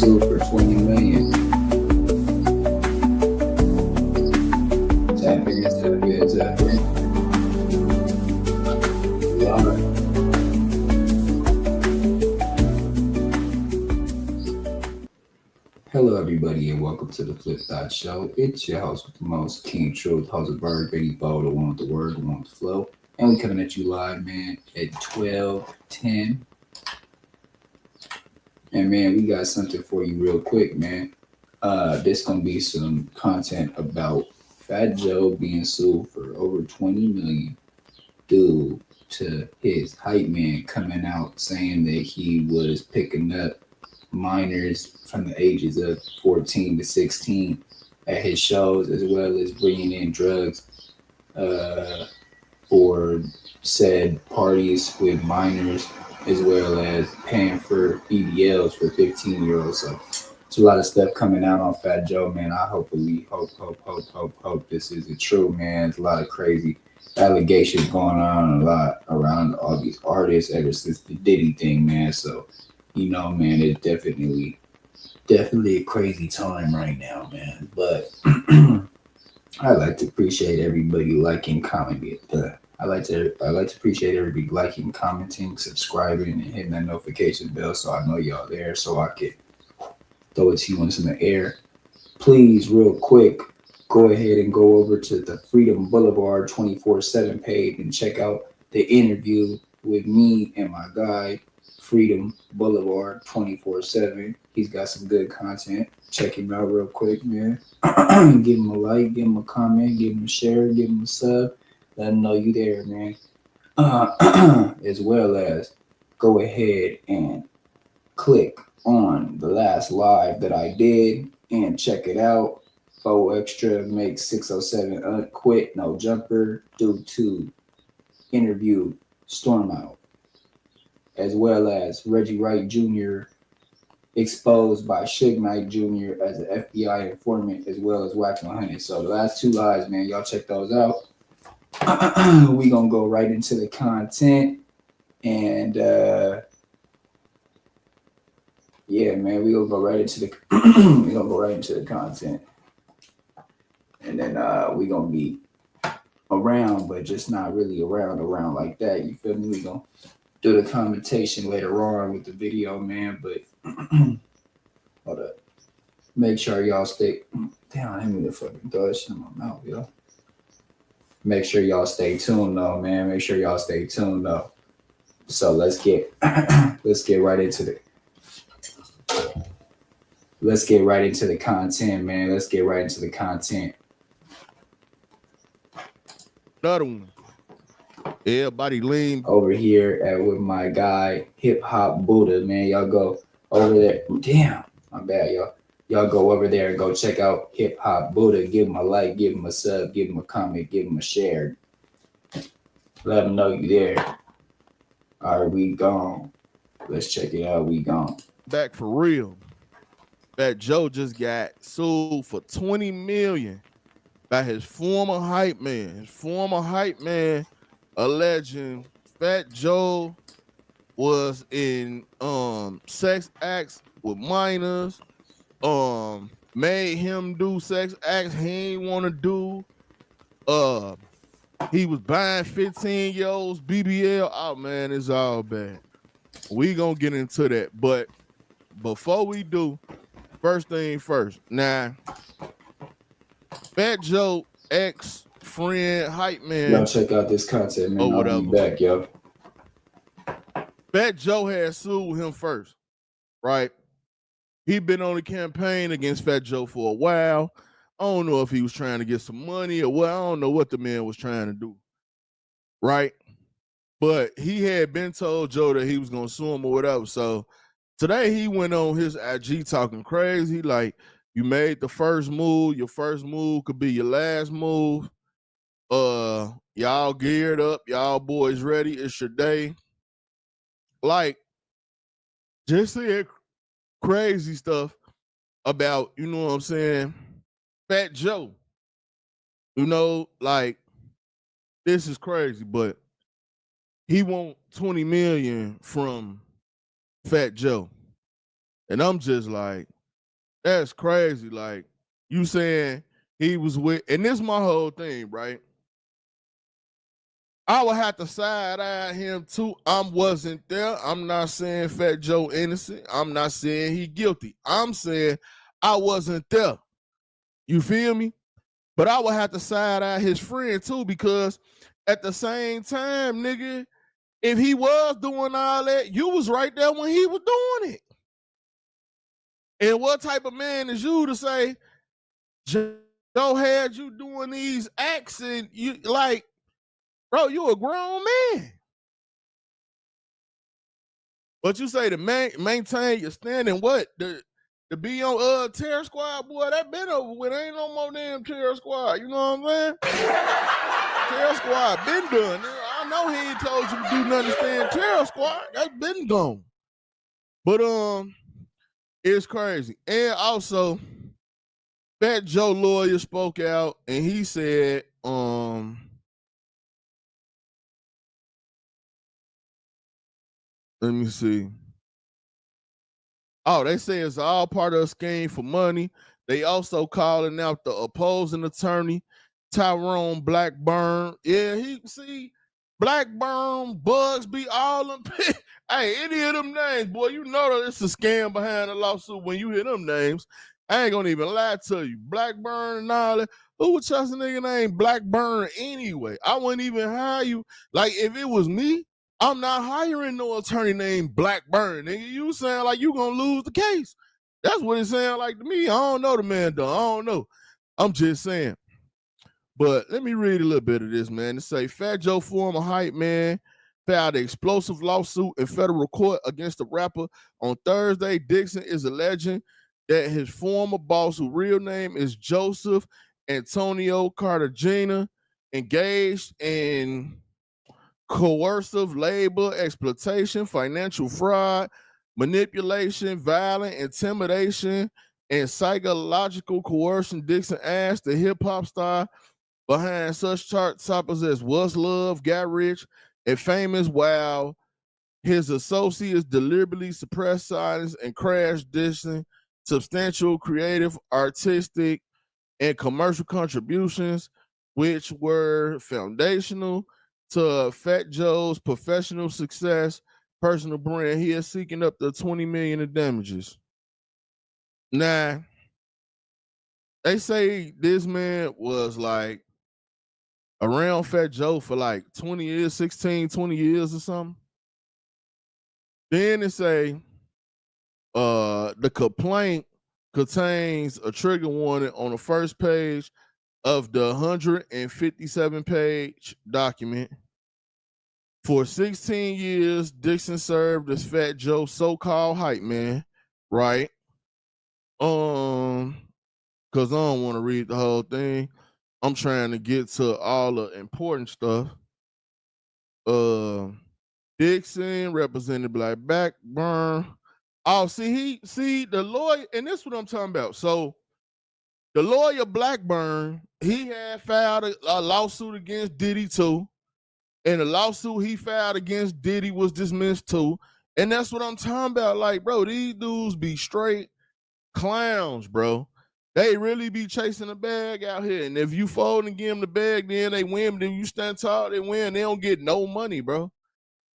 sued for 20 million. Tap in, tap in, tap in. Love it. Hello, everybody, and welcome to the Flip Thought Show. It's your host with the most, King Truth, host of Bird, Betty Bo, the one with the word, the one with the flow. And we coming at you live, man, at 12:10. And man, we got something for you real quick, man. This gonna be some content about Fat Joe being sued for over 20 million due to his hype man coming out saying that he was picking up minors from the ages of 14 to 16 at his shows, as well as bringing in drugs for said parties with minors, as well as paying for EDLs for 15-year-olds. So it's a lot of stuff coming out on Fat Joe, man. I hope this isn't true, man. It's a lot of crazy allegations going on a lot around all these artists ever since the Diddy thing, man. So, man, it's definitely a crazy time right now, man. But I like to appreciate everybody liking, commenting. I like to appreciate everybody liking, commenting, subscribing, and hitting that notification bell so I know y'all there, so I can throw it to you once in the air. Please, real quick, go ahead and go over to the Freedom Boulevard 24/7 page and check out the interview with me and my guy, Freedom Boulevard 24/7. He's got some good content. Check him out real quick, man. Give him a like, give him a comment, give him a share, give him a sub. Let him know you there, man. As well as go ahead and click on the last live that I did and check it out. 4 extra makes 607 unquit, no jumper due to interview storm out. As well as Reggie Wright Jr. exposed by Suge Knight Jr. as an FBI informant, as well as Wax 100. So the last 2 lives, man, y'all check those out. We gonna go right into the content, and yeah, man, we gonna go right into the content, and then we gonna be around, but just not really around like that. You feel me? We gonna do the commentation later on with the video, man. But hold up, make sure y'all stay. Damn, I didn't mean to fucking throw that shit in my mouth, yo. Make sure y'all stay tuned, though, man. Make sure y'all stay tuned, though. So let's get right into the content, man. Let's get right into the content. Another one. Everybody lean over here with my guy Hip Hop Buddha, man. Y'all go over there. Damn, my bad, y'all. Y'all go over there and go check out Hip Hop Buddha. Give him a like, give him a sub, give him a comment, give him a share. Let him know you there. All right, we gone. Let's check it out. We gone. back for real. Fat Joe just got sued for 20 million by his former hype man. His former hype man alleging Fat Joe was in sex acts with minors, made him do sex acts he ain't want to do. He was buying 15-year-olds BBL. Oh man, it's all bad. We gonna get into that, but before we do, first thing first. Now, Fat Joe ex-friend hype man. Y'all check out this content, man. I'll be back, yo. Fat Joe had sued him first, right? He been on the campaign against Fat Joe for a while. I don't know if he was trying to get some money or what. I don't know what the man was trying to do, right? But he had been told Joe that he was going to sue him or whatever. So today he went on his IG talking crazy, like, you made the first move. Your first move could be your last move. Y'all geared up. Y'all boys ready. It's your day. Like, just saying crazy stuff about, you know what I'm saying, Fat Joe. You know, like, this is crazy, but he want 20 million from Fat Joe. And I'm just like, That's crazy. Like you saying he was with, and this is my whole thing, right? I would have to side eye him too. I wasn't there. I'm not saying Fat Joe innocent. I'm not saying he guilty. I'm saying I wasn't there. You feel me? But I would have to side eye his friend too, because at the same time, nigga, if he was doing all that, you was right there when he was doing it. And what type of man is you to say Joe had you doing these acts and you like, bro, you a grown man. But you say to maintain your standing, what? To be on terror squad, boy, that been over with. Ain't no more damn terror squad. You know what I'm saying? Terror squad been done. I know he ain't told you to do nothing to stay in terror squad. That's been gone. But it's crazy. And also, Fat Joe lawyer spoke out and he said, let me see. Oh, they say it's all part of a scheme for money. They also calling out the opposing attorney, Tyrone Blackburn. Yeah, he see Blackburn, Bugsby, all them. Hey, any of them names, boy, you know that it's a scam behind the lawsuit when you hear them names. I ain't gonna even lie to you. Blackburn and all that. Who would trust a nigga named Blackburn anyway? I wouldn't even hire you. Like, if it was me, I'm not hiring no attorney named Blackburn. Nigga, you sound like you gonna lose the case. That's what it sounds like to me. I don't know the man though. I don't know. I'm just saying. But let me read a little bit of this, man. It say Fat Joe, former hype man, filed an explosive lawsuit in federal court against the rapper on Thursday. Dixon is alleging that his former boss, whose real name is Joseph Antonio Cartagena, engaged in coercive labor, exploitation, financial fraud, manipulation, violent intimidation, and psychological coercion. Dixon asked the hip hop star behind such chart toppers as What's Love, Got Rich, and Famous, while his associates deliberately suppressed silence and crash dissing substantial creative, artistic, and commercial contributions, which were foundational to Fat Joe's professional success, personal brand. He is seeking up to $20 million in damages. Now, they say this man was like around Fat Joe for like 20 years, 16, 20 years or something. Then they say the complaint contains a trigger warning on the first page of the 157-page document. For 16 years, Dixon served as Fat Joe's so-called hype man, right? Because I don't want to read the whole thing. I'm trying to get to all the important stuff. Dixon represented Black Backburn. Oh, see the lawyer, and this is what I'm talking about. So the lawyer Blackburn, he had filed a lawsuit against Diddy too. And the lawsuit he filed against Diddy was dismissed too. And that's what I'm talking about. Like, bro, these dudes be straight clowns, bro. They really be chasing the bag out here. And if you fold and give them the bag, then they win. Then you stand tall, they win. They don't get no money, bro.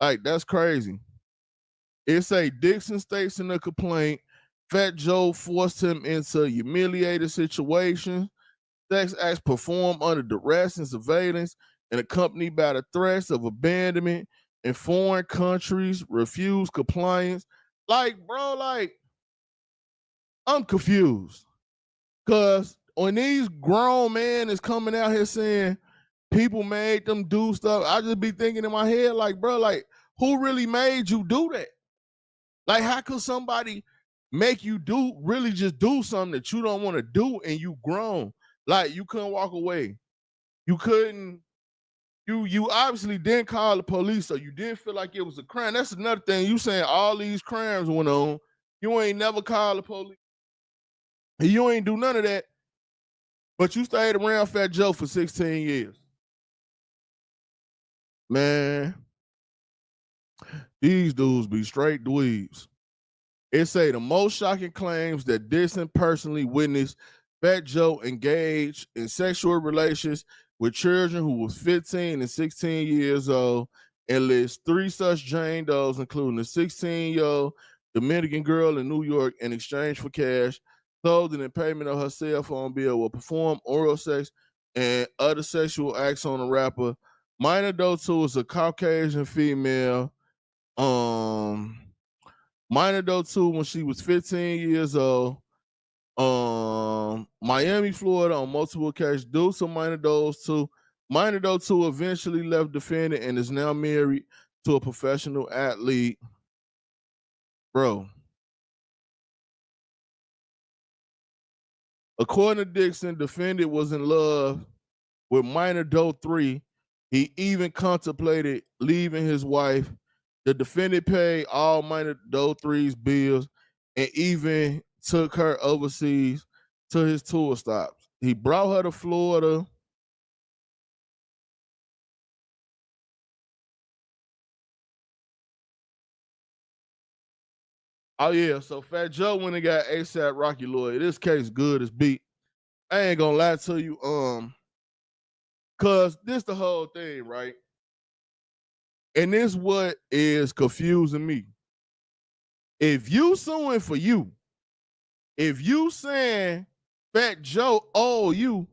Like, that's crazy. It say Dixon states in the complaint, Fat Joe forced him into a humiliated situation. Sex acts performed under duress and surveillance and accompanied by the threats of abandonment in foreign countries, refused compliance. Like, bro, like, I'm confused. Because when these grown men is coming out here saying people made them do stuff, I just be thinking in my head, like, bro, like, who really made you do that? Like, how could somebody make you really just do something that you don't want to do and you grown? Like, you couldn't walk away. You couldn't, you obviously didn't call the police, so you didn't feel like it was a crime. That's another thing. You saying all these crimes went on. You ain't never called the police. You ain't do none of that. But you stayed around Fat Joe for 16 years. Man, these dudes be straight dweebs. It say the most shocking claims that Dixon personally witnessed Fat Joe engage in sexual relations with children who was 15 and 16 years old, and lists 3 such Jane Does, including a 16-year-old Dominican girl in New York, in exchange for cash, clothing, and payment of her cell phone bill, will perform oral sex and other sexual acts on the rapper. Minor Doe 2 is a Caucasian female. Minor Doe 2 when she was 15 years old. Miami, Florida on multiple occasions. Due to Minor Doe 2. Minor Doe 2 eventually left defendant and is now married to a professional athlete. Bro. According to Dixon, defendant was in love with Minor Doe 3. He even contemplated leaving his wife. The defendant paid all Minor Doe 3's bills and even took her overseas to his tour stops. He brought her to Florida. Oh yeah, so Fat Joe went and got ASAP Rocky lawyer. This case good as beat. I ain't gonna lie to you, cause this the whole thing, right? And this what is confusing me. If you suing for you, if you saying Fat Joe owe you,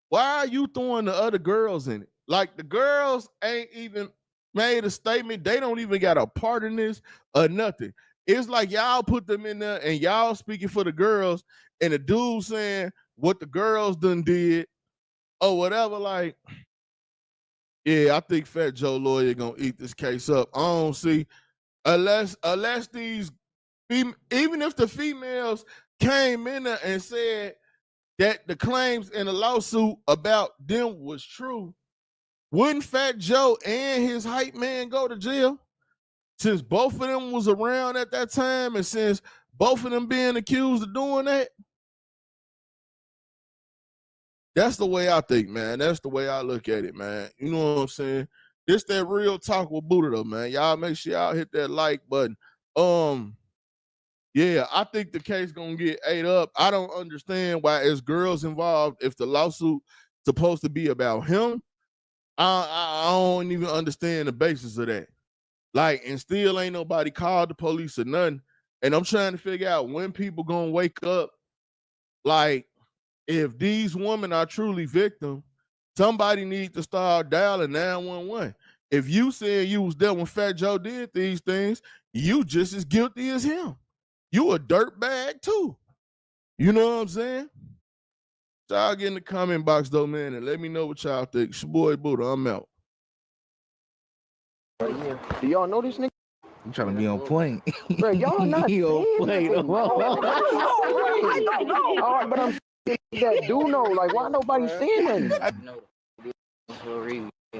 why are you throwing the other girls in it? Like the girls ain't even made a statement. They don't even got a part in this or nothing. It's like y'all put them in there and y'all speaking for the girls, and the dude saying what the girls done did or whatever. Like, yeah, I think Fat Joe lawyer gonna eat this case up. I don't see unless these even if the females came in there and said that the claims in the lawsuit about them was true, wouldn't Fat Joe and his hype man go to jail? Since both of them was around at that time, and since both of them being accused of doing that, that's the way I think, man. That's the way I look at it, man. You know what I'm saying? This that real talk with Buddha, though, man. Y'all make sure y'all hit that like button. Yeah, I think the case gonna get ate up. I don't understand why there's girls involved if the lawsuit supposed to be about him. I don't even understand the basis of that. Like, and still ain't nobody called the police or nothing. And I'm trying to figure out when people gonna wake up. Like, if these women are truly victims, somebody needs to start dialing 911. If you said you was there when Fat Joe did these things, you just as guilty as him. You a dirtbag too. You know what I'm saying? Y'all get in the comment box though, man, and let me know what y'all think. It's your boy Buddha. I'm out. Do y'all know this nigga? I'm trying to be on point. Bro, y'all not He on point. I don't know. All right, but I'm that do know. Like, why nobody saying that?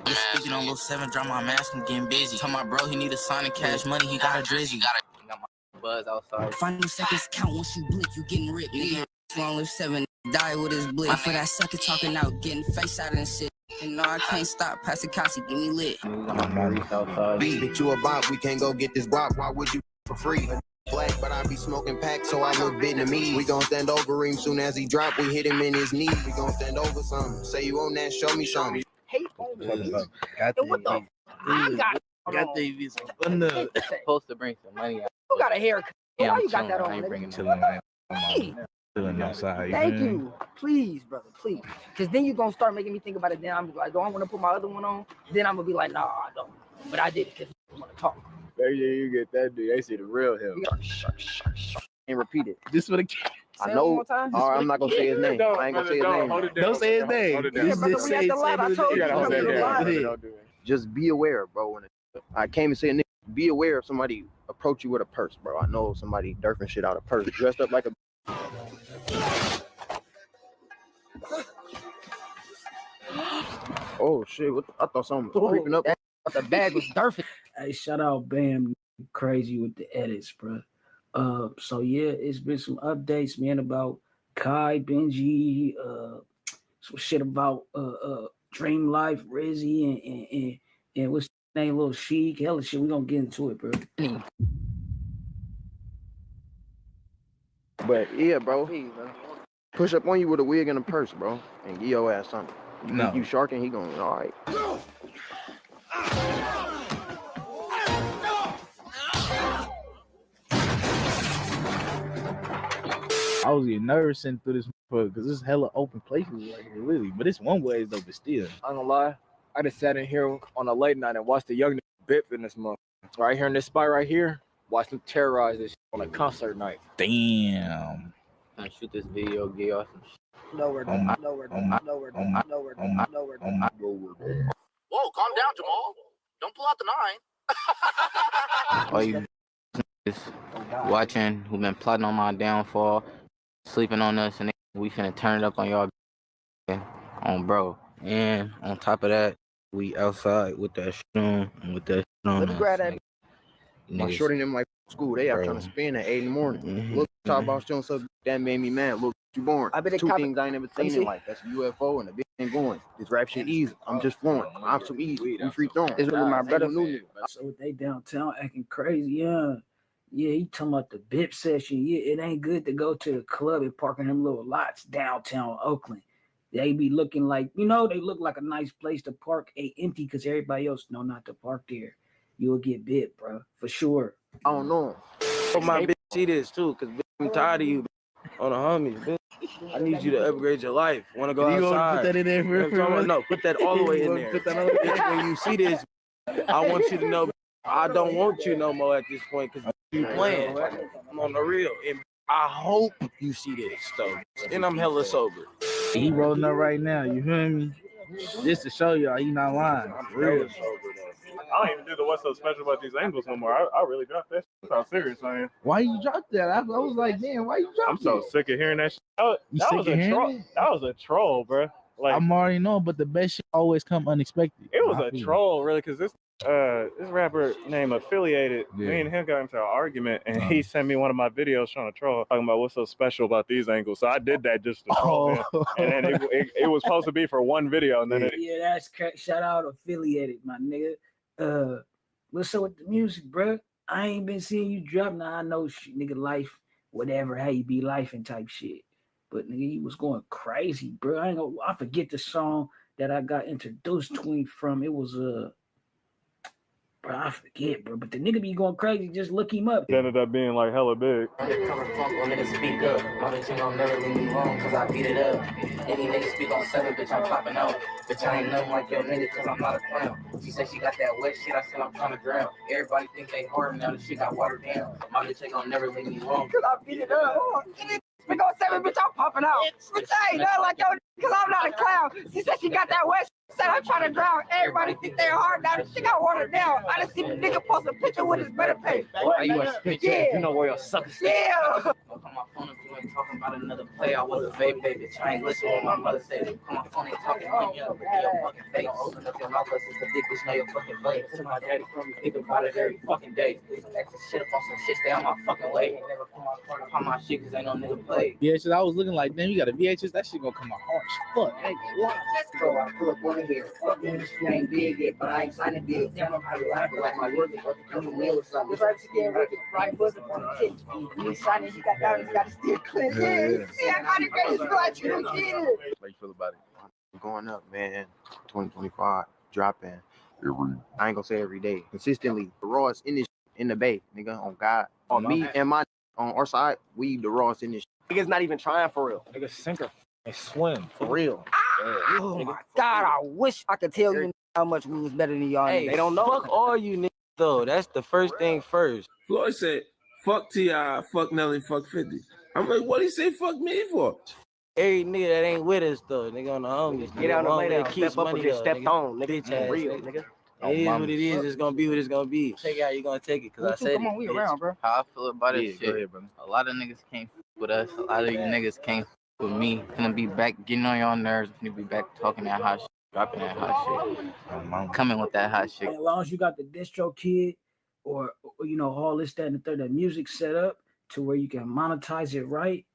Just speaking on Lil 7, drop my mask, I'm getting busy. Tell my bro he need a sign of cash money, he got a drizzy. Got my buzz outside. Final seconds count once you blink, you getting ripped. Nigga, long Lil 7, die with his blick. For that sucker talking out, getting face out and shit. And no, I can't stop, pass the Kasi, give me lit. Bitch, you a bop, we can't go get this guap. Why would you for free? Black, but I be smoking packs, so I look Vietnamese. We gon' stand over him soon as he drop. We hit him in his knee. We gon' stand over some. Say you on that, show me something. Hate on me. Got And what the I got the Supposed to bring some money out. You got a haircut. Yeah, Why I'm you got chilling. that on? I ain't nigga? bringing chilling, Hey, chilling outside. thank you. Please, brother, please. Because then you're going to start making me think about it. Then I'm like, do I want to put my other one on? Then I'm going to be like, nah, I don't. But I did it because I want to talk. Maybe you get that dude. They see the real him. And repeat it. Just for the I know. All right, I'm not going to say his name. I ain't going to say his name. don't say his name. Hold it down. Yeah, brother, we at the live. I told You gotta hold that you. down. Live. Don't do it. Just be aware, bro. When I came and said, nigga, be aware if somebody approach you with a purse, bro. I know somebody derfing shit out of purse, dressed up like a. Oh shit! I thought something was creeping up. The bag was derfing. Hey, shout out Bam, crazy with the edits, bro. So yeah, it's been some updates, man, about Kai, Benji, some shit about Dream Life, Rizzy, and what's his name, Little Sheik. Hella shit, we gonna get into it, bro. But yeah, bro. Push up on you with a wig and a purse, bro, and give your ass something. You think you sharking, he going, all right. I was getting nervous sitting through this because there's hella open places right here, really. But it's one way though, but still. I ain't gonna lie. I just sat in here on a late night and watched the young bip in this month. Right here in this spot right here, watch them terrorize this shit on a concert night. Damn. I shoot this video, get y'all some shit. Nowhere. Whoa, calm down, Jamal. Don't pull out the 9. All you watching who been plotting on my downfall, sleeping on us, and we finna turn it up on y'all on bro. And on top of that, we outside with that shit on and with that shit on. Let me grab that. My shorty them like school, they out trying to spin at 8 in the morning. Look, talk about showing something that made me mad. Look, you born. I bet Two things I ain't never seen in life. That's a UFO and a big thing going. This rap shit easy. I'm just flowing. I'm so easy. We free throwing. It's really my brother. So they downtown acting crazy, yeah. Yeah, he talking about the BIP session. Yeah, it ain't good to go to the club and park in them little lots downtown Oakland. They be looking like, they look like a nice place to park, empty because everybody else know not to park there. You'll get bit, bro, for sure. I don't know. But my bitch see this too, because I'm tired of you on the homies, bitch. I need you to upgrade your life. Want to go outside? You want to put that in there for No, put that all the way in there. Bitch, when you see this, I want you to know I don't want you no more at this point because you playing. I'm on the real. And I hope you see this, though. And I'm hella sober. He rolling up right now, you feel me? Just to show y'all he not lying. I'm real sober, though. I don't even do the what's so special about these angles no more. I really dropped that shit. That's how serious I am. Why you dropped that? I was like, damn, why you dropped I'm so sick of hearing that shit. That was a troll, bro. Like, I'm already knowing, but the best shit always come unexpected. It was a troll, really, because this rapper named Affiliated, me and him got into an argument, and he sent me one of my videos showing a troll talking about what's so special about these angles. So I did that just to troll him. And then it was supposed to be for one video, and then that's shout out Affiliated, my nigga. What's up with the music, bro? I ain't been seeing you drop. Now I know nigga life, whatever, how you be life and type shit. But nigga, he was going crazy, bro. I forget the song that I got introduced to him from. It was bro, I forget, bro. But the nigga be going crazy. Just look him up. It ended up being like hella big. Speak up. My bitch ain't gonna never leave me wrong, cause I beat it up. Any nigga speak on 7, bitch, I'm popping out. Bitch, I ain't nothing like your nigga, cause I'm not a clown. She said she got that wet shit, I said I'm trying to drown. Everybody think they hard, now the shit got watered down. My bitch ain't gonna never leave me wrong, cause I beat it up. Speak on 7, bitch, I'm popping out. Bitch, I ain't nothing like your nigga, cause I'm not a clown. She said she got that wet shit. Said I'm trying to drown. Everybody think they're hard now. The shit got watered down. I just see the nigga post a picture with his better pay. You a picture? Yeah. You know where your sucker is. Yeah. Look on my phone if you ain't talking about another play. I was a vape baby. I ain't listen what my mother said. Look on my phone ain't talking about your fucking face. Open up your mouth, let's just the dick, bitch, know your fucking face. To my daddy from me, think about it every fucking day. Extra shit up on some shit, stay on my fucking way. Never put my part upon my shit, cause ain't no nigga play. Yeah, I was looking like, damn, you got a VHS, that shit gonna come out hard as fuck. Hey, bro, I pull up on here. You ain't big yet, but I ain't signing deals. Damn, I'm probably laughing like my work is worth a couple meals or something. It's like you getting ready, right? Buzz up on the tip. You ain't signing, you got down, you got to still clean. Yeah, I got it ready to like you don't get it. How you feel about it? Going up, man. 2025, dropping I ain't gonna say every day. Consistently, the rawest in the bay, nigga, on God. On me and on our side, we the rawest in this. Niggas not even trying for real. Niggas sinker and swim for real. Oh my God, I wish I could tell you how much we was better than y'all. Hey, they don't know. Fuck all you niggas though. That's the first thing first. Floyd said, fuck T.I., fuck Nelly, fuck 50. I'm like, what he say fuck me for? Every nigga that ain't with us though, nigga on the homies. Get out and lay down, step up and get stepped on, nigga. Bitch ass, real, nigga. It is what it is. It's gonna be what it's gonna be. Take it how you gonna take it, cause I said come on, we around, bro. How I feel about this shit. Ahead, a lot of niggas can't f with us. A lot of you niggas can't f with me. Gonna be back getting on your nerves. Gonna be back talking that hot shit, dropping that hot shit, coming with that hot shit. As long as you got the distro kid or all this, that, and the third, that music set up to where you can monetize it right,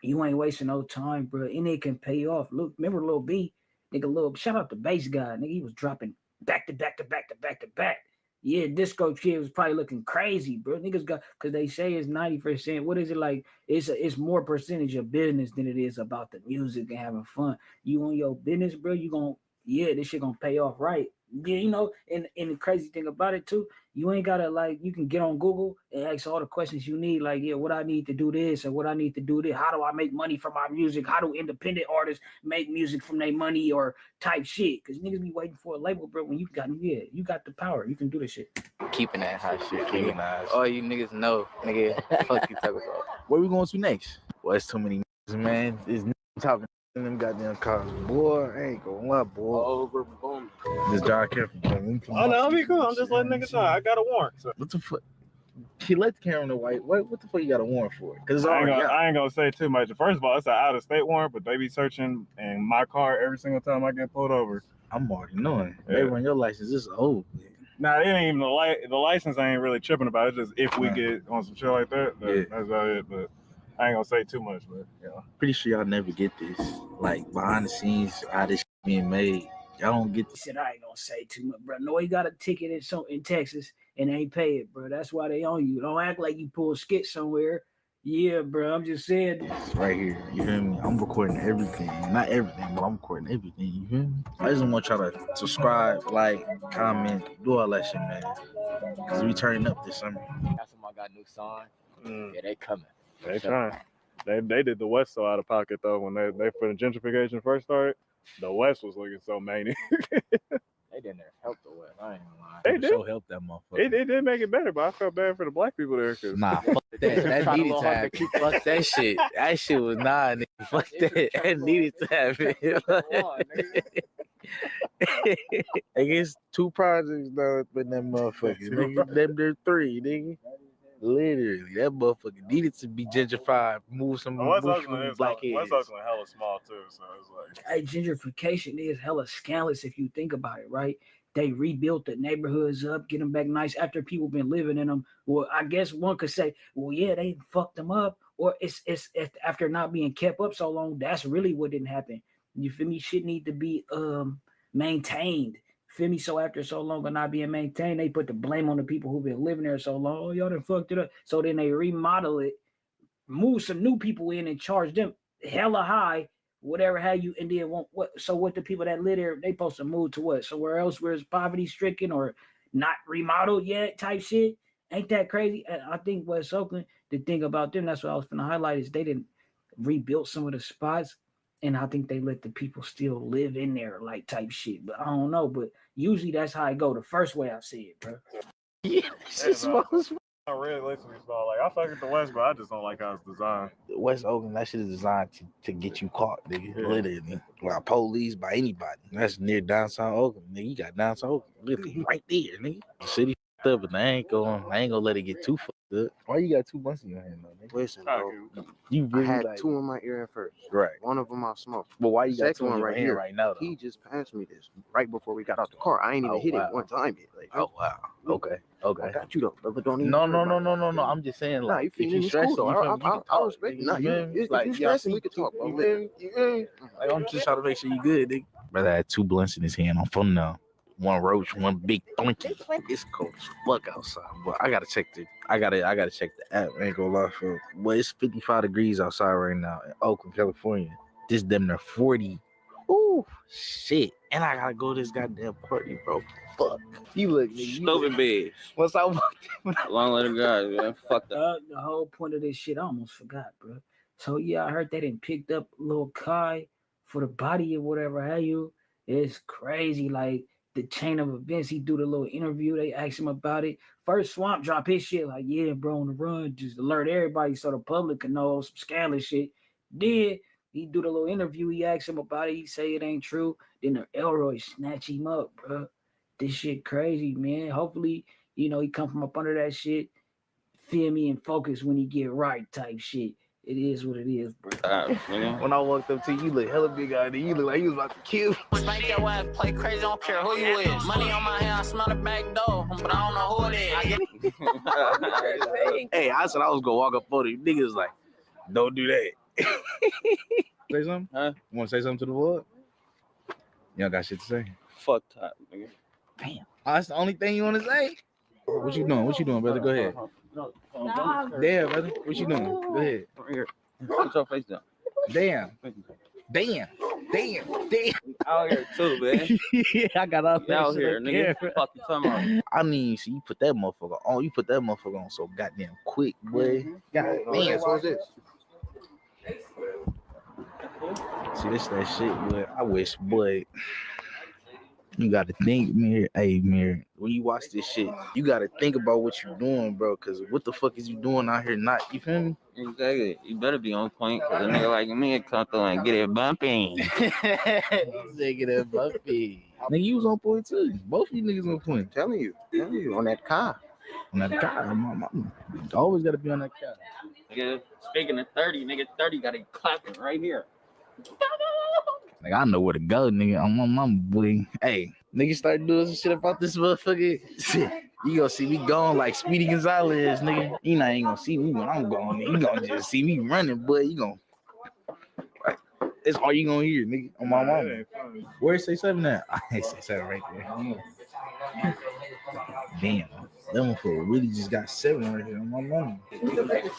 you ain't wasting no time, bro. And it can pay off. Look, remember Lil B? Nigga, shout out the bass guy. Nigga, he was dropping back to back to back to back to back. yeah, disco kid was probably looking crazy, bro. Niggas got, because they say it's 90%. What is it like? It's more percentage of business than it is about the music and having fun. You on your business, bro, you gonna, yeah, this shit gonna pay off, right? Yeah, you know, and the crazy thing about it too, you ain't gotta, like, you can get on Google and ask all the questions you need, like, yeah, what I need to do this or what I need to do this. How do I make money from my music? How do independent artists make music from their money or type shit? Because niggas be waiting for a label, bro. When you got the power, you can do this shit. Keeping that hot shit. Keeping that. All you niggas know, nigga. Fuck you talking about. Where we going to next? Well, it's too many niggas, man. It's talking in them goddamn cars. Boy, I ain't gonna lie, boy. Over boom. This drive careful, boy. Oh no, I'll be cool. I'm just letting niggas know. I got a warrant. So. What the fuck? He let the camera on the white. What the fuck you got a warrant for? Because I ain't gonna say too much. First of all, it's an out-of-state warrant, but they be searching in my car every single time I get pulled over. I'm already knowing. They run your license. This is old. Nah, it ain't even the license. I ain't really tripping about it. It's just if we get on some shit like that, that's about it. But I ain't gonna say too much. But pretty sure y'all never get this. Like behind the scenes, how this shit being made. Y'all don't get this. He said, I ain't gonna say too much, bro. No, he got a ticket in Texas and ain't pay it, bro. That's why they on you. Don't act like you pull a skit somewhere. Yeah, bro. I'm just saying. It's right here. You hear me? I'm recording everything. Not everything, but I'm recording everything. You hear me? I just want y'all to subscribe, like, comment, do all that shit, man. Because we turning up this summer. That's when I got new song. Yeah, they coming. They trying. They did the West so out of pocket though when they for the gentrification first started. The West was looking so many. They didn't help the West. I ain't gonna lie. They did. So help that motherfucker. It did make it better, but I felt bad for the black people there. Cause nah, fuck that. That needed to happen. Fuck that shit. That shit was not. Fuck that. That needed to happen. I guess 2 projects though, but them motherfuckers. Nigga, them there 3, nigga. Literally, that motherfucker needed to be gentrified. Move some black heads. West Oakland hella small too, so it's like. Hey, gentrification is hella scandalous if you think about it, right? They rebuilt the neighborhoods up, get them back nice after people been living in them. Well, I guess one could say, well, yeah, they fucked them up, or it's after not being kept up so long. That's really what didn't happen. You feel me? Shit need to be maintained. Feel me? So after so long of not being maintained, they put the blame on the people who've been living there so long. Oh, y'all done fucked it up. So then they remodel it, move some new people in and charge them hella high, whatever have you, and then what? So what the people that live there, they supposed to move to what? Somewhere else where it's poverty stricken or not remodeled yet type shit? Ain't that crazy? And I think West Oakland, the thing about them, that's what I was gonna highlight, is they didn't rebuild some of the spots. And I think they let the people still live in there, like type shit. But I don't know. But usually that's how it go. The first way I see it, bro. Yeah, it's small. I really literally small. Like I fuck with the West, but I just don't like how it's designed. West Oakland, that shit is designed to get you caught, nigga. Yeah. Literally, by police, by anybody. That's near downtown Oakland, nigga. You got downtown Oakland, literally right there, nigga. The city up, but I ain't gonna let it get too fucked up. Why you got 2 months in your hand, though, nigga? Listen, bro. You really I had like 2 in my ear at first. Right. One of them I smoked. But why you got 2 one right here right now, though? He just passed me this right before we got out the car. I ain't even hit it one time yet. Like, oh wow. Okay. I got you though, brother. Don't even. No. I'm just saying, like, if you stressing, I respect. Nah, if you stressing, we could talk. Like, I'm just trying to make sure you good, nigga. Brother had 2 blunts in his hand. I'm from now. 1 roach, 1 big donkey. It's cold as fuck outside, but I gotta check the app. I ain't gonna lie, for well, it's 55 degrees outside right now in Oakland, California. This damn near 40. Ooh, shit. And I gotta go to this goddamn party, bro. Fuck. You look, nigga. Stupid bitch. What's up? Long little guys, man. Fuck that. The whole point of this shit, I almost forgot, bro. So yeah, I heard they didn't picked up Lil Kai for the body or whatever. How you? It's crazy, like. The chain of events, he do the little interview, they asked him about it. First, Swamp drop his shit like, yeah, bro, on the run, just alert everybody so the public can know some scandalous shit. Then he do the little interview, he asked him about it, he say it ain't true. Then the Elroy snatch him up, bro. This shit crazy, man. Hopefully, he come from up under that shit, feel me, and focus when he get right type shit. It is what it is, bro. When I walked up to you, look hella big eyed. You look like you was about to kill. Spank your ass, play crazy, don't care who you is. Money on my hand, I smell the back door, but I don't know who it is. Hey, I said I was gonna walk up for you. Niggas like, don't do that. Say something? Huh? You want to say something to the world? You don't got shit to say? Fuck top, nigga. Damn. Oh, that's the only thing you want to say? What you doing? What you doing, brother? Go ahead. Damn, brother. What you doing? Go ahead. Right here. Put your face down. Damn. Out here too, man. Yeah, I got out You out here, nigga. Fuck you talking about? I mean, see, you put that motherfucker on. You put that motherfucker on so goddamn quick, boy. God damn. What's this? See, this that shit, boy. I wish, boy. You gotta think, Mir. Hey, Mir, when you watch this shit, you gotta think about what you're doing, bro. Cause what the fuck is you doing out here? Not, you feel me? Exactly. You better be on point, cause a nigga like me come through and get it bumping. Nigga, that bumpy. Nigga, you was on point too. Both of you niggas on point. Telling you, on that car. On that car, mama. Always gotta be on that car. Nigga, speaking of 30, nigga, 30 got it clapping right here. Like, I know where to go, nigga. I'm on my boy. Hey, nigga, start doing some shit about this motherfucker. You gonna see me going like Speedy Gonzalez, nigga. You know, ain't gonna see me when I'm going. You gonna just see me running, boy. You gonna. Like, that's all you gonna hear, nigga. On my mama. Where say 7 at? I say 7 right there. Damn. That motherfucker really just got 7 right here on my mama. Niggas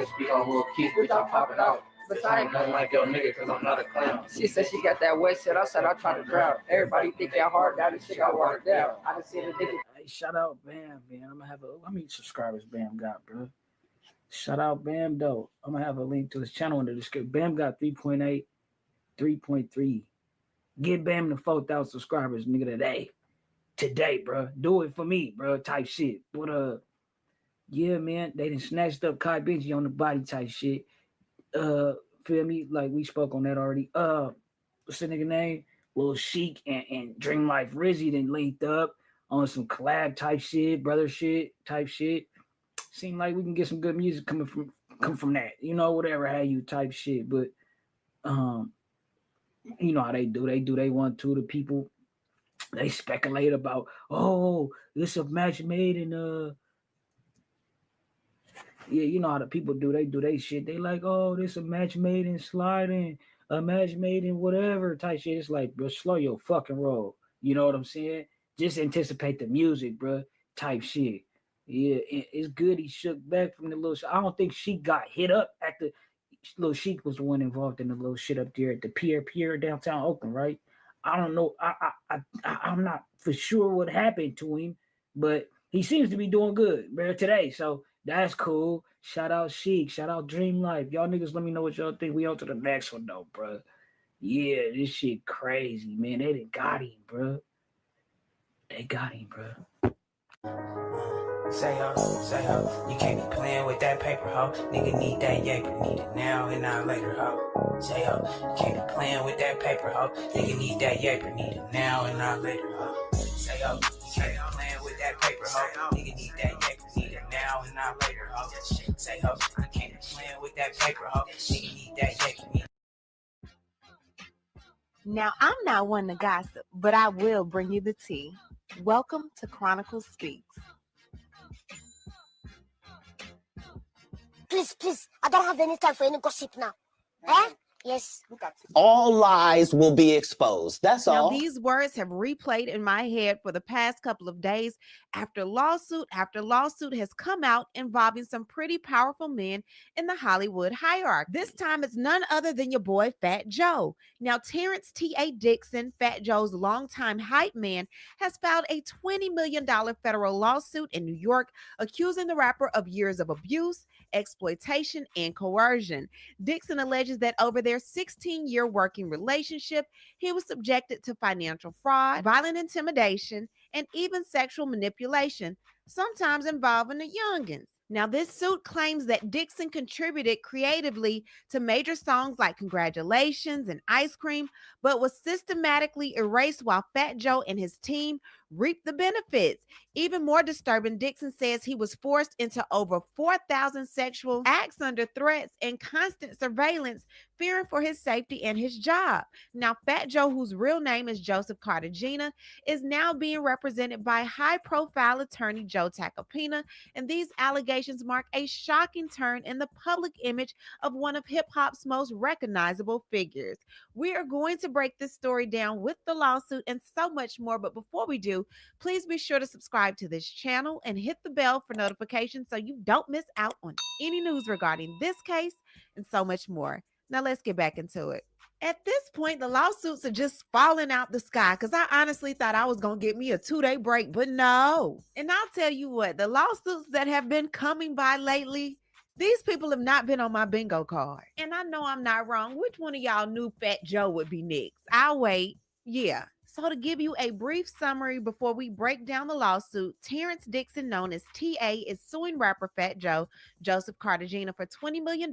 speak on little kids, bitch, I'm popping out. But I ain't nothing like your nigga, cause I'm not a clown. She said she got that wet shit. I said I try to drown. Everybody think that hard, that shit got watered down. I done seen the nigga. Hey, shout out Bam, man. I'm gonna have how many subscribers Bam got, bro? Shout out Bam, though. I'm gonna have a link to his channel in the description. Bam got 3.8, 3.3. Get Bam to 4,000 subscribers, nigga, today, bro. Do it for me, bro. Type shit. But yeah, man, they done snatched up Kai Benji on the body type shit. Feel me? Like we spoke on that already. What's the nigga name? Lil Sheik and Dream Life Rizzy then linked up on some collab type shit, brother shit type shit. Seem like we can get some good music come from that. You know, whatever how you type shit. But you know how they do. They want to the people. They speculate about, oh, this a match made in yeah, you know how the people do. They do they shit. They like, oh, this a match made in sliding, a match made in whatever type shit. It's like, bro, slow your fucking roll. You know what I'm saying? Just anticipate the music, bro. Type shit. Yeah, it's good. He shook back from the little shit. I don't think she got hit up at the Lil Sheik was the one involved in the little shit up there at the Pier downtown Oakland, right? I don't know. I'm not for sure what happened to him, but he seems to be doing good, bro, today. So that's cool. Shout out Sheik. Shout out Dream Life. Y'all niggas, let me know what y'all think. We on to the next one though, bro. Yeah, this shit crazy, man. They done got him, bro. They got him, bro. Say ho, you can't be playing with that paper, ho. Nigga need that yaper, need it now and not later, ho. Say ho, you can't be playing with that paper, ho. Nigga need that yaper, need it now and not later, ho. Say ho, you can't be playing with that paper, ho. Nigga need that yaper, need it now and not later, ho. Say ho, you can't be playing with that paper, ho. Nigga need that yaper, need. Now, I'm not one to gossip, but I will bring you the tea. Welcome to Chronicles Speaks. Please, I don't have any time for any gossip now. Eh? Yes. All lies will be exposed. That's all. Now, these words have replayed in my head for the past couple of days after lawsuit has come out involving some pretty powerful men in the Hollywood hierarchy. This time, it's none other than your boy, Fat Joe. Now, Terrence T.A. Dixon, Fat Joe's longtime hype man, has filed a $20 million federal lawsuit in New York accusing the rapper of years of abuse, exploitation, and coercion. Dixon alleges that over their 16-year working relationship, he was subjected to financial fraud, violent intimidation, and even sexual manipulation, sometimes involving the youngins. Now, this suit claims that Dixon contributed creatively to major songs like Congratulations and Ice Cream, but was systematically erased while Fat Joe and his team reaped the benefits. Even more disturbing, Dixon says he was forced into over 4,000 sexual acts under threats and constant surveillance, fearing for his safety and his job. Now, Fat Joe, whose real name is Joseph Cartagena, is now being represented by high-profile attorney Joe Tacopina, and these allegations allegations mark a shocking turn in the public image of one of hip hop's most recognizable figures. We are going to break this story down with the lawsuit and so much more. But before we do, please be sure to subscribe to this channel and hit the bell for notifications so you don't miss out on any news regarding this case and so much more. Now let's get back into it. At this point, the lawsuits are just falling out the sky because I honestly thought I was going to get me a 2-day break, but no. And I'll tell you what, the lawsuits that have been coming by lately, these people have not been on my bingo card. And I know I'm not wrong. Which one of y'all knew Fat Joe would be next? I'll wait. Yeah. So to give you a brief summary before we break down the lawsuit, Terrence Dixon, known as TA, is suing rapper Fat Joe, Joseph Cartagena, for $20 million,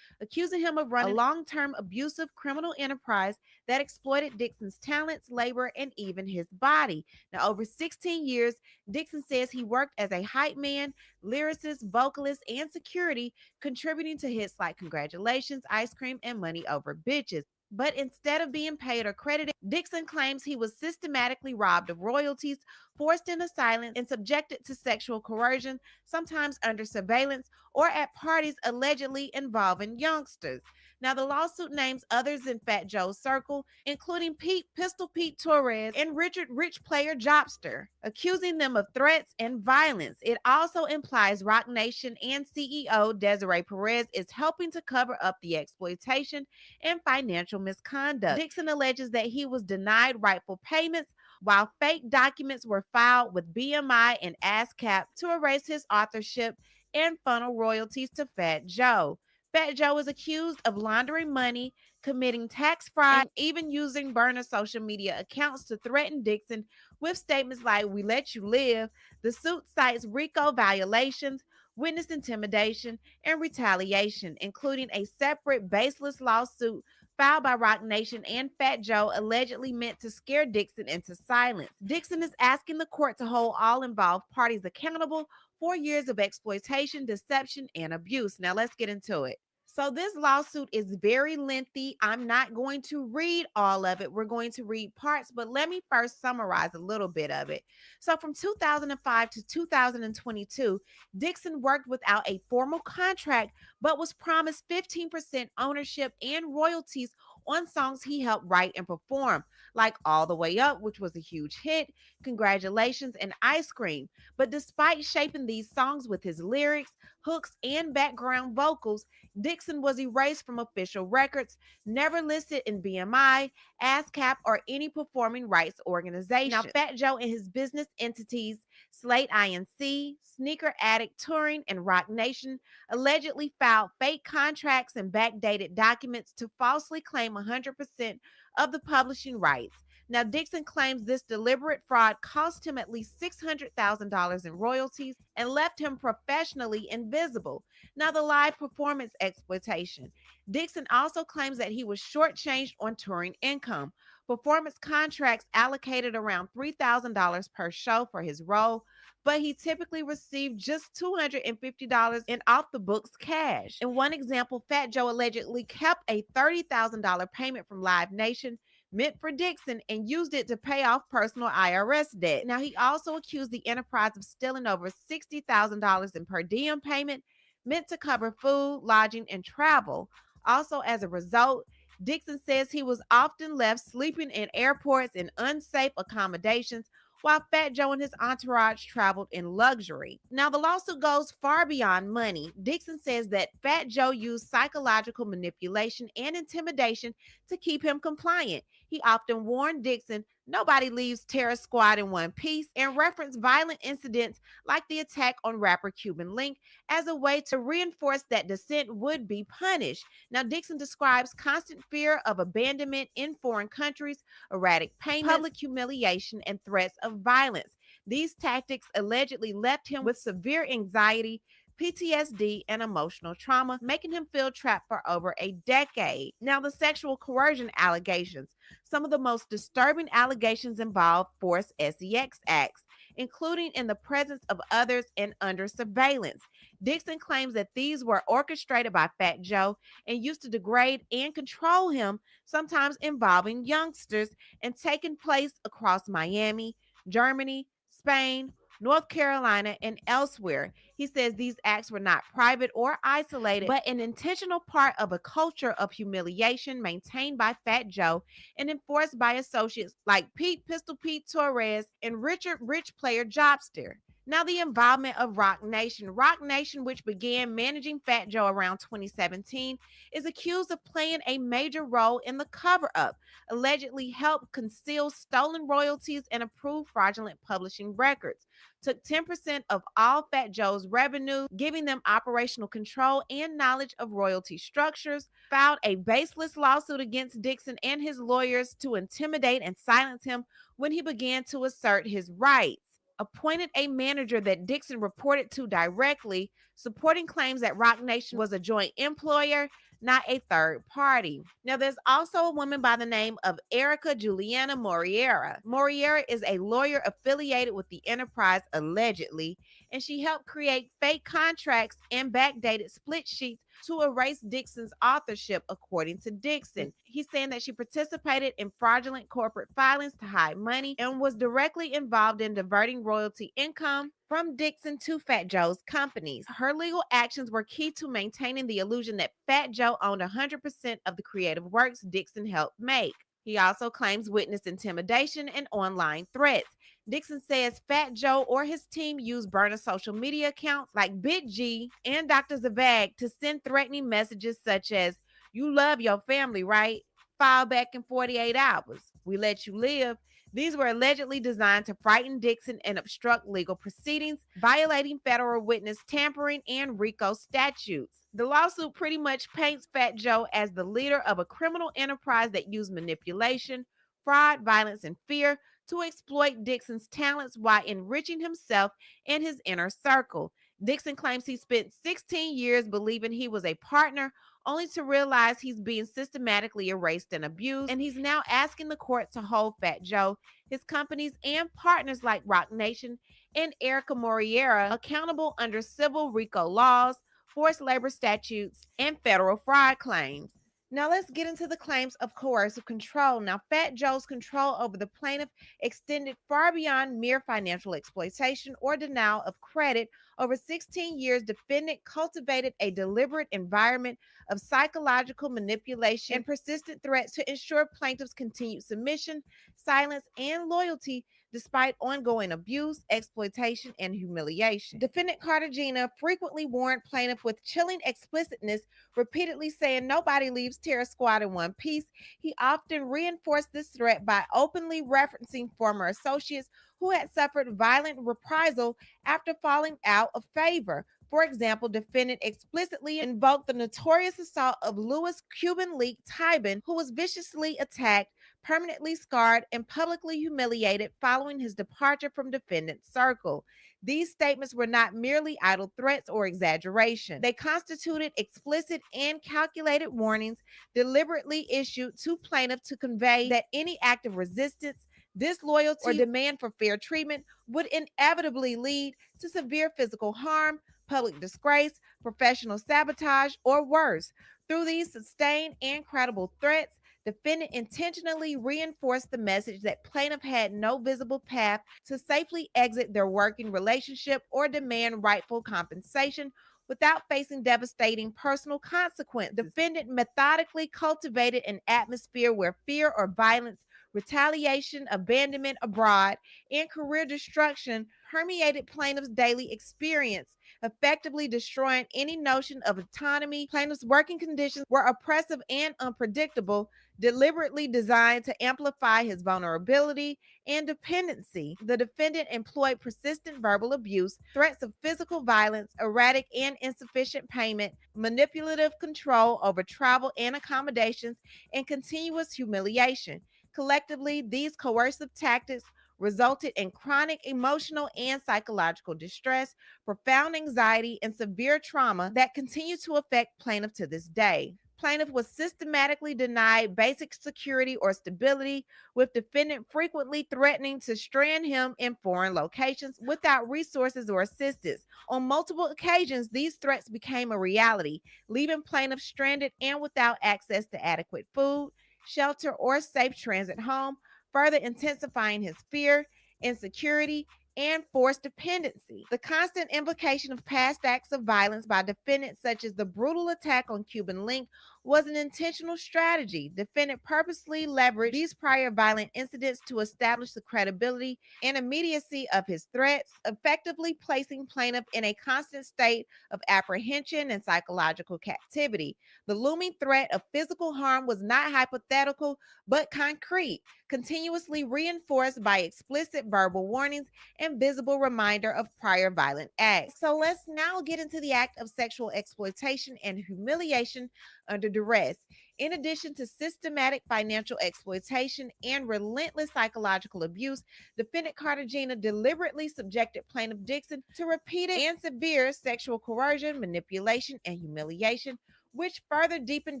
accusing him of running a long-term abusive criminal enterprise that exploited Dixon's talents, labor, and even his body. Now, over 16 years, Dixon says he worked as a hype man, lyricist, vocalist, and security, contributing to hits like Congratulations, Ice Cream, and Money Over Bitches. But instead of being paid or credited, Dixon claims he was systematically robbed of royalties, forced into silence, and subjected to sexual coercion, sometimes under surveillance or at parties allegedly involving youngsters. Now, the lawsuit names others in Fat Joe's circle, including Pistol Pete Torres and Richard Rich Player Jobster, accusing them of threats and violence. It also implies Roc Nation and CEO Desiree Perez is helping to cover up the exploitation and financial misconduct. Dixon alleges that he was denied rightful payments while fake documents were filed with BMI and ASCAP to erase his authorship and funnel royalties to Fat Joe. Fat Joe is accused of laundering money, committing tax fraud, and even using burner social media accounts to threaten Dixon with statements like, "We let you live." The suit cites RICO violations, witness intimidation, and retaliation, including a separate baseless lawsuit filed by Roc Nation and Fat Joe allegedly meant to scare Dixon into silence. Dixon is asking the court to hold all involved parties accountable for years of exploitation, deception, and abuse. Now let's get into it. So this lawsuit is very lengthy. I'm not going to read all of it. We're going to read parts, but let me first summarize a little bit of it. So from 2005 to 2022, Dixon worked without a formal contract, but was promised 15% ownership and royalties on songs he helped write and perform, like All the Way Up, which was a huge hit, Congratulations, and Ice Cream. But despite shaping these songs with his lyrics, hooks, and background vocals, Dixon was erased from official records, never listed in BMI, ASCAP, or any performing rights organization. Now, Fat Joe and his business entities, Slate Inc., Sneaker Addict Touring, and Roc Nation, allegedly filed fake contracts and backdated documents to falsely claim 100% of the publishing rights. Now, Dixon claims this deliberate fraud cost him at least $600,000 in royalties and left him professionally invisible. Now, the live performance exploitation. Dixon also claims that he was shortchanged on touring income. Performance contracts allocated around $3,000 per show for his role, but he typically received just $250 in off-the-books cash. In one example, Fat Joe allegedly kept a $30,000 payment from Live Nation meant for Dixon and used it to pay off personal IRS debt. Now, he also accused the enterprise of stealing over $60,000 in per diem payment meant to cover food, lodging, and travel. Also, as a result, Dixon says he was often left sleeping in airports in unsafe accommodations while Fat Joe and his entourage traveled in luxury. Now, the lawsuit goes far beyond money. Dixon says that Fat Joe used psychological manipulation and intimidation to keep him compliant. He often warned Dixon, "Nobody leaves Terror Squad in one piece," and referenced violent incidents like the attack on rapper Cuban Link as a way to reinforce that dissent would be punished. Now, Dixon describes constant fear of abandonment in foreign countries, erratic payments, public humiliation, and threats of violence. These tactics allegedly left him with severe anxiety, PTSD, and emotional trauma, making him feel trapped for over a decade. Now, the sexual coercion allegations. Some of the most disturbing allegations involve forced sex acts, including in the presence of others and under surveillance. Dixon claims that these were orchestrated by Fat Joe and used to degrade and control him, sometimes involving youngsters, and taking place across Miami, Germany, Spain, North Carolina, and elsewhere. He says these acts were not private or isolated, but an intentional part of a culture of humiliation maintained by Fat Joe and enforced by associates like Pete Pistol Pete Torres and Richard Rich Player Jobster. Now, the involvement of Rock Nation. Rock Nation, which began managing Fat Joe around 2017, is accused of playing a major role in the cover up, allegedly helped conceal stolen royalties and approve fraudulent publishing records, took 10% of all Fat Joe's revenue, giving them operational control and knowledge of royalty structures, filed a baseless lawsuit against Dixon and his lawyers to intimidate and silence him when he began to assert his rights, appointed a manager that Dixon reported to directly, supporting claims that Rock Nation was a joint employer, not a third party. Now, there's also a woman by the name of Erica Juliana Moriera. Moriera is a lawyer affiliated with the enterprise, allegedly, and she helped create fake contracts and backdated split sheets to erase Dixon's authorship, according to Dixon. He's saying that she participated in fraudulent corporate filings to hide money and was directly involved in diverting royalty income from Dixon to Fat Joe's companies. Her legal actions were key to maintaining the illusion that Fat Joe owned 100% of the creative works Dixon helped make. He also claims witness intimidation and online threats. Dixon says Fat Joe or his team used burner social media accounts like Big G and Dr. Zavag to send threatening messages such as, "You love your family, right? File back in 48 hours. We let you live." These were allegedly designed to frighten Dixon and obstruct legal proceedings, violating federal witness tampering and RICO statutes. The lawsuit pretty much paints Fat Joe as the leader of a criminal enterprise that used manipulation, fraud, violence, and fear to exploit Dixon's talents while enriching himself and his inner circle. Dixon claims he spent 16 years believing he was a partner, only to realize he's being systematically erased and abused, and he's now asking the court to hold Fat Joe, his companies, and partners like Rock Nation and Erica Moriera accountable under civil RICO laws, forced labor statutes, and federal fraud claims. Now let's get into the claims of coercive control. Now, Fat Joe's control over the plaintiff extended far beyond mere financial exploitation or denial of credit. Over 16 years, defendant cultivated a deliberate environment of psychological manipulation and persistent threats to ensure plaintiffs' continued submission, silence, and loyalty despite ongoing abuse, exploitation, and humiliation. Defendant Cartagena frequently warned plaintiff with chilling explicitness, repeatedly saying nobody leaves Terror Squad in one piece. He often reinforced this threat by openly referencing former associates who had suffered violent reprisal after falling out of favor. For example, defendant explicitly invoked the notorious assault of Louis Cuban Leak Tybin, who was viciously attacked, permanently scarred, and publicly humiliated following his departure from defendant's circle. These statements were not merely idle threats or exaggeration. They constituted explicit and calculated warnings deliberately issued to plaintiff to convey that any act of resistance, disloyalty, or demand for fair treatment would inevitably lead to severe physical harm, public disgrace, professional sabotage, or worse. Through these sustained and credible threats, defendant intentionally reinforced the message that plaintiff had no visible path to safely exit their working relationship or demand rightful compensation without facing devastating personal consequences. Defendant methodically cultivated an atmosphere where fear or violence, retaliation, abandonment abroad, and career destruction permeated plaintiff's daily experience, effectively destroying any notion of autonomy. Plaintiff's working conditions were oppressive and unpredictable, deliberately designed to amplify his vulnerability and dependency. The defendant employed persistent verbal abuse, threats of physical violence, erratic and insufficient payment, manipulative control over travel and accommodations, and continuous humiliation. Collectively, these coercive tactics resulted in chronic emotional and psychological distress, profound anxiety, and severe trauma that continue to affect plaintiff to this day. Plaintiff was systematically denied basic security or stability, with defendant frequently threatening to strand him in foreign locations without resources or assistance. On multiple occasions, these threats became a reality, leaving plaintiff stranded and without access to adequate food, shelter, or safe transit home, further intensifying his fear, insecurity, and forced dependency. The constant implication of past acts of violence by defendants, such as the brutal attack on Cuban Link, was an intentional strategy. Defendant purposely leveraged these prior violent incidents to establish the credibility and immediacy of his threats, effectively placing plaintiff in a constant state of apprehension and psychological captivity. The looming threat of physical harm was not hypothetical, but concrete, continuously reinforced by explicit verbal warnings and visible reminder of prior violent acts. So let's now get into the act of sexual exploitation and humiliation under duress. In addition to systematic financial exploitation and relentless psychological abuse, defendant Cartagena deliberately subjected plaintiff Dixon to repeated and severe sexual coercion, manipulation, and humiliation, which further deepened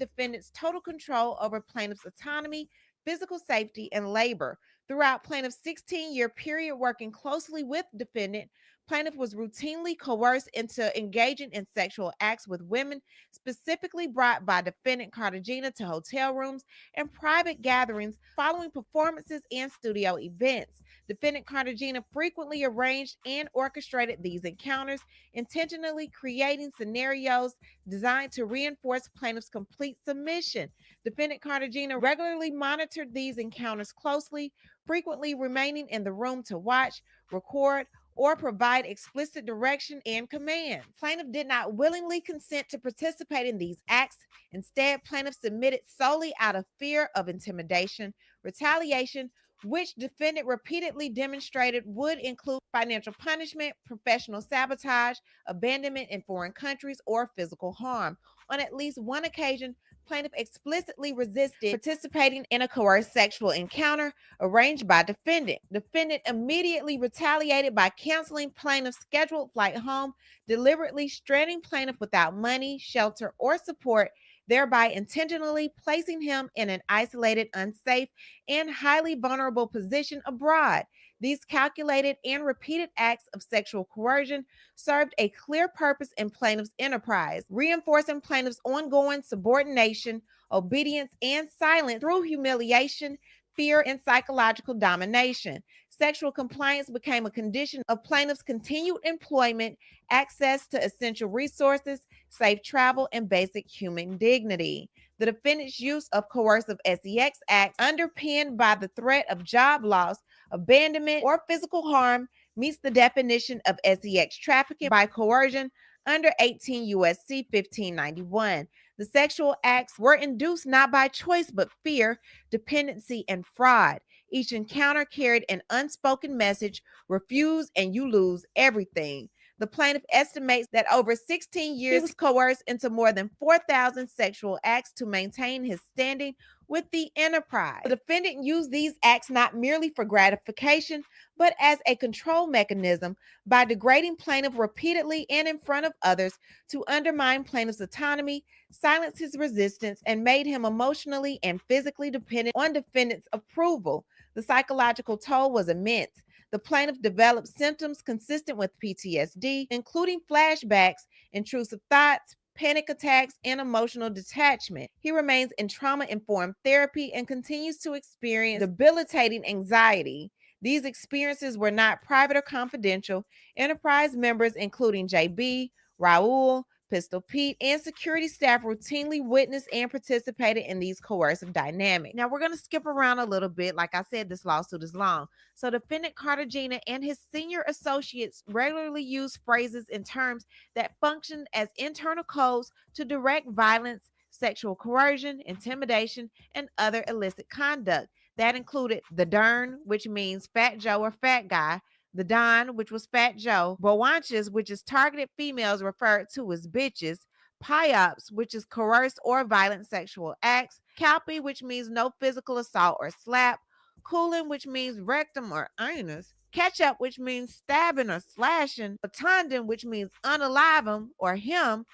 defendant's total control over plaintiff's autonomy, physical safety, and labor. Throughout plaintiff's 16-year period working closely with defendant, plaintiff was routinely coerced into engaging in sexual acts with women, specifically brought by defendant Cartagena to hotel rooms and private gatherings following performances and studio events. Defendant Cartagena frequently arranged and orchestrated these encounters, intentionally creating scenarios designed to reinforce plaintiff's complete submission. Defendant Cartagena regularly monitored these encounters closely, frequently remaining in the room to watch, record, or provide explicit direction and command. Plaintiff did not willingly consent to participate in these acts. Instead, plaintiff submitted solely out of fear of intimidation, retaliation, which defendant repeatedly demonstrated would include financial punishment, professional sabotage, abandonment in foreign countries, or physical harm. On at least one occasion, plaintiff explicitly resisted participating in a coerced sexual encounter arranged by defendant. Defendant immediately retaliated by canceling plaintiff's scheduled flight home, deliberately stranding plaintiff without money, shelter, or support, thereby intentionally placing him in an isolated, unsafe, and highly vulnerable position abroad. These calculated and repeated acts of sexual coercion served a clear purpose in plaintiff's enterprise, reinforcing plaintiff's ongoing subordination, obedience, and silence through humiliation, fear, and psychological domination. Sexual compliance became a condition of plaintiff's continued employment, access to essential resources, safe travel, and basic human dignity. The defendant's use of coercive sex acts, underpinned by the threat of job loss, abandonment, or physical harm, meets the definition of sex trafficking by coercion under 18 U.S.C. 1591. The sexual acts were induced not by choice but fear, dependency, and fraud. Each encounter carried an unspoken message: refuse and you lose everything. The plaintiff estimates that over 16 years, he was coerced into more than 4,000 sexual acts to maintain his standing with the enterprise. The defendant used these acts not merely for gratification, but as a control mechanism by degrading plaintiff repeatedly and in front of others to undermine plaintiff's autonomy, silence his resistance, and made him emotionally and physically dependent on defendant's approval. The psychological toll was immense. The plaintiff developed symptoms consistent with PTSD, including flashbacks, intrusive thoughts, panic attacks, and emotional detachment. He remains in trauma-informed therapy and continues to experience debilitating anxiety. These experiences were not private or confidential. Enterprise members, including JB, Raul, Pistol Pete, and security staff routinely witnessed and participated in these coercive dynamics. Now, we're going to skip around a little bit. Like I said, this lawsuit is long. So, defendant Cartagena and his senior associates regularly use phrases and terms that functioned as internal codes to direct violence, sexual coercion, intimidation, and other illicit conduct. That included the Dern, which means fat Joe or fat guy, the Don, which was Fat Joe, Bowanches, which is targeted females referred to as bitches, Pyops, which is coerced or violent sexual acts, Calpy, which means no physical assault or slap, Coolin, which means rectum or anus, Ketchup, which means stabbing or slashing, Batondin, which means unalive him or him,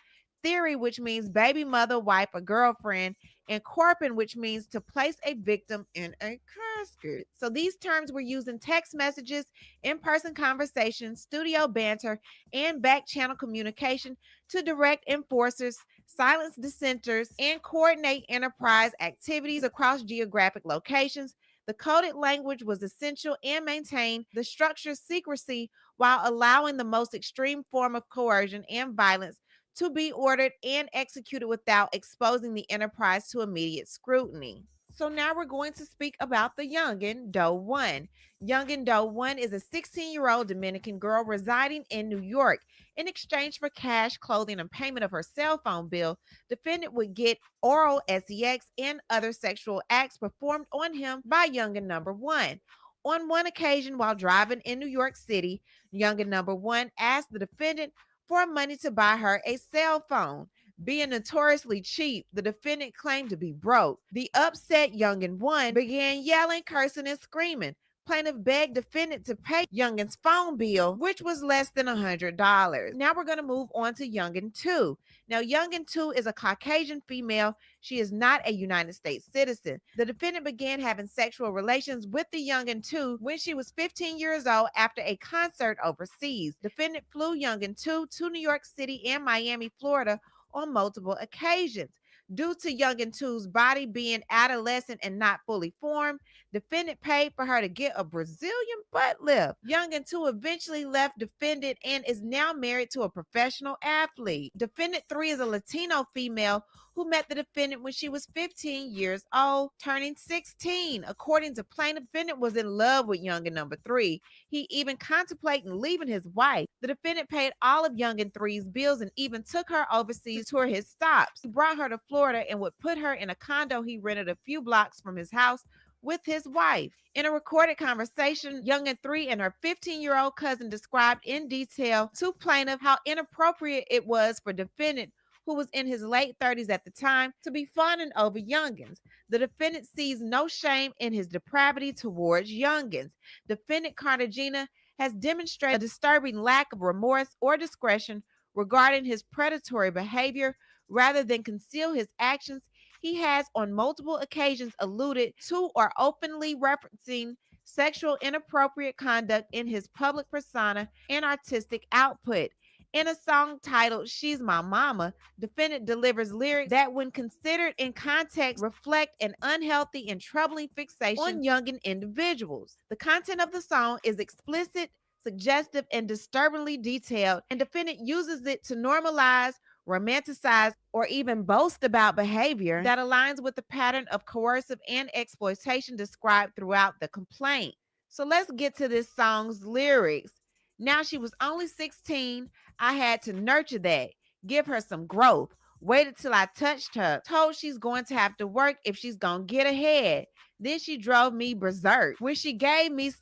Theory, which means baby mother, wife, or girlfriend, and corping, which means to place a victim in a casket. So these terms were used in text messages, in-person conversations, studio banter, and back-channel communication to direct enforcers, silence dissenters, and coordinate enterprise activities across geographic locations. The coded language was essential and maintained the structure's secrecy while allowing the most extreme form of coercion and violence to be ordered and executed without exposing the enterprise to immediate scrutiny. So now we're going to speak about the youngin' Doe 1. Youngin' Doe 1 is a 16-year-old Dominican girl residing in New York. In exchange for cash, clothing, and payment of her cell phone bill, defendant would get oral sex and other sexual acts performed on him by youngin' number 1. On one occasion, while driving in New York City, youngin' number 1 asked the defendant for money to buy her a cell phone. Being notoriously cheap, the defendant claimed to be broke. The upset youngin' 1 began yelling, cursing, and screaming. Plaintiff begged defendant to pay youngin's phone bill, which was less than $100. Now we're going to move on to youngin 2. Now, youngin 2 is a Caucasian female. She is not a United States citizen. The defendant began having sexual relations with the youngin 2 when she was 15 years old after a concert overseas. Defendant flew youngin 2 to New York City and Miami, Florida on multiple occasions. Due to youngin 2's body being adolescent and not fully formed, defendant paid for her to get a Brazilian butt lift. Youngin 2 eventually left defendant and is now married to a professional athlete. Defendant 3 is a Latino female who met the defendant when she was 15 years old, turning 16. According to plaintiff, defendant was in love with youngin number 3. He even contemplated leaving his wife. The defendant paid all of youngin 3's bills and even took her overseas to tour his stops. He brought her to Florida and would put her in a condo he rented a few blocks from his house with his wife. In a recorded conversation, youngin 3 and her 15-year-old cousin described in detail to plaintiff how inappropriate it was for defendant, who was in his late 30s at the time, to be fawning over youngins. The defendant sees no shame in his depravity towards youngins. Defendant Cartagena has demonstrated a disturbing lack of remorse or discretion regarding his predatory behavior. Rather than conceal his actions, he has on multiple occasions alluded to or openly referencing sexual inappropriate conduct in his public persona and artistic output. In a song titled She's My Mama, defendant delivers lyrics that, when considered in context, reflect an unhealthy and troubling fixation on youngin individuals. The content of the song is explicit, suggestive, and disturbingly detailed, and defendant uses it to normalize, romanticize, or even boast about behavior that aligns with the pattern of coercive and exploitation described throughout the complaint. So let's get to this song's lyrics. Now she was only 16. I had to nurture that, give her some growth. Waited till I touched her. Told she's going to have to work if she's going to get ahead. Then she drove me berserk. When she gave me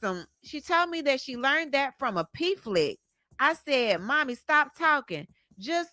she told me that she learned that from a P flick. I said, Mommy, stop talking. Just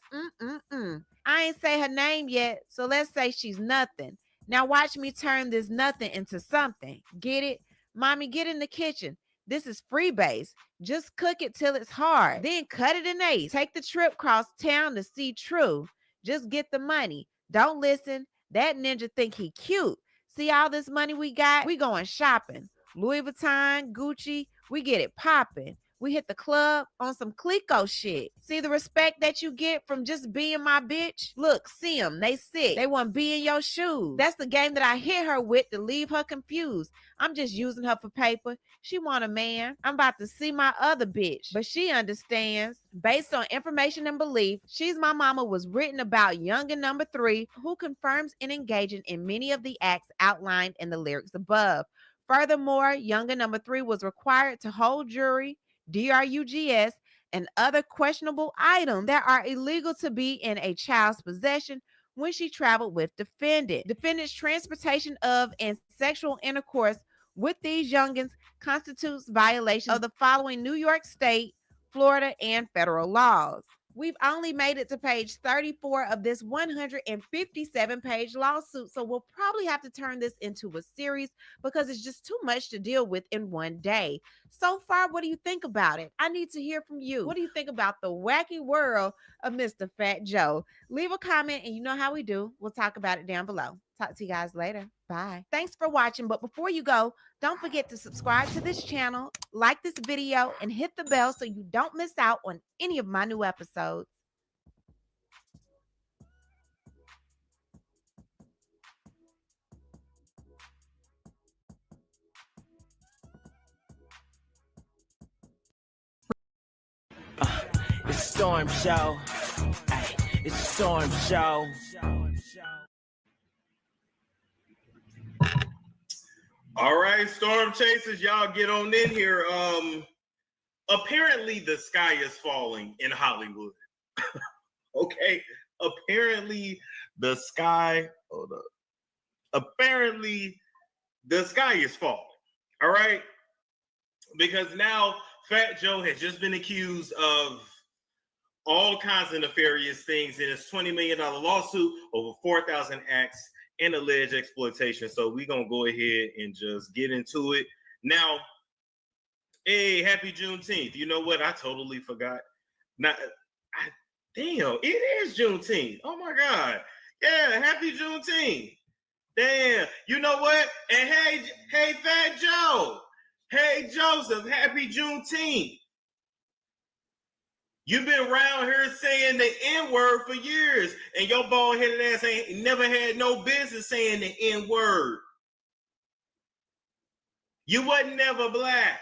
I ain't say her name yet, so let's say she's nothing. Now watch me turn this nothing into something. Get it? Mommy, get in the kitchen. This is freebase. Just cook it till it's hard. Then cut it in eighths. Take the trip cross town to see True. Just get the money. Don't listen. That ninja think he cute. See all this money we got? We going shopping. Louis Vuitton, Gucci, we get it popping. We hit the club on some Clico shit. See the respect that you get from just being my bitch? Look, see them. They sick. They want to be in your shoes. That's the game that I hit her with to leave her confused. I'm just using her for paper. She want a man. I'm about to see my other bitch. But she understands. Based on information and belief, She's My Mama was written about youngin number 3, who confirms in engaging in many of the acts outlined in the lyrics above. Furthermore, youngin number 3 was required to hold jewelry, drugs, and other questionable items that are illegal to be in a child's possession when she traveled with defendant. Defendant's transportation of and sexual intercourse with these youngins constitutes violation of the following New York State, Florida, and federal laws. We've only made it to page 34 of this 157-page lawsuit, so we'll probably have to turn this into a series because it's just too much to deal with in one day. So far, what do you think about it? I need to hear from you. What do you think about the wacky world of Mr. Fat Joe? Leave a comment, and you know how we do. We'll talk about it down below. Talk to you guys later. Bye. Thanks for watching, but before you go, don't forget to subscribe to this channel, like this video, and hit the bell so you don't miss out on any of my new episodes. It's a storm show. Ay, it's a storm show. All right, storm chasers, y'all get on in here. Apparently the sky is falling in Hollywood. Okay, apparently the sky. Hold up. Apparently the sky is falling. All right, because now Fat Joe has just been accused of all kinds of nefarious things in his $20 million lawsuit over 4,000 acts and alleged exploitation. So we're going to go ahead and just get into it. Now, hey, happy Juneteenth. You know what? I totally forgot. Damn, it is Juneteenth. Oh, my God. Yeah, happy Juneteenth. Damn. You know what? And hey, Fat Joe. Hey, Joseph, happy Juneteenth. You've been around here saying the N-word for years, and your bald-headed ass ain't never had no business saying the N-word. You wasn't never black.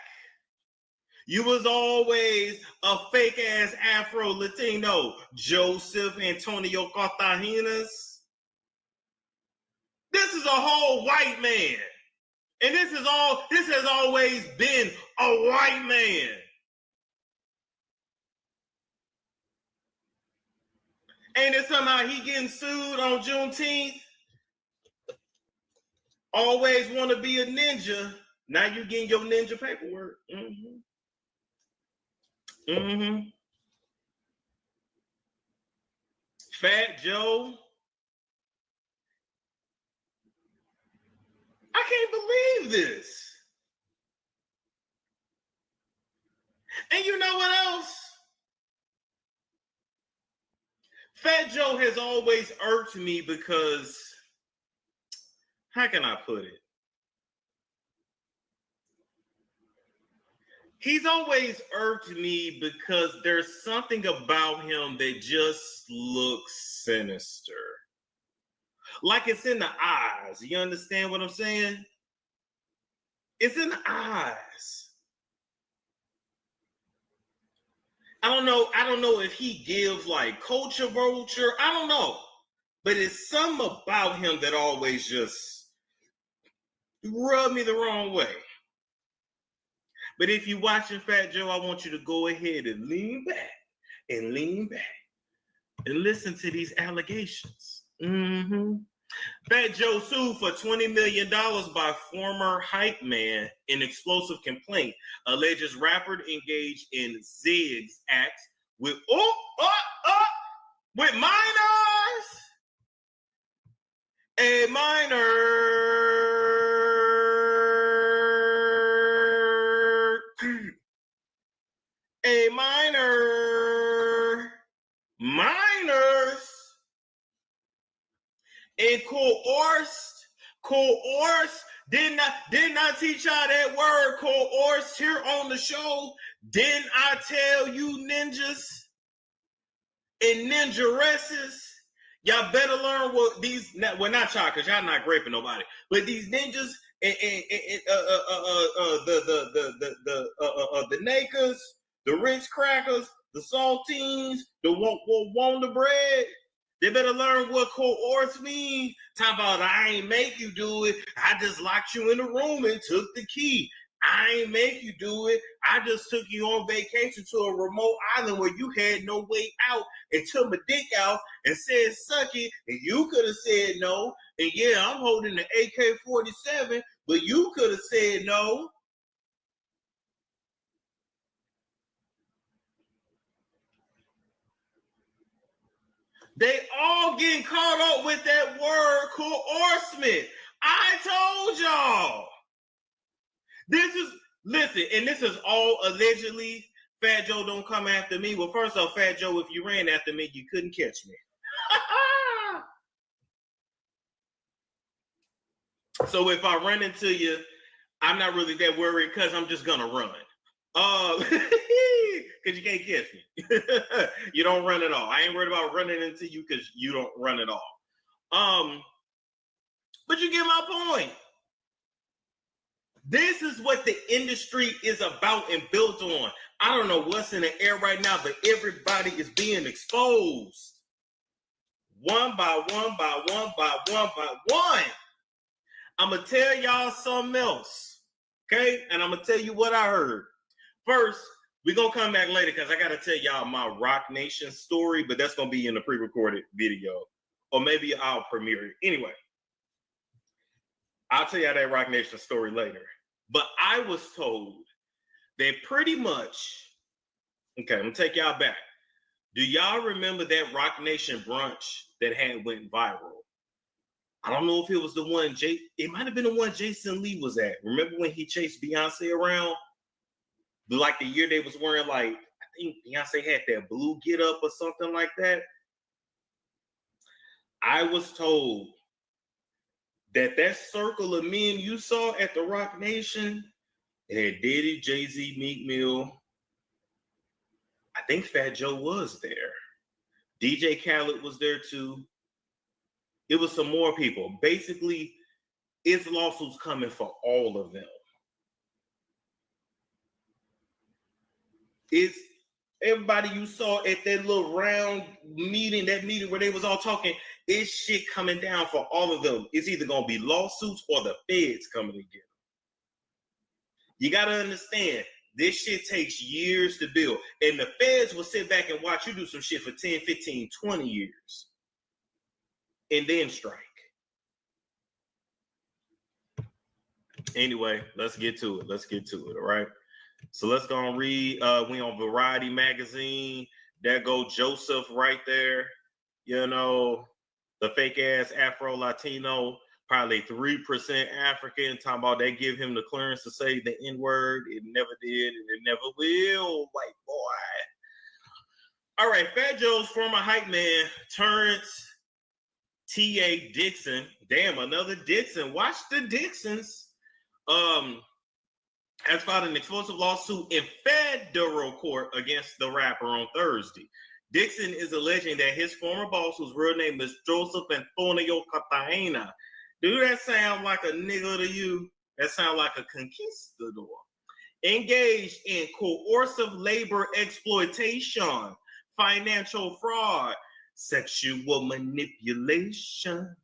You was always a fake-ass Afro-Latino, Joseph Antonio Cartagenas. This is a whole white man. And this has always been a white man. Ain't it somehow he getting sued on Juneteenth? Always want to be a ninja. Now you getting your ninja paperwork. Fat Joe. I can't believe this. And you know what else? Fat Joe has always irked me because, how can I put it? He's always irked me because there's something about him that just looks sinister. Like it's in the eyes. You understand what I'm saying? It's in the eyes. I don't know if he gives like culture vulture. I don't know. But it's something about him that always just rub me the wrong way. But if you're watching Fat Joe, I want you to go ahead and lean back and listen to these allegations. Fat Joe sued for $20 million by former hype man in explosive complaint. Alleges rapper engaged in zigs acts with minors. A minors. And coerced, didn't I teach y'all that word coerced here on the show? Didn't I tell you ninjas and ninjaresses? Y'all better learn what these, well, not y'all, because y'all not raping nobody, but these ninjas and the nakers, the Ritz crackers, the saltines, the Wonder bread. They better learn what coerce means. Talk about I ain't make you do it. I just locked you in a room and took the key. I ain't make you do it. I just took you on vacation to a remote island where you had no way out and took my dick out and said suck it. And you could have said no. And yeah, I'm holding the AK-47, but you could have said no. They all getting caught up with that word coercement. I told y'all. This is all allegedly. Fat Joe don't come after me. Well, first off, Fat Joe, if you ran after me, you couldn't catch me. So if I run into you, I'm not really that worried because I'm just gonna run. Because you can't catch me. You don't run at all. I ain't worried about running into you because you don't run at all. But you get my point. This is what the industry is about and built on. I don't know what's in the air right now, but everybody is being exposed. One by one by one by one by one. I'm going to tell y'all something else, okay? And I'm going to tell you what I heard. First, we're going to come back later because I got to tell y'all my Rock Nation story, but that's going to be in the pre-recorded video. Or maybe I'll premiere it. Anyway, I'll tell y'all that Rock Nation story later. But I was told that pretty much, okay, I'm going to take y'all back. Do y'all remember that Rock Nation brunch that had went viral? I don't know if it was the one, it might have been the one Jason Lee was at. Remember when he chased Beyonce around? Like the year they was wearing, like, I think Beyonce had that blue get up or something like that. I was told that circle of men you saw at the Rock Nation had Diddy, Jay-Z, Meek Mill. I think Fat Joe was there. DJ Khaled was there too. It was some more people. Basically, it's lawsuits coming for all of them. It's everybody you saw at that little round meeting, that meeting where they was all talking, it's shit coming down for all of them. It's either going to be lawsuits or the feds coming to get them. You got to understand, this shit takes years to build. And the feds will sit back and watch you do some shit for 10, 15, 20 years. And then strike. Anyway, let's get to it. All right. So let's go and read. We on Variety magazine. There go Joseph right there. You know, the fake ass Afro Latino, probably 3% African. Talking about they give him the clearance to say the N-word. It never did, and it never will. White boy. All right, Fat Joe's former hype man, Terrence T.A. Dixon. Damn, another Dixon. Watch the Dixons. Has filed an explosive lawsuit in federal court against the rapper on Thursday. Dixon is alleging that his former boss, whose real name is Joseph Antonio Cartagena, do that sound like a nigga to you? That sound like a conquistador. Engaged in coercive labor exploitation, financial fraud, sexual manipulation,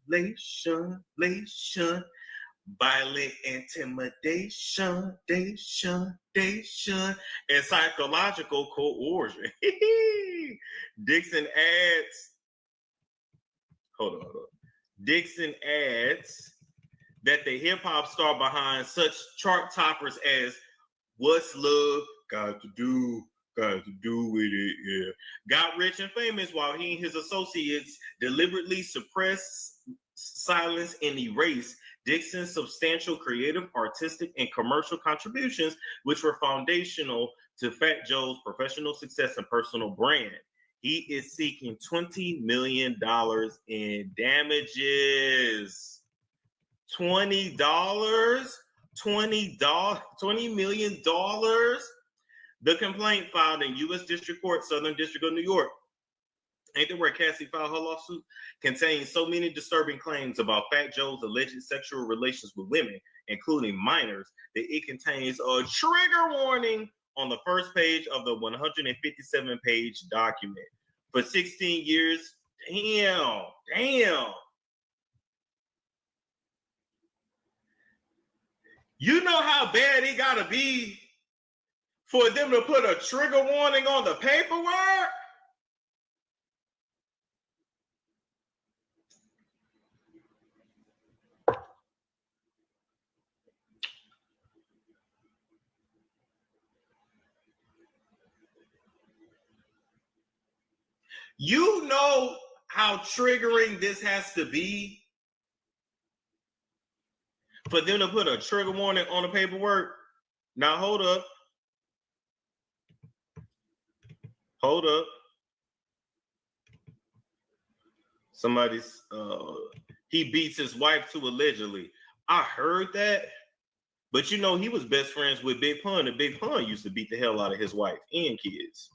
violent intimidation, and psychological coercion. Dixon adds, hold on. Dixon adds that the hip-hop star behind such chart toppers as What's Love Got to Do with it, yeah, got rich and famous while he and his associates deliberately suppress, silence, and erase Dixon's substantial creative, artistic, and commercial contributions, which were foundational to Fat Joe's professional success and personal brand. He is seeking $20 million in damages. $20 million? The complaint filed in U.S. District Court, Southern District of New York, ain't that where Cassie filed her lawsuit? Contains so many disturbing claims about Fat Joe's alleged sexual relations with women, including minors, that it contains a trigger warning on the first page of the 157-page document. For 16 years, damn. You know how bad it gotta be for them to put a trigger warning on the paperwork? You know how triggering this has to be for them to put a trigger warning on the paperwork? Now, hold up. Somebody's, he beats his wife too, allegedly. I heard that. But you know, he was best friends with Big Pun, and Big Pun used to beat the hell out of his wife and kids.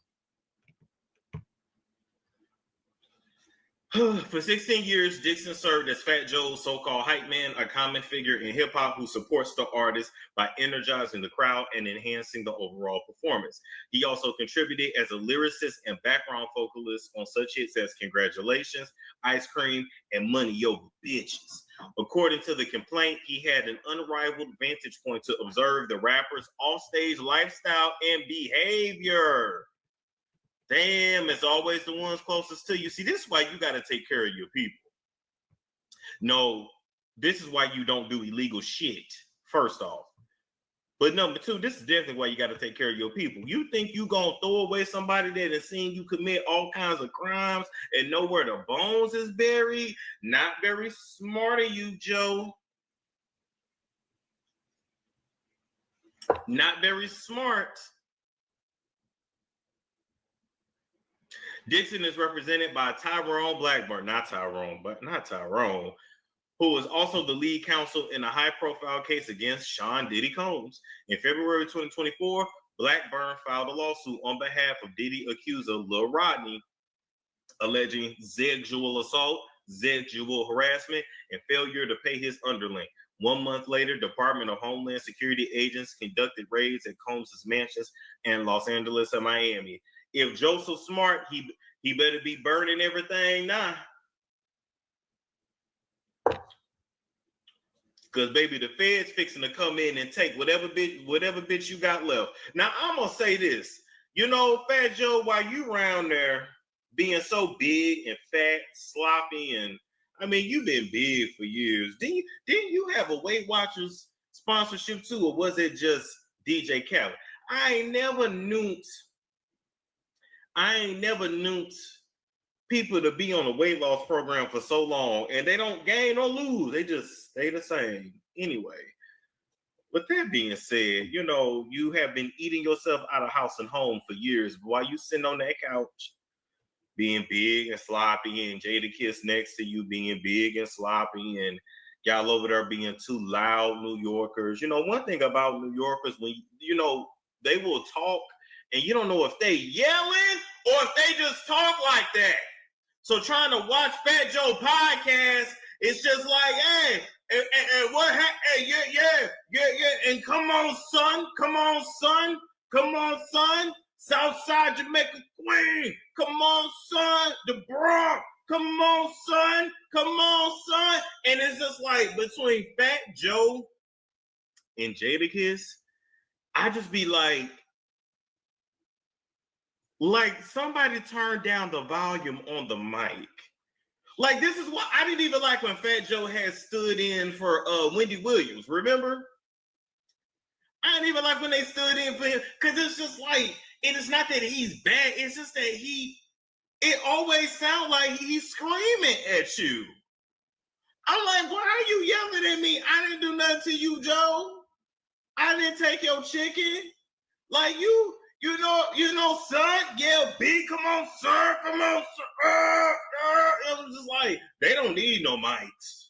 For 16 years, Dixon served as Fat Joe's so-called hype man, a common figure in hip-hop who supports the artist by energizing the crowd and enhancing the overall performance. He also contributed as a lyricist and background vocalist on such hits as Congratulations, Ice Cream, and Money Over Bitches. According to the complaint, he had an unrivaled vantage point to observe the rapper's offstage lifestyle and behavior. Damn, it's always the ones closest to you. See, this is why you got to take care of your people. No, this is why you don't do illegal shit, first off. But number two, this is definitely why you got to take care of your people. You think you going to throw away somebody that has seen you commit all kinds of crimes and know where the bones is buried? Not very smart of you, Joe. Not very smart. Dixon is represented by Tyrone Blackburn, not Tyrone, who is also the lead counsel in a high-profile case against Sean Diddy Combs. In February 2024, Blackburn filed a lawsuit on behalf of Diddy accuser Lil Rodney, alleging sexual assault, sexual harassment, and failure to pay his underling. 1 month later, Department of Homeland Security agents conducted raids at Combs' mansions in Los Angeles and Miami. If Joe's so smart, he better be burning everything now. Because, baby, the Fed's fixing to come in and take whatever bitch you got left. Now, I'm going to say this. You know, Fat Joe, while you around there being so big and fat, sloppy, and, I mean, you've been big for years. Didn't you have a Weight Watchers sponsorship, too, or was it just DJ Khaled? I ain't never nuked people to be on a weight loss program for so long, and they don't gain or lose. They just stay the same. Anyway, with that being said, you know, you have been eating yourself out of house and home for years. But while you sitting on that couch being big and sloppy, and Jadakiss next to you being big and sloppy, and y'all over there being two loud New Yorkers. You know, one thing about New Yorkers, when you know, they will talk and you don't know if they yelling or if they just talk like that. So trying to watch Fat Joe podcast, it's just like, hey, and what happened? Hey, yeah, and come on, son, Southside Jamaica Queen, come on, son, the Bronx, come on, son, and it's just like between Fat Joe and Jadakiss, I just be like somebody turned down the volume on the mic. Like, this is what I didn't even like when Fat Joe had stood in for Wendy Williams, remember? I didn't even like when they stood in for him, because it's just like, it is not that he's bad, it's just that it always sounds like he's screaming at you. I'm like, why are you yelling at me? I didn't do nothing to you, Joe. I didn't take your chicken. Like, you know, son, yeah, big, come on, sir. It was just like, they don't need no mics.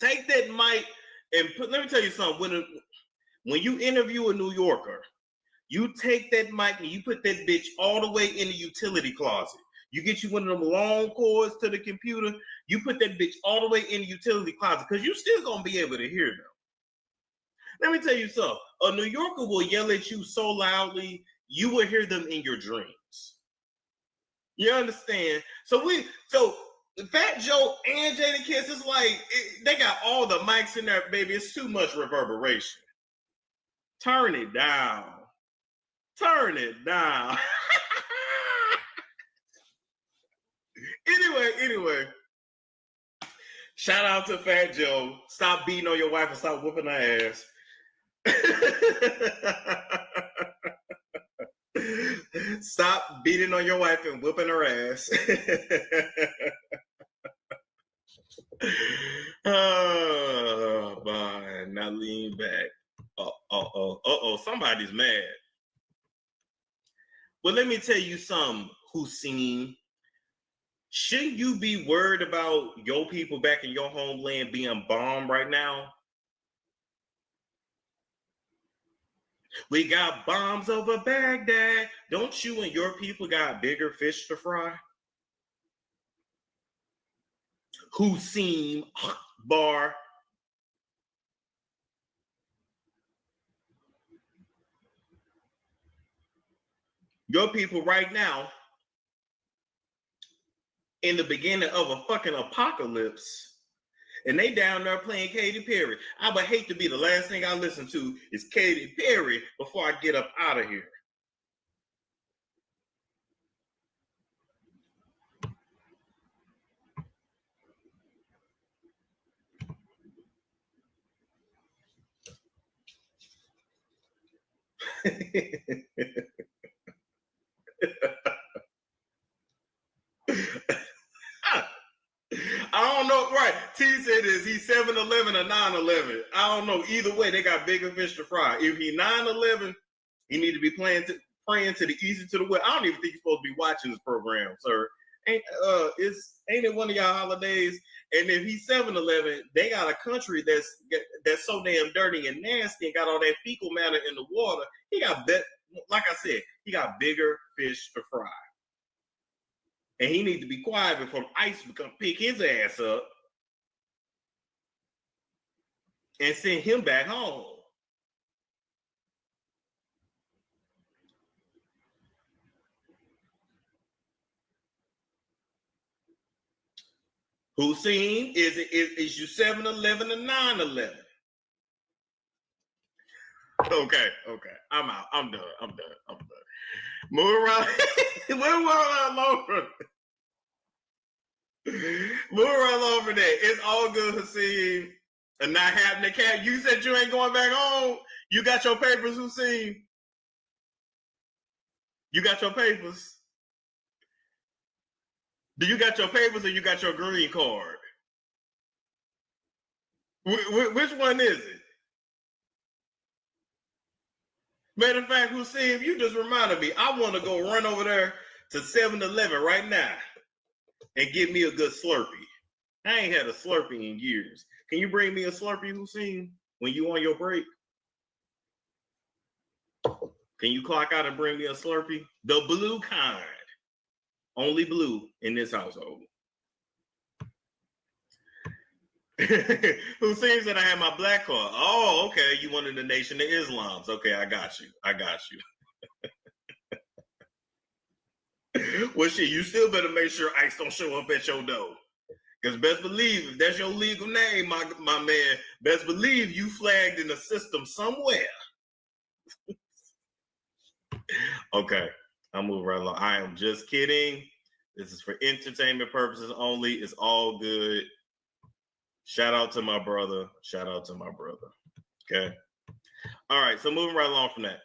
Take that mic and let me tell you something. When you interview a New Yorker, you take that mic and you put that bitch all the way in the utility closet. You get you one of them long cords to the computer, you put that bitch all the way in the utility closet, because you still gonna be able to hear them. Let me tell you something. A New Yorker will yell at you so loudly, you will hear them in your dreams. You understand? So Fat Joe and Jadakiss is like, they got all the mics in there, baby. It's too much reverberation. Turn it down. Anyway. Shout out to Fat Joe. Stop beating on your wife and stop whooping her ass. Stop beating on your wife and whooping her ass. Oh, boy. Now lean back. Somebody's mad. Well, let me tell you something, Hussein. Shouldn't you be worried about your people back in your homeland being bombed right now? We got bombs over Baghdad. Don't you and your people got bigger fish to fry? Hussein Bar. Your people right now, in the beginning of a fucking apocalypse, and they down there playing Katy Perry. I would hate to be the last thing I listen to is Katy Perry before I get up out of here. I don't know. Right. T said this. He's 7-Eleven or 9-11. I don't know. Either way, they got bigger fish to fry. If he 9-11, he need to be praying to the east and to the west. I don't even think he's supposed to be watching this program, sir. Ain't it one of y'all holidays? And if he's 7-Eleven, they got a country that's so damn dirty and nasty and got all that fecal matter in the water. He got like I said, he got bigger fish to fry. And he needs to be quiet before ICE come pick his ass up and send him back home. Hussein, is you 7-Eleven or 9-11? Okay. I'm out. I'm done. Move around. Move around over. Move around over there. It's all good, Hussein. And not happening, Cat. You said you ain't going back home. You got your papers, Hussein. You got your papers. Do you got your papers or you got your green card? Which one is it? Matter of fact, Hussein, you just reminded me. I want to go run over there to 7-Eleven right now and get me a good Slurpee. I ain't had a Slurpee in years. Can you bring me a Slurpee, Hussein, when you on your break? Can you clock out and bring me a Slurpee? The blue kind. Only blue in this household. Hussein said I had my black card. Oh, okay. You wanted the Nation of Islam's. Okay, I got you. Well, shit, you still better make sure ICE don't show up at your door. Because best believe, if that's your legal name, my man, best believe you flagged in the system somewhere. Okay, I'll move right along. I am just kidding. This is for entertainment purposes only. It's all good. Shout out to my brother. Okay. All right, so moving right along from that.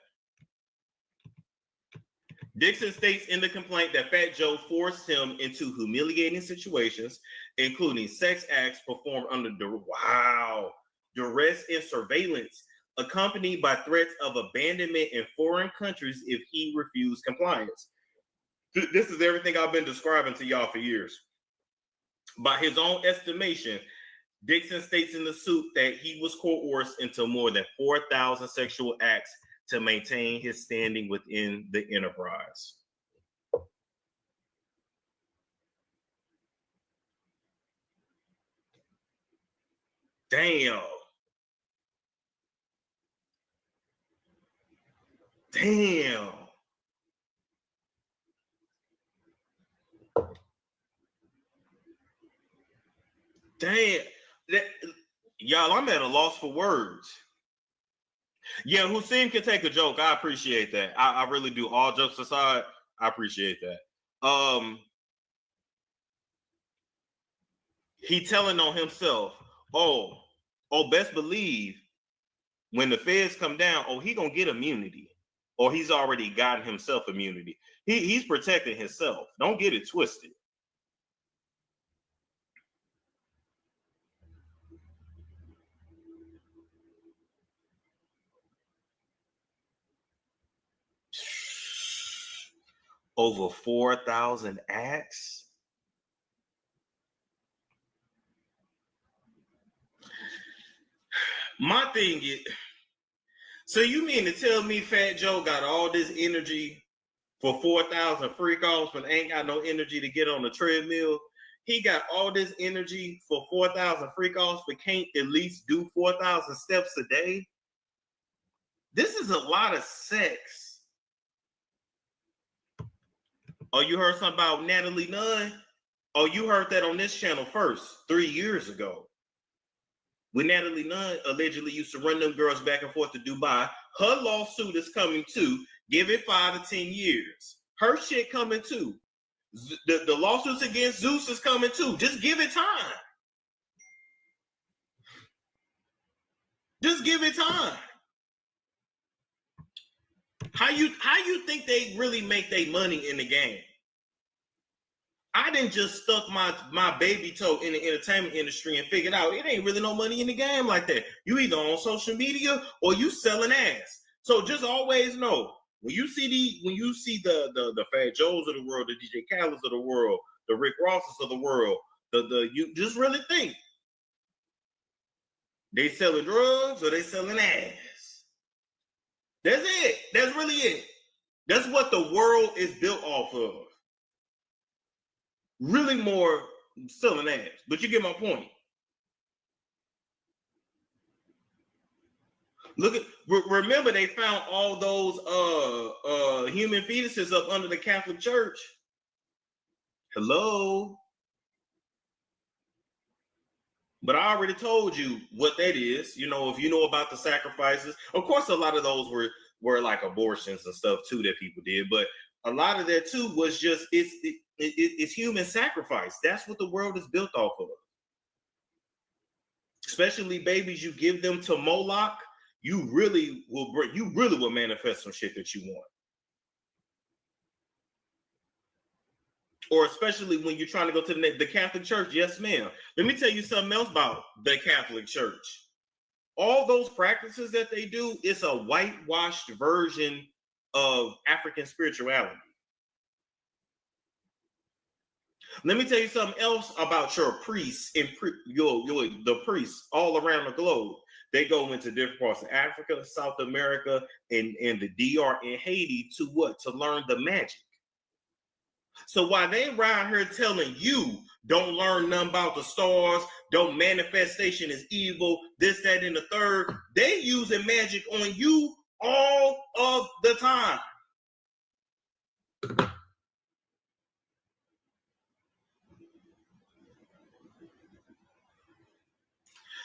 Dixon states in the complaint that Fat Joe forced him into humiliating situations, including sex acts performed under duress and surveillance, accompanied by threats of abandonment in foreign countries if he refused compliance. This is everything I've been describing to y'all for years. By his own estimation, Dixon states in the suit that he was coerced into more than 4,000 sexual acts to maintain his standing within the enterprise. Damn. Y'all, I'm at a loss for words. Yeah, Hussein can take a joke. I appreciate that. I really do. All jokes aside, I appreciate that. He telling on himself, oh, best believe when the feds come down, he gonna get immunity. Or he's already gotten himself immunity. He's protecting himself. Don't get it twisted. Over 4,000 acts. My thing is, so you mean to tell me Fat Joe got all this energy for 4,000 freak offs but ain't got no energy to get on the treadmill? He got all this energy for 4,000 freak offs, but can't at least do 4,000 steps a day. This is a lot of sex. Oh, you heard something about Natalie Nunn? Oh, you heard that on this channel first 3 years ago. When Natalie Nunn allegedly used to run them girls back and forth to Dubai, her lawsuit is coming too. Give it 5 to 10 years. Her shit coming too. The lawsuits against Zeus is coming too. Just give it time. Just give it time. How you think they really make their money in the game? I didn't just stuck my baby toe in the entertainment industry and figured out it ain't really no money in the game like that. You either on social media or you selling ass. So just always know when you see the Fat Joes of the world, the DJ Khaled's of the world, the Rick Rosses of the world, you just really think they selling drugs or they selling ass. That's it. That's really it. That's what the world is built off of. Really more selling ass. But you get my point. Look at remember they found all those human fetuses up under the Catholic Church. Hello. But I already told you what that is. You know, if you know about the sacrifices, of course, a lot of those were like abortions and stuff too that people did. But a lot of that too was just it's human sacrifice. That's what the world is built off of. Especially babies, you give them to Moloch, you really will manifest some shit that you want. Or especially when you're trying to go to the Catholic Church. Yes, ma'am. Let me tell you something else about the Catholic Church. All those practices that they do, it's a whitewashed version of African spirituality. Let me tell you something else about your priests and the priests all around the globe. They go into different parts of Africa, South America, and the DR and Haiti to what? To learn the magic. So while they around here telling you don't learn nothing about the stars, don't manifestation is evil, this, that, and the third, they using magic on you all of the time.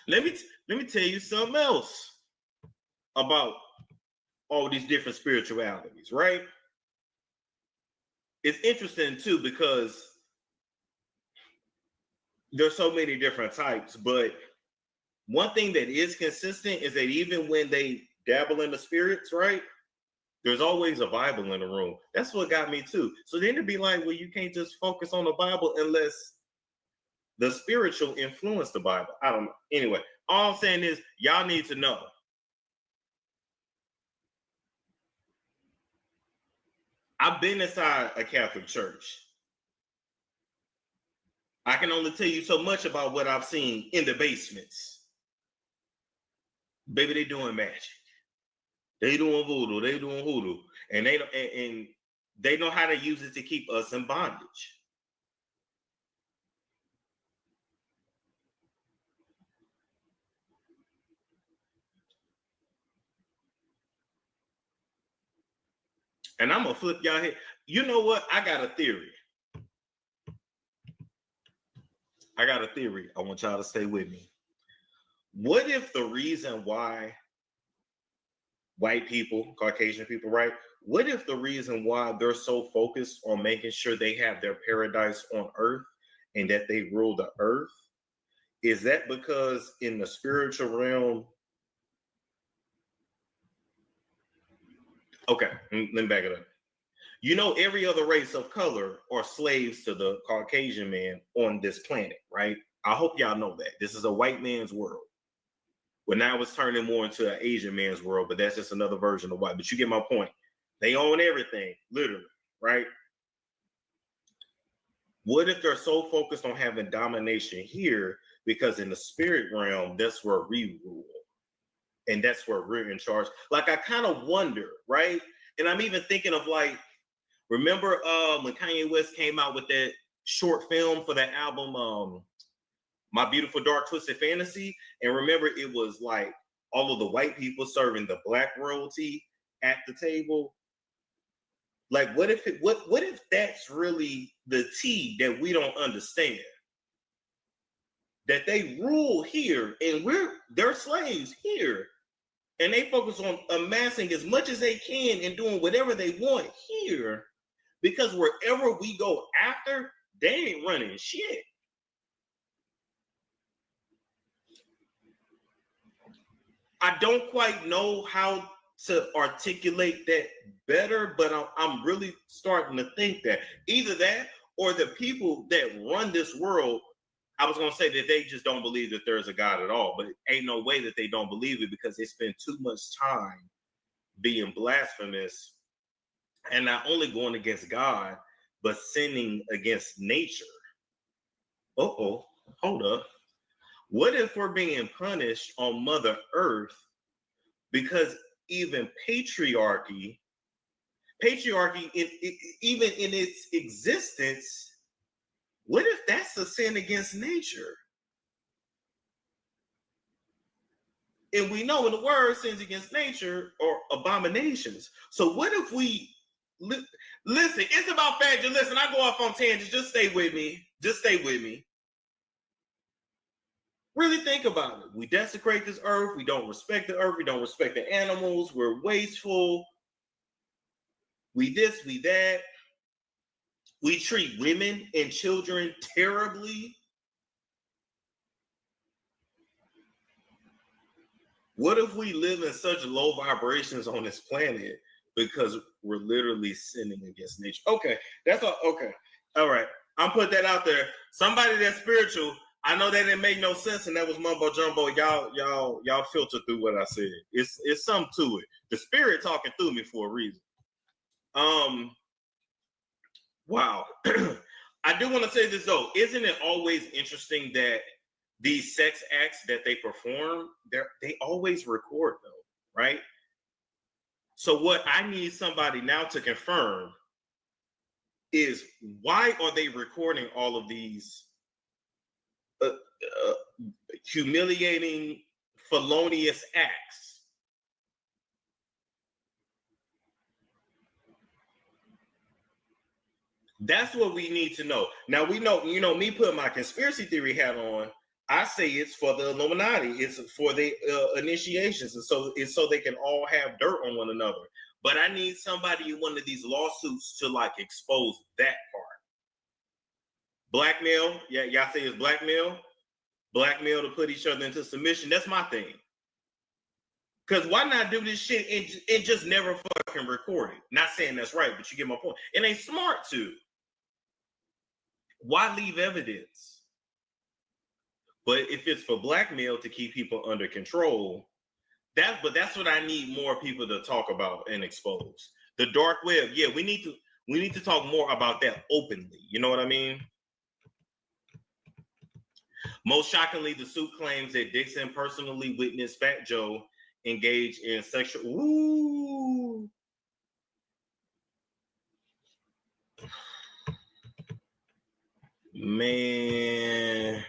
Let me tell you something else about all these different spiritualities, right? It's interesting too because there's so many different types, but one thing that is consistent is that even when they dabble in the spirits, right? There's always a Bible in the room. That's what got me too. So then it'd be like, well, you can't just focus on the Bible unless the spiritual influence the Bible. I don't know. Anyway, all I'm saying is y'all need to know. I've been inside a Catholic church. I can only tell you so much about what I've seen in the basements. Baby, they doing magic. They doing voodoo. They doing hoodoo. And they know how to use it to keep us in bondage. And I'm gonna flip y'all here. You know what? I got a theory. I want y'all to stay with me. What if the reason why white people, Caucasian people, right? What if the reason why they're so focused on making sure they have their paradise on earth and that they rule the earth? Is that because in the spiritual realm? Okay, let me back it up. You know, every other race of color are slaves to the Caucasian man on this planet, right? I hope y'all know that. This is a white man's world. Well, now it's turning more into an Asian man's world, but that's just another version of white. But you get my point. They own everything, literally, right? What if they're so focused on having domination here because in the spirit realm, that's where we rule. And that's where we're in charge. Like, I kind of wonder, right? And I'm even thinking of like, remember when Kanye West came out with that short film for that album, My Beautiful Dark Twisted Fantasy. And remember, it was like all of the white people serving the black royalty at the table. Like, what if that's really the tea that we don't understand? That they rule here and they're slaves here. And they focus on amassing as much as they can and doing whatever they want here. Because wherever we go after, they ain't running shit. I don't quite know how to articulate that better, but I'm really starting to think that either that or the people that run this world, I was going to say that they just don't believe that there's a God at all, but ain't no way that they don't believe it because they spend too much time being blasphemous and not only going against God, but sinning against nature. Hold up. What if we're being punished on Mother Earth because even patriarchy, even in its existence, what if that's a sin against nature? And we know in the word, sins against nature are abominations. So what if we listen? It's about Fat Joe. Listen, I go off on tangents. Just stay with me. Really think about it. We desecrate this earth. We don't respect the earth. We don't respect the animals. We're wasteful. We this, we that. We treat women and children terribly. What if we live in such low vibrations on this planet because we're literally sinning against nature? Okay, that's all. Okay, all right. I'm put that out there. Somebody that's spiritual. I know that didn't make no sense, and that was mumbo jumbo. Y'all filter through what I said. It's something to it. The spirit talking through me for a reason. Wow. I do want to say this though. Isn't it always interesting that these sex acts that they perform, they always record though, right? So what I need somebody now to confirm is why are they recording all of these humiliating, felonious acts? That's what we need to know. Now we know, me putting my conspiracy theory hat on, I say it's for the Illuminati. It's for the initiations. And so it's so they can all have dirt on one another. But I need somebody in one of these lawsuits to like expose that part. Blackmail. Yeah, y'all say it's blackmail. Blackmail to put each other into submission. That's my thing. Because why not do this shit and just never fucking record it? Not saying that's right, but you get my point. It ain't smart to. Why leave evidence? But if it's for blackmail to keep people under control, that's what I need more people to talk about and expose. The dark web. Yeah, we need to talk more about that openly. You know what I mean? Most shockingly, the suit claims that Dixon personally witnessed Fat Joe engage in sexual. Ooh. Man.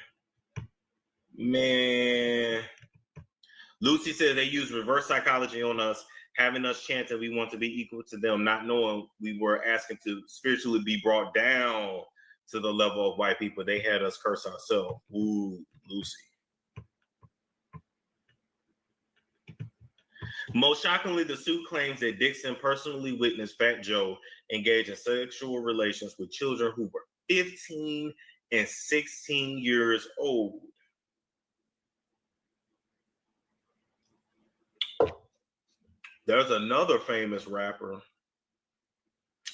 Lucy said they use reverse psychology on us, having us chant that we want to be equal to them, not knowing we were asking to spiritually be brought down to the level of white people. They had us curse ourselves. Ooh, Lucy. Most shockingly, the suit claims that Dixon personally witnessed Fat Joe engage in sexual relations with children who were 15 and 16 years old. There's another famous rapper.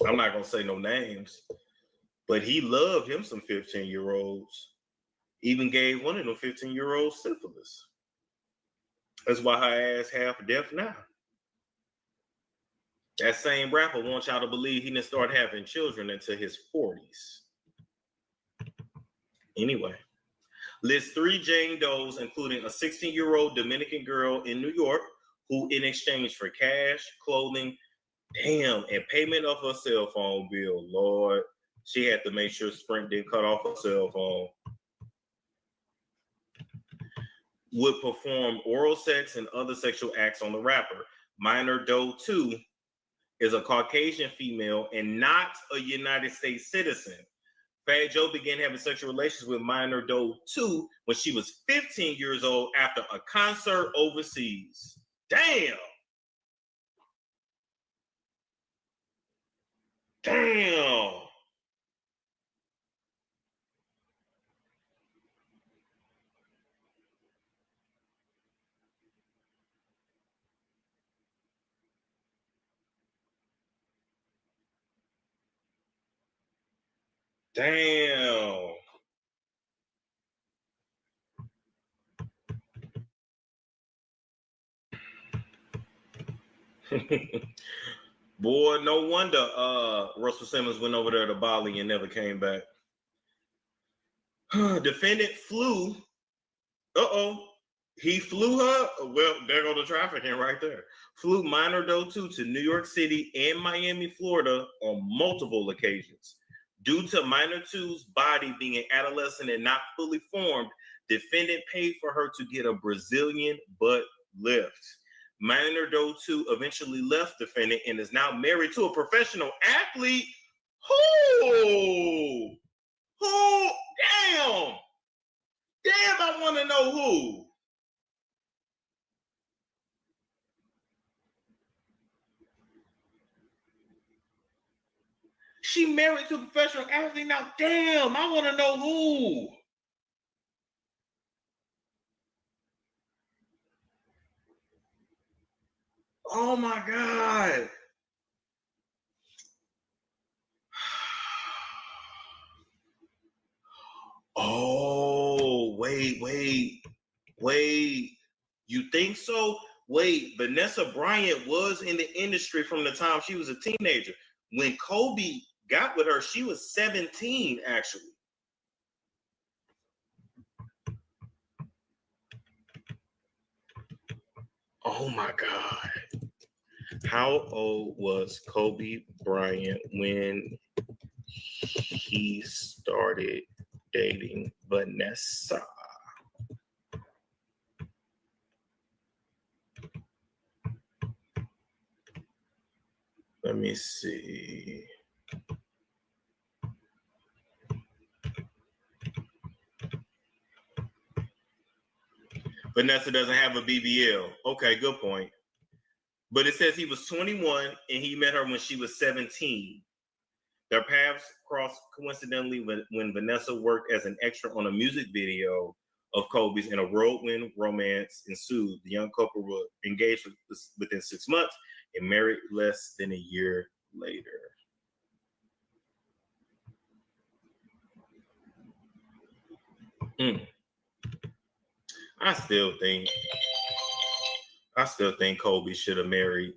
I'm not going to say no names, but he loved him some 15-year-olds. Even gave one of them 15-year-olds syphilis. That's why her ass half deaf now. That same rapper wants y'all to believe he didn't start having children until his 40s. Anyway, lists 3 Jane Does, including a 16-year-old Dominican girl in New York who, in exchange for cash, clothing, and payment of her cell phone bill, Lord, She had to make sure Sprint didn't cut off her cell phone. Would perform oral sex and other sexual acts on the rapper. Minor Doe 2 is a Caucasian female and not a United States citizen. Fat Joe began having sexual relations with Minor Doe 2 when she was 15 years old after a concert overseas. Damn. Damn. Damn. Boy, no wonder Russell Simmons went over there to Bali and never came back. Defendant flew. He flew her. Well, there go the trafficking right there. Flew Minor Doe 2 to New York City and Miami, Florida on multiple occasions. Due to Minor 2's body being an adolescent and not fully formed, defendant paid for her to get a Brazilian butt lift. Minor Doe 2 eventually left defendant and is now married to a professional athlete. Who? Damn. Damn, I want to know who. She married to a professional athlete now. Damn, I want to know who. Oh my God. Oh, wait. You think so? Wait, Vanessa Bryant was in the industry from the time she was a teenager. When Kobe got with her, she was 17, actually. Oh my God. How old was Kobe Bryant when he started dating Vanessa? Let me see. Vanessa doesn't have a BBL. Okay, good point. But it says he was 21 and he met her when she was 17. Their paths crossed coincidentally when Vanessa worked as an extra on a music video of Kobe's, and a whirlwind romance ensued. The young couple were engaged within 6 months and married less than a year later. I still think Kobe should have married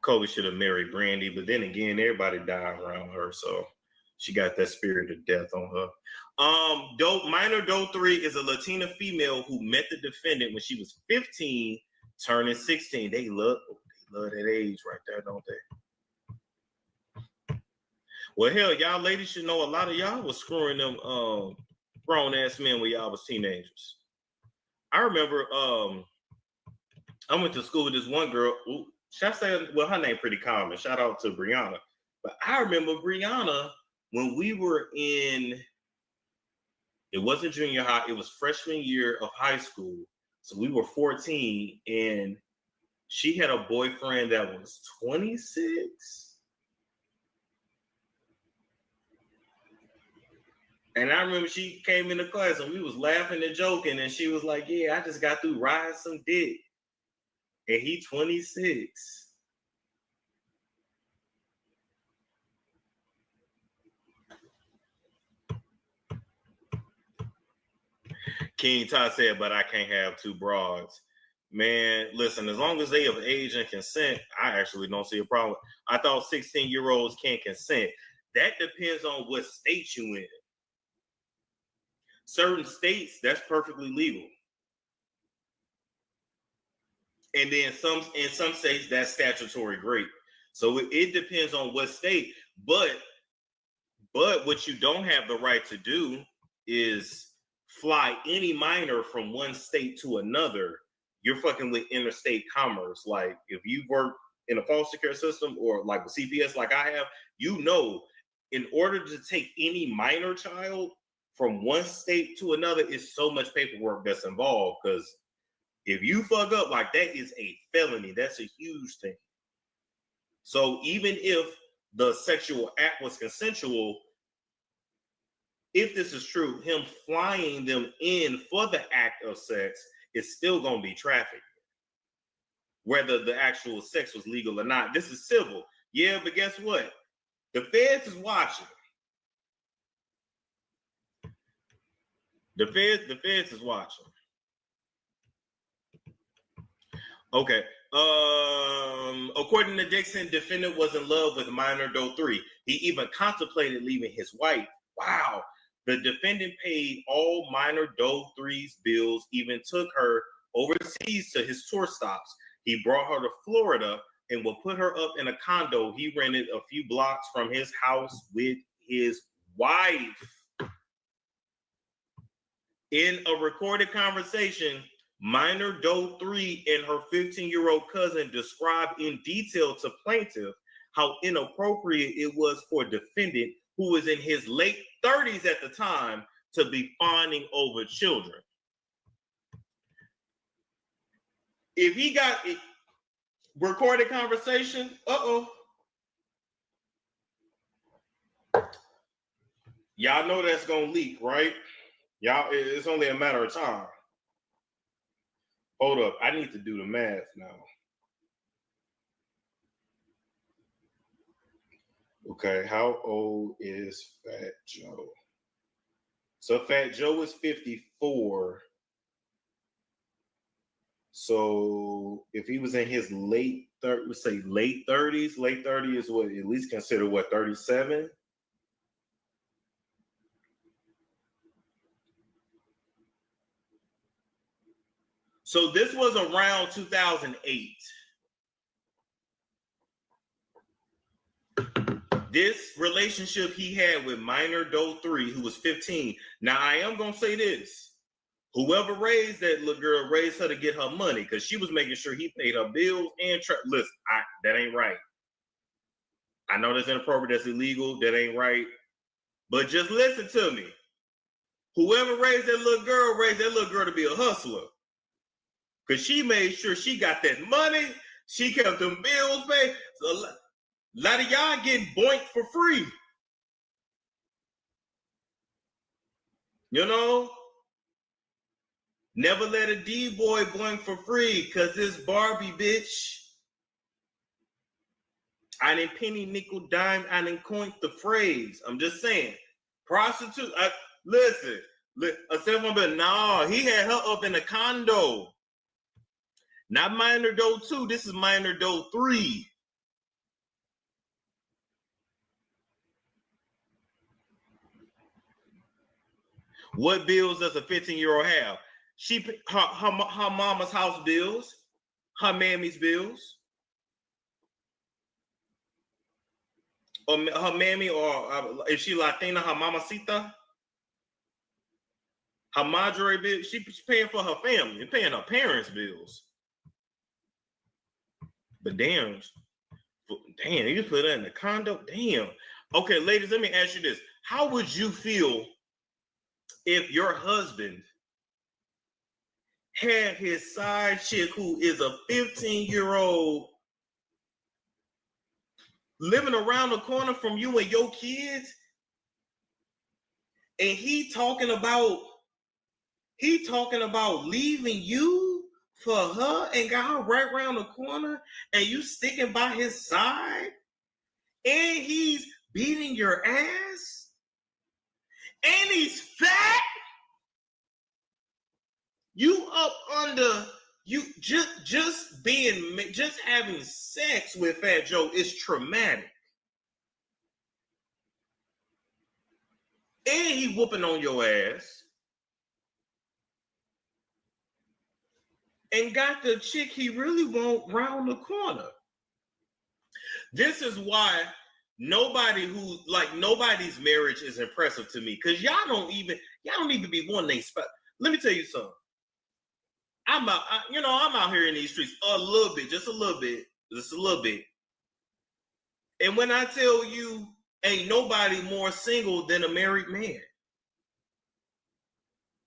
Kobe should have married Brandy, but then again, everybody died around her, so she got that spirit of death on her. Minor Doe 3 is a Latina female who met the defendant when she was 15, turning 16. They love that age right there, don't they? Well, hell, y'all ladies should know a lot of y'all was screwing them grown-ass men when y'all was teenagers. I remember I went to school with this one girl. Should I say, well, her name pretty common. Shout out to Brianna. But I remember Brianna when we were in, it wasn't junior high, it was freshman year of high school. So we were 14 and she had a boyfriend that was 26. And I remember she came into class and we was laughing and joking and she was like, yeah, I just got through riding some dick. And he 26. King Todd said, but I can't have two broads. Man, listen, as long as they of age and consent, I actually don't see a problem. I thought 16-year-olds can't consent. That depends on what state you in. Certain states, that's perfectly legal. And then in some states that's statutory rape. So it depends on what state. But what you don't have the right to do is fly any minor from one state to another. You're fucking with interstate commerce. Like if you work in a foster care system or like with CPS like I have, you know, in order to take any minor child from one state to another, is so much paperwork that's involved. Because if you fuck up, like that is a felony. That's a huge thing. So even if the sexual act was consensual, if this is true, him flying them in for the act of sex is still going to be trafficking, whether the actual sex was legal or not. This is civil. Yeah, but guess what? The feds is watching. The feds is watching. Okay. According to Dixon, defendant was in love with minor Doe 3. He even contemplated leaving his wife. Wow. The defendant paid all minor Doe 3's bills, even took her overseas to his tour stops. He brought her to Florida and will put her up in a condo he rented a few blocks from his house with his wife. In a recorded conversation, minor Doe 3 and her 15-year-old cousin described in detail to plaintiff how inappropriate it was for defendant, who was in his late 30s at the time, to be fawning over children. If he got it, recorded conversation, y'all know that's gonna leak, right? Y'all, it's only a matter of time. Hold up, I need to do the math now. Okay, how old is Fat Joe? So Fat Joe is 54. So if he was in his late 30s, let's say late 30s, late 30 is what, at least consider what, 37? So this was around 2008. This relationship he had with minor Doe 3, who was 15. Now, I am going to say this. Whoever raised that little girl raised her to get her money, because she was making sure he paid her bills and listen, that ain't right. I know that's inappropriate, that's illegal, that ain't right. But just listen to me. Whoever raised that little girl to be a hustler. Because she made sure she got that money. She kept them bills paid. So a lot of y'all getting boinked for free. You know? Never let a D-boy boink for free, because this Barbie bitch. I didn't penny, nickel, dime, I didn't coin the phrase. I'm just saying. Prostitute, listen. No, he had her up in a condo. Not minor Doe 2, this is minor Doe 3. What bills does a 15-year-old have? Her mama's house bills, her mammy's bills, or her mammy, or if she Latina, her mamacita, her madre bill. She's paying for her family and paying her parents' bills. But damn, you put that in the condo? Damn. Okay, ladies, let me ask you this. How would you feel if your husband had his side chick, who is a 15-year-old, living around the corner from you and your kids, and he talking about leaving you for her and got her right around the corner, and you sticking by his side, and he's beating your ass, and he's fat? You up under, you just having sex with Fat Joe is traumatic. And he whooping on your ass. and got the chick he really want round the corner. This is why nobody's marriage is impressive to me, because y'all don't even be one they spot. Let me tell you something. I'm out here in these streets a little bit, just a little bit. And when I tell you, ain't nobody more single than a married man.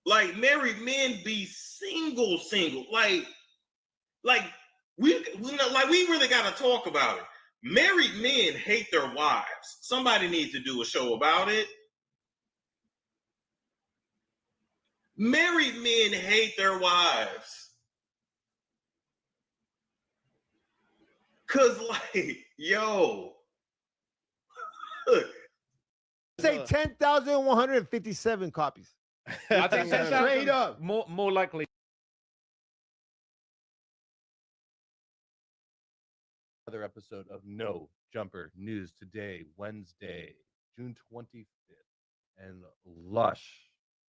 Like, married men be single. Like we really got to talk about it. Married men hate their wives. Somebody needs to do a show about it. Married men hate their wives. Cause yo. Say 10,157 copies. I think straight up. More likely. Another episode of No Jumper News today, Wednesday, June 25th. And Lush,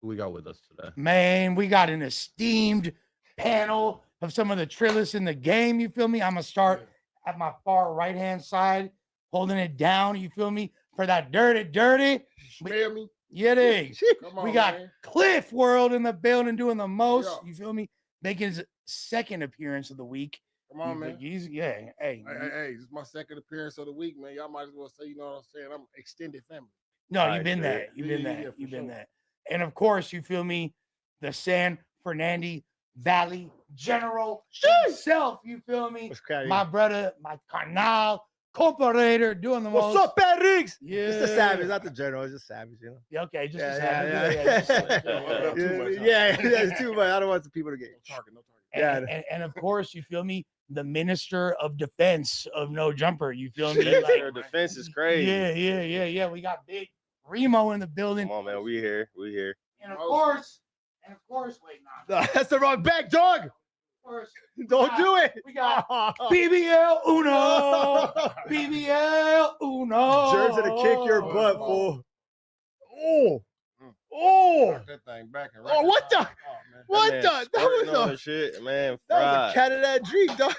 who we got with us today? Man, we got an esteemed panel of some of the trillists in the game. You feel me? I'm going to start at my far right-hand side, holding it down. You feel me? For that dirty. Spare me. Yeah, they. Come We on, got man. Cliff World in the building doing the most. Yeah. You feel me? Making his second appearance of the week. Come on, man. Hey, Hey, this is my second appearance of the week, man. Y'all might as well say, you know what I'm saying? I'm extended family. No, you've been that. You've been that. And of course, you feel me? The San Fernando Valley General himself. You feel me? My brother, my carnal, comparator, doing the most. What's up, Pat Riggs? Yeah. It's the Savage, not the General. It's just Savage, you know? Yeah, okay, just yeah, a Savage. That's too much. I don't want the people to get. No target. And of course, you feel me? The Minister of Defense of No Jumper. You feel me? Minister of Defense is crazy. Yeah. We got Big Remo in the building. Come on, man. We here. And of course, wait, No, that's the wrong back, dog. Of course, Don't do it. We got BBL Uno. BBL Uno. Jer's gonna kick your butt, fool. Knock that thing back and Oh, what the? What the? That was a shit, man. That was a cat of that dream, dog.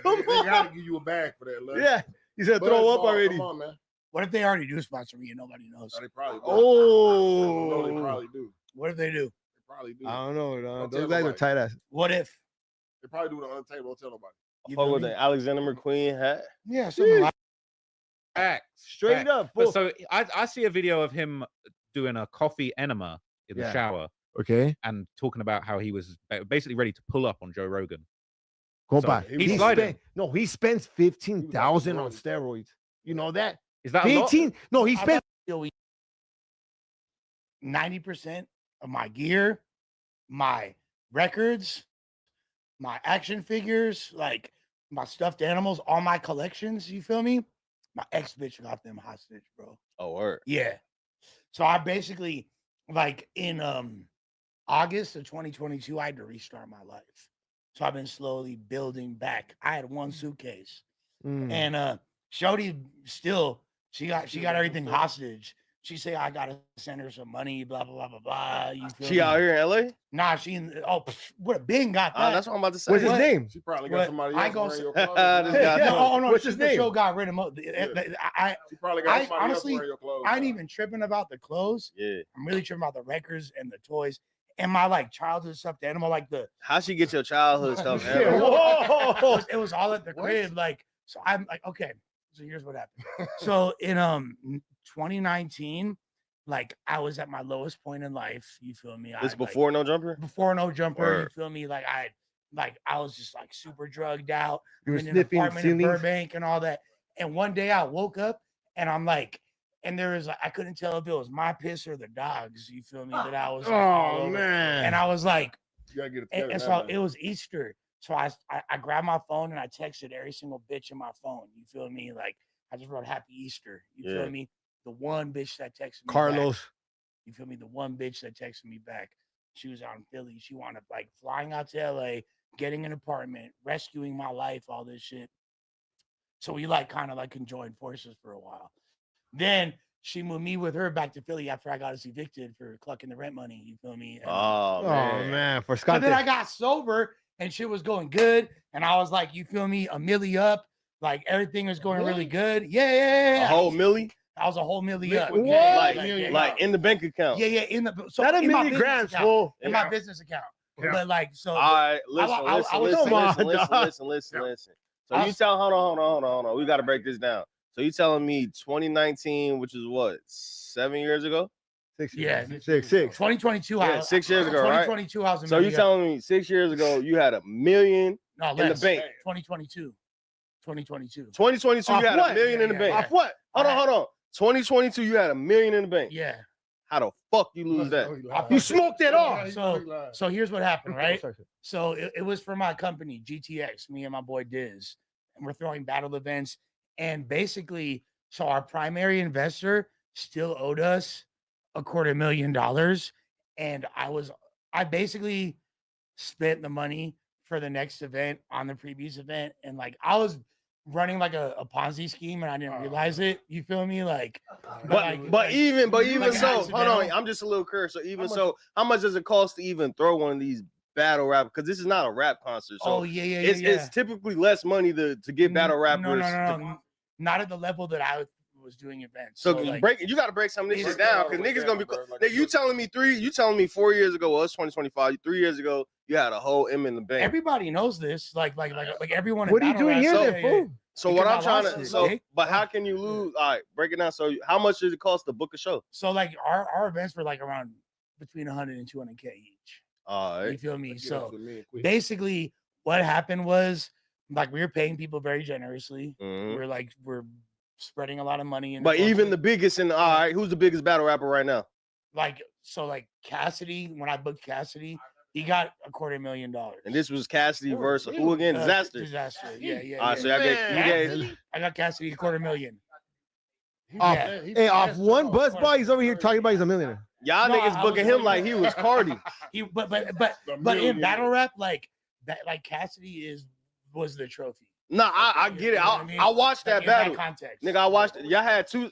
Come on. They gotta give you a bag for that. Look. Yeah, he's gonna throw up already. Come on, man. What if they already do sponsor me and nobody knows? They probably do. Oh, they probably do. What if they do? They probably do. I don't know. Don't Those tell guys are nobody. tight ass. What if? They probably do it on the table. Don't tell nobody. Fuck with the Alexander McQueen hat. Yeah, something like Facts. Straight Facts. up. But so I see a video of him doing a coffee enema in the shower. Okay. And talking about how he was basically ready to pull up on Joe Rogan. Compa, He's sliding. he spends 15,000 on steroids. You know that? Is that a lot? 15? No, he spent 90% of my gear, my records, my action figures, like my stuffed animals, all my collections. You feel me? My ex bitch got them hostage, bro. Oh, word. Yeah. So I basically, like in August of 2022, I had to restart my life. So I've been slowly building back. I had one suitcase, and Shorty still she got everything hostage. She say I gotta send her some money, blah blah blah blah blah. You feel She me? out here in LA? Nah, she in. Oh, what? Ben got that. That's what I'm about to say. What's his name? She probably got somebody else wearing your This clothes. guy- No, What's his name? Show got rid of She probably got somebody honestly, else wearing your clothes. I ain't even tripping about the clothes. Yeah. I'm really tripping about the records and the toys and my like childhood stuffed animal, like the. How she get your childhood stuff? Yeah, man? whoa! It was all at the crib. Like, so I'm like, okay. So here's what happened. So in 2019, like I was at my lowest point in life. You feel me? This before No Jumper? Before No Jumper. Word. You feel me? Like I was just like super drugged out. You were I'm in an sniffing apartment in ceilings? Burbank and all that. And one day I woke up and I'm like, and there was like, I couldn't tell if it was my piss or the dogs. You feel me? That I was like, all Oh over. man. And I was like, You gotta get it and, together. and so it was Easter. So I grabbed my phone and I texted every single bitch in my phone. You feel me? Like I just wrote Happy Easter. You Yeah. feel me? The one bitch that texted me Carlos. back. You feel me? The one bitch that texted me back. She was out in Philly. She wound up like flying out to LA, getting an apartment, rescuing my life, all this shit. So we like kind of like conjoined forces for a while. Then she moved me with her back to Philly after I got us evicted for clucking the rent money. You feel me? And, Oh man. For but Scott. then I got sober and shit was going good. And I was like, you feel me, a milli up, like everything was going really good. Yeah. A whole milli? I was a whole milli up. What? Yeah, Like in the bank account. Yeah, in the so Not a in my million business grams, account, fool. in my business account. Yeah. But like, so All right, I was listen. So you tell, hold on. We got to break this down. So you telling me 2019, which is what, 7 years ago? 6 Yeah, years. Six. 2022. Yeah, 6 years ago, right? 2022. I was a So you million. telling me 6 years ago you had $1 million No, in the less. bank? 2022. 2022. 2022 you had $1 million in the bank. Off what? Hold on. 2022 you had $1 million in the bank. Yeah. How the fuck you lose that? You smoked it off. So here's what happened, right? So it was for my company, GTX, me and my boy Diz. And we're throwing battle events. And basically, so our primary investor still owed us $250,000. And I basically spent the money for the next event on the previous event. And like I was running like a Ponzi scheme and I didn't realize it. You feel me? Like, But even like so, hold accidental. on. I'm just a little curious. So even so, how much does it cost to even throw one of these battle rap? Because this is not a rap concert. So it's typically less money to get battle rappers. No. Not at the level that I was doing events. So like, you got to break some of this shit down because niggas gonna be. You telling me 4 years ago? Well, it's 2025. 3 years ago, you had a whole M in the bank. everybody knows this. Like everyone. What are you doing here, then, fool? So what I'm trying to but how can you lose? All right, break it down. So how much does it cost to book a show? So like our events were like around between 100 and 200K each. All right. You feel me? So basically, what happened was like we were paying people very generously. We're spreading a lot of money. But even the biggest all right, who's the biggest battle rapper right now? Like Cassidy. When I booked Cassidy, he got $250,000. And this was Cassidy versus who again? Disaster. Disaster. Yeah. All right, so I got Cassidy $250,000. Off one buzz bar, he's over here talking about he's a millionaire. Y'all niggas booking him like he was Cardi. But in battle rap, like that, like Cassidy was the trophy. No, I get it. I watched that battle. Context. Nigga, I watched it. Y'all had two.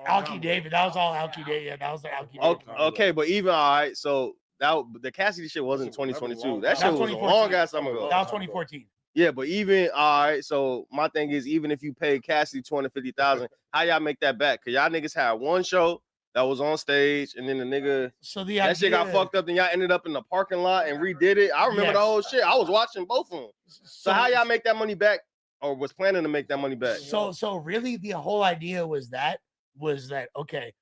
Alki David. That was all Alki David. Yeah, that was the Alki David. Okay, but even all right, so the Cassidy shit wasn't 2022. That shit was a long ass time ago. That was 2014. Yeah, but even all right, so my thing is, even if you pay Cassidy $250,000, how y'all make that back? Cause y'all niggas had one show that was on stage, and then the nigga that shit got fucked up, and y'all ended up in the parking lot and redid it. I remember the whole shit. I was watching both of them. So how y'all make that money back, or was planning to make that money back? So really, the whole idea was that okay,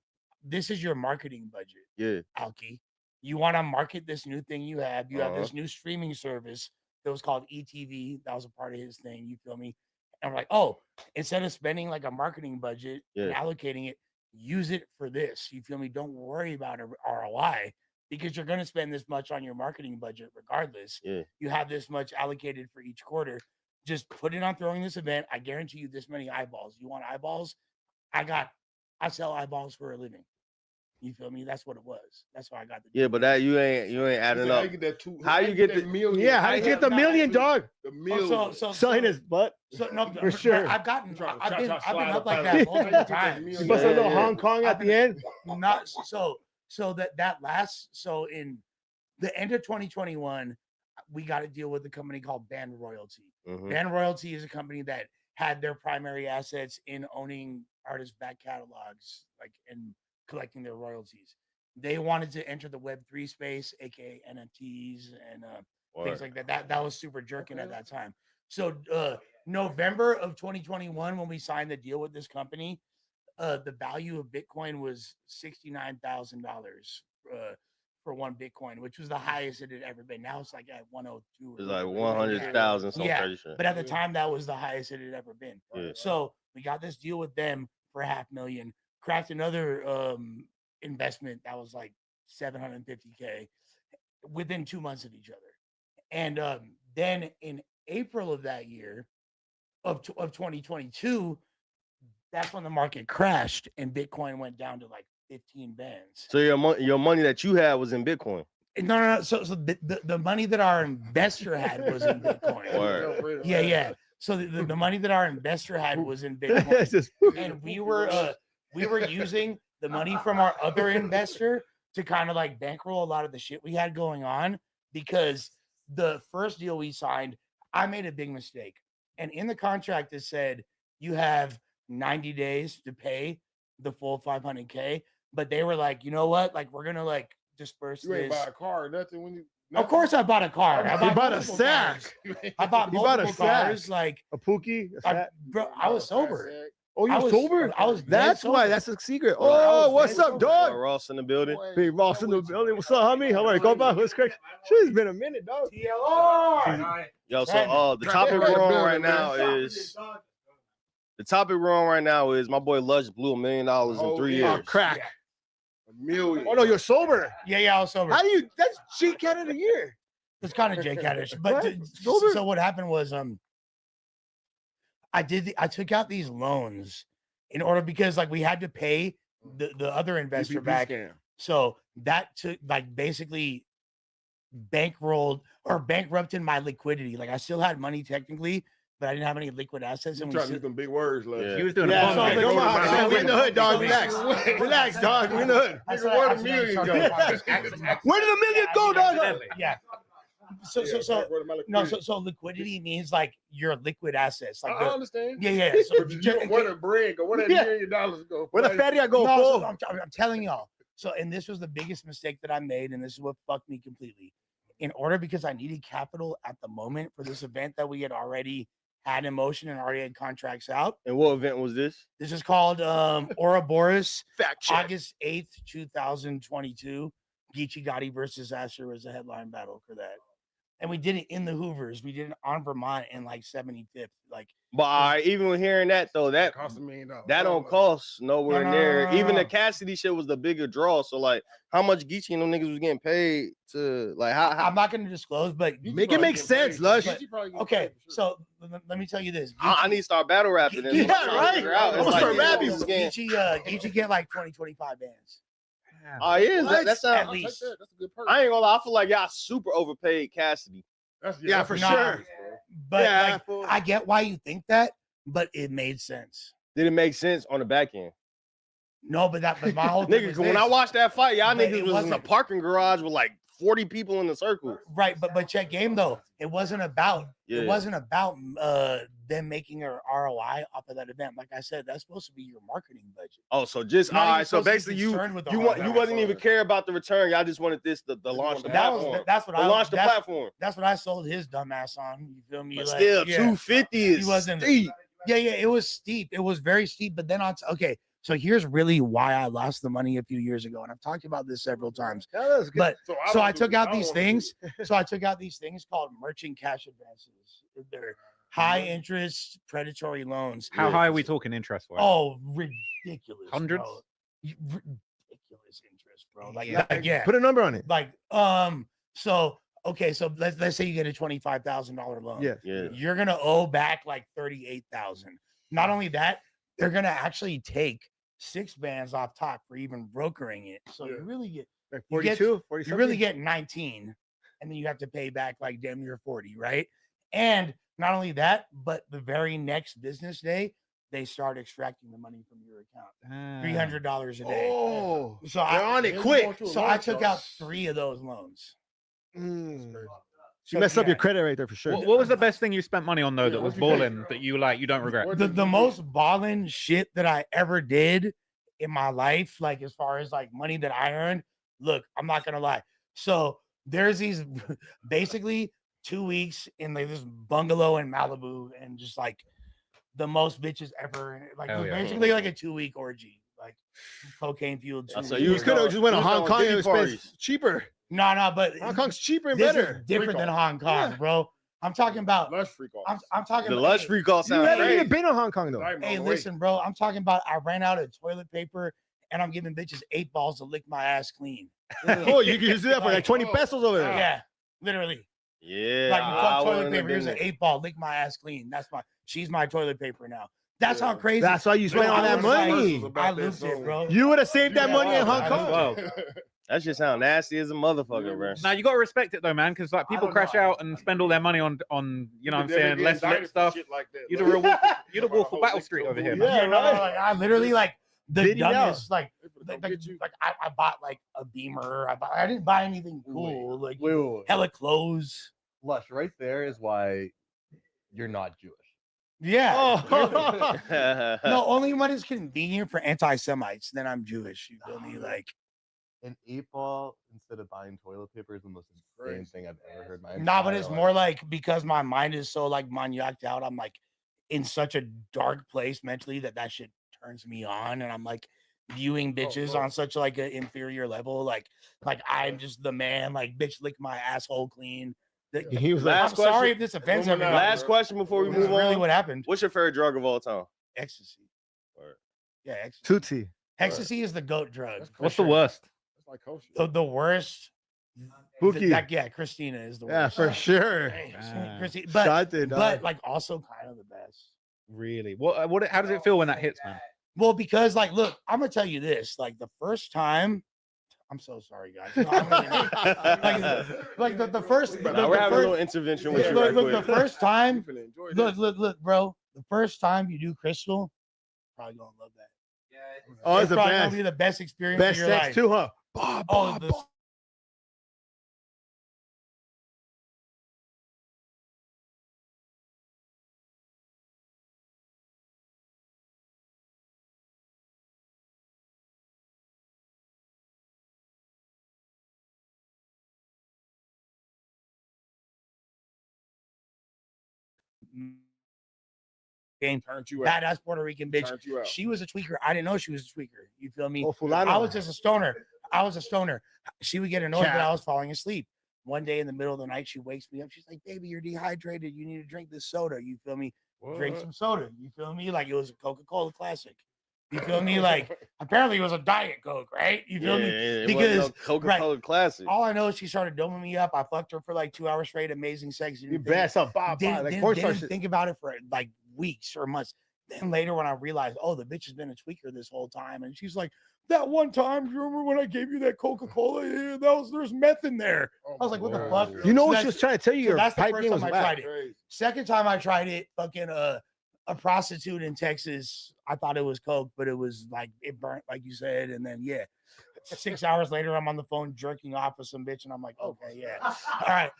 this is your marketing budget. Yeah, Alki, you want to market this new thing you have. You have this new streaming service that was called ETV. That was a part of his thing. You feel me? And we're like, oh, instead of spending like a marketing budget and allocating it, use it for this. You feel me? Don't worry about ROI because you're going to spend this much on your marketing budget regardless. Yeah. You have this much allocated for each quarter. Just put it on throwing this event. I guarantee you this many eyeballs. You want eyeballs? I sell eyeballs for a living. You feel me? That's what it was. That's why I got the. Yeah, but that you ain't adding up. How you get that How you get the million? Yeah, how you get the million, dog? The million. Selling his butt. So no, for sure. I've been up like that multiple times. You bust a little Hong Kong at the end. Not so in the end of 2021, we got to deal with a company called Band Royalty. Band Royalty is a company that had their primary assets in owning artists' back catalogs, like and collecting their royalties. They wanted to enter the Web3 space, aka NFTs and things like that. That was super jerking at that time. So November of 2021, when we signed the deal with this company, the value of Bitcoin was $69,000 for one Bitcoin, which was the highest it had ever been. Now it's like at 102. It's like 100,000. Yeah, but at the time that was the highest it had ever been. Yeah. So we got this deal with them for $500,000. Cracked another investment that was like $750K within 2 months of each other, and then in April of that year of 2022, that's when the market crashed and Bitcoin went down to like 15 bands. So your money that you had was in Bitcoin. No. So the money that our investor had was in Bitcoin. Word. Yeah. So the money that our investor had was in Bitcoin, and we were using the money from our other investor to kind of like bankroll a lot of the shit we had going on because the first deal we signed, I made a big mistake. And in the contract, it said you have 90 days to pay the full 500K. But they were like, you know what? Like, we're gonna like disperse You ain't this. buy a car or nothing when you. Of course, I bought a car. I He bought a multiple sack. cars. I bought He bought a multiple cars. sack. Like A Pookie. A sack. bro, I was sober. Oh, I you're was sober? I was. That's dead why. sober. That's a secret. Bro, I Oh, was what's dead up, sober. dog? Ross in the building. Big Ross in the building. What's up, homie? How are you? Go back. What's crazy? Shit's been a minute, dog. TLR. Yo, so the topic we're on right now is my boy Lush blew $1 million in 3 years. Oh, crack. Yeah. $1 million. Oh no, you're sober. Yeah, I was sober. How do you? That's G Cat of the year. It's kind of J Cat-ish. But What? so what happened was I took out these loans in order because like we had to pay the other investor PPP back. scam. So that took like basically bankrolled or bankrupted my liquidity. Like I still had money technically, but I didn't have any liquid assets. You And trying to use them big words, like Yeah. he was doing a yeah, bump. Come on, we in the hood, dog. Relax, relax, dog. We in the hood. That's Nigga, what where I the million go? Where did the million go, dog? Yeah. So so liquidity means like your liquid assets. Like I understand. Yeah. So But you don't where the bread go? Where that $1 million go? Where the fatty I go No, for? so I'm telling y'all. So, and this was the biggest mistake that I made, and this is what fucked me completely. In order, because I needed capital at the moment for this event that we had already had in motion and already had contracts out. And what event was this? This is called Ouroboros, Fact check. August 8th, 2022. Geechee Gotti versus Asher was the headline battle for that. And we did it in the Hoovers. We did it on Vermont in like 75th. Like, But even with hearing that though, that cost $1 million. that don't cost nowhere No. near. Even the Cassidy shit was the bigger draw. So like, how much Geechee and them niggas was getting paid to like? How I'm not going to disclose, but Make it make sense, Lush. okay. So let me tell you this. I need to start battle rapping. Yeah, right. I'm gonna start rapping. Geechee get like 20, 25 bands. Oh yeah, that's at I'll least. take that. That's a good perk. I ain't gonna lie. I feel like y'all super overpaid Cassidy. Yeah, for Nah. sure. But Yeah, like, I get why you think that, but it made sense. Did it make sense on the back end? No, but my whole thing Nigga, was when I this. watched that fight, y'all But niggas it was in the wasn't- parking garage with like 40 people in the circle. Right, but check game though. It wasn't about Yeah. it wasn't about them making an ROI off of that event. Like I said, that's supposed to be your marketing budget. Oh, so just Not all even right. So supposed to be basically, you concerned with the you ROI. wasn't even care about the return. Y'all just wanted this to launch the platform. That's what To I launch the that's- platform. That's what I sold his dumbass on. You feel me? But Like, still, yeah. 250 is He wasn't steep. Yeah, it was steep. It was very steep. But then okay. So here's really why I lost the money a few years ago, and I've talked about this several times. But so I took out these things. So I took out these things called merchant cash advances. They're high interest predatory loans. How high are we talking interest wise? Oh, ridiculous. Hundreds? Bro. Ridiculous interest, bro. Like, Yeah. yeah. Put a number on it. Like, so okay, so let's say you get a $25,000 loan. Yeah. You're gonna owe back like 38,000. Not only that, they're gonna actually take 6 bands off top for even brokering it. So you really get Like you get- 42, 40 you really something? get 19, and then you have to pay back like damn near 40, right? And not only that, but the very next business day, they start extracting the money from your account. $300 a day. Oh, So they're on it quick. So I took out 3 of those loans. You messed up your credit right there for sure. What was the best thing you spent money on though that was balling that you like you don't regret? The most balling shit that I ever did in my life, like as far as like money that I earned. Look, I'm not gonna lie. So there's these basically 2 weeks in like this bungalow in Malibu, and just like the most bitches ever. And like it Hell was yeah. basically like a 2-week orgy, like cocaine fueled. So 2 you weeks. could have just went to Hong Kong and it was cheaper. No, but Hong Kong's cheaper and this better. is different than Hong Kong, bro. I'm talking about Lush freak off. I'm talking The about Lush freak off You sounds haven't crazy. even been to Hong Kong though. Hey, listen, bro. I'm talking about I ran out of toilet paper and I'm giving bitches 8 balls to lick my ass clean. Oh, you can just do that for like 20 pesos over there. Yeah, literally. Yeah. Like you fuck toilet wouldn't have paper, here's been an there. 8-ball, lick my ass clean. She's my toilet paper now. That's how crazy. That's why you spent Bro, all I that was like- money. I looped it, bro. You would have saved that money in Hong Kong. Well, That shit sound nasty as a motherfucker, bro. now you got to respect it though, man, because like people crash out and spend all their money on you know what I'm saying less lit stuff. You're the real you're the wolf of Battle Street over here, man. Yeah, no, like I literally like the Did he know? dumbest, like I bought like a Beamer. I didn't buy anything cool, like hella clothes. Lush, right there is why you're not Jewish. Yeah. Oh. No, only when it's convenient for anti-Semites, then I'm Jewish. You feel me? Like an 8-ball instead of buying toilet paper is the most insane thing I've ever heard. nah, but it's more like because my mind is so like maniaced out. I'm like in such a dark place mentally that shit turns me on, and I'm like viewing bitches on such like an inferior level. Like I'm just the man. Like bitch, lick my asshole clean. He was like, I'm sorry if this offends everybody. Last question before we This is move on. really what happened. What's your favorite drug of all time? Ecstasy. Yeah, ecstasy. Tootsie. Ecstasy is the goat drug. What's the worst? That's like kosher. The worst. Pookie. Yeah, Christina is the Yeah, worst. for sure. Christina, Shot but like also kind of the best. Really? What? How does it feel when that hits, man? Well, because like, look, I'm gonna tell you this. Like the first time, I'm so sorry, guys. No, I'm really not. like the first. We're having a little intervention with you. Look, Right look, quick. the first time. Look, bro. The first time you do crystal, probably gonna love that. Oh, it's the probably best. gonna be the best experience Best of your sex life. too, huh? Oh, the game Turned you badass out. Puerto Rican bitch. Turned you out. She was a tweaker. I didn't know she was a tweaker. You feel me? Oh, fulano. I was just a stoner. She would get annoyed Cat. that I was falling asleep. One day in the middle of the night, she wakes me up. She's like, "Baby, you're dehydrated. You need to drink this soda." You feel me? Drink some soda. You feel me? Like it was a Coca-Cola Classic. You feel me? Like apparently it was a Diet Coke, right? You feel me? It wasn't no Coca-Cola Classic. All I know is she started doming me up. I fucked her for like 2 hours straight. Amazing sex. You best up, Didn't think about it for like weeks or months. Then later when I realized, oh, the bitch has been a tweaker this whole time. And she's like, that one time, you remember when I gave you that Coca-Cola? Yeah, there's meth in there. I was like, what the fuck? You know what So she was trying to tell you? so Your that's the pipe first game was time I whack. tried it. Second time I tried it, fucking a prostitute in Texas. I thought it was Coke, but it was like it burnt, like you said. And then 6 hours later, I'm on the phone jerking off with some bitch, and I'm like, okay, yeah, all right.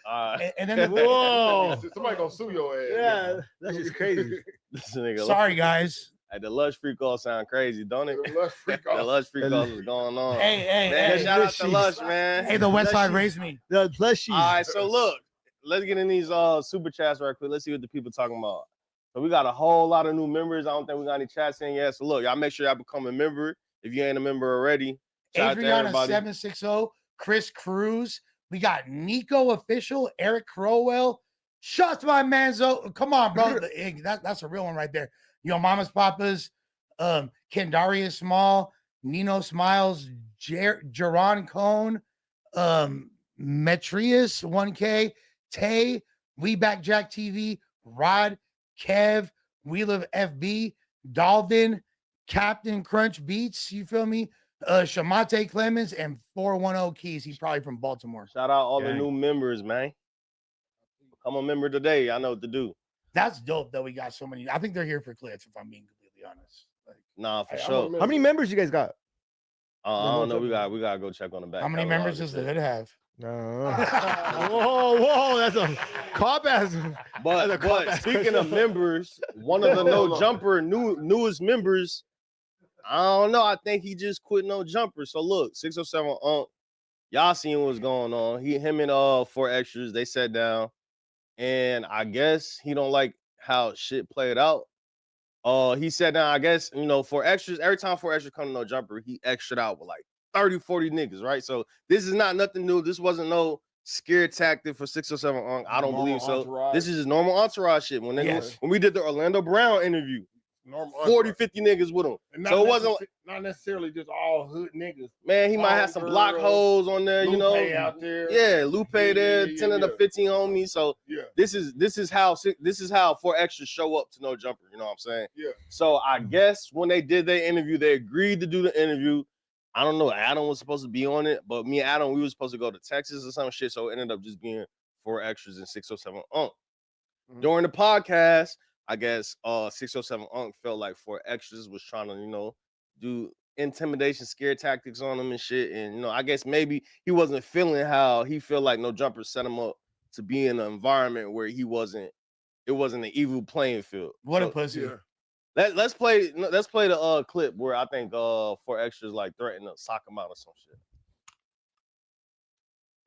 And then whoa, somebody gonna sue your ass. Yeah, that's just crazy. This nigga, sorry, guys. Hey, the Lush free call sound crazy, don't it? The Lush free call. The Lush free calls is going on. Hey, man, hey, shout out to Lush, man. Hey, the West Side raised me. The plushies. All right, so look, let's get in these super chats right quick. Let's see what the people talking about. So we got a whole lot of new members. I don't think we got any chats in yet. So look, y'all make sure y'all become a member if you ain't a member already. Shout Adriana out to everybody. 760, Chris Cruz. We got Nico Official, Eric Crowell. Shots to my manzo. Come on, bro. That's a real one right there. Yo, Mama's Papas, Kendarius Small, Nino Smiles, Jaron Cone, Metrius 1K, Tay, We Back Jack TV, Rod, Kev, We Live FB, Dalvin, Captain Crunch Beats, you feel me? Shamate Clemens and 410 Keys. He's probably from Baltimore. Shout out all the new members, man. Become a member today. I know what to do. That's dope that we got so many. I think they're here for clips, if I'm being completely honest. Like, nah, for sure. How many members you guys got? I don't know. We gotta go check on the back. How many members does the hood have? Whoa, that's a cop ass. But speaking of members, one of the No Jumper newest members, I don't know. I think he just quit No Jumper. So look, 607 y'all seen what's going on. Him and 4 Extras, they sat down, and I guess he don't like how shit played out. He sat down, I guess, 4 Extras, every time 4 Extras come to No Jumper, he extra'd out with like 30, 40 niggas, right? So this is not nothing new. This wasn't no scare tactic for 607 I don't believe so. Entourage. This is just normal entourage shit. When we did the Orlando Brown interview, 40, 50 niggas with him. So it wasn't not necessarily just all hood niggas. Man, he might have some block hoes on there, Lupe out there. Yeah, Lupe there, 10 of the 15 homies. So this is how 4 Extras show up to No Jumper. You know what I'm saying? Yeah. So I guess when they did their interview, they agreed to do the interview. I don't know. Adam was supposed to be on it, but me and Adam, we were supposed to go to Texas or some shit. So it ended up just being 4 Extras and 607 During the podcast, I guess 607 felt like 4 Extras was trying to, do intimidation, scare tactics on him and shit. And I guess maybe he wasn't feeling how he felt like No Jumper set him up to be in an environment where it wasn't an evil playing field. What a pussy. Yeah. Let's play the clip where I think 4 extras like threatened to sock him out or some shit.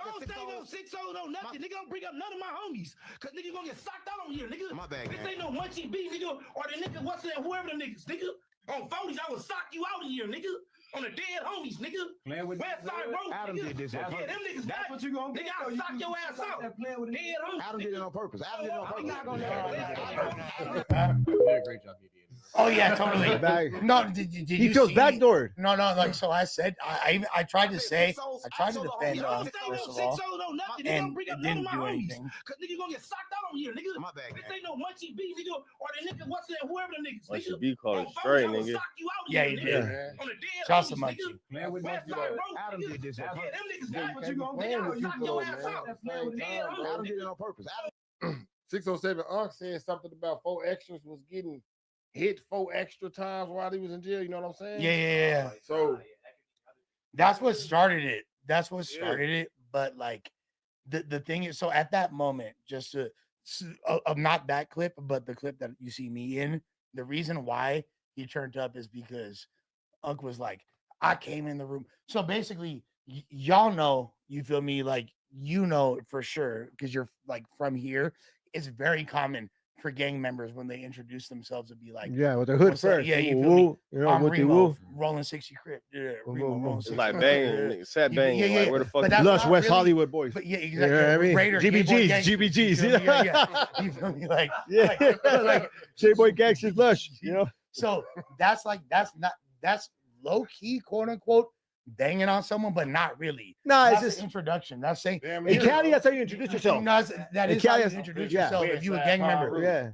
I don't say no 6-0, no nothing. Nigga don't bring up none of my homies. Cause nigga gonna get socked out on here, nigga. My bad, this ain't no Munchie B, nigga, or the nigga, what's that, whoever the niggas, nigga. On phonies, I will sock you out of here, nigga. On the dead homies, nigga. Westside Road, Adam nigga. did this. Yeah, them niggas That's what you gonna nigga, I'll sock your ass out. Dead homies. Adam did it on purpose. Adam did it on purpose. I'm not gonna Great job, you did. Oh yeah, totally. No, did He you feels see backdoored. No, like so. I said I tried to say I tried to defend first of all, and it didn't do anything. Cause nigga gonna get socked out on here, nigga. My bad, this ain't no Munchie B, nigga, or the nigga, what's that, whoever the niggas, nigga. Munchie B called it straight, nigga. Yeah, he did. On the dead Shout out to homies, Munchie. nigga. Adam did this. Yeah, them niggas got what you gonna do. I'll sock your ass out. Adam did it on purpose. 607 Unc said something about 4 extras was getting hit 4 extra times while he was in jail. You know what I'm saying? Yeah. So that's what started it. That's what started it. But like the thing is, so at that moment, just to not that clip, but the clip that you see me in, the reason why he turned up is because Unc was like, I came in the room. So basically, y'all know, you feel me? Like, you know for sure, because you're like from here. It's very common for gang members when they introduce themselves to be like, yeah, with the hood first. Yeah, you feel woo, me? you know, I'm with the Remo, woo. rolling 60 crib. Yeah, Remo, Woo. rolling It's 60 like crib. banging, sad banging. Like, where the fuck? But that's Lush not West really- Hollywood boys. But yeah, You exactly. know what I mean? Raider, K-Boy GBGs, gangsters, GBGs. you feel me? Yeah. You feel me? Like, Yeah, like J-Boy Gangsters Lush, you know? so that's low key, quote unquote, banging on someone, but not really. No, it's That's just an introduction. That's saying in Cali, that's how you introduce yourself. No, that In is how Cali, you that's- introduce yeah. yourself. If you a gang member, Yeah.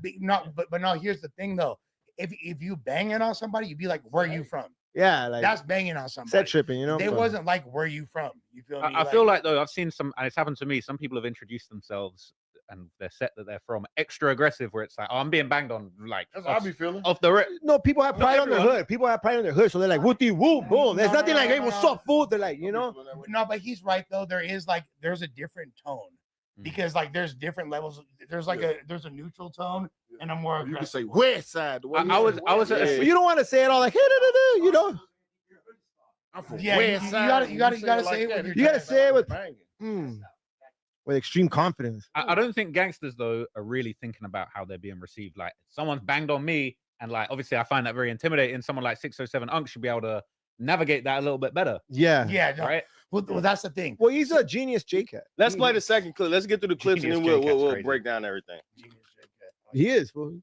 But no. Here's the thing, though. If you banging on somebody, you'd be like, "Where you from?" Yeah, like That's banging on somebody. set tripping, you know? It wasn't like, "Where you from?" You feel me? I feel like though I've seen some, and it's happened to me. Some people have introduced themselves and they're set that they're from extra aggressive, where it's like, oh, I'm being banged on, like that's how I be feeling. Off the rip. No, people have pride on their everyone. hood. People have pride on their hood, so they're like, "Wooty woo, boom." There's nothing like, "Hey, what's up, fool?" They're like, you know. No, but he's right though. There's a different tone because like there's different levels. There's like there's a neutral tone and a more. You can say West Side. I was You don't want to say it all like, "Hey, you know." I'm from Yeah, West you Side. gotta say it with your You gotta say it with banging. with extreme confidence. I don't think gangsters though are really thinking about how they're being received. Like someone's banged on me, and like obviously I find that very intimidating. Someone like 607 Unc should be able to navigate that a little bit better. Yeah. Yeah, no. Right. Well, that's the thing. Well, he's a genius J-Cat. Let's play the second clip. Let's get through the clips and then Genius J-Cat's we'll crazy. break down everything. He is. Fool.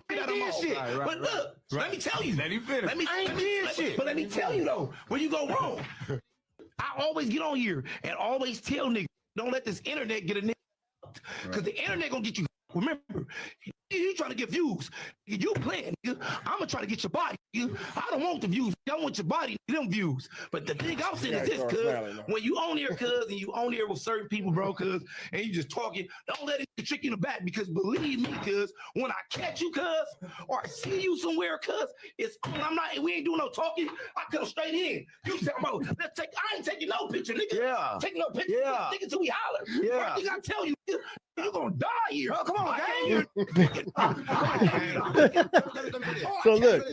But look, let me tell you. Let me tell you though, where you go wrong. I always get on here and always tell niggas, don't let this internet get a nigga. Because the internet gonna get you. Remember, you trying to get views. You playing, nigga. I'm gonna try to get your body. Nigga. I don't want the views. I want your body, them views. But the thing I'm saying is this, cuz when you on here, cuz, and you on here with certain people, bro, cuz, and you just talking, don't let it trick you in the back. Because believe me, cuz, when I catch you, cuz, or I see you somewhere, cuz, it's on. We ain't doing no talking. I come straight in. You talking about, I ain't taking no picture, nigga. Yeah. Taking no picture. Yeah. Nigga, till we holler. Yeah. First thing I tell you, nigga, you're gonna die here. Oh, come on, gang. So look,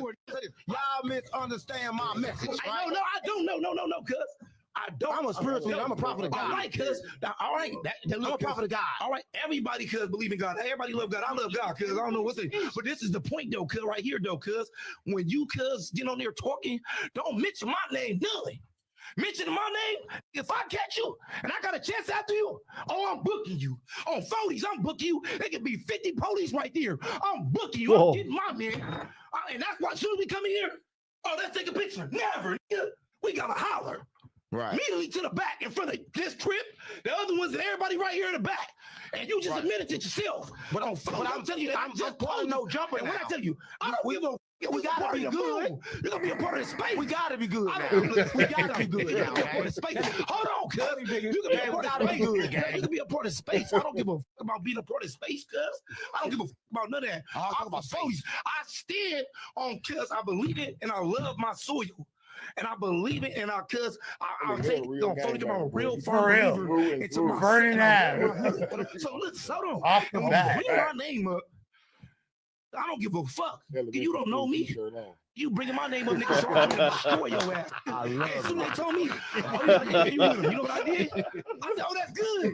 y'all misunderstand my message, right? No, I don't. No, cuz. I don't. I'm a spiritual. I'm a prophet of God. All right, cuz. All right. I'm a prophet of God. All right. Everybody, cuz, believe in God. Everybody love God. I love God, cuz. I don't know what's it. But this is the point, though, cuz, right here, though, cuz. When you, cuz, get on there talking, don't mention my name, none. Mention my name. If I catch you and I got a chance after you, I'm booking you. On 40s, I'm booking you. There could be 50 police right there. I'm booking you. Whoa. I'm getting my man. And that's why soon as we come in here, let's take a picture. Never. Nigga. We gotta holler. Right. Immediately to the back in front of this trip, the other ones and everybody right here in the back. And you just admitted it yourself. But I'm telling you that I'm just calling no jumper and when I now. tell you, we gotta be good. You're gonna be a part of the space. We gotta be good now. We gotta be good now, man. Hold on, cuz. You can be a part of the space. You can be a part of space. I don't give a fuck about being a part of space, cuz. I don't give a fuck about none of that. I'm talking about space. I stand on cuz I believe it and I love my soil. and I believe it, and cause I'll take it on phone. I'm a real For real. believer into my Vernon Ave. So look, hold on. Off the I'm bat. bringing my name up. I don't give a fuck. You don't know me. You bringing my name up, nigga, so I'm gonna destroy your ass. I love As soon as it. they told me, oh, yeah, you with him. You know what I did? I said, oh, that's good.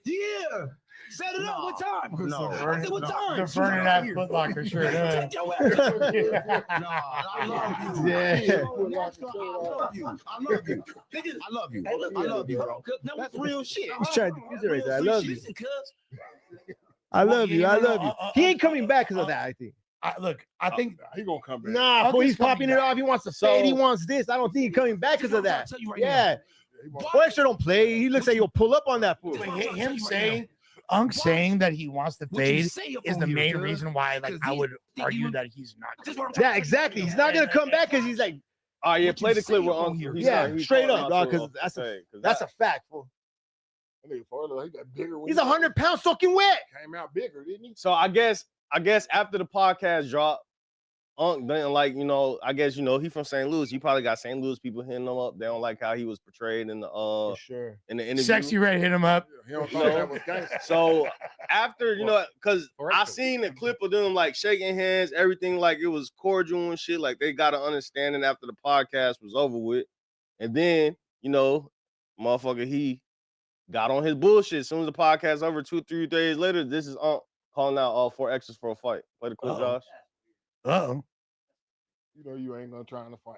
Yeah. Set it up. What time? No. I said, what time? The Vernon Ave Foot Locker shirt. Take your ass. No, I love you. Yeah. I love you. I love you. Niggas, I love you. I love you, bro. No, that's real shit. He's trying to use it right there. I love you. Listen, cuz. I love you. I love you. no, He ain't coming back because of that, I think. I think he gonna come back. Nah, but he's popping it off. He wants to fade. He So- wants this. I don't think he's coming back because of that. tell you right Yeah. Boy, extra don't play. He looks like he'll pull up on that fool. But him saying, saying that he wants to What you fade say up is on the here, main cuz? reason why, like, I would argue that he's not. Yeah, exactly. He's not gonna come back because he's like, Oh yeah, What play you the clip say with up on Uncle. here? yeah, straight up, dog. Because that's a fact, fool. That nigga Farley, he got bigger when He's he 100 pounds soaking wet. came out bigger, didn't he? So I guess after the podcast dropped, Unc didn't like, I guess he from St. Louis. He probably got St. Louis people hitting him up. They don't like how he was portrayed in the For sure. in the interview. Sexy Red hit him up. He don't thought that was gangster. So after, because I seen a clip of them like shaking hands, everything like it was cordial and shit. Like they got an understanding after the podcast was over with. And then, motherfucker, he got on his bullshit. As soon as the podcast over, 2-3 days later, this is calling out all 4 extras for a fight. Play the clip, Josh. Uh-oh. You know you ain't gonna try to fight.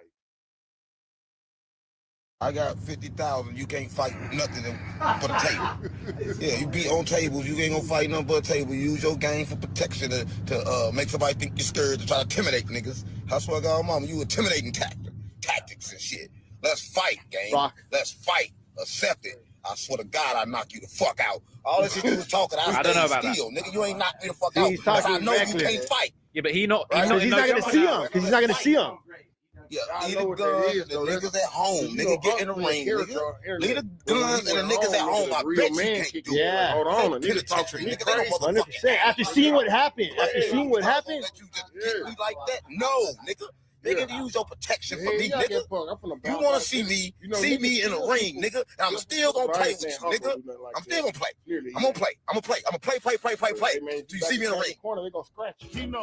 I got 50,000. You can't fight nothing but a table. Yeah, you be on tables. You ain't gonna fight nothing but a table. Use your game for protection to make somebody think you're scared to try to intimidate niggas. I swear to God, mama, you intimidating tactics and shit. Let's fight, gang. Let's fight. Accept it. I swear to God, I knock you the fuck out. All this shit you was talking, I don't know stay about still, nigga. You ain't knocked me the fuck See, out. he's Because I talking know you reckless. can't fight. Yeah, but he's not Because he's not gonna see him. Because he's not gonna see him. Yeah, I leave know the what that guns, is, the though. niggas at home. You Nigga, know, get in the Unc ring, character nigga. on internet. Leave the When guns he and the went niggas at home, home. I real bet you man can't kick do you. it. Yeah. Hold on, I need to talk to Penitentiary, me nigga. They crazy. don't 100%. After seeing what happened, after seeing what happened, Let you just kick me like that? No, nigga. Nigga, use your protection for me, nigga. You want to see me in the ring, nigga, and I'm still gonna play with you, nigga. I'm still gonna play. I'm gonna play. I'm gonna play. Do you see me in the ring? They gonna scratch you.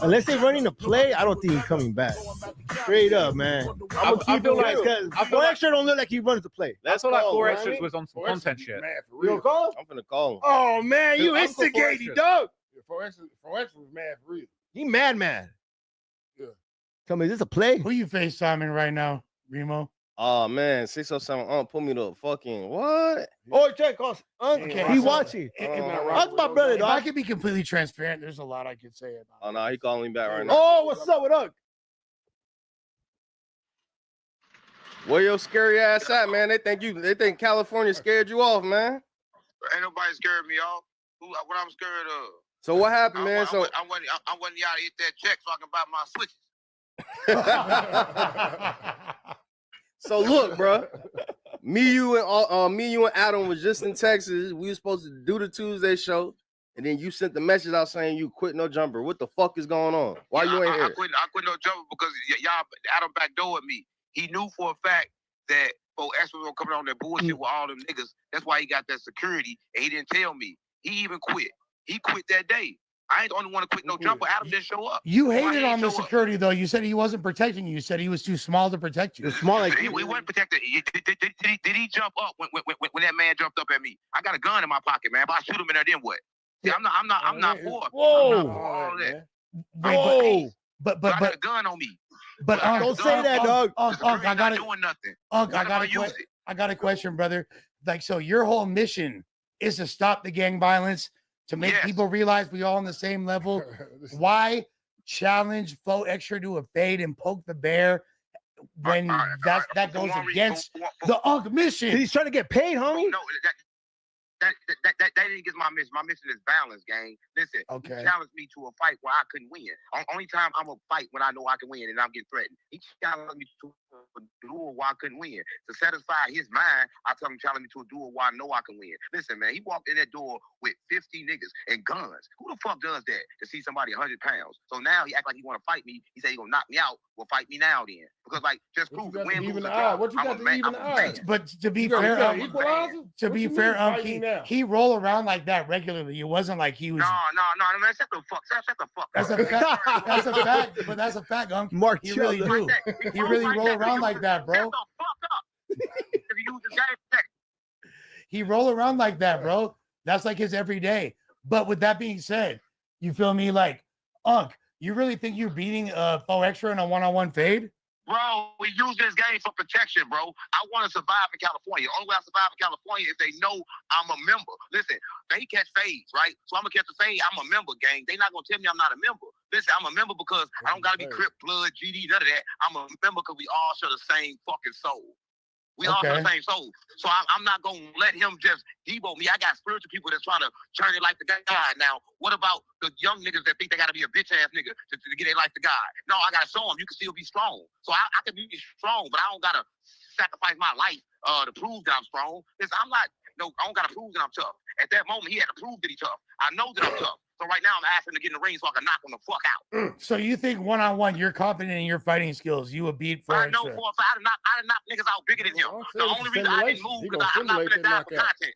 unless they're running a play, I don't think he's coming back. Straight up, man. I'm gonna keep it like- because I feel Boy like- Extra don't look like he runs the play. I feel like call 4 him, extras right? was on some content shit. You gonna call him? I'm finna call him. Oh man, you Dude, I'm for instigating, foresters. dog. 4X was mad for real. He mad. Yeah. Tell me, is this a play? Who you FaceTiming right now, Remo? Oh man, 607 put me the fucking what? Oh, check us. Okay, He so- watching. not That's my brother, If I dog. could be completely transparent, there's a lot I could say about Oh no, he calling me back right now. Oh, what's up with Ugg? Where your scary ass at, man? They think California scared you off, man. Ain't nobody scared me off. What I'm scared of? So what happened, man? I want y'all to hit that check so I can buy my switches. So look, bro. Me, you, and Adam was just in Texas. We were supposed to do the Tuesday show, and then you sent the message out saying you quit No Jumper. What the fuck is going on? Why you ain't I here? quit No Jumper because y'all Adam backdoored me. He knew for a fact that X was gonna come on that bullshit with all them niggas. That's why he got that security, and he didn't tell me. He even quit. He quit that day. I ain't the only one to quit No Jumper. Adam didn't show up. You Why he hated ain't on the show up? security, though. You said he wasn't protecting you. You said he was too small to protect you. Small like He wasn't protected. Did he jump up when that man jumped up at me? I got a gun in my pocket, man. If I shoot him in there, then what? See, I'm not for. Whoa. I'm not for all that. Whoa. But I got a gun on me. But Don't say that, dog. I got it. Doing nothing. I got a question, brother. Like, so your whole mission is to stop the gang violence, to make people realize we all on the same level. Why challenge Faux Extra to a fade and poke the bear when that goes against the Unk mission? He's trying to get paid, homie. No, That didn't get my mission. My mission is balance, gang. Listen, Okay. he challenged me to a fight where I couldn't win. Only time I'm gonna fight when I know I can win and I'm getting threatened. He challenged me to a duel where I couldn't win. To satisfy his mind, I tell him challenge me to a duel where I know I can win. Listen, man, he walked in that door with 50 niggas and guns. Who the fuck does that to see somebody 100 pounds? So now he act like he want to fight me. He say he gonna knock me out. Well, fight me now then. Because like just prove it. Win, lose, or draw. What you got to even the odds? But to be You fair, got equalizer? to What be you fair, mean fighting now? he roll around like that regularly. It wasn't like he was. No, man, shut the fuck up. That's a fact. That's a fact. But that's a fact, Unc. Mark, he really do. He really roll around like that, bro. Shut the fuck up. If you use the game, He roll around like that, bro. That's like his everyday. But with that being said, you feel me? Like, Unc, you really think you're beating Faux Extra in a one-on-one fade? Bro, we use this game for protection, bro. I want to survive in California. Only way I survive in California is they know I'm a member. Listen, they catch fades, right? So I'm going to catch a fade. I'm a member, gang. They not going to tell me I'm not a member. Listen, I'm a member because I don't got to be Crip, Blood, GD, none of that. I'm a member because we all share the same fucking soul. We all share the same soul. So I'm not going to let him just debo me. I got spiritual people that's trying to turn their life to God. Now, what about the young niggas that think they got to be a bitch-ass nigga to get their life to God? No, I got to show them you can still be strong. So I can be strong, but I don't got to sacrifice my life to prove that I'm strong. Listen, I don't got to prove that I'm tough. At that moment, he had to prove that he's tough. I know that I'm tough. So right now, I'm asking to get in the ring so I can knock him the fuck out. So you think one-on-one, you're confident in your fighting skills? You would beat Faux I know Extra. for a fact I done knocked niggas out bigger than him. The only reason I didn't move because I'm not finna die for content.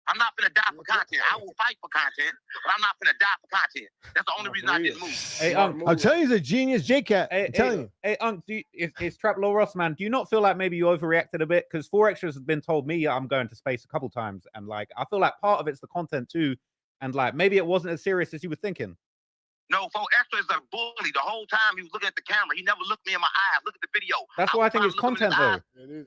I'm not finna die for content. I will fight for content, but I'm not finna die for content. That's the only reason I didn't move. Hey, I'm telling you, he's a genius, J-Cat. I'm telling you. Hey, Unc, it's Trap Low Ross, man. Do you not feel like maybe you overreacted a bit? Because Faux Extras has been told me I'm going to space a couple times, and like I feel like part of it's the content too, and like maybe it wasn't as serious as you were thinking. No, Faux Extra is a bully. The whole time he was looking at the camera, he never looked me in my eyes. Look at the video. That's why I think it's content though.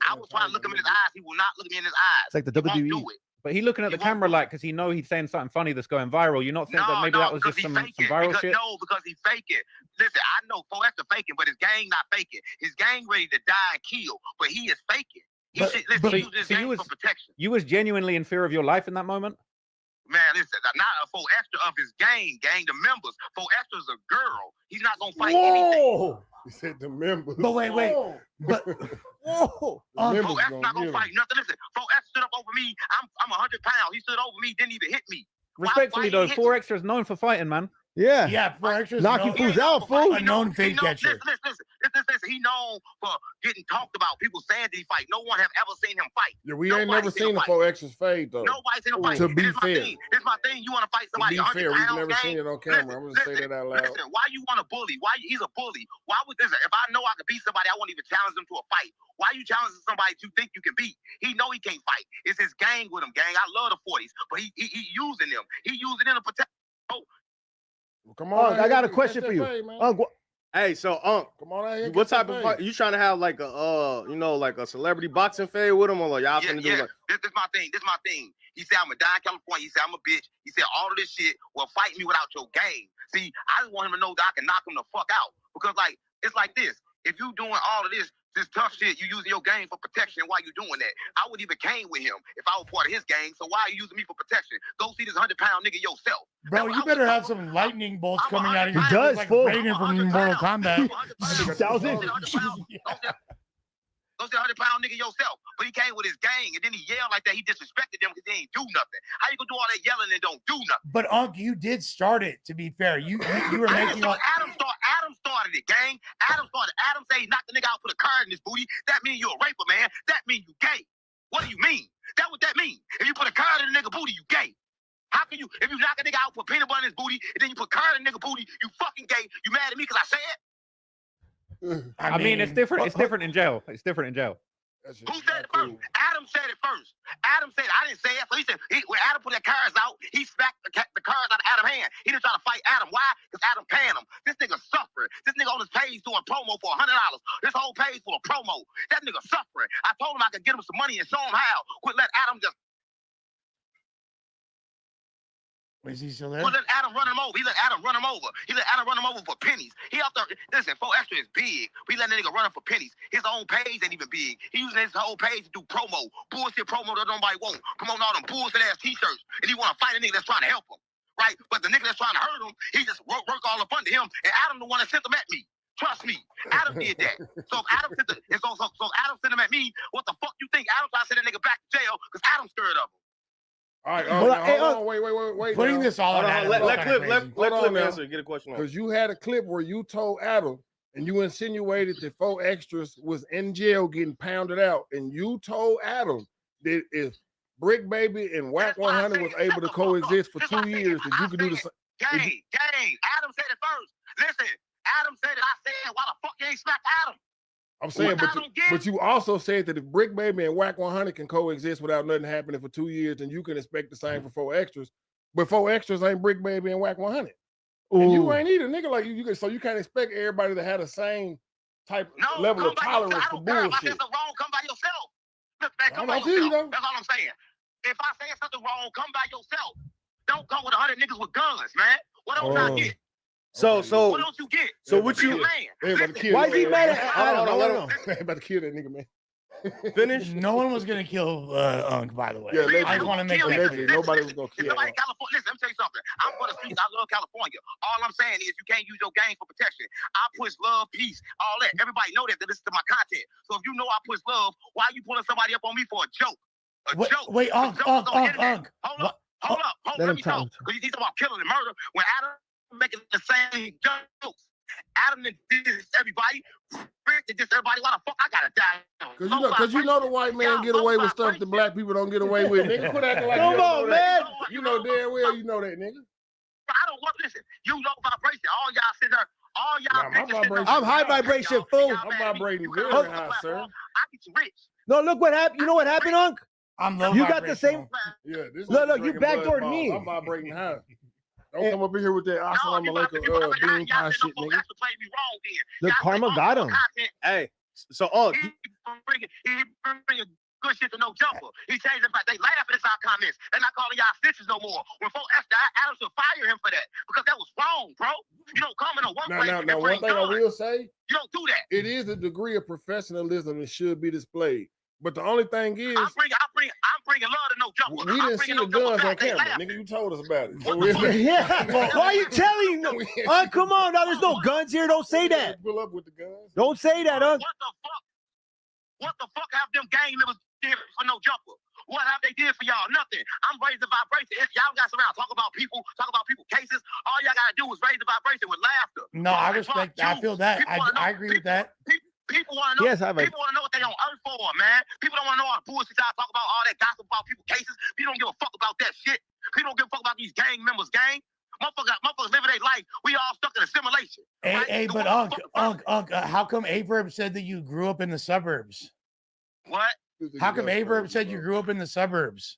I was trying to look him in his eyes. He will not look me in his eyes. It's like the He WWE. won't do it. But he looking at the camera like because he know he's saying something funny that's going viral. You not think that maybe that was just some viral shit? No, because he's faking. Listen, I know Faux Extra faking, but his gang not faking. His gang ready to die and kill, but he is faking. He uses his gang for protection. You was genuinely in fear of your life in that moment? Man, listen, not a Faux Extra of his gang, the members. Faux Extra's a girl. He's not gonna fight anything. He said the members. But wait. But Faux Extra not gonna fight nothing. Listen, Faux Extra stood up over me. I'm 100 pounds. He stood over me, didn't even hit me. Respectfully though, Faux Extra is known for fighting, man. Yeah. Yeah, Faux Extra is knocking fools out, fool. A known fade catcher. Listen. He known for getting talked about. People saying that he fight. No one have ever seen him fight. Yeah, we ain't never seen a Faux Extra's fade though. Nobody seen him fight. To be fair. This my thing. You want to fight somebody? To be fair, we've 100 never seen it on camera. I'm gonna say that out loud. Listen, why you want to bully? He's a bully? Why would this? If I know I can beat somebody, I won't even challenge them to a fight. Why you challenging somebody you think you can beat? He know he can't fight. It's his gang with him, gang. I love the 40s, but he using them. He using them to protect. Come on, I got a question for you. Hey, so come on out here. What type of fight? You trying to have like a like a celebrity boxing fade with him, or like y'all finna do like? This my thing. He said I'm gonna die in California. He said I'm a bitch. He said all of this shit. Well, fight me without your game. See, I just want him to know that I can knock him the fuck out because like it's like this. If you doing all of this tough shit, you using your game for protection while you doing that. I would even came with him if I was part of his gang. So why are you using me for protection? Go see this 100-pound nigga yourself. Bro, you better have some lightning bolts coming out of your He does, like fool. Reagan from Mortal Kombat. Go see a 100-pound nigga yourself. But he came with his gang and then he yelled like that. He disrespected them because they ain't do nothing. How you gonna do all that yelling and don't do nothing? But Unc, you did start it. To be fair, you were making. Adam started it, gang. Adam said he knocked the nigga out, put a card in his booty. That means you're a raper, man. That means you gay. What do you mean? That what that mean? If you put a card in a nigga booty, you gay. How can you? If you knock a nigga out, put peanut butter in his booty, and then you put card in a nigga booty, you fucking gay. You mad at me because I said? I mean, it's different. It's different in jail. It's different in jail. Who said it first? Adam said it first. Adam said it. I didn't say it. So he said, when Adam put that cards out, he smacked the cards out of Adam's hand. He didn't try to fight Adam. Why? Because Adam paying him. This nigga suffering. This nigga on his page doing promo for $100. This whole page full of promo. That nigga suffering. I told him I could get him some money and show him how. Quit let Adam just. Is he still there? Well, let Adam run him over. He let Adam run him over. He let Adam run him over for pennies. He out there. Listen, 4 Extra is big. We let that nigga run him for pennies. His own page ain't even big. He using his whole page to do promo. Bullshit promo that nobody want. Promoting all them bullshit ass t-shirts. And he want to fight a nigga that's trying to help him. Right? But the nigga that's trying to hurt him, he just work all up under him. And Adam the one that sent him at me. Trust me. Adam did that. So if Adam sent Adam sent him at me, what the fuck you think? Adam tried to send that nigga back to jail because Adam's scared of him. All right, hold on, wait. Putting this all on Adam. Let Clip answer. Get a question on. Because you had a clip where you told Adam and you insinuated that 4 Extras was in jail getting pounded out, and you told Adam that if Brick Baby and Whack 100 was able to coexist for 2 years, that you could do the same. Gang. Adam said it first. Listen, Adam said it. I said, why the fuck you ain't smacked Adam? I'm saying, but you also said that if Brick Baby and Whack 100 can coexist without nothing happening for 2 years, then you can expect the same for 4 Extras. But 4 Extras ain't Brick Baby and Whack 100. And you ain't either, nigga. Like so you can't expect everybody to have the same type level of tolerance for bullshit. If I say something wrong, come by yourself. Look, man, come by I feel yourself. you, That's all I'm saying. If I say something wrong, come by yourself. Don't come with 100 niggas with guns, man. What else I get? So what else you get? So what you? Why is he mad at Adam? Hold on. About to kill that nigga, man. Finish. No one was gonna kill Unc, by the way. Yeah, I just want to make that nobody was gonna kill. Somebody in California. Listen, let me tell you something. I'm for the streets. I love California. All I'm saying is you can't use your game for protection. I push love, peace, all that. Everybody know that. That listen to my content. So if you know I push love, why are you pulling somebody up on me for a joke? Joke. Wait, Unc. Hold up. Let me talk. Because he's talking about killing and murder when Adam making the same jokes. Adam did this everybody. Rick did this everybody. Why the fuck I gotta die? Because you know the white man get away with stuff that black people don't get away with. Nigga, quit acting like come on, man. You know damn well you know that, nigga. I don't want listen. You low vibration. All y'all sit there. All y'all. I'm high vibration, fool. I'm vibrating very high, sir. I get you rich. No, look what happened. You know what happened, Unc? I'm low. You got the same. Yeah, this No, you backdoored me. I'm vibrating high. Don't come up in here with that assalamu alaikum bean pie shit, nigga. The karma got him. Hey, so Unc. He bringing good shit to no jumper. He changed it back. They laugh at our comments. They're not calling y'all snitches no more. When folks asked Adam should fire him for that because that was wrong, bro. You don't come in a one place. Now, one thing I will say, you don't do that. It is a degree of professionalism that should be displayed. But the only thing is, I'm bringing love to no jumper. We didn't see the guns on camera, nigga. You told us about it. So yeah. Why are you telling me? Come on, now there's no guns here. Don't say that. Pull up with the guns. Don't say that, Unc. What the fuck have them gang members did for no jumper? What have they did for y'all? Nothing. I'm raising the vibration. If y'all got around, talk about people cases. All y'all gotta do is raise the vibration with laughter. No, I respect. I feel that. I agree with that. People want to know. Yes, people want to know what they on earth for, man. People don't want to know all the bullshit y'all talk about, all that gossip about people cases. People don't give a fuck about that shit. People don't give a fuck about these gang members, gang. Motherfuckers living their life. We all stuck in a simulation. Hey, but Unc, how come Averb said that you grew up in the suburbs? What? How come Averb said you grew up in the suburbs?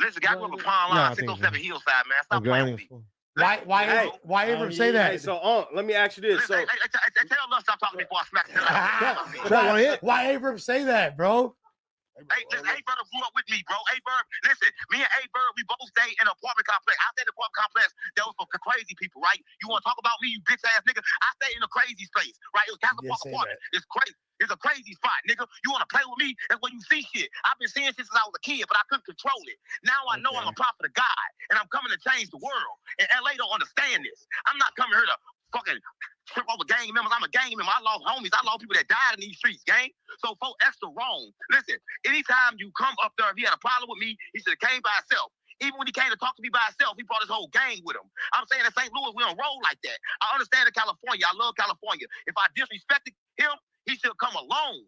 Listen, I grew up in Pond Line, 607 Hillside, man. Stop playing with me. Why ever say that? Hey, so let me ask you this. So tell us stop talking before I smack why Averb say that, bro? Hey, listen, A-Bird grew up with me, bro. A-Bird, listen, me and A-Bird, we both stay in an apartment complex. I stay in an apartment complex that was for crazy people, right? You want to talk about me, you bitch ass nigga? I stay in a crazy space, right? It was Castle Park apartment. It's crazy. It's a crazy spot, nigga. You want to play with me? That's when you see shit. I've been seeing shit since I was a kid, but I couldn't control it. Now I know I'm a prophet of God, and I'm coming to change the world. And LA don't understand this. I'm not coming here to fucking trip over gang members. I'm a gang member. I lost homies. I lost people that died in these streets, gang. So 4 Extra wrong. Listen, anytime you come up there, if he had a problem with me, he should have came by himself. Even when he came to talk to me by himself, he brought his whole gang with him. I'm saying in St. Louis, we don't roll like that. I understand in California. I love California. If I disrespected him, he should come alone.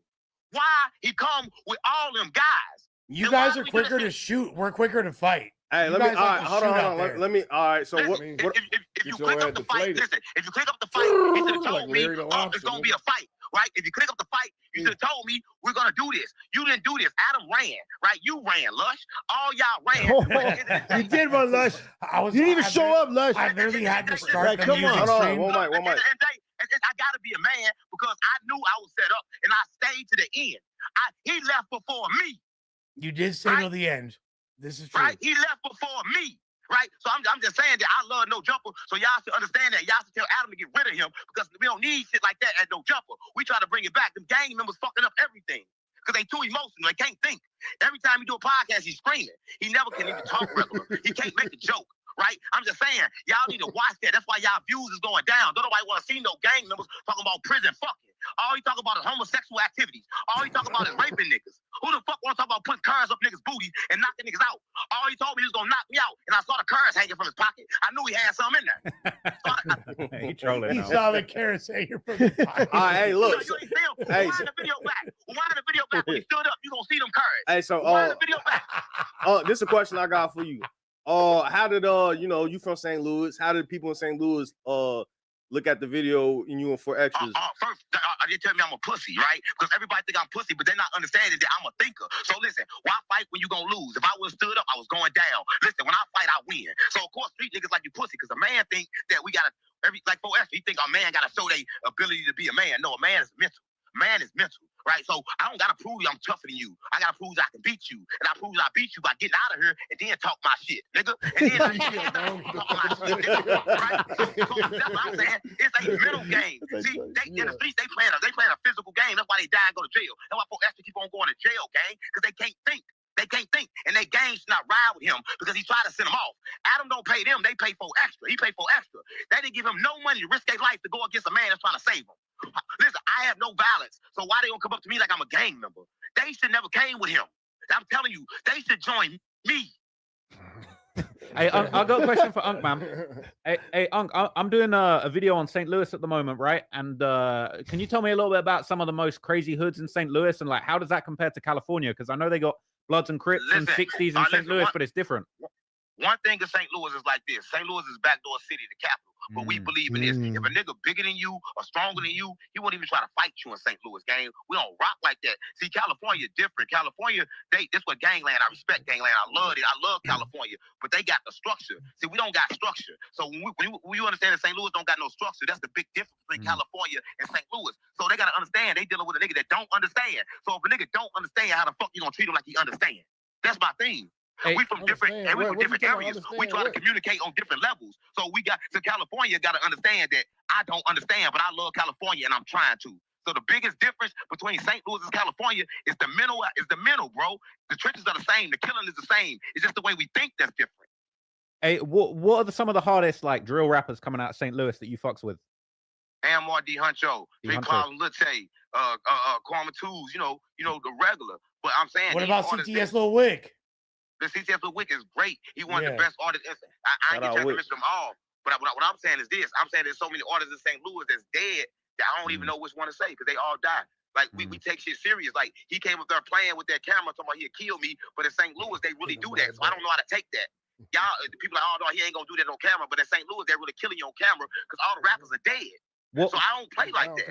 Why he come with all them guys? You guys are quicker to shoot. We're quicker to fight. Hey, You let me. guys All like right, to hold shoot on. out there. Let me. All right. So Listen, what? If you click up the fight, listen. If you click up the fight, you should have told me it's gonna be a fight, right? If you click up the fight, you should have told me we're gonna do this. You didn't do this. Adam ran, right? You ran, Lush. All y'all ran. You did run, Lush. You didn't even show up, Lush. I literally had to start the come music on. stream. One mic. I gotta be a man because I knew I was set up and I stayed to the end. He left before me. You did say till the end. This is true. Right? He left before me. right? So I'm just saying that I love No Jumper, so y'all should understand that. Y'all should tell Adam to get rid of him because we don't need shit like that at No Jumper. We try to bring it back. Them gang members fucking up everything because they too emotional. They can't think. Every time he do a podcast, he's screaming. He never can even talk regular. He can't make a joke. Right? I'm just saying, y'all need to watch that. That's why y'all views is going down. Don't nobody want to see no gang members talking about prison fucking. All he talk about is homosexual activities. All he talk about is raping niggas. Who the fuck want to talk about putting cars up niggas' booty and knocking niggas out? All he told me he was going to knock me out, and I saw the cars hanging from his pocket. I knew he had some in there. He trolling He now. saw the carrots hanging from his pocket. All right, hey, look. You ain't see him. Wind the video back. Wind the video back. When he stood up, you going to see them cars. Hey, so Wind the video back. this is a question I got for you. How did you from St. Louis? How did people in St. Louis look at the video and you and 4 Extras? First, they tell me I'm a pussy, right? Because everybody think I'm pussy, but they're not understanding that I'm a thinker. So listen, why fight when you gonna lose? If I would have stood up, I was going down. Listen, when I fight, I win. So of course, street niggas like you pussy, because a man think that we gotta like 4 Extras, he think a man gotta show their ability to be a man. No, a man is mental. Man is mental, right? So I don't gotta prove you I'm tougher than you. I gotta prove that I can beat you, and I prove that I beat you by getting out of here and then talk my shit, nigga. And then talk my shit, nigga. Right? So that's what I'm saying. It's a mental game. See, they in the streets they playing a physical game. That's why they die and go to jail. That's why 4 Extras keep on going to jail, gang, because they can't think. They can't think, and they gang should not ride with him because he tried to send them off. Adam don't pay them; they pay 4 Extra. He paid 4 Extra. They didn't give him no money to risk their life to go against a man that's trying to save him. Listen, I have no violence, so why they gonna come up to me like I'm a gang member? They should never came with him. I'm telling you, they should join me. Hey, I got a question for Unc, man. Hey, Unc, I'm doing a video on St. Louis at the moment, right? And can you tell me a little bit about some of the most crazy hoods in St. Louis and like how does that compare to California? Because I know they got Bloods and Crips and 60s in St. Louis, but it's different. One thing in St. Louis is like this. St. Louis is backdoor city, the capital. But we believe in this. If a nigga bigger than you or stronger than you, he won't even try to fight you in St. Louis, gang. We don't rock like that. See, California different. California, this what gangland. I respect gangland. I love it. I love California. But they got the structure. See, we don't got structure. So when you understand that St. Louis don't got no structure, that's the big difference between California and St. Louis. So they got to understand they dealing with a nigga that don't understand. So if a nigga don't understand, how the fuck you gonna treat him like he understand? That's my thing. Hey, we from different areas. We try to communicate on different levels. So California got to understand that I don't understand, but I love California and I'm trying to. So the biggest difference between St. Louis and California is the mental, bro. The trenches are the same. The killing is the same. It's just the way we think that's different. Hey, what are some of the hardest like drill rappers coming out of St. Louis that you fucks with? Amar D. Huncho, Three Clouds Latte, Kwame Tools, you know the regular. But I'm saying, what about CTS Lil Wick? The CTS Lil Wick is great. He one of the best artists. I ain't get to mention them all. But what I'm saying is this. I'm saying there's so many artists in St. Louis that's dead that I don't even know which one to say because they all died. Like, we take shit serious. Like, he came up there playing with that camera talking about he'd kill me. But in St. Louis, they really do that. So I don't know how to take that. Y'all, the people like, oh, no, he ain't going to do that on camera. But in St. Louis, they're really killing you on camera because all the rappers are dead. So I don't play like that.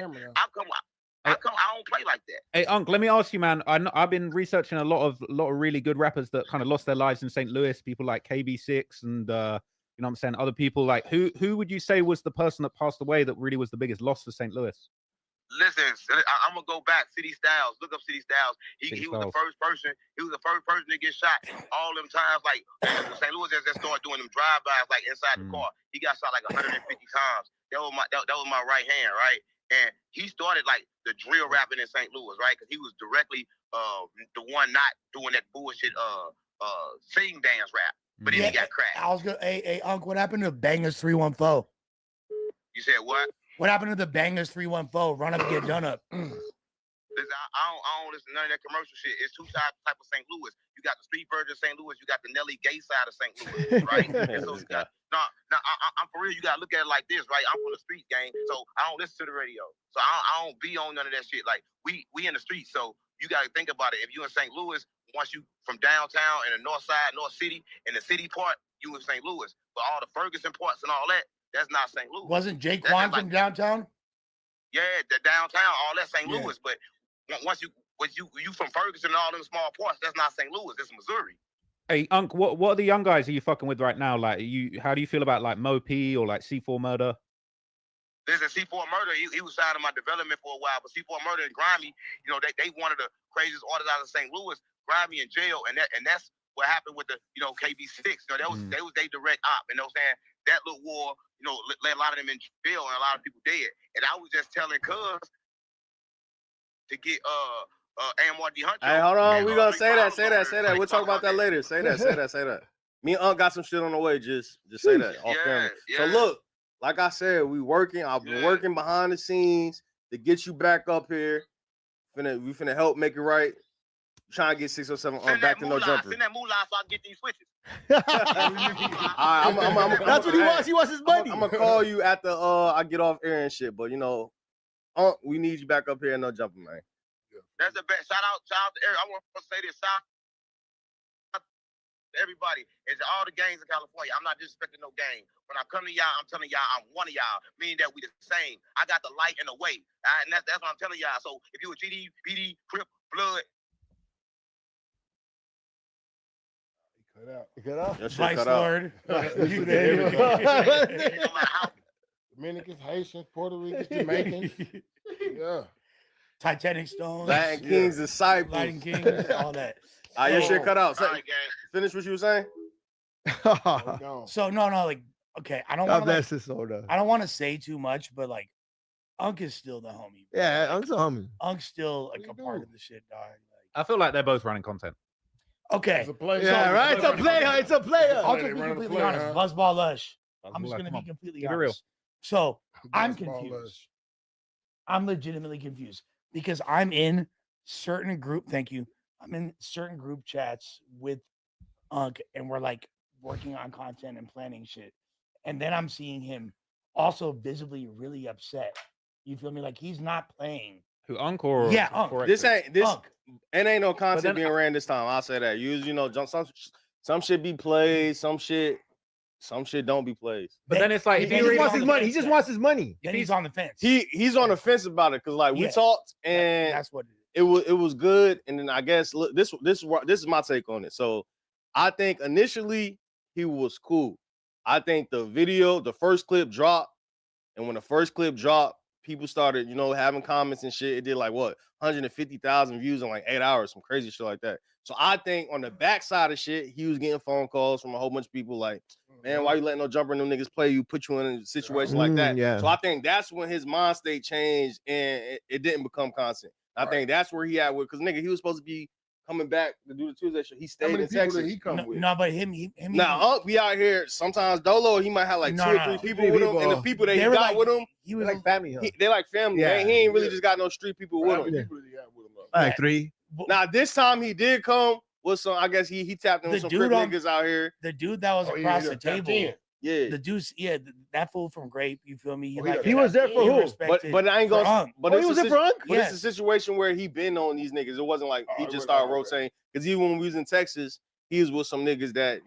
I don't play like that. Hey, Unc, let me ask you, man. I've been researching a lot of really good rappers that kind of lost their lives in St. Louis. People like KB6 and you know what I'm saying, other people. Like, who would you say was the person that passed away that really was the biggest loss for St. Louis? Listen, I'm gonna go back. City Styles. Look up City Styles. He was the first person. He was the first person to get shot. All them times, like St. Louis just started doing them drive-bys, like inside the car. He got shot like 150 times. That was my right hand, right? And he started like the drill rapping in St. Louis, right? Because he was directly the one not doing that bullshit sing dance rap. But then he got cracked. I was gonna, hey, Unc, what happened to Bangers 314? You said what? What happened to the Bangers 314? Run up and get done up. Listen, I don't listen to none of that commercial shit. It's two types of St. Louis. You got the street version of St. Louis. You got the Nelly gay side of St. Louis, right? And so I'm for real. You gotta look at it like this, right? I'm from the street gang, so I don't listen to the radio. So I don't be on none of that shit. Like we in the streets, so you gotta think about it. If you in St. Louis, once you from downtown and the north side, North City, and the city part, you in St. Louis. But all the Ferguson parts and all that, that's not St. Louis. Wasn't Jay Quan from downtown? Yeah, the downtown, all that St. Louis. But once you from Ferguson and all them small parts, that's not St. Louis. That's Missouri. Hey, Unc, what are the young guys are you fucking with right now? Like, how do you feel about like Mo P or like C4 Murder? Listen, C4 Murder, he was side of my development for a while, but C4 Murder and Grimy, you know, they one of the craziest artists out of St. Louis. Grimy in jail, and that's what happened with the, KB6. That was they direct op. You know what I'm saying? That little war, let a lot of them in jail and a lot of people dead. And I was just telling Cuz to get AMRD Huncho. Hey, hold on. We gonna say that. Like, We'll talk about that later. Say that. Me and Unc got some shit on the way. Just say that off camera. So look, like I said, we working. I've been working behind the scenes to get you back up here. We finna help make it right. Trying to get 607 on back to no jumper. Send that moolah so I can get these switches. That's what he wants. He wants his money. I'm gonna call you after I get off air and shit. But we need you back up here and no jumper, man. That's the best. Shout out to Eric. I want to say this. Shout out to everybody. It's all the gangs in California. I'm not disrespecting no gang. When I come to y'all, I'm telling y'all I'm one of y'all, meaning that we the same. I got the light and the weight. And that's what I'm telling y'all. So if you a GD, BD, Crip, Blood. Cut out. Your shit cut out. Dominicans, Haitians, Puerto Ricans, Jamaicans. Yeah. Titanic Stones. Latin Kings, Disciples. Latin Kings, all that. Your shit cut out. All right, Finish what you were saying? So no, like, okay, I don't God want bless to his soul, though. I don't want to say too much, but like Unc is still the homie. Yeah, Unc's a homie. Unc's still like a part of the shit, dog. I feel like they're both running content. Okay. It's a player. Yeah, right. It's a player. It's a player. I'll just be completely honest. Buzzball Lush. I'm just gonna be completely honest. So I'm confused. I'm legitimately confused because I'm in certain group. Thank you. I'm in certain group chats with Unc, and we're like working on content and planning shit. And then I'm seeing him also visibly really upset. You feel me? Like he's not playing. Who, Unc or Unc? This ain't this. Unc. It ain't no content being ran this time. I'll say that. Some shit be played. Some shit don't be played. But then it's like He just wants his money. He just wants his money. Then he's on the fence. He's on the fence about it because like we talked and that's what it was good. And then I guess look, this is my take on it. So I think initially he was cool. I think the first clip dropped, and when the first clip dropped, people started, having comments and shit. It did like 150,000 views in like 8 hours, some crazy shit like that. So I think on the backside of shit, he was getting phone calls from a whole bunch of people like, man, why you letting no jumper and them niggas play you, put you in a situation like that. Yeah. So I think that's when his mind state changed and it didn't become constant. I think that's where he at with, because nigga, he was supposed to be coming back to do the Tuesday show. He stayed in Texas. He come with? No, but him. Now, Unc be out here sometimes Dolo. He might have like 2 or 3 people with him, and the people that he got with him, he was like family. Huh? they like family. Yeah. Man. He ain't really just got no street people with him. Like 3. Now this time he did come with some. I guess he tapped in with some Crip niggas out here. The dude that was across the table. Yeah, the dude's that fool from Grape. You feel me? He was there for who? But I ain't gonna. But he was there for Unc. But it's a situation where he been on these niggas. It wasn't like he just started rotating. Because even when we was in Texas, he was with some niggas that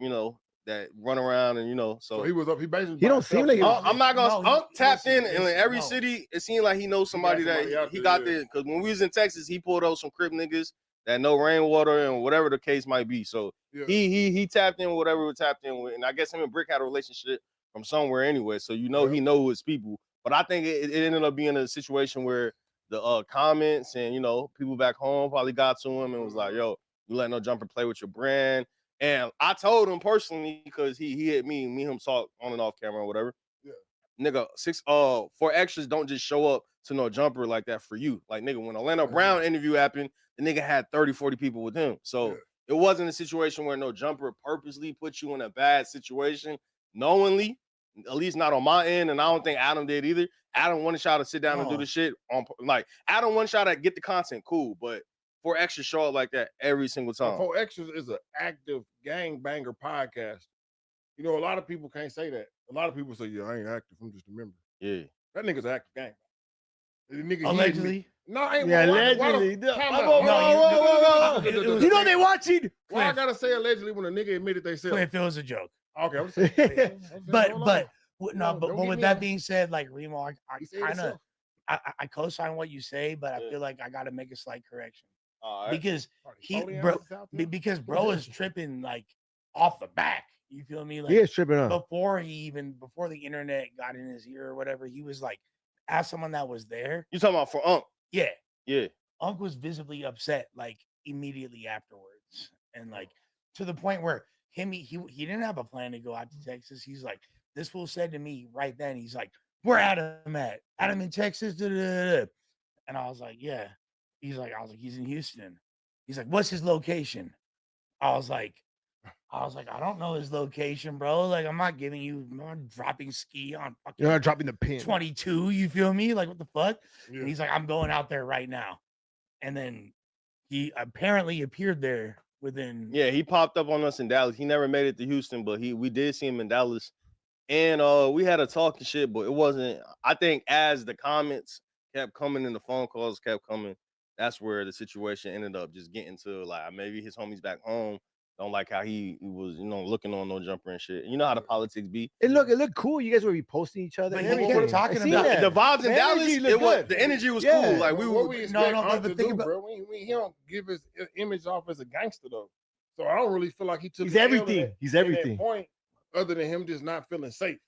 that run around and so he was up. He basically. He don't seem like I'm not gonna. Unc tapped in every city. It seemed like he knows somebody that he got there. Because when we was in Texas, he pulled out some Crip niggas that know rainwater and whatever the case might be. So he tapped in whatever he tapped in with, and I guess him and Brick had a relationship from somewhere anyway. So he know his people. But I think it ended up being a situation where the comments and people back home probably got to him and was like, "Yo, you let no jumper play with your brand." And I told him personally because he hit me and him talk on and off camera or whatever. Yeah, nigga, 4 extras don't just show up to no jumper like that for you. Like nigga, when Orlando Brown interview happened, the nigga had 30-40 people with him. So it wasn't a situation where no jumper purposely put you in a bad situation knowingly, at least not on my end, and I don't think Adam did either. Adam wanted y'all to sit down and do the shit on Adam wanted y'all to get the content, cool, but 4 extras show up like that every single time. 4 extras is an active gangbanger podcast. A lot of people can't say that. A lot of people say, "Yeah, I ain't active. I'm just a member." Yeah, that nigga's an active gang. The nigga allegedly. No, I ain't. Yeah, allegedly. Whoa. You they watching. Why I gotta say allegedly when a nigga admitted they said if it was a joke? Okay, I'm saying. But with that being said, like Remo, I co-sign what you say, but I feel like I gotta make a slight correction. Because bro is tripping like off the back. You feel me? Like he is tripping up. Before the internet got in his ear or whatever, he was like, as someone that was there. You talking about for Unc? Yeah. Yeah. Unc was visibly upset like immediately afterwards. And like to the point where he didn't have a plan to go out to Texas. He's like, this fool said to me right then, he's like, where Adam at? Adam in Texas. Da, da, da, da. And I was like, yeah. I was like, he's in Houston. He's like, what's his location? I was like, I don't know his location, bro. Like, I'm not dropping ski on fucking You're not dropping the pin. 22. You feel me? Like, what the fuck? Yeah. And he's like, I'm going out there right now. And then he apparently appeared there within. Yeah, he popped up on us in Dallas. He never made it to Houston, but we did see him in Dallas. And we had a talk and shit, but it wasn't. I think as the comments kept coming and the phone calls kept coming, that's where the situation ended up just getting to like maybe his homies back home don't like how he was, looking on No Jumper and shit. You know how the politics be. It looked cool. You guys were reposting each other. But And he everything. kept talking I seen about that. The vibes in The Dallas, energy looked good. the energy was Yeah. cool. Like What we expect but to think do, about- bro. He don't give his image off as a gangster though. So I don't really feel like he took. He's the L in everything. that- He's in that everything. point, other than him just not feeling safe.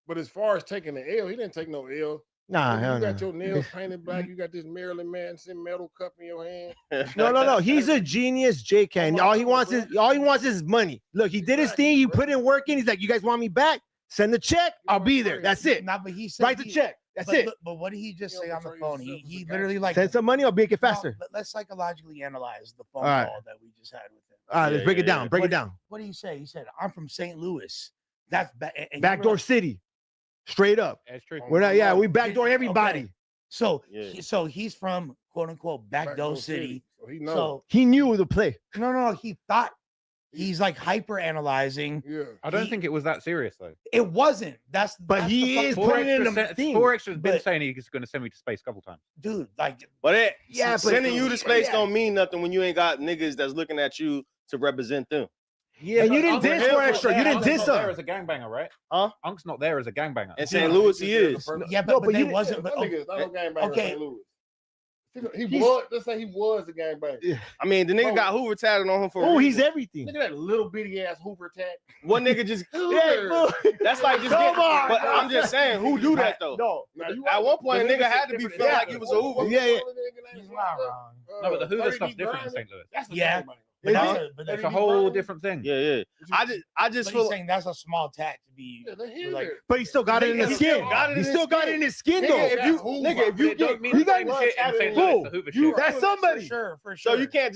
But as far as taking the L, he didn't take no L. Nah, you hell got no. your nails painted black. You got this Marilyn Manson metal cup in your hand. No. He's a genius, JK. All he wants is money. Look, he did his thing. He put in work in. He's like, you guys want me back? Send the check. I'll be there. That's it. Nah, but he said Write the check. That's it. But what did he just say on the phone? He literally like Send some money. I'll make it faster. Let's psychologically analyze the phone All right. call that we just had with him. All right, let's break it down. Break it down. What did he say? He said, "I'm from St. Louis. That's Backdoor city. Straight up. That's true. We're not. Yeah, we backdoor everybody. Okay. So he's from quote unquote backdoor city. So he knows. So He knew the play. no. He thought he's like hyper analyzing. Yeah. I don't think it was that serious though. It wasn't. That's he is putting in the thing. 4Extra's been But- saying he's going to send me to space a couple times. dude. Like, But Yeah, sending you to space yeah. don't mean nothing when you ain't got niggas that's looking at you to represent them. Yeah, and you didn't diss 4Extra. You didn't diss Unc's not there him. as a gangbanger, right? Huh? Unc's not there as a gangbanger. In St. Louis, he is. yeah, No, but but they you- wasn't. But That nigga is not no gangbanger in okay. St. Louis. He was. Let's say he was a gangbanger. I mean, the nigga got Hoover tatted on him for. Oh, a he's reason. everything. Look at that little bitty ass Hoover tat. One nigga just. Hey, bro. That's like just. Come on, But bro. I'm just saying, who do that though? No. Now, you At right. one point, a The nigga had to be different feeling than like he was a Hoover. Yeah. He's not wrong. No, but the Hoover 30D stuff's different in Grinding, St. Louis. That's the Yeah. gangbanger. But Is that's it? a, but It's that's a whole different thing. Yeah. I just but feel he's saying that's a small tat to be. Yeah, they're here. like, But he still got it in his He skin. still got it in He his still got skin. it in his skin, Nigga, though. if you Hoover, nigga, if But you it don't get mean he the got same one shit in tatted St. in Louis. his- The Hoover You- shit. that's somebody. For sure. so you can't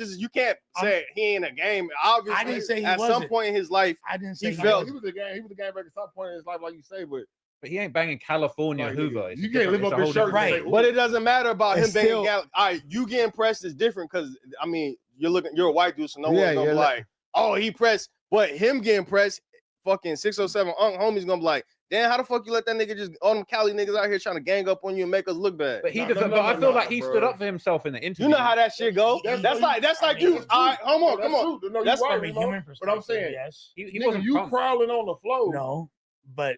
say he ain't a game. Obviously, I didn't say he at some wasn't. point in his life, I didn't say he he felt- He was a gangbanger at some point in his life, like you say, but But he ain't banging California Like, Hoover. It's you can't live different- up it's a his whole shirt different and thing. say, but it doesn't matter about him And being still- all right, you getting pressed is different because I mean you're a white dude, so no Yeah, one's gonna you're be like, oh, he pressed, but him getting pressed, fucking 607 homies gonna be like, damn, how the fuck you let that nigga just all them Cali niggas out here trying to gang up on you and make us look bad? But he, No, but no, I no, feel no, like he bro. stood up for himself in the interview. You know how that shit go. That's like you. All right, hold on, come on. No, That's you right, from a Remo. human But I'm perspective, saying, yes. He nigga, wasn't you pumped. crawling on the floor. No, but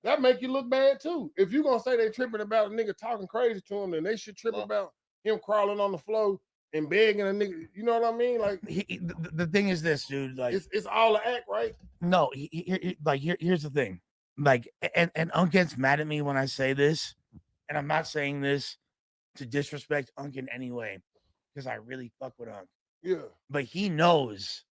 That make you look bad too. If you gonna say they tripping about a nigga talking crazy to him, then they should trip about him crawling on the floor and begging a nigga. You know what I mean? Like the thing is this, dude. Like it's all an act, right? no, here's the thing. Like, and Unc gets mad at me when I say this, and I'm not saying this to disrespect Unc in any way, because I really fuck with Unc. Yeah. But he knows,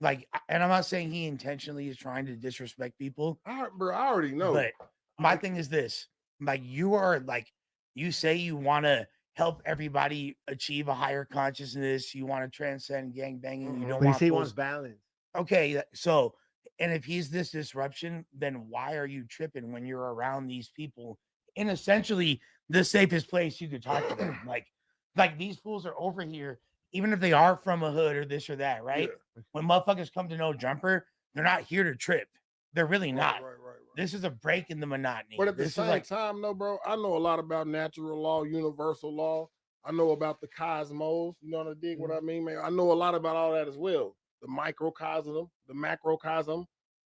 like, and I'm not saying he intentionally is trying to disrespect people. Bro, I already know. But my thing is this: like, you are like, you say you want to help everybody achieve a higher consciousness. You want to transcend gang banging. You don't But he want say he fools- wants balance. Okay, so and if he's this disruption, then why are you tripping when you're around these people in essentially the safest place you could talk to them? Like these fools are over here, even if they are from a hood or this or that, right? When motherfuckers come to No Jumper, they're not here to trip. They're really not. Right. This is a break in the monotony. But at the This is same like time, though, bro, I know a lot about natural law, universal law. I know about the cosmos. You know what I dig? What I mean, man? I know a lot about all that as well. The microcosm, the macrocosm.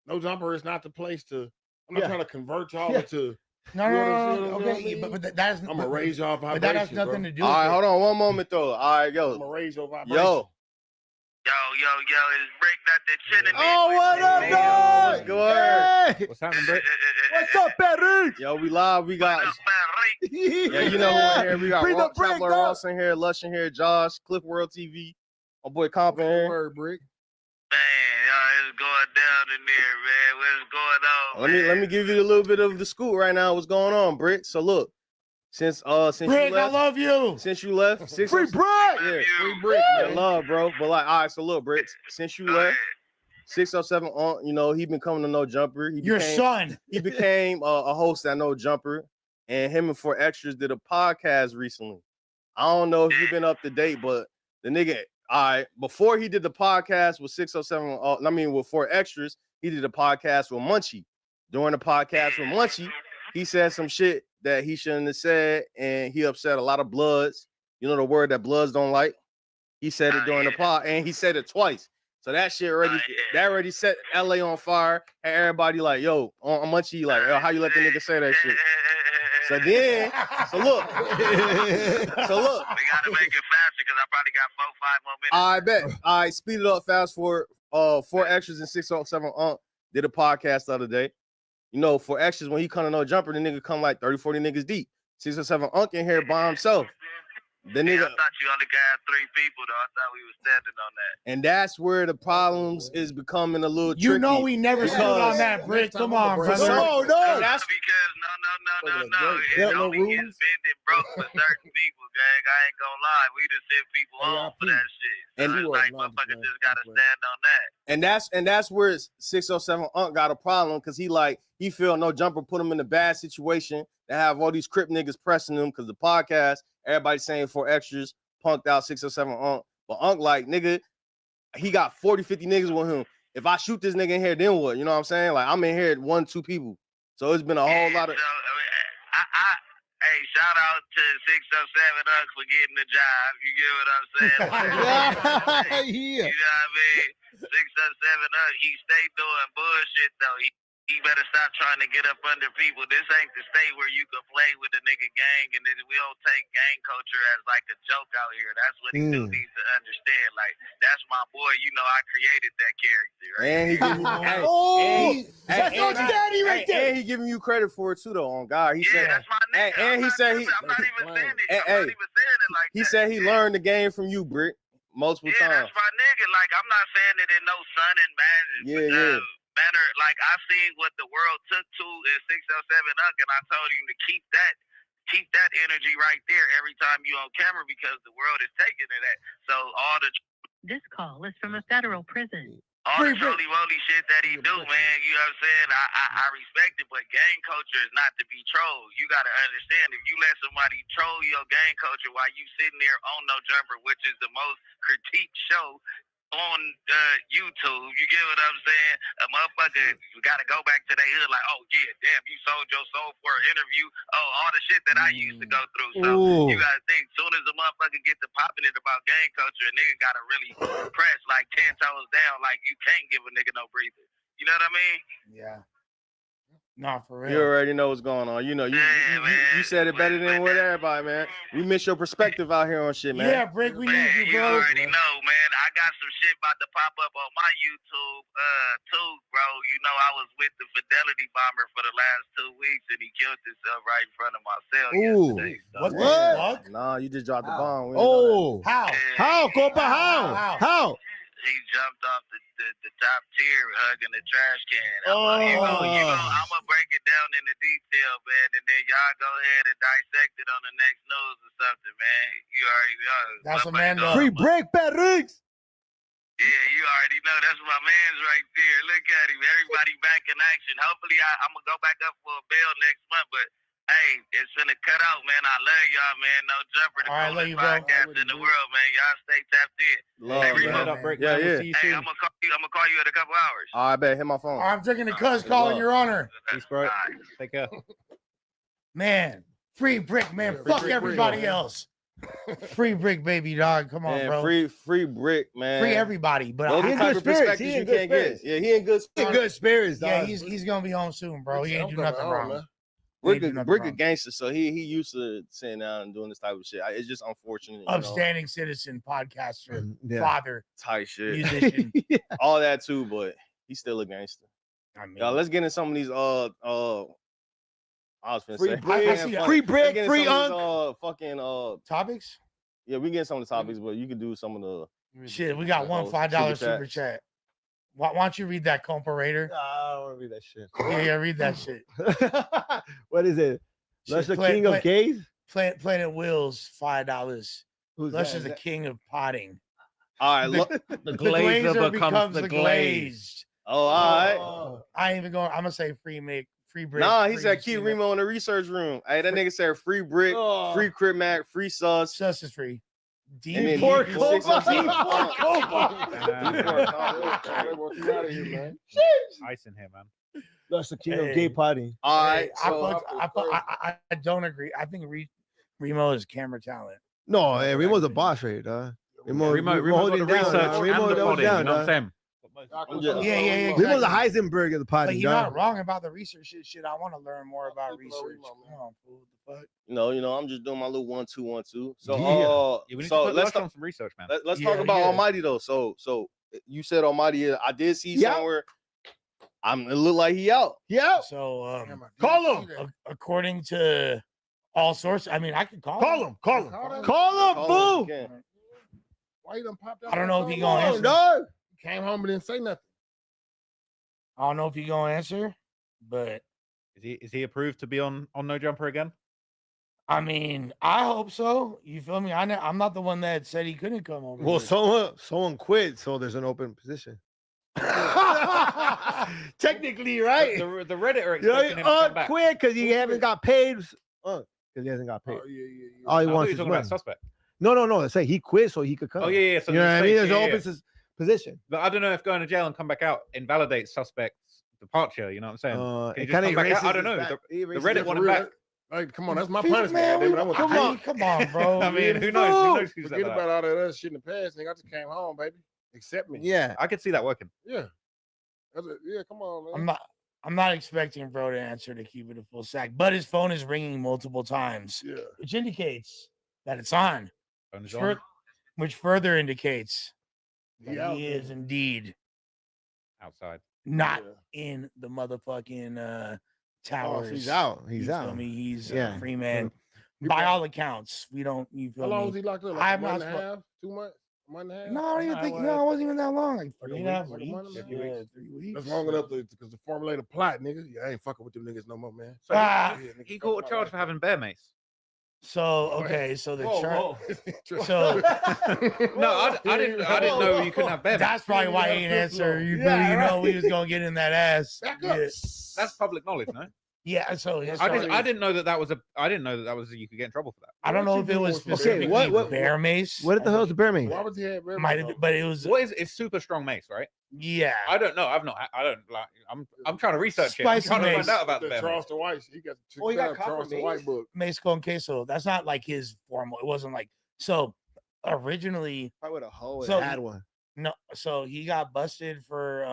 No Jumper is not the place to. I'm not trying to convert y'all into. No. Okay, but that is. I'm gonna raise y'all vibration. But that has nothing to do. All right, with hold on one moment though. All right, yo. I'm gonna raise your vibration. Yo. It's Brick got the chin in Oh, what up, dog? What's good? Hey, What's happening, Brick? what's up, Perry? Yo, we live. We got. Yeah, you know who in here. We got Bring the Ross, brick, Traveler dog. Ross in here, Lush in here, Josh, Cliff World TV, my boy Comp in here. Word, Brick. Man, What's going down in there, man? What's going on? Let me give you a little bit of the scoop right now. What's going on, Brick? So look, since Brick, you left, I love you. Since you left, Free Brick, Free Brick, man. Love, bro. But like, all right, so look, Brick, since you left, 607 on, you know, he been coming to No Jumper. Your son. He became a host at No Jumper, and him and 4 Extras did a podcast recently. I don't know if you've been up to date, but the nigga, all right, before he did the podcast with 607, with 4 Extras, he did a podcast with Munchie. During the podcast with Munchie, he said some shit that he shouldn't have said, and he upset a lot of Bloods. You know the word that Bloods don't like? He said it during the pod, and he said it twice. So that shit already set LA on fire, and everybody like, yo, on Munchie, like, yo, how you let the nigga say that shit? So look. We gotta make it faster because I probably got 4-5 more minutes. I bet. All right, speed it up, fast forward. 4 Extras and 607 did a podcast the other day. You know, 4 Extras, when he come to No Jumper, the nigga come like 30, 40 niggas deep. 607 in here by himself. The nigga, I thought you only got 3 people though. I thought we was standing on that. and that's where the problems is becoming a little tricky. You know we never stood on that, Brick. Come on, brother. No. That's because no. It's only getting bended broke for certain people, gang. I ain't gonna lie. We just sent people on for that shit. So And it's like motherfuckers just gotta stand on that. And that's where 607 got a problem, because he feel No Jumper put him in a bad situation to have all these Crip niggas pressing him, because the podcast, everybody saying 4 Extras punked out 607 but like, nigga, he got 40, 50 niggas with him. If I shoot this nigga in here, then what? You know what I'm saying? Like, I'm in here at 1, 2 people. So it's been a whole lot of. Hey, shout out to 607 for getting the job. You get what I'm saying? Yeah. You know what I mean? 607 he stay doing bullshit though. He better stop trying to get up under people. This ain't the state where you can play with a nigga gang, and then we don't take gang culture as like a joke out here. That's what he do needs to understand. Like, that's my boy. You know, I created that character. Right? And he giving that's on daddy right there. And he giving you credit for it too, though. On God, he said. That's my nigga. And he said he. I'm not even saying it. I'm not even saying it like he that. said he learned the game from you, Brick, multiple times. That's my nigga. Like, I'm not saying it in no son and manner. Like, I seen what the world took to in 607 and I told him to keep that energy right there every time you on camera, because the world is taking it at. So all the this call is from a federal prison. All the trolley-woly shit that he do, man, you know what I'm saying? I respect it, but gang culture is not to be trolled. You got to understand, if you let somebody troll your gang culture while you sitting there on No Jumper, which is the most critiqued show on YouTube, you get what I'm saying? A motherfucker got to go back to their hood like, oh, yeah, damn, you sold your soul for an interview. Oh, all the shit that I used to go through. So you got to think, soon as a motherfucker get to popping it about gang culture, a nigga got to really press like 10 toes down, like you can't give a nigga no breather. You know what I mean? Yeah. Not for real. You already know what's going on. You know, you said it better than with everybody, man. We miss your perspective out here on shit, man. Yeah, Brick, we need you, bro. You already know, man. I got some shit about to pop up on my YouTube, too, bro. You know, I was with the Fidelity bomber for the last 2 weeks, and he killed himself right in front of my cell yesterday. So. What the fuck? Nah, you just dropped the bomb. How? How? How? He jumped off the top tier hugging the trash can. I'm gonna break it down into detail, man, and then y'all go ahead and dissect it on the next news or something, man. You already know. That's a man. Free break, Patrick. Yeah, you already know. That's my man's right there. Look at him. Everybody back in action. Hopefully, I'm gonna go back up for a bail next month, but. Hey, it's finna cut out, man. I love y'all, man. No Jumper, the coolest podcast in the world, man. Y'all stay tapped in. Hey, I'm gonna call you in a couple hours. All right, bet. Hit my phone. I'm drinking the cuz call in your honor. Peace, bro. Take care. Man, free Brick, man. Fuck everybody else. Free Brick, baby dog. Come on, man, bro. Free Brick, man. Free everybody. But those type of perspectives you can't get. Yeah, he in good spirits. Good spirits, dog. Yeah, he's gonna be home soon, bro. He ain't do nothing wrong. Man. Brick a gangster, so he used to sitting down and doing this type of shit. It's just unfortunate. Upstanding citizen, podcaster, father, type shit, musician, all that too. But he's still a gangster. I mean, y'all, let's get in some of these I was finna say free Brick, free Unk, fucking topics. Yeah, we get some of the topics, but you can do some of the shit. We got one $5 super chat. Why don't you read that comparator? I don't want to read that shit. Yeah, read that shit. What is it? Lush, the king of gays? Planet Wills, $5. Who's Lush that? is the king of potting. All right, look. The glazer becomes the glazed. Oh, all right. I ain't even going. I'm gonna say free brick. Nah, he free said keep cement. Remo in the research room. Hey, that nigga said free brick, free Crip Mac, free sauce. Sauce is free. And then Pork D- Cobra. 617. Ice in here, man. Lush, the king of gay potty. All right, I don't agree. I think Remo is camera talent. No, hey, Remo's a boss right, dog. Remo got the research and the potting, you know what I'm saying? Yeah. Remo's a Heisenberg of the potty, But you're dog. not wrong about the research shit. I want to learn more about research. Come on, fool. The fuck? No, I'm just doing my little 1-2-1-2. So, Yeah, we need so to put let's Lush on some research, man. Let's talk about Almighty though. So you said Almighty. I did see somewhere. It looked like he out. Yeah. So call him. According to all sources, I mean, I can call him. Call him, fool. Why you done popped out? I don't know if he gonna answer. Dog. Came home and didn't say nothing. I don't know if he gonna answer, but is he approved to be on No Jumper again? I mean, I hope so. You feel me? I'm not the one that said he couldn't come over. Well, here. someone quit, so there's an open position. Technically, right? The Reddit are expecting him to come back. Quit because he haven't got paid. Because he hasn't got paid. All he wants is talking money. about Suspect. No. I say he quit so he could come. Oh yeah. So you know what I mean? There's an yeah. open position. But I don't know if going to jail and come back out invalidates Suspect's departure. You know what I'm saying? Can it you just kinda come back out? I erases don't know. his back. The Erases Reddit it want for him real. back. Like, come on, that's my punishment. Damn it, I want Come on, bro. I mean, who knows? Who knows who's Forget that? about all that other shit in the past, nigga. I just came home, baby. Accept me. Yeah, I could see that working. Yeah. Yeah, come on, man. I'm not expecting bro to answer to keep it a full sack, but his phone is ringing multiple times, which indicates that it's on. Which further indicates that he is indeed outside, not in the motherfucking towers. He's out. He's you out. Feel me? He's Yeah. a free man. By all accounts, we don't. You feel How long me? was he locked up? I Like have a month not and a half? 2 months? A month and a half? No, I don't even think. No, it wasn't even that long. Like 3.5 Like a month weeks. and a half? 3 weeks. That's long enough because to formulate a plot, nigga. Yeah, I ain't fucking with them niggas no more, man. So nigga, he caught a charge for having bear mace. So okay, so the Whoa. So no, I didn't know you couldn't have bear mace. that's probably why he didn't answer. You know we was gonna get in that ass. Yeah. That's public knowledge, no? Yeah, so I didn't know that was you could get in trouble for that. I don't know if it was specifically bear mace. What the hell is the bear mace? Why was he have bear Might mace? have, but it was. What is it's super strong mace, right? Yeah. I don't know. I don't like. I'm trying to research it. I'm Spicy trying to mace. find out about the The bear mace. Charleston White. He got Charleston White book. Mace con queso. That's not like his formal. It wasn't like so. Originally, I would have hoe So- had one. no. So he got busted for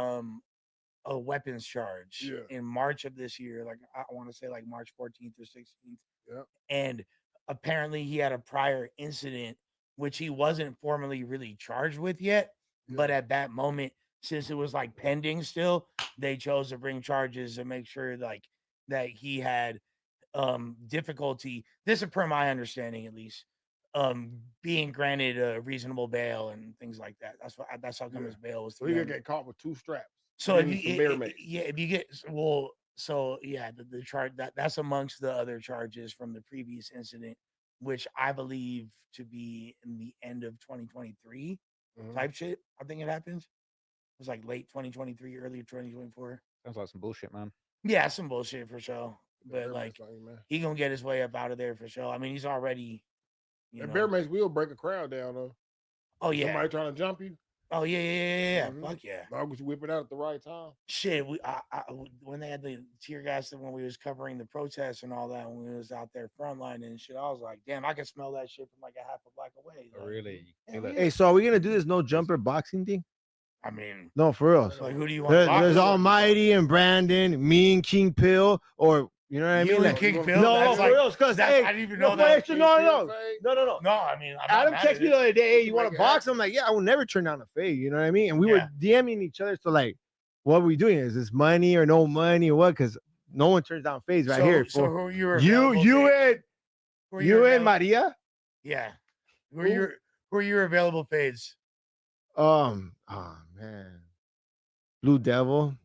a weapons charge in March of this year. Like I want to say like March 14th or 16th. Yeah. And apparently he had a prior incident which he wasn't formally really charged with yet. But at that moment, since it was like pending still, they chose to bring charges and make sure like that he had difficulty. This is per my understanding, at least, being granted a reasonable bail and things like that. That's how come his bail was. So he could get caught with 2 straps. So Maybe if some you, bear mace. if you get the charge that's amongst the other charges from the previous incident, which I believe to be in the end of 2023 type shit. I think it happened. It was like late 2023, early 2024. Sounds like some bullshit, man. Yeah, some bullshit for sure. But like he gonna get his way up out of there for sure. I mean, he's already. That bear mace will break a crowd down though. Oh yeah. Somebody trying to jump you. Oh yeah. Fuck yeah. As long as you whip it out at the right time. Shit, when they had the tear gas when we was covering the protests and all that, when we was out there frontline and shit, I was like, damn, I can smell that shit from like a half a block away. Like, really? Hey, so are we gonna do this no jumper boxing thing? I mean, No, for real. like who do you want? There's Almighty and Brandon, me and King Pill, or you know what I You mean? and King Pill? No, That's for like- real. Because that's- hey, I didn't even no, know that. extra, no. No, I mean, Adam texted me the other day, hey, you want to box? I'm like, yeah, I will never turn down a fade. You know what I mean? And we were DMing each other. So like, what are we doing? Is this money or no money or what? Because no one turns down fades right here. So fool. who you were? you and Maria? Yeah. Who are your available fades? Oh man. Blue Devil.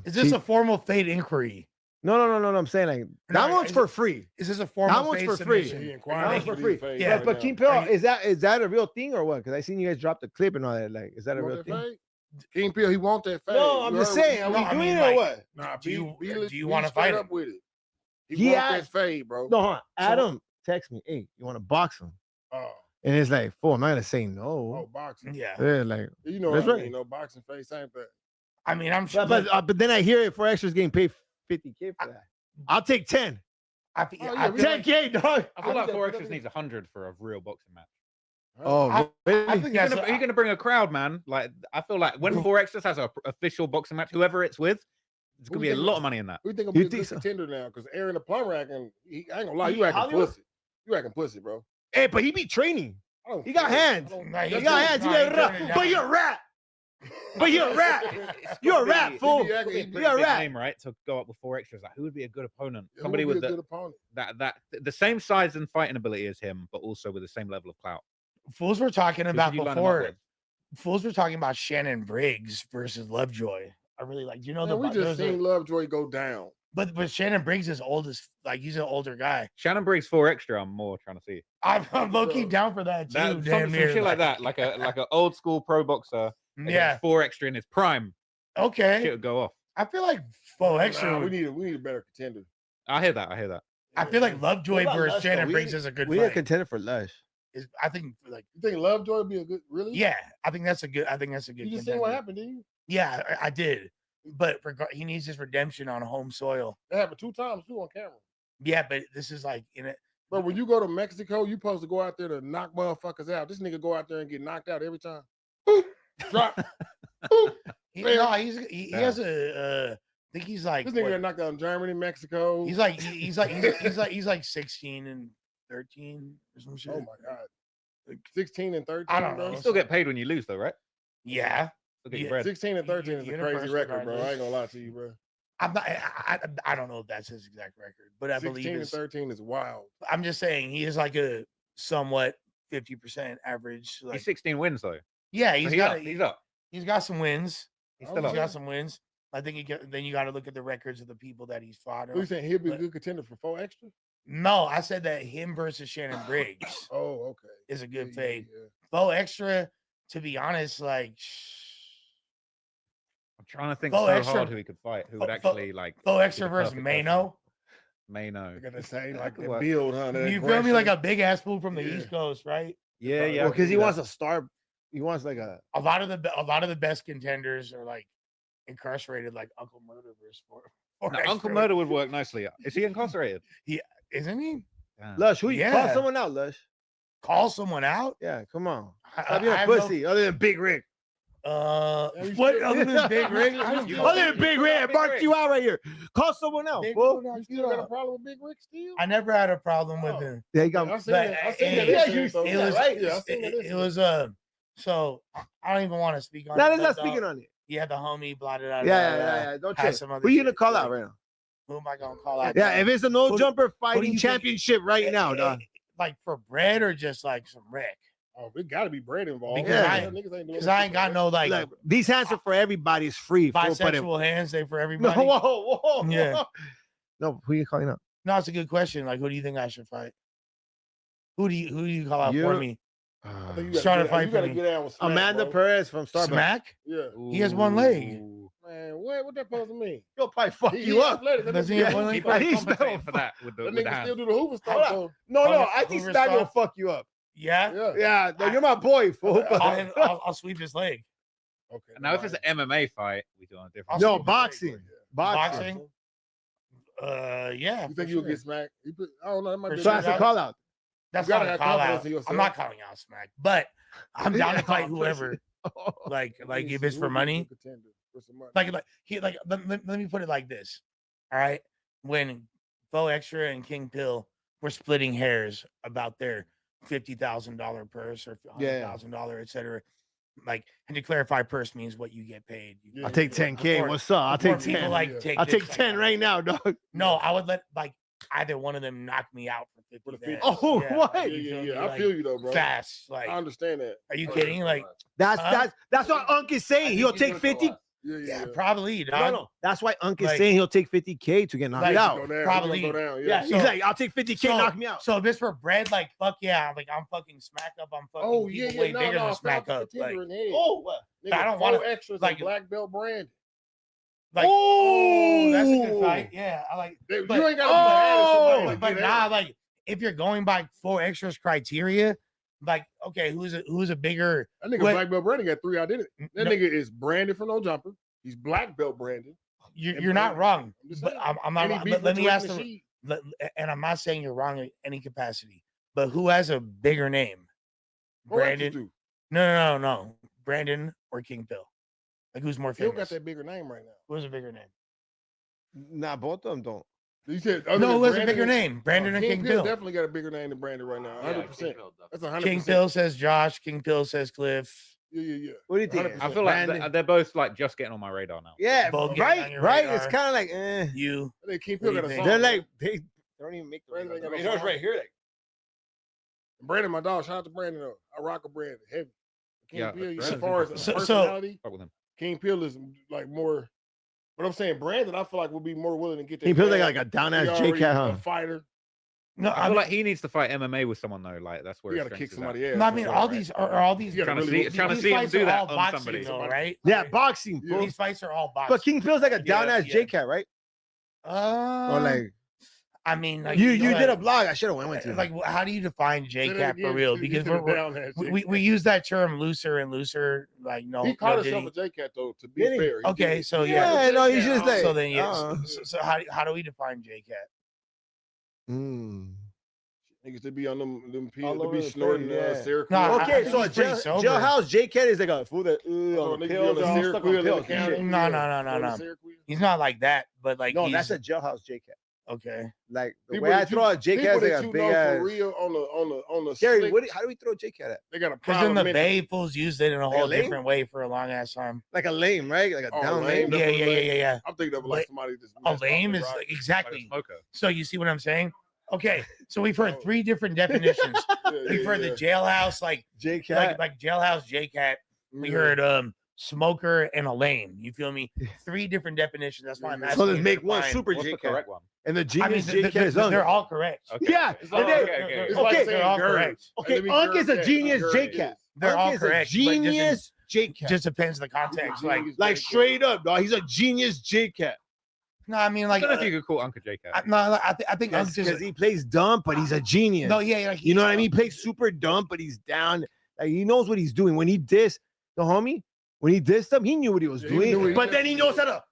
Is this a formal fade inquiry? No. I'm saying like that one's for free. Is this a formal That one's fade for free. submission? That one's for free. Yeah, But King Pill, is that a real thing or what? Because I seen you guys drop the clip and all that. Like, is that a real thing? King Pill, he want that fade. No, I'm just saying. Are we doing it or what? Nah, do you be want to straight fight up him? with it? He want that fade, bro. No, huh? Adam text me, hey, you want to box him? Oh. And it's like, fool, I'm not gonna say no. Oh, boxing. Yeah. Yeah, like You know that's what I right. mean? No boxing fade, same thing. I mean, I'm sure. But then I hear it for extras getting paid $50K for that. I'll take 10. I 10K, dog. I feel like 4 extras needs 100 for a real boxing match. Oh, really? I think You're that's gonna bring a crowd, man. Like I feel like when 4 extras has an official boxing match, whoever it's with, there's gonna be a lot of money in that. We think I'm a good contender now because Aaron the plumber acting. I ain't gonna lie, you acting pussy. You acting pussy, bro. Hey, but he be training. He got hands. He got hands. But you're a rat. But you're a rat. You're a rat, fool. You're a rat. Name, right? To go up with 4 extras, like who would be a good opponent? Who Somebody would with be a good opponent? the same size and fighting ability as him, but also with the same level of clout. Fools were talking about could you line 'em up before. with? Fools were talking about Shannon Briggs versus Lovejoy. I really like. Do you know Man, we just there's seen Lovejoy go down. But Shannon Briggs is old as like he's an older guy. Shannon Briggs 4 extra. I'm more trying to see. I'm low key down for that too. Some damn near, shit like that, like a old school pro boxer. Yeah. 4 extra in his prime. Okay. Shit would go off. I feel like 4 extra. We need a better contender. I hear that. I feel like Lovejoy What about versus Lush, Shannon though? Briggs is a good We need a fight. contender for Lush. I think like You think Lovejoy would be a good really? yeah, I think that's a good. You You just contender. seen what happened, didn't you? Yeah, I did. But he needs his redemption on home soil. That happened 2 times too on camera. Yeah, but this is like in it. But when you go to Mexico, you supposed to go out there to knock motherfuckers out. This nigga go out there and get knocked out every time. Drop. He has a. I think he's like. This nigga got knocked out in Germany, Mexico. He's like 16 and 13 or some shit. Oh my god. Like 16 and 13. I don't know. You still get paid when you lose, though, right? Yeah. Still get your bread. 16 and 13 is a crazy record, bro. I ain't gonna lie to you, bro. I'm not. I don't know if that's his exact record, but I 16 believe and it's. 13 is wild. I'm just saying he is like a somewhat 50% average. Like, He's 16 wins though. yeah, He's up. He's up. He's got some wins. He's He's still up. got some wins. I think then you got to look at the records of the people that he's fought. Who you saying he'll be a good contender for 4 extra? No, I said that him versus Shannon Briggs Oh, okay. is a good Yeah, fade. yeah. 4 extra, to be honest, like I'm trying to think Bo so Extra- hard who he could fight. Who would Bo- actually like 4 be extra the versus perfect Mano. Mano. I gotta say, like could the work. build, huh? You feel me? Like a big ass fool from the Yeah. East Coast, right? Yeah, yeah. Because he wants a star. He wants like a. A lot of the best contenders are like incarcerated, like Uncle Murder versus 4 No, extra. Uncle Murder would work nicely. Is he incarcerated? He isn't he? Damn. Lush, who you Yeah. call someone out, Lush? Call someone out? Yeah, come on. I Stop being a have no- pussy other than Big Rick. What other than Big Rick? Other than Big Rick, I marked you out right here. Call someone else. Big fool. Rick, You still got a problem with Big Rick still? I never had a problem with him. Yeah, he got. I seen But that. I seen it- that. yeah, incident, you though. seen It was right? Yeah, I seen that it incident. was so I don't even want to speak on Now it. let's not but, speaking on it. Yeah, the homie blotted out. Yeah. Don't had check. some other Who you gonna shit, call like- out right now? Who am I gonna call out? Yeah, if it's a no Who- jumper who do fighting you think- championship right now, dog. Like for bread or just like some wreck? Oh, it gotta be bread involved. Because Yeah. Niggas ain't doing Because that I shit ain't got for no like Like, these hands are for everybody. It's free. fool, but if- bisexual hands. They for No, everybody. whoa. Yeah. No, who you calling out? No, it's a good question. Like, who do you think I should fight? Who do you call out for You- me? I think you Trying to gotta fight you for gotta me. get down with Smack, Amanda bro. Perez from Starbucks. Smack? Yeah. He has one leg. Man, what that supposed to mean? He'll probably fuck He you up. athletic. That Does he nigga- have one leg? He probably He's compensating no- for that with the That with the nigga hand. still do the Hoover Hold stuff. on. No, Hoover- I think Hoover Smack will style? fuck you up. Yeah. Yeah. Yeah, no, you're my boy, fool. I'll sweep his leg. Okay. Now, if it's an MMA fight, we do on a different. I'll No, sweep his leg. boxing. Boxing. Yeah. You think for you'll sure. get smacked? I don't know. That might For be So sure. that's a call out. That's You gotta not a have call confidence out. in yourself. I'm not calling out Smack, but I'm down to Yeah, fight I'm whoever. Like if it's for money. Like let me put it like this. All right. When Bo Extra and King Pill were splitting hairs about their $50,000 purse or $100,000, etc. Like, and to clarify, purse means what you get paid. I'll take 10K. Before- What's up? I'll before take people 10. like take I'll this take like 10 that. right now, dog. No, I would let like either one of them knock me out for 50. For the 50. Oh, Yeah, what? like, Yeah, you yeah, feel yeah. me? I Like, feel you though, bro. fast. Like, I understand that. are you kidding? Like, That's what Unc is saying. He'll take 50. yeah, probably. No, Dog. no. That's why Unc is Like- saying he'll take 50K to get knocked like, out. Go down. Probably. He gonna go down. Yeah, Yeah. he's like, I'll take 50K, so, knock me out. So if it's for bread, like fuck yeah, like I'm fucking smack up. I'm fucking Oh people yeah, way yeah. bigger No, than smack up. Like, Oh, Nigga, I don't 4 wanna- extras like- like black belt brand. like oh, that's a good fight. Yeah, I like. You But, ain't gotta be mad at somebody to but get nah, out. like if you're going by 4 extras criteria, like okay, who's a bigger? That nigga what- black belt Brandon got 3 identities. That No. nigga is branded for no jumper. He's black belt Brandon. You're not wrong. I'm just But saying. I'm not. Any Wrong. beef But let with me Tariq ask Nasheed? and I'm not saying you're wrong in any capacity. But who has a bigger name? What else you Brandon? do? No. Brandon or King Pill? Like who's more Phil famous? got that bigger name right now. Who's a bigger name? Nah, both of them don't. You said No, who has a bigger name? Brandon or King Pill? definitely got a bigger name than Brandon right now. 100%. That's 100%. King Pill says Josh. King Pill says Cliff. Yeah. What do you think? 100%. I feel like Brandon. they're both like just getting on my radar now. Yeah, Both getting on right, your right. radar. It's kind of like, You. I think King What do Pill you got a think? song. they're bro. like, they don't even make the Brandon ain't got no radar song. right here. Like, Brandon, my dog. Shout out to Brandon though. I rock a Brandon heavy. King Yeah, Pill, as Brandon's far as interesting. personality, Fuck with him. King Pill is like more. But I'm saying Brandon, I feel like would be more willing to get that. King Pill's bag. like a down ass He J already Cat, a huh? fighter. No, I feel like he needs to fight MMA with someone though. Like that's where He his got to kick strength is at. somebody ass. No, I for mean sure, all right? these are all these. You gotta Trying to these see him fights do are that all on boxing, somebody. though, right? Yeah, boxing, Yeah. fool. These fights are all boxing. But King Pill's like a down ass yeah. J Cat, right? Or like I mean, like, you like, did a blog. I should have went to. Like, how do you define Say that JCap for again. real? You Because did a down ass we J-Cat. use that term looser and looser. Like, no, He called no, did himself he? a J Cat though. To be Did he? fair, he Okay, did. so Yeah, no, you just like. So then, yes. So how do we define JCat? Niggas to be on them pills, All to over be the snorting place, yeah. Seroquel. No, Okay, I so a think he's pretty sober. jailhouse J Cat is like a fool that Oh, on the nigga be pills, on the all Seroquel stuck on in the pills. county. Shit. No. Seroquel. He's not like that, but like No, he's, that's a jailhouse J Cat. okay. Like the People way I that you- throw a J people Cat is that like a you big know ass. for real on the Gary, slick, how do we throw a J Cat at? they got a Because problem. in the mental. Bay, fools used it in a Like a whole lame? different way for a long ass time. Like a lame, right? Like a Oh, down lame, lame. Yeah. I'm thinking of like somebody just A messed up lame and is rock. like, exactly. Like a smoker. So you see what I'm saying? Okay, so we've heard 3 different definitions. We've heard the jailhouse, like J Cat. like jailhouse J-Cat. We heard smoker and a lame. You feel me? 3 different definitions. That's why I'm asking. So let's you to make one define- super What's J the Cat. correct one? And the I mean, genius J Cat is they're all correct. Okay. Yeah. It's and like, then- okay. It's like Okay, they're saying all girl. correct. Okay, Let me Unc is a girl genius cat. J Girl Cat. They're Unc all is correct, a but just in- genius J Cat. Just depends on the context. Like straight up, dog. He's a genius J Cat. No, I mean, I like, don't know if you could call Uncle J Cat. I think Unc Because just he plays dumb, but he's a genius. no, yeah, like, You know what I mean? He plays super dumb, but he's down. Like he knows what he's doing. When he dissed the homie, when he dissed him, he knew what he was Yeah, he knew doing. what he But was then he doing. knows how to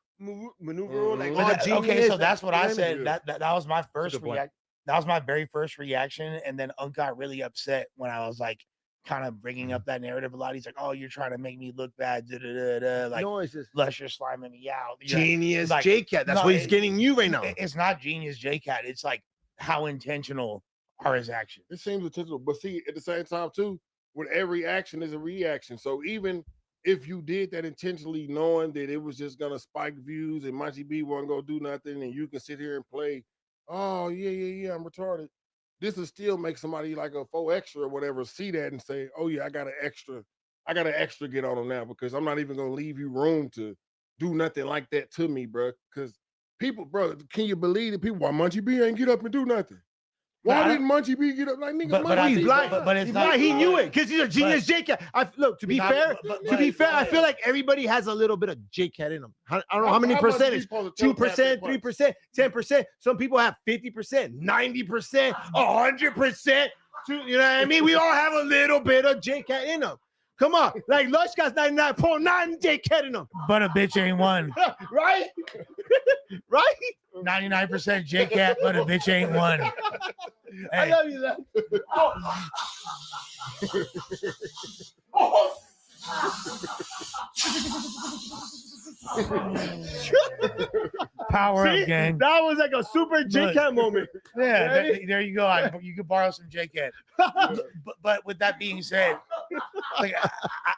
maneuver like But a genius. okay, so that's what I You know said. mean? That was my first good point. reaction. That was my very first reaction, and then Unc got really upset when I was like, kind of bringing up that narrative a lot. He's like, "Oh, you're trying to make me look bad." Like, No, it's just Lusher sliming me out. You're like- genius like, J Cat. That's no, what he's getting you right now. It's not genius J-Cat. It's like how intentional are his actions. It seems intentional, but see, at the same time too, with every action is a reaction. So even if you did that intentionally, knowing that it was just gonna spike views and Monty B wasn't gonna do nothing, and you can sit here and play, oh yeah, I'm retarded. This will still make somebody like a 4 extra or whatever see that and say, oh yeah, I got an extra get on them now because I'm not even gonna leave you room to do nothing like that to me, bro. Because people, bro, can you believe that people? Why Munchie B ain't get up and do nothing? Why didn't Munchie B get up? Like nigga, but I he's think- blind. but it's He's not- blind. He knew it because he's a genius J Cat. Look, to be Not- fair, but- I feel like everybody has a little bit of J Cat in them. I don't know how many much you percentage. supposed to tell 2%, Pat 3%, 10%. Some people have 50%, 90%, 100%. You know what I mean? We all have a little bit of J Cat in them. Come on, like Lush got 99.9 J Cat in them, But a bitch ain't one. right? Right? 99% J-Cat, but a bitch ain't one. I Hey. love you, love. Oh. Power See? up, gang. That was like a super J Cat moment. Yeah, Right? there you go. You could borrow some J-Cat. But with that being said, like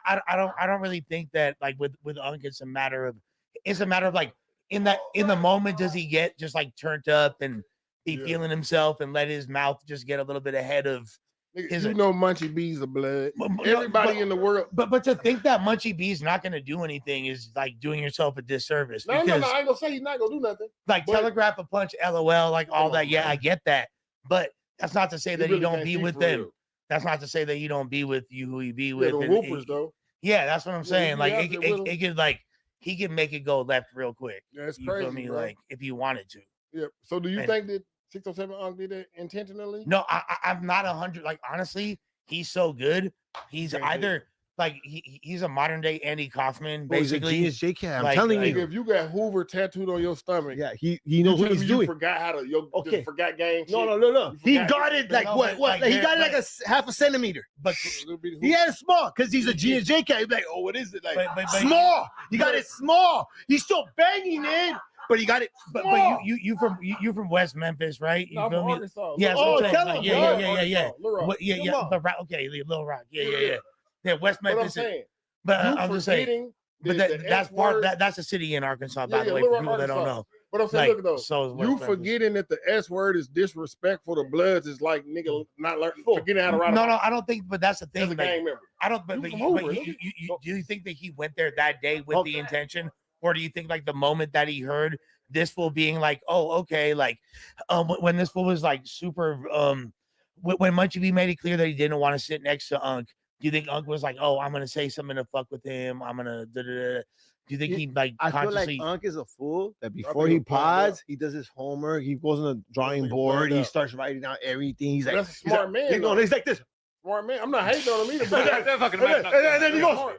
I don't really think that like with Unc it's a matter of like in the moment does he get just like turned up and be feeling himself and let his mouth just get a little bit ahead of his. You know, Munchie B's of blood. Everybody in the world. But to think that Munchie B's not going to do anything is like doing yourself a disservice. No, because, I ain't gonna say he's not gonna do nothing. Like telegraph a punch, LOL, like all that. Yeah, I get that. But that's not to say that really you don't can't be see with for them. real. That's not to say that you don't be with you who you be with. The and whoopers though. Yeah, that's what I'm saying. he Like out there with 'em. it could like he can make it go left real quick. Yeah, it's You feel crazy, me? bro. Like if you wanted to. Yeah. So do you And- think that 607 Unc did it intentionally? No, I'm not 100. Like honestly, he's so good. He's Can't either like he's a modern day Andy Kaufman, Bro, he's a basically. genius JK. I'm Like- telling Nigga, you. if you got Hoover tattooed on your stomach, Yeah, he knows what telling he's me doing. You forgot how to just forgot game. No, shit? no, no, no. You He forgot got this it like No, what? but, What? like, Like, he there- got it like but- half a centimeter. But Little bitty he had it small because he's a genius JK. He'd be like, oh, what is it? Like But- small. He got it small. He's still banging it, but he got it But small. you from West Memphis, right? You No, I'm feel from me? Arkansas. Yeah, that's Little what Rock. I'm saying. tell Like, him, Arkansas, Little Rock. What, yeah, Come yeah. on. But okay, Little Rock. Yeah. Yeah, West But I'm Memphis. saying, But you I'm just saying. forgetting But the that's S part. word- That's a city in Arkansas, by Yeah, the yeah, way, Little for Rock, people that don't Arkansas. know. But I'm saying, Like, look though, so is West you Memphis. forgetting that the S word is disrespectful to Bloods is like nigga not learning, forgetting how to ride. No, a no, bike I don't think. But that's the as thing. a Like, gang member. I don't. But, You but, from you, Hoover, but nigga. do you think that he went there that day with the intention, or do you think like the moment that he heard this fool being like, oh, okay, like, when this fool was like super, when Munchie B made it clear that he didn't want to sit next to Unc, do you think Unc was like, oh, I'm gonna say something to fuck with him? I'm gonna. Do you think he like I feel like consciously? Unc is a fool that before think he he'll plan it pods, he does his homework. He goes on the drawing think he'll board. plan it He out. starts writing down everything. He's like, That's a he's smart like, man, He's, going, though. he's like this. Smart man. I'm not hating on him either. But They're fucking And then he goes,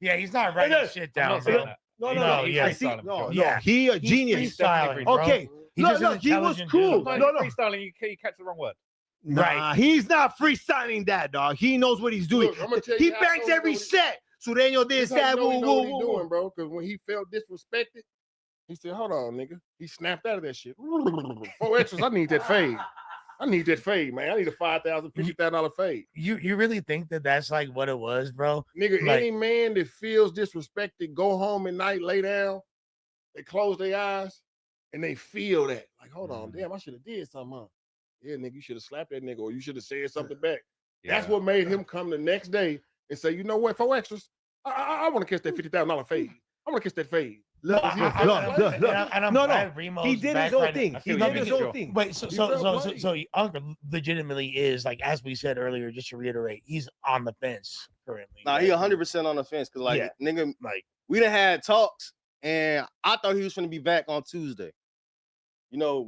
Yeah, he's not writing then- shit I'm down, not saying bro. that. no, He's no, not- no. he's I see. freestyling, No, bro. no. Yeah. He a He's genius. freestyling, bro. Okay. He's Look, just an look, he was intelligent cool. dude. Like, No, no. freestyling, you catch the wrong word. Nah, he's not freestyling that, dog. He knows what he's doing. Look, I'm gonna tell He you how I bangs know every what he- set. Sureño This this, how you that, know he woo, know what woo, he woo, doing, woo. bro. Because when he felt disrespected, he said, "Hold on, nigga." He snapped out of that shit. 4 extras. I need that fade. I need that fade, man. I need a $5,000, $50,000 fade. You really think that that's like what it was, bro? Nigga, Like- any man that feels disrespected, go home at night, lay down, they close their eyes, and they feel that. Like, hold on, damn, I should have did something, huh? Yeah, nigga, you should have slapped that nigga, or you should have said something back. That's what made him come the next day and say, you know what, 4 extras, I want to catch that $50,000 fade. I want to catch that fade. Look, And I'm No, glad no. Remo's He did back his own right now. thing. I He feel did you. his Sure. own thing. Wait, He felt played. so Uncle legitimately is like, as we said earlier, just to reiterate, he's on the fence currently. Nah, he 100% on the fence because like Yeah. nigga, Like, we done had talks and I thought he was gonna be back on Tuesday. You know,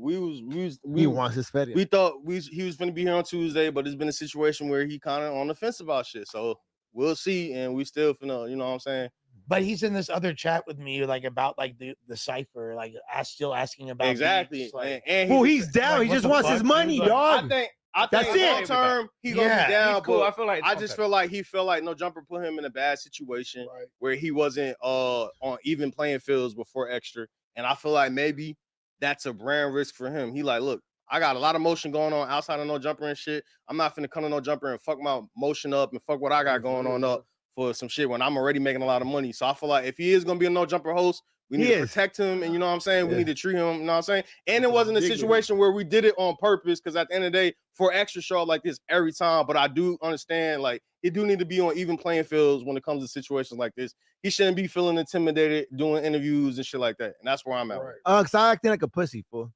He wants his fed. we thought he was gonna be here on Tuesday, but it's been a situation where he kind of on the fence about shit. So we'll see, and we still finna, you know what I'm saying? but he's in this other chat with me, like about like the cipher, like still asking about Exactly. beats, like, And Well, he he's down. like, he what just the wants fuck, his dude? money, Like, dog. I That's think it. long term he gonna Yeah, be down. He's cool. But I feel like it's I just context. feel like he felt like No Jumper put him in a bad situation where he wasn't on even playing fields before extra. And I feel like maybe that's a brand risk for him. He like, look, I got a lot of motion going on outside of No Jumper and shit. I'm not finna come to No Jumper and fuck my motion up and fuck what I got going on up for some shit when I'm already making a lot of money. So I feel like if he is gonna be a No Jumper host, we need to protect him, and you know what I'm saying? We need to treat him, you know what I'm saying? And it wasn't a situation where we did it on purpose, because at the end of the day, for extra show like this every time, but I do understand, like, it do need to be on even playing fields when it comes to situations like this. He shouldn't be feeling intimidated doing interviews and shit like that. And that's where I'm at. Cause I acting like a pussy, fool.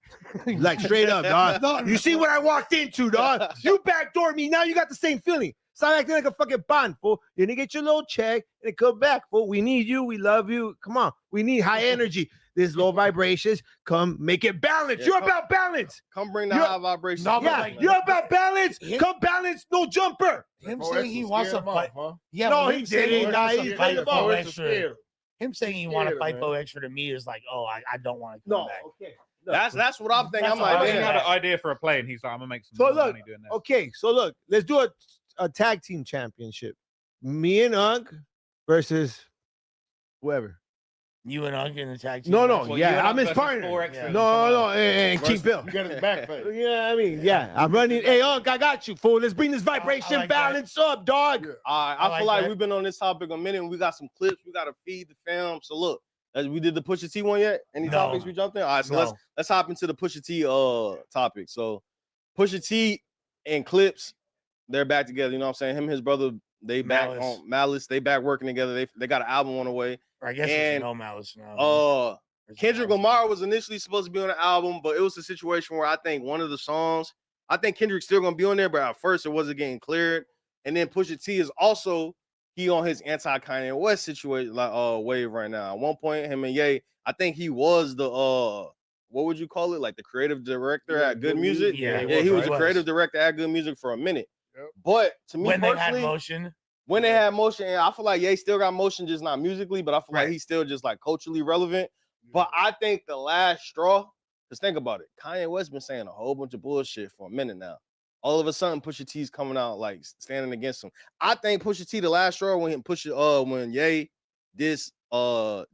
Like straight up, dog. You see what I walked into, dog? You backdoored me. Now you got the same feeling. Stop acting like a fucking bond, fool. You're gonna get your little check and come back, fool. We need you. We love you. Come on. We need high energy. There's low vibrations. Come make it balance. Yeah, You're come- about balance. Come bring the You're- high vibrations. You're about balance. Come balance. No jumper. Him saying he wants to fight. Yeah, No, but he him saying didn't. he Nah, wants to he fight played the ball. Bo It's Extra. scared. Him saying he want to Scared, fight man. Bo Extra to me is like, oh, I don't want to come back. Okay. That's what I'm thinking. That's I'm all like, He man, had an idea for a play, and he's like, I'm gonna make some So more look, money doing that. okay, so look, let's do a tag team championship. Me and Unc versus whoever. You and Unc in the tag team. No, match? no, yeah, I'm his partner. No, and keep Bill. You got his back face. Yeah, I mean, yeah, I'm running. Hey, Unc, I got you, fool. Let's bring this vibration like that. balance up, dog. I I feel like that. we've been on this topic a minute, and we got some clips. We got to feed the fam. So look, We did the Pusha T one yet? Any topics we jumped in? All right, so let's hop into the Pusha T topic. So Pusha T and Clips, they're back together. You know what I'm saying? Him and his brother, they back on Malice. They back working together. They got an album on the way. I guess it's no Malice now. Kendrick Lamar was initially supposed to be on the album, but it was a situation where I think one of the songs, I think Kendrick's still gonna be on there, but at first it wasn't getting cleared. And then Pusha T is also on his anti-Kanye West situation, like wave right now. At one point, him and Ye, I think he was the what would you call it? Like the creative director at Good Music. Yeah, he was the creative director at Good Music for a minute. Yep. But to me when personally, they had motion, and I feel like Ye still got motion, just not musically, but I feel like he's still just like culturally relevant. But I think the last straw, because think about it, Kanye West been saying a whole bunch of bullshit for a minute now. All of a sudden, Pusha T's coming out like standing against him. I think Pusha T the last straw when Ye diss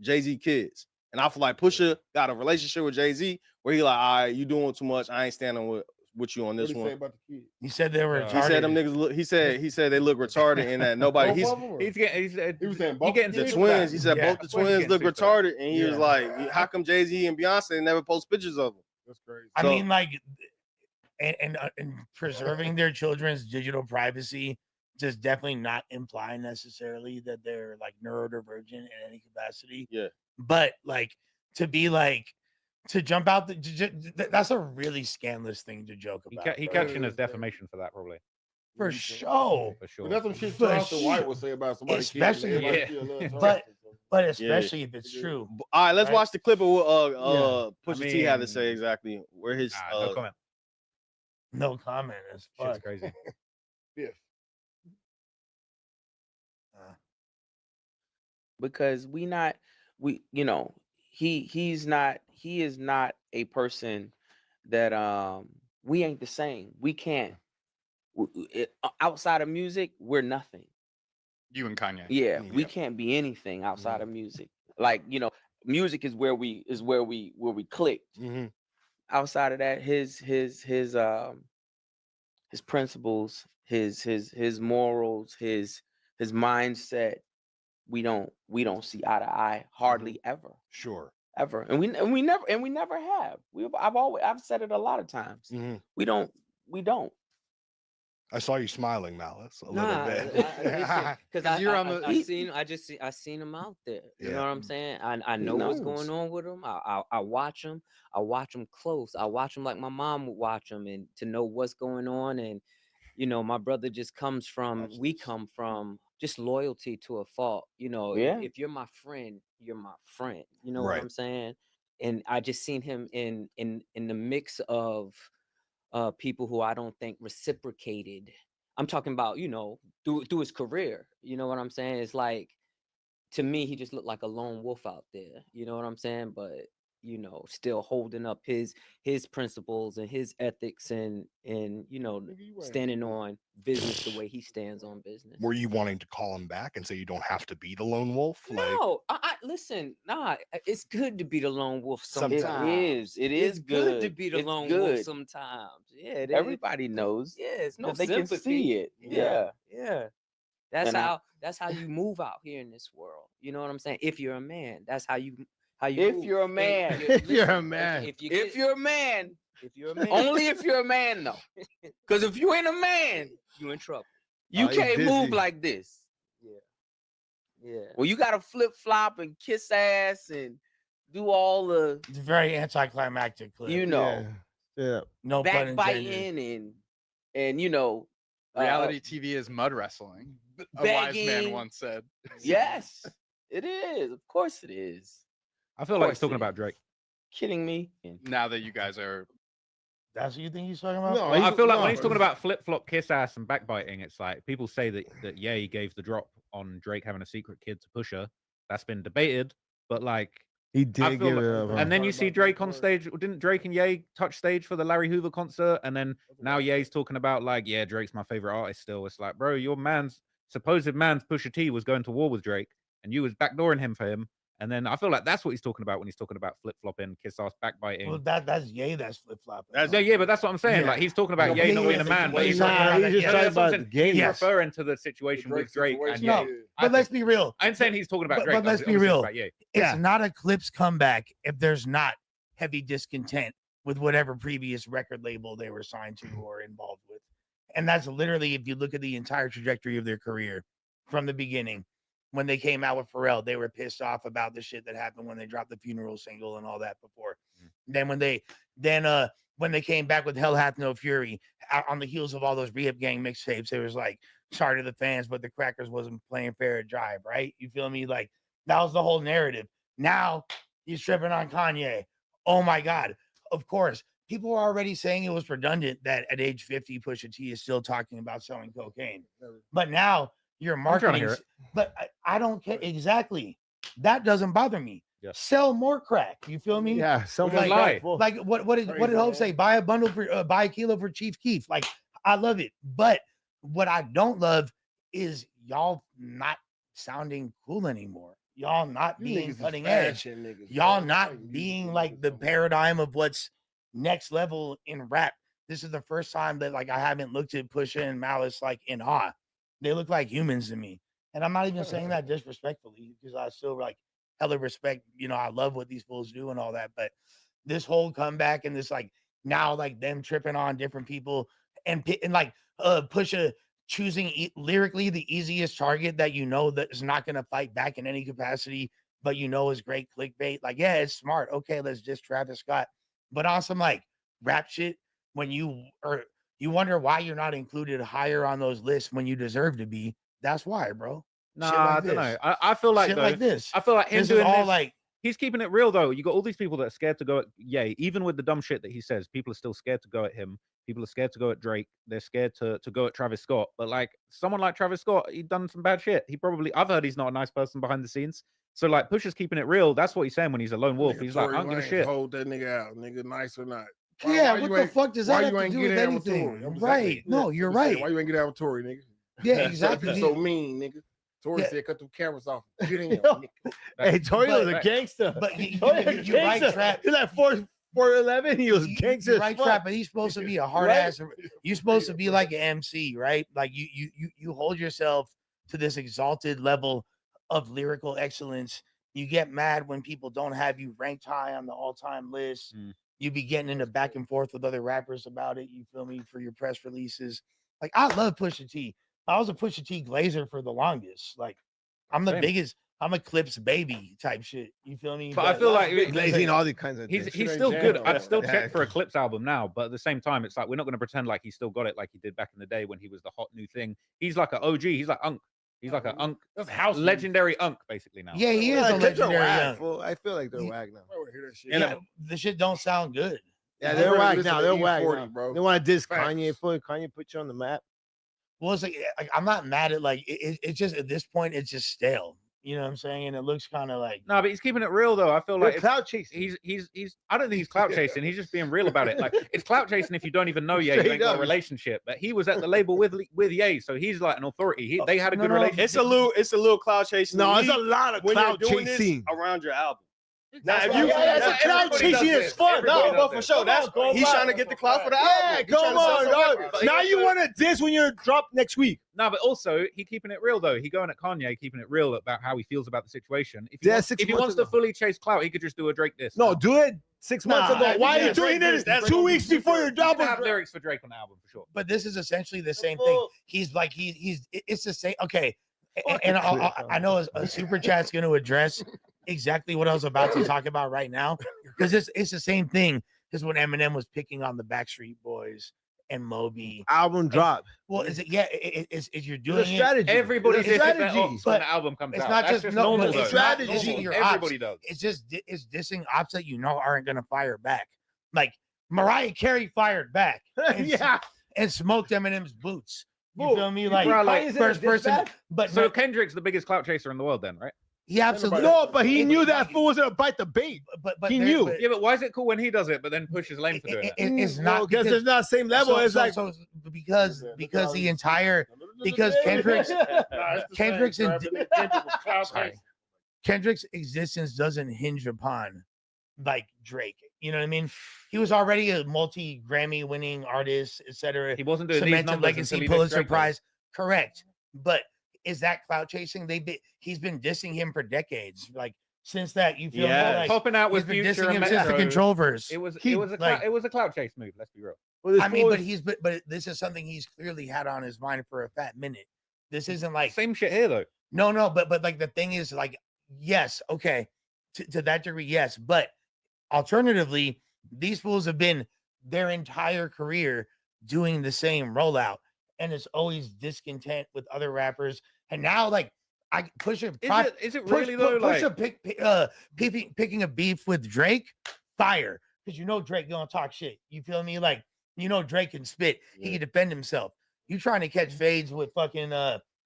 Jay-Z Kids. And I feel like Pusha got a relationship with Jay-Z where he like, all right, you doing too much. I ain't standing with you on this What one. Say about the kids? He said they were retarded. He said them niggas look. He said they look retarded and that nobody. He was saying both the twins. He said both the twins look retarded, and he was like, how come Jay-Z and Beyonce never post pictures of them? That's crazy. I mean, like, and preserving their children's digital privacy does definitely not imply necessarily that they're like neurodivergent in any capacity. Yeah. But like to jump out that's a really scandalous thing to joke about. He catching his defamation for that probably. For sure. But that's some shit Charleston White would say about somebody. Especially, but especially if it's true. All right, let's watch the clip of what Pusha T had to say exactly. Where his no comment. No comment. It's shit's crazy. Yeah. Because he is not a person that we ain't the same. We can't outside of music, we're nothing. You and Kanye. Yeah, we can't be anything outside of music. Like, music is where we clicked. Mm-hmm. Outside of that, his principles, his morals, his mindset, we don't see eye to eye hardly ever. Sure. Ever. And we never have. I've said it a lot of times. Mm-hmm. We don't. I saw you smiling, Malice, a little bit. Because you're on the. I seen him out there. You know what I'm saying? I know what's going on with him. I watch him. I watch him close. I watch him like my mom would watch him, and to know what's going on. And my brother just we come from just loyalty to a fault. If you're my friend, you're my friend. You know what I'm saying? And I just seen him in the mix of people who I don't think reciprocated. I'm talking about, through his career. You know what I'm saying? It's like, to me, he just looked like a lone wolf out there. You know what I'm saying? But, still holding up his principles and his ethics and standing on business the way he stands on business. Were you wanting to call him back and say you don't have to be the lone wolf? No, listen, it's good to be the lone wolf sometimes. It is good to be the lone wolf sometimes. Yeah, everybody knows. Yeah, it's no they sympathy. can see it. Yeah. That's how you move out here in this world. You know what I'm saying? If you're a man, that's how you if you're a man. If you're a man. If you're a man. Only if you're a man, though. Because if you ain't a man, you in trouble. You can't move like this. Yeah. Well, you gotta flip flop and kiss ass and do all the. It's very anticlimactic. Clip. Yeah. No backbiting and reality TV is mud wrestling. A wise man once said. Yes, it is. Of course, it is. I feel like he's talking about Drake. Kidding me? Now that you guys are. That's what you think he's talking about? No, I feel like when he's talking about flip flop, kiss ass, and backbiting, it's like people say that Ye gave the drop on Drake having a secret kid to Pusha. That's been debated, but like he did give it up. And then you see Drake on stage. Didn't Drake and Ye touch stage for the Larry Hoover concert? And then now Ye's talking about like, yeah, Drake's my favorite artist still. It's like, bro, your supposed man's Pusha T was going to war with Drake, and you was backdooring him for him. And then I feel like that's what he's talking about when he's talking about flip-flopping, kiss-ass, backbiting. Well, that's Ye that's flip-flopping. Yeah, but that's what I'm saying. Yeah. Like, he's talking about Ye not being a man, but he's talking about he's just talking about the game. He's referring to the situation with Drake and Ye. No, but let's be real. I'm saying he's talking about Drake. But let's be real. Ye. It's not a Clips comeback if there's not heavy discontent with whatever previous record label they were signed to or involved with. And that's literally, if you look at the entire trajectory of their career from the beginning, when they came out with Pharrell, they were pissed off about the shit that happened when they dropped the Funeral single and all that before. Then when they came back with Hell Hath No Fury on the heels of all those Rehab Gang mixtapes, it was like, sorry to the fans, but the Crackers wasn't playing fair at Drive, right? You feel me? Like, that was the whole narrative. Now he's tripping on Kanye. Oh my God. Of course, people were already saying it was redundant that at age 50, Pusha T is still talking about selling cocaine. But now you're marketing. But I don't care. Exactly. That doesn't bother me. Sell more crack. You feel me? Yeah. Sell more like, crack. like what did Hope say? Buy a bundle for buy a kilo for Chief Keef. Like, I love it. But what I don't love is y'all not sounding cool anymore. Y'all not being cutting edge. Y'all not being like the paradigm of what's next level in rap. This is the first time that like I haven't looked at Pusha and Malice like in awe. They look like humans to me. And I'm not even saying that disrespectfully because I still like hella respect, you know, I love what these fools do and all that. But this whole comeback and this like now like them tripping on different people and like Pusha choosing lyrically the easiest target that you know that is not going to fight back in any capacity, but you know is great clickbait. Like, yeah, it's smart. Okay, let's just Travis Scott. But on some like rap shit, when you wonder why you're not included higher on those lists when you deserve to be. That's why, bro. Nah, I don't know. I feel like shit like this. I feel like him This doing is all this, like he's keeping it real though. You got all these people that are scared to go at Ye, even with the dumb shit that he says. People are still scared to go at him. People are scared to go at Drake. They're scared to go at Travis Scott. But like someone like Travis Scott, he done some bad shit. I've heard he's not a nice person behind the scenes. So like Pusha's keeping it real. That's what he's saying when he's a lone wolf. He's like, I don't give a shit. Hold that nigga out, nigga, nice or not. Yeah, what the fuck does that have to do with Tory? anything? Right. No, you're right. Why you ain't get out with Tory, nigga? Yeah, exactly. You so mean, nigga. Tory said, cut the cameras off. Get in here. Hey, Tory was a gangster. But you're right, Trap. He's like 4'11". He was gangster. You're right, Trap. But he's supposed to be a hard ass. You're supposed to be like an MC, right? Like you hold yourself to this exalted level of lyrical excellence. You get mad when people don't have you ranked high on the all-time list. You be getting into back and forth with other rappers about it. You feel me? For your press releases. Like, I love Pusha T. I was a Pusha T glazer for the longest. Like, I'm the biggest. I'm a Clips baby type shit. You feel me? But I feel like glazing all these kinds of things. He's still good. I'd still check for a Clips album now, but at the same time, it's like we're not going to pretend like he still got it like he did back in the day when he was the hot new thing. He's like an OG. He's like Unk. He's like an Unk. That's house legendary Unk basically now. Yeah, he is a legendary Unk. I feel like they're whack now. Yeah, the shit don't sound good. Yeah, they're whack now. They're whack E40, now. bro. They want to diss Kanye. Kanye put you on the map. Well, it's like I'm not mad at like it's just at this point it's just stale. You know what I'm saying? And it looks kind of like no, but he's keeping it real though. I feel like clout chasing. He's I don't think he's clout chasing. He's just being real about it. Like it's clout chasing if you don't even know Ye, you ain't got a relationship. But he was at the label with Ye, so he's like an authority. They had a good relationship. It's a little clout chasing. No, it's a lot of clout chasing around your album. Now, if you clout chasing is fun. No, but for sure, that's he's trying to get the clout for the album. Yeah, come on, dog. Now you want to diss when you're dropped next week. No, but also he keeping it real though. He going at Kanye, keeping it real about how he feels about the situation. If he wants to fully chase clout, he could just do a Drake diss. No, do it 6 months ago. Why are you doing it 2 weeks before your job? Have lyrics for Drake on the album for sure. But this is essentially the same thing. He's like it's the same. Okay, and I know a super chat's going to address exactly what I was about to talk about right now because it's the same thing as when Eminem was picking on the Backstreet Boys and Moby album drop. Well, is it? Yeah, it's you're doing it's a strategy. Everybody does strategy when the album comes it's out. Not That's just normal. It's strategy. Everybody does. It's just it's dissing ops that you know aren't gonna fire back. Like Mariah Carey fired back. And smoked Eminem's boots. You feel me? Like first person. But so Kendrick's the biggest clout chaser in the world, then, right? He absolutely no, but he knew that fool was gonna bite the bait. But he knew. Yeah, but why is it cool when he does it, but then Push is lame for doing it? It's not because it's not the same level. It's like because the entire because Kendrick's Kendrick's existence doesn't hinge upon like Drake. You know what I mean? He was already a multi-Grammy winning artist, etc. He wasn't doing these cemented numbers legacy, until he did Pulitzer Drake, though. Prize. Correct. But is that clout chasing? He's been dissing him for decades. Like since that, you feel me? Like, popping out with he's been Future dissing and him since the Metro. Control verse. It was like, a clout chase move. Let's be real. I mean, but this is something he's clearly had on his mind for a fat minute. This isn't like same shit here though. No, but like the thing is like, yes, okay, to that degree, yes, but alternatively, these fools have been their entire career doing the same rollout, and it's always discontent with other rappers. And now, like, I push it. Is it really though? Like, picking a beef with Drake, fire, because you know Drake gonna talk shit. You feel me? Like, you know Drake can spit. He can defend himself. You trying to catch fades with fucking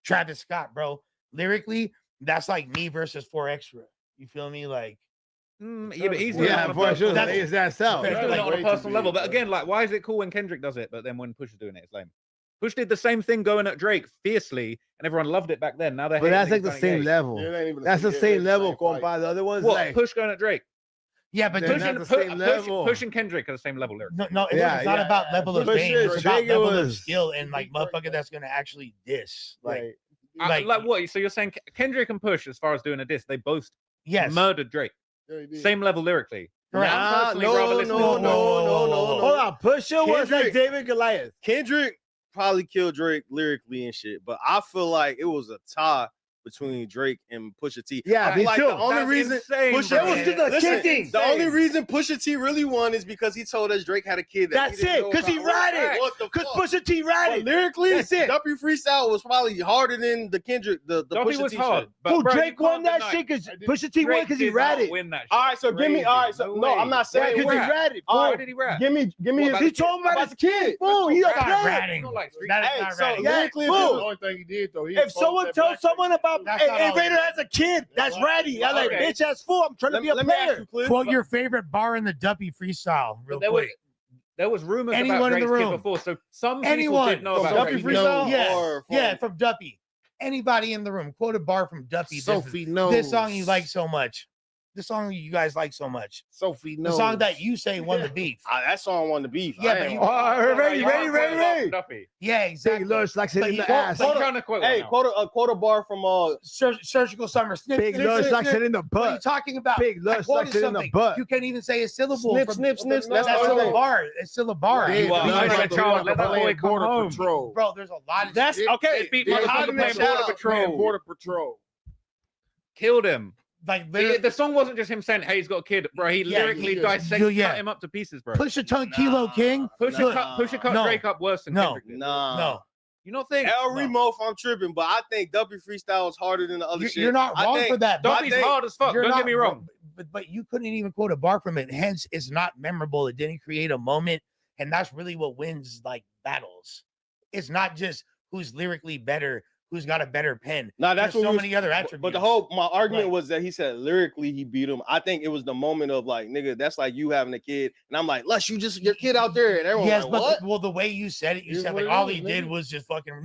Travis Scott, bro? Lyrically, that's like me versus 4 Extra. You feel me? Like, yeah, but he's doing it on a personal level. He's doing it on a personal level. But again, like, why is it cool when Kendrick does it, but then when Push is doing it, it's lame? Push did the same thing going at Drake fiercely, and everyone loved it back then. Now they're but that's like the same level. That's the same level, compa. The other ones, what like Push going at Drake? Yeah, but Push and Kendrick are the same level lyrics. No, it's not about level of fame. It's about level of skill and like motherfucker that's gonna actually diss. Like, like what? So you're saying Kendrick and Push, as far as doing a diss, they both murdered Drake. Same level lyrically. Correct. No. Hold on, Pusha was like David Goliath. Kendrick probably killed Drake lyrically and shit, but I feel like it was a tie between Drake and Pusha T. Yeah, I me like too. the only reason the only reason Pusha T really won is because he told us Drake had a kid. That's it, because he ratted. Because Pusha T ratted. Lyrically, that's it. Duppy Freestyle was probably harder than the Kendrick. The Duppy Pusha was T hard. shit. But bro, Drake won that shit because Pusha T won because he ratted. All right, so give me. All right, so no, I'm not saying because he ratted. All right, did he rat? Give me. He told him about his kid. Fool, he a ratting. Hey, so lyrically, fool. The only thing he did though. If someone tells someone about Vader has a kid, that's ratty. I'm like, bitch, that's fool. I'm trying to be a player. Quote your favorite bar in the Duppy freestyle, real quick. There was rumors Anyone about in the Drake's kid room before, so some people did know about Duppy Drake's freestyle. Yeah, from Duppy. Anybody in the room, quote a bar from Duppy. Sophie knows. This song you like so much. The song you guys like so much. Sophie knows. The song that you say won the beef. That song won the beef. Yeah, but you, ready. Yeah, exactly. Big Lush likes it in the ass. I'm trying to quote. Hey, quote a bar from Surgical Summer. Snip, Big snip, Lush snip, likes snip. it in the What are you butt. talking about? Big Lush likes it in the butt. You can't even say a syllable. Snip, snip. That's That's still the a bar. It's still a bar. You are. Lush Let like that boy come Border home. Patrol. Bro, there's a lot of That's shit. okay. Beat Yeah, motherfucker how did playing that Border shout? Patrol. Border Patrol. Killed him. Like The song wasn't just him saying, "Hey, he's got a kid," bro. He lyrically dissected, cut him up to pieces, bro. Push a tongue, Kilo King. Pusha cut Drake up worse than Kendrick did. No. You don't think? El Remo, if I'm tripping, but I think Duppy Freestyle is harder than the other shit. You're not wrong for that. Duppy's hard as fuck. Don't get me wrong. But you couldn't even quote a bar from it. Hence, it's not memorable. It didn't create a moment, and that's really what wins like battles. It's not just who's lyrically better, who's got a better pen. No, that's There's what so many other attributes. But my argument was that he said lyrically he beat him. I think it was the moment of like, nigga, that's like you having a kid, and I'm like, Lush, your kid out there, and everyone yes, like, but what? The way you said it, you Here's said what like it all is, he nigga. did was just fucking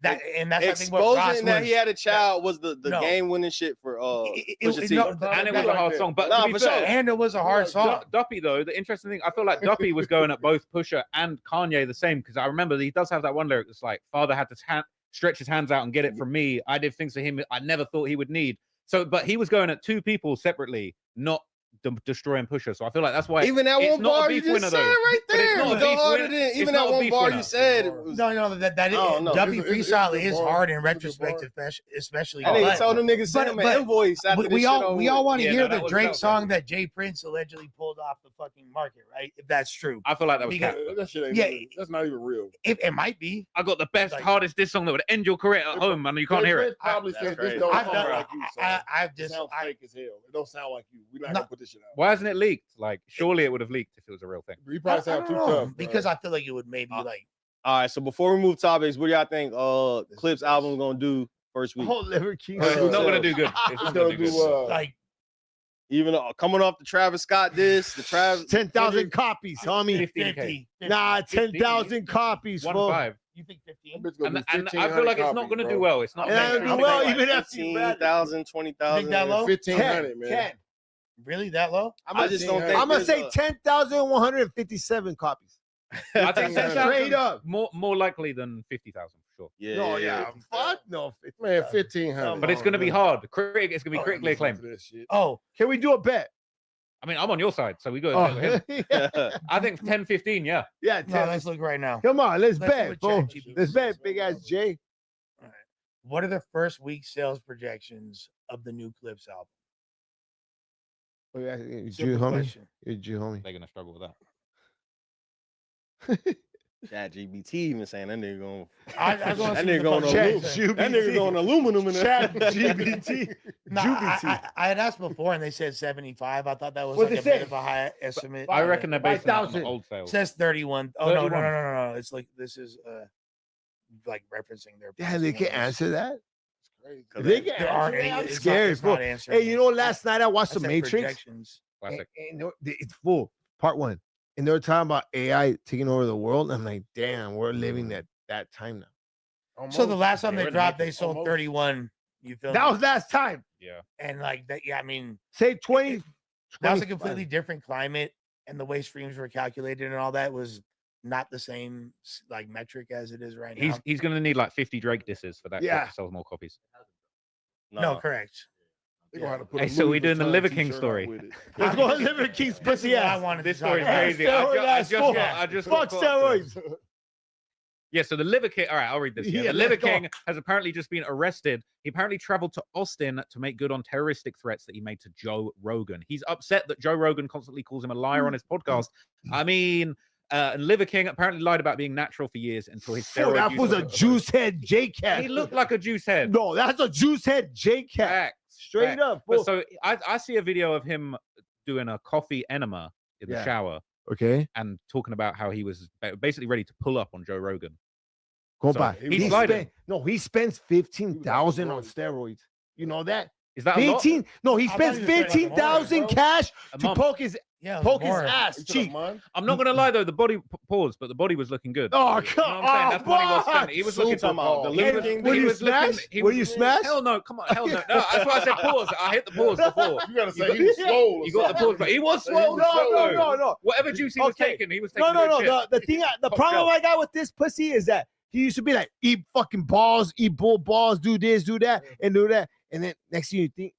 that's I think what Ross Exposing that was, he had a child was the No. game winning shit for Pusha T. And it was a hard song. But to be for fair, sure. and it was a hard song. Duppy, though, the interesting thing, I feel like Duppy was going at both Pusha and Kanye the same, because I remember he does have that one lyric that's like, father had to stretch his hands out and get it from me. I did things for him I never thought he would need. So, but he was going at two people separately, not destroying Pusha. So I feel like that's why Even that it's one not a bar you beef just winner, said though. right But it's there. not a You go beef harder winner. than It's even not that a one beef bar winner. you said. No, that is Oh, no. Duppy It's a freestyle is bar. hard in It's a retrospect, bar. especially. And they but- told them niggas send him an invoice after this we shit all over we all with. want to Yeah, hear no, that the was Drake dope, song that Jay Prince allegedly pulled off the fucking market, right? If that's true, I feel like that was Because- cap. That shit ain't Yeah. real. That's not even real. if it might be. I got the best, Like- hardest diss song that would end your career at home, and you can't hear it. Probably That's says this crazy. don't I've sound done- like you. son. I've It just sounds fake as hell. It don't sound like you. We're not No. gonna put this shit out. Why hasn't it leaked? Like, surely it would have leaked if it was a real thing. You probably sound too tough. because I feel like it would maybe like All right, so before we move topics, what do y'all think Clip's album gonna do first week? Oh, Liver King. It's not gonna do good. It's It's not gonna gonna do good. do like Even coming off the Travis Scott diss, the Travis 10,000 copies, homie. 15K. 50. Nah, 10,000 copies, fool. 1.5. You think 15? And I feel like it's not going to do well. It's not. Yeah, mainstream. do well like even after 15,000, 20,000, that low? 1,500, man. 10. Really that low? I just don't think I'm gonna there's say a- 10,157 copies. I think 10,000 Straight up. more likely than 50,000 for sure. No, yeah. Fuck no. Man, 1,500. But it's going to be hard. It's going to be critically acclaimed. Oh, can we do a bet? I mean, I'm on your side, so we go. I think 10, 15, yeah. Yeah, No, let's look right now. Come on, let's see bet, what bro. ChatGPT Let's bet, big ass Jay. What are the first week sales projections of the new Clips album? Oh, yeah, you Simple Jew homie. question. You're Jew homie. They're gonna struggle with that. Chat GBT even saying that nigga going. I was gonna That see nigga what the going fuck to that nigga going aluminum in there. Chat GBT. No, I had asked before and they said 75. I thought that was What'd like a they bit say? of a high estimate. I reckon they're based on the 5,000. old It sales. says 31. Oh no. 31. It's like this is like referencing their Yeah, they pricing can levels. answer that. Cause They that- can There aren't answer any. that. I'm It's not- scared, it's bro. not answering Hey, you that. know, last night I watched I The said Matrix. projections. Classic. And it's full. Part 1. And they were talking about AI taking over the world. I'm like, damn, we're living that time now. So the last time We're they in the dropped, they Matrix. sold 31. You feel That me? was last time. Yeah. And like that, yeah. I mean, Say 20. that was a 25. completely different climate, and the way streams were calculated and all that was not the same like metric as it is right now. He's going to need like 50 Drake disses for that Yeah. to sell more copies. No, correct. They're gonna have to put Hey, a so Louis we doing the Vuitton Liver King t-shirt out story? with it. Let's go on Liver King's This is pussy what I ass. wanted This to talk story is about. crazy. I just Fuck got caught up to this. steroids. Yeah, so the Liver King. All right, I'll read this. Yeah, Yeah, the Liver let's go. King has apparently just been arrested. He apparently traveled to Austin to make good on terroristic threats that he made to Joe Rogan. He's upset that Joe Rogan constantly calls him a liar on his podcast. I mean, and Liver King apparently lied about being natural for years until his Oh, steroid that use was a juice head J cat. He looked like a juice head. No, that's a juice head J cat. Facts, Straight facts. up. But fool. so I see a video of him doing a coffee enema in the Yeah. shower Okay. and talking about how he was basically ready to pull up on Joe Rogan. Go So back. he's sliding. He spends 15,000 on steroids. You know that? Is that a lot? 15? No, he I spends thought you said like 15,000 more, cash A to month. poke his Yeah, poke his more. ass Into the cheek. month? I'm not gonna lie though, the body paused, but the body was looking good. Oh, You know come what I'm saying? That's money well on. spent. He was looking Super Bowl. The he Liver was- King Will he you was looking- smash? he Will was- you smash? Hell no, come on, hell no. No, that's why I said pause. I hit the pause before. You gotta say he was swole. You got the pause, but he was swole. No. Whatever juice he was Okay. taking, he was taking. No. good shit. The thing, the Top problem shelf. I got with this pussy is that he used to be like, eat fucking balls, eat bull balls, do this, do that, and do that. And then next thing you think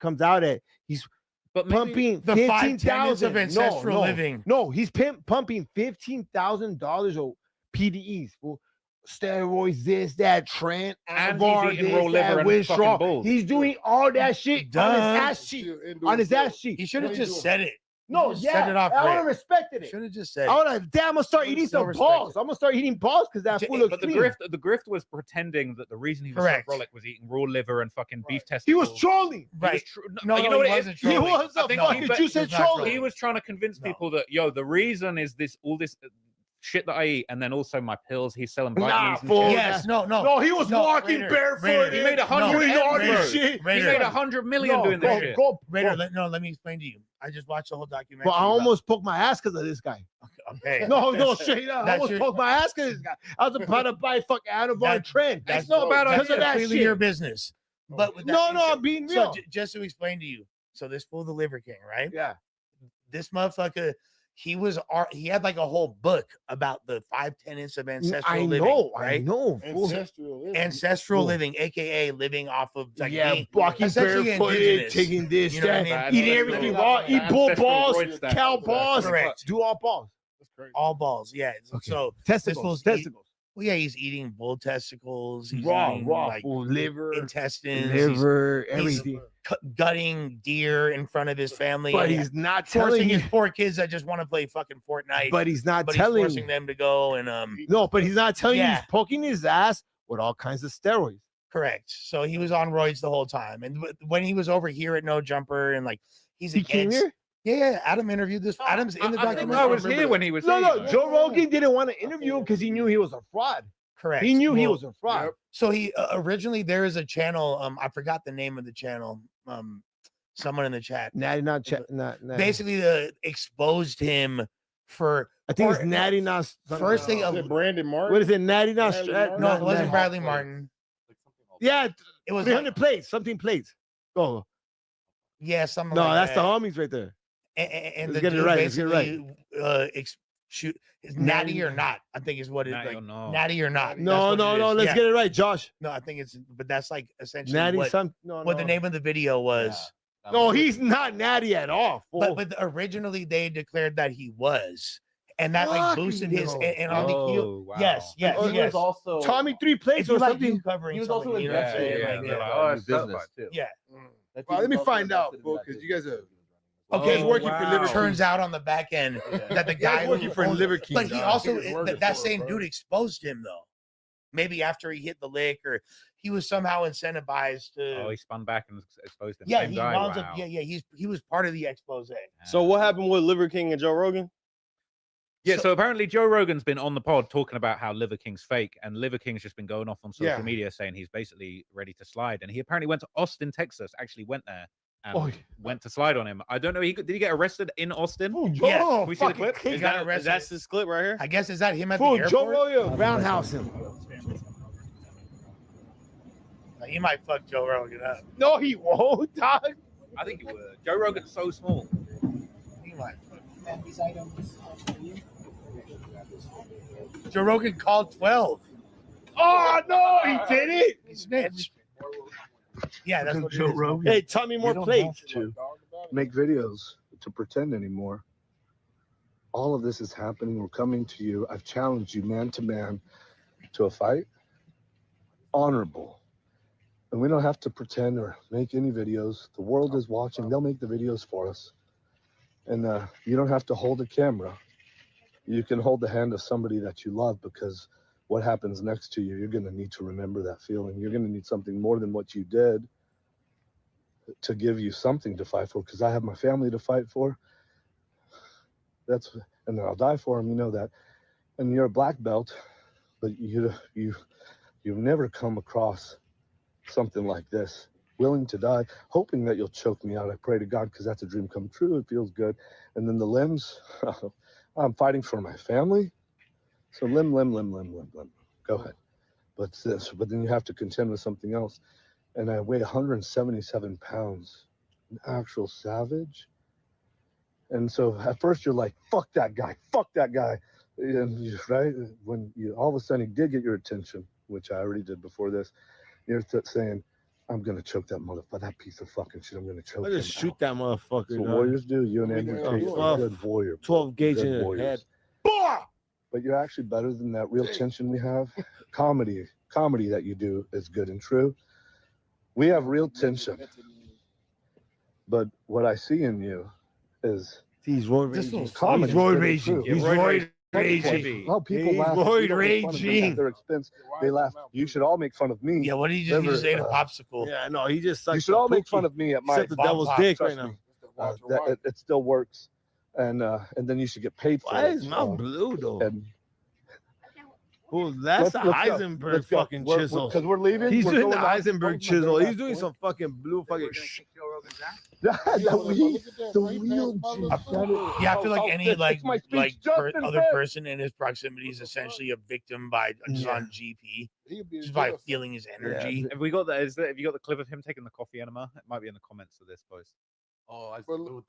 comes out at he's But maybe- pumping The 5 tenets 15,000 of ancestral living. No, he's pumping $15,000 of PDEs, fool. Steroids, this, that, Trent, And Anavar, he's eating this, raw liver that, and Winstrol. fucking bulls. He's doing all that shit on his Duh. ass cheek. On his ass cheek. He should have just said it. No, just yeah, set it off I would rip. have respected it. Should have just said I it. would have. Damn, I'm gonna start Would've eating still some respected balls. I'm gonna start eating balls because that fool looks But the clean. grift was pretending that the reason he was Correct. so frolic was eating raw liver and fucking beef He testicles. was trolling. Right. No, you know what it is? wasn't He trolling. was I a think fucking he- juice and he was not trolling. He was trying to convince No. people that the reason is all this shit that I eat, and then also my pills. He's selling Nah, vitamins and fool. shit. Yes, no. No, he was walking barefoot. He made No, 100 doing all Raider. this shit. He Raider. made 100 million doing this shit. Raider, let me explain to you. I just watched the whole documentary. But I almost poked my ass because of this guy. Okay. No, straight up. I That's almost your- poked my ass because of this guy. I was about to buy fucking Anavar That- Trend. That's not about That's us. of that completely shit. your business. But with that No, being no, said- I'm being so real. just to explain to you, so this fool, the Liver King, right? Yeah. This motherfucker, he had like a whole book about the 5 tenets of ancestral I living. know, right? I know. fool. Ancestral Fool. living, aka living off of like Yeah, being walking essentially barefooted, indigenous. taking this, You know what I that, mean? eating everything raw, eat bull Ancestral balls, droid stack. cow balls, Correct. do all balls. All balls, yeah. Okay. So Testicles, fool's testicles. Well, yeah, he's eating bull testicles. He's Raw, eating, raw, like fool, liver, intestines, liver, he's everything. gutting deer in front of his family. But and he's not forcing telling you. his poor kids that just want to play fucking Fortnite. But he's not but telling he's forcing them to go and No, but he's not telling you Yeah. he's poking his ass with all kinds of steroids. correct. So he was on roids the whole time. And when he was over here at No Jumper and like he's He came against. here? Yeah, Adam interviewed this. Adam's in the I think documentary. I was here when he was No, here. no, Joe Rogan didn't want to interview him because he knew he was a fraud. Correct. He knew he Well, was a fraud. So he originally there is a channel. I forgot the name of the channel. Someone in the chat Not basically exposed him for. I think it's Natty now. First thing Is it Brandon Martin? What is it? Natty now? No, it wasn't Bradley Martin. Yeah, It was 300 plates. Something plates. Go. Yeah, something. No, like that's that. the homies right there. And Let's the get it dude right. Let's get it basically shoot is natty or not. I think is what it Natty like. or no. Natty or not. No. Let's get it right, Josh. No, I think it's, but that's like essentially Natty. what the name of the video was. Yeah. No, he's not natty at all. But originally they declared that he was, and that like boosted his and on the heel. Wow. Yes. He was also Tommy 3 plates or like something. you covering. He was also something, in you know what I'm saying? business too. Yeah. Well, let me find out, because you guys are. Okay, He's working for Liver Turns out on the back end that the guy working for Liver King. but he dog. also He was working that for it, same bro. dude exposed him though. Maybe after he hit the lick, or he was somehow incentivized to. Oh, he spun back and exposed him. Yeah, Same he guy. wound Wow. up. Yeah, he was part of the expose. So what happened with Liver King and Joe Rogan? Yeah, so apparently Joe Rogan's been on the pod talking about how Liver King's fake, and Liver King's just been going off on social media saying he's basically ready to slide. And he apparently went to Austin, Texas, actually went there and went to slide on him. I don't know. Did he get arrested in Austin? Yeah. Can we see the clip? He got arrested. That's his clip right here. I guess is that him at the Fool, airport? Joe Rogan roundhouse him. He might fuck Joe Rogan up. No, he won't, dog. I think he would. Joe Rogan's so small. He might. Joe Rogan called 12. Oh no, he did it. He snitched. Yeah, that's what Joe Rogan. Hey, tell me more plates. To make videos to pretend anymore. All of this is happening. We're coming to you. I've challenged you man to man to a fight. Honorable. And we don't have to pretend or make any videos. The world is watching. They'll make the videos for us. And you don't have to hold a camera. You can hold the hand of somebody that you love, because what happens next to you, you're going to need to remember that feeling. You're going to need something more than what you did to give you something to fight for, because I have my family to fight for. And then I'll die for them, you know that. And you're a black belt, but you've never come across something like this, willing to die, hoping that you'll choke me out. I pray to God, because that's a dream come true. It feels good. And then the limbs, I'm fighting for my family. So limb. Go ahead. But then you have to contend with something else. And I weigh 177 pounds, an actual savage. And so at first you're like, fuck that guy. And right? When you all of a sudden he did get your attention, which I already did before this, you're saying, I'm going to choke that motherfucker, that piece of fucking shit. I'm going to choke him. Just shoot that motherfucker. That's what warriors do. You and Andrew Tate are a good warrior. 12 gauge Good in the warriors. head. But you're actually better than that real tension we have. Comedy that you do is good and true. We have real tension. But what I see in you is he's roid raging. Comedy. He's roid raging. He's roid raging. Oh, people laugh. Roid People make fun of him raging. at their expense. They laugh. You should all make fun of me. Yeah, what did you just say to Popsicle? Yeah, no, he just sucks. You should all make fun of me at my Except the devil's dick right now. It still works, and then you should get paid for it. Why is my blue though? And oh, that's a let's go. Heisenberg Let's go. fucking We're- chisel. because we're leaving. He's We're doing the going out. Heisenberg chisel. He's doing some fucking blue fucking. The real G. Yeah, I feel like any It's my speech. Justin other Bieber. person in his proximity is essentially a victim by just on GP, just by feeling his energy. Have we got that? Have you got the clip of him taking the coffee enema? It might be in the comments of this post. Oh, I've seen that one.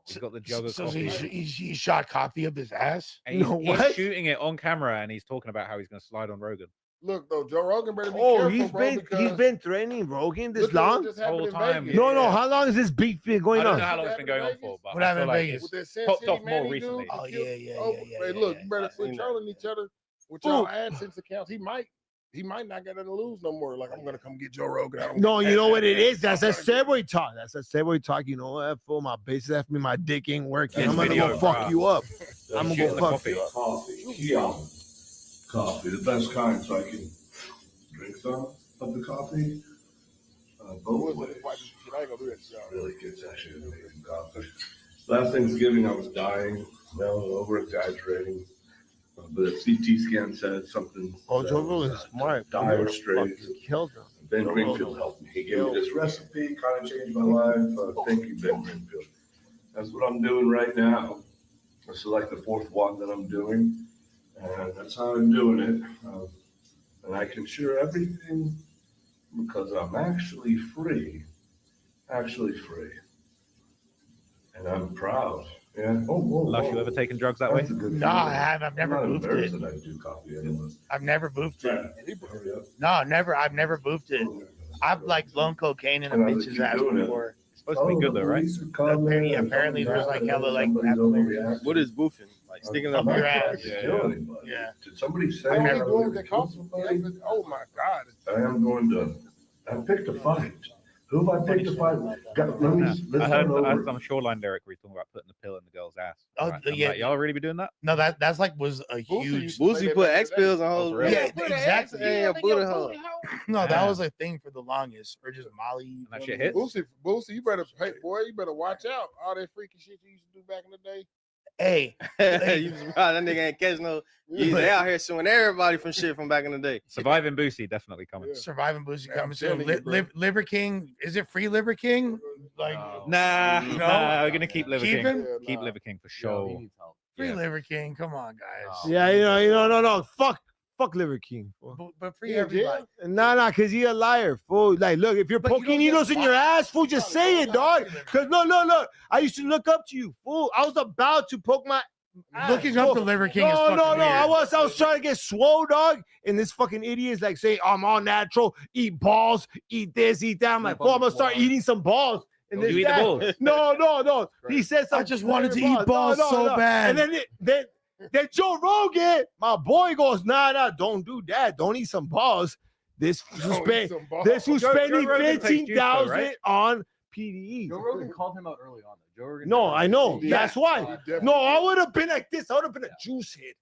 He's got the jug of So coffee. he shot coffee up his ass. And he's shooting it on camera, and he's talking about how he's going to slide on Rogan. Look though, Joe Rogan better be Oh, careful, he's been threatening Rogan this look at what long. just happened Whole in time. Vegas. No, how long has this beef been going I don't on? know how long it's been going on for, but What I happened feel in like Vegas? it's With that Sin popped City off more Manny recently. dude, Oh, he killed- yeah. Hey, look, you better I seen quit that. trolling each other with y'all AdSense accounts. He might not get to lose no more. Like, I'm gonna come get Joe Rogan. I don't No, get you know that. what it is? That's a Segway talk. You know what? For my base after me, my dick ain't working. This I'm gonna video, go fuck bro. you up. I'm gonna Shooting go the fuck you up. Coffee, the best kind, so I can drink some of the coffee. Both ways. Really good, it's actually amazing coffee. Last Thanksgiving, I was dying, over exaggerating. But a CT scan said something. Oh, Joe Rogan is smart. Dire straits. Killed him. Ben Greenfield helped me. He gave me this recipe, kind of changed my life. Thank you, Ben Greenfield. That's what I'm doing right now. This is like the fourth one that I'm doing, and that's how I'm doing it. And I can share everything because I'm actually free. Actually free. And I'm proud. Yeah. Lush, you ever taken drugs that way? No, I have. I've never boofed it. That I do coffee anyway. I've never boofed it. Hurry up. No, never. I've never boofed it. I've like blown cocaine in a bitch's ass before. It's supposed to be good though, right? Apparently there's like hella like What is boofing? Like sticking it up your ass. Yeah. Did somebody say I that? never doing the coffee. Oh my God. I am going to. I picked a fight. Who have I picked a fight? I heard some Shoreline lyric where he's talking about putting the pill in the girl's ass. Oh, Right. yeah. Like, y'all really be doing that? No, that's like was a huge. Boosie put X pills on hoes. really? Yeah, exactly. Yeah, Buddha hoe. No, that was a thing for the longest, or just Molly. That shit hits. Boosie, you better pay, boy. You better watch out. All that freaky shit you used to do back in the day. Hey, You surprised that nigga ain't catch no. They out here suing everybody from shit from back in the day. Surviving Boosie definitely coming. Surviving Boosie Man, coming I'm soon. telling you, bro. Liver King, is it free Liver King? Like Nah, No? we're gonna keep Liver Keep King. him? Keep Liver King for sure. free Yeah. Liver King. Come on, guys. Yeah, no. Fuck Liver King. Fool. But free everybody. Nah, cause he a liar, fool. Like, look, if you're But you poking don't needles get in your ass, fool, just say it, dog. Cause look. I used to look up to you, fool. I was about to poke my ass, Looking up fool. to Liver King is No, fucking weird. I was trying to get swole, dog. And this fucking idiot is like saying, I'm all natural, eat balls, eat this, eat that. I'm like, fool, I'm gonna start eating some balls. And Don't this, you eat the that. balls? No. He said something. I just wanted to eat balls so bad. And then Joe Rogan, my boy, goes, nah, don't do that. Don't eat some balls. This who's Joe spending Rogan takes juice, though, 15,000 right? on PDE. Joe Rogan called him out early on. Though. Joe Rogan. No, I know. Yeah. That's why. No, I would have been like this. I would have been a juice hit.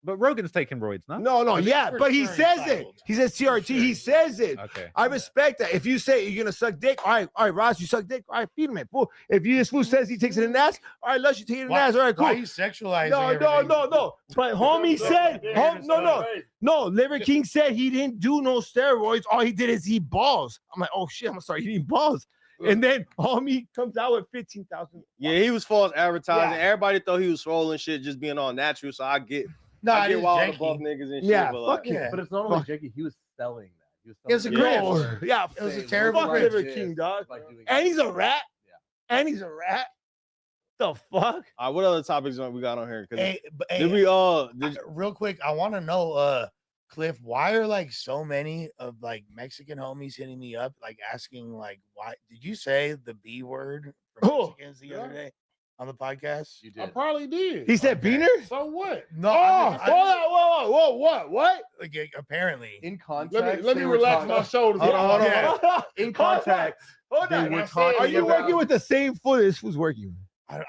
But Rogan's taking roids, no? No, yeah, for but he sure says it. entitled. He says TRT. He says it. Okay. I respect that. If you say you're gonna suck dick, all right, Ross, you suck dick. All right, feed him it. Fool. If this fool says he takes it in the ass, all right, Lush, you take it in the ass. All right, cool. Why are you sexualizing No. everything? But homie said, no. Liver King said he didn't do no steroids. All he did is eat balls. I'm like, oh shit, I'm gonna start eating balls. And then homie comes out with 15,000. Yeah, he was false advertising. Yeah. Everybody thought he was swollen shit, just being all natural. So I get No, I it get is wild janky. above niggas and shit. Yeah, but like, fuck it. But it's not only Jakey. He was selling that. He was It was a selling grift. Yeah, It was a fuck terrible Liver grift. King, dog. By doing And he's a rat. Yeah. And he's a rat. The fuck? all right, what other topics we got on here? 'Cause Hey, did we all? real quick, I want to know, Cliff, why are like so many of like Mexican homies hitting me up, like asking, like, why did you say the B word for Mexicans the other day on the podcast? You I did. probably did. He said Beaner? So what? No, Whoa, what? Like, apparently. In context, Let me relax my shoulders. Hold on. In context, they were talking Are you about. working with the same foot this was working with?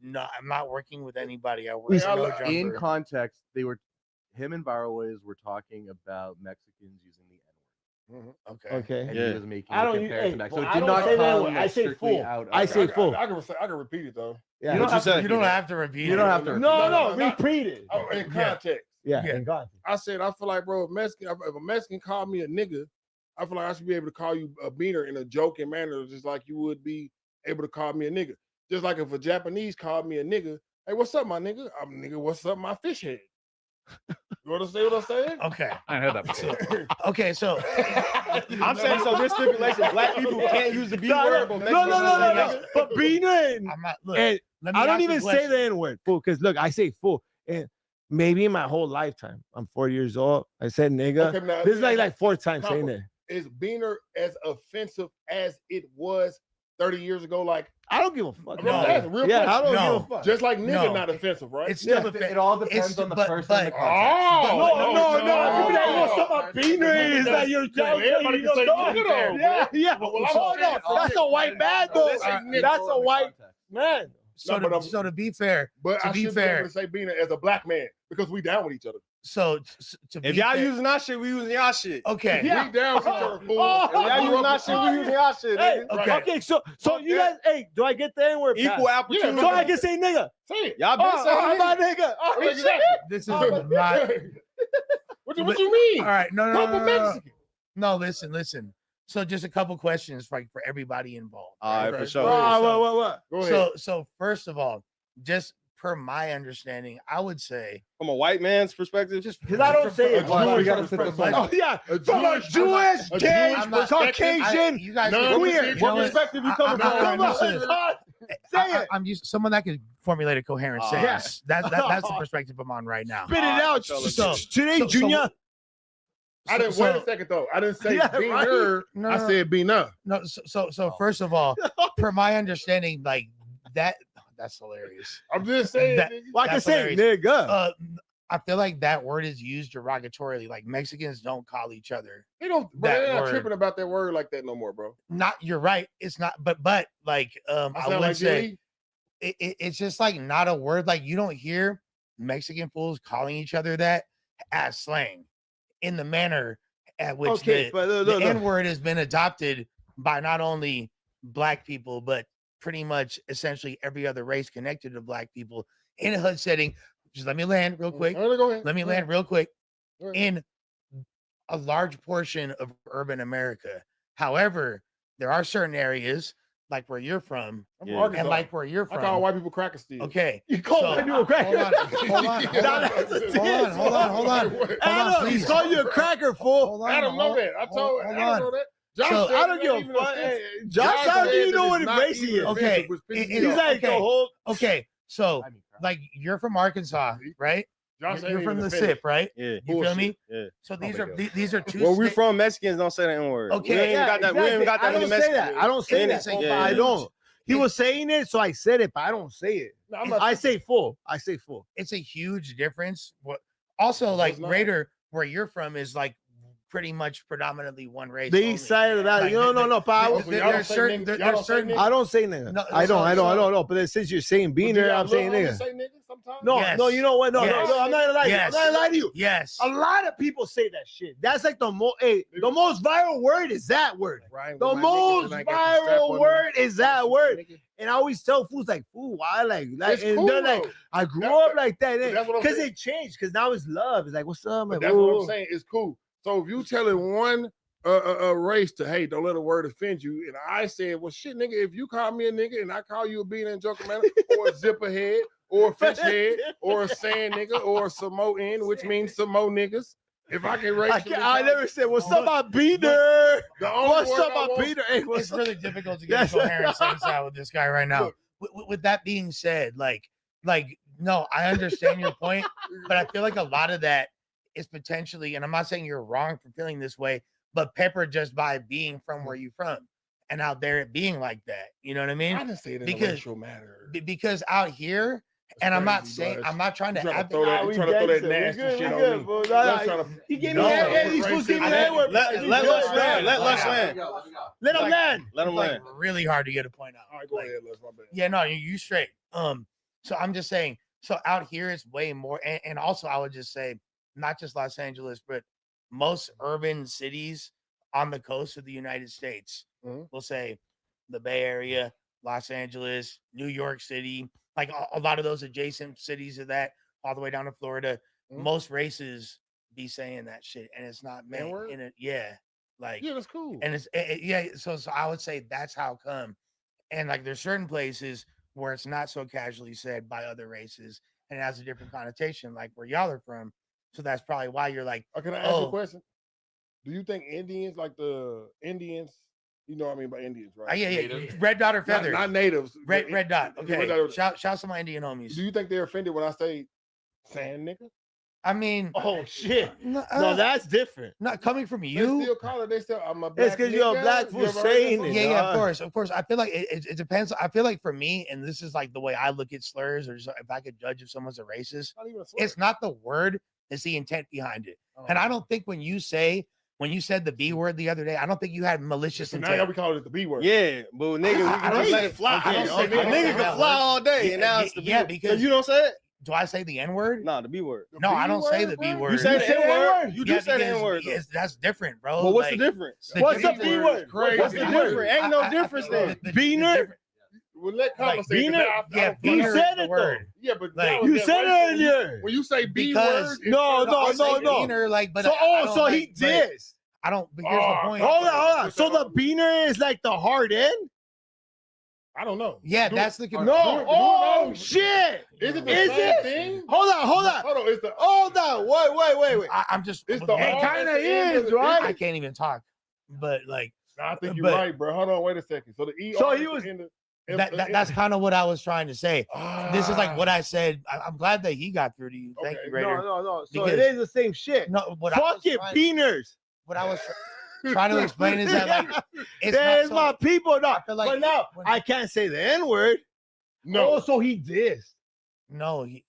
I'm not working with anybody. I work We- with no In jumper. context, him and Barrowways were talking about Mexicans using the N-word. Okay. And Yeah. he was making I a don't- comparison hey, back. So well, it I did don't not say that come word. I say strictly full. out. I say full. I can repeat it though. Yeah. What you say? You don't have to repeat. You don't have to. No, repeat it. Oh, in context. Yeah, Yeah. in context. I said I feel like, bro, if a Mexican called me a nigga, I feel like I should be able to call you a beaner in a joking manner, just like you would be able to call me a nigga. Just like if a Japanese called me a nigga, hey, what's up, my nigga? I'm nigga, what's up, my fish head? You want to say what I'm saying? Okay. I heard that before. Okay, so I'm saying so. This stipulation: black people can't use the B word, but Mexicans No. can say nigga. But Beaner and, I'm not. Look, and let me I don't ask you even a say question. the N-word, fool, because look, I say fool. And maybe in my whole lifetime, I'm 40 years old. I said nigga. Okay, now, This is like 4 times saying that. Is beaner as offensive as it was 30 years ago? Like, I don't give a fuck. No, that's a real Yeah, question. I don't No. give a fuck. Just like nigga No. not offensive, right? It's still It all depends on the person and the context. Oh, No. People that what's up about Beaner is that you're Everybody can say nigga though. Yeah. Well, I'm Oh, saying- no, that's a white man though. That's a white man. So, No, but so to be fair, But to I be should be able fair, to say beaner as a black man because we down with each other. so to be If y'all fair, using our shit, we using y'all shit. okay, We down with each other, fool. Oh, If y'all using our shit, we using y'all shit. Hey, Nigga. okay, so you guys, hey, do I get the N-word? Equal pass? opportunity. So I can say nigga. Say it. Y'all been saying I'm nigga. a nigga. All right, Exactly. this is Oh, not. What you mean? All right, no, Couple Mexican. No, listen. So just a couple questions for everybody involved. All right, for sure. What? Go ahead. So first of all, just per my understanding, I would say from a white man's perspective, just because I don't say it. Jewish From a Jewish, gay, I'm not- Caucasian, you guys queer. you know What perspective you coming from? Come on, say it. I'm used someone that can formulate a coherent sentence. That's the perspective I'm on right now. Spit it out. Today, Junior. I didn't wait a second though. I didn't say be her. I said be nah. No, so first of all, per my understanding, like that's hilarious. I'm just saying. Well, I can say nigga. I feel like that word is used derogatorily. Like Mexicans don't call each other. They don't. They're not tripping about that word like that no more, bro. You're right. It's not. But like I would like say it's just like not a word. Like you don't hear Mexican fools calling each other that as slang in the manner at which the N-word has been adopted by not only black people, but pretty much essentially every other race connected to black people in a hood setting. Just let me land real quick. Let me land real quick. In a large portion of urban America. However, there are certain areas like where you're from, and like where you're from. I call white people crackers still. Okay. You call white people crackers? Hold on. Adam, he's calling you a cracker, fool. Adam know that. I told Adam know that. Josh, I don't give a fuck. Josh, how do you know what race he is? Okay. He's like, okay. So, like, you're from Arkansas, right? You're from the SIP, right? Yeah. You feel me? Yeah. So these are two. Where we from, Mexicans don't say the N-word. Okay. We ain't got that. We ain't got that many Mexicans. I don't say that. I don't. He was saying it, so I said it, but I don't say it. I say full. It's a huge difference. Also, like Raider, where you're from is like pretty much predominantly one race. The east side of that. Like, No. There's certain. I don't say nigga. No, I don't. But since you're saying being there, I'm saying nigga. No, you know what? No, I'm not gonna lie to you. I'm not gonna lie to you. Yes. A lot of people say that shit. That's like the most viral word is that word. The most viral word is that word. And I always tell fools like, fool, why and they're like, I grew up like that. Because it changed. Because now it's love. It's like, what's up? That's what I'm saying. It's cool. So if you telling one race to, hey, don't let a word offend you, and I said, well, shit, nigga, if you call me a nigga and I call you a bean and joker man, or a zipper head, or a fish head, or a sand nigga, or a Samoan, which means Samo niggas. If I can race, I never said, what's up, my beater? What's up, my beater? Hey, It's really difficult to get a coherent sentence out with this guy right now. With that being said, like, no, I understand your point, but I feel like a lot of that is potentially, and I'm not saying you're wrong for feeling this way, but peppered just by being from where you're from and out there it being like that. You know what I mean? I didn't say it in a racial matter. Because out here, and I'm not saying, I'm not trying to throw that nasty shit on me. He gave me that. He's supposed to give me that word. Let Lush land. Let Lush land. Let him land. Let him land. Really hard to get a point out. All right, go ahead, Lush. My bad. Yeah, no, you straight. So I'm just saying, so out here it's way more, and also I would just say, not just Los Angeles, but most urban cities on the coast of the United States, we'll say the Bay Area, Los Angeles, New York City, like a lot of those adjacent cities of that, all the way down to Florida. Most races be saying that shit, and it's not meant in it. Yeah, like that's cool. And it's So I would say that's how come. And like there's certain places where it's not so casually said by other races, and it has a different connotation, like where y'all are from. So that's probably why you're like, can I ask you a question? Do you think Indians, like the Indians, you know what I mean by Indians, right? Yeah. Red dot or feather? Not natives. Red dot. Okay. Red dot. Shout out to my Indian homies. Do you think they're offended when I say sand nigga? I mean, oh shit. No, that's different. Not coming from you. They still call it. They still. I'm a black. It's because you're a black fool saying it. Yeah, of course. I feel like it depends. I feel like for me, and this is like the way I look at slurs, or just if I could judge if someone's a racist, it's not the word. It's the intent behind it. And I don't think when you said the B word the other day, I don't think you had malicious intent. Now we call it the B word. Yeah, but nigga, we can just let it fly. A nigga can fly all day, and now it's the B word. Because you don't say it. Do I say the N word? No, the B word. No, I don't say the B word. You say the N word. You do say the N word. Yes, that's different, bro. But what's the difference? What's the B word? What's the difference? Ain't no difference there. Beaner. Well, let Carla say Beaner. Yeah, he said it though. Yeah, but you said it earlier. When you say B word, no. Beaner, like, but so he did. I don't. But here's the point. Hold on. So the beaner is like the hard end. I don't know. Yeah, that's the Shit! Is it the same thing? Hold on. Hold on. It's the Hold on. Wait. I'm just. It's the It R kind at of the end is, of the- right? I can't even talk, but like. I think you're but- right, bro. Hold on, wait a second. So the ER. So he at the was- end of- That's kind of what I was trying to say. This is like what I said. I'm glad that he got through to you. Thank you, Raider. No. So Because- it is the same shit. No, what I was Fucking trying- beaners. What I was trying to explain is that like it's There's not my people. No, feel like but now when- I can't say the N word. No. Oh, so he did. No, he,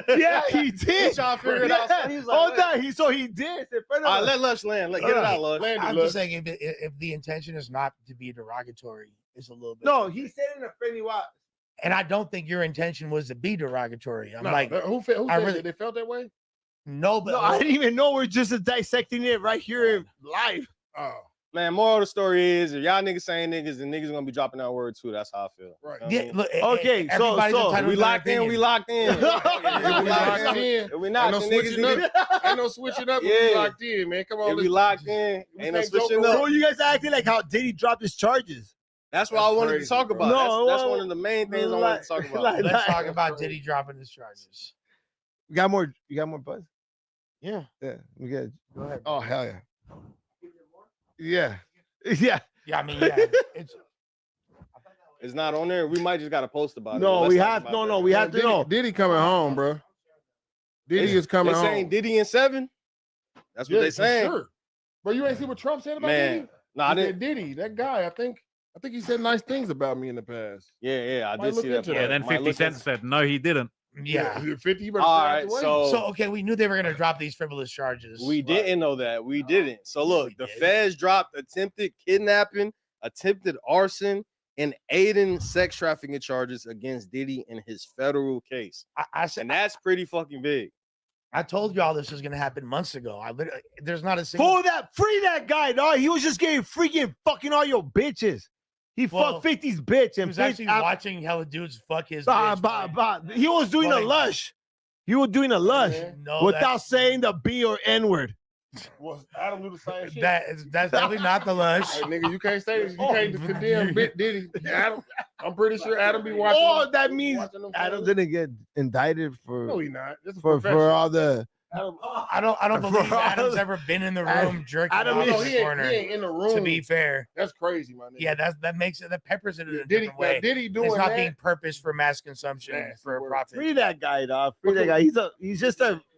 Yeah, he did. He's trying to figure it out. So he's like, Hold wait. on. He did in front of All right, us. let Lush land. Get it out, Lush. Land it, I'm Lush. just saying if the intention is not to be derogatory, it's a little bit. No, he said in a friendly way. And I don't think your intention was to be derogatory. I'm No, like, who I said really- that they felt that way? no, but No, I didn't even know we're just dissecting it right here in live. Oh, Man, moral of the story is if y'all niggas saying niggas, then niggas gonna be dropping that word too. That's how I feel. right. You know what I yeah, mean? look, Okay, everybody's so entitled we to their locked in. opinion. We locked in. If we locked in, If we not, ain't no then switching niggas up. Ain't no switching up. If we Yeah. locked in, man. Come on. If we let's- locked in, we ain't no can't joke switching around. up. So you guys acting like how Diddy dropped his charges. That's what I That's wanted crazy, to talk bro. about. No, That's well, one of the main things I wanted to talk about. Let's talk about Diddy dropping his charges. You got more buzz? Yeah. Yeah, we good. Go ahead. Oh hell yeah. Yeah. Yeah. Yeah, I mean, yeah. It's It's not on there. We might just got to post about it. No, Let's we talk have about no, that. no, we have to know. Diddy coming home, bro. Diddy is coming They home. saying Diddy and 7. That's what Yeah, they for saying. Sure. Bro, you ain't see what Trump said about Man, Diddy? no, I He didn't. said Diddy, that guy. I think he said nice things about me in the past. Yeah, I Might did look see that. into part. Yeah, then Might 50 look Cent into- said no, he didn't. yeah. 50. You better All stay out right, the way. so Okay, we knew they were gonna drop these frivolous charges. we didn't know that. We didn't. So look, we the did. feds dropped attempted kidnapping, attempted arson, and aiding sex trafficking charges against Diddy in his federal case. I said And that's pretty fucking big. I told y'all this was gonna happen months ago. I literally there's not a single Free that guy, dog. He was just getting freaking fucking all your bitches. He Well, fucked 50's bitch he and was bitch actually af- watching how dudes fuck his bah, bitch. bah, but- bah. He was doing a Like- lush. He was doing a lush No, without saying the B or N word. Well, Adam do the same shit. that's definitely not the lush. Hey, nigga, you can't say this. You Oh, can't condemn Diddy. Adam, I'm pretty sure Adam be watching. Oh, that means watching them Adam shows. didn't get indicted No, for he not. This is for professional. all the. Adam, I don't believe Adam's ever been in the room jerking Adam off is- no, in he the ain't, corner. he ain't in the room. To be fair, That's crazy, my nigga. yeah, that makes it that peppers it in a Diddy, different way. Diddy doing It's not that. being purposed for mass consumption Nasty for word. profit. Free that guy, dog. Free that guy.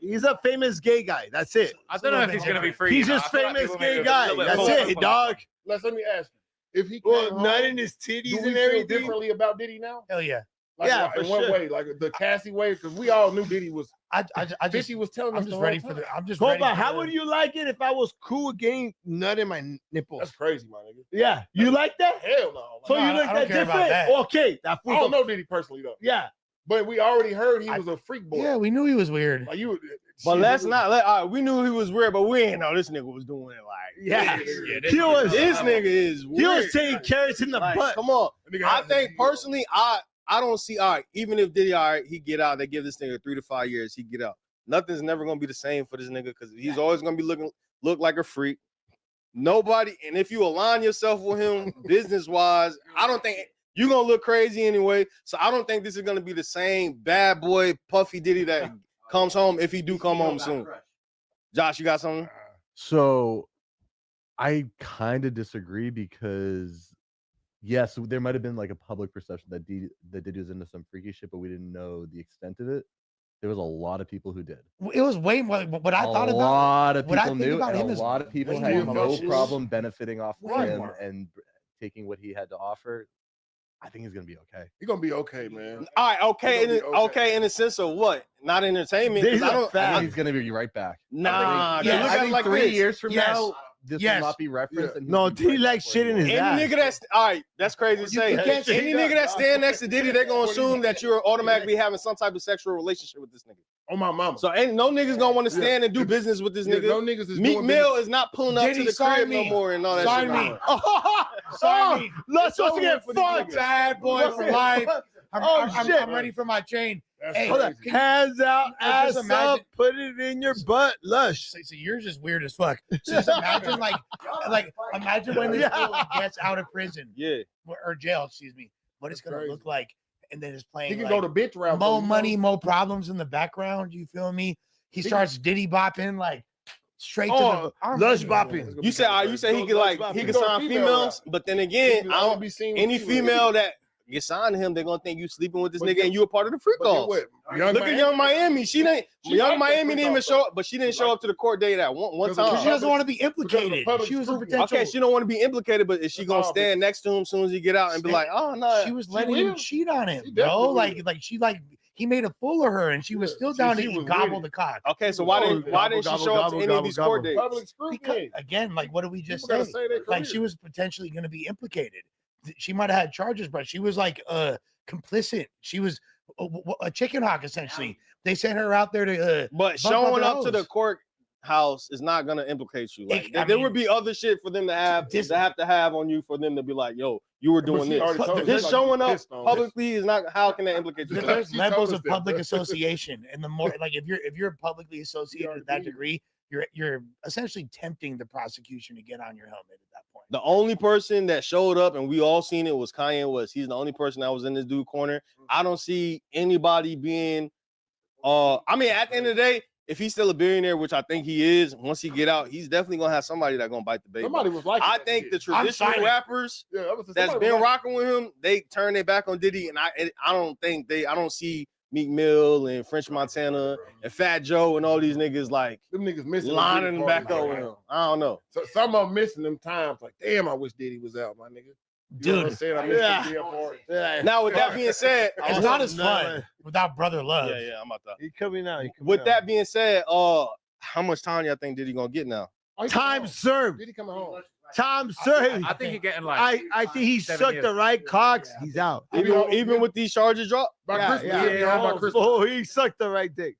He's a famous gay guy. That's it. I don't know if he's going to be free. He's you know. just I feel like famous people make gay a guy. little bit That's of it, fun. dog. Let me ask you. If he came Well, home, nut in his do titties we and feel everything. differently about Diddy now? Hell yeah. Like, Yeah, in for what sure. way? Like the Cassie way? Because we all knew Diddy was. I just 50 was telling us I'm the just whole ready for time. the I'm just Hold ready on, for how the- would you like it if I was cool with getting nut in my nipples? That's crazy, my nigga. Yeah, you like that? Hell no. So No, you I like don't that care about different? that. Okay, that I don't fool's know Diddy personally though, yeah. but we already heard he was a freak boy. Yeah, we knew he was weird. Like you. But shit, let's nigga. not let. All right, we knew he was weird, but we ain't know this nigga was doing it like. Yeah. this, He was- This nigga is weird. He was taking carrots in the Like, butt. come on. Nigga I had think to- personally, I don't see. All right, even if Diddy, all right, he get out. They give this nigga 3 to 5 years. He get out. Nothing's never gonna be the same for this nigga because he's always gonna be look like a freak. Nobody, and if you align yourself with him business wise, I don't think you're gonna look crazy anyway. So I don't think this is gonna be the same bad boy puffy Diddy that comes home if he do come home soon. Josh, you got something? So I kind of disagree because yes, there might have been like a public perception that Diddy was into some freaky shit, but we didn't know the extent of it. There was a lot of people who did. It was way more what I thought A about. lot of what I people think knew, about and him a is lot of people way had more no malicious. problem benefiting off of Way him more. and taking what he had to offer. I think he's gonna be okay. He gonna be okay, man. All right, okay, He gonna be okay, in the sense of what? Not entertainment. 'cause These I are don't. I think he's gonna be right back. Nah, Yeah, look I at it think like 3 this. years from Yes. now, this Yes. will not be referenced. And No, he'll be Diddy right likes back shit where in he his was. Any ass. nigga that's all right, that's crazy to say. can't say Any that, nigga that dog. stand next to Diddy, they're gonna assume that you're automatically having some type of sexual relationship with this nigga. On my mama. So ain't no niggas gonna want to stand and do business with this Yeah, nigga. no niggas is Meek doing Mill business. is not pulling up Diddy, to the sign crib no me. more and all that Sign shit. me. no more. Sorry. Let's supposed to get over for these fucked. niggas. Bad boy for life. I'm shit. I'm ready for my chain. That's Hey, Hold on. crazy. Hands out, Just ass imagine- up, put it in your butt, lush. So you're just weird as fuck. So just imagine like imagine when this Yeah. fool gets out of prison Yeah. or jail, excuse me. what it's That's gonna crazy. look like, and then it's playing. He can like, go the bitch route. More though, money, you know? more problems in the background. You feel me? He He- starts diddy bopping like straight to Oh, the I'm lush ready for it. bopping. You said he could like he could sign females, but then again, He I can don't be seen with any females. female that get signed to him, they're gonna think you sleeping with this But nigga get- and you a part of the freak but get calls. what? Young Look at Young Miami. She didn't. She Young like that Miami freak didn't even off, show up, but she didn't show up to the court date at one Because of time. Because she doesn't want to be implicated. public She was a scrutiny. potential. Okay, she don't want to be implicated, but is she gonna all, stand next to him as soon as he get out and be like, "Oh no"? She was letting him will. cheat on him, She bro. definitely Like he made a fool of her, and she was still down to she eat was gobble with the it. cock. Okay, so why didn't she show up to any of these court dates? Public Because, scrutiny. again, like what did we just People gotta say? say their Like she career. was potentially going to be implicated. She might have had charges, but she was like complicit. She was a chicken hawk essentially. They sent her out there to. But bump showing other up to the hoes. courthouse is not gonna implicate you. Like I there mean, would be other shit for them to have on you for them to be like, "Yo, you were doing she this." already told us, Just like, showing up pissed on publicly is not. How can that implicate you? There's She levels told of us that, public bro. association, and the more like if you're publicly associated to that already- degree, you're essentially tempting the prosecution to get on your helmet at that point. The only person that showed up and we all seen it was Kanye West. He's the only person that was in this dude corner. I don't see anybody being I mean, at the end of the day, if he's still a billionaire, which I think he is, once he get out, he's definitely gonna have somebody that's gonna bite the bait. Somebody was like, I think the traditional rappers that's been rocking with him, they turn their back on Diddy, and I don't see Meek Mill and French Montana and Fat Joe and all these niggas like them niggas missing lining them back parties up right with now. him. I don't know. So some of them missing them times. Like, damn, I wish Diddy was out, my nigga. You know what I'm Dude, saying? I missed the damn party. Now with that being said, it's not as fun without brother love. Yeah, I'm about to. He coming out. With that being said, how much time y'all think Diddy gonna get now? Time served. Diddy coming home. Time served. I think he's getting like. I think he 7 sucked years. the right cocks. He's out. Even with these charges dropped? By Yeah, Christmas, yeah, he'll be home by Christmas. Oh, he sucked the right dick.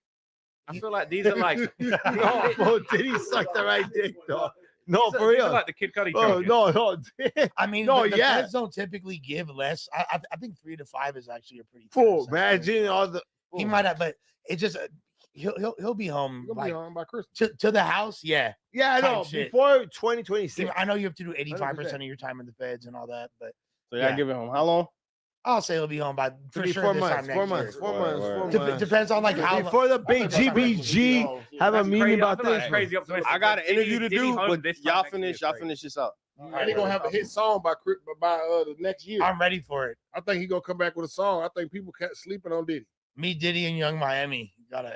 I feel like these are like. No, bro, did he suck the right dick, though? No, these are- for these are real. like the Kid Cudi Oh, charges. no. I mean, No, the yeah. feds don't typically give less. I think 3 to 5 is actually a pretty Full. Imagine all the. He might have, but it just he'll be home He'll be like home by Christmas. to the house. Yeah, Yeah, I type know. shit. Before 2026. I know you have to do 85% 100%. of your time in the feds and all that, but So y'all giving him how long? I'll say he'll be home by for Be sure 4 this months. time next 4 year. months. 4 months. 4 Dep- months. depends on like how Before the big GBG have a That's meeting crazy. I about feel like this. that's crazy optimistic. I got an Diddy- interview to Diddy do, home but this time y'all next year finish. is Y'all crazy. finish this out. And he gonna have a hit song by the next year. I'm ready for it. I think he gonna come back with a song. I think people can't sleeping on Diddy. Me, Diddy, and Young Miami got a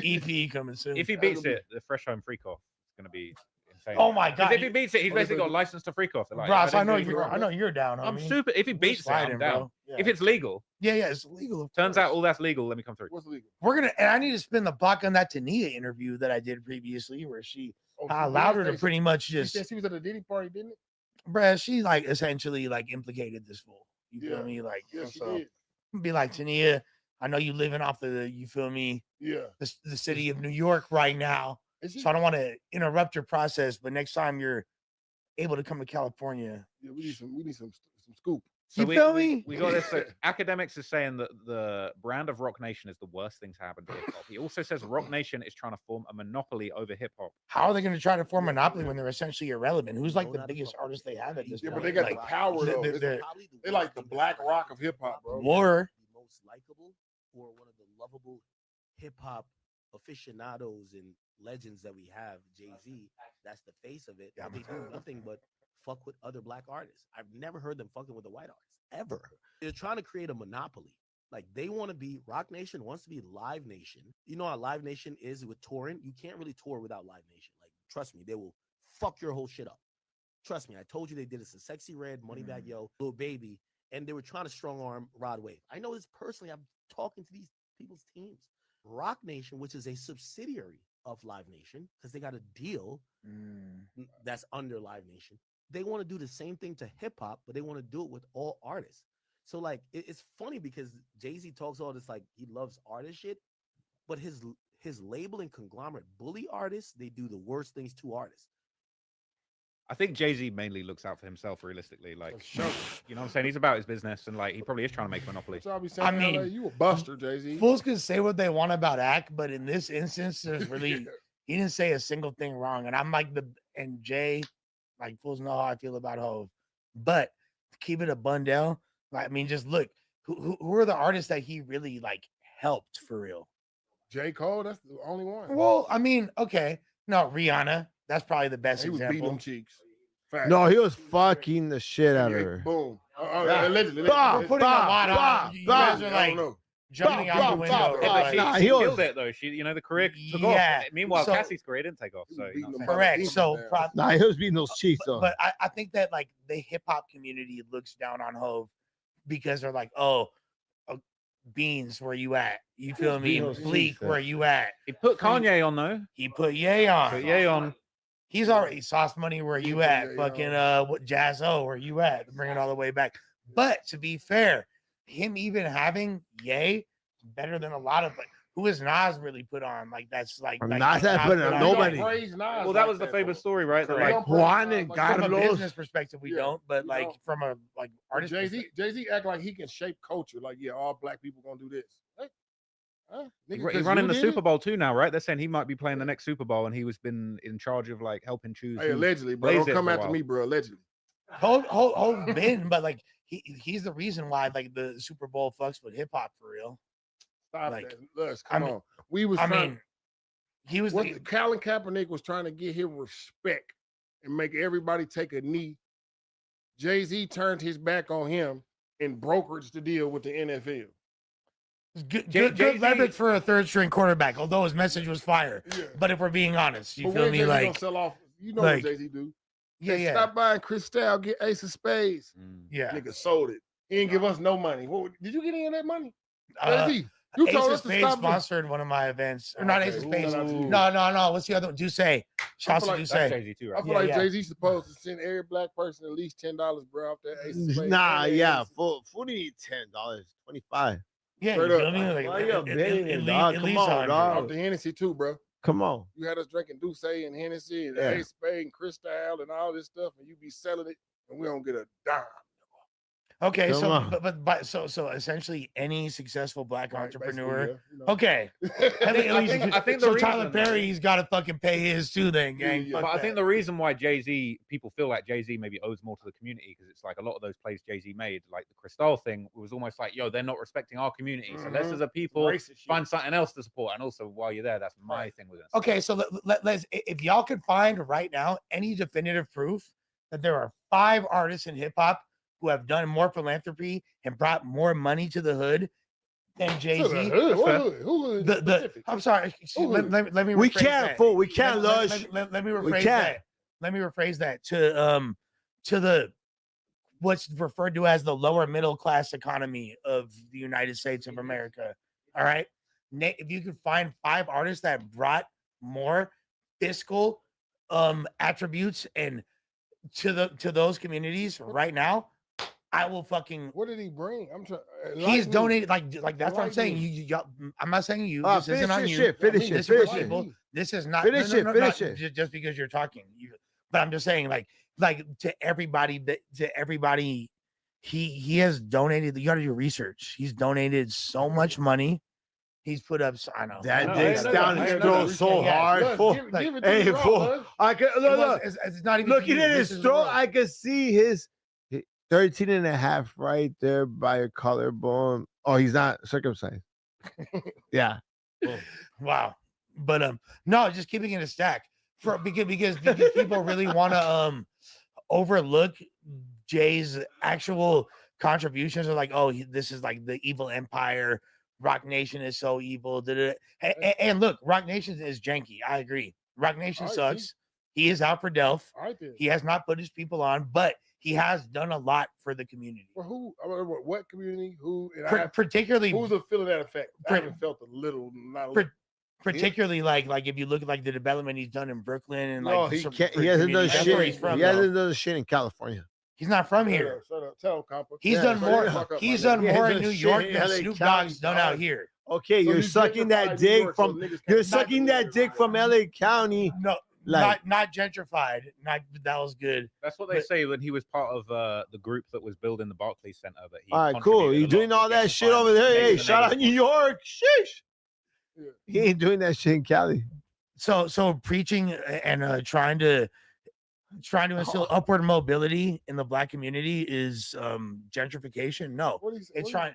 EP coming soon. If he beats it, the Fresh Home Freak Off is going to be insane. Oh my 'Cause God. if he beats it, he's basically got a license to freak off. Like, Ross, I know you're. you're down. I'm homie. super. If he We're beats it, I'm sliding, down. bro. Yeah. If it's legal, yeah, it's legal. of turns course. out all that's legal. Let me come through. What's legal? We're gonna, and I need to spin the block on that Tania interview that I did previously, where I allowed her to pretty much She just, said she was at a Diddy party, didn't it? bruh, she like essentially like implicated this fool. You feel Yeah. me? Like, Yeah, she so did. be like Tania, I know you living off you feel me, Yeah. the city of New York right now. Is she? So I don't want to interrupt your process, but next time you're able to come to California, Yeah, we need some scoop. So You feel me? We got this. So academics is saying that the brand of Rock Nation is the worst thing to happen to hip hop. He also says Rock Nation is trying to form a monopoly over hip hop. how are they going to try to form a monopoly when they're essentially irrelevant? Who's like the biggest artist they have at this Yeah, point? but they got Like, the power though. they're- They like the black rock of hip hop, bro. Or the most likable or one of the lovable hip hop aficionados and legends that we have, Jay-Z, that's the face of it. And they do nothing but fuck with other black artists. I've never heard them fucking with a white artist ever. They're trying to create a monopoly. Like they want to be Rock Nation wants to be Live Nation. You know how Live Nation is with touring? You can't really tour without Live Nation. Like, trust me, they will fuck your whole shit up. Trust me, I told you they did this in Sexy Red, Moneybag Yo, Lil Baby, and they were trying to strong arm Rod Wave. I know this personally. I'm talking to these people's teams. Rock Nation, which is a subsidiary of Live Nation, because they got a deal that's under Live Nation. They want to do the same thing to hip hop, but they want to do it with all artists. So like it's funny because Jay-Z talks all this like he loves artist shit, but his label and conglomerate bully artists, they do the worst things to artists. I think Jay-Z mainly looks out for himself realistically. Like, you know what I'm saying? He's about his business and like he probably is trying to make a monopoly. I mean, you a buster, Jay-Z. Fools can say what they want about Ack, but in this instance, there's really he didn't say a single thing wrong. And I'm like and Jay, like fools know how I feel about Hov. But to keep it a bundle, I mean, just look who are the artists that he really like helped for real. J. Cole, that's the only one. Well, I mean, okay, no, Rihanna, that's probably the best He was beating example. them cheeks. Fact. No, he was fucking the shit out of Yeah, her. boom. Allegedly. We're putting a lot on. You guys are like jumping out the window. She killed it though. She, the career took off. Meanwhile, so- Cassie's career didn't take off. So Correct. So Nah, he was beating those cheeks though. but I think that like the hip hop community looks down on Hove because they're like, oh, Beans, where you at? You feel me? Beans. Bleak, where you at? He put Kanye on though. He put Ye on. Put Ye on. He's already Sauce Money, where you at? Fucking what Jazz O, where you at? Bring it all the way back. But to be fair, him even having Ye better than a lot of who is Nas really put on? Like that's like Nas has put on nobody. Well, that was the famous story, right? That, like, Juan and from a Carlos. business perspective, we don't, but like from a like artist. Jay-Z act like he can shape culture. Like, yeah, all black people gonna do this. He's running the Super Bowl too now, right? They're saying he might be playing the next Super Bowl, and he was been in charge of like helping choose. Hey, who allegedly, bro. plays Don't it come for a after while. me, bro. Allegedly. Hold been, but like he's the reason why like the Super Bowl fucks with hip hop for real. Stop Like, that. Let's come on. He was Colin Kaepernick was trying to get him respect and make everybody take a knee. Jay-Z turned his back on him and brokered the deal with the NFL. Good leverage for a third string quarterback, although his message was fire. Yeah. But if we're being honest, you But feel when me? Jay-Z Like gonna sell off, you know like- what Jay-Z do? Yeah, Hey, yeah. Stop buying Cristal, get Ace of Spades. Yeah. Nigga sold it. He didn't give us no money. Did you get any of that money? Uh, Jay-Z, you Ace told of us to Spades stop. sponsored one of my events, or not Okay, Ace of ooh, Spades. shout out to you. No. What's the other one? Do say. Shouts to Do say. I feel like Jay-Z's supposed to send every black person at least $10, bro, off that Ace of Spades. Nah, And yeah, Ace. full need $10, $25. Yeah, Straight you up. feel me? Like, Why you a billionaire, dog? at Come least on, 100. dog. Off the Hennessy too, bro. Come on. You had us drinking Douce and Hennessy and Yeah. Ace Spade and Cristal and all this stuff, and you be selling it, and we don't get a dime. Okay, Come so on. but so essentially any successful black Right, entrepreneur. basically, yeah, you know. Okay. I think the so reason- Tyler Perry's got to fucking pay his too, then, gang. Yeah, Fuck But I that. think the reason why Jay-Z, people feel like Jay-Z maybe owes more to the community because it's like a lot of those plays Jay-Z made, like the Cristal thing, was almost like, yo, they're not respecting our community. So let's as a people Racist shit. find something else to support. And also while you're there, that's my thing with it. Okay, so let's if y'all could find right now any definitive proof that there are 5 artists in hip hop who have done more philanthropy and brought more money to the hood than Jay-Z. Who I'm sorry. Let me We rephrase can't, that. fool. We can't, Let- Lush. Let me We rephrase can't. that. Let me rephrase that to the what's referred to as the lower middle class economy of the United States of America. All right. If you could find 5 artists that brought more fiscal attributes and to those communities right now, I will fucking. What did he bring? I'm trying. He's donated like that's what I'm saying. Enlighten Y'all, I'm not saying you. This Finish isn't on your you. shit. Finish This it. is for Finish people. it. This is not. Finish it, finish it. Just because you're talking. But I'm just saying, like to everybody he has donated. You got to do research. He's donated so much money. He's put up. I know That dick's down his throat so hard. Look, Fool. give it to Hey, me raw, fool. Lush. I can look. It's not even Looking you. at This his is throat, raw. I can see his 13 and a half right there by a collarbone. Oh, he's not circumcised. Yeah. Wow. But no, just keeping it a stack because people really want to overlook Jay's actual contributions. Are like, oh, this is like the evil empire. Rock Nation is so evil. And look, Rock Nation is janky. I agree. Rock Nation All right, sucks. He is out for Delph. All right, then. He has not put his people on, but he has done a lot for the community. Well, who? What community? Who? And Particularly, who's a feeling that effect? I Par- haven't felt a little. Not a little. particularly like if you look at like the development he's done in Brooklyn and No, like he some- can't. for He hasn't done communities. That's where he's shit. from, He though. hasn't done shit in California. He's not from here. Shut up. Tell him, Compa. He's Yeah, done shut more. the fuck up, He's my done nigga. more He in New hasn't York shit in than LA Snoop County, Dogg's done dog. out here. Okay, So you're you sucking that gentrified New dick York, so from. niggas You're can't- sucking that dick from LA County. No, Like- not gentrified. Not that was good. That's what they But- say when he was part of the group that was building the Barclays Center. That he All right, cool. contributed You a lot doing to all that gentrifying shit over there? Hey, negative shout out negative New York. Sheesh. Yeah. He ain't doing that shit in Cali. So preaching and trying to trying to instill upward mobility in the black community is gentrification? No, it's trying.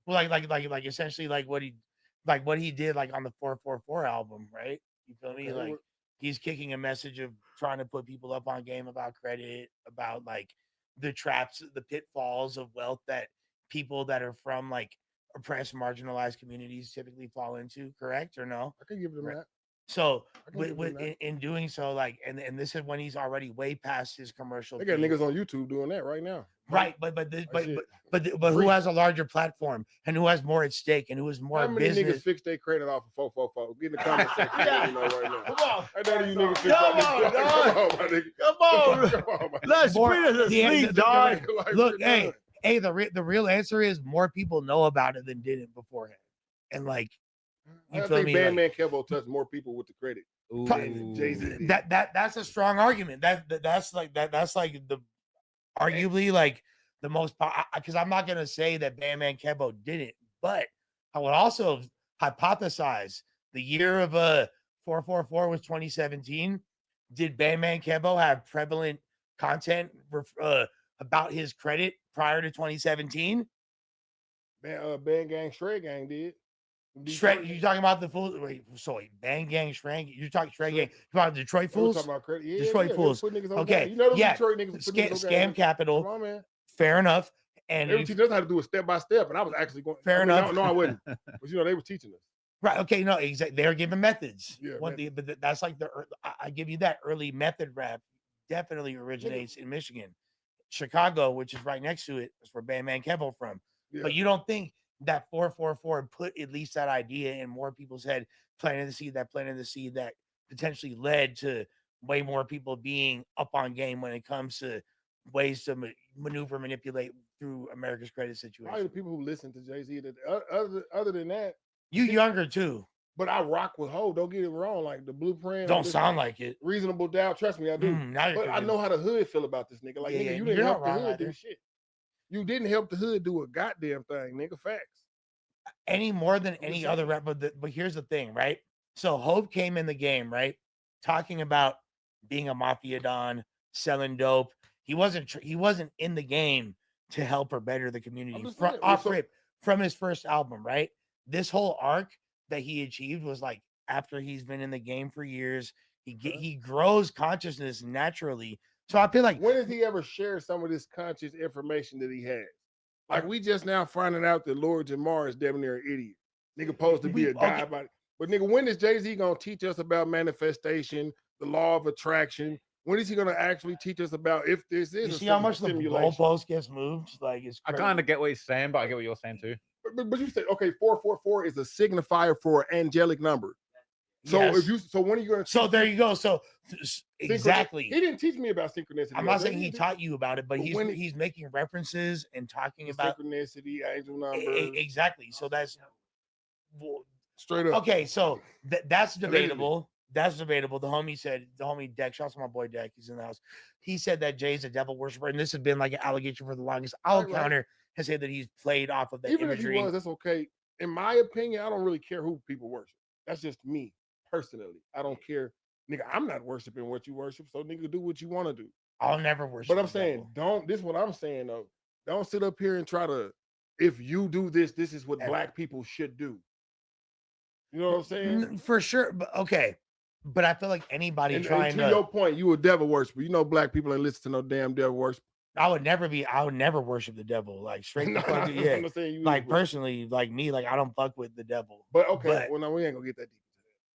Well, like essentially like what he did like on the 444 album, right? You feel me? Like he's kicking a message of trying to put people up on game about credit, about like the traps, the pitfalls of wealth that people that are from like oppressed, marginalized communities typically fall into. Correct or no? I can give them that. So in doing so, like, and this is when he's already way past his commercial. They got niggas on YouTube doing that right now. Right, but who has a larger platform and who has more at stake and who is more How many business? niggas fix their credit off of 444? Get in the comment section. Let me know right now. Come on. I know you niggas fix Come that. on, dog. Come on, my nigga. Come on. Come on, my Let's nigga. put it asleep, dog. Look, hey, the real answer is more people know about it than didn't beforehand, and like, you I feel think me? Bandman Kevo touched more people with the credit. Jay-Z. That's a strong argument. That's like the arguably like the most, because I'm not gonna say that Bandman Kevo didn't, but I would also hypothesize the year of 444 was 2017. Did Bandman Kevo have prevalent content about his credit prior to 2017? Band Gang, Shred Gang did. Shred, you talking about the Fools? Wait, sorry, Bang Gang, Shred Gang. You're talking Shred Gang. You talking about Detroit Fools? Talking about credit. Yeah, Detroit Fools. Okay, Okay, you know those yeah. Detroit niggas put niggas on Scam game. Capital. Come on, man. Fair enough. And They were teaching us how to do it step by step, and I was actually going. Fair enough. No, I wasn't. But you know, they were teaching us. Right. Okay. No. Exactly. They're giving methods. Yeah, But that's like I give you that early method rap. Definitely originates in Michigan, Chicago, which is right next to it. Is where Bandman Kevo from. Yeah. But you don't think that 444 put at least that idea in more people's head, planting the seed that potentially led to way more people being up on game when it comes to ways to maneuver, manipulate through America's credit situation. Probably the people who listen to Jay-Z. Other than that, You younger too. but I rock with Ho. Don't get it wrong. Like the Blueprint. Don't sound like it. Reasonable Doubt. Trust me, I do. Now you're But I cooking. know how the hood feel about this nigga. Like, Yeah, nigga, yeah, you you're didn't not help the wrong hood either. do shit. You didn't help the hood do a goddamn thing, nigga. Facts. Any more than any other rapper. But here's the thing, right? So Hope came in the game, right? Talking about being a mafia don, selling dope. He wasn't in the game to help or better the community just from saying, off so- rip from his first album, right? This whole arc that he achieved was like after he's been in the game for years, he grows consciousness naturally. So I feel like When has he ever shared some of this conscious information that he has? Like we just now finding out that Lord Jamar is damn near an idiot. Nigga supposed to be a guy about it. But nigga, when is Jay-Z gonna teach us about manifestation, the law of attraction? When is he gonna actually teach us about if this is you a see how much the simulation? goalpost gets moved? Like it's I crazy. kind of get what he's saying, but I get what you're saying too. But you said okay, 444 is a signifier for an angelic number. So Yes. when are you gonna? So there you go. So exactly. He didn't teach me about synchronicity. I'm not though. saying he taught you about it, but when he's making references and talking about synchronicity, angel numbers. exactly. So that's straight up. Okay, so that's debatable. That's debatable. The homie Deck, shout out to my boy Deck, he's in the house. He said that Jay's a devil worshiper, and this has been like an allegation for the longest. I'll Right. counter and say that he's played off of that Even imagery. if he was, that's okay. In my opinion, I don't really care who people worship. That's just me personally. I don't care, nigga. I'm not worshiping what you worship, so nigga, do what you want to do. I'll never worship. But I'm the saying, devil. don't. This is what I'm saying though. Don't sit up here and try to. If you do this, this is what black people should do. You know what I'm saying? For sure. But okay. But I feel like anybody And trying to your point, you a devil worshiper. You know, black people ain't listen to no damn devil worship. I would never worship the devil. Like straight No, the fuck, I'm yeah. not saying you Like would. personally, like me, like I don't fuck with the devil. But okay, But- well, no, we ain't gonna get that deep.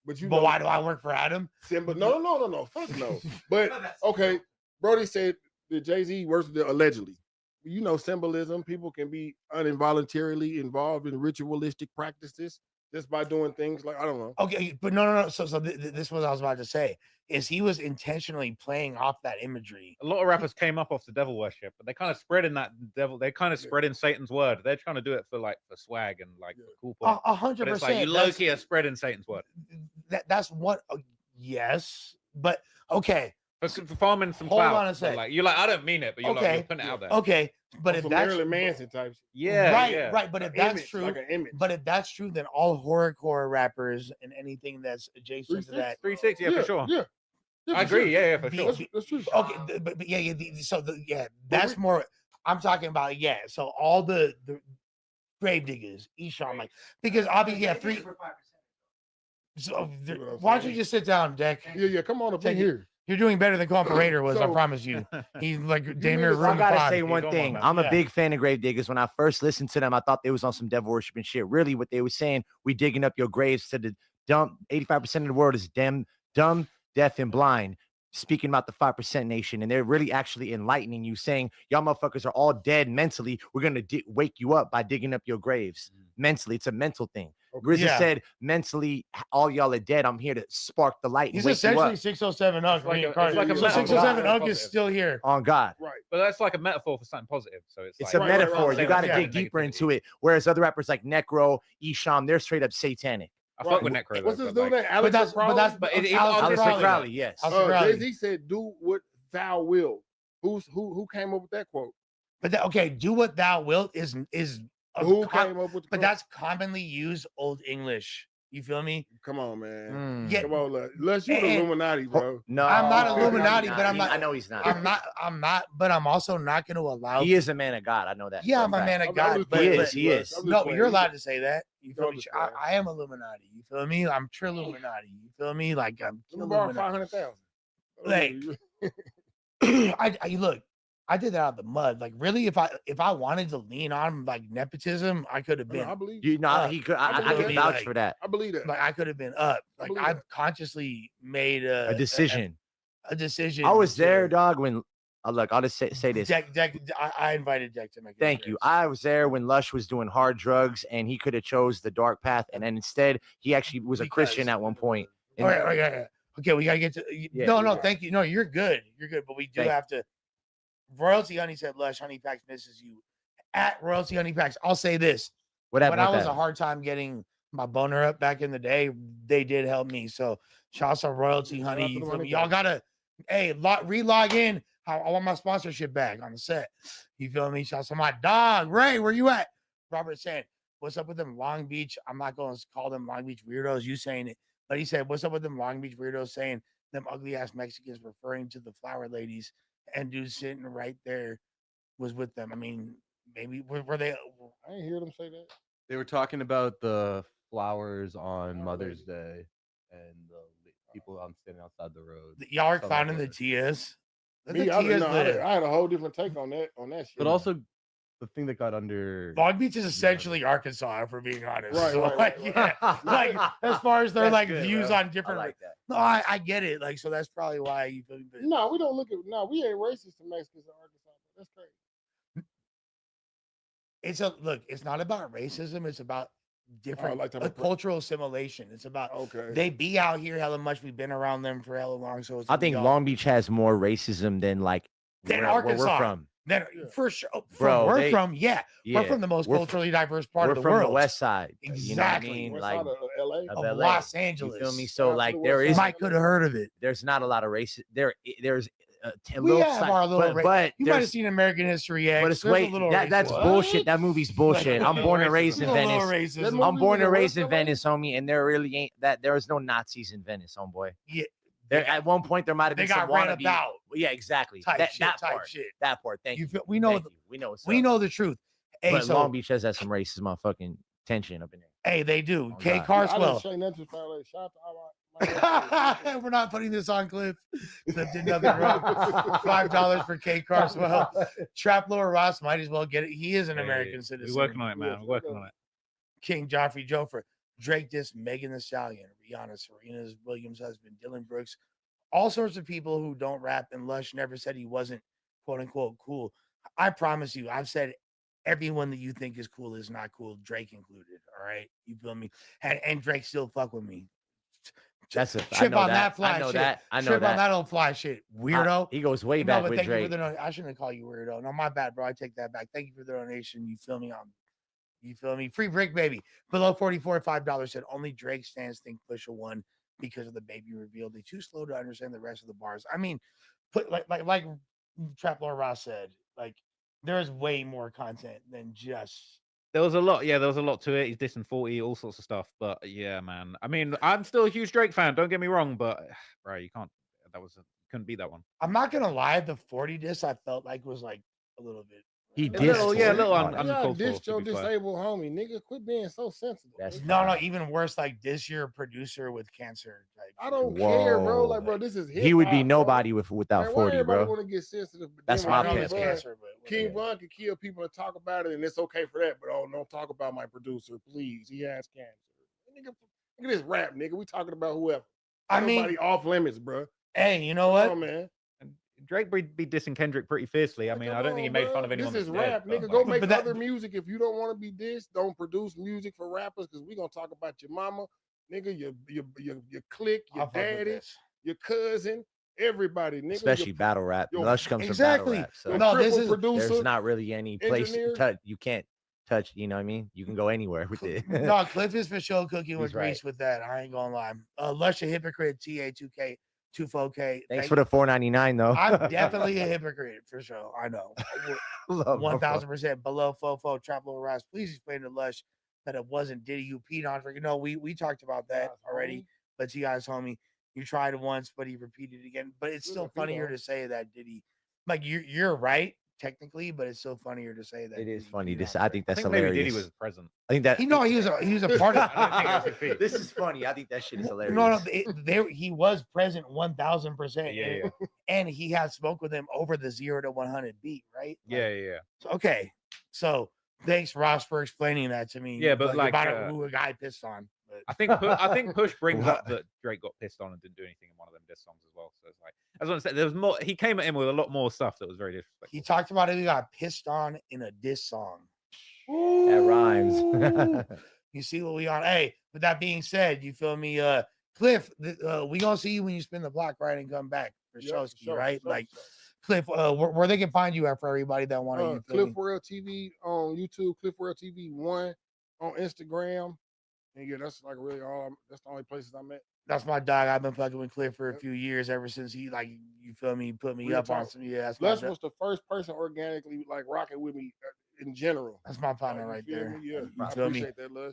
But you. But know, why do I work for Adam? But no, fuck no. But okay, Brody said that Jay-Z works with allegedly. You know, symbolism. People can be involuntarily involved in ritualistic practices just by doing things like I don't know. Okay, but no. So this is what I was about to say. Is he was intentionally playing off that imagery. A lot of rappers came up off the devil worship, but they kind of spread in that devil. They kind of spread in Satan's word. They're trying to do it for swag and like for cool point. 100%. But it's like you low key are spreading Satan's word. That's what. Yes, but okay. For farming some Hold clout. on a but, sec. like you're like I don't mean it, but you're like Okay. you're putting it out there. Okay, but if Some that's Marilyn Manson type shit. Yeah, right. But if An that's image, true, like an image. but if that's true, then all horrorcore rappers and anything that's adjacent to that, 360, yeah, for sure. Yeah. Yeah, I for sure. agree. Yeah, for sure. That's true. Okay, but yeah, that's more. I'm talking about So all the grave diggers, Esham, like because obviously three. So why don't you just sit down, Deck? Yeah. Come on up in here. You're doing better than Comparator was. I So- promise you. He's like damn near I ruined the gotta pod. say one thing. I'm a big fan of Gravediggers. When I first listened to them, I thought they was on some devil worshiping shit. Really, what they were saying, we digging up your graves to the dumb. 85% of the world is dumb, deaf, and blind. Speaking about the 5% nation, and they're really actually enlightening you, saying y'all motherfuckers are all dead mentally. We're gonna wake you up by digging up your graves mentally. It's a mental thing. RZA said mentally, all y'all are dead. I'm here to spark the light. And He's wake you essentially up. 607 Ugg. It's like a So metaphor. 607 Ugg is Positive. still here. On God. Right. But that's like a metaphor for something positive. So it's A like, metaphor. You got to Yeah. dig deeper into it. Whereas other rappers like Necro, Esham, they're straight up satanic. I fuck with Necro. What's though, his but dude like- name? Alex Crowley? Aleister Crowley, yes. Jay-Z said, "Do what thou wilt." Who came up with that quote? But do what thou wilt is Who came up with the but quote? that's commonly used Old English. You feel me? Come on, man. Yeah. Come on, Les. You the Illuminati, bro. No, I'm not Illuminati, but I'm He- not. I know he's not. I'm not. But I'm also not going to allow. He is a man of God. I know that. Yeah, for I'm a fact. man of God. He is. He is. No, but you're allowed to say that. You feel me? I am Illuminati. You feel me? I'm true Illuminati. You feel me? Like I'm. Let me borrow Illuminati. 500,000. Like, I look. I did that out of the mud. Like, really, if I wanted to lean on like nepotism, I could have been. I believe you. No, up. he could. I believe can me, vouch like- for that. I believe that. Like, I could have been up. Like, believe I've consciously made A decision. A decision. I was to- there, dog. When look, I'll just say this. Deck. I invited Deck to make. Thank you. I was there when Lush was doing hard drugs, and he could have chose the dark path, and then instead he actually was a Christian at one point. And Okay, we gotta get to. Yeah, no, yeah. thank you. No, you're good. You're good. But we do Thank- have to. Royalty Honey said, "Lush, Honey Packs misses you." At Royalty Honey Packs, I'll say this: What happened when I with was that? a hard time getting my boner up back in the day, they did help me. So shout out to Royalty Honey. You feel me? Y'all gotta, re-log in. I want my sponsorship back on the set. You feel me? Shout out to my dog, Ray. Where you at? Robert saying, "What's up with them Long Beach?" I'm not going to call them Long Beach weirdos. You saying it, but he said, "What's up with them Long Beach weirdos saying them ugly ass Mexicans," referring to the flower ladies, and dude sitting right there was with them. I mean, maybe were they? I ain't hear them say that. They were talking about the flowers on Mother's Day and the people standing outside the road. Y'all are Something clowning like the Tias. Let Me, the I, Tias no, live. I had a whole different take on that shit. But also, the thing that got under Long Beach is essentially Arkansas, if we're being honest. Right, So, right, like, right, yeah, like as far as their That's like good, views bro. on different. I like that. No, I get it. Like, so that's probably why you feel me. But No, we don't look at. No, we ain't racist to Mexicans in Arkansas. That's crazy. it's a look. It's not about racism. It's about different like to have a a pre- cultural assimilation. It's about Okay. they be out here hella much. We've been around them for hella long. So it's I think y'all- Long Beach has more racism than like Than where Arkansas. we're from. Then for sure, from Bro, we're they- from, yeah, Yeah. we're from the most We're culturally diverse part We're of the from world. the West Side. You know what I Exactly. mean? West Like side of LA. of of LA. Los You Angeles. feel me? So like there West is Mike could have heard of it. there's not a lot of race there's a We little have side, our little but you might have there's seen American History X. but it's There's a way little that's racism. bullshit. That movie's bullshit. I'm born and raised in There's a little Venice. racism. I'm born and was in raised in West LA? Venice, homie, and there really ain't that. There is no Nazis in Venice, homeboy. Yeah, There at one point there might have they been some got ran wannabe. about. Yeah, exactly. Type That shit, that type part. shit. That part. Thank You you. feel, we know Thank you. We know what's we up. know the truth. Hey, But so Long Beach has some racist motherfucking tension up in there. hey, they do. Oh, K God. I didn't Carswell. say nothing to LA. Shout out to all my We're not putting this on Cliff. Cliff did nothing wrong. $5 for K Carswell. Trap Lord Ross might as well get it. He is an American citizen. We're working on it, man. We're working on it. King Joffrey Joffre, Drake dissed Megan Thee Stallion, Rihanna, Serena Williams' husband, Dylan Brooks, all sorts of people who don't rap, and Lush never said he wasn't quote unquote cool. I promise you, I've said everyone that you think is cool is not cool, Drake included. All right. You feel me? And Drake still fuck with me. That's a I Trip know on that. that fly I know shit. that. I know Trip on that. that old fly shit. Weirdo. He goes way No, back but with thank you Drake. for the donation. I shouldn't call you weirdo. No, my bad, bro. I take that back. Thank you for the donation. You feel me? You feel me? Free brick, baby. Below 44, $5 said only Drake stands think Pusha won because of the baby reveal. They too slow to understand the rest of the bars. I mean, put like Trap Lord Ross said, like there is way more content than just. There was a lot, yeah, there was a lot to it. He's dissing 40, all sorts of stuff. But yeah, man. I mean, I'm still a huge Drake fan, don't get me wrong, but bro, you can't. that was couldn't beat that one. I'm not gonna lie, the 40 diss I felt like was like a little bit. He A little, dissed yeah, a for it. little Oh, un- no. uncalled for. Dissed to your be fair. disabled homie, nigga. Quit being so sensitive. That's nigga. No, even worse, like this year producer with cancer. I don't care, bro. Like, bro, this is hip He would be hop, nobody bro. without Man, why 40, everybody bro. want to get sensitive? But That's then my when pet King peeve. Von- King Von can kill people and talk about it, and it's okay for that. But don't talk about my producer, please. He has cancer. Nigga, look at this rap, nigga. We talking about whoever. I mean- Nobody off limits, bro. Hey, you know Come what? on, man. Drake be dissing Kendrick pretty fiercely. I mean, I don't think he made fun of anyone. This is that's dead, rap, but, nigga. like- Go make other music. If you don't want to be dissed, don't produce music for rappers because we gonna talk about your mama, nigga, your clique, your daddy, your cousin, everybody, nigga. Especially your, battle rap. your- Lush comes Exactly. from battle rap. So No, this triple is producer, there's not really any place engineer. you can't touch, you know what I mean? You can go anywhere with it. No, Cliff is for sure cooking with He's right. grease with that. I ain't gonna lie. Lush a hypocrite. TA2K 24K. Thanks for the $4.99 though. I'm definitely a hypocrite for sure. I know. Love my 1000% below Fofo Trap Lil Ross. Please explain to Lush that it wasn't Diddy you peed on. You know, we talked about that already. But T.I.'s homie, you tried it once, but he repeated it again. But it's still funnier to say that Diddy. Like you're right technically, but it's still funnier to say that. It is Diddy funny. peed This on I Drake. think that's think maybe hilarious. Diddy was present. I think that he was a part of it. I don't think it was his feet. This is funny. I think that shit is hilarious. No, he was present 1000%. Yeah. And he had spoke with him over the 0 to 100 beat, right? Yeah. So, okay, so thanks Ross for explaining that to me. Yeah, but like, about who a guy pissed on. But I think Push brings up that Drake got pissed on and didn't do anything in one of them diss songs as well. So it's like, as I said, there was more. He came at him with a lot more stuff that was very disrespectful. he talked about it. He got pissed on in a diss song. That rhymes. You see what we on? Hey, with that being said, you feel me? Cliff, we gonna see you when you spin the block, right, and come back for Showski, right? Like, Cliff, where they can find you at for everybody that want to. Cliff World TV on YouTube, Cliff World TV 1 on Instagram. And yeah, that's like really all. That's the only places I'm at. That's my dog. I've been fucking with Cliff for a few years, ever since he you feel me, put me Real up on talk. some. Yeah, that's Les my was the first person organically like rocking with me in general. That's my partner right You feel there. me? Yeah, You I feel me? appreciate that, Les.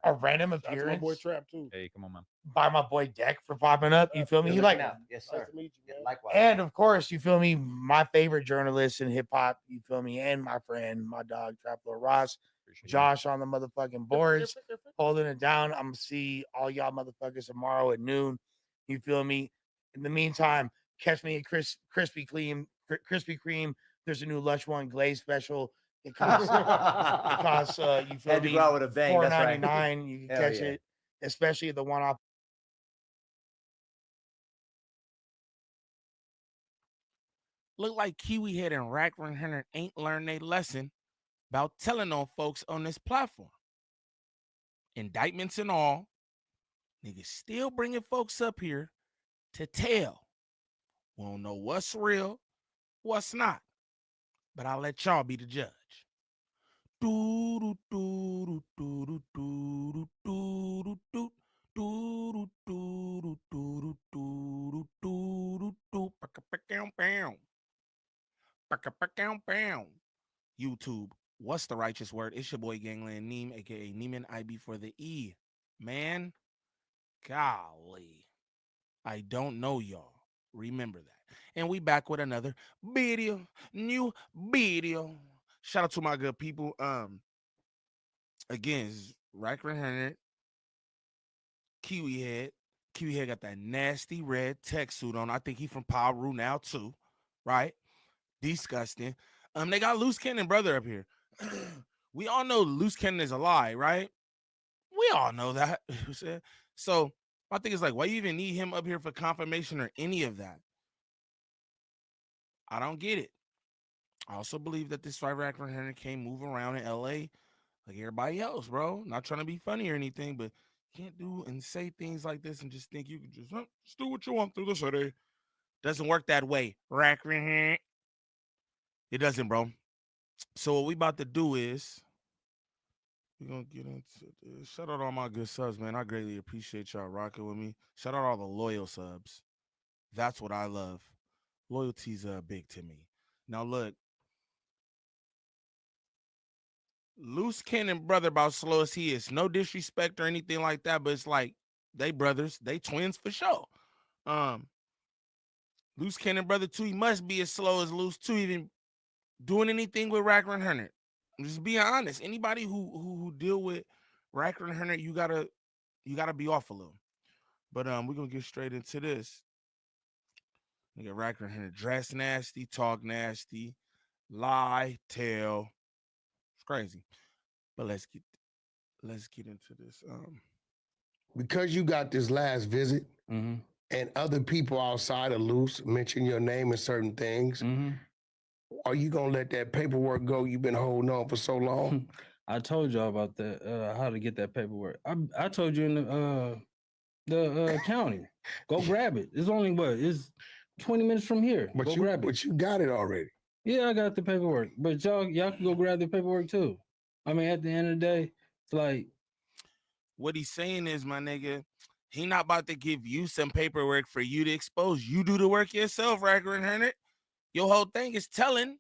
A random Shout out to my appearance boy Trap too. Hey, come on, man. by my boy Deck for popping up. You feel me? He like, yes, Nice to meet you, man. Likewise. and of course, you feel me? My favorite journalist in hip hop. You feel me? And my friend, my dog, Trap Lil Ross, Josh on the motherfucking boards, holding it down. I'm gonna see all y'all motherfuckers tomorrow at noon. You feel me? In the meantime, catch me at Krispy Kreme. There's a new Lush One Glaze special. It costs you feel Had to me? go out with a bang, that's right. $4.99. You can Hell catch yeah. it, especially the one off. Look like Kiwi Head and Rack 100 ain't learned a lesson about telling on folks on this platform. Indictments and all, niggas still bringing folks up here to tell. We don't know what's real, what's not. But I'll let y'all be the judge. YouTube, what's the righteous word? It's your boy Gangland Neem, aka Neiman IB for the E. Man, golly, I don't know y'all. Remember that. And we back with another video, new video. Shout out to my good people. Again, Rack 100, Kiwi Head. Kiwi Head got that nasty red tech suit on. I think he from Paru now too, right? Disgusting. They got Loose Cannon brother up here. We all know Loose Cannon is a lie, right? We all know that. So my thing is like, why you even need him up here for confirmation or any of that? I don't get it. I also believe that this Rack 100 can't move around in LA like everybody else, bro. Not trying to be funny or anything, but you can't do and say things like this and just think you can just do what you want through the city. Doesn't work that way. Rack 100. It doesn't, bro. So what we about to do is we're going to get into this. Shout out all my good subs, man. I greatly appreciate y'all rocking with me. Shout out all the loyal subs. That's what I love. Loyalty's big to me. Now, look. Loose Cannon brother about slow as he is. No disrespect or anything like that, but it's like they brothers. They twins for sure. Loose Cannon brother too. He must be as slow as Loose too, even doing anything with Racker and Hunter. I'm just being honest. Anybody who deal with Racker and Hunter, you gotta be off a little. But we're gonna get straight into this. Nigga Racker and Hunter dress nasty, talk nasty, lie, tell. It's crazy. But let's get into this. Because you got this last visit and other people outside of Loose mention your name and certain things, are you gonna let that paperwork go you've been holding on for so long? I told y'all about that, how to get that paperwork. I told you in the county. Go grab it. It's only it's 20 minutes from here. But go grab it. But you got it already. Yeah, I got the paperwork. But y'all can go grab the paperwork too. I mean, at the end of the day, it's like what he's saying is, my nigga, he not about to give you some paperwork for you to expose. You do the work yourself, Racker and Hunter. Your whole thing is telling.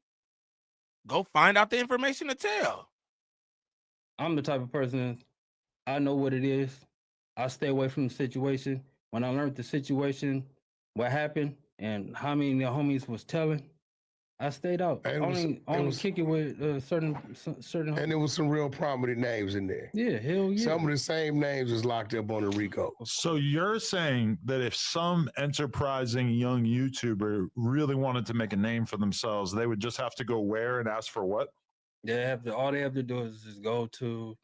Go find out the information to tell. I'm the type of person, I know what it is. I stay away from the situation. When I learned the situation, what happened, and how many of the homies was telling, I stayed out. Only kick it with certain. And there was some real prominent names in there. Yeah, hell yeah. Some of the same names was locked up on the RICO. So you're saying that if some enterprising young YouTuber really wanted to make a name for themselves, they would just have to go where and ask for what? All they have to do is just go to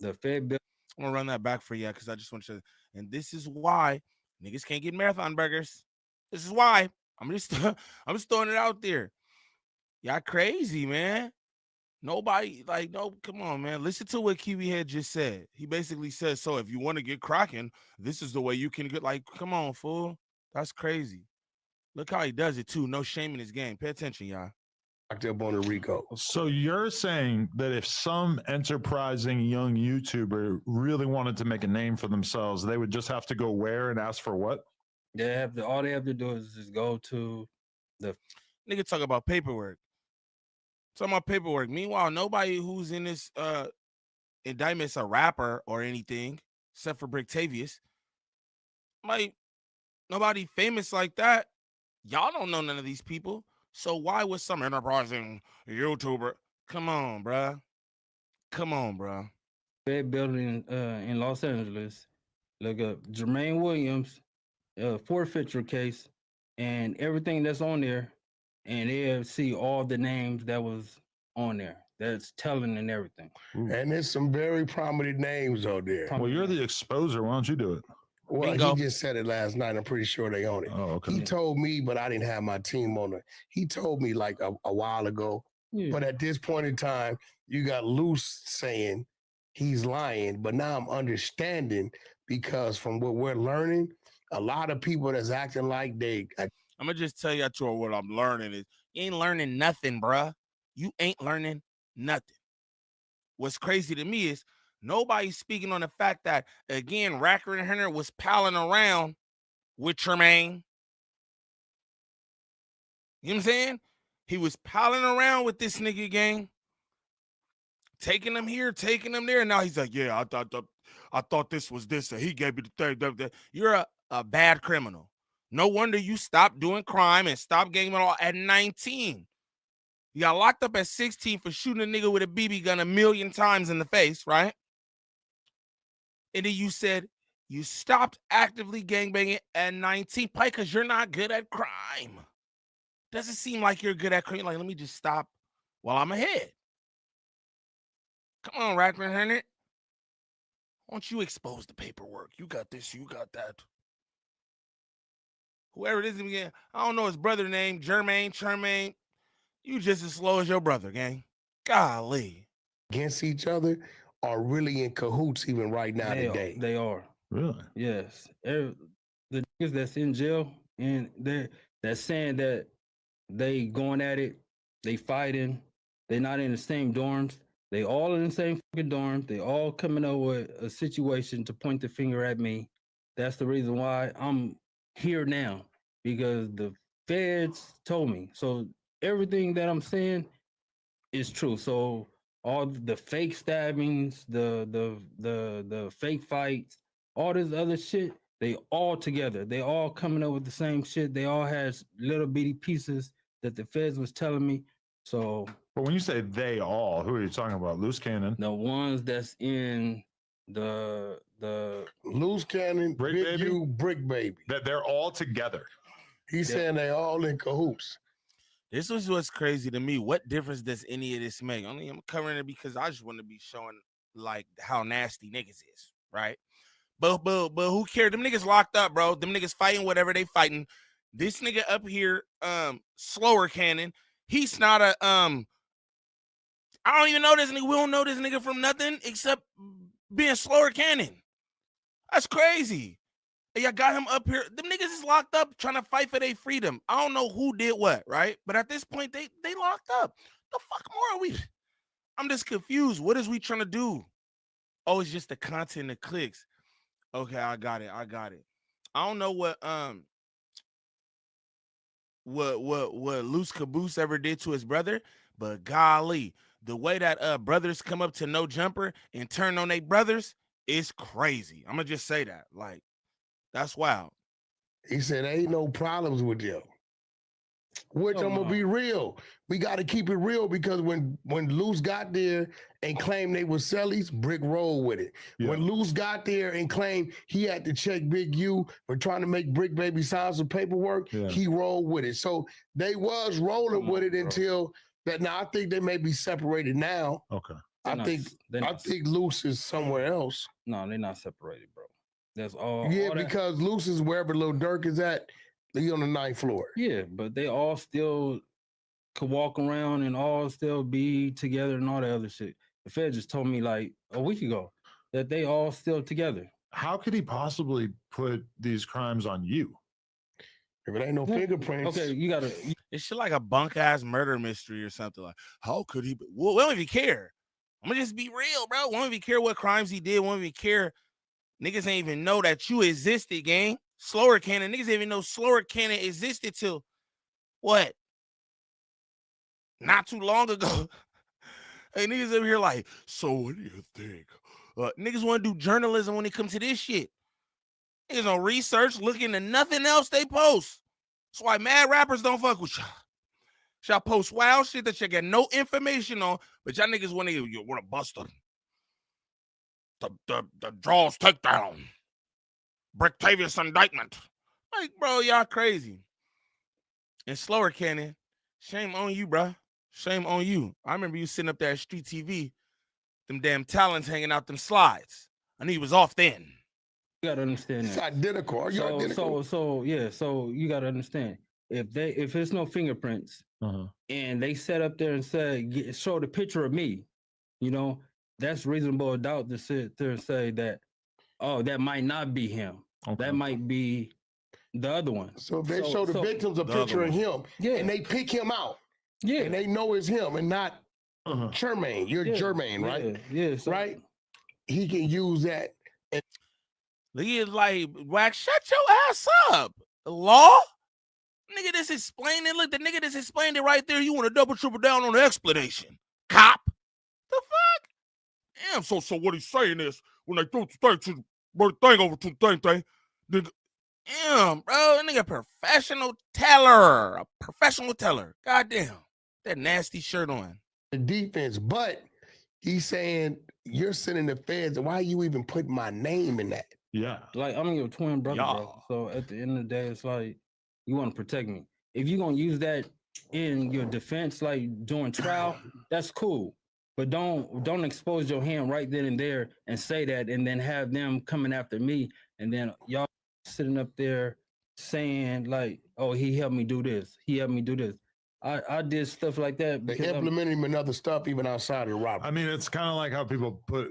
the Fed bill. I'm gonna run that back for you because I just want you to, and this is why niggas can't get marathon burgers. This is why. I'm just throwing it out there. Y'all crazy, man. Nobody, come on, man. Listen to what Kiwi Head just said. He basically says, so if you want to get cracking, this is the way you can get, come on, fool. That's crazy. Look how he does it, too. No shame in his game. Pay attention, y'all. Locked up on the RICO. So you're saying that if some enterprising young YouTuber really wanted to make a name for themselves, they would just have to go where and ask for what? All they have to do is just go to the nigga talk about paperwork. Talking about paperwork. Meanwhile, nobody who's in this indictment's a rapper or anything, except for Brictavius. Nobody famous like that. Y'all don't know none of these people. So why would some enterprising YouTuber? Come on, bruh. Come on, bruh. Fed building in Los Angeles. Look up Jermaine Williams, forfeiture case, and everything that's on there. And they'll see all the names that was on there. That's telling and everything. And there's some very prominent names out there. Well, you're the exposer. Why don't you do it? Well, he just said it last night. I'm pretty sure they own it. Oh, okay. He told me, but I didn't have my team on it. He told me like a while ago. Yeah. But at this point in time, you got Loose saying he's lying. But now I'm understanding because from what we're learning, a lot of people that's acting like I'm going to just tell you what I'm learning is you ain't learning nothing, bruh. You ain't learning nothing. What's crazy to me is nobody's speaking on the fact that, again, Racker and Hunter was palling around with Tremaine. You know what I'm saying? He was palling around with this nigga gang, taking him here, taking him there. Now he's like, yeah, I thought this was this. And he gave me the thing. You're a bad criminal. No wonder you stopped doing crime and stopped getting it all at 19. You got locked up at 16 for shooting a nigga with a BB gun 1,000,000 times in the face, right? And then you said you stopped actively gangbanging at 19, probably because you're not good at crime. Doesn't seem like you're good at crime. Like, let me just stop while I'm ahead. Come on, Racker and Hunter. Why don't you expose the paperwork? You got this, you got that. Whoever it is again, I don't know his brother name, Jermaine. You just as slow as your brother, gang. Golly. Against each other are really in cahoots even right now today. They are. Really? Yes. The niggas that's in jail and that's saying that they going at it, they fighting, they not in the same dorms. They all in the same fucking dorm. They all coming up with a situation to point the finger at me. That's the reason why I'm here now, because the feds told me. So everything that I'm saying is true. So all the fake stabbings, the fake fights, all this other shit, They all together. They all coming up with the same shit. They all had little bitty pieces that the feds was telling me. So, but when you say they all, who are you talking about? Loose cannon, the ones that's in the Loose cannon, Brick Big Baby? U, Brick Baby. That they're all together. He's saying they all in cahoots. This is what's crazy to me. What difference does any of this make? Only I'm covering it because I just want to be showing like how nasty niggas is, right? But who cares? Them niggas locked up, bro. Them niggas fighting whatever they fighting. This nigga up here, slower cannon. He's not a I don't even know this nigga. We don't know this nigga from nothing except being slower cannon. That's crazy. Y'all got him up here. Them niggas is locked up trying to fight for their freedom. I don't know who did what, right? But at this point, they locked up. The fuck more are we? I'm just confused. What is we trying to do? Oh, it's just the content that clicks. Okay, I got it. I don't know what Loose Caboose ever did to his brother, but golly, the way that brothers come up to No Jumper and turn on their brothers is crazy. I'm gonna just say that. Like, that's wild. He said, ain't no problems with you. Which I'm gonna be real. We got to keep it real because when Loose got there and claimed they were sellies, Brick rolled with it. Yeah. When Loose got there and claimed he had to check Big U for trying to make Brick Baby sign some paperwork, he rolled with it. So they was rolling with it until that. Now I think they may be separated now. Okay. I think Loose is somewhere else. No, they're not separated, bro. That's all. Yeah, all that- because Loose is wherever Lil Durk is at. He on the 9th floor. Yeah, but they all still could walk around and all still be together and all that other shit. The Fed just told me like a week ago that they all still together. How could he possibly put these crimes on you? If it ain't no fingerprints. Okay, you gotta. It's shit like a bunk ass murder mystery or something. Like, how could he? Well, we don't even care. I'm gonna just be real, bro. We don't even care what crimes he did. We don't even care. Niggas ain't even know that you existed, gang. Slower cannon. Niggas didn't even know slower cannon existed till what? Not too long ago. Hey, niggas over here like, so what do you think? Niggas want to do journalism when it comes to this shit. Niggas on research, looking at nothing else they post. That's why mad rappers don't fuck with y'all. Y'all post wild shit that you get no information on, but y'all niggas want to bust them. The draws takedown. Brictavius indictment. Like, bro, y'all crazy. And slower cannon, shame on you, bro. Shame on you. I remember you sitting up there at Street TV, them damn talents hanging out them slides. I knew he was off then. You gotta understand It's that. identical. Are you identical? So you gotta understand. If there's no fingerprints and they set up there and say, show the picture of me, you know, that's reasonable doubt to sit there and say that, oh, that might not be him. Okay. That might be the other one. So if they show the victims a picture of him and they pick him out, and they know it's him and not Jermaine. You're Jermaine, right? Yeah. Right? He can use that. And he is like, Wax, shut your ass up. Law? Nigga, this explained it. Look, the nigga that's explained it right there. You want to double, triple down on the explanation. Cop? The fuck? Damn, so what he's saying is, when they threw the thing over to the thing, nigga, damn, bro, that nigga professional teller. A professional teller. Goddamn. That nasty shirt on. The defense, but he's saying, you're sending the feds, why you even put my name in that? Yeah. Like, I'm your twin brother, bro. So at the end of the day, it's like, you want to protect me. If you're going to use that in your defense, like during trial, that's cool. But don't expose your hand right then and there and say that and then have them coming after me and then y'all sitting up there saying like, oh, he helped me do this. He helped me do this. I did stuff like that. They implemented him in other stuff even outside of robbery. I mean, it's kind of like how people put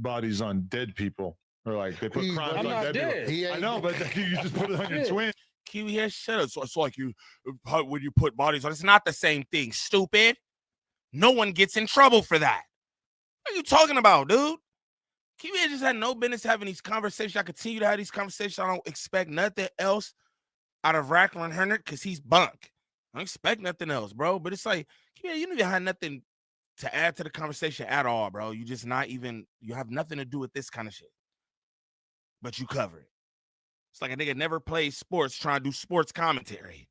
bodies on dead people. Or like they put crimes on dead people. I know, but you just put it on your twin. Kiwi has shut up. So it's like when you put bodies on, it's not the same thing, stupid. No one gets in trouble for that. What are you talking about, dude? Kiwi just had no business having these conversations. I continue to have these conversations. I don't expect nothing else out of Rackler and Herner because he's bunk. I don't expect nothing else, bro. But it's like, Kiwi, you don't even have nothing to add to the conversation at all, bro. You just not even, you have nothing to do with this kind of shit. But you cover it. It's like a nigga never played sports trying to do sports commentary.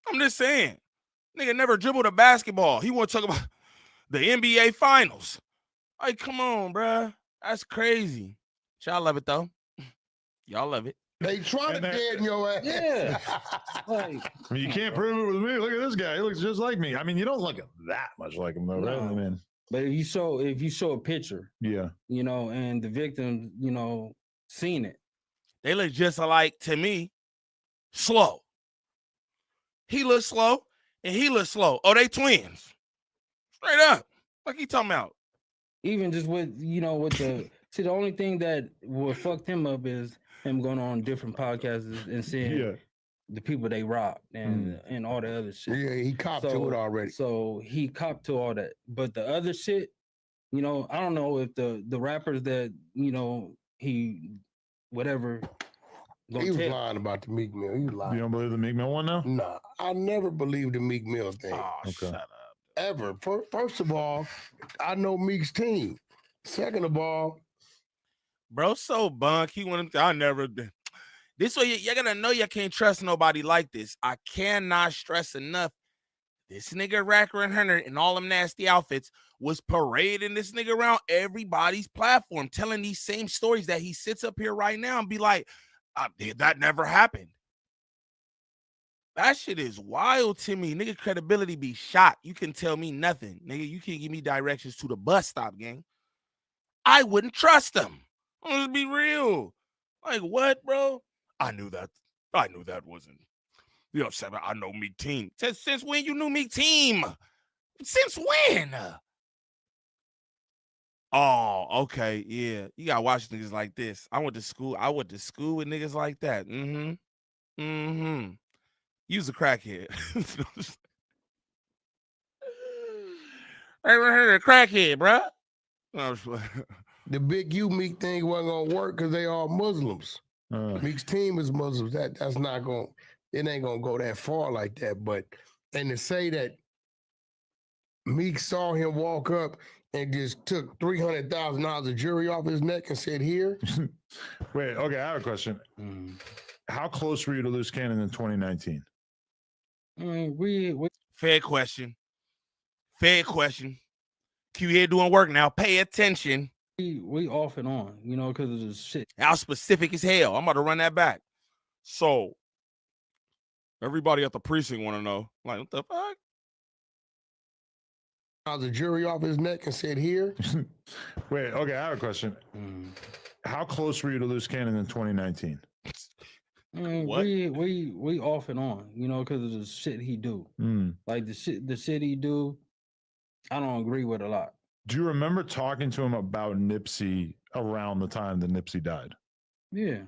I'm just saying. Nigga never dribbled a basketball. He want to talk about the NBA finals. Like, come on, bruh. That's crazy. Y'all love it, though. Y'all love it. They trying to dead in your ass. Yeah. Like, I mean, you can't prove it with me. Look at this guy. He looks just like me. I mean, you don't look that much like him, though, right? I mean, but if you show a picture, yeah, you know, and the victim, you know, seen it. They look just alike to me. Slow. He looks slow, and he looks slow. Oh, they twins. Straight up. Like he talking about. Even just with, you know, with the see, the only thing that would fuck him up is him going on different podcasts and seeing the people they robbed and all the other shit. Yeah, he copped to it already. So he copped to all that. But the other shit, you know, I don't know if the rappers that, you know, he whatever. He was lying about the Meek Mill. He was lying. You don't believe the Meek Mill one now? Nah, I never believed the Meek Mill thing. Oh, okay. Shut up. Ever. First of all, I know Meek's team. Second of all, bro, so bunk. He went. I never. This way, you're gonna know you can't trust nobody like this. I cannot stress enough. This nigga Racker and Hunter in all them nasty outfits was parading this nigga around everybody's platform, telling these same stories that he sits up here right now and be like, that never happened. That shit is wild to me. Nigga, credibility be shot. You can tell me nothing. Nigga, you can't give me directions to the bus stop, gang. I wouldn't trust them. Let's be real. Like, what, bro? I knew that wasn't. You know, I know Meek Team. Since when you knew Meek Team? Since when? Oh, okay. Yeah. You gotta watch niggas like this. I went to school with niggas like that. Use a crackhead. I heard a crackhead, bro. the big U Meek thing wasn't gonna work because they all Muslims. Meek's team is Muslims. That's not gonna. It ain't gonna go that far like that. But and to say that Meek saw him walk up and just took $300,000 of jewelry off his neck and said, "Here." Wait. Okay, I have a question. How close were you to Loose Cannon in 2019? We fair question. Q here doing work now. Pay attention. We off and on, you know, because of the shit. How specific as hell. I'm about to run that back. So everybody at the precinct want to know, like, what the fuck? The jury off his neck and said, "Here." Wait. Okay, I have a question. How close were you to Loose Cannon in 2019? What? We off and on, you know, because of the shit he do. Like the shit he do, I don't agree with a lot. Do you remember talking to him about Nipsey around the time that Nipsey died? Yeah.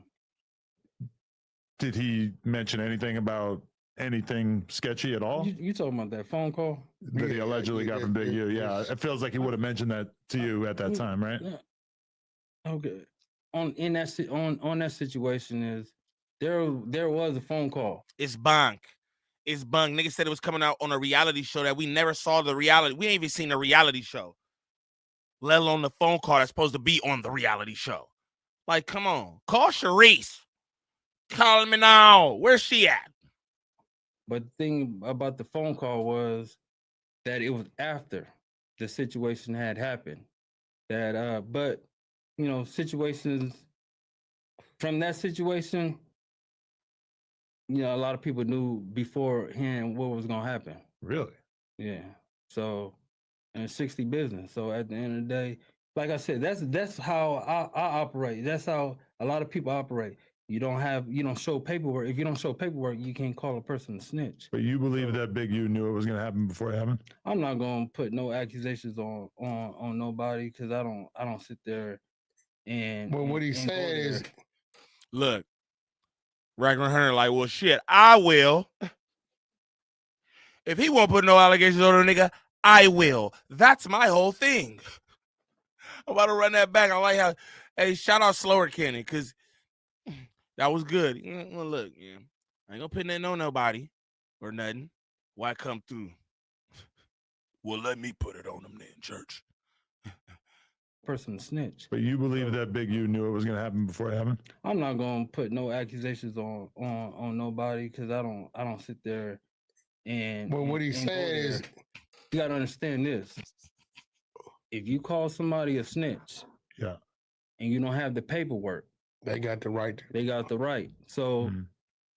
Did he mention anything about anything sketchy at all? You talking about that phone call that he allegedly got from Big U? Yeah, it feels like he would have mentioned that to you at that time, right? Yeah. Okay. On that situation is there was a phone call. It's bunk. Nigga said it was coming out on a reality show that we never saw the reality. We ain't even seen the reality show, let alone the phone call that's supposed to be on the reality show. Like, come on. Call Sharice. Call me now. Where's she at? But the thing about the phone call was that it was after the situation had happened. That but you know, situations from that situation, you know, a lot of people knew beforehand what was gonna happen. Really? Yeah. So, and 60 business. So at the end of the day, like I said, that's how I operate. That's how a lot of people operate. You don't show paperwork. If you don't show paperwork, you can't call a person a snitch. But you believe that Big U knew it was going to happen before it happened? I'm not gonna put no accusations on nobody because I don't sit there and. Well, what he's saying is, look, Ragnar Hunter like, well, shit, I will. If he won't put no allegations on a nigga, I will. That's my whole thing. I'm about to run that back. I like how, hey, shout out Slower Cannon, because that was good. Well, look, yeah, I ain't gonna put nothing on nobody or nothing. Why come through? Well, let me put it on them then, church. person to snitch. But you believe that Big U knew it was going to happen before it happened? I'm not gonna put no accusations on nobody because I don't sit there and. Well, what and he's go saying there. is, you gotta understand this. If you call somebody a snitch, yeah, and you don't have the paperwork, they got the right. They got the right. So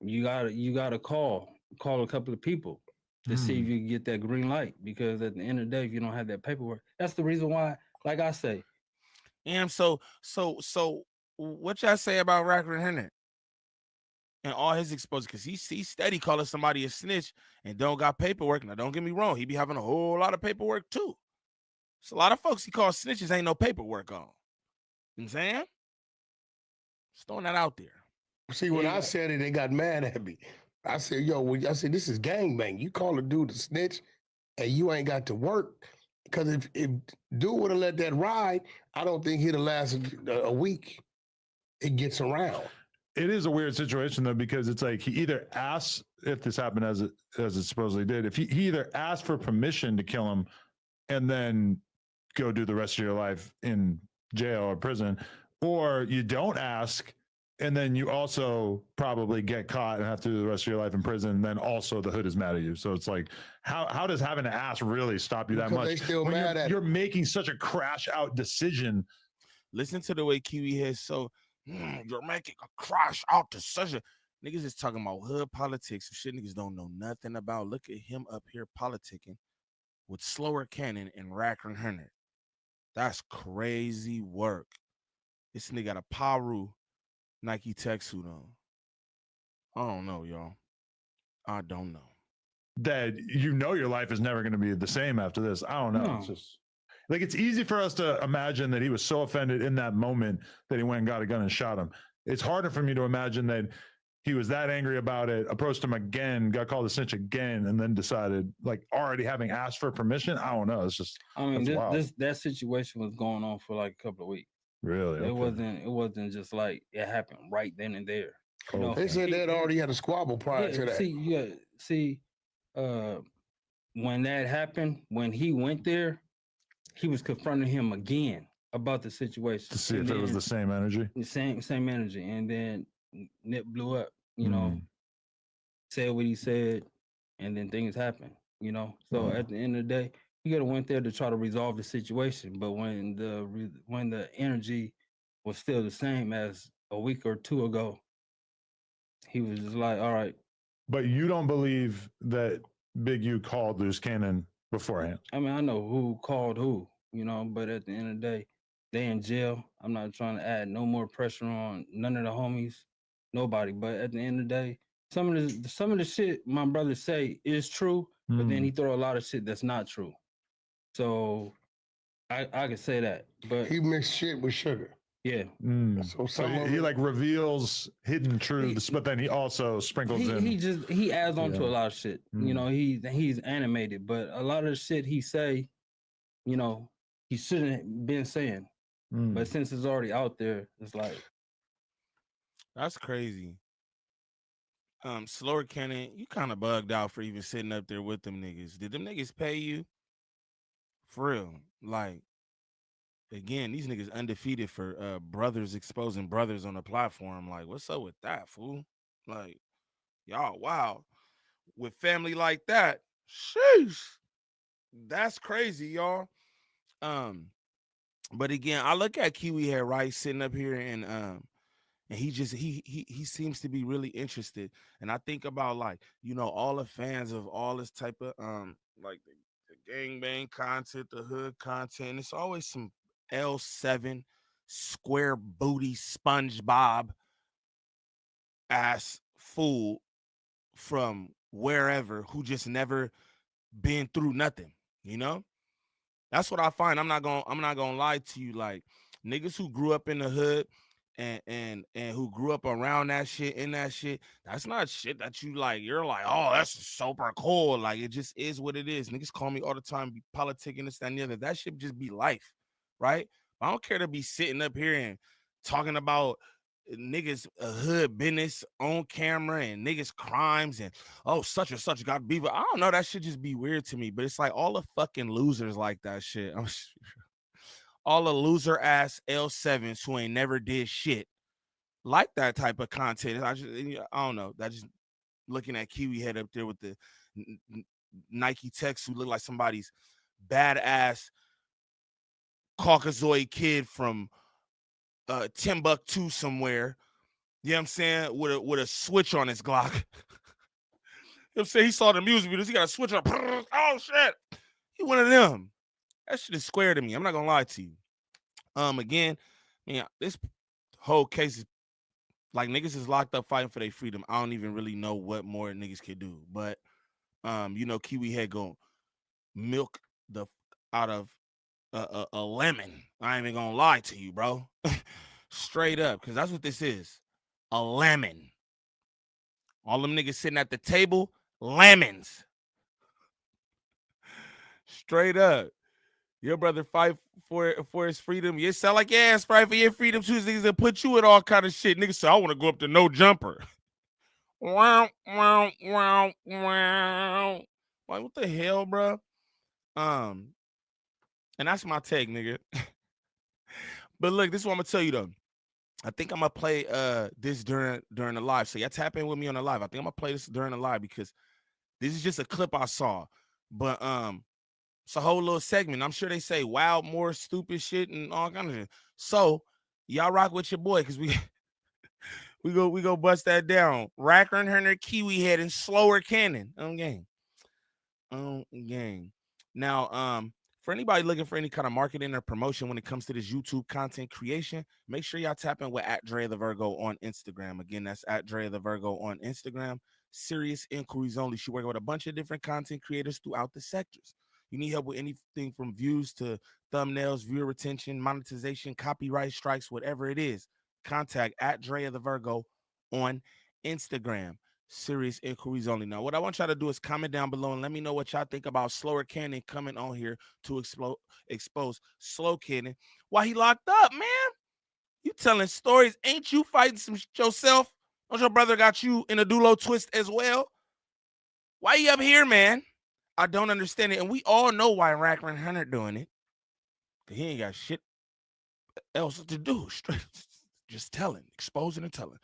you gotta call a couple of people to see if you can get that green light. Because at the end of the day, if you don't have that paperwork, that's the reason why. Like I say, and so what y'all say about Racker Henry and all his exposure? Because he's steady calling somebody a snitch and don't got paperwork. Now, don't get me wrong, he be having a whole lot of paperwork too. So a lot of folks he calls snitches ain't no paperwork on. You know what I'm saying? Just throwing that out there. See, when I said it, they got mad at me. I said, yo, I said, this is gangbang. You call a dude a snitch and you ain't got to work. Because if dude would have let that ride, I don't think he'd have lasted a week. It gets around. It is a weird situation though, because it's like he either asks, if this happened as it supposedly did, if he either asked for permission to kill him and then go do the rest of your life in jail or prison, or you don't ask and then you also probably get caught and have to do the rest of your life in prison, and then also the hood is mad at you. So it's like, how does having to ask really stop you that much? They still when mad at you're making such a crash out decision. Listen to the way Kiwi has so you're making a crash out decision. Niggas is talking about hood politics and shit niggas don't know nothing about. Look at him up here politicking with Slower Cannon and Racker Henry. That's crazy work. This nigga got a Paru Nike tech suit on. I don't know, y'all. I don't know. That you know your life is never going to be the same after this. I don't know. No. It's just like, it's easy for us to imagine that he was so offended in that moment that he went and got a gun and shot him. It's harder for me to imagine that he was that angry about it, approached him again, got called a snitch again, and then decided, like, already having asked for permission. I don't know. It's just, I mean, that's that situation was going on for like a couple of weeks. Really? It wasn't just like it happened right then and there. You know, They said they'd already had a squabble prior to that. See, when that happened, when he went there, he was confronting him again about the situation to see if it was the same energy. The same energy, and then Nip blew up. You know, said what he said, and then things happened. You know, so at the end of the day, he could have went there to try to resolve the situation. But when the energy was still the same as a week or two ago, he was just like, all right. But you don't believe that Big U called Loose Cannon beforehand? I mean, I know who called who, you know, but at the end of the day, they in jail. I'm not trying to add no more pressure on none of the homies, nobody. But at the end of the day, some of the shit my brother say is true, but then he throw a lot of shit that's not true. So I can say that. But he mixed shit with sugar. Yeah. So he like reveals hidden truths, but then he also sprinkles in. He adds on to a lot of shit. You know, he's animated, but a lot of the shit he say, you know, he shouldn't been saying. But since it's already out there, it's like, that's crazy. Slower Cannon, you kind of bugged out for even sitting up there with them niggas. Did them niggas pay you? For real. Like, again, these niggas undefeated for brothers exposing brothers on the platform. Like, what's up with that, fool? Like, y'all, wow. With family like that, sheesh. That's crazy, y'all. But again, I look at Kiwi Head Rice sitting up here and he seems to be really interested. And I think about, like, you know, all the fans of all this type of like the gangbang content, the hood content. It's always some L7 square booty SpongeBob ass fool from wherever who just never been through nothing, you know? That's what I find. I'm not gonna lie to you. Like, niggas who grew up in the hood and who grew up around that shit, in that shit, that's not shit that you like, you're like, oh, that's super cool. Like, it just is what it is. Niggas call me all the time, be politicking, this, that, and the other. That shit just be life, right? I don't care to be sitting up here and talking about niggas hood business on camera and niggas crimes and oh such and such got beef. I don't know, that shit just be weird to me. But it's like all the fucking losers like that shit. all the loser ass L7s who ain't never did shit like that type of content. I don't know. That just looking at Kiwi head up there with the Nike Techs who look like somebody's badass Caucasoid kid from Timbuktu somewhere. You know what I'm saying? With a switch on his Glock. You know what I'm saying? He saw the music videos. He got a switch on. Oh shit. He one of them. That shit is square to me. I'm not gonna lie to you. Again, man, this whole case is like niggas is locked up fighting for their freedom. I don't even really know what more niggas can do. But you know, Kiwi head gonna milk the out of a lemon. I ain't even gonna lie to you, bro. Straight up, because that's what this is. A lemon. All them niggas sitting at the table, lemons. Straight up. Your brother fight for his freedom. You sound like your ass fight for your freedom too. Niggas that put you in all kind of shit. Niggas say, I want to go up to no jumper. Wow, wow, wow, wow. Like, what the hell, bro? And that's my take, nigga. But look, this is what I'm gonna tell you though. I think I'm gonna play this during the live. So y'all tap in with me on the live. I think I'm gonna play this during the live because this is just a clip I saw. But it's a whole little segment. I'm sure they say wild, more stupid shit and all kinds of shit. So y'all rock with your boy because we go bust that down. Racker and Herner, Kiwi head, and slower cannon on game. On game. Now, for anybody looking for any kind of marketing or promotion when it comes to this YouTube content creation, make sure y'all tap in with @DreaTheVirgo on Instagram. Again, that's @DreaTheVirgo on Instagram. Serious inquiries only. She working with a bunch of different content creators throughout the sectors. You need help with anything from views to thumbnails, viewer retention, monetization, copyright strikes, whatever it is. Contact @DreaTheVirgo on Instagram. Serious inquiries only. Now, what I want y'all to do is comment down below and let me know what y'all think about Slower Cannon coming on here to expose Slow Cannon while he locked up, man. You telling stories. Ain't you fighting some shit yourself? Don't your brother got you in a dulo twist as well? Why you up here, man? I don't understand it. And we all know why Racker and Hunter doing it. He ain't got shit else to do. Straight, just telling, exposing and telling.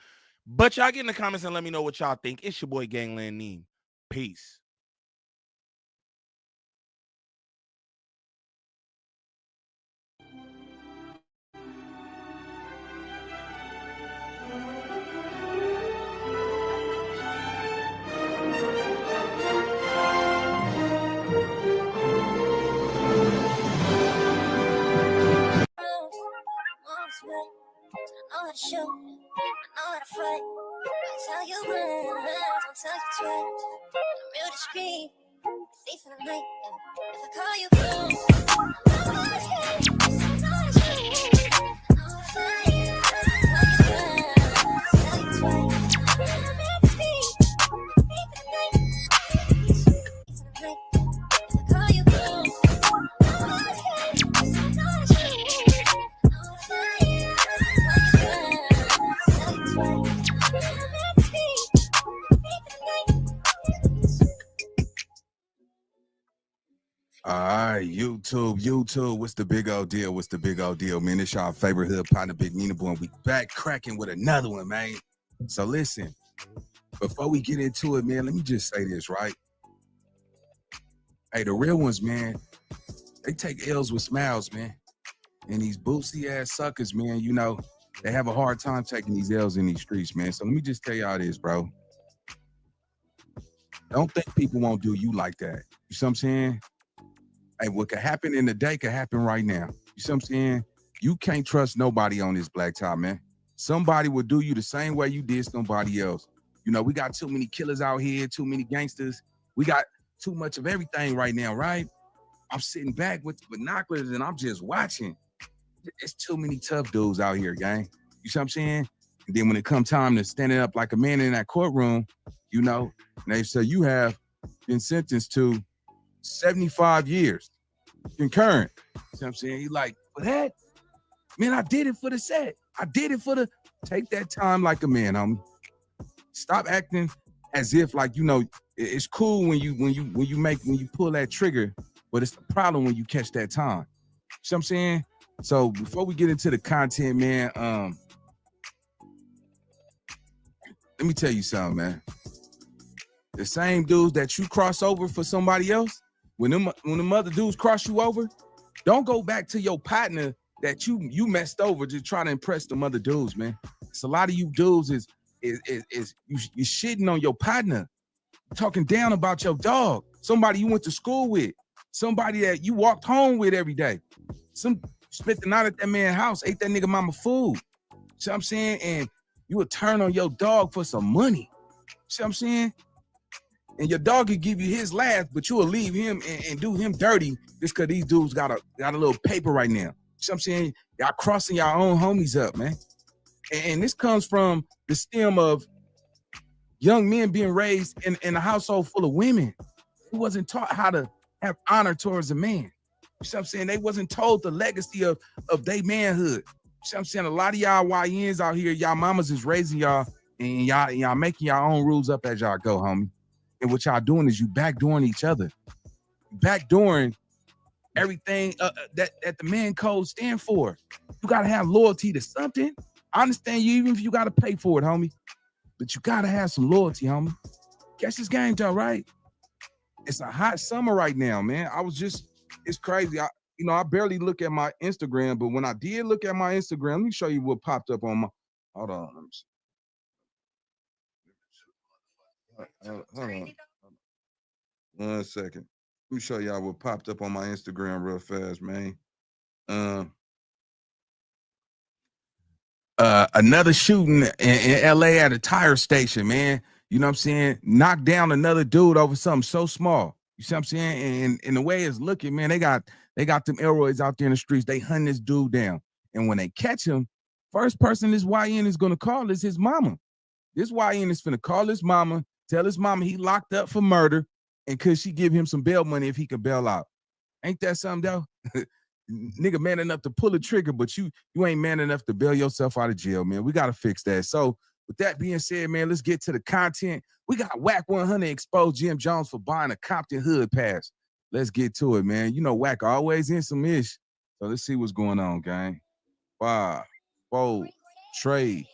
But y'all get in the comments and let me know what y'all think. It's your boy Gangland Neem. Peace. I know how to shoot, I know how to fight. I tell you once, I'll tell you twice. I'm real discreet, thief in the night. If I call you boom, I know how to skate, I know how to shoot, I know how to fight. I tell you once, I'll tell you twice. I'm real discreet, thief in the night. Thief in the night. If I call you boom, I know how to skate, I know how to shoot, I know how to fight. All right, YouTube, what's the big old deal? What's the big old deal, man? It's y'all favorite hood partner, Big Nina Boy, and we back cracking with another one, man. So listen, before we get into it, man, let me just say this, right? Hey, the real ones, man, they take L's with smiles, man. And these bootsy ass suckers, man, you know, they have a hard time taking these L's in these streets, man. So let me just tell y'all this, bro. Don't think people won't do you like that. You see what I'm saying? Hey, what could happen in the day could happen right now. You see what I'm saying? You can't trust nobody on this black top, man. Somebody will do you the same way you did somebody else. You know, we got too many killers out here, too many gangsters. We got too much of everything right now, right? I'm sitting back with the binoculars and I'm just watching. It's too many tough dudes out here, gang. You see what I'm saying? And then when it comes time to standing up like a man in that courtroom, you know, and they say you have been sentenced to 75 years concurrent. You see what I'm saying? He like, for that? Man, I did it for the set. I did it for the, take that time like a man, homie. Stop acting as if like, you know, it's cool when you pull that trigger, but it's the problem when you catch that time. You see what I'm saying? So before we get into the content, man, let me tell you something, man. The same dudes that you cross over for somebody else, when them other dudes cross you over, don't go back to your partner that you messed over to try to impress them other dudes, man. It's a lot of you dudes is you shitting on your partner, talking down about your dog, somebody you went to school with, somebody that you walked home with every day. Spent the night at that man's house, ate that nigga mama food. See what I'm saying? And you would turn on your dog for some money. See what I'm saying? And your dog could give you his last, but you will leave him and do him dirty just because these dudes got a little paper right now. See what I'm saying? Y'all crossing your own homies up, man. And this comes from the stem of young men being raised in a household full of women who wasn't taught how to have honor towards a man. You see what I'm saying? They wasn't told the legacy of their manhood. You see what I'm saying? A lot of y'all YNs out here, y'all mamas is raising y'all and y'all making y'all own rules up as y'all go, homie. And what y'all doing is you backdooring each other. Backdooring everything that the man code stand for. You gotta have loyalty to something. I understand you even if you gotta pay for it, homie. But you gotta have some loyalty, homie. Catch this game, though, right? It's a hot summer right now, man. It's crazy. I barely look at my Instagram, but when I did look at my Instagram, let me show you what popped up on my. Hold on, let me see. Hold on. 1 second. Let me show y'all what popped up on my Instagram real fast, man. Another shooting in LA at a tire station, man. You know what I'm saying? Knocked down another dude over something so small. You see what I'm saying? And the way it's looking, man, they got them aeroids out there in the streets. They hunt this dude down. And when they catch him, first person this YN is gonna call is his mama. This YN is finna call his mama, tell his mama he locked up for murder, and could she give him some bail money if he could bail out? Ain't that something though? Nigga man enough to pull a trigger, but you ain't man enough to bail yourself out of jail, man. We gotta fix that. So with that being said, man, let's get to the content. We got Whack 100 exposed Jim Jones for buying a Compton hood pass. Let's get to it, man. You know Whack always in some ish. So let's see what's going on, gang. 5, 4, trade,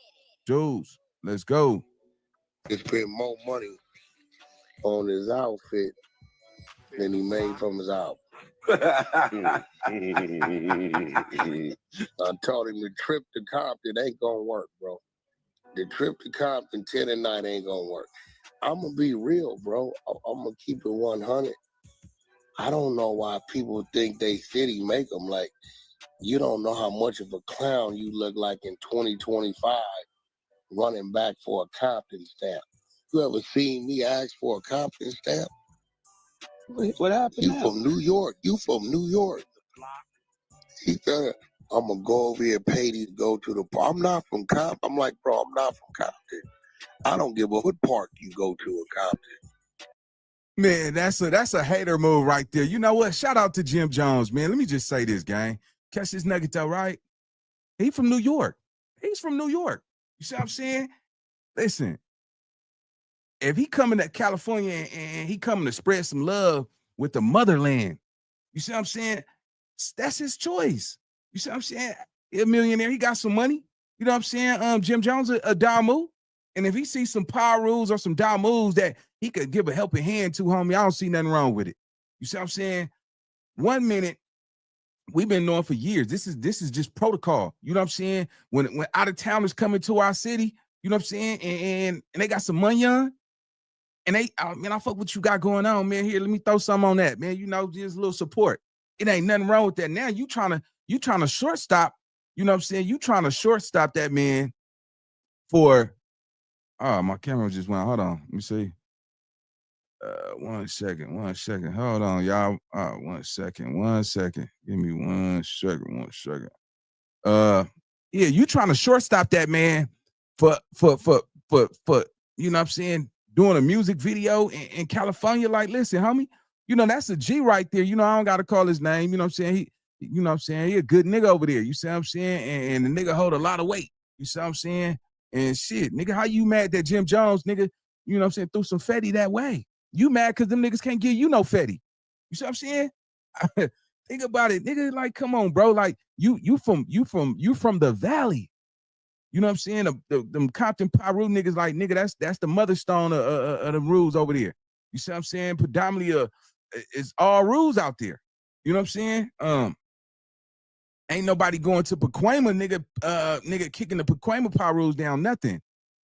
dudes. Let's go. He spent more money on his outfit than he made from his album. I told him the trip to Compton ain't gonna work, bro. The trip to Compton 10 at night ain't gonna work. I'm gonna be real, bro. I'm gonna keep it 100. I don't know why people think they city make them. Like, you don't know how much of a clown you look like in 2025 running back for a Compton stamp. You ever seen me ask for a Compton stamp? What happened? You from New York. You from New York. He said, I'm going to go over here and pay you to go to the park. I'm not from Compton. I'm like, bro, I'm not from Compton. I don't give a what park you go to in Compton. Man, that's a hater move right there. You know what? Shout out to Jim Jones, man. Let me just say this, gang. Catch this nugget though, right? He from New York. He's from New York. You see what I'm saying? Listen, if he coming to California and he coming to spread some love with the motherland, you see what I'm saying? That's his choice. You see what I'm saying? He a millionaire. He got some money. You know what I'm saying? Jim Jones a Damu. And if he sees some power rules or some Damus that he could give a helping hand to, homie, I don't see nothing wrong with it. You see what I'm saying? 1 minute, we've been knowing for years. This is just protocol. You know what I'm saying? When out of towners coming to our city, you know what I'm saying? And they got some money on. And I fuck what you got going on, man. Here, let me throw some on that, man. You know, just a little support. It ain't nothing wrong with that. Now you trying to shortstop, you know what I'm saying? You trying to shortstop that man for, oh, my camera just went, hold on, let me see. 1 second. Hold on, y'all. 1 second. Give me 1 second. Yeah, you trying to shortstop that man for, you know what I'm saying, doing a music video in California. Like, listen, homie, you know, that's a G right there. You know, I don't got to call his name. You know what I'm saying? He a good nigga over there. You see what I'm saying? And the nigga hold a lot of weight. You see what I'm saying? And shit, nigga, how you mad that Jim Jones, nigga, you know what I'm saying, threw some fetty that way? You mad because them niggas can't give you no fetty. You see what I'm saying? Think about it, nigga. Like, come on, bro. Like, you from the valley. You know what I'm saying? Them Compton Piru niggas, like, nigga, that's the mother stone of the rules over there. You see what I'm saying? Predominantly, it's all rules out there. You know what I'm saying? Ain't nobody going to Pacoima, nigga kicking the Pacoima Pirus down, nothing.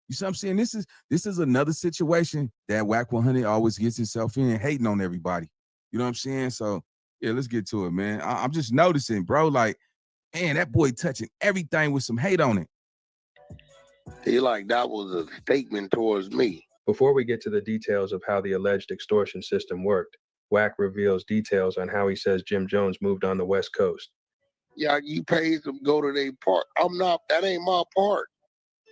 You see what I'm saying? This is another situation that Whack 100 always gets himself in, hating on everybody. You know what I'm saying? So, yeah, let's get to it, man. I'm just noticing, bro, like, man, that boy touching everything with some hate on it. He like, that was a statement towards me. Before we get to the details of how the alleged extortion system worked, Whack reveals details on how he says Jim Jones moved on the West Coast. Yeah, you paid them to go to their part. That ain't my part.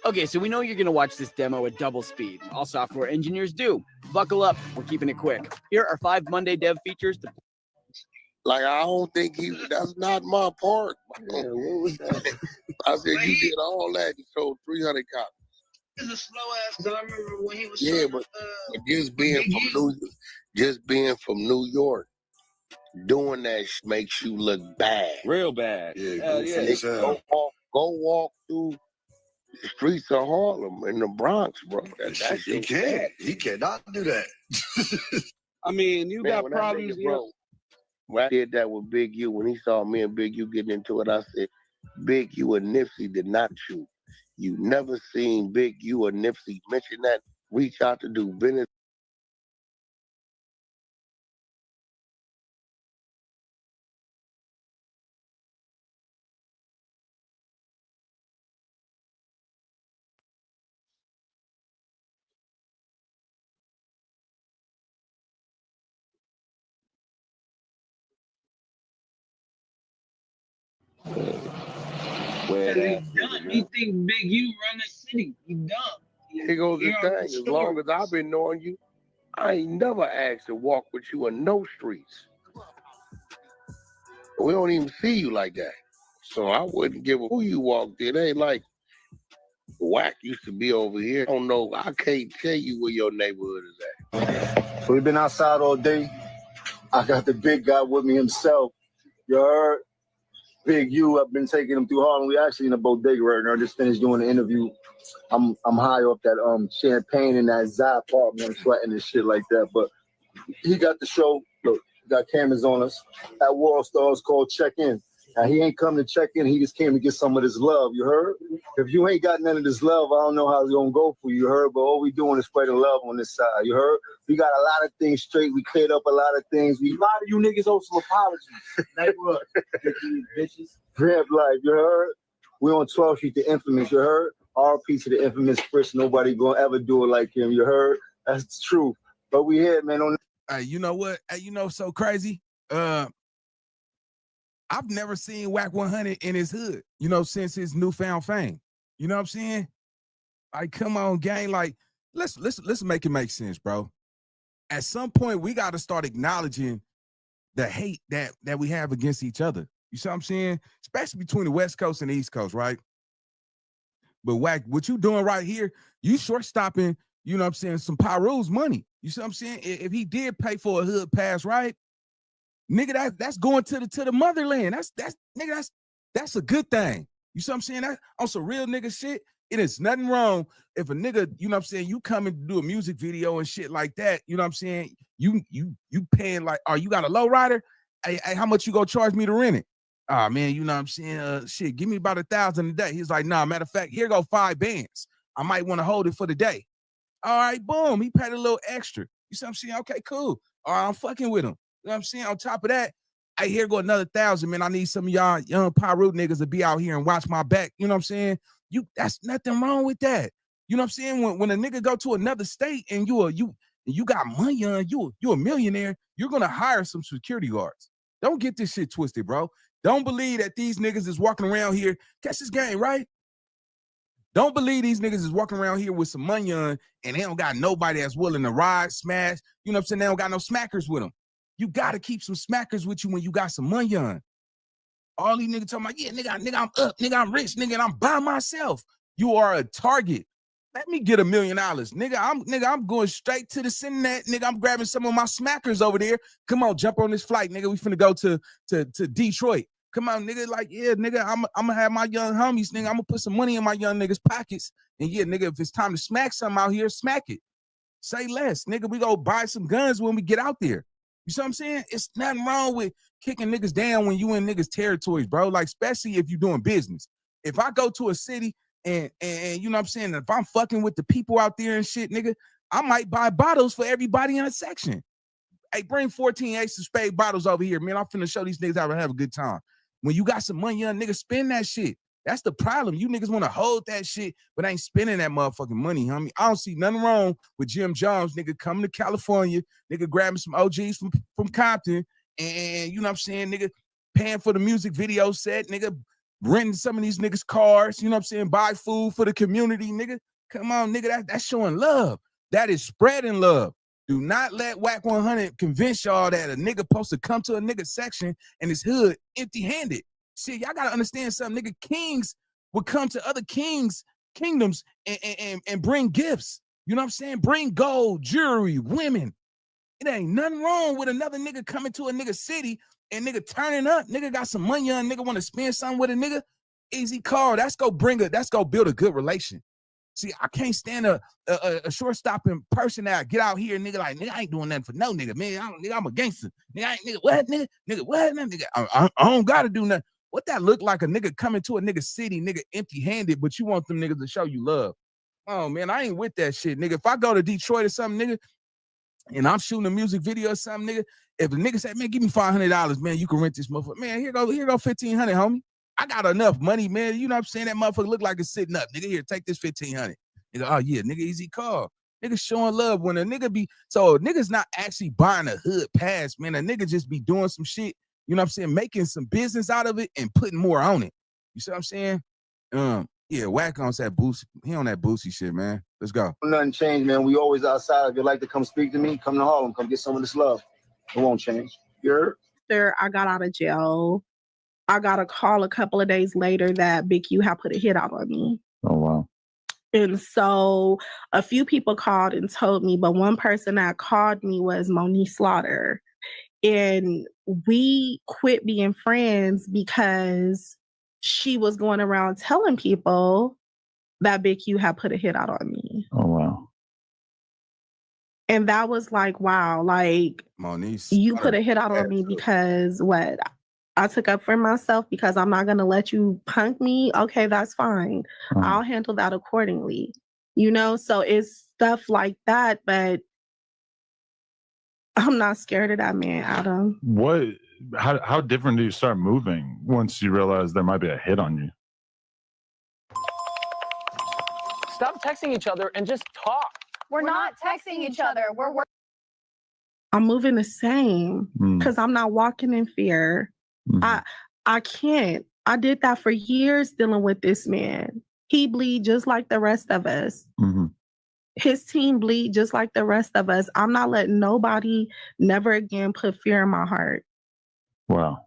Okay, so we know you're going to watch this demo at double speed. All software engineers do. Buckle up. We're keeping it quick. Here are 5 Monday dev features. Like, I don't think that's not my part. Yeah, what was that? I said, you did all that and sold 300 copies. He's a slow ass. I remember when he was But just being from New York, doing that makes you look bad. Real bad. Go walk through the streets of Harlem in the Bronx, bro. He cannot do that. I mean, you got problems, bro. When I did that with Big U, when he saw me and Big U getting into it, I said, Big U and Nipsey did not shoot. You never seen Big U or Nipsey mention that, reach out to do business. He think Big U run the city. He dumb. Here goes the thing. As long as I've been knowing you, I ain't never asked to walk with you in no streets. We don't even see you like that. So I wouldn't give a who you walked in. It ain't like Whack used to be over here. I don't know. I can't tell you where your neighborhood is at. So we've been outside all day. I got the big guy with me himself. You heard? Big U, I've been taking him through Harlem. We actually in a bodega right now. I just finished doing the interview. I'm high off that champagne in that Zai apartment. I'm sweating and shit like that. But he got the show. Look, got cameras on us at World Stars called Check In. Now he ain't come to check in. He just came to get some of this love. You heard? If you ain't got none of this love, I don't know how it's gonna go for you. You heard? But all we doing is spreading love on this side. You heard? We got a lot of things straight. We cleared up a lot of things. A lot of you niggas owe some apologies. Neighborhood, bitches. Rap life. You heard? We on 12th Street, the infamous. You heard? RP to the infamous Chris. Nobody gonna ever do it like him. You heard? That's the truth. But we here, man. Hey, you know what? Hey, you know, so crazy. I've never seen Whack 100 in his hood, you know, since his newfound fame. You know what I'm saying? Like, come on, gang. Like, let's make it make sense, bro. At some point, we got to start acknowledging the hate that we have against each other. You see what I'm saying? Especially between the West Coast and the East Coast, right? But Whack, what you doing right here, you short-stopping, you know what I'm saying, some Pyro's money. You see what I'm saying? If he did pay for a hood pass, right? Nigga, that's going to the motherland. That's a good thing. You see what I'm saying? That on some real nigga shit. It is nothing wrong if a nigga, you know what I'm saying, you come and do a music video and shit like that. You know what I'm saying? You paying like, oh, you got a low rider? Hey, how much you gonna charge me to rent it? Oh man, you know what I'm saying? Shit, give me about 1,000 a day. He's like, nah, matter of fact, here go 5 bands. I might want to hold it for the day. All right, boom. He paid a little extra. You see what I'm saying? Okay, cool. All right, I'm fucking with him. You know what I'm saying? On top of that, hey, here go another 1,000, man. I need some of y'all young Pyro niggas to be out here and watch my back. You know what I'm saying? That's nothing wrong with that. You know what I'm saying? When a nigga go to another state and you got money on you a millionaire, you're gonna hire some security guards. Don't get this shit twisted, bro. Don't believe that these niggas is walking around here. Catch this game, right? Don't believe these niggas is walking around here with some money on and they don't got nobody that's willing to ride, smash. You know what I'm saying? They don't got no smackers with them. You got to keep some smackers with you when you got some money on. All these niggas talking about, yeah, nigga, I'm up, nigga, I'm rich, nigga, and I'm by myself. You are a target. Let me get $1 million, nigga. I'm going straight to the Cincinnati, nigga. I'm grabbing some of my smackers over there. Come on, jump on this flight, nigga. We finna go to Detroit. Come on, nigga. Like, yeah, nigga. I'm gonna have my young homies, nigga. I'm gonna put some money in my young niggas' pockets. And yeah, nigga, if it's time to smack something out here, smack it. Say less, nigga. We go buy some guns when we get out there. You see what I'm saying? It's nothing wrong with kicking niggas down when you in niggas' territories, bro. Like, especially if you're doing business. If I go to a city and you know what I'm saying, if I'm fucking with the people out there and shit, nigga, I might buy bottles for everybody in a section. Hey, bring 14 Ace of Spade bottles over here, man. I'm finna show these niggas how to have a good time. When you got some money, young niggas, spend that shit. That's the problem. You niggas want to hold that shit, but ain't spending that motherfucking money, homie. I don't see nothing wrong with Jim Jones, nigga, coming to California, nigga, grabbing some OGs from Compton, and you know what I'm saying, nigga, paying for the music video set, nigga, renting some of these niggas' cars, you know what I'm saying, buy food for the community, nigga. Come on, nigga, that's showing love. That is spreading love. Do not let Whack 100 convince y'all that a nigga supposed to come to a nigga section and his hood empty-handed. Shit, y'all gotta understand something, nigga. Kings would come to other kingdoms and bring gifts. You know what I'm saying? Bring gold, jewelry, women. It ain't nothing wrong with another nigga coming to a nigga city and nigga turning up. Nigga got some money on, nigga want to spend something with a nigga. Easy call. That's go build a good relation. See, I can't stand a shortstop in person that get out here, nigga, like, nigga, I ain't doing nothing for no nigga, man. I'm a gangster. Nigga, what, nigga? Nigga, what, nigga? I don't gotta do nothing. What that look like a nigga coming to a nigga city, nigga, empty-handed, but you want them niggas to show you love. Oh, man, I ain't with that shit, nigga. If I go to Detroit or something, nigga, and I'm shooting a music video or something, nigga, if a nigga say, man, give me $500, man, you can rent this motherfucker. Man, here go $1,500, homie. I got enough money, man. You know what I'm saying? That motherfucker look like it's sitting up. Nigga, here, take this $1,500. Nigga, oh yeah, nigga, easy call. Nigga showing love when a nigga be, so niggas not actually buying a hood pass, man. A nigga just be doing some shit, you know what I'm saying, making some business out of it and putting more on it. You see what I'm saying? Yeah, Whack on that boost. He on that boosty shit, man. Let's go. Nothing changed, man. We always outside. If you'd like to come speak to me, come to Harlem. Come get some of this love. It won't change. You heard? After I got out of jail, I got a call a couple of days later that Big U had put a hit out on me. Oh, wow. And so a few people called and told me, but one person that called me was Monique Slaughter. And we quit being friends because she was going around telling people that Big U had put a hit out on me. Oh, wow. And that was like, wow, like, Monique, you put a hit out on me because what? I took up for myself because I'm not going to let you punk me. Okay, that's fine. I'll handle that accordingly. You know, so it's stuff like that, but I'm not scared of that man, Adam. How different do you start moving once you realize there might be a hit on you? Stop texting each other and just talk. We're not texting each other. I'm moving the same because I'm not walking in fear. I can't. I did that for years dealing with this man. He bleed just like the rest of us. His team bleed just like the rest of us. I'm not letting nobody never again put fear in my heart. Wow.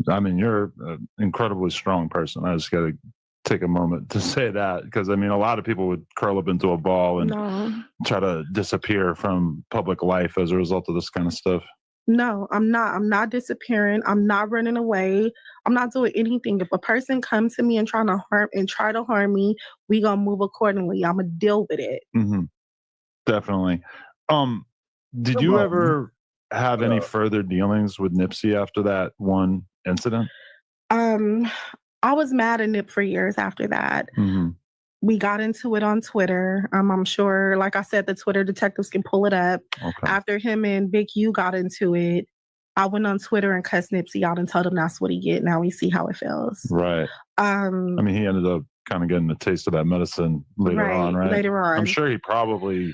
I mean, you're an incredibly strong person. I just got to take a moment to say that because, I mean, a lot of people would curl up into a ball and try to disappear from public life as a result of this kind of stuff. No, I'm not. I'm not disappearing. I'm not running away. I'm not doing anything. If a person comes to me and try to harm me, we gonna move accordingly. I'm gonna deal with it. Definitely. Did you ever have any further dealings with Nipsey after that one incident? I was mad at Nip for years after that. We got into it on Twitter. I'm sure, like I said, the Twitter detectives can pull it up. After him and Big U got into it, I went on Twitter and cussed Nipsey out and told him that's what he get. Now we see how it feels. Right. I mean, he ended up kind of getting a taste of that medicine later on, right? Later on. I'm sure he probably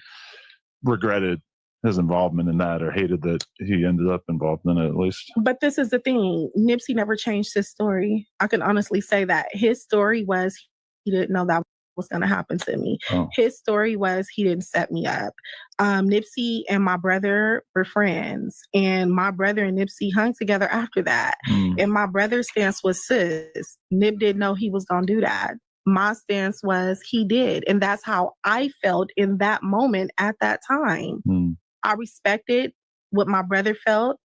regretted his involvement in that or hated that he ended up involved in it at least. But this is the thing. Nipsey never changed his story. I can honestly say that. His story was he didn't know that was going to happen to me. His story was he didn't set me up. Nipsey and my brother were friends, and my brother and Nipsey hung together after that. And my brother's stance was sis. Nip didn't know he was going to do that. my stance was he did. And that's how I felt in that moment at that time. I respected what my brother felt.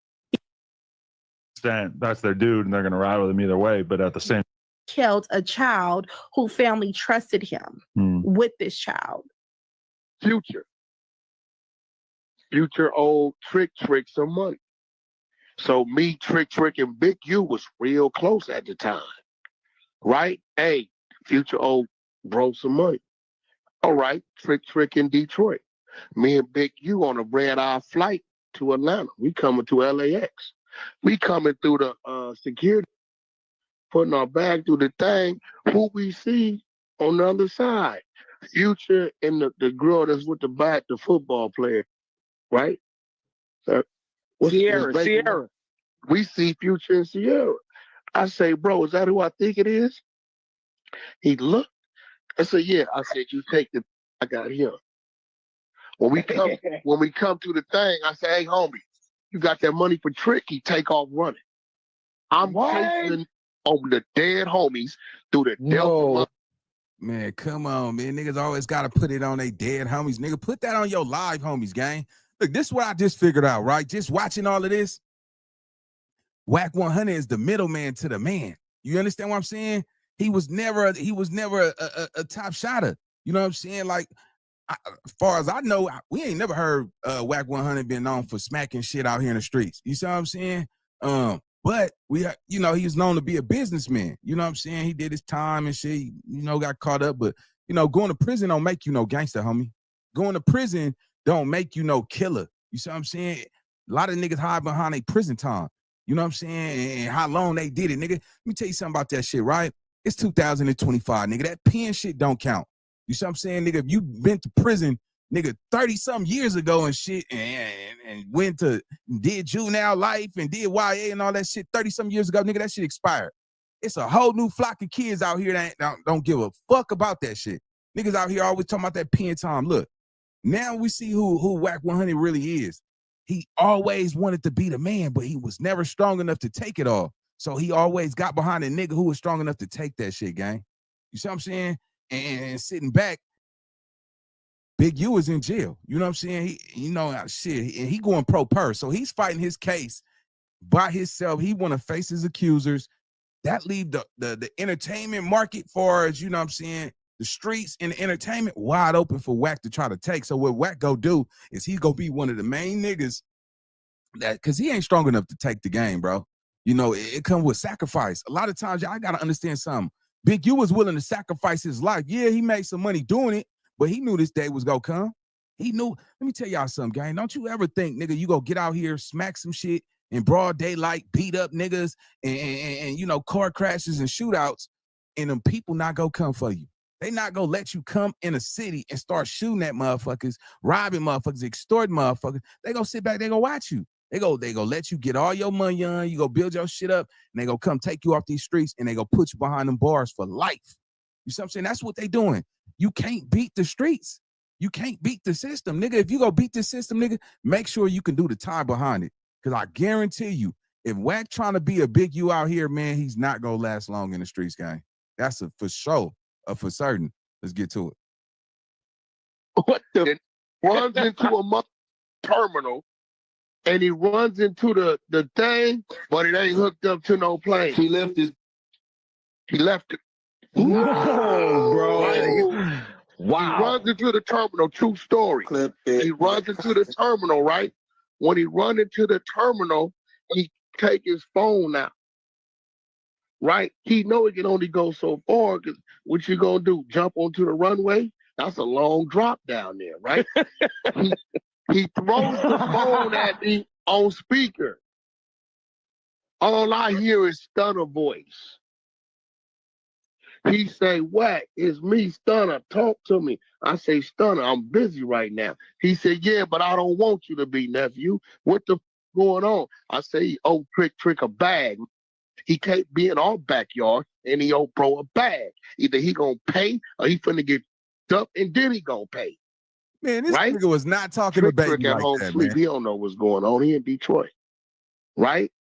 That's their dude, and they're going to ride with him either way. But at the same, Killed a child who family trusted him with this child. Future old Trick some money. So me, Trick, and Big U was real close at the time, right? Hey, Future old bro some money. All right, Trick in Detroit. Me and Big U on a red-eye flight to Atlanta. We coming to LAX. We coming through the security, putting our bag through the thing. Who we see on the other side? Future and the girl that's with the football player, right? Sierra. We see Future and Sierra. I say, bro, is that who I think it is? He looked. I said, yeah. I said, you take the I got here. When we come to the thing, I say, hey, homie, you got that money for Trick? He take off running. I'm chasing over the dead homies through the Delta. Man, come on, man. Niggas always got to put it on they dead homies. Nigga, put that on your live homies, gang. Look, this is what I just figured out, right? Just watching all of this. Whack 100 is the middleman to the man. You understand what I'm saying? He was never a top shotter. You know what I'm saying? Like, as far as I know, we ain't never heard Whack 100 been known for smacking shit out here in the streets. You see what I'm saying? But we, he was known to be a businessman. You know what I'm saying? He did his time and shit. Got caught up. But going to prison don't make you no gangster, homie. Going to prison don't make you no killer. You see what I'm saying? A lot of niggas hide behind a prison time. You know what I'm saying? And how long they did it, nigga. Let me tell you something about that shit, right? It's 2025, nigga. That pen shit don't count. You see what I'm saying, nigga? If you been to prison, nigga, 30-something years ago and shit, and went to, did juvenile life and did YA and all that shit 30-something years ago, nigga, that shit expired. It's a whole new flock of kids out here that don't give a fuck about that shit. Niggas out here always talking about that pen time. Look, now we see who Whack 100 really is. He always wanted to be the man, but he was never strong enough to take it all. So he always got behind a nigga who was strong enough to take that shit, gang. You see what I'm saying? And sitting back, Big U is in jail. You know what I'm saying? And he going pro per. So he's fighting his case by himself. He want to face his accusers. That leave the entertainment market for as, you know what I'm saying, the streets and the entertainment wide open for Whack to try to take. So what Whack go do is he go be one of the main niggas because he ain't strong enough to take the game, bro. It comes with sacrifice. A lot of times, y'all got to understand something. Big U was willing to sacrifice his life. Yeah, he made some money doing it, but he knew this day was going to come. He knew. Let me tell y'all something, gang. Don't you ever think, nigga, you go get out here, smack some shit in broad daylight, beat up niggas, and car crashes and shootouts, and them people not going to come for you. They not going to let you come in a city and start shooting at motherfuckers, robbing motherfuckers, extorting motherfuckers. They going to sit back. They going to watch you. They go let you get all your money on, you go build your shit up, and they go come take you off these streets, and they go put you behind them bars for life. You see what I'm saying? That's what they doing. You can't beat the streets. You can't beat the system, nigga. If you go beat the system, nigga, make sure you can do the time behind it. Because I guarantee you, if Whack trying to be a Big U out here, man, he's not going to last long in the streets, gang. That's for sure, for certain. Let's get to it. What the? Runs into a terminal. And he runs into the thing, but it ain't hooked up to no plane. He left it. Whoa, bro. Wow. He runs into the terminal, true story. He runs into the terminal, right? When he run into the terminal, he take his phone out. Right? He know he can only go so far, because what you gonna do? Jump onto the runway? That's a long drop down there, right? He throws the phone at me on speaker. All I hear is Stunner voice. He say, Whack, it's me, Stunner. Talk to me. I say, Stunner, I'm busy right now. He said, yeah, but I don't want you to be, nephew. What the going on? I say, oh, Trick a bag. He can't be in our backyard and he owe bro a bag. Either he gonna pay or he finna get up and then he gonna pay. Man, this nigga was not talking to baby at like home that, sleep. man. He don't know what's going on. He in Detroit, right?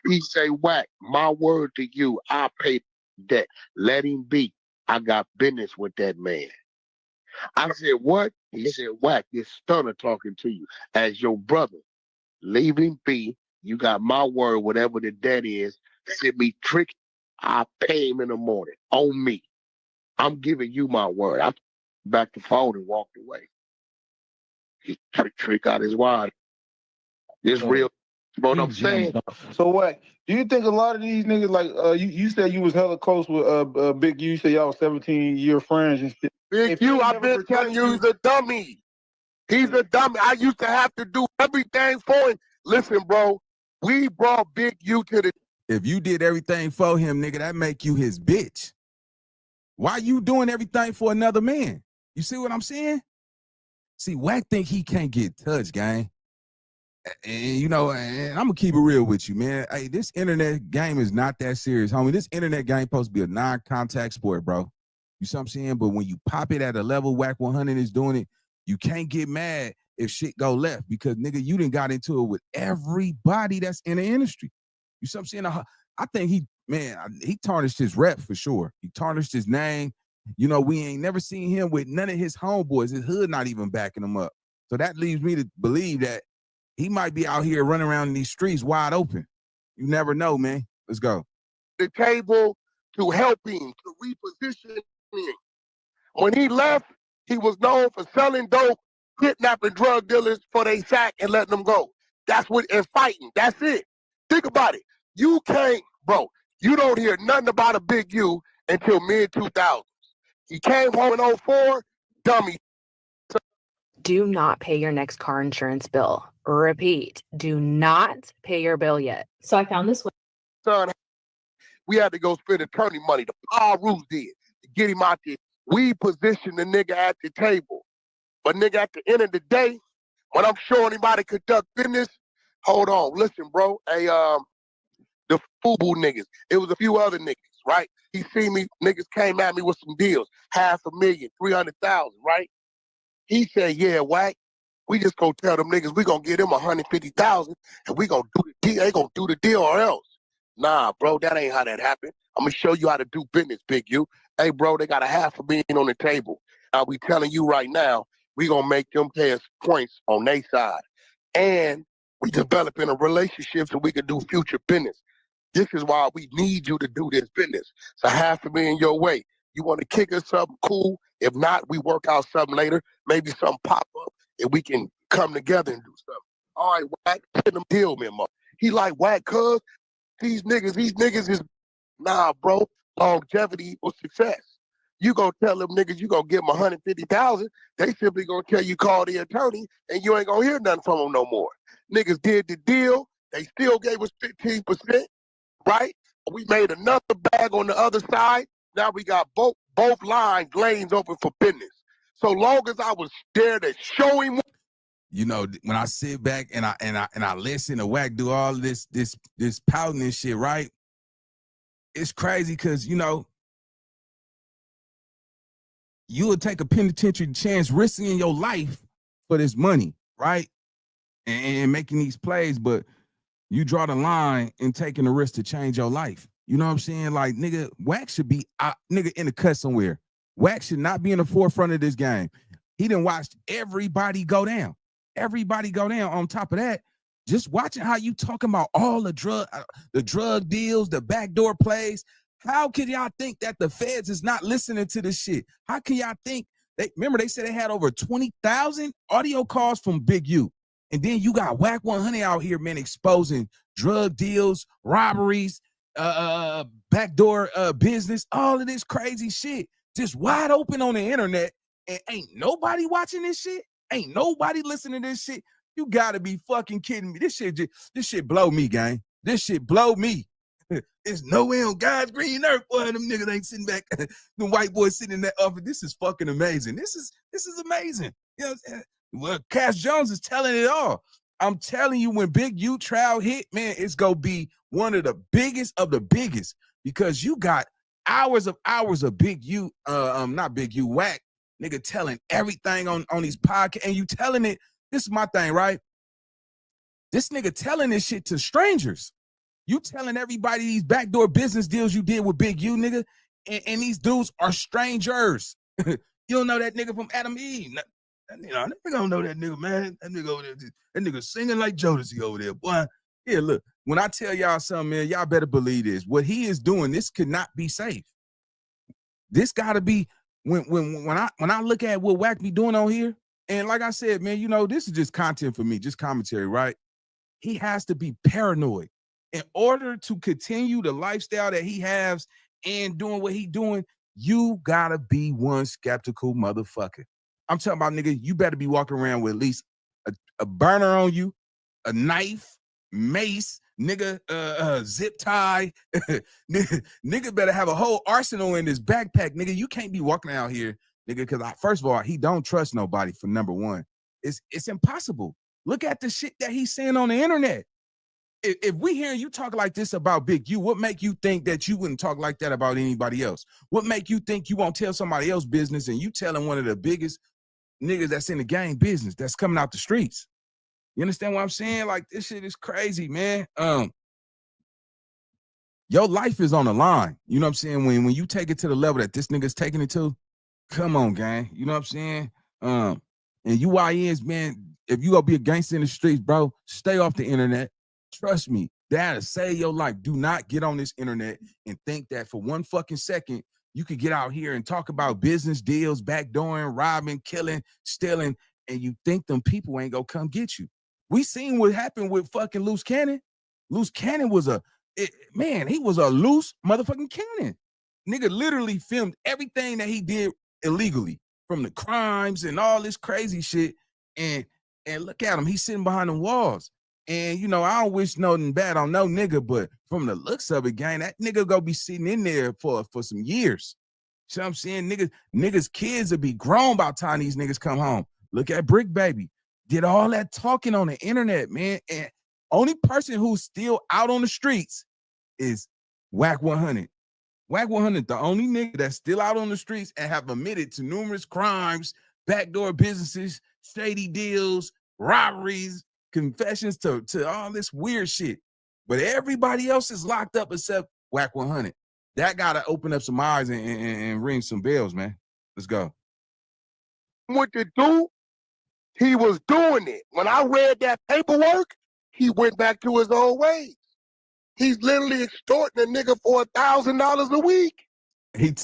He say, Whack, my word to you, I pay debt. Let him be. I got business with that man. I said, what? He said, Wack, this stunner talking to you as your brother. Leave him be. You got my word, whatever the debt is. Send me Trick. I'll pay him in the morning. On me. I'm giving you my word. I back the phone and walked away. He Trick out his wad. It's real. But I'm saying, So what? Do you think a lot of these niggas like you said you was hella close with Big U? You said y'all was 17-year friends and shit. Big U, I've been telling you he's a dummy. He's a dummy. I used to have to do everything for him. Listen, bro, we brought Big U to the. If you did everything for him, nigga, that make you his bitch. Why you doing everything for another man? You see what I'm saying? See, Wack think he can't get touched, gang. And you know, and I'm gonna keep it real with you, man. Hey, this internet game is not that serious, homie. This internet game supposed to be a non-contact sport, bro. You see what I'm saying? But when you pop it at a level Wack 100 is doing it, you can't get mad if shit go left because, nigga, you done got into it with everybody that's in the industry. You see what I'm saying? I think he tarnished his rep for sure. He tarnished his name. You know, we ain't never seen him with none of his homeboys. His hood not even backing him up. So that leaves me to believe that he might be out here running around in these streets wide open. You never know, man. Let's go. The table to help him, to reposition him. When he left, he was known for selling dope, kidnapping drug dealers for they sack and letting them go. That's what, and fighting. That's it. Think about it. You can't, bro, you don't hear nothing about a Big U until mid-2000s. He came home in 2004, dummy. Do not pay your next car insurance bill. Repeat, do not pay your bill yet. So I found this way. Son, we had to go spend attorney money. The Paul Roos did to get him out there. We positioned the nigga at the table. But nigga, at the end of the day, when I'm showing him how to conduct business, hold on, listen, bro. Hey, the FUBU niggas. It was a few other niggas, right? He seen me, niggas came at me with some deals, $500,000, 300,000, right? He said, yeah, Wack, we just gonna tell them niggas we gonna give them 150,000 and we gonna do the deal. They gonna do the deal or else. Nah, bro, that ain't how that happened. I'm gonna show you how to do business, Big U. Hey, bro, they got $500,000 on the table. We telling you right now, we gonna make them pay us points on their side. And we developing a relationship so we can do future business. This is why we need you to do this business. So $500,000 your way. You want to kick us something cool? If not, we work out something later. Maybe something pop up and we can come together and do something. All right, Wack, send them deal memo. He like, Wack, cuz these niggas is, nah, bro, longevity equals success. You gonna tell them niggas you gonna give them 150,000, they simply gonna tell you call the attorney and you ain't gonna hear nothing from them no more. Niggas did the deal, they still gave us 15%, right? We made another bag on the other side. Now we got both lanes open for business. So long as I was there to show him. You know, when I sit back and I listen to Wack do all this pouting and shit, right? It's crazy because, you know, you would take a penitentiary chance risking your life for this money, right? And making these plays, but you draw the line in taking the risk to change your life. You know what I'm saying? Like, nigga, Wack should be nigga in the cut somewhere. Wack should not be in the forefront of this game. He done watched everybody go down. Everybody go down. On top of that, just watching how you talking about all the drug deals, the backdoor plays. How can y'all think that the feds is not listening to this shit? How can y'all think remember they said they had over 20,000 audio calls from Big U. And then you got Wack 100 out here, man, exposing drug deals, robberies, backdoor business, all of this crazy shit, just wide open on the internet, and ain't nobody watching this shit. Ain't nobody listening to this shit. You gotta be fucking kidding me. This shit blow me, gang. This shit blow me. There's no way on God's green earth, boy, them niggas ain't sitting back. The white boys sitting in that office. This is fucking amazing. This is amazing. You know what I'm saying? Well, Cass Jones is telling it all. I'm telling you, when Big U trial hit, man, it's gonna be one of the biggest of the biggest, because you got hours of Big U, not Big U, Wack, nigga, telling everything on these podcasts, and you telling it. This is my thing, right? This nigga telling this shit to strangers. You telling everybody these backdoor business deals you did with Big U, nigga. and these dudes are strangers. You don't know that nigga from Adam Eve. That nigga don't know that nigga, man. That nigga over there, that nigga singing like Jodeci over there, boy. Yeah, look, when I tell y'all something, man, y'all better believe this. What he is doing, this could not be safe. This gotta be when I look at what Wack be doing on here, and like I said, man, you know, this is just content for me, just commentary, right? He has to be paranoid in order to continue the lifestyle that he has and doing what he doing. You gotta be one skeptical motherfucker. I'm talking about, nigga, you better be walking around with at least a burner on you, a knife, mace, nigga, zip tie. nigga better have a whole arsenal in his backpack, nigga. You can't be walking out here, nigga, because first of all, he don't trust nobody, for number one. It's impossible. Look at the shit that he's saying on the internet. If we hear you talk like this about Big U, what make you think that you wouldn't talk like that about anybody else? What make you think you won't tell somebody else business and you telling one of the biggest niggas that's in the game business that's coming out the streets? You understand what I'm saying? Like, this shit is crazy, man. Your life is on the line. You know what I'm saying? When you take it to the level that this nigga's taking it to, come on, gang. You know what I'm saying? And UINs, man, if you gonna be a gangster in the streets, bro, stay off the internet. Trust me, that'll save your life. Do not get on this internet and think that for one fucking second you could get out here and talk about business deals, backdooring, robbing, killing, stealing, and you think them people ain't gonna come get you. We seen what happened with fucking Loose Cannon. Loose Cannon was he was a loose motherfucking cannon. Nigga literally filmed everything that he did illegally, from the crimes and all this crazy shit. And look at him, he's sitting behind the walls. And, you know, I don't wish nothing bad on no nigga, but from the looks of it, gang, that nigga gonna be sitting in there for some years. See what I'm saying? Niggas' kids will be grown by the time these niggas come home. Look at Brick Baby. Did all that talking on the internet, man. And only person who's still out on the streets is Wack 100. Wack 100, the only nigga that's still out on the streets and have admitted to numerous crimes, backdoor businesses, shady deals, robberies, confessions to all this weird shit. But everybody else is locked up except Wack 100. That gotta open up some eyes and ring some bells, man. Let's go. What to do? He was doing it. When I read that paperwork, he went back to his old ways. He's literally extorting a nigga for $1,000 a week.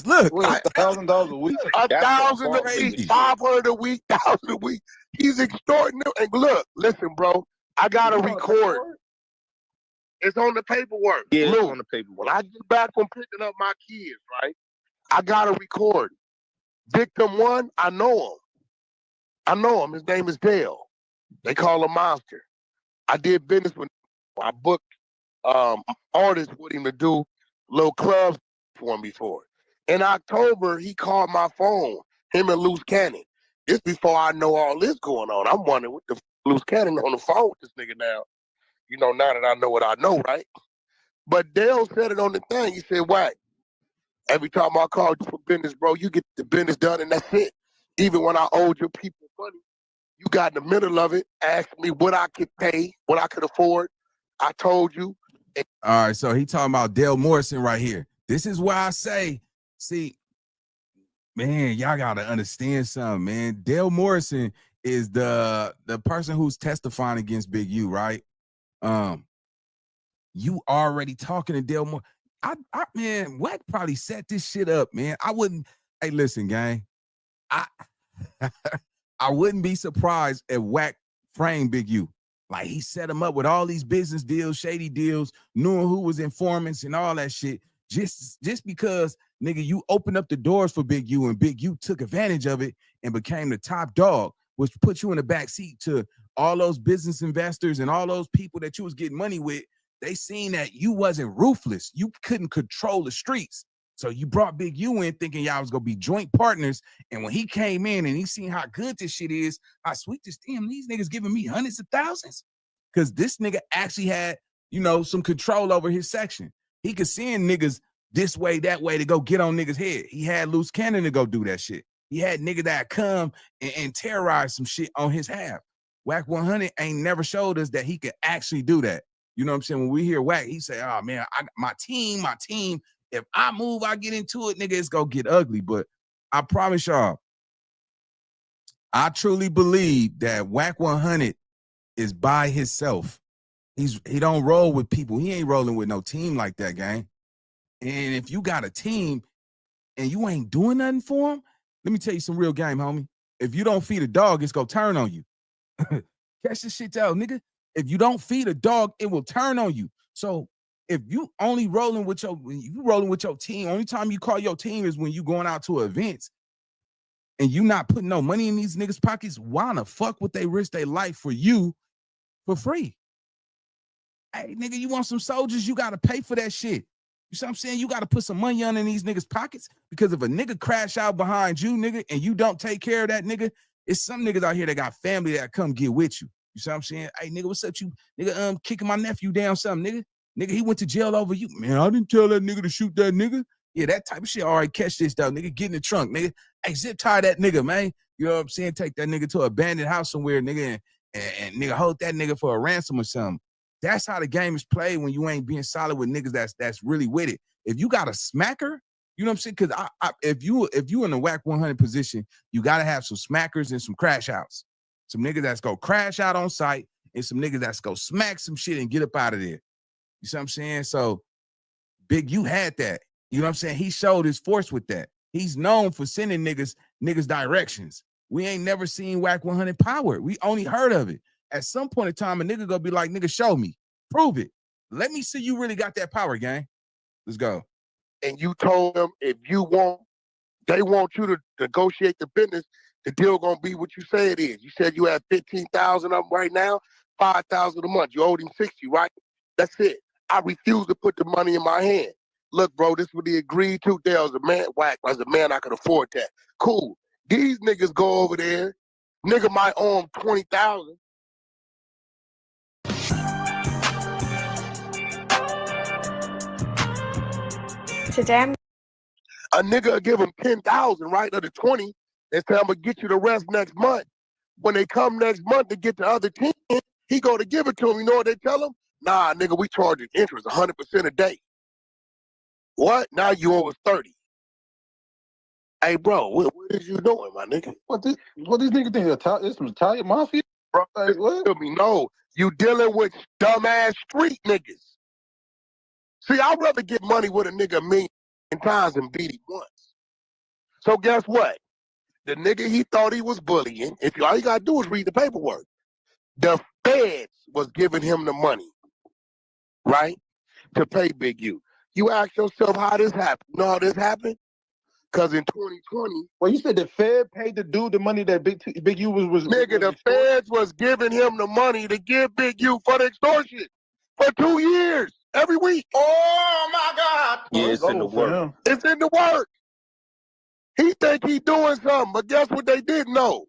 Look, $1,000 a week. $1,000 a week, 500 a week, 1,000 a week. He's extorting them. And look, listen, bro, I got a record. It's on the paperwork. Yeah, look, it's on the paperwork. When I get back from picking up my kids, right, I got a record. Victim one, I know him. His name is Dale. They call him Monster. I did business with him. I booked artists with him to do little clubs for him before. In October, he called my phone, him and Loose Cannon. This before I know all this going on. I'm wondering what the Loose Cannon on the phone with this nigga now. You know, now that I know what I know, right? But Dale said it on the thing. He said, Wack, every time I called you for business, bro, you get the business done and that's it. Even when I owed your people money, you got in the middle of it, asked me what I could pay, what I could afford. I told you. All right, so he talking about Dale Morrison right here. This is why I say, see, man, y'all gotta understand something, man. Dale Morrison is the person who's testifying against Big U, right? You already talking to Dale Morrison. Man, Wack probably set this shit up, man. I wouldn't. Hey, listen, gang. I wouldn't be surprised if Wack framed Big U. Like, he set him up with all these business deals, shady deals, knowing who was informants and all that shit. Just because, nigga, you opened up the doors for Big U and Big U took advantage of it and became the top dog, which put you in the back seat to all those business investors and all those people that you was getting money with. They seen that you wasn't ruthless. You couldn't control the streets. So you brought Big U in thinking y'all was going to be joint partners. And when he came in and he seen how good this shit is, how sweet this, damn, these niggas giving me hundreds of thousands. Because this nigga actually had, you know, some control over his section. He could send niggas this way, that way to go get on niggas' head. He had Loose Cannon to go do that shit. He had niggas that come and terrorize some shit on his half. Wack 100 ain't never showed us that he could actually do that. You know what I'm saying? When we hear Wack, he say, oh man, my team If I move, I get into it, nigga, it's gonna get ugly. But I promise y'all, I truly believe that Whack 100 is by himself. He don't roll with people. He ain't rolling with no team like that, gang. And if you got a team and you ain't doing nothing for him, let me tell you some real game, homie. If you don't feed a dog, it's gonna turn on you. Catch this shit out, nigga. If you don't feed a dog, it will turn on you. So if you only rolling with your team, only time you call your team is when you going out to events and you not putting no money in these niggas' pockets, why in the fuck would they risk their life for you for free? Hey, nigga, you want some soldiers, you gotta pay for that shit. You see what I'm saying? You gotta put some money on in these niggas' pockets, because if a nigga crash out behind you, nigga, and you don't take care of that nigga, it's some niggas out here that got family that come get with you. You see what I'm saying? Hey, nigga, what's up, you? Nigga, kicking my nephew down something, nigga. Nigga, he went to jail over you. Man, I didn't tell that nigga to shoot that nigga. Yeah, that type of shit. All right, catch this, though, nigga. Get in the trunk, nigga. Hey, zip tie that nigga, man. You know what I'm saying? Take that nigga to an abandoned house somewhere, nigga, and nigga, hold that nigga for a ransom or something. That's how the game is played when you ain't being solid with niggas that's really with it. If you got a smacker, you know what I'm saying? Because if you in the Whack 100 position, you got to have some smackers and some crash outs. Some niggas that's go crash out on site and some niggas that's go smack some shit and get up out of there. You see what I'm saying? So, Big, you had that. You know what I'm saying? He showed his force with that. He's known for sending niggas directions. We ain't never seen Whack 100 power. We only heard of it. At some point in time, a nigga gonna be like, nigga, show me. Prove it. Let me see you really got that power, gang. Let's go. And you told them if you want, they want you to negotiate the business, the deal gonna be what you say it is. You said you have 15,000 of them right now, 5,000 a month. You owed him 60, right? That's it. I refuse to put the money in my hand. Look, bro, this is what he agreed to. There was a man, Whack, as a man, I could afford that. Cool. These niggas go over there. Nigga might owe him 20,000. Today, A nigga will give him 10,000, right, of the 20, and say, I'm gonna get you the rest next month. When they come next month to get the other 10, he go to give it to him. You know what they tell him? Nah, nigga, we charging interest 100% a day. What? Now you owe us 30. Hey, bro, what is you doing, my nigga? What these niggas think? It's some Italian mafia? Bro, Like, what? tell me, no, you dealing with dumbass street niggas. See, I'd rather get money with a nigga a million times than beat him once. So guess what? The nigga he thought he was bullying, if all you gotta do is read the paperwork. The feds was giving him the money, right, to pay Big U. You ask yourself how this happened. You know how this happened? Because in 2020... Well, you said the Fed paid the dude the money that Big U was... Nigga, the feds was giving him the money to give Big U for the extortion for 2 years, every week. Oh, my God. Yeah, it's in the work. It's in the work. He think he doing something, but guess what they didn't know?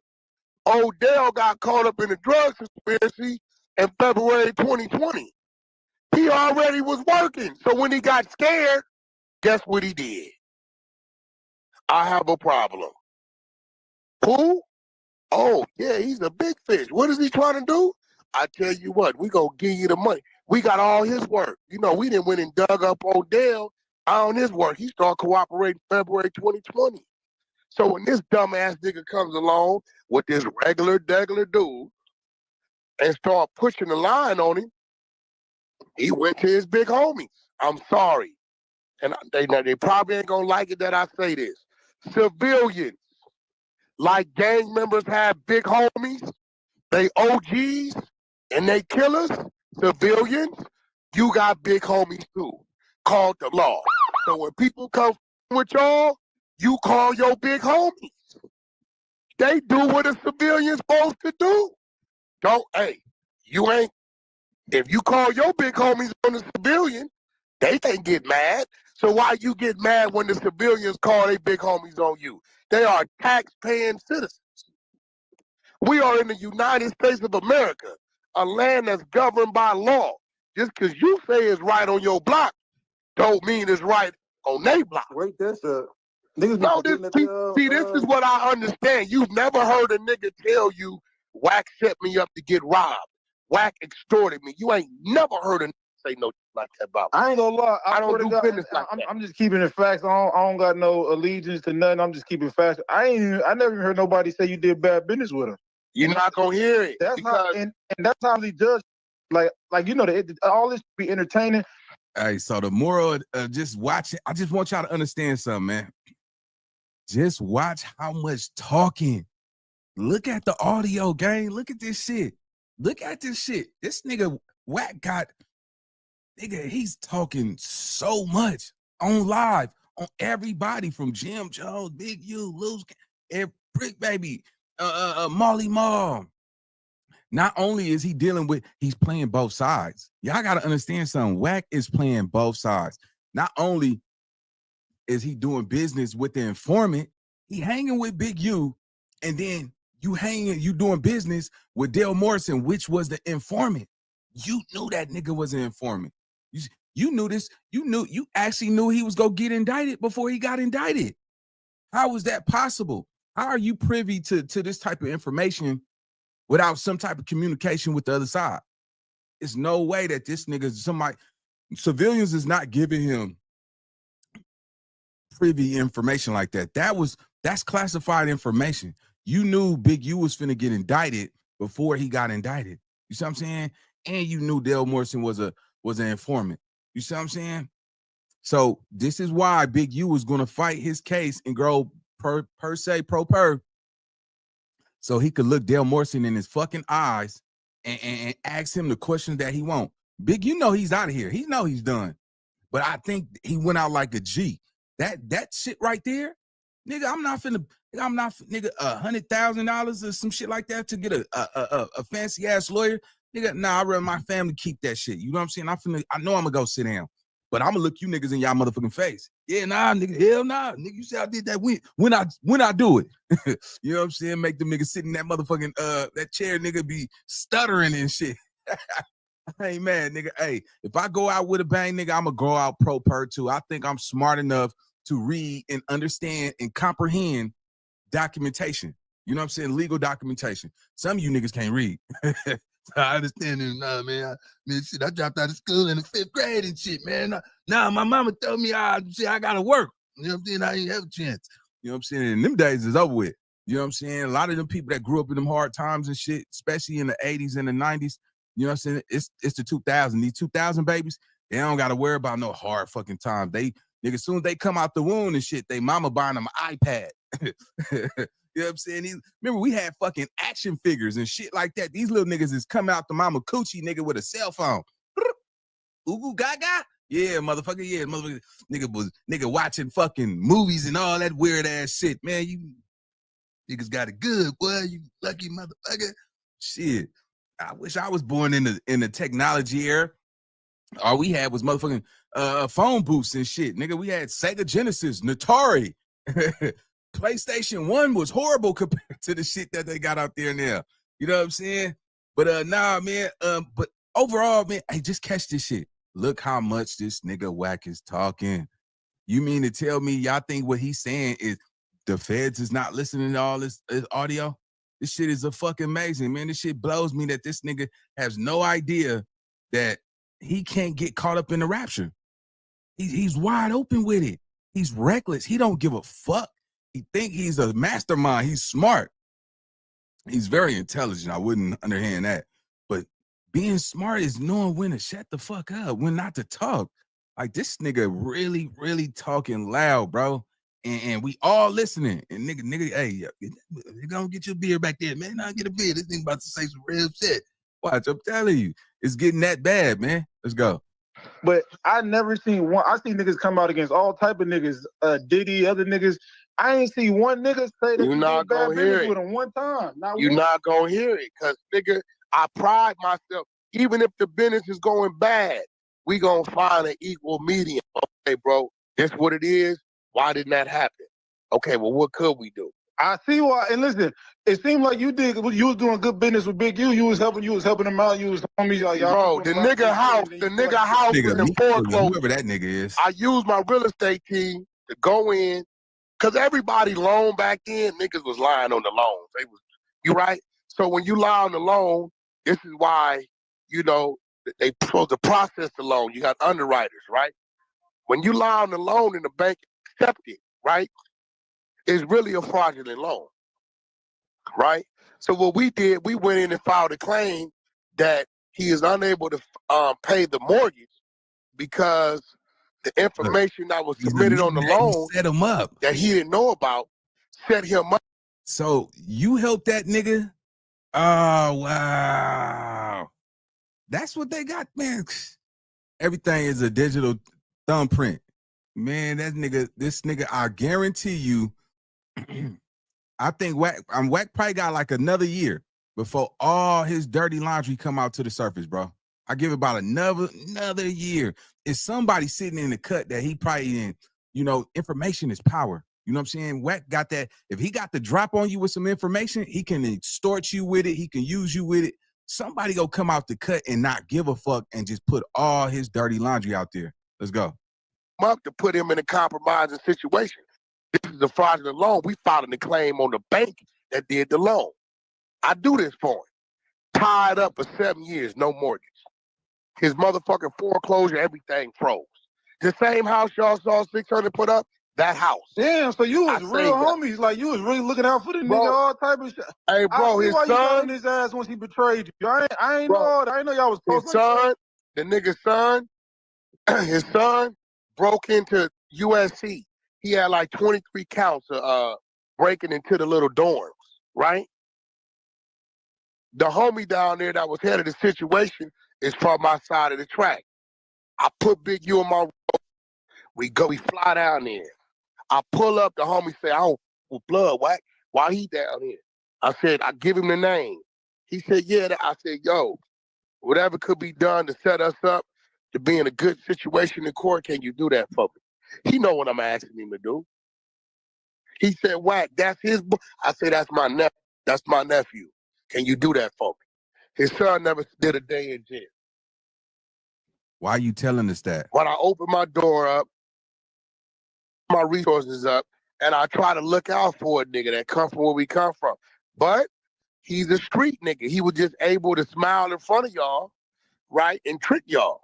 Odell got caught up in the drug conspiracy in February 2020. He already was working. So when he got scared, guess what he did? I have a problem. Who? Oh, yeah, he's a big fish. What is he trying to do? I tell you what, we gonna give you the money. We got all his work. You know, we didn't went and dug up Odell on his work. He started cooperating February 2020. So when this dumbass nigga comes along with this regular dude and start pushing the line on him, he went to his big homies. I'm sorry. And they probably ain't gonna like it that I say this. Civilians, like gang members have big homies, they OGs, and they killers, civilians, you got big homies too, called the law. So when people come with y'all, you call your big homies. They do what a civilian's supposed to do. If you call your big homies on the civilian, they can't get mad. So why you get mad when the civilians call their big homies on you? They are tax-paying citizens. We are in the United States of America, a land that's governed by law. Just because you say it's right on your block, don't mean it's right on their block. Wait, that's this is what I understand. You've never heard a nigga tell you, Whack set me up to get robbed. Whack extorted me. You ain't never heard a nigga say no like that about me. I ain't gonna lie. I don't swear to do God, business like I'm, that. I'm just keeping it facts. I don't got no allegiance to nothing. I'm just keeping facts. I never even heard nobody say you did bad business with him. You're not gonna hear it. That's because how, and that's how they judge. Like you know, all this be entertaining. Hey, so the moral of just watching, I just want y'all to understand something, man. Just watch how much talking. Look at the audio, gang. Look at this shit. Look at this shit. This nigga Wack got, nigga, he's talking so much on live, on everybody from Jim Jones, Big U, Luz, Brick Baby, Molly Mom. Not only is he dealing with, he's playing both sides. Y'all got to understand something. Wack is playing both sides. Not only is he doing business with the informant, he hanging with Big U, and then you doing business with Dale Morrison, which was the informant. You knew that nigga was an informant. You knew this. You actually knew he was gonna get indicted before he got indicted. How was that possible? How are you privy to this type of information without some type of communication with the other side? It's no way that this nigga, civilians is not giving him privy information like that. That's classified information. You knew Big U was finna get indicted before he got indicted. You see what I'm saying? And you knew Dale Morrison was an informant. You see what I'm saying? So this is why Big U was gonna fight his case and grow per so he could look Dale Morrison in his fucking eyes and ask him the questions that he want. Big, you know he's out of here. He know he's done. But I think he went out like a G. That shit right there, nigga, I'm not nigga, $100,000 or some shit like that to get a fancy ass lawyer. Nigga, nah, I'd rather my family keep that shit. You know what I'm saying? I know I'm gonna go sit down, but I'm gonna look you niggas in y'all motherfucking face. Yeah, nah, nigga, hell nah. Nigga, you say I did that when I do it. You know what I'm saying? Make the nigga sit in that motherfucking that chair, nigga, be stuttering and shit. I ain't mad, nigga. Hey, if I go out with a bang, nigga, I'm gonna go out pro per too. I think I'm smart enough to read and understand and comprehend documentation. You know what I'm saying? Legal documentation. Some of you niggas can't read. I understand it. Nah, man. Shit, I dropped out of school in the 5th grade and shit, man. Nah, my mama told me I gotta work. You know what I'm saying? I ain't have a chance. You know what I'm saying? And them days is over with. You know what I'm saying? A lot of them people that grew up in them hard times and shit, especially in the 80s and the 90s, you know what I'm saying? It's the 2000s. These 2000 babies, they don't got to worry about no hard fucking time. Nigga, as soon as they come out the womb and shit, they mama buying them an iPad. You know what I'm saying? Remember, we had fucking action figures and shit like that. These little niggas is coming out the mama coochie, nigga, with a cell phone. Ooh, gaga? Yeah, motherfucker, yeah, motherfucker. Nigga watching fucking movies and all that weird ass shit. Man, you niggas got it good, boy. You lucky motherfucker. Shit. I wish I was born in the technology era. All we had was motherfucking phone booths and shit. Nigga, we had Sega Genesis, Atari. PlayStation 1 was horrible compared to the shit that they got out there now. You know what I'm saying? But nah, man. But overall, man, hey, just catch this shit. Look how much this nigga Wack is talking. You mean to tell me y'all think what he's saying is the feds is not listening to all this audio? This shit is a fucking amazing, man. This shit blows me that this nigga has no idea that he can't get caught up in the rapture. He's wide open with it. He's reckless. He don't give a fuck. He think he's a mastermind. He's smart. He's very intelligent. I wouldn't underhand that. But being smart is knowing when to shut the fuck up, when not to talk. Like, this nigga really, really talking loud, bro. And we all listening. And nigga, hey, you gonna get your beer back there, man. Now get a beer. This thing about to say some real shit. Watch, I'm telling you. It's getting that bad, man. Let's go. But I never seen one. I see niggas come out against all type of niggas, Diddy, other niggas. I ain't see one nigga say that You're you not did bad gonna hear business it. with him one time. You're not gonna hear it, cause nigga, I pride myself. Even if the business is going bad, we gonna find an equal medium. Okay, bro, that's what it is. Why didn't that happen? Okay, well, what could we do? I see why. And listen, it seemed like you was doing good business with Big U. You was helping him out. You was homies. Y'all Bro, the nigga house in the foreclosure. Whoever that nigga is. I used my real estate team to go in, cause everybody loaned back then. Niggas was lying on the loans. You right? So when you lie on the loan, this is why, you know, they supposed to process the loan. You got underwriters, right? When you lie on the loan and the bank accept it, right? It's really a fraudulent loan, right? So what we did, we went in and filed a claim that he is unable to pay the mortgage because the information that was submitted on the loan set him up that he didn't know about set him up. So you helped that nigga? Oh wow. That's what they got, man. Everything is a digital thumbprint. Man, this nigga, I guarantee you, I think Wack probably got like another year before all his dirty laundry come out to the surface, bro. I give it about another year. Is somebody sitting in the cut that he probably in, information is power. You know what I'm saying? Wack got that. If he got the drop on you with some information, he can extort you with it. He can use you with it. Somebody go come out the cut and not give a fuck and just put all his dirty laundry out there. Let's go. To put him in a compromising situation. This is a fraudulent loan. We filed a claim on the bank that did the loan. I do this for him. Tied up for 7 years, no mortgage. His motherfucking foreclosure, everything froze. The same house y'all saw 600 put up, that house. Damn, so you was real homies. Like, you was really looking out for the nigga, all type of shit. Hey, bro, I see his why you got son, in his ass once he betrayed you. I ain't bro, know all that. I didn't know y'all was close. his son, the nigga's son, his son broke into USC. He had like 23 counts of breaking into the little dorms, right? The homie down there that was head of the situation is from my side of the track. I put Big U on my road. We fly down there. I pull up, the homie say, I don't with blood, why he down here? I said, I give him the name. He said, yeah. I said, yo, whatever could be done to set us up to be in a good situation in court, can you do that for me? He know what I'm asking him to do. He said, Wack, that's his boy. I said, that's my nephew. That's my nephew. Can you do that for me? His son never did a day in jail. Why are you telling us that? When I open my door up, my resources up, and I try to look out for a nigga that come from where we come from. But he's a street nigga. He was just able to smile in front of y'all, right, and trick y'all,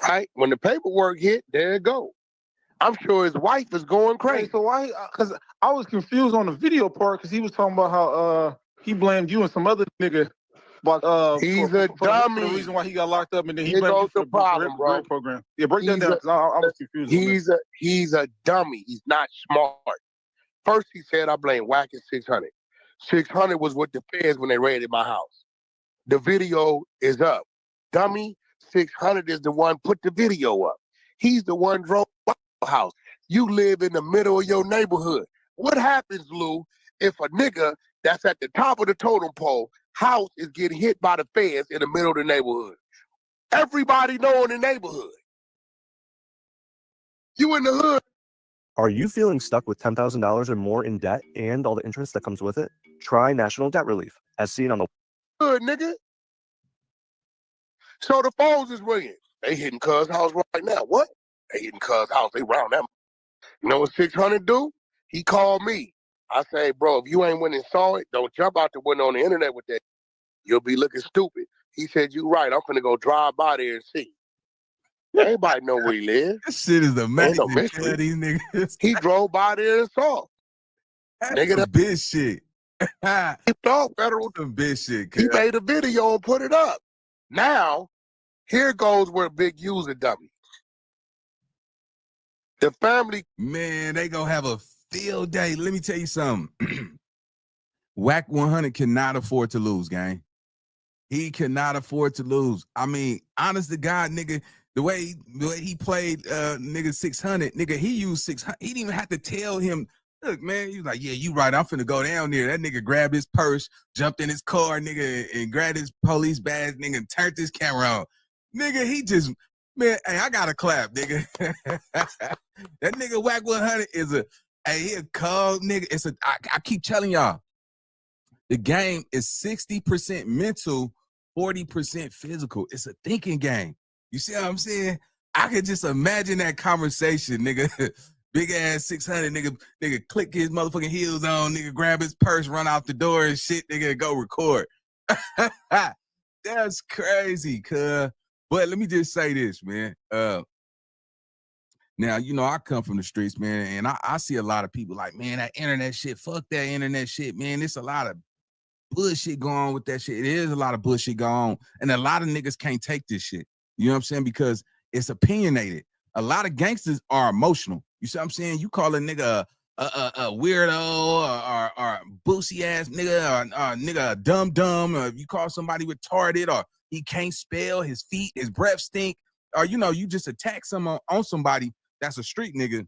right? When the paperwork hit, there it go. I'm sure his wife is going crazy. Hey, so why? Because I was confused on the video part because he was talking about how he blamed you and some other nigga. But he's a dummy. For the reason why he got locked up, and then he Here blamed you goes for the the problem, bro. grant program. Yeah, break that down because I was confused. He's a dummy. He's not smart. First, he said I blame Wack at 600. 600 was with the feds when they raided my house. The video is up. Dummy, 600 is the one put the video up. He's the one drove by the house. You live in the middle of your neighborhood. What happens, Lou, if a nigga that's at the top of the totem pole house is getting hit by the feds in the middle of the neighborhood? Everybody know in the neighborhood. You in the hood. Are you feeling stuck with $10,000 or more in debt and all the interest that comes with it? Try National Debt Relief, as seen on the Hood, nigga. So the phones is ringing. They hitting Cuz house right now. What? They hitting Cuz house. They round them. You know what 600 do? He called me. I say, bro, if you ain't went and saw it, don't jump out the window on the internet with that. You'll be looking stupid. He said, you right. I'm finna go drive by there and see. Everybody know where he lives. This shit is amazing. Ain't no mystery. These niggas. He drove by there and saw. Nigga, that bitch shit. He thought federal. Some bitch shit. He made a video and put it up. Now, here goes where Big U's a dummy. The family. Man, they gonna have a field day. Let me tell you something. Wack 100 cannot afford to lose, gang. He cannot afford to lose. I mean, honest to God, nigga, the way he played nigga 600, nigga, he used 600. He didn't even have to tell him, look, man, he was like, yeah, you right. I'm finna go down there. That nigga grabbed his purse, jumped in his car, nigga, and grabbed his police badge, nigga, and turned his camera on. Nigga, he just, man, hey, I gotta clap, nigga. That nigga Wack 100 is he a cold nigga. I keep telling y'all, the game is 60% mental, 40% physical. It's a thinking game. You see what I'm saying? I could just imagine that conversation, nigga. Big ass 600, nigga click his motherfucking heels on, nigga grab his purse, run out the door and shit, nigga go record. That's crazy, cuz. But let me just say this, man. Now, you know, I come from the streets, man, and I see a lot of people like, man, that internet shit, fuck that internet shit, man. It's a lot of bullshit going on with that shit. It is a lot of bullshit going on. And a lot of niggas can't take this shit. You know what I'm saying? Because it's opinionated. A lot of gangsters are emotional. You see what I'm saying? You call a nigga a weirdo or boosie ass nigga or nigga dumb, or if you call somebody retarded or he can't spell, his feet, his breath stink, or you know, you just attack someone on somebody that's a street nigga.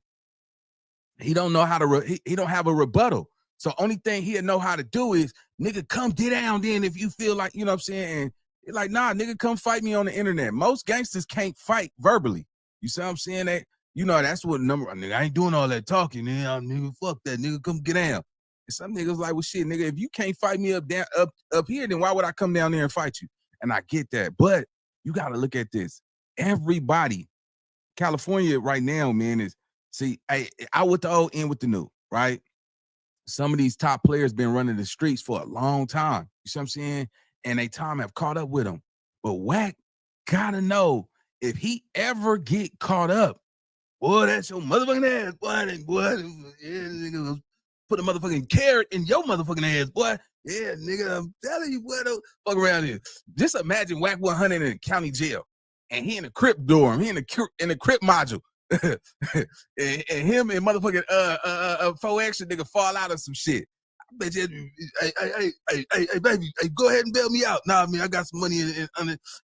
He don't know how to he don't have a rebuttal. So only thing he'll know how to do is, nigga, come get down then if you feel like, you know what I'm saying? And it's like, nah, nigga, come fight me on the internet. Most gangsters can't fight verbally. You see what I'm saying? That, you know, that's what nigga, I ain't doing all that talking, nigga, fuck that, nigga, come get down. And some niggas like, well, shit, nigga, if you can't fight me up here, then why would I come down there and fight you? And I get that. But you got to look at this. Everybody, California right now, man, is, see, I with the old, in with the new, right? Some of these top players been running the streets for a long time. You see what I'm saying? And they time have caught up with them. But Wack gotta know, if he ever get caught up, boy, that's your motherfucking ass, boy. Yeah, nigga, put a motherfucking carrot in your motherfucking ass, boy. Yeah, nigga, I'm telling you, boy, don't fuck around here. Just imagine Wack 100 in a county jail, and he in a crip dorm, he in a crip module. and him and motherfucking 4X nigga fall out of some shit. I bet you, hey, baby, hey, go ahead and bail me out. Nah, man, I got some money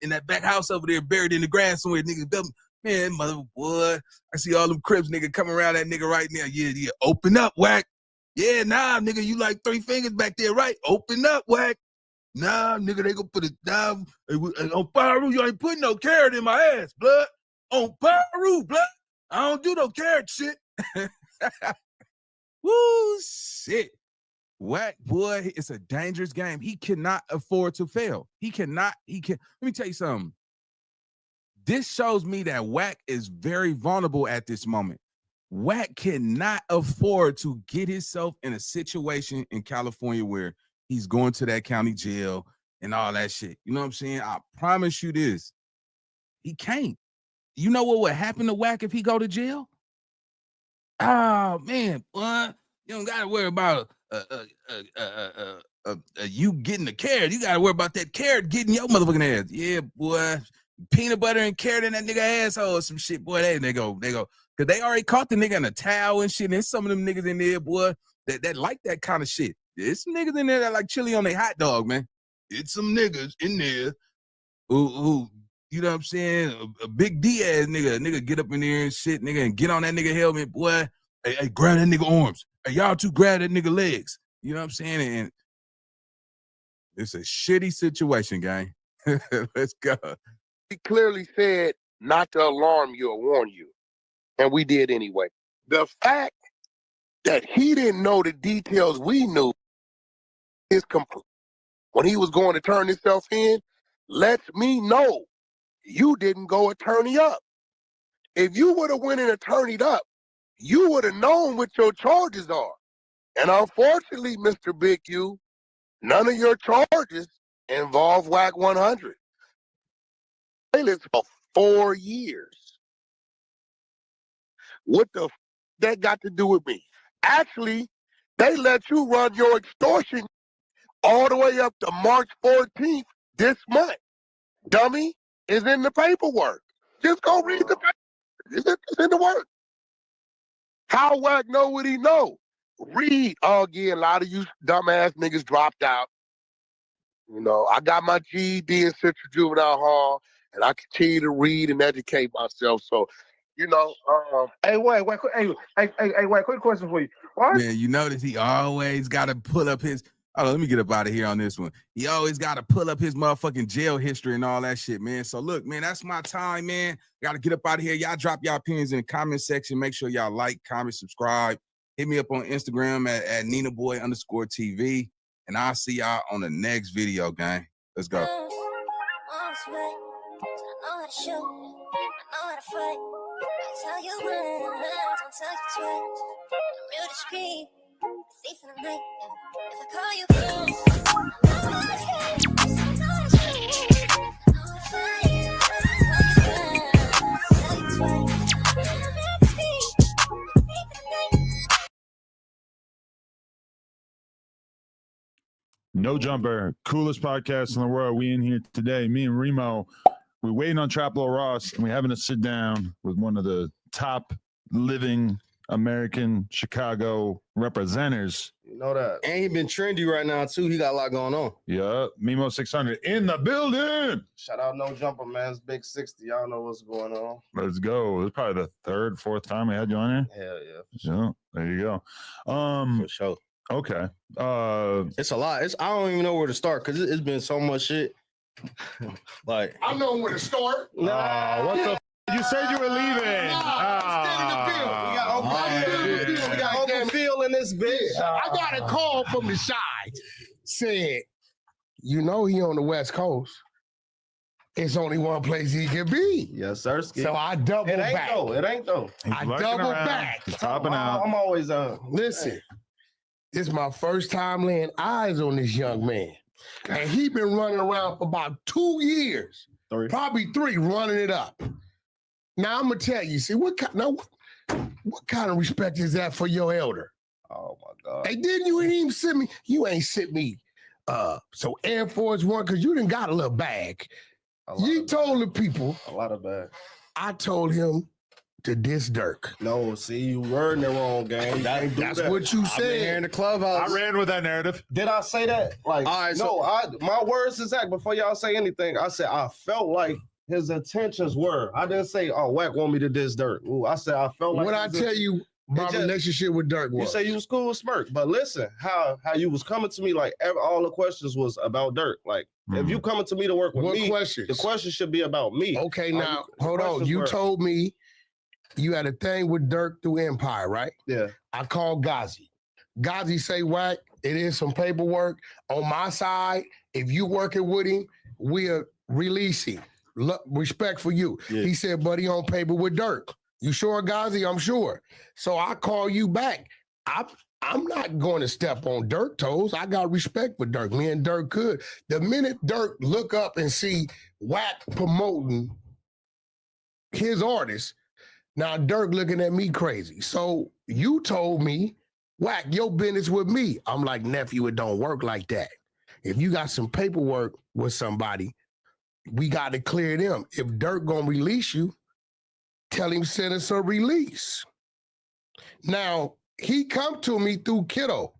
in that back house over there, buried in the grass somewhere. Nigga, bail me. Man, mother boy, I see all them Crips nigga coming around that nigga right now. Yeah, open up, Wack. Yeah, nah, nigga, you like 3 fingers back there, right? Open up, Wack. Nah, nigga, they gonna put it down. On Pyru, you ain't putting no carrot in my ass, blood. On Pyru, blood. I don't do no carrot shit. Woo, shit. Wack, boy, it's a dangerous game. He cannot afford to fail. He can. Let me tell you something. This shows me that Wack is very vulnerable at this moment. Wack cannot afford to get himself in a situation in California where he's going to that county jail and all that shit. You know what I'm saying? I promise you this. He can't. You know what would happen to Wack if he go to jail? Oh, man, boy, you don't got to worry about you getting the carrot. You got to worry about that carrot getting your motherfucking ass. Yeah, boy, peanut butter and carrot in that nigga asshole or some shit, boy. They go. Because they already caught the nigga in a towel and shit. And there's some of them niggas in there, boy, that like that kind of shit. There's some niggas in there that like chili on their hot dog, man. It's some niggas in there who you know what I'm saying? A big D ass nigga get up in there and shit, nigga, and get on that nigga helmet, boy. Hey, grab that nigga arms. Hey, y'all two grab that nigga legs. You know what I'm saying? And it's a shitty situation, gang. Let's go. He clearly said not to alarm you or warn you, and we did anyway. The fact that he didn't know the details we knew is complete. When he was going to turn himself in, lets me know you didn't go attorney up. If you would have went and attorneyed up, you would have known what your charges are. And unfortunately, Mr. Big U, none of your charges involve Wack 100. They lived for 4 years. What the that got to do with me? Actually, they let you run your extortion all the way up to March 14th this month. Dummy, is in the paperwork. Just go read the paper. It's in the work. How Wack know what he know? Read. Oh, again, a lot of you dumbass niggas dropped out. You know, I got my GED in Central Juvenile Hall, and I continue to read and educate myself. So, you know, Hey, wait, quick question for you. Why? Man, you notice he always got to pull up his. Oh, let me get up out of here on this one. He always got to pull up his motherfucking jail history and all that shit, man. So look, man, that's my time, man. Got to get up out of here. Y'all drop y'all opinions in the comment section. Make sure y'all like, comment, subscribe. Hit me up on Instagram at NinaBoy_TV. And I'll see y'all on the next video, gang. Let's go. I know how to shoot, I know how to fight. I tell you when, don't tell you twice. I'm real discreet, thief in the night. If I call you, I know how to shoot. No Jumper, coolest podcast in the world. We in here today, me and Remo. We're waiting on Traplo Ross, and we're having to sit down with one of the top living American Chicago representatives. You know that. And he been trendy right now, too. He got a lot going on. Yeah, Mimo 600 in the building. Shout out No Jumper, man. It's Big 60. Y'all know what's going on. Let's go. It's probably the third, fourth time we had you on here. Hell yeah. For sure. There you go. For sure. Okay. It's a lot. I don't even know where to start because it's been so much shit. Like I know where to start. What the? You said you were leaving. We got Uncle Phil in this bitch. I got a call from the side. Said, you know he on the West Coast. It's only one place he can be. Yes, sir. So I double back. It ain't though. I double back. He's topping out. I'm always Listen, this is my first time laying eyes on this young man. And he been running around for about 2 years. Probably 3, running it up. Now I'm gonna tell you, see, what kind of respect is that for your elder? Oh my God. Hey, didn't you even send me? You ain't sent me so Air Force One, because you done got a little bag. You told the people. A lot of bag. I told him to diss Dirk. No, see, you wording it wrong, gang. That's what you I've been said. here in the clubhouse. I ran with that narrative. Did I say that? Like, All right, my words exact. Before y'all say anything, I said I felt like his intentions were. I didn't say, oh, Wack want me to diss Dirk. Ooh, I said I felt like. What I tell you, my relationship with Dirk was. You say you was cool with Smirk, but listen, how you was coming to me like all the questions was about Dirk. Like, if you coming to me to work with me, questions? The question should be about me. Okay, now hold on. You told me you had a thing with Dirk through Empire, right? Yeah. I called Ghazi. Ghazi say, Wack, it is some paperwork on my side. If you working with him, we'll release him. Respect for you. Yeah. He said, buddy, on paper with Dirk. You sure, Ghazi? I'm sure. So I call you back. I'm not going to step on Dirk toes. I got respect for Dirk. Me and Dirk could. The minute Dirk look up and see Wack promoting his artist, now Dirk looking at me crazy. So you told me, Wack, your business with me. I'm like, nephew, it don't work like that. If you got some paperwork with somebody, we got to clear them. If Dirk gonna release you, tell him send us a release. Now, he come to me through Kiddo.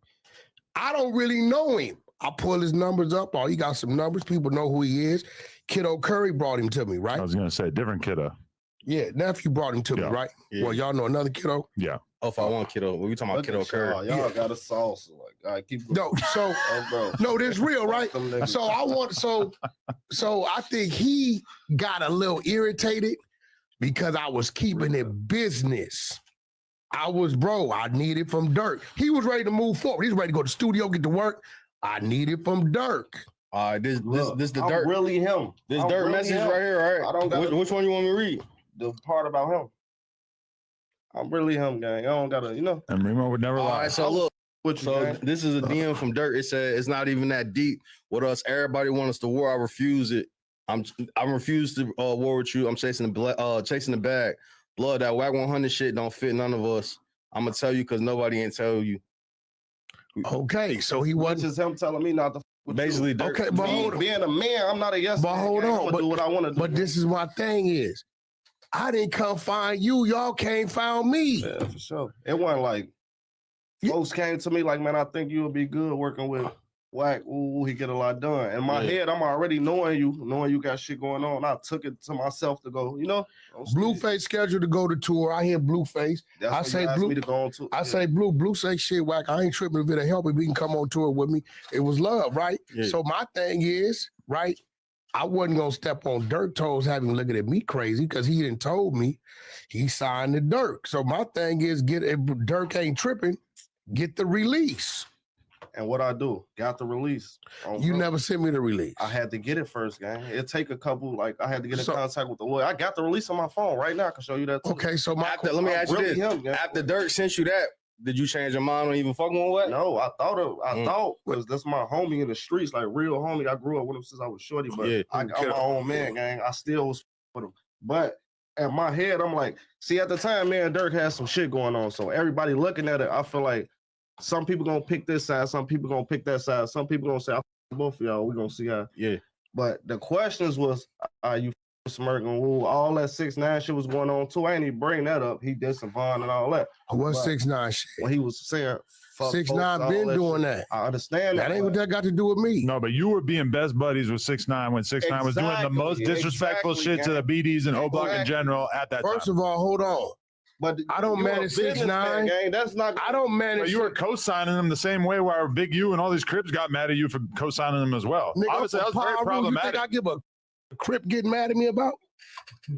I don't really know him. I pull his numbers up. Oh, he got some numbers. People know who he is. Kiddo Curry brought him to me, right? I was gonna say different Kiddo. Yeah, nephew brought him to me, right? Yeah. Well, y'all know another Kiddo? Yeah. Oh, if I want Kiddo, we talking about Kiddo Curry. Y'all got a sauce. Like, all right, keep. No, so no, this real, right? So I want so I think he got a little irritated because I was keeping it business. I needed from Dirk. He was ready to move forward. He was ready to go to the studio, get to work. I needed from Dirk. All right, this the I'm Dirk. really him. This I'm Dirk really message him. right here, all right? I don't got Which one you want me to read? The part about him. I'm really him, gang. I don't gotta, And Remo would never All lie. right, so look. With you, gang. This is a DM from Dirk. It said it's not even that deep. With us, everybody wants us to war. I refuse it. I refuse to war with you. I'm chasing the bag. Blood, that Wack 100 shit don't fit none of us. I'm gonna tell you because nobody ain't tell you. Okay, so he wasn't just him telling me not to. Basically, Dirk. Okay, but hold on. Being a man, I'm not a yes. But hold man. on, I'm gonna do what I want to do. But this is my thing is, I didn't come find you. Y'all came found me. Yeah, for sure. It wasn't like folks came to me like, man, I think you would be good working with Wack. Ooh, he get a lot done. In my head, I'm already knowing you got shit going on. I took it to myself to go, Blueface scheduled to go to tour. I hear Blueface. That's I what say you asked Blue. me to go on to. I say Blue. Blue say shit, Wack. I ain't tripping if it'll help if he can come on tour with me. It was love, right? Yeah. So my thing is, right? I wasn't gonna step on Dirk toes, having looking at me crazy because he didn't told me he signed the Dirk. So my thing is, if Dirk ain't tripping, get the release. And what I do, got the release. You never sent me the release. I had to get it first, gang. It take a couple, I had to get in contact with the lawyer. I got the release on my phone right now. I can show you that too. Okay, so let me ask you this. After Dirk sent you that, did you change your mind on even fucking with what? No, I thought, because that's my homie in the streets, like real homie. I grew up with him since I was shorty, but I'm my own man, gang. I still was with him. But at my head, I'm like, see, at the time, man, Dirk had some shit going on. So everybody looking at it, I feel like some people gonna pick this side, some people gonna pick that side, some people gonna say, I f- both of y'all, we gonna see how. Yeah. But the questions was, you smirking, woo, all that 6ix9ine shit was going on too. I ain't even bring that up. He did Savon and all that. What's But 6ix9ine shit? when he was saying, fuck 6ix9ine folks, all been doing shit, that. I understand That ain't what that got to do with me. No, but you were being best buddies with 6ix9ine when 6ix9ine was doing the most disrespectful shit to the BDs and O-Block in general at that time. First of all, hold on. But I don't manage 6ix9ine. That's not. I don't manage. But you were co-signing them the same way where Big U and all these Crips got mad at you for co-signing them as well. Nigga, Obviously, that was very you problematic. think I give a Crip getting mad at me about?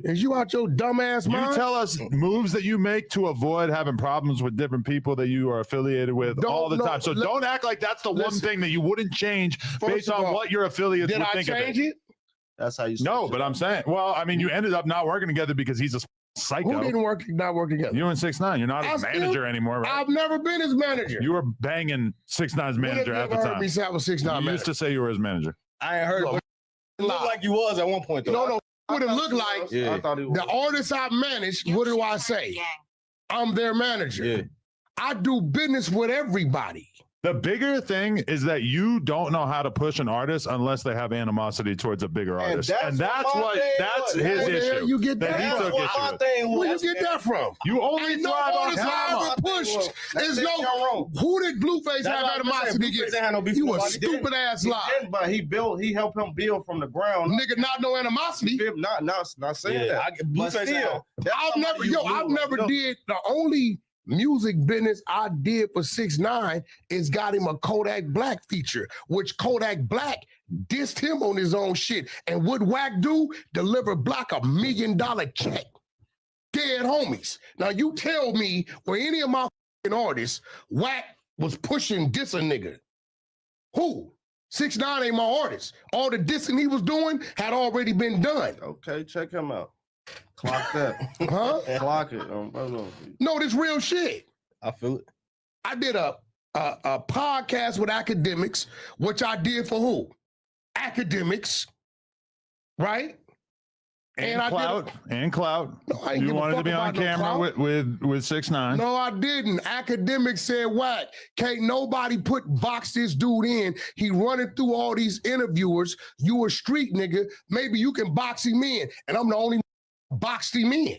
Is you out your dumbass mind? You tell us moves that you make to avoid having problems with different people that you are affiliated with all the time. So don't act like that's the one thing that you wouldn't change based on what your affiliates would think of it. Did I change it? That's how you. No, but I'm saying, well, I mean, you ended up not working together because he's a psycho. Who didn't not work together? You and 6ix9ine. You're not his manager anymore, right? I've never been his manager. You were banging 6ix9ine's manager at the time. Heard me say I was 6ix9ine You used to say you were his manager. I ain't heard it. It looked like you was at one point, though. No, what it looked like, I thought he was. the artists I managed, what do I say? I'm their manager. Yeah. I do business with everybody. The bigger thing is that you don't know how to push an artist unless they have animosity towards a bigger artist. And that's his issue. You get that? He took issue with. Where you get that from? You only Ain't no thrive on artist I karma. ever pushed. There's no. Who did Blueface have animosity against? You a stupid ass lie. But he helped him build from the ground. Nigga, not no animosity. Not saying that. But still, I've never did. The only music business I did for 6ix9ine is got him a Kodak Black feature, which Kodak Black dissed him on his own shit. And what Wack do? Deliver Black $1 million check. Dead homies. Now you tell me where any of my artists, Wack was pushing diss a nigga. Who? 6ix9ine ain't my artist. All the dissing he was doing had already been done. Okay, check him out. Clock that. Huh? Clock it. No, this real shit. I feel it. I did a podcast with academics, which I did for who? Academics, right? And clout. No, I ain't You give a wanted to fuck be on about no camera clout. with 6ix9ine. No, I didn't. Academics said, Wack, can't nobody box this dude in. He running through all these interviewers. You a street nigga. Maybe you can box him in. And I'm the only boxed him in.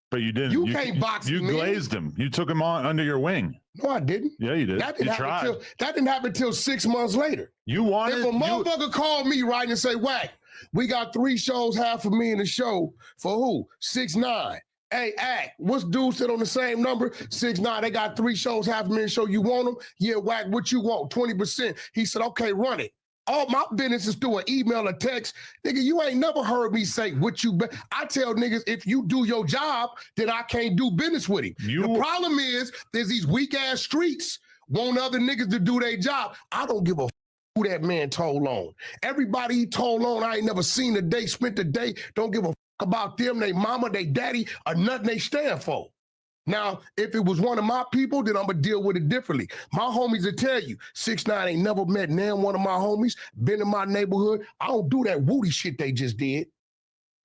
But you didn't. You can't box You him in. glazed him. You took him on under your wing. No, I didn't. Yeah, you did. That You didn't tried. happen till 6 months later. You wanted. If a motherfucker called me right and say, Wack, we got 3 shows, $500,000 a show for who? 6ix9ine. Hey, Act, what's dude sit on the same number? 6ix9ine, they got 3 shows, $500,000 a show. You want them? Yeah, Wack, what you want? 20%. He said, okay, run it. All my business is through an email or text. Nigga, you ain't never heard me say what you I tell niggas, if you do your job, then I can't do business with him. The problem is, there's these weak ass streets want other niggas to do their job. I don't give a who that man told on. Everybody he told on, I ain't never seen a day, spent a day, don't give a about them, they mama, they daddy, or nothing they stand for. Now, if it was one of my people, then I'm gonna deal with it differently. My homies will tell you, 6ix9ine ain't never met none one of my homies, been in my neighborhood. I don't do that woody shit they just did.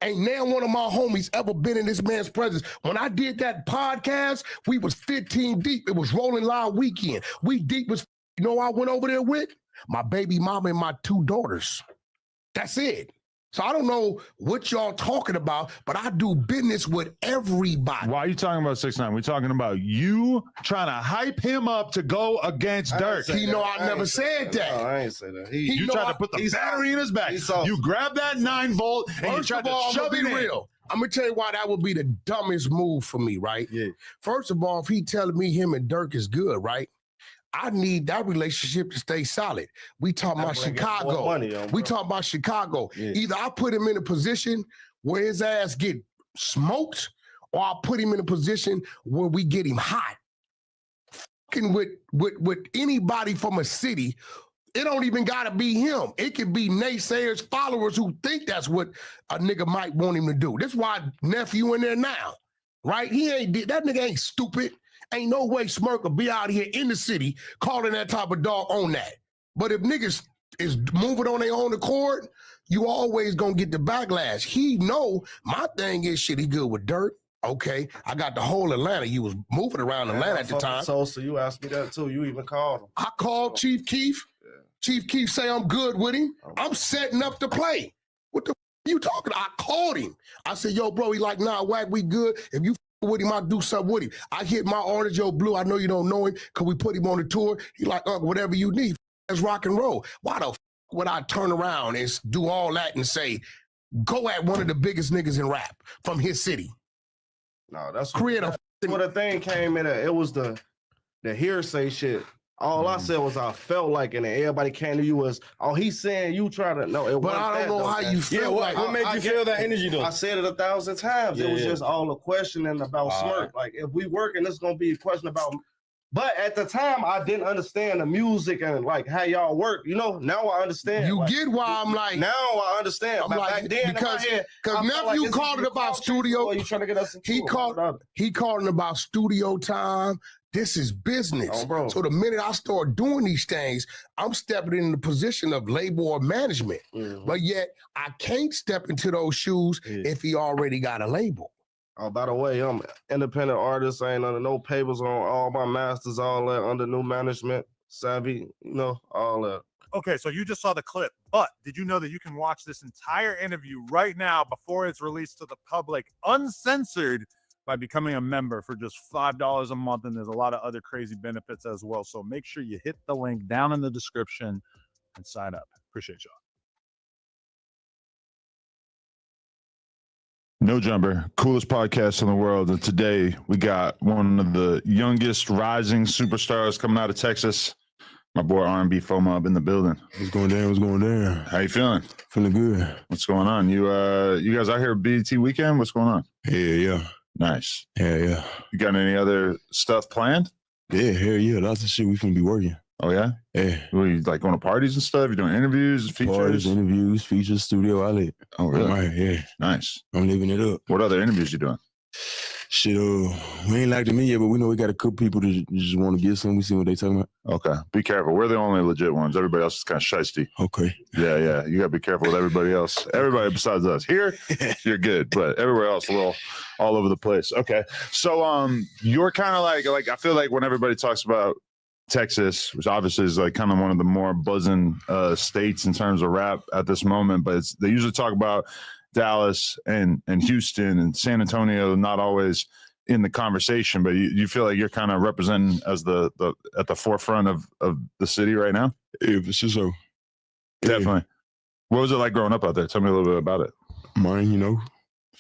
Ain't none one of my homies ever been in this man's presence. When I did that podcast, we was 15 deep. It was Rolling Loud weekend. We deep as, you know I went over there with? My baby mama and my 2 daughters. That's it. So I don't know what y'all talking about, but I do business with everybody. Why are you talking about 6ix9ine? We're talking about you trying to hype him up to go against Dirk. He know I never said that. No, I ain't say that. You tried to put the battery in his back. You grabbed that 9-volt and you tried to shove it in. I'm gonna tell you why that would be the dumbest move for me, right? Yeah. First of all, if he telling me him and Dirk is good, right? I need that relationship to stay solid. We talking about Chicago. We talking about Chicago. Yeah. Either I put him in a position where his ass get smoked, or I put him in a position where we get him hot. Fucking with anybody from a city, it don't even gotta be him. It could be naysayers, followers who think that's what a nigga might want him to do. That's why nephew in there now, right? That nigga ain't stupid. Ain't no way Smirk will be out here in the city calling that type of dog on that. But if niggas is moving on their own accord, you always gonna get the backlash. He know my thing is shit, he good with Dirt. Okay, I got the whole Atlanta. You was moving around Atlanta at the time. So you asked me that too. You even called him. I called Chief Keef. Yeah. Chief Keef say I'm good with him. I'm setting up the play. What the you talking? I called him. I said, yo, bro, he like, nah, Wack, we good. If you with him, I'll do something with him. I hit my Orange Joe Blue. I know you don't know him because we put him on the tour. He like, whatever you need. That's rock and roll. Why the would I turn around and do all that and say, go at one of the biggest niggas in rap from his city? No, that's create a what the thing came in at. It was the hearsay shit. All I said was I felt like, and everybody came to you was, oh, he's saying you try to no. It but I don't know how you feel. Yeah, what made you feel that energy though? I said it 1,000 times. It was just all a questioning about Smirk. Like if we working, it's gonna be a question about. But at the time, I didn't understand the music and like how y'all work. You know, now I understand. You like, get why I'm like. Now I understand. I'm like, back then, because nephew like called it about studio. You trying to get us? He called it about studio time. This is business. Oh, bro. So the minute I start doing these things, I'm stepping in the position of labor or management. But yet I can't step into those shoes if he already got a label. Oh, by the way, I'm independent artist. I ain't under no papers on all my masters, all that under new management, savvy, you know, all that. Okay, so you just saw the clip, but did you know that you can watch this entire interview right now before it's released to the public, uncensored, by becoming a member for just $5 a month? And there's a lot of other crazy benefits as well. So make sure you hit the link down in the description and sign up. Appreciate y'all. No Jumper, coolest podcast in the world. And today we got one of the youngest rising superstars coming out of Texas. My boy R&B FOMOB in the building. What's going down? What's going down? How you feeling? Feeling good. What's going on? You guys out here at BET weekend? What's going on? Yeah. Nice. Yeah. You got any other stuff planned? Yeah, hell yeah. Lots of shit we finna be working. Oh yeah? Yeah. You like going to parties and stuff? You doing interviews, features? Parties, interviews, features, studio outlet. Oh really? Right, yeah. Nice. I'm living it up. What other interviews you doing? Shit, we ain't like them in yet, but we know we got a couple people that just want to get some. We see what they talking about. Okay. Be careful. We're the only legit ones. Everybody else is kind of shiesty. Okay. Yeah. You gotta be careful with everybody else. Everybody besides us. Here, you're good, but everywhere else a little all over the place. Okay. So you're kind of like I feel like when everybody talks about Texas, which obviously is like kind of one of the more buzzing states in terms of rap at this moment, but they usually talk about Dallas and Houston and San Antonio, not always in the conversation, but you feel like you're kind of representing as the at the forefront of the city right now? Yeah, for sure. So. Definitely. What was it like growing up out there? Tell me a little bit about it. Mine, you know,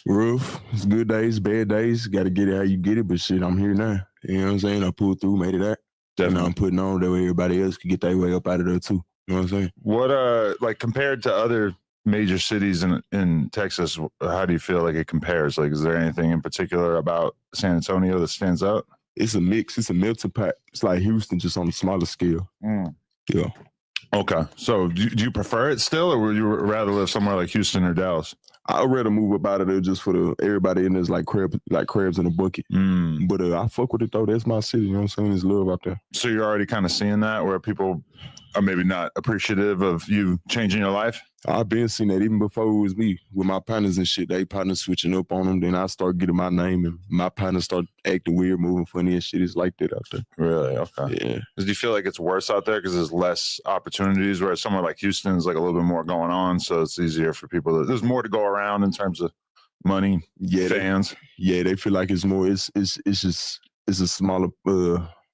rough. It's good days, bad days. Got to get it how you get it, but shit, I'm here now. You know what I'm saying? I pulled through, made it out. Definitely. And I'm putting on that way everybody else could get their way up out of there too. You know what I'm saying? What like compared to other major cities in Texas, how do you feel like it compares? Like, is there anything in particular about San Antonio that stands out? It's a mix. It's a melting pot. It's like Houston, just on a smaller scale. Yeah. Okay. So do you prefer it still, or would you rather live somewhere like Houston or Dallas? I'd rather move up out of there just for everybody in there's like crabs in a bucket. But I fuck with it though. That's my city. You know what I'm saying? There's love out there. So you're already kind of seeing that where people are maybe not appreciative of you changing your life? I've been seeing that even before it was me with my partners and shit. They partners switching up on them. Then I start getting my name and my partners start acting weird, moving funny and shit. It's like that out there. Really? Okay. Yeah. Do you feel like it's worse out there because there's less opportunities, where somewhere like Houston's like a little bit more going on, so it's easier for people there's more to go around in terms of money, fans? They feel like it's more. It's a smaller.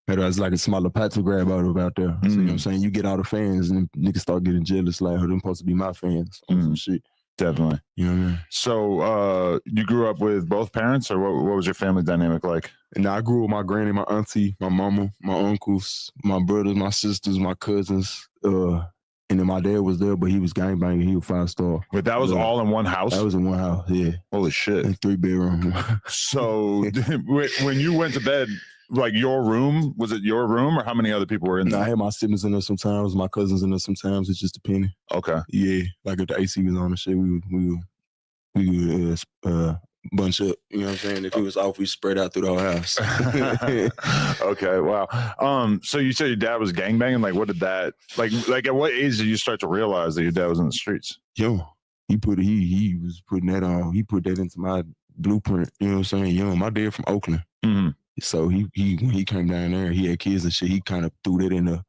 It's like a smaller pot to grab out of out there. So, you know what I'm saying? You get all the fans and niggas start getting jealous, like, oh, them supposed to be my fans on some shit. Definitely. You know what I mean? So you grew up with both parents, or what was your family dynamic like? And I grew up with my granny, my auntie, my mama, my uncles, my brothers, my sisters, my cousins. And then my dad was there, but he was gangbanging. He was 5-star. But that was all in one house? That was in one house, yeah. Holy shit. And 3-bedroom. So when you went to bed, like your room, was it your room, or how many other people were in there? I had my siblings in there sometimes, my cousins in there sometimes. It's just depending. Okay. Yeah, like if the AC was on and shit, we would bunch up. You know what I'm saying? If it was off, we spread out through the whole house. Okay, wow. So you said your dad was gangbanging. Like, what did that like? At what age did you start to realize that your dad was in the streets? Yo, he was putting that on. He put that into my blueprint. You know what I'm saying? Young, my dad from Oakland. Mm-hmm. So he when he came down there, he had kids and shit. He kind of threw that into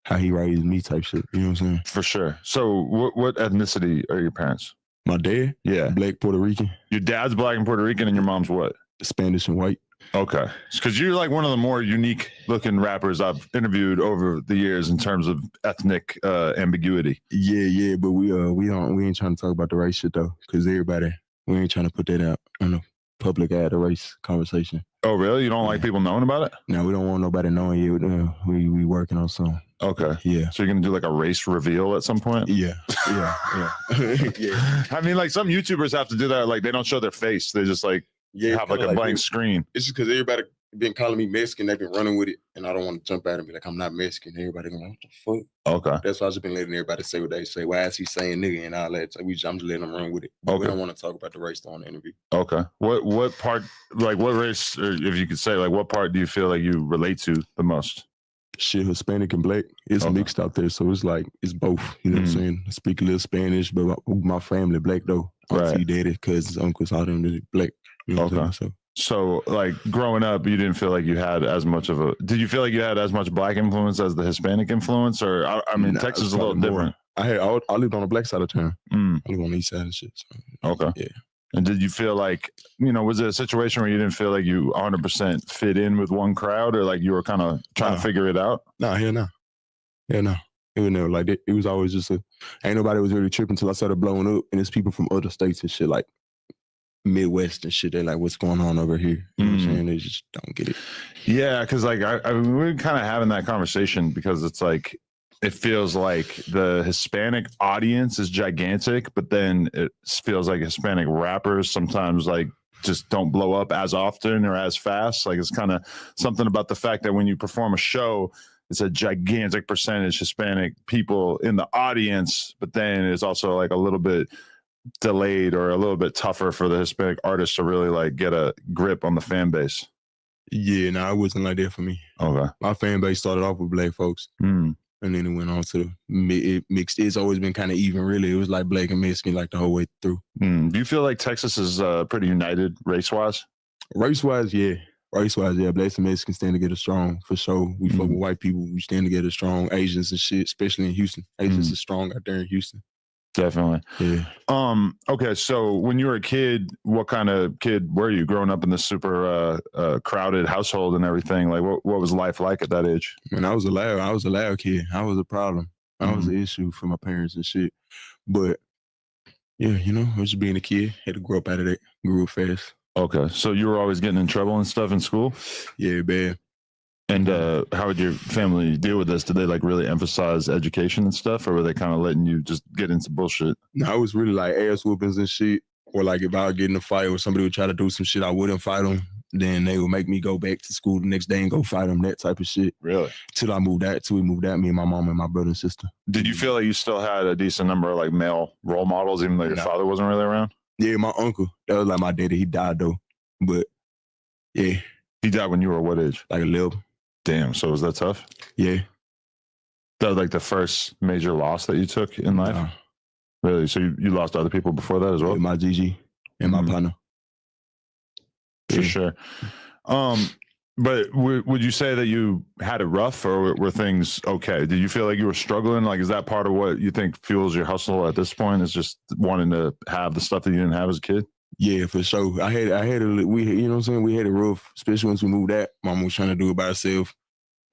how he raised me type shit. You know what I'm saying? For sure. So what ethnicity are your parents? My dad, Yeah, black Puerto Rican. Your dad's black and Puerto Rican, and your mom's what? Spanish and white. Okay, because you're like one of the more unique looking rappers I've interviewed over the years in terms of ethnic ambiguity. Yeah, but we ain't trying to talk about the race shit though, because we ain't trying to put that out on the public eye, the race conversation. Oh, really? You don't like people knowing about it? No, we don't want nobody knowing yet. We working on something. Okay. Yeah. So you're gonna do like a race reveal at some point? Yeah. Yeah. I mean, like some YouTubers have to do that. Like they don't show their face. They just like have like a blank screen. It's just because everybody been calling me Mexican. They've been running with it, and I don't want to jump out and be like, I'm not Mexican. Everybody going, what the fuck? Okay. That's why I've just been letting everybody say what they say. Why is he saying nigga and all that? So I'm just letting them run with it. But we don't want to talk about the race on the interview. Okay. What part, like what race, or if you could say, like what part do you feel like you relate to the most? Shit, Hispanic and black. It's mixed out there. So it's like, it's both. You know what I'm saying? I speak a little Spanish, but my family black though. Auntie, daddy, cousins, uncles, all them is black. You know what I'm saying? So like growing up, you didn't feel like you had as much of did you feel like you had as much black influence as the Hispanic influence? Or I mean, Texas is a little different. I lived on the black side of town. I live on the east side and shit. So. Okay. Yeah. And did you feel like, was it a situation where you didn't feel like you 100% fit in with one crowd, or like you were kind of trying to figure it out? No, hell no. Hell no. It was never like that. It was always just ain't nobody was really tripping until I started blowing up. And it's people from other states and shit, like Midwest and shit. They like, what's going on over here? You know what I'm saying? They just don't get it. Yeah, because like I mean, we're kind of having that conversation because it's like, it feels like the Hispanic audience is gigantic, but then it feels like Hispanic rappers sometimes like just don't blow up as often or as fast. Like it's kind of something about the fact that when you perform a show, it's a gigantic percentage Hispanic people in the audience, but then it's also like a little bit delayed or a little bit tougher for the Hispanic artists to really like get a grip on the fan base. Yeah, no, it wasn't like that for me. Okay. My fan base started off with black folks. And then it went on to it mixed. It's always been kind of even, really. It was like black and Mexican like the whole way through. Do you feel like Texas is pretty united race-wise? Race-wise, yeah. Race-wise, yeah. Blacks and Mexicans stand together strong, for sure. We fuck with white people. We stand together strong. Asians and shit, especially in Houston. Asians are strong out there in Houston. Definitely. Yeah. Okay, so when you were a kid, what kind of kid were you growing up in this super crowded household and everything? Like what was life like at that age? When I was a loud kid. I was a problem. I was an issue for my parents and shit. But yeah, I was just being a kid. Had to grow up out of that. Grew up fast. Okay. So you were always getting in trouble and stuff in school? Yeah, bad. And how would your family deal with this? Did they like really emphasize education and stuff, or were they kind of letting you just get into bullshit? No, it was really like ass whoopings and shit. Or like if I would get in a fight or somebody would try to do some shit, I wouldn't fight them. Then they would make me go back to school the next day and go fight them, that type of shit. Really? Till we moved out, me and my mom and my brother and sister. Did you feel like you still had a decent number of like male role models, even though your father wasn't really around? Yeah, my uncle. That was like my daddy. He died though. But yeah. He died when you were what age? Like 11. Damn, so was that tough? Yeah. That was like the first major loss that you took in life? No. Really? So you lost other people before that as well? Yeah, my GG and my partner. For sure. But would you say that you had it rough, or were things okay? Did you feel like you were struggling? Like, is that part of what you think fuels your hustle at this point, is just wanting to have the stuff that you didn't have as a kid? Yeah, for sure. We had it rough, especially once we moved out. Mom was trying to do it by herself.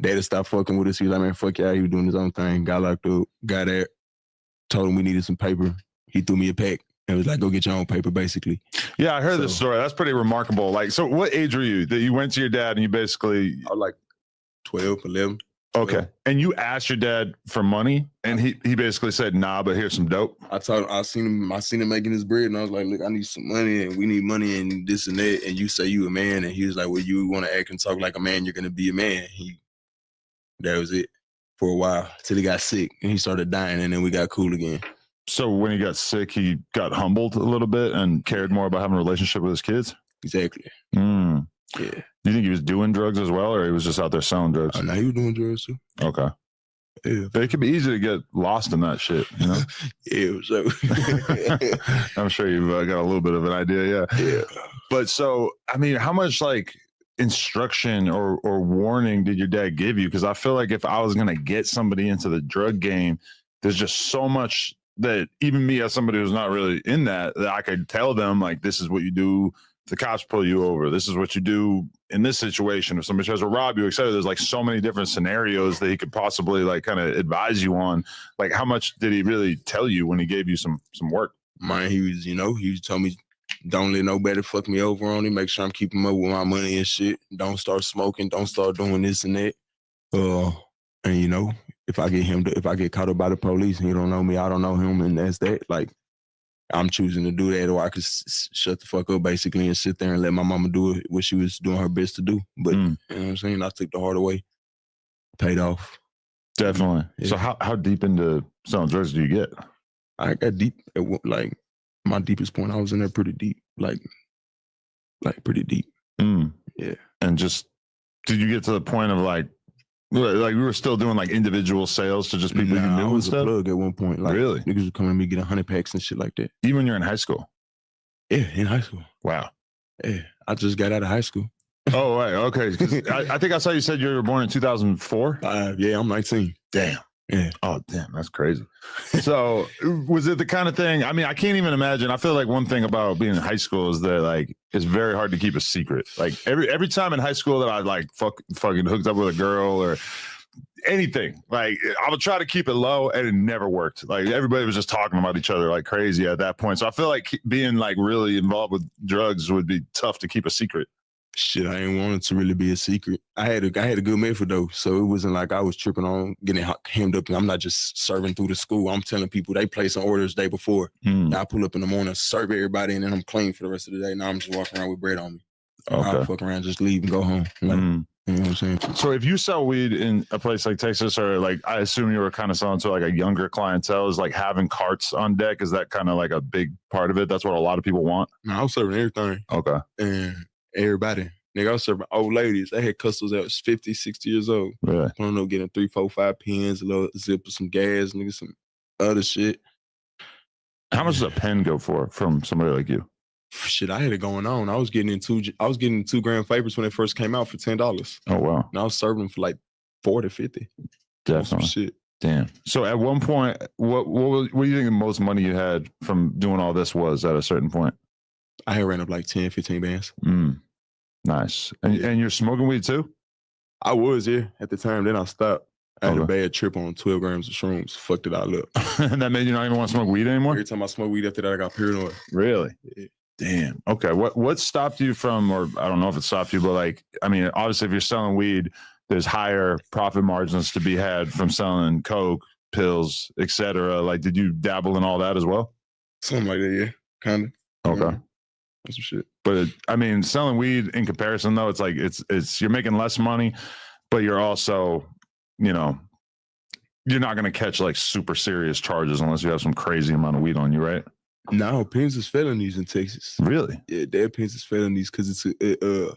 Daddy stopped fucking with us. He was like, man, fuck y'all. He was doing his own thing. Got locked up, got out, told him we needed some paper. He threw me a pack and was like, go get your own paper, basically. Yeah, I heard this story. That's pretty remarkable. Like, so what age were you that you went to your dad and you basically... I was like 12, 11. Okay. And you asked your dad for money, and he basically said, nah, but here's some dope. I seen him making his bread, and I was like, look, I need some money, and we need money, and this and that. And you say you a man, and he was like, well, you want to act and talk like a man, you're gonna be a man. That was it for a while till he got sick, and he started dying, and then we got cool again. So when he got sick, he got humbled a little bit and cared more about having a relationship with his kids? Exactly. Yeah. Do you think he was doing drugs as well, or he was just out there selling drugs? No, he was doing drugs too. Okay. Yeah. It can be easy to get lost in that shit, you know? Yeah, so. I'm sure you've got a little bit of an idea, yeah. But so, I mean, how much like instruction or warning did your dad give you? Because I feel like if I was going to get somebody into the drug game, there's just so much that even me as somebody who's not really in that I could tell them, like, this is what you do if the cops pull you over. This is what you do in this situation. If somebody tries to rob you, et cetera, there's like so many different scenarios that he could possibly like kind of advise you on. Like, how much did he really tell you when he gave you some work? Man, he was told me, don't let nobody fuck me over on it. Make sure I'm keeping up with my money and shit. Don't start smoking. Don't start doing this and that. And you know, if I get caught up by the police and he don't know me, I don't know him, and that's that. Like, I'm choosing to do that, or I could shut the fuck up basically and sit there and let my mama do what she was doing her best to do. But you know what I'm saying? I took the harder way. Paid off. Definitely. Yeah. So how deep into selling drugs do you get? I got deep at like my deepest point. I was in there pretty deep, like pretty deep. Yeah. And just did you get to the point of like we were still doing like individual sales to just people you knew? I was a plug at one point. Like, really? Niggas would come to me get 100 packs and shit like that. Even when you're in high school? Yeah, in high school. Wow. Yeah, I just got out of high school. Oh, right. Okay. 'Cause I think I saw you said you were born in 2004. Yeah, I'm 19. Damn. Yeah. Oh, damn. That's crazy. So was it the kind of thing? I mean, I can't even imagine. I feel like one thing about being in high school is that like it's very hard to keep a secret. Like every time in high school that I like fucking hooked up with a girl or anything, like I would try to keep it low and it never worked. Like everybody was just talking about each other like crazy at that point. So I feel like being like really involved with drugs would be tough to keep a secret. Shit, I ain't want it to really be a secret. I had a good method though, so it wasn't like I was tripping on getting hemmed up. I'm not just serving through the school. I'm telling people they placing orders the day before. I pull up in the morning, serve everybody, and then I'm clean for the rest of the day. Now I'm just walking around with bread on me. I'll fuck around, just leave and go home. Like, you know what I'm saying? So if you sell weed in a place like Texas, or like I assume you were kind of selling to like a younger clientele, is like having carts on deck, is that kind of like a big part of it? That's what a lot of people want. No, I was serving everything. Okay. And everybody. Nigga, I was serving old ladies. They had customers that was 50, 60 years old. Really? Pulling up, getting 3, 4, 5 pens, a little zip of some gas, nigga, some other shit. How much does a pen go for from somebody like you? Shit, I had it going on. I was getting 2 gram papers when they first came out for $10. Oh wow! And I was serving them for like 40, 50. Definitely. Shit. Damn. So at one point, what do you think the most money you had from doing all this was at a certain point? I had ran up like 10, 15 bands. Nice. And you're smoking weed too? I was, yeah, at the time. Then I stopped. I had a bad trip on 12 grams of shrooms. Fucked it all up. And that made you not even want to smoke weed anymore? Every time I smoke weed after that, I got paranoid. Really? Yeah. Damn. Okay. What stopped you from, or I don't know if it stopped you, but like, I mean, obviously if you're selling weed, there's higher profit margins to be had from selling coke, pills, etc. Like, did you dabble in all that as well? Something like that, yeah. Kind of. Okay. That's some shit. But I mean, selling weed in comparison though, it's like it's you're making less money, but you're also, you know, you're not going to catch like super serious charges unless you have some crazy amount of weed on you, right? No, pens is felonies in Texas. Really? Yeah, dead pens is felonies because it's a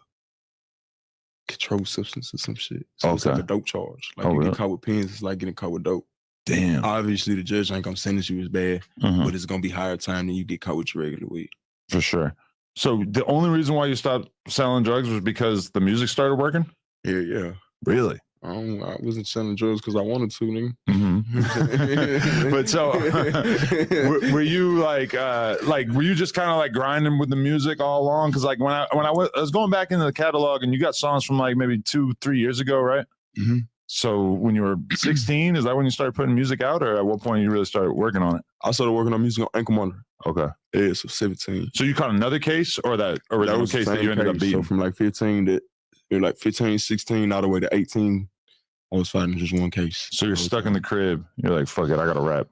controlled substance or some shit. So it's like a dope charge. Like you get caught with pens, it's like getting caught with dope. Damn. Obviously, the judge ain't gonna sentence you as bad, but it's gonna be higher time than you get caught with your regular weed. For sure. So the only reason why you stopped selling drugs was because the music started working? Yeah. Really? I wasn't selling drugs because I wanted to, nigga. But so, were you like, were you just kind of like grinding with the music all along? Because like when I was going back into the catalog, and you got songs from like maybe 2-3 years ago, right? So when you were 16, is that when you started putting music out, or at what point you really started working on it? I started working on music on Ankle Monitor. Okay. Yeah, so 17. So you caught another case, or that original was the case that same you ended up case. beating? So from like 15 16, all the way to 18, I was fighting just one case. So you're stuck in the crib. You're like, fuck it, I got to rap.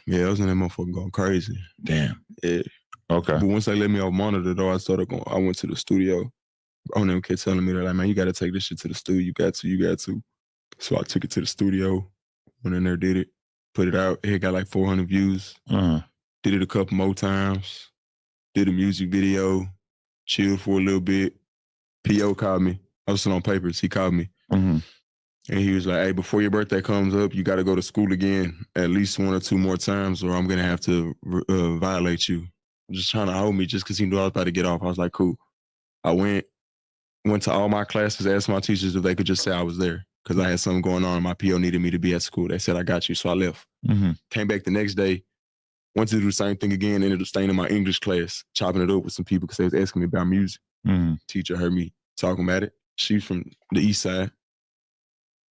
Yeah, I was in that motherfucker going crazy. Damn. Yeah. Okay. But once they let me off monitor, though, I went to the studio. On them kept telling me, they're like, man, you got to take this shit to the studio. You got to. So I took it to the studio, went in there, did it, put it out. It got like 400 views. Did it a couple more times. Did a music video, chilled for a little bit. P.O. called me. I was still on papers. He called me. And he was like, hey, before your birthday comes up, you got to go to school again at least 1 or 2 more times or I'm going to have to violate you. Just trying to hold me just because he knew I was about to get off. I was like, cool. I went to all my classes, asked my teachers if they could just say I was there because I had something going on and my PO needed me to be at school. They said, I got you. So I left. Came back the next day, went to do the same thing again, ended up staying in my English class, chopping it up with some people because they was asking me about music. Teacher heard me talking about it. She's from the east side.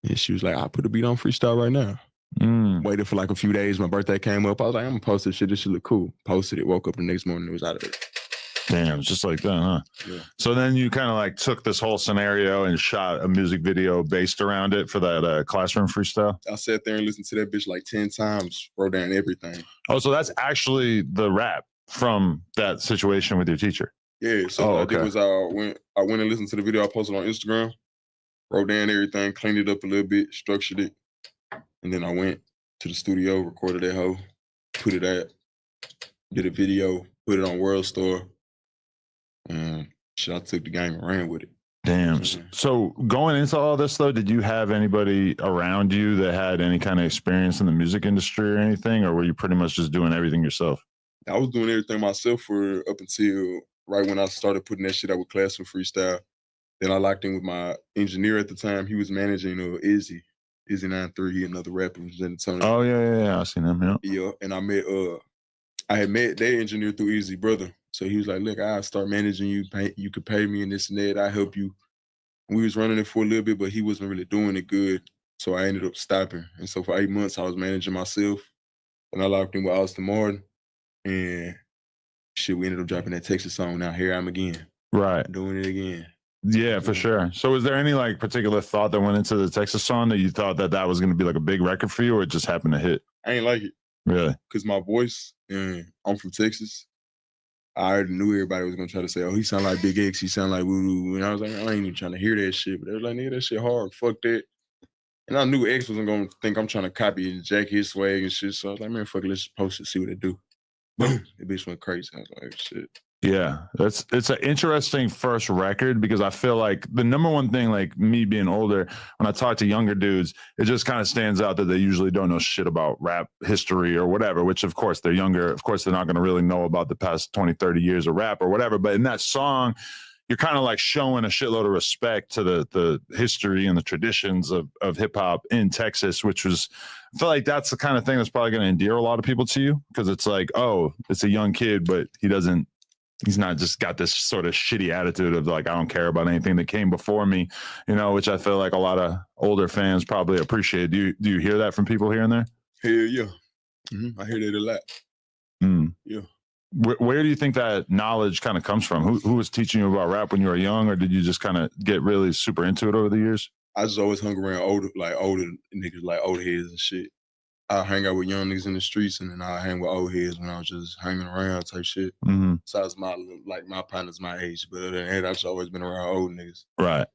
And she was like, I'll put a beat on freestyle right now. Waited for like a few days. My birthday came up. I was like, I'm going to post this shit. This shit look cool. Posted it. Woke up the next morning. It was out of it. Damn, it's just like that, huh? Yeah. So then you kind of like took this whole scenario and shot a music video based around it for that classroom freestyle? I sat there and listened to that bitch like 10 times, wrote down everything. Oh, so that's actually the rap from that situation with your teacher? Yeah, so what I did was I went and listened to the video I posted on Instagram, wrote down everything, cleaned it up a little bit, structured it, and then I went to the studio, recorded that hoe, put it out, did a video, put it on World Store, and shit, I took the game and ran with it. Damn. So going into all this though, did you have anybody around you that had any kind of experience in the music industry or anything, or were you pretty much just doing everything yourself? I was doing everything myself for up until right when I started putting that shit out with Classroom Freestyle. Then I locked in with my engineer at the time. He was managing Izzy 93, he another rapper from San Antonio. Oh yeah, I seen him. Yeah, and I had met their engineer through Izzy's brother. So he was like, look, I'll start managing you. You could pay me and this and that. I help you. We was running it for a little bit, but he wasn't really doing it good. So I ended up stopping. And so for 8 months, I was managing myself. And I locked in with Austin Martin. And shit, we ended up dropping that Texas song. Now here I'm again. Right. Doing it again. Yeah, for sure. So was there any like particular thought that went into the Texas song that you thought that was going to be like a big record for you, or it just happened to hit? I ain't like it. Really? Because my voice, and I'm from Texas. I already knew everybody was gonna try to say, "Oh, he sound like Big X. He sound like Voodoo," and I was like, "I ain't even trying to hear that shit." But they was like, "Nigga, that shit hard. Fuck that." And I knew X wasn't gonna think I'm trying to copy and jack his swag and shit. So I was like, "Man, fuck it. Let's just post it, see what it do." Boom, the bitch went crazy. I was like, "Shit." Yeah, it's an interesting first record because I feel like the number one thing, like me being older, when I talk to younger dudes, it just kind of stands out that they usually don't know shit about rap history or whatever, which of course they're younger. Of course, they're not going to really know about the past 20, 30 years of rap or whatever. But in that song, you're kind of like showing a shitload of respect to the history and the traditions of hip hop in Texas, which was, I feel like that's the kind of thing that's probably going to endear a lot of people to you because it's like, oh, it's a young kid, but he's not just got this sort of shitty attitude of like, I don't care about anything that came before me, which I feel like a lot of older fans probably appreciate. Do you hear that from people here and there? Hell yeah. I hear that a lot. Yeah. Where do you think that knowledge kind of comes from? Who was teaching you about rap when you were young, or did you just kind of get really super into it over the years? I just always hung around older niggas, like old heads and shit. I hang out with young niggas in the streets, and then I hang with old heads when I was just hanging around type shit. So I was my partners my age, but other than that, I've just always been around old niggas. Right.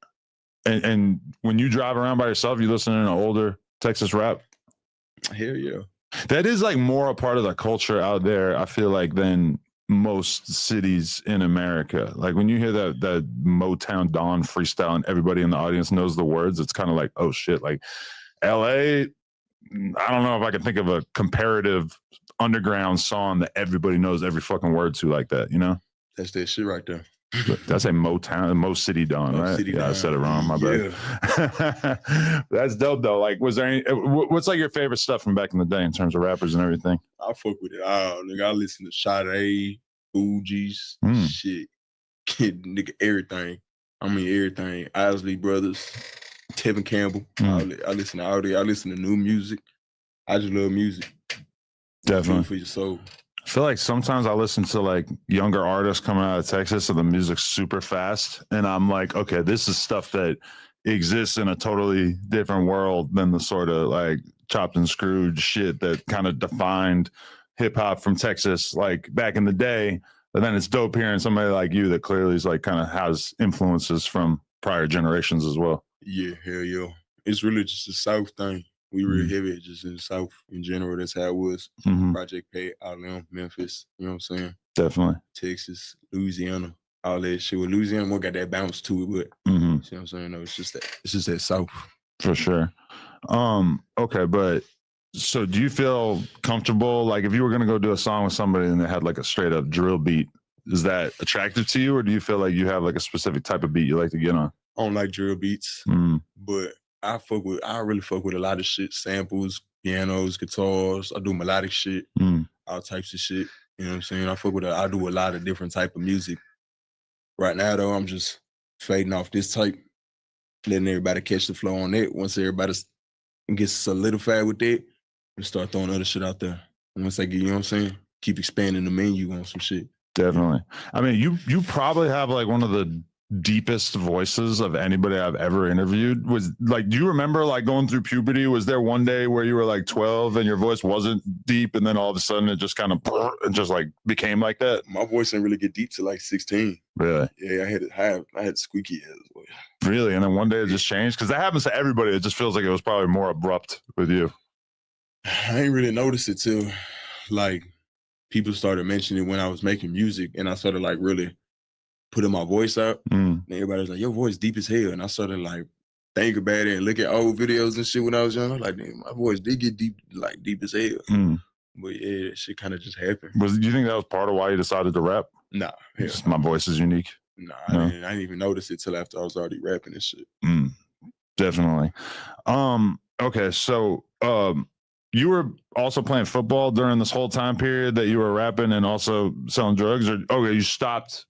And when you drive around by yourself, you listening to older Texas rap? Hell yeah. That is like more a part of the culture out there, I feel like, than most cities in America. Like when you hear that Motown Dawn freestyle and everybody in the audience knows the words, it's kind of like, oh shit, like LA, I don't know if I can think of a comparative underground song that everybody knows every fucking word to like that, That's that shit right there. That's a Motown, Mo City Dawn, right? City yeah, Dawn. I said it wrong. My bad. That's dope though. Like, was there any? What's like your favorite stuff from back in the day in terms of rappers and everything? I fuck with it. Nigga, I listen to Sade, Fugees, shit, nigga, everything. I mean everything. Isley Brothers, Tevin Campbell. I listen to all that. I listen to new music. I just love music. Definitely. Good for your soul. I feel like sometimes I listen to like younger artists coming out of Texas and the music's super fast. And I'm like, okay, this is stuff that exists in a totally different world than the sort of like chopped and screwed shit that kind of defined hip hop from Texas like back in the day. But then it's dope hearing somebody like you that clearly is like kind of has influences from prior generations as well. Yeah, hell yeah. It's really just a South thing. We real heavy just in the South in general. That's how it was. Project Pat, Alabama, Memphis, you know what I'm saying? Definitely. Texas, Louisiana, all that shit. With Louisiana, more got that bounce to it, but you know what I'm saying? No, it's just that South. For sure. Okay, but so do you feel comfortable, like if you were gonna go do a song with somebody and they had like a straight up drill beat, is that attractive to you, or do you feel like you have like a specific type of beat you like to get on? I don't like drill beats, but I really fuck with a lot of shit, samples, pianos, guitars. I do melodic shit, all types of shit. You know what I'm saying? I do a lot of different type of music. Right now though, I'm just fading off this type, letting everybody catch the flow on it. Once everybody gets solidified with that, we start throwing other shit out there. And once I get, you know what I'm saying? Keep expanding the menu on some shit. Definitely. I mean, you probably have like one of the deepest voices of anybody I've ever interviewed. Was like, do you remember like going through puberty? Was there one day where you were like 12 and your voice wasn't deep, and then all of a sudden it just kind of just like became like that? My voice didn't really get deep till like 16. Really? Yeah, I had squeaky as well. Really? And then one day it just changed? Because that happens to everybody. It just feels like it was probably more abrupt with you. I ain't really noticed it till like people started mentioning it when I was making music, and I started like really putting my voice out. And everybody was like, your voice deep as hell. And I started like think about it and look at old videos and shit when I was young. I was like, damn, my voice did get deep as hell. But yeah, that shit kind of just happened. Do you think that was part of why you decided to rap? Nah. Just my voice is unique. Nah, I didn't even notice it till after I was already rapping and shit. Definitely. Okay, so you were also playing football during this whole time period that you were rapping and also selling drugs, or you stopped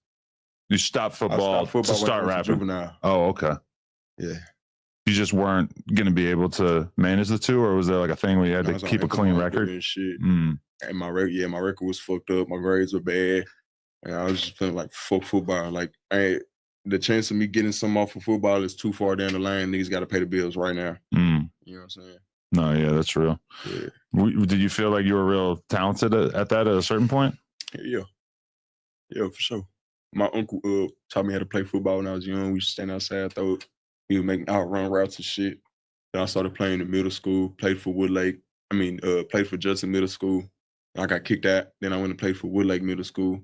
football, to start rapping? Oh, okay. Yeah. You just weren't gonna be able to manage the two, or was there like a thing where you had to keep a clean record? And shit. And my record was fucked up. My grades were bad. And I was just feeling like fuck football. Like, the chance of me getting something off of football is too far down the line. Niggas got to pay the bills right now. You know what I'm saying? No, yeah, that's real. Yeah. Did you feel like you were real talented at that at a certain point? Yeah, for sure. My uncle taught me how to play football when I was young. We used to stand outside, throw it. He would make outrun routes and shit. Then I started playing in middle school, played for Woodlake. Played for Judson Middle School. I got kicked out. Then I went and played for Woodlake Middle School.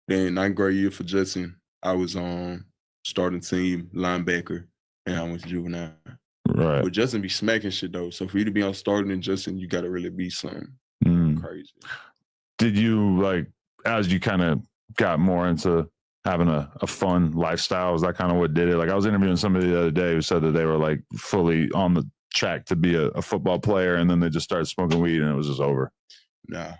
Then 9th grade year for Judson, I was on starting team linebacker, and I went to juvenile. Right. But Judson be smacking shit though. So for you to be on starting in Judson, you got to really be something crazy. Did you, like, as you kind of got more into having a fun lifestyle, was that kind of what did it? Like, I was interviewing somebody the other day who said that they were like fully on the track to be a football player, and then they just started smoking weed and it was just over. Nah.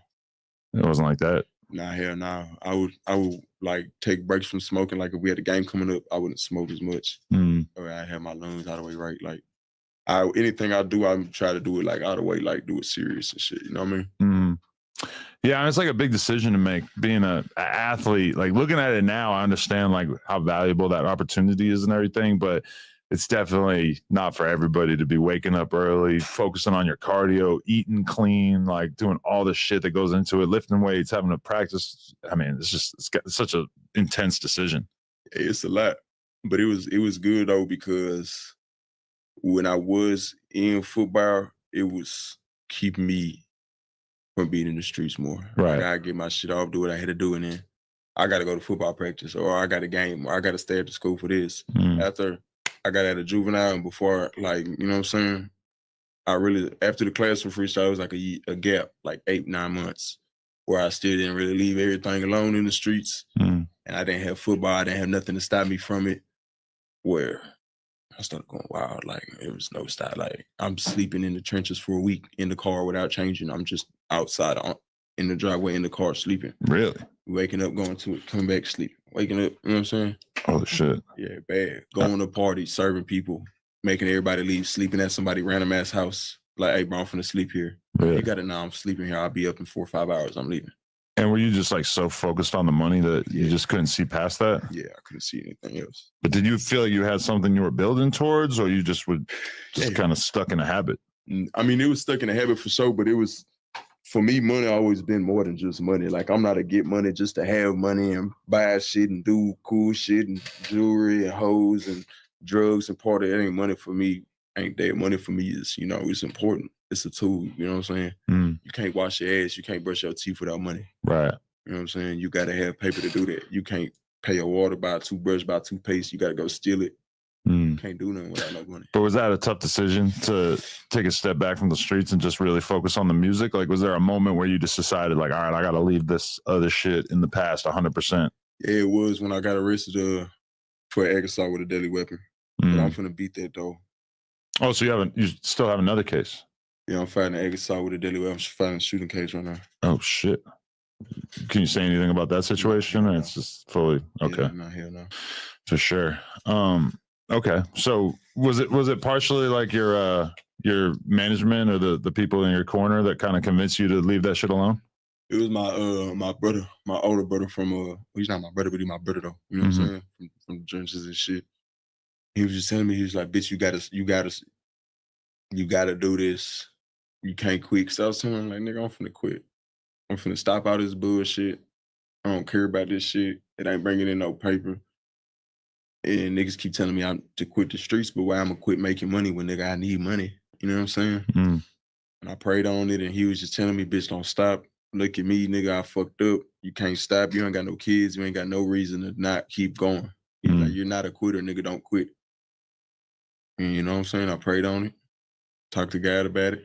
It wasn't like that. Nah, hell no. I would like take breaks from smoking. Like if we had a game coming up, I wouldn't smoke as much. Or I had my lungs out of the way right. Like anything I do, I try to do it like out of the way, like do it serious and shit. You know what I mean? Yeah, it's like a big decision to make, being an athlete. Like looking at it now, I understand like how valuable that opportunity is and everything, but it's definitely not for everybody to be waking up early, focusing on your cardio, eating clean, like doing all the shit that goes into it, lifting weights, having to practice. I mean, it's such an intense decision. It's a lot, but it was good though, because when I was in football, it was keeping me from being in the streets more. Right. Like, I get my shit off, do what I had to do, and then I got to go to football practice, or I got a game, or I got to stay at the school for this. After I got out of juvenile, and before, like, you know what I'm saying? After the classroom freestyle, it was like a gap, like 8-9 months, where I still didn't really leave everything alone in the streets. And I didn't have football. I didn't have nothing to stop me from it, where I started going wild. Like, it was no stop. Like, I'm sleeping in the trenches for a week in the car without changing. I'm just outside in the driveway in the car sleeping. Really? Waking up, going to it, coming back, sleeping. Waking up, you know what I'm saying? Oh, shit. Yeah, bad. Going to parties, serving people, making everybody leave, sleeping at somebody random ass house. Like, hey, bro, I'm finna sleep here. Really? You gotta know I'm sleeping here. I'll be up in 4 or 5 hours. I'm leaving. And were you just like so focused on the money that you just couldn't see past that? Yeah, I couldn't see anything else. But did you feel like you had something you were building towards, or you just would kind of stuck in a habit? I mean, it was stuck in a habit for sure, but it was, for me, money always been more than just money. Like, I'm not a get money just to have money and buy shit and do cool shit and jewelry and hoes and drugs and party. It ain't money for me. Ain't that. Money for me is, you know, it's important. It's a tool, you know what I'm saying? You can't wash your ass, you can't brush your teeth without money. Right. You know what I'm saying? You gotta have paper to do that. You can't pay your water, buy a toothbrush, buy a toothpaste. You gotta go steal it. Can't do nothing without no money. But was that a tough decision to take a step back from the streets and just really focus on the music? Like, was there a moment where you just decided, like, all right, I got to leave this other shit in the past 100%? Yeah, it was when I got arrested for egg assault with a deadly weapon. But I'm finna beat that though. Oh, so you still have another case? Yeah, I'm fighting an egg assault with a deadly weapon. I'm fighting a shooting case right now. Oh shit! Can you say anything about that situation, or it's just fully okay? Yeah, not here now. For sure. Okay. So was it partially like your management or the people in your corner that kind of convinced you to leave that shit alone? It was my brother, my older brother from he's not my brother, but he's my brother though. You know what I'm saying? From the trenches and shit. He was just telling me, he was like, bitch, you gotta do this. You can't quit. So I was telling him, like, nigga, I'm finna quit. I'm finna stop all this bullshit. I don't care about this shit. It ain't bringing in no paper. And niggas keep telling me I'm to quit the streets, but why I'm gonna quit making money when, nigga, I need money? You know what I'm saying? And I prayed on it, and he was just telling me, bitch, don't stop. Look at me, nigga, I fucked up. You can't stop. You ain't got no kids. You ain't got no reason to not keep going. He's like, you're not a quitter, nigga, don't quit. And you know what I'm saying? I prayed on it, talked to God about it,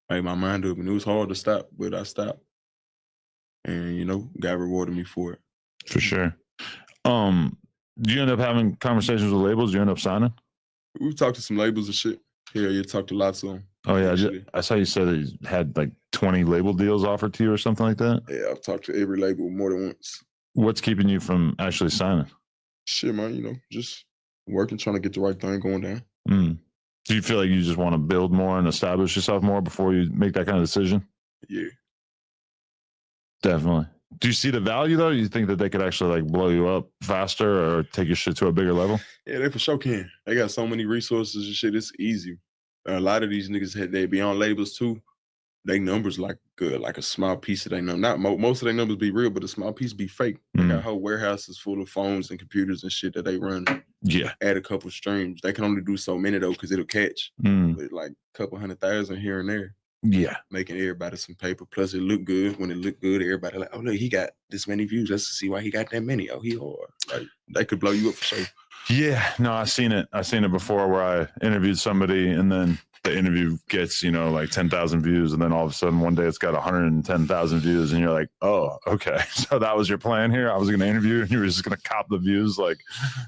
made my mind up, and it was hard to stop, but I stopped. And, you know, God rewarded me for it. For sure. Do you end up having conversations with labels? Do you end up signing? We've talked to some labels and shit. Yeah, you talked to lots of them. Oh yeah, I saw you said that you had like 20 label deals offered to you or something like that. Yeah, I've talked to every label more than once. What's keeping you from actually signing? Shit, man, you know, just working, trying to get the right thing going down. Do you feel like you just want to build more and establish yourself more before you make that kind of decision? Yeah. Definitely. Do you see the value though? You think that they could actually like blow you up faster or take your shit to a bigger level? Yeah, they for sure can. They got so many resources and shit. It's easy. A lot of these niggas they be on labels too. They numbers like a small piece of their number. Not most of their numbers be real, but a small piece be fake. They got whole warehouses full of phones and computers and shit that they run. Yeah. Add a couple streams. They can only do so many though, because it'll catch. But like a couple 100,000 here and there. Yeah. Making everybody some paper. Plus it look good. When it look good, everybody like, oh look, he got this many views. Let's see why he got that many. Oh, he hard. Like they could blow you up for sure. Yeah, no, I've seen it before where I interviewed somebody and then the interview gets, you know, like 10,000 views. And then all of a sudden one day it's got 110,000 views. And you're like, oh, okay. So that was your plan here. I was going to interview you and you were just going to cop the views. Like,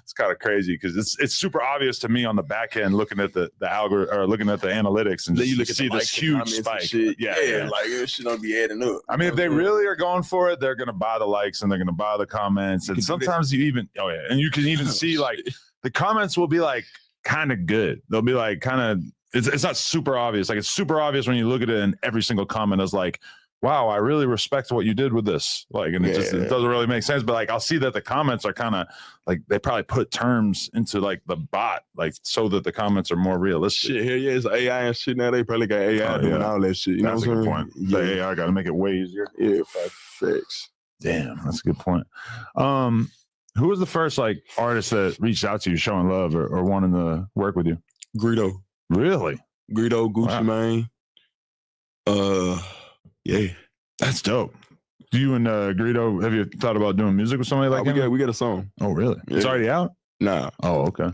it's kind of crazy because it's super obvious to me on the back end looking at the algorithm or looking at the analytics and then just you look at see the this huge spike. Yeah, like it should not be adding up. I mean, if they really are going for it, they're going to buy the likes and they're going to buy the comments. And sometimes you even, and you can even see like the comments will be like kind of good. They'll be like kind of, it's not super obvious. Like it's super obvious when you look at it and every single comment is like, wow, I really respect what you did with this. Like, and it doesn't really make sense. But like, I'll see that the comments are kind of like, they probably put terms into like the bot, like so that the comments are more realistic. Shit, hell yeah, it's AI and shit now. They probably got AI doing all that shit. You That's know a what good I'm point. saying? The AI got to make it way easier. Yeah, facts. Damn, that's a good point. Who was the first like artist that reached out to you showing love or wanting to work with you? Greedo. Really? Greedo, Gucci Mane. Yeah. That's dope. Do you and Greedo, have you thought about doing music with somebody like him? We got a song. Oh, really? It's already out? Nah. Oh, okay.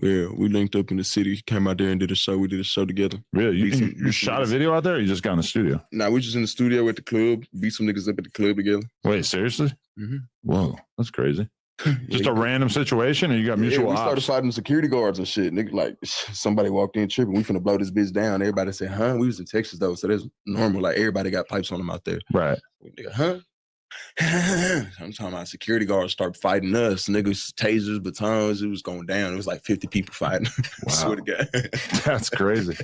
Yeah, we linked up in the city, came out there and did a show. We did a show together. Really? You shot a video out there or you just got in the studio? Nah, we just in the studio at the club, beat some niggas up at the club together. Wait, seriously? Mm-hmm. Whoa, that's crazy. Just a random situation or you got mutual we ops? started fighting security guards and shit. Nigga, like somebody walked in tripping. We finna blow this bitch down. Everybody said, huh? We was in Texas though, so that's normal. Like everybody got pipes on them out there. Right. Nigga, huh? I'm talking about security guards start fighting us. Niggas, tasers, batons. It was going down. It was like 50 people fighting. I swear to God. That's crazy.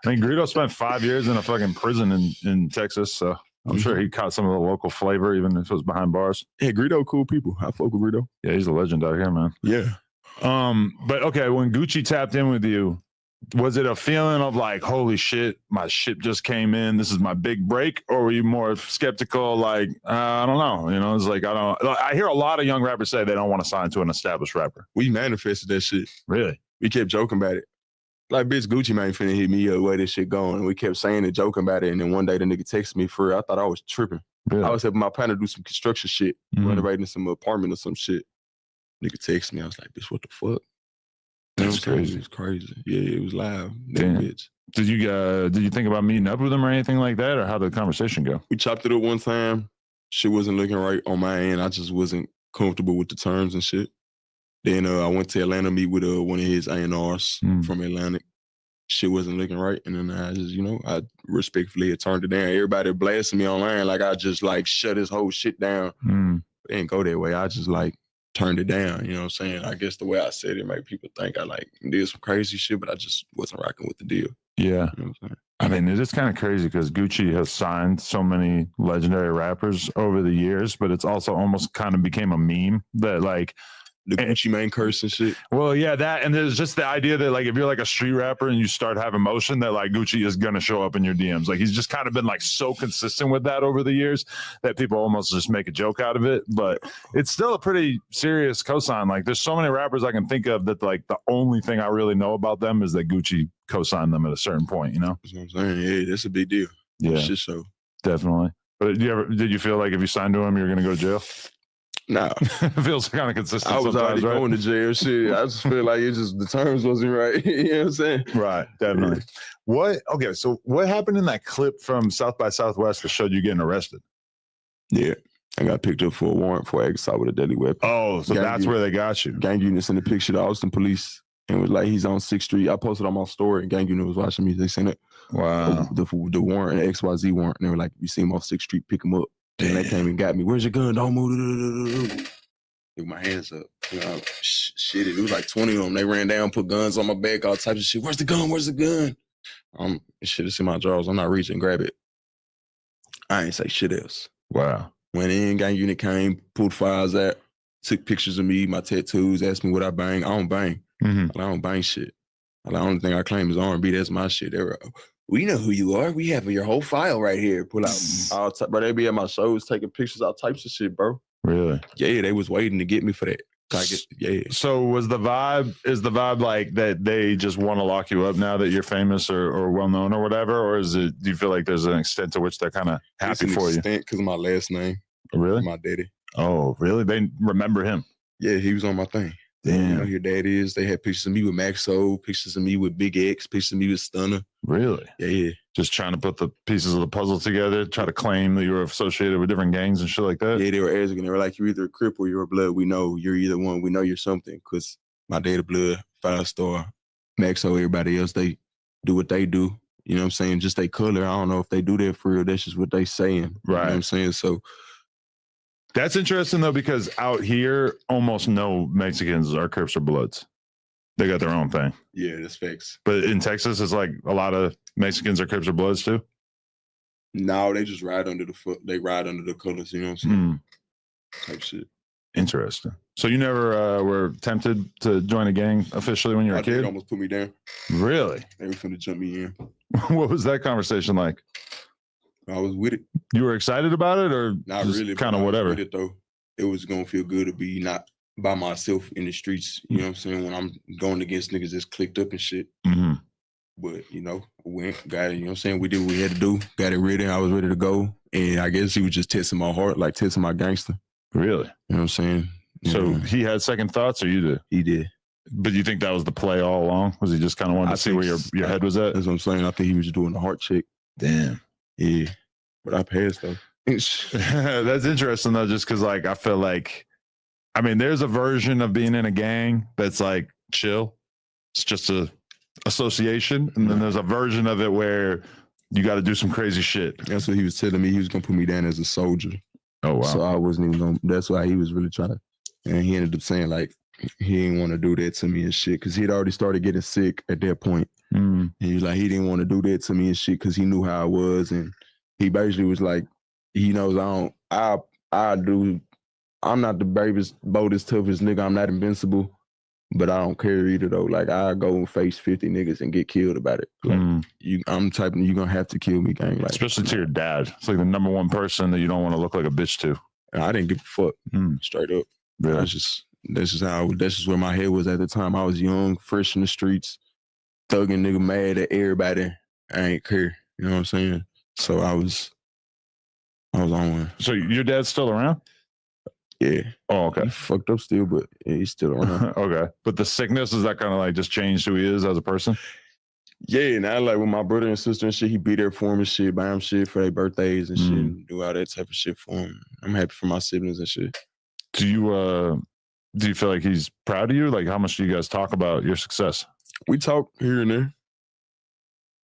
I mean, Greedo spent 5 years in a fucking prison in Texas, so I'm sure he caught some of the local flavor, even if it was behind bars. Yeah, Greedo, cool people. I fuck with Greedo. Yeah, he's a legend out here, man. Yeah. But okay, when Gucci tapped in with you, was it a feeling of like, holy shit, my ship just came in, this is my big break? Or were you more skeptical, like, I don't know, you know, it's like, I hear a lot of young rappers say they don't want to sign to an established rapper. We manifested that shit. Really? We kept joking about it. Like, bitch, Gucci Mane finna hit me up, where this shit going. And we kept saying it, joking about it. And then one day the nigga texted me for real. I thought I was tripping. Really? I was helping my partner do some construction shit, renovating some apartment or some shit. Nigga texted me. I was like, bitch, what the fuck? That's crazy. It's crazy. Yeah, it was live. That Damn. bitch. Did you think about meeting up with him or anything like that, or how did the conversation go? We chopped it up one time. Shit wasn't looking right on my end. I just wasn't comfortable with the terms and shit. Then I went to Atlanta to meet with one of his A&Rs from Atlantic. Shit wasn't looking right. And then I just, I respectfully had turned it down. Everybody blasted me online like I just like shut his whole shit down. It didn't go that way. I just like turned it down. You know what I'm saying? I guess the way I said it made people think I like did some crazy shit, but I just wasn't rocking with the deal. Yeah. You know what I'm saying? I mean, it is kind of crazy because Gucci has signed so many legendary rappers over the years, but it's also almost kind of became a meme that like the Gucci Mane curse and shit. Well, yeah, that, and there's just the idea that like if you're like a street rapper and you start having motion, that like Gucci is gonna show up in your DMs. Like he's just kind of been like so consistent with that over the years that people almost just make a joke out of it. But it's still a pretty serious cosign. Like there's so many rappers I can think of that like the only thing I really know about them is that Gucci co-signed them at a certain point. You know, that's what I'm saying. Yeah, that's a big deal. Yeah, shit show. Definitely. But did you feel like if you signed to him, you're gonna go to jail? Nah, it feels kind of consistent. I was already right? going to jail. Shit, I just feel like the terms wasn't right. You know what I'm saying? Right, definitely. Okay, so what happened in that clip from South by Southwest that showed you getting arrested? Yeah, I got picked up for a warrant for assault with a deadly weapon. Oh, so that's where they got you. Gang unit sent a picture to Austin police and was like, he's on 6th Street. I posted on my story and gang unit was watching me. They sent it. Wow. The warrant, the XYZ warrant. And they were like, you see him on 6th Street, pick him up. And they came and got me. Where's your gun? Don't move. With my hands up. Shit, it was like 20 of them. They ran down, put guns on my back, all types of shit. Where's the gun? Where's the gun? Shit, it's in my drawers. I'm not reaching, grab it. I ain't say shit else. Wow. Went in, gang unit came, pulled files out, took pictures of me, my tattoos, asked me what I bang. I don't bang. I don't bang shit. The only thing I claim is R&B. That's my shit. They were, we know who you are. We have your whole file right here. Pull out all bro. They be at my shows taking pictures, all types of shit, bro. Really? Yeah, they was waiting to get me for that. So is the vibe like that they just want to lock you up now that you're famous or well known or whatever? Or is it, do you feel like there's an extent to which they're kind of happy for you? Because of my last name. Really? My daddy. Oh, really? They remember him? Yeah, he was on my thing. Damn. You know who your dad is? They had pictures of me with Max O, pictures of me with Big X, pictures of me with Stunner. Really? Yeah. Just trying to put the pieces of the puzzle together, try to claim that you were associated with different gangs and shit like that? Yeah, they were asking. They were like, you're either a Crip or you're a Blood. We know you're either one. We know you're something. Because my dad, Blood, 5-star, Max O, everybody else, they do what they do. You know what I'm saying? Just they color. I don't know if they do that for real. That's just what they saying. Right. You know what I'm saying? So that's interesting though, because out here, almost no Mexicans are Crips or Bloods. They got their own thing. Yeah, that's facts. But in Texas, it's like a lot of Mexicans are Crips or Bloods too. No, they just ride under the foot. They ride under the colors. You know what I'm saying? Type shit. Interesting. So you never were tempted to join a gang officially when you were a kid? They almost put me down. Really? They were finna jump me in. What was that conversation like? I was with it. You were excited about it, or not really? Kind of whatever. With it though, it was gonna feel good to be not by myself in the streets. You know what I'm saying? When I'm going against niggas that's clicked up and shit. But went, got it. You know what I'm saying? We did what we had to do. Got it ready. I was ready to go. And I guess he was just testing my heart, like testing my gangster. Really? You know what I'm saying? So he had second thoughts, or you did? He did. But you think that was the play all along? Was he just kind of wanted to see where your head was at? That's what I'm saying. I think he was just doing the heart check. Damn. Yeah. But I passed though. That's interesting though, just because like I feel like, I mean, there's a version of being in a gang that's like chill. It's just a association, and then there's a version of it where you got to do some crazy shit. That's what he was telling me. He was gonna put me down as a soldier. Oh wow. So I wasn't even gonna. That's why he was really trying to. And he ended up saying like he didn't want to do that to me and shit because he'd already started getting sick at that point. And he was like he didn't want to do that to me and shit because he knew how I was, and he basically was like, he knows I'm not the bravest, boldest, toughest nigga. I'm not invincible, but I don't care either though. Like I go and face 50 niggas and get killed about it. Like I'm typing, you're gonna have to kill me, gang. Like, especially to your dad. It's like the number one person that you don't want to look like a bitch to. And I didn't give a fuck. Straight up. Really? That's just where my head was at the time. I was young, fresh in the streets, thugging nigga, mad at everybody. I ain't care. You know what I'm saying? So I was on one. So your dad's still around? Yeah. Oh, okay. He fucked up still, but yeah, he's still around. Okay. But the sickness, is that kind of like just changed who he is as a person? Yeah, now like with my brother and sister and shit, he be there for him and shit, buy him shit for their birthdays and shit, and do all that type of shit for him. I'm happy for my siblings and shit. Do you feel like he's proud of you? Like, how much do you guys talk about your success? We talk here and there.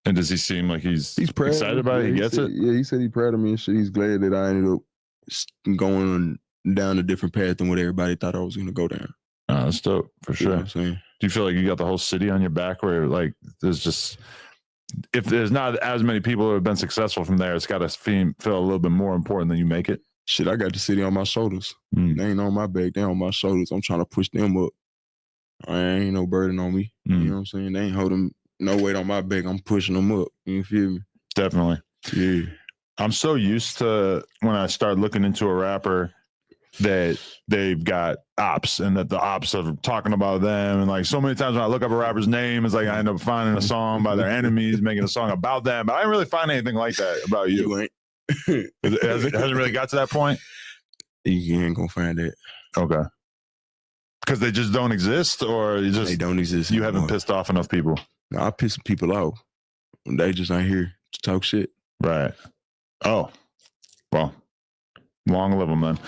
And does he seem like he's proud excited about it? He gets it? Yeah, he said he's proud of me and shit. He's glad that I ended up going down a different path than what everybody thought I was going to go down. That's dope, for You know sure. what I'm saying? Do you feel like you got the whole city on your back where, like, there's just, if there's not as many people who have been successful from there, it's got to feel a little bit more important than you make it? Shit, I got the city on my shoulders. They ain't on my back. They on my shoulders. I'm trying to push them up. I ain't no burden on me. You know what I'm saying? They ain't holding no weight on my back. I'm pushing them up. You feel me? Definitely. Yeah. I'm so used to when I start looking into a rapper that they've got ops and that the ops are talking about them. And like so many times when I look up a rapper's name, it's like I end up finding a song by their enemies, making a song about them. But I didn't really find anything like that about you. You ain't. It hasn't really got to that point? You ain't going to find that. Okay. Because they just don't exist, or they don't exist. You haven't pissed off enough people? No, I piss people off. They just ain't here to talk shit. Right. Oh, well, long live them then.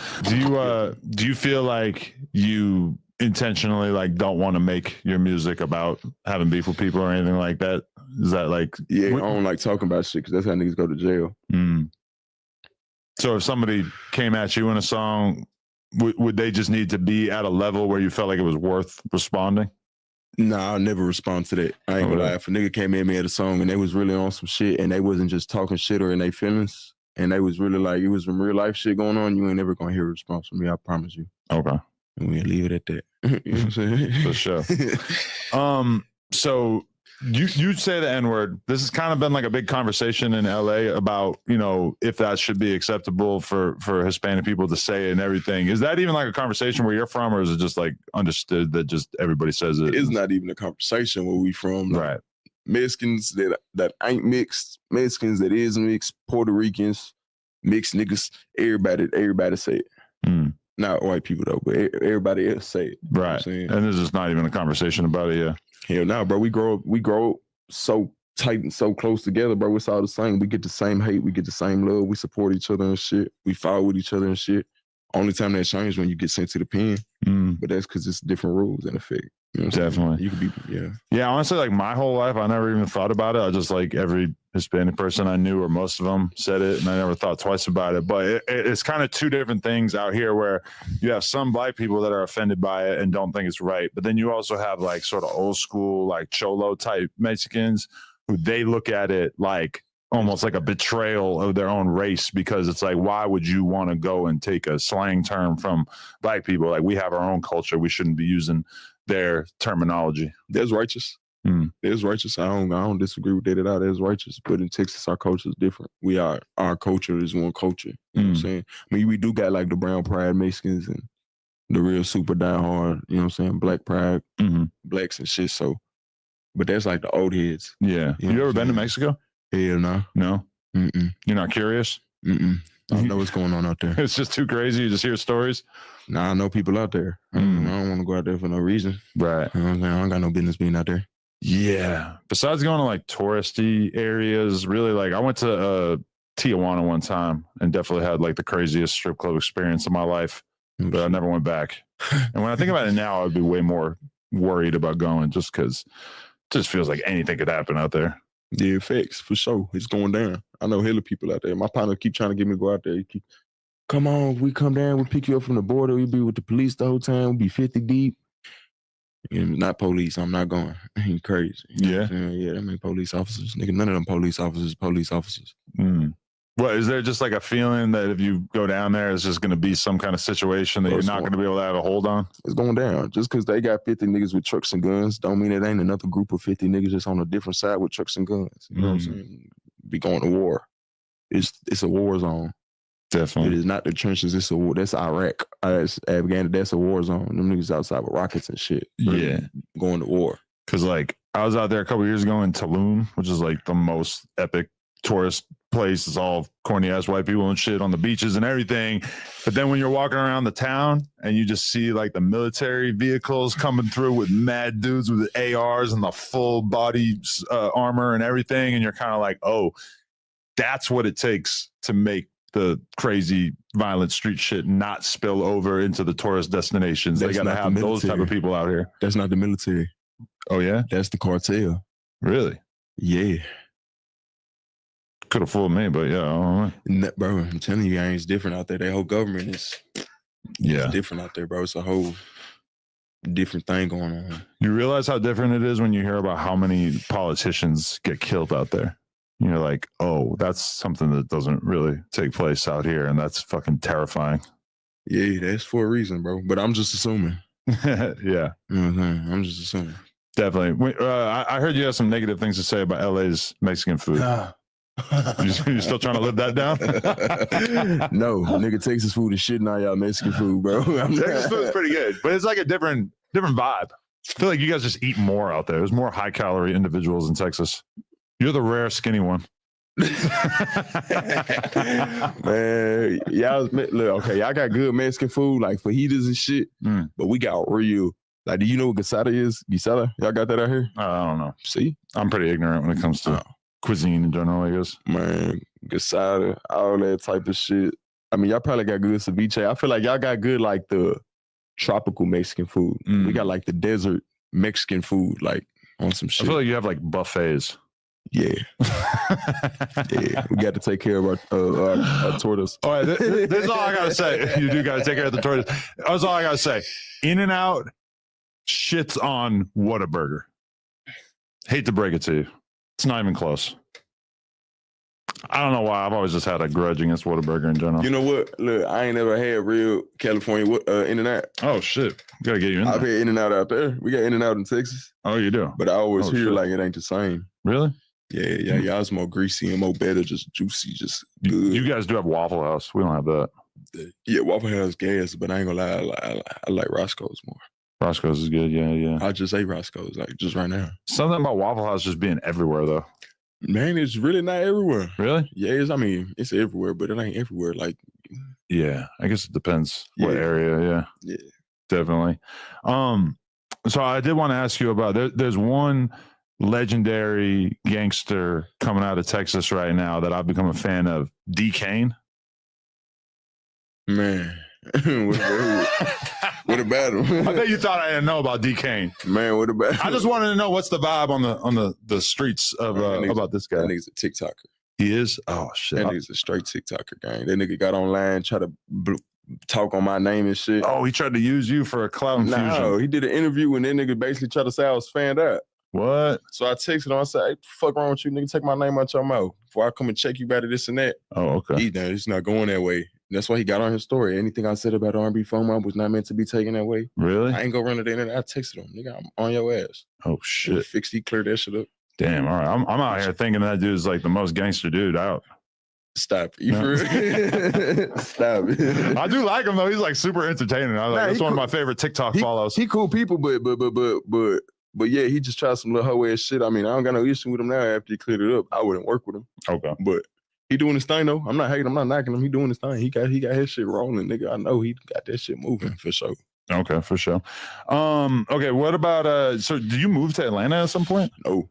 Do you feel like you intentionally like don't want to make your music about having beef with people or anything like that? Is that like? Yeah, I don't like talking about shit because that's how niggas go to jail. So if somebody came at you in a song, would they just need to be at a level where you felt like it was worth responding? Nah, I'll never respond to that. I ain't gonna lie. If a nigga came at me at a song and they was really on some shit and they wasn't just talking shit or in their feelings and they was really like, it was some real life shit going on, you ain't never gonna hear a response from me. I promise you. Okay. And we'll leave it at that. You know what I'm saying? For sure. So you say the N-word. This has kind of been like a big conversation in LA about, you know, if that should be acceptable for Hispanic people to say it and everything. Is that even like a conversation where you're from, or is it just like understood that just everybody says it? It's not even a conversation where we from. Like, right. Mexicans that ain't mixed, Mexicans that is mixed, Puerto Ricans, mixed niggas, everybody say it. Not white people though, but everybody else say it. Right. You know what I'm saying? And there's just not even a conversation about it, yeah. Hell no, bro. We grow up so tight and so close together, bro. It's all the same. We get the same hate. We get the same love. We support each other and shit. We follow with each other and shit. Only time that changed when you get sent to the pen. But that's because it's different rules in effect. You know what I'm saying? Definitely. You could be, yeah. Yeah, honestly, like my whole life, I never even thought about it. I just like every Hispanic person I knew, or most of them, said it, and I never thought twice about it. But it's kind of two different things out here where you have some black people that are offended by it and don't think it's right. But then you also have like sort of old school, like Cholo type Mexicans who they look at it like almost like a betrayal of their own race, because it's like, why would you want to go and take a slang term from black people? Like, we have our own culture. We shouldn't be using their terminology. That's righteous. That's righteous. I don't disagree with that at all. That's righteous. But in Texas, our culture is different. Our culture is one culture. You know what I'm saying? I mean, we do got like the brown pride Mexicans and the real super diehard, you know what I'm saying? Black pride, blacks and shit. So, but that's like the old heads. Yeah. You ever been to Mexico? Hell no. No? You're not curious? I don't know what's going on out there. It's just too crazy. You just hear stories? Nah, I know people out there. I don't want to go out there for no reason. Right. You know what I'm saying? I don't got no business being out there. Yeah. Besides going to like touristy areas, really, like I went to Tijuana one time and definitely had like the craziest strip club experience of my life, but I never went back. And when I think about it now, I'd be way more worried about going just because it just feels like anything could happen out there. Yeah, facts, for sure. It's going down. I know hella people out there. My partner keep trying to get me to go out there. He keep, come on, we come down, we pick you up from the border, we be with the police the whole time, we be 50 deep. And not police, I'm not going. He crazy. Yeah? Yeah, that mean police officers. Nigga, none of them police officers. Well, is there just like a feeling that if you go down there, it's just going to be some kind of situation that you're not going to be able to have a hold on? It's going down. Just because they got 50 niggas with trucks and guns don't mean it ain't another group of 50 niggas just on a different side with trucks and guns. You know what I'm saying? Be going to war. It's a war zone. Definitely. It is not the trenches. It's a war. That's Iraq. That's Afghanistan. That's a war zone. Them niggas outside with rockets and shit. Yeah. Going to war. Because like I was out there a couple years ago in Tulum, which is like the most epic tourist place is all corny ass white people and shit on the beaches and everything. But then when you're walking around the town and you just see like the military vehicles coming through with mad dudes with ARs and the full body armor and everything, and you're kind of like, oh, that's what it takes to make the crazy violent street shit not spill over into the tourist destinations. They got to have those type of people out here. That's not the military. Oh yeah, that's the cartel. Really? Yeah. Could have fooled me, but yeah, bro. I'm telling you, it's different out there. Their whole government is it's different out there, bro. It's a whole different thing going on. You realize how different it is when you hear about how many politicians get killed out there. You're like, oh, that's something that doesn't really take place out here, and that's fucking terrifying. Yeah, that's for a reason, bro. But I'm just assuming. Yeah. I'm just assuming. Definitely. I heard you have some negative things to say about LA's Mexican food. You still trying to live that down? No, nigga, Texas food is shitting on y'all Mexican food, bro. Texas food's pretty good, but it's like a different vibe. I feel like you guys just eat more out there. There's more high calorie individuals in Texas. You're the rare skinny one. Man, y'all look, okay, y'all got good Mexican food like fajitas and shit, but we got real. Like, do you know what guisada is? Guisada? Y'all got that out here? I don't know. See? I'm pretty ignorant when it comes to cuisine in general, I guess. Man, guisada, all that type of shit. I mean, y'all probably got good ceviche. I feel like y'all got good, like, the tropical Mexican food. We got, like, the desert Mexican food, like, on some shit. I feel like you have, like, buffets. Yeah. Yeah, we got to take care of our tortoise. All right, this is all I got to say. You do got to take care of the tortoise. That's all I got to say. In-N-Out shits on Whataburger. Hate to break it to you. It's not even close. I don't know why. I've always just had a grudge against Whataburger in general. You know what? Look, I ain't never had real California In-N-Out. Oh, shit. Gotta get you in there. I've had In-N-Out out there. We got In-N-Out in Texas. Oh, you do? But I always hear shit. like it ain't the same. Really? Yeah, y'all's more greasy and more better, just juicy, just good. You guys do have Waffle House. We don't have that. Yeah, Waffle House gas, but I ain't gonna lie, I like Roscoe's more. Roscoe's is good, yeah. I just ate Roscoe's, like, just right now. Something about Waffle House just being everywhere, though. Man, it's really not everywhere. Really? Yeah, it's everywhere, but it ain't everywhere. Like, yeah, I guess it depends what area. Yeah, definitely. So I did want to ask you about there's one legendary gangster coming out of Texas right now that I've become a fan of, D. Kane. Man, what about him? I bet you thought I didn't know about D. Kane. Man, what about him? I just wanted to know what's the vibe on the streets of about this guy. That nigga's a TikToker. He is? Oh shit. That nigga's a straight TikToker, gang. That nigga got online, try to talk on my name and shit. Oh, he tried to use you for a clout infusion. No, he did an interview and that nigga basically tried to say I was fanned out. What? So I texted him. I said, "Hey, fuck wrong with you, nigga? Take my name out your mouth before I come and check you about it, this and that." Oh, okay. It's not going that way. That's why he got on his story. Anything I said about R&B phone was not meant to be taken that way. Really? I ain't go run to the internet. I texted him, nigga, I'm on your ass. Oh shit! He cleared that shit up. Damn. All right. I'm out here thinking that dude's like the most gangster dude out. Stop it. You for real? Stop it. I do like him though. He's like super entertaining. That's one of my favorite TikTok follows. He cool people, but yeah, he just tried some little hoe ass shit. I mean, I don't got no issue with him now after he cleared it up. I wouldn't work with him. Okay. But he doing his thing though. I'm not hating, I'm not knocking him. He doing his thing. He got his shit rolling, nigga. I know he got that shit moving for sure. Okay, for sure. Okay, what about so did you move to Atlanta at some point? No.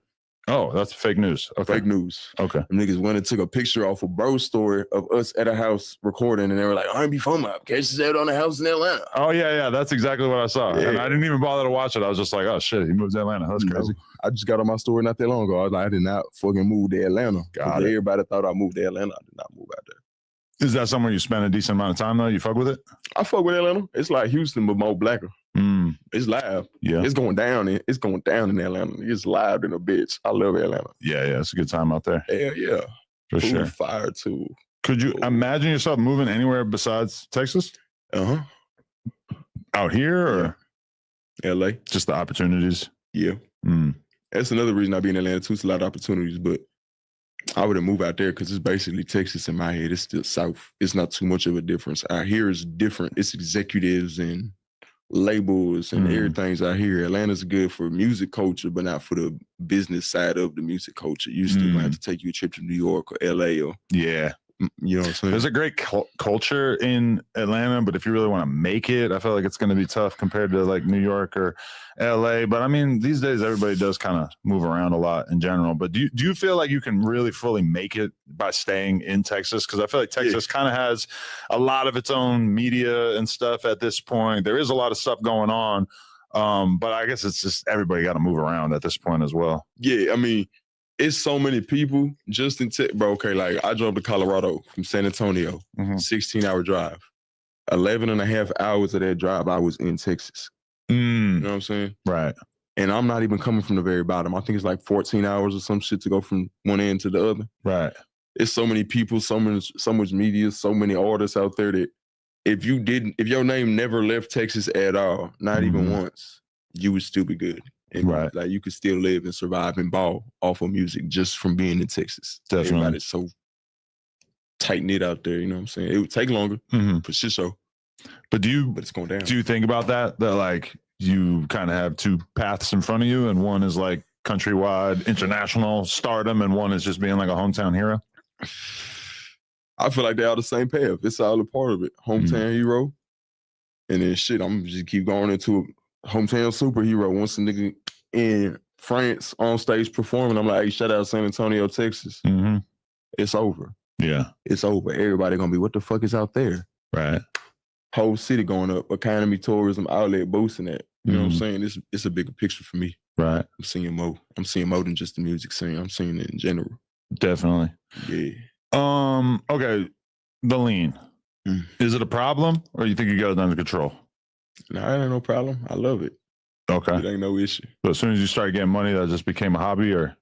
Oh, that's fake news. Okay. Fake news. Okay. Them niggas went and took a picture off of Bro's story of us at a house recording, and they were like, R&B phone up. Catch out on a house in Atlanta. Oh, yeah. That's exactly what I saw. Yeah. And I didn't even bother to watch it. I was just like, oh, shit, he moved to Atlanta. That's crazy. I just got on my story not that long ago. I was like, I did not fucking move to Atlanta. Got it. Everybody thought I moved to Atlanta. I did not move out there. Is that somewhere you spend a decent amount of time, though? You fuck with it? I fuck with Atlanta. It's like Houston, but more blacker. It's live. Yeah. It's going down in Atlanta. It's live in a bitch. I love Atlanta. Yeah. It's a good time out there. Hell yeah. For Food sure. Fire too. Could you imagine yourself moving anywhere besides Texas? Uh-huh. Out here or LA? Just the opportunities? Yeah. That's another reason I be in Atlanta too. It's a lot of opportunities, but I wouldn't move out there because it's basically Texas in my head. It's still South. It's not too much of a difference. Out here is different. It's executives and labels and everything's out here. Atlanta's good for music culture, but not for the business side of the music culture. You still might have to take you a trip to New York or LA or yeah. You know what I'm saying? There's a great culture in Atlanta, but if you really want to make it, I feel like it's going to be tough compared to like New York or LA. But I mean, these days everybody does kind of move around a lot in general. But do you feel like you can really fully make it by staying in Texas? Because I feel like Texas kind of has a lot of its own media and stuff at this point. There is a lot of stuff going on. But I guess it's just everybody got to move around at this point as well. Yeah, I mean, it's so many people just in bro. Okay, like I drove to Colorado from San Antonio, 16-hour drive. 11 and a half hours of that drive, I was in Texas. You know what I'm saying? Right. And I'm not even coming from the very bottom. I think it's like 14 hours or some shit to go from one end to the other. Right. It's so many people, so much media, so many artists out there that if your name never left Texas at all, not even once, you would still be good. And like you could still live and survive and ball off of music just from being in Texas. Definitely. Everybody's so tight knit out there, you know what I'm saying? It would take longer for shit show. But it's going down. Do you think about that like you kind of have two paths in front of you and one is like countrywide international stardom and one is just being like a hometown hero? I feel like they're all the same path. It's all a part of it. Hometown hero. And then shit, I'm just keep going into a hometown superhero. Once a nigga in France on stage performing, I'm like, hey, shout out San Antonio, Texas. It's over. Yeah. It's over. Everybody gonna be, what the fuck is out there? Right. Whole city going up, economy, tourism, outlet boosting that. You know what I'm saying? It's a bigger picture for me. Right. I'm seeing more. I'm seeing more than just the music scene. I'm seeing it in general. Definitely. Yeah. Okay. The lean. Is it a problem or you think you got it under control? No, it ain't no problem. I love it. Okay. It ain't no issue. But as soon as you started getting money, that just became a hobby or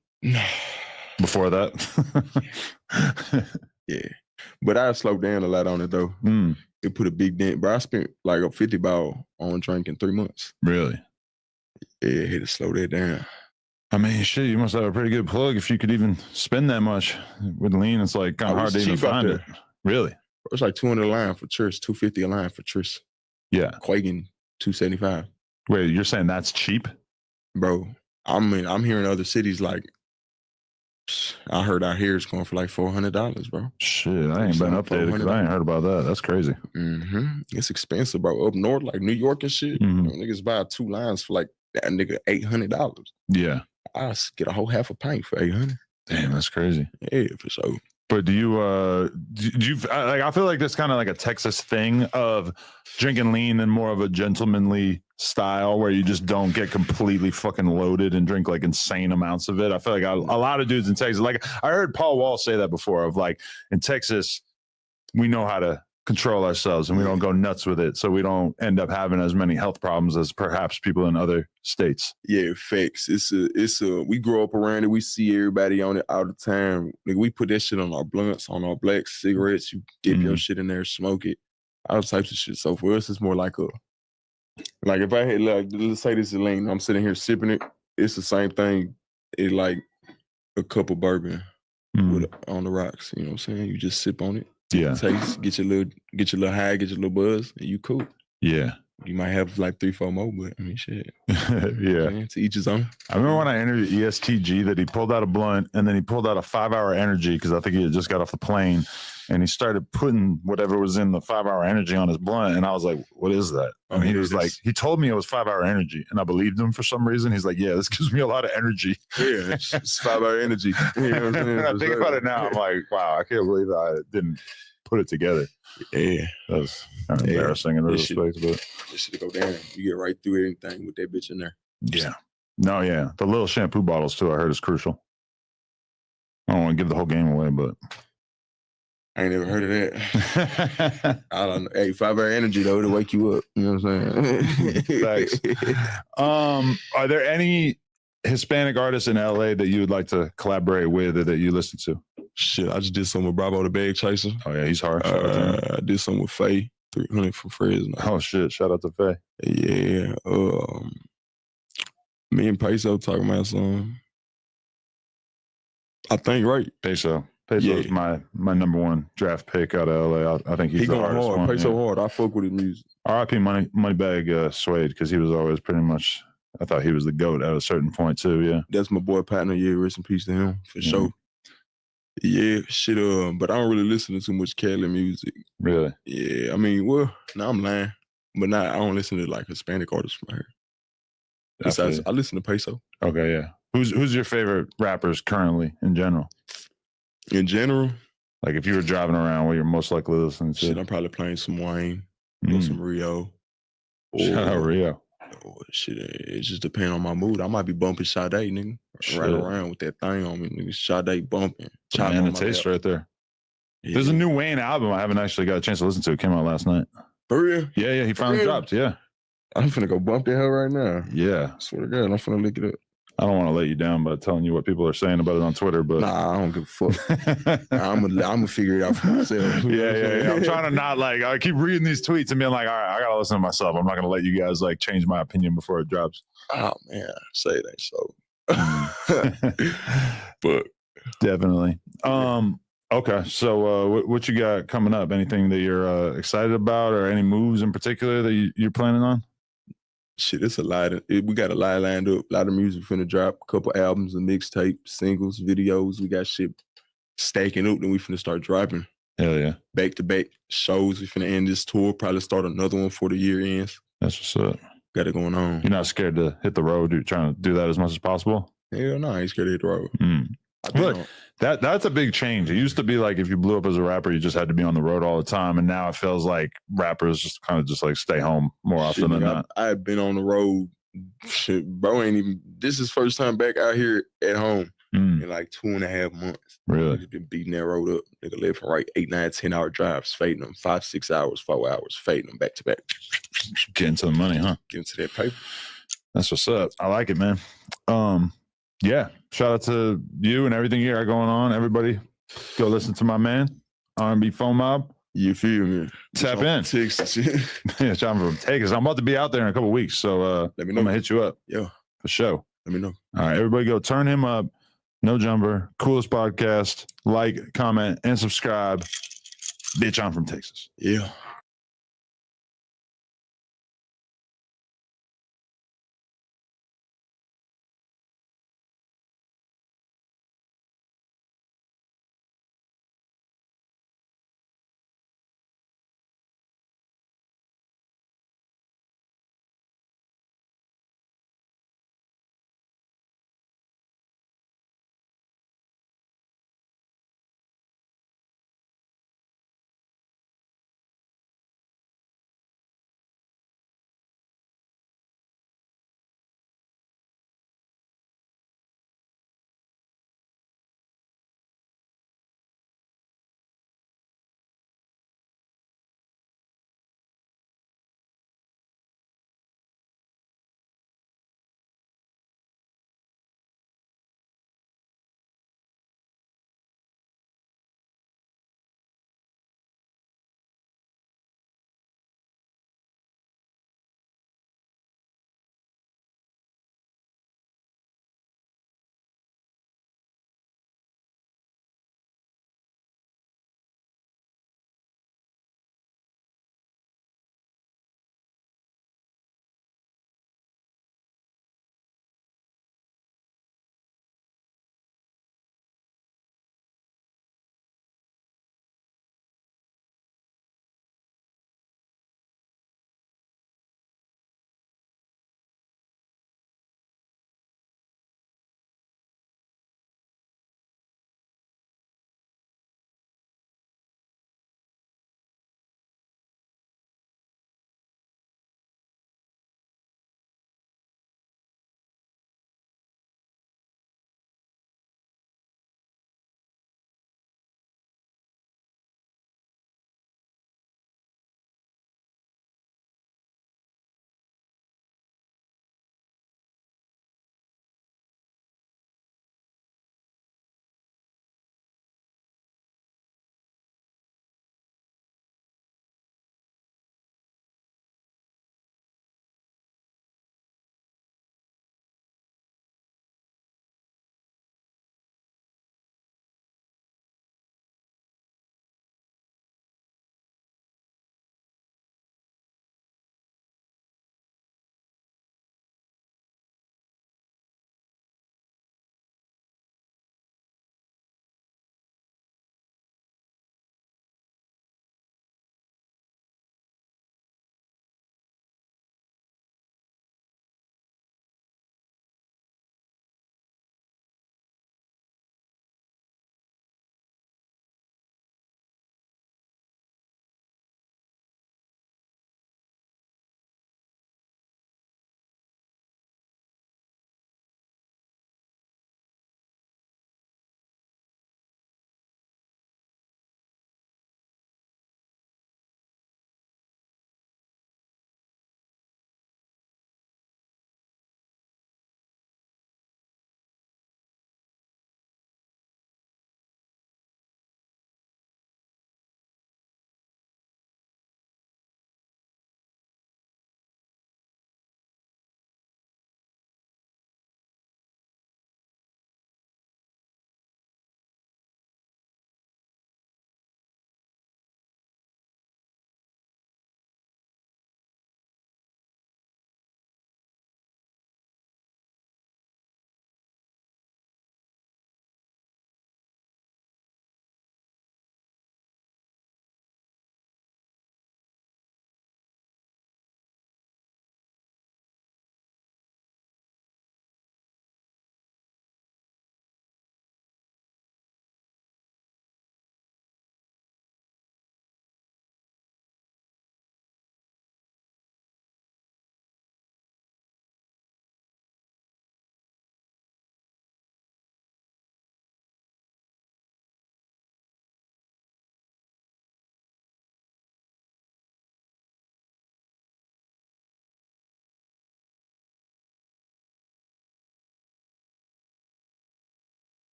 before that? Yeah. But I slowed down a lot on it though. It put a big dent. Bro, I spent like a 50 ball on drink in 3 months. Really? Yeah, I had to slow that down. I mean, shit, you must have a pretty good plug if you could even spend that much. With lean, it's like kind of hard to even find it. Really? It's like 200 a line for Trish, 250 a line for Trish. Yeah. Quaking 275. Wait, you're saying that's cheap? Bro, I'm hearing other cities like, I heard out here it's going for like $400, bro. Shit, I ain't been updated because I ain't heard about that. That's crazy. It's expensive, bro. Up north, like New York and shit, you know, niggas buy 2 lines for like that nigga $800. Yeah. I get a whole half a pint for $800. Damn, that's crazy. Yeah, for sure. But do you like? I feel like that's kind of like a Texas thing of drinking lean in more of a gentlemanly style where you just don't get completely fucking loaded and drink like insane amounts of it. I feel like a lot of dudes in Texas, like I heard Paul Wall say that before of like in Texas, we know how to control ourselves and we don't go nuts with it. So we don't end up having as many health problems as perhaps people in other states. Yeah, facts. We grow up around it. We see everybody on it all the time. Like, we put that shit on our blunts, on our black cigarettes. You dip your shit in there, smoke it, all types of shit. So for us, it's more like if I had like, let's say this is lean, I'm sitting here sipping it. It's the same thing. It's like a cup of bourbon on the rocks. You know what I'm saying? You just sip on it. Yeah. Taste, get your little high, get your little buzz, and you cool. Yeah. You might have like 3-4 more, but I mean, shit. Yeah. Man, to each his own. I remember when I interviewed ESTG that he pulled out a blunt and then he pulled out a 5-hour energy because I think he had just got off the plane and he started putting whatever was in the 5-hour energy on his blunt. And I was like, what is that? And he was like, he told me it was 5-hour energy and I believed him for some reason. He's like, yeah, this gives me a lot of energy. Yeah, it's 5-hour energy. You know what I'm saying? And I think about it now, I'm like, wow, I can't believe I didn't put it together. Yeah. That was kind of embarrassing in retrospect, but this shit go down. You get right through anything with that bitch in there. Yeah. No, yeah. The little shampoo bottles too, I heard is crucial. I don't want to give the whole game away, but I ain't never heard of that. I don't know. Hey, 5-hour energy though, to wake you up. You know what I'm saying? Thanks. Are there any Hispanic artists in LA that you would like to collaborate with or that you listen to? Shit, I just did something with Bravo the Bag Chaser. Oh yeah, he's hard. I did something with Faye, 300 from Fresno. Oh shit, shout out to Faye. Yeah. Me and Peso talking about something. I think right. Peso. Peso is my number one draft pick out of LA. I think he's He the going hardest hard. one. Play so hard. I fuck with his music. R.I.P. Moneybag Suede, because he was always pretty much. I thought he was the GOAT at a certain point too. Yeah, that's my boy partner. Yeah, rest in peace to him for sure. Yeah, shit. But I don't really listen to too much Cali music. Really? Yeah, I mean, well, now I'm lying, but I don't listen to like Hispanic artists from here. Besides, I listen to Peso. Okay, yeah. Who's your favorite rappers currently in general? In general, like if you were driving around, what you're most likely listening to? Shit, I'm probably playing some Wayne or some Rio. Shout out Rio. Or shit, it just depends on my mood. I might be bumping Sade, nigga. Right around with that thing on me, nigga. Sade bumping. Man, the taste right there. Yeah. There's a new Wayne album I haven't actually got a chance to listen to. It came out last night. For real? Yeah, he finally dropped. Yeah. I'm finna go bump that hell right now. Yeah. I swear to God, I'm finna look it up. I don't want to let you down by telling you what people are saying about it on Twitter, but nah, I don't give a fuck. I'm gonna figure it out for myself. Yeah. I'm trying to not like I keep reading these tweets and being like, all right, I gotta listen to myself. I'm not gonna let you guys like change my opinion before it drops. Oh man, say it ain't so. But definitely. Okay, so what you got coming up? Anything that you're excited about, or any moves in particular that you're planning on? Shit, it's a lot. We got a lot lined up. A lot of music finna drop. A couple albums, a mixtape, singles, videos. We got shit stacking up. Then we finna start dropping. Hell yeah! Back to back shows. We finna end this tour. Probably start another one for the year ends. That's what's up. Got it going on. You're not scared to hit the road? You're trying to do that as much as possible? Hell no, I ain't scared to hit the road. Look, that's a big change. It used to be like if you blew up as a rapper, you just had to be on the road all the time, and now it feels like rappers just kind of just like stay home more often than not. I've been on the road. Shit, bro, ain't even. This is first time back out here at home in like 2.5 months. Really? Niggas been beating that road up. Nigga live from right 8, 9, 10 hour drives, fading them 5, 6 hours, 4 hours, fading them back to back. Getting to the money, huh? Getting to that paper. That's what's up. I like it, man. Yeah. Shout out to you and everything you got going on. Everybody, go listen to my man, R&B Phone Mob. You feel me? Tap in. Texas. Yeah, John from Texas. I'm about to be out there in a couple weeks, so let me know. I'm gonna hit you up. Yeah, for sure. Let me know. All right, everybody, go turn him up. No Jumper, coolest podcast. Like, comment, and subscribe. Bitch, I'm from Texas. Yeah.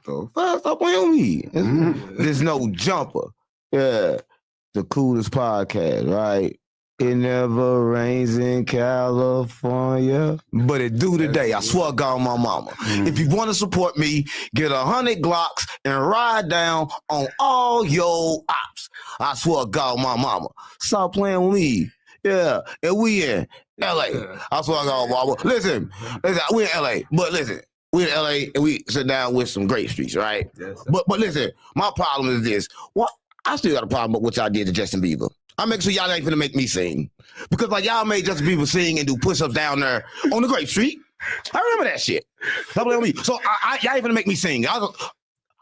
So first, stop playing with me. There's no jumper. Yeah, the coolest podcast, right? It never rains in California, but it do today. I swear to God, my mama. If you want to support me, get 100 Glocks and ride down on all your ops. I swear to God, my mama. Stop playing with me. Yeah, and we in LA. I swear to God, mama. Listen, we in LA, but listen. We in LA and we sit down with some great streets, right? Yes, but listen, my problem is this. Well, I still got a problem with what y'all did to Justin Bieber. I make sure y'all ain't finna make me sing. Because like y'all made Justin Bieber sing and do push-ups down there on the Grape Street. I remember that shit. Stop playing with me. So y'all ain't finna make me sing. I want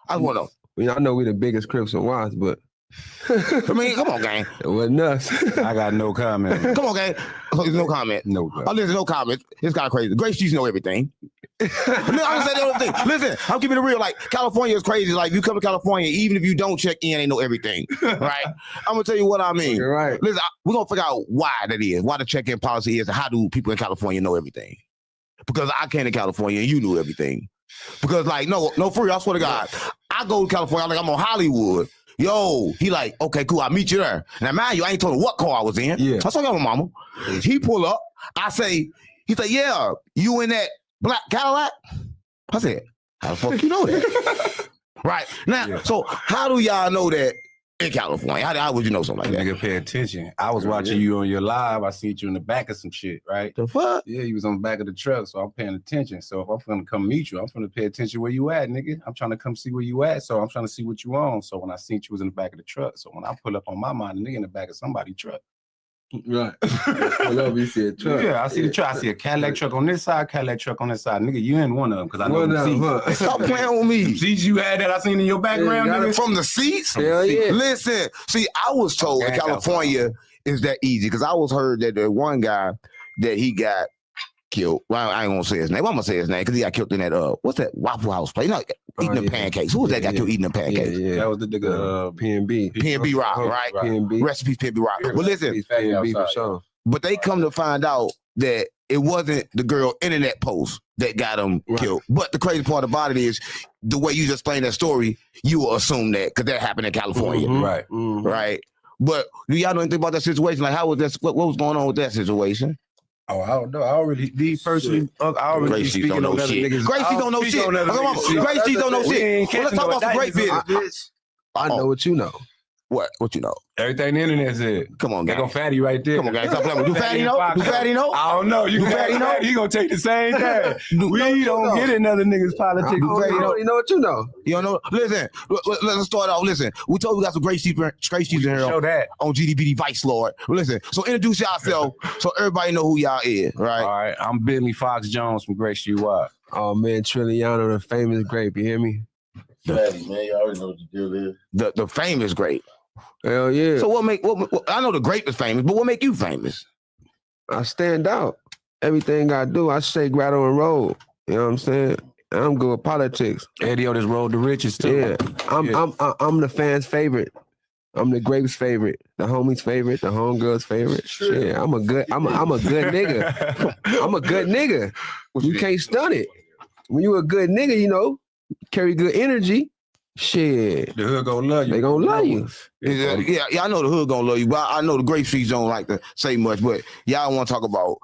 to know. Well, y'all know we the biggest Crips and Wands, but I mean, come on, gang. It wasn't us. I got no comment. Come on, gang. No comment. No. Oh, listen, no comment. It's kind of crazy. The Grape Streets know everything. I'm gonna say the other thing. Listen, I'm keeping it real. Like California is crazy. Like you come to California, even if you don't check in, they know everything, right? I'm gonna tell you what I mean. You're right. Listen, we're gonna figure out why that is, why the check-in policy is, and how do people in California know everything? Because I came to California and you knew everything. Because like, no, for real, I swear to God, I go to California, I'm on Hollywood. Yo, he like, okay, cool, I'll meet you there. Now, mind you, I ain't told him what car I was in. Yeah. So I told my mama. He pull up. He say, yeah, you in that black Cadillac? I said, how the fuck you know that? Right. Now, so how do y'all know that in California? How would you know something like that? Nigga, pay attention. I was watching you on your live. I seen you in the back of some shit, right? The fuck? Yeah, you was on the back of the truck, so I'm paying attention. So if I'm gonna come meet you, I'm gonna pay attention where you at, nigga. I'm trying to come see where you at, so I'm trying to see what you on. So when I seen you was in the back of the truck, so when I pull up on my mind, the nigga in the back of somebody's truck. Right. Well, you see a truck. Yeah, I see the truck. I see a Cadillac truck on this side, Cadillac truck on this side. Nigga, you in one of them because I know the seats. Stop playing with me. Seats you had that I seen in your background, nigga. From the seats? Hell yeah. Listen, see, I was told in California is that easy because I was heard that the one guy that he got killed. Well, I ain't gonna say his name. I'm gonna say his name because he got killed in that what's that Waffle House place? No, eating the pancakes. Who was that guy killed eating the pancakes? Yeah, that was the nigga PNB. PNB Rock, right? PNB. Recipes PNB Rock. Well, listen, PNB for sure. But they come to find out that it wasn't the girl internet post that got him killed. But the crazy part about it is the way you just explained that story, you will assume that because that happened in California. Right. Right. But do y'all know anything about that situation? Like, how was that? What was going on with that situation? Oh, I don't know. I already, personally, I already Gracie speaking on other niggas. Gracie don't know shit. Gracie don't know shit. Well, let's talk about some great business. I know what you know. What you know? Everything the internet said. Come on, guys. They gonna fatty right there. Come on, guys. Stop playing. Do fatty know? Do fatty know? I don't know. You fatty know? He gonna take the same thing. We don't get another nigga's politics. You know what you know. You don't know? Listen, let's start off. Listen, we told you we got some great sheets in here show that on GDBD Vice Lord. Listen, so introduce yourself so everybody know who y'all is, right? All right, I'm Bentley Fox Jones from Grace UI. Oh man, Trilliano, the famous grape. You hear me? Fatty, man, you already know what the deal is. The famous grape. Hell yeah. So what I know the grape is famous, but what make you famous? I stand out. Everything I do, I say grotto and roll. You know what I'm saying? I'm good with politics. Eddie on this road to riches too. Yeah. I'm the fans' favorite. I'm the grapes' favorite, the homies' favorite, the homegirls' favorite. Sure. Yeah, I'm a good nigga. I'm a good nigga. You can't stun it. When you a good nigga, you know, carry good energy. Shit, the hood gonna love you. They gonna love you. Yeah, I know the hood gonna love you, but I know the Grape Streets don't like to say much. But y'all want to talk about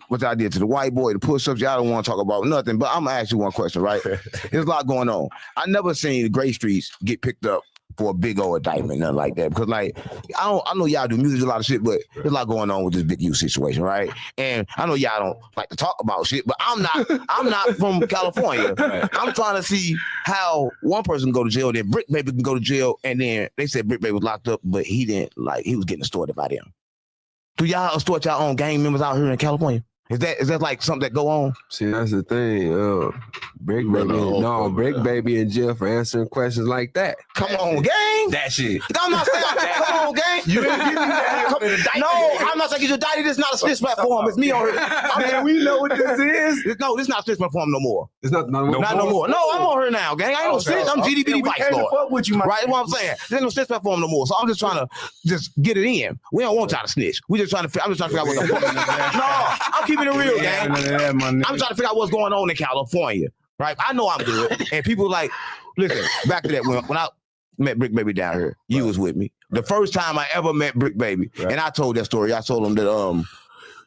what I did to the white boy, the push-ups. Y'all don't want to talk about nothing. But I'm gonna ask you one question, right? There's a lot going on. I never seen the Grape Streets get picked up for a big old indictment, nothing like that. Because like I know y'all do music, a lot of shit, but there's a lot going on with this Big U situation, right? And I know y'all don't like to talk about shit, but I'm not from California. I'm trying to see how one person go to jail, then Brick Baby can go to jail, and then they said Brick Baby was locked up, but he was getting extorted by them. Do y'all extort y'all own gang members out here in California? Is that like something that go on? See, that's the thing. Brick Baby in jail for answering questions like that. Come on, gang. That shit. I'm not saying come on, gang. You didn't give me that. No, I'm not saying you dicey. This is not a snitch platform. It's me on here. Man, we know what this is. No, this is not a snitch platform no more. It's not no more. Not no more. No, I'm on here now, gang. I ain't no snitch. I'm GDBD Vice Lord. Fuck with you, my right? That's what I'm saying. There's no snitch platform no more. So I'm just trying to get it in. We don't want y'all to snitch. I'm just trying to figure out what the fuck. No, I'm keeping it real, gang. I'm trying to figure out what's going on in California. right? I know I'm good. And people like, listen, back to that. When I met Brick Baby down here, you was with me. The first time I ever met Brick Baby, and I told that story. I told him that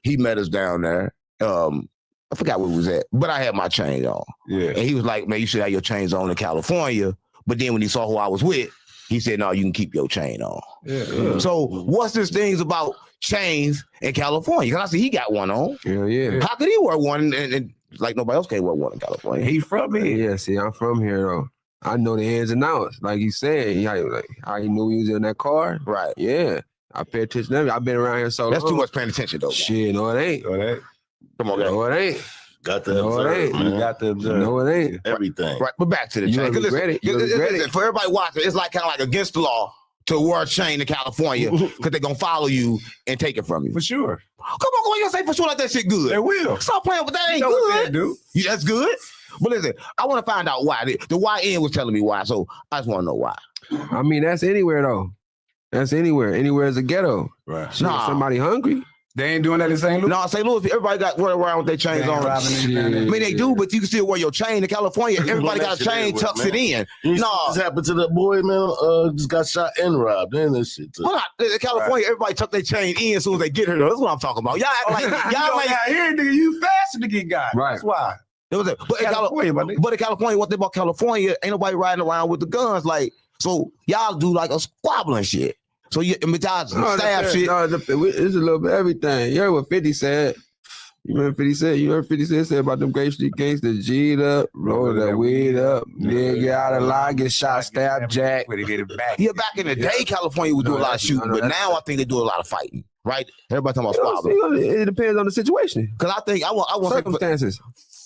he met us down there. I forgot where we was at, but I had my chain on. Yeah. And he was like, man, you should have your chains on in California. But then when he saw who I was with, he said, no, you can keep your chain on. Yeah. So what's this things about chains in California? Because I see he got one on. Yeah. How could he wear one and like nobody else can't wear one in California? He from here. Yeah, see, I'm from here though. I know the ins and outs. Like you said, like how he knew he was in that car. Right. Yeah. I pay attention to everything. I've been around here so long. That's too much paying attention though. Shit, no, it ain't. Come on, guys. No, it ain't. Got to No, it observe, ain't. man. You got to observe. No, it ain't. Everything. Right, but back to the You chain. don't regret it. You don't regret it. For everybody watching, it's like kind of like against the law to wear a chain in California because they're gonna follow you and take it from you. For sure. Come on, you say for sure like that shit good. They will. Stop playing with that. Ain't You know what good. they do. Yeah, that's good. But listen, I want to find out why. The YN was telling me why, so I just want to know why. I mean, that's anywhere though. That's anywhere. Anywhere is a ghetto. Right. Shit, if somebody hungry. They ain't doing that in St. Louis. No, St. Louis, everybody got wear around with their chains on. I mean, they do, but you can still wear your chain in California. Everybody got a chain, tucks it in. You No, this happened to that boy, man. Just got shot and robbed. Then this shit. Too. hold on. In California, everybody tuck their chain in as soon as they get here. That's what I'm talking about. Y'all act like y'all like out here, nigga, you faster to get got. Right. That's why. But in California, one thing about California, ain't nobody riding around with the guns. Like, so y'all do like a squabbling shit. So y'all stab shit. No, it's a little bit of everything. You heard what 50 said. You remember 50 said? You heard 50 said about them Grape Street gangsters, G'd up, roll that weed up, then get out of line, get shot, stab, jack. Yeah, back in the day, California would do a lot of shooting, but now I think they do a lot of fighting. Right? Everybody talking about squabbling. It depends on the situation. Because I think I want circumstances.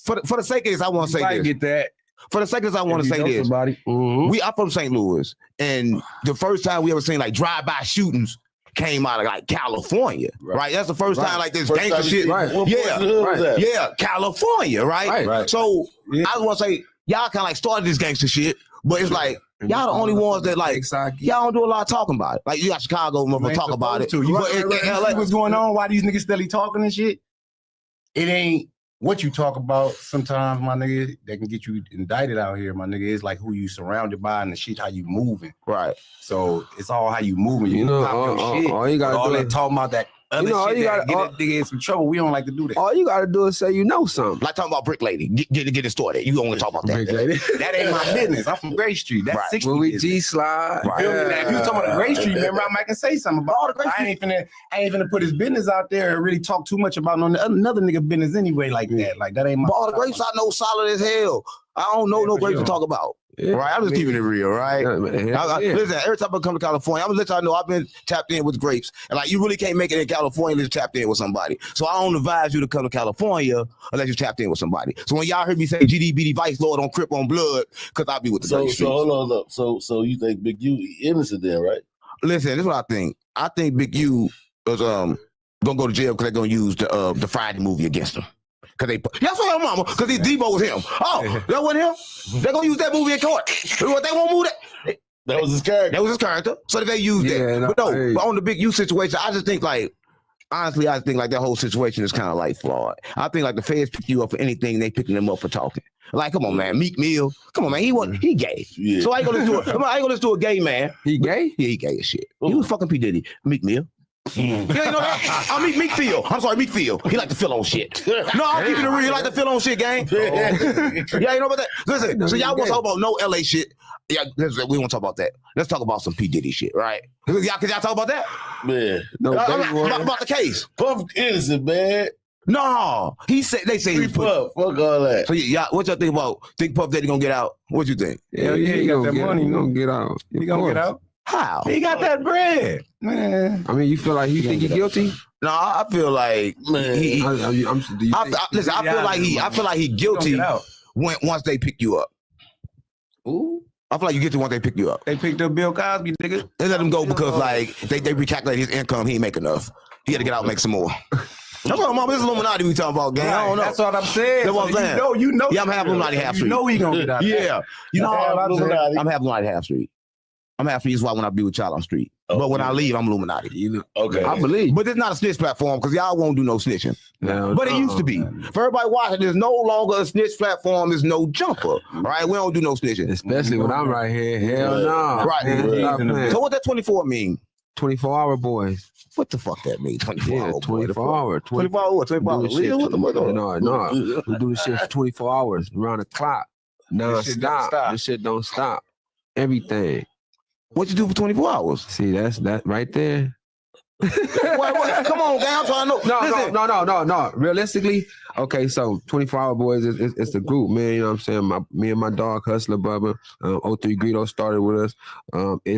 For the sake of this, I want to say this. Get that. For the sake of this, I want to say this. I'm from St. Louis, and the first time we ever seen like drive-by shootings came out of like California, right? That's the first time like this gangster shit. Yeah, California, right? So I want to say y'all kind of like started this gangster shit, but it's like y'all the only ones that like y'all don't do a lot of talking about it. Like you got Chicago, motherfucker, talk about it. You see what's going on? Why these niggas steady talking and shit? It ain't what you talk about. Sometimes, my nigga, they can get you indicted out here, my nigga. It's like who you surrounded by and the shit, how you moving. Right. So it's all how you moving. You know, pop your shit. all you gotta all do that is- talking about that other all shit you that gotta- get that nigga in some trouble. We don't like to do that. All you gotta do is say you know something. Like talking about Brick Lady. Get it started. You only talk about that. Brick Lady. That ain't my business. I'm from Gray Street. That's Right. 60. When we G-slide. You feel me? Now, if you was talking about the Gray Street, remember I might can say something about all the Gray Street. I ain't finna put his business out there and really talk too much about another nigga business anyway like that. Like that ain't my. But all the grapes I know solid as hell. I don't know no grapes to talk about. Yeah. Right, I'm just keeping it real, right? Yeah, man. Listen, every time I come to California, I'm gonna let y'all know I've been tapped in with grapes, and like you really can't make it in California unless you tapped in with somebody. So I don't advise you to come to California unless you tapped in with somebody. So when y'all heard me say GDBD Vice Lord on Crip on Blood, because I'll be with the So grapes. hold on up. So you think Big U innocent then, right? Listen, this is what I think. I think Big U is gonna go to jail because they're gonna use the Friday movie against him. Cause that's what mama. Cause Debo was him. Oh, that wasn't him. They're gonna use that movie in court. What they won't move that. That was his character. That was his character. So they used that. But on the Big U situation, I just think like honestly, I think like that whole situation is kind of like flawed. I think like the feds pick you up for anything, they picking them up for talking. Like, come on, man, Meek Mill. Come on, man, he gay. Yeah. So I ain't gonna listen to a gay man. He gay? Yeah, he gay as shit. He was fucking P. Diddy. Meek Mill. You ain't know that? I mean, Meek Phil. I'm sorry, Meek Phil. He like to feel on shit. No, I'm keeping it real. He like to feel on shit, gang. Y'all ain't know about that? Listen, so y'all want to talk about no LA shit. Yeah, we won't talk about that. Let's talk about some P. Diddy shit, right? Can y'all talk about that? Man. No, about the case. Puff innocent, man. No, they say he's Puff. Fuck all that. So y'all, what y'all think about? Think Puff Daddy gonna get out? What you think? Yeah, he got that money. He gonna get out. He gonna get out. How? He got that bread, man. I mean, you feel like he think he guilty? No, I feel like man. Listen, I feel like he guilty once they pick you up. Ooh. I feel like you get to once they pick you up. They picked up Bill Cosby, nigga. They let him go because like they recalculate his income. He ain't make enough. He had to get out and make some more. That's what mama. This is Illuminati we talking about, gang. I don't know. That's what I'm saying. That's what I'm saying. You know. Yeah, I'm half Illuminati, half street. You know he gonna get out. Yeah. You know, I'm I'm half Illuminati, half street. I'm half the reason why when I be with y'all, I'm street. But when I leave, I'm Illuminati. Okay. I believe. But it's not a snitch platform because y'all won't do no snitching. No, But it used to be. For everybody watching, there's no longer a snitch platform. There's no jumper. Right? We don't do no snitching. Especially when I'm right here. Hell no. Right. So what that 24 mean? 24-hour boys. What the fuck that mean? 24 hour. 24 hour. 24 hour. 24 hour. Legal? What the fuck? No. We do this shit for 24 hours, around the clock. Non-stop. This shit don't stop. Everything. What you do for 24 hours? See, that's that right there. What? Come on, gang. I'm trying to know. No. Realistically, okay, so 24-hour boys it's the group, man. You know what I'm saying? Me and my dog Hustler brother, 03 Greedo started with us.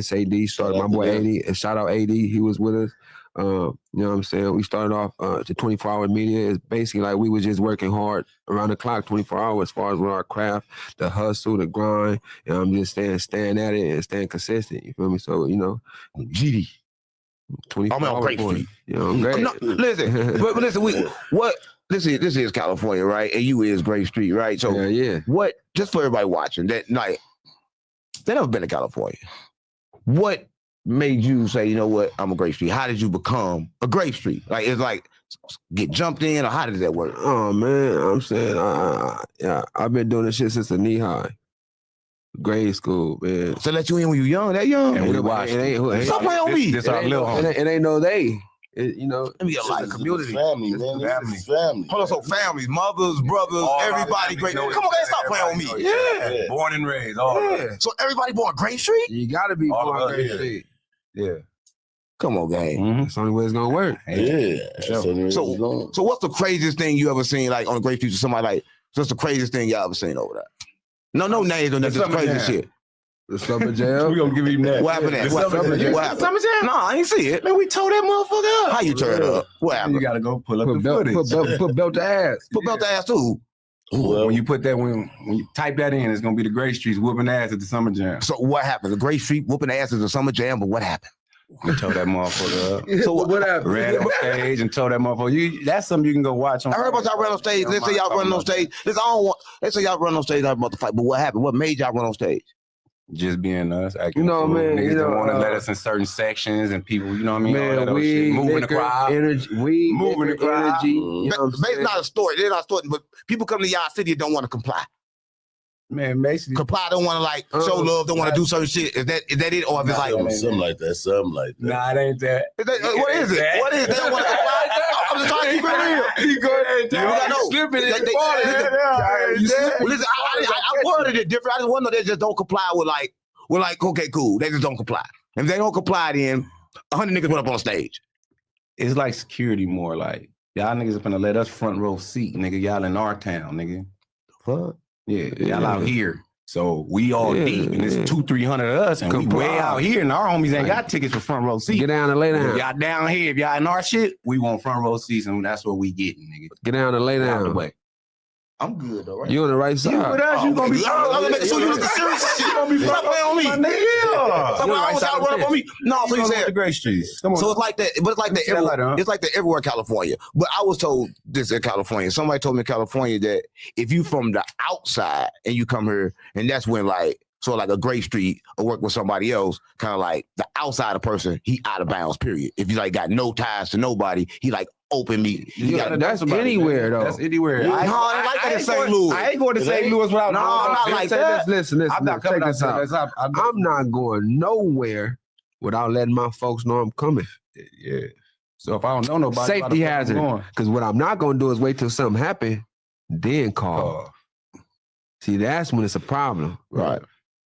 SAD started, my boy 80, and shout out 80, he was with us. You know what I'm saying? We started off the 24-hour media. It's basically like we were just working hard around the clock, 24 hours, as far as with our craft, the hustle, the grind, and I'm just staying at it and staying consistent. You feel me? So, you know, GD. 24 I'm on Great Street. You know, great. No, listen, but listen, this is California, right? And you is Great Street, right? So yeah. What, just for everybody watching, that like they never been to California. What made you say, you know what, I'm a Great Street? How did you become a Great Street? Like, it's like get jumped in, or how did that work? Oh man, I'm saying I've been doing this shit since the knee high. Grade school, man. So let you in when you young, that young? And we watched it. Stop playing on me. This our little home. It ain't no they. You know, let me get a community. Family, man. This is family. Hold on, so families, mothers, brothers, everybody great. Come on, guys, stop playing on me. Yeah. Born and raised. All So everybody born Great Street? You gotta be born Great Street. Yeah. Come on, gang. Mm-hmm. That's the only way it's gonna work. Yeah. So what's the craziest thing you ever seen, like on a Great Street, to somebody like? What's the craziest thing y'all ever seen over there? No names or nothing. Just crazy shit. The summer jam. We gonna give him that. What happened there? What happened? Summer jam? No, I ain't see it. Man, we tore that motherfucker up. How you turn it up? What happened? You gotta go pull up the footage. Put belt to ass. Put belt to ass too. Well, when you put that, when you type that in, it's gonna be the Great Streets whooping ass at the summer jam. So what happened? The Great Street whooping ass at the summer jam, but what happened? We tore that motherfucker up. So what happened? Ran on stage and tore that motherfucker. That's something you can go watch on. I heard about y'all run on stage. Let's say y'all run on stage. Let's say y'all run on stage. I'm about to fight. But what happened? What made y'all run on stage? Just being us, acting. You know, man. Niggas You know, don't want to let us in certain sections and people. You know what I mean? Man, we moving the crowd, moving the crowd. energy. You know Basically, not a story. They're not a story, but people come to y'all city and don't want to comply. Man, basically, comply. Don't want to like show love. Don't want to do certain shit. Is that it, or is it like something like that? Something like that. Nah, it ain't that. What is it? What is it? They don't want to comply. I'm just trying to keep it real. You go slipping Listen, I worded it different. I just want to know they just don't comply with like. We're like, okay, cool. They just don't comply. If they don't comply, then 100 niggas went up on stage. It's like security more like, y'all niggas are finna let us front row seat, nigga. Y'all in our town, nigga. Fuck. Yeah, y'all out here. So we all deep, and it's 200-300 of us, and we way out here, and our homies ain't got tickets for front row seats. Get down and lay down. If y'all down here, if y'all in our shit, we want front row seats, and that's what we getting, nigga. Get down and lay down. Out the way. I'm good though, right? You on the right side. You with us, you gonna be. I'm gonna make sure you look serious as shit. Stop playing on me. Yeah. Stop run up on me. No, so you said the Great Streets. So it's like that, but it's like that everywhere. It's like that everywhere in California. But I was told this in California. Somebody told me in California that if you from the outside and you come here, and that's when like. So like a Great Street or work with somebody else, kind of like the outsider person, he out of bounds, period. If you like got no ties to nobody, he like open me. That's anywhere though. That's anywhere. I like that in St. Louis. I ain't going to St. Louis without. No, not like that. Listen. I'm not coming out. I'm not going nowhere without letting my folks know I'm coming. Yeah. So if I don't know nobody, safety hazard. Because what I'm not going to do is wait till something happen, then call. See, that's when it's a problem. Right.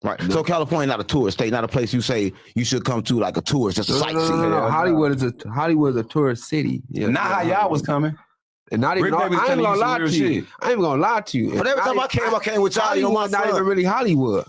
Right. No. So California not a tourist state, not a place you say you should come to like a tourist, just a sightseeing. No. Hollywood is a tourist city. Yeah. Not how y'all was coming. And not even. I ain't gonna lie to you. I ain't gonna lie to you. But every time I came with y'all. You know, my not even really Hollywood.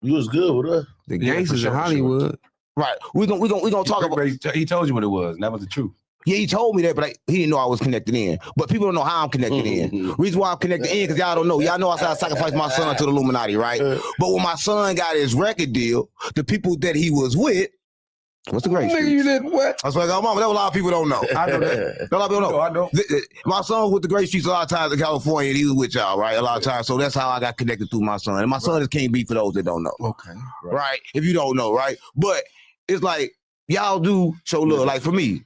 You was good with us. The gangsters in Hollywood. Right. We gonna talk about. He told you what it was, and that was the truth. Yeah, he told me that, but he didn't know I was connected in. But people don't know how I'm connected in. Reason why I'm connected in, because y'all don't know. Y'all know I sacrificed my son to the Illuminati, right? But when my son got his record deal, the people that he was with What's the great Nigga, streets? you did what? That's what I got, mama. That's what a lot of people don't know. I know that. A lot of people don't know. I know. My son with the great streets a lot of times in California, and he was with y'all, right? A lot of times. So that's how I got connected through my son. And my son is King B for those that don't know. Okay. Right? If you don't know, right? But it's like, y'all do show love. Like for me,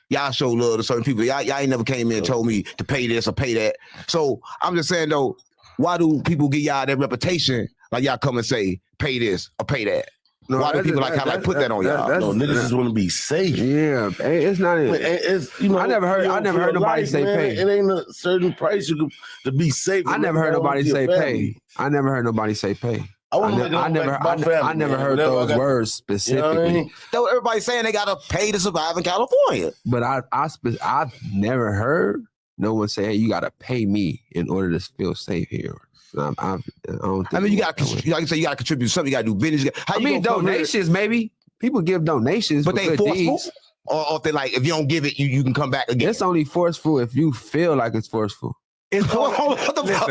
y'all show love to certain people. Y'all ain't never came in and told me to pay this or pay that. So I'm just saying though, why do people give y'all that reputation? Like y'all come and say, pay this or pay that? No, why do people like kind of like put that on y'all? No, niggas just want to be safe. Yeah, it's not. It's you know. I never heard nobody say pay. It ain't a certain price you can to be safe. I never heard nobody say pay. I never heard nobody say pay. I never heard those words specifically. You know what I mean? Though everybody's saying they gotta pay to survive in California. But I've never heard no one say, "Hey, you gotta pay me in order to feel safe here." I don't think you got like you say, you got to contribute something. You got to do business. I mean, donations, maybe people give donations, but they forceful. Or if they like, if you don't give it, you can come back again. It's only forceful if you feel like it's forceful. It's all, what the fuck?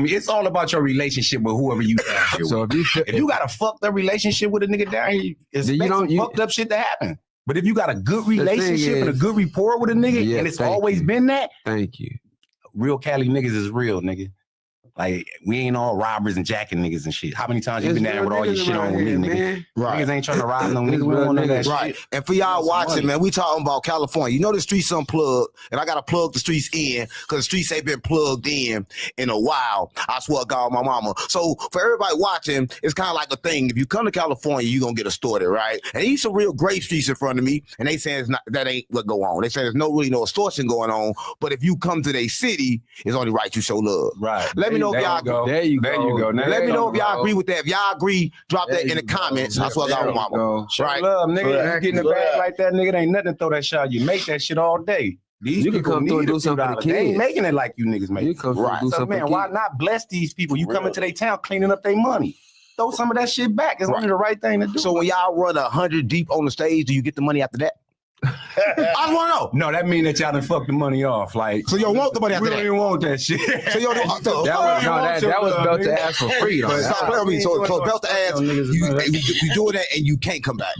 It's all about your relationship with whoever you got. So if you got a fucked up relationship with a nigga down here, expect some fucked up shit to happen. But if you got a good relationship and a good rapport with a nigga, and it's always been that, thank you. Real Cali niggas is real, nigga. Like, we ain't all robbers and jacking niggas and shit. How many times you been down with all your shit on with me, nigga? Right. Niggas ain't trying to rob no niggas. We don't want none of that Right. shit. And for y'all watching, man, we talking about California. You know the streets unplugged, and I gotta plug the streets in because the streets ain't been plugged in a while. I swear to God, my mama. So for everybody watching, it's kind of like a thing. If you come to California, you gonna get extorted, right? And these some real great streets in front of me, and they saying that ain't what go on. They say there's no extortion going on. But if you come to their city, it's only right you show love. Right. Let me know if y'all go. There you go. Let me know if y'all agree with that. If y'all agree, drop that in the comments. I swear to God, my mama. Show Right. love, nigga. You getting a bag like that, nigga, ain't nothing to throw that shot. You make that shit all day. These You can people come through and need do a few something for the dollars. They ain't kids. making it like you niggas make You it. come through and do So, something man, for why kids. not bless these people? You come into their town cleaning up their money. Throw some of that shit back. It's only the right thing to do. So when y'all run 100 deep on the stage, do you get the money after that? I want to know. No, that mean that y'all done fucked the money off. Like, so you don't want the money after we that? don't even want that shit. So you don't that was built to ask for free. Though. Stop playing with me. So belt to ass, you doing that and you can't come back.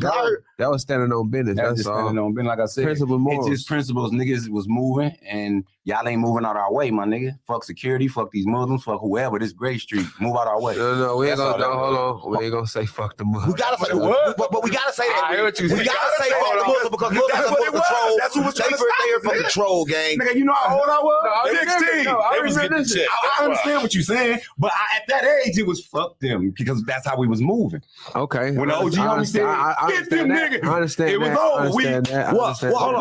That was standing on business. That's That's just all. standing on business. Like I said, Principle morals. it's just principles. Niggas was moving, and y'all ain't moving out our way, my nigga. Fuck security, fuck these Muslims, fuck whoever. This Great Street, move out our way. No, we ain't That's gonna. all No, hold on. We ain't gonna say fuck the Muslims. We gotta say but we gotta say that. I hear what you We saying. gotta say fuck the Muslim because Muslims are for control. That's who was trying to stop They it, for nigga. control, gang. Nigga, you know how old I was? No, I remember- 16. no, I They was remember getting this checked. shit. I understand what you're saying, but at that age, it was fuck them because that's how we was moving. Okay. When the OG homie said, "Get them niggas," I understand it was that. I over. We understand that. I What? understand Hold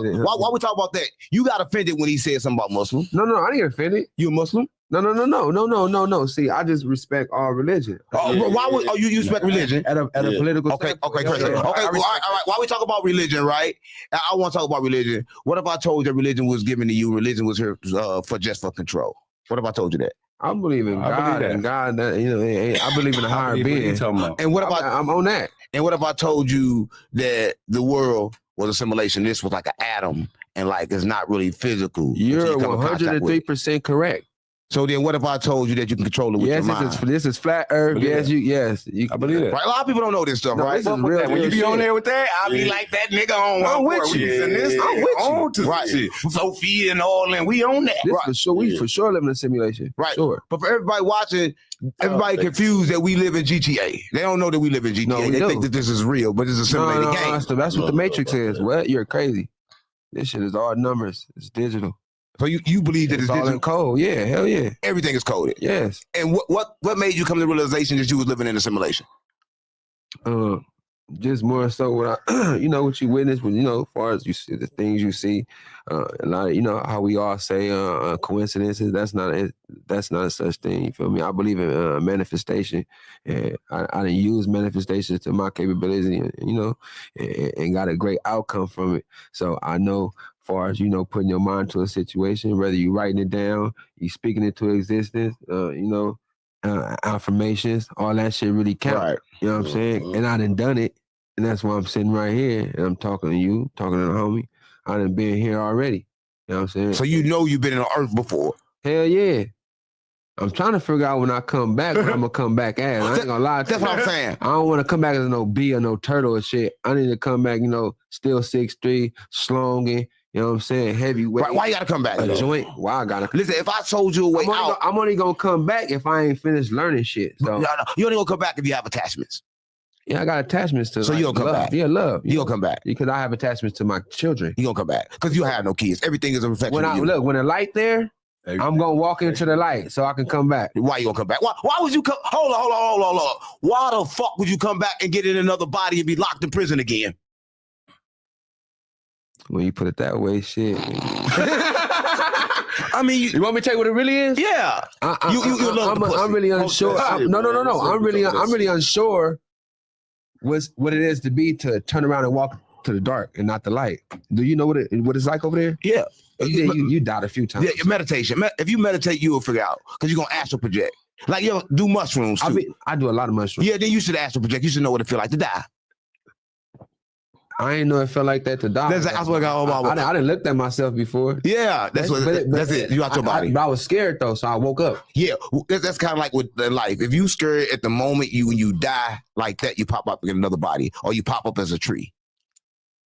that. on. Why we talk about that? You got offended when he said something about Muslims. No, I didn't get offended. You a Muslim? No. See, I just respect all religion. Why would you respect religion? At a political Okay, standpoint. great. Okay, all right. Why we talk about religion, right? I want to talk about religion. What if I told you religion was given to you? Religion was here for control. What if I told you that? I believe in God, and God, I believe in a higher being. And what about I'm on that. And what if I told you that the world was a simulation? This was like an atom, and like it's not really physical. You're 103% correct. So then, what if I told you that you can control it with your mind? This is flat Earth. I believe that. Right, a lot of people don't know this stuff, right? This is real, When you be shit. on there with that, I'll be like that nigga on. I'm with you. I'm with you. Right. Sophia and all, and we on that. This for sure. We for sure live in a simulation. Right. Sure. But for everybody watching, everybody confused that we live in GTA. They don't know that we live in GTA. No, we they do. think that this is real, but it's a simulated game. That's what the Matrix is. What? You're crazy. This shit is all numbers. It's digital. So you believe that it's all digital? in code? Yeah, hell yeah. Everything is coded. Yes. And what made you come to the realization that you was living in a simulation? Just more so what what you witness, when as far as you see the things you see, a lot of how we all say coincidences. That's not a such thing. You feel me? I believe in manifestation, and I didn't use manifestations to my capabilities, and got a great outcome from it. So I know, as far as putting your mind to a situation, whether you writing it down, you speaking it to existence, affirmations, all that shit really count. Right. You know what I'm saying? And I done it. And that's why I'm sitting right here and I'm talking to you, talking to the homie. I done been here already. You know what I'm saying? So you've been on Earth before? Hell yeah. I'm trying to figure out when I come back what I'm gonna come back as. I ain't gonna lie to you. That's what I'm saying. I don't want to come back as no bee or no turtle or shit. I need to come back, still 6'3", slonging. You know what I'm saying? Heavyweight. Right, why you gotta come back? A though? joint. Why I gotta? Listen, if I told you a way out, I'm only gonna come back if I ain't finished learning shit. So you only gonna come back if you have attachments. Yeah, I got attachments to. So you gonna come love. back? Yeah, love. You gonna come back because I have attachments to my children. You gonna come back because you have no kids. Everything is a reflection of you. Look, when the light there, I'm gonna walk into the light so I can come back. Why you gonna come back? Why would you come? Hold on. Why the fuck would you come back and get in another body and be locked in prison again? When you put it that way, shit. I mean, you want me to tell you what it really is? Yeah. I'm really unsure. No. I'm really unsure what it is to be to turn around and walk to the dark and not the light. Do you know what it's like over there? Yeah. You died a few times. Yeah, meditation. If you meditate, you will figure out because you're gonna astral project. Like you do mushrooms too. I do a lot of mushrooms. Yeah, then you should astral project. You should know what it feel like to die. I ain't know it felt like that to die. That's what I got. I didn't look at myself before. Yeah, that's it. You out your body. But I was scared though, so I woke up. Yeah, that's kind of like with life. If you scared at the moment when you die like that, you pop up in another body, or you pop up as a tree.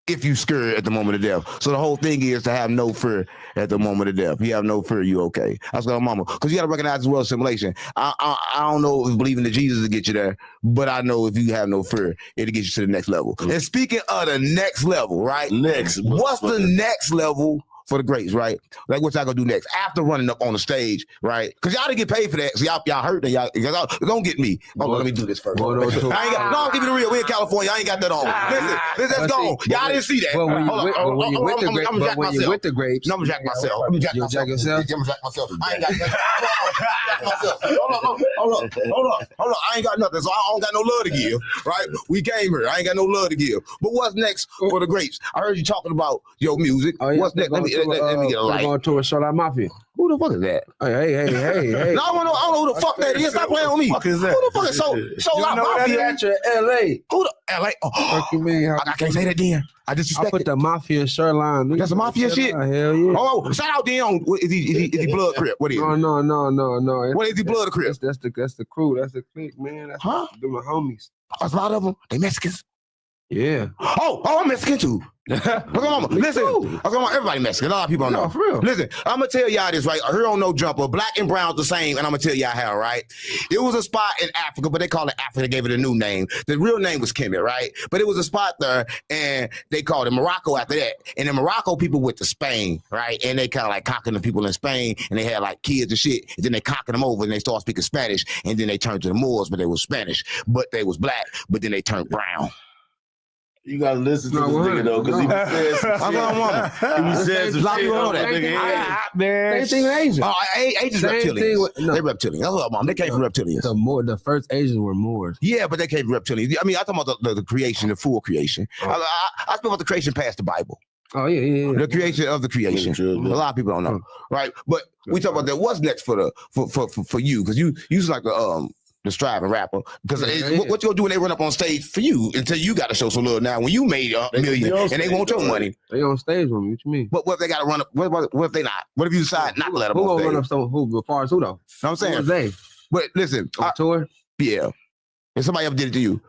If you scared at the moment of death. So the whole thing is to have no fear at the moment of death. You have no fear, you okay. That's what mama. Because you got to recognize as well simulation. I don't know if believing in Jesus will get you there, but I know if you have no fear, it'll get you to the next level. And speaking of the next level, right? What's the next level for the greats, right? Like what y'all gonna do next after running up on the stage, right? Because y'all didn't get paid for that. So y'all hurt and y'all don't get me. Let me do this first. I'm keeping it real. We in California. I ain't got that on. Listen, let's go. Y'all didn't see that. When you with the grapes, I'm gonna jack myself. You jack yourself? I'm gonna jack myself. I ain't got nothing. Hold on. I ain't got nothing. So I don't got no love to give, right? We came here. I ain't got no love to give. But what's next for the grapes? I heard you talking about your music. What's next? Let me get a light. Going to a Shout Out Mafia. Who the fuck is that? Hey. No, I don't know who the fuck that is. Stop playing with me. Who the fuck is Shout Out Mafia? At your LA. Who the LA? Fuck you mean? I can't say that then. I put the Mafia shirt line. That's a Mafia shit? Hell yeah. Oh, shout out then. Is he Blood Crip? What is he? No. What is he, Blood Crip? That's the crew. That's the clique, man. That's my homies. A lot of them. They Mexicans. Yeah. Oh, I'm Mexican too. Listen, everybody Mexican. A lot of people don't know. For real. Listen, I'm gonna tell y'all this, right? Here on No Jumper, black and brown's the same, and I'm gonna tell y'all how, right? It was a spot in Africa, but they call it Africa. They gave it a new name. The real name was Kemet, right? But it was a spot there, and they called it Morocco after that. And in Morocco, people went to Spain, right? And they kind of like cocking the people in Spain, and they had like kids and shit. And then they cocking them over, and they started speaking Spanish, and then they turned to the Moors, but they was Spanish, but they was black, but then they turned brown. You gotta listen to this nigga though, because he be saying some shit. Same thing with Asians. Asians reptilians. They reptilians. That's what I'm. They came from reptilians. The first Asians were Moors. Yeah, but they came from reptilians. I mean, I'm talking about the creation, the full creation. I speak about the creation past the Bible. Oh yeah. The creation of the creation. A lot of people don't know, right? But we talk about that. What's next for you? Because you was like the striving rapper. Because what you gonna do when they run up on stage for you until you got to show some love now? When you made $1 million and they want your money, they on stage with me. What you mean? What if they got to run up? What if they not? What if you decide not to let them on stage? Who gonna run up who? As far as who though? Know what I'm saying? Who they? But listen, on tour. Yeah. If somebody ever did it to you,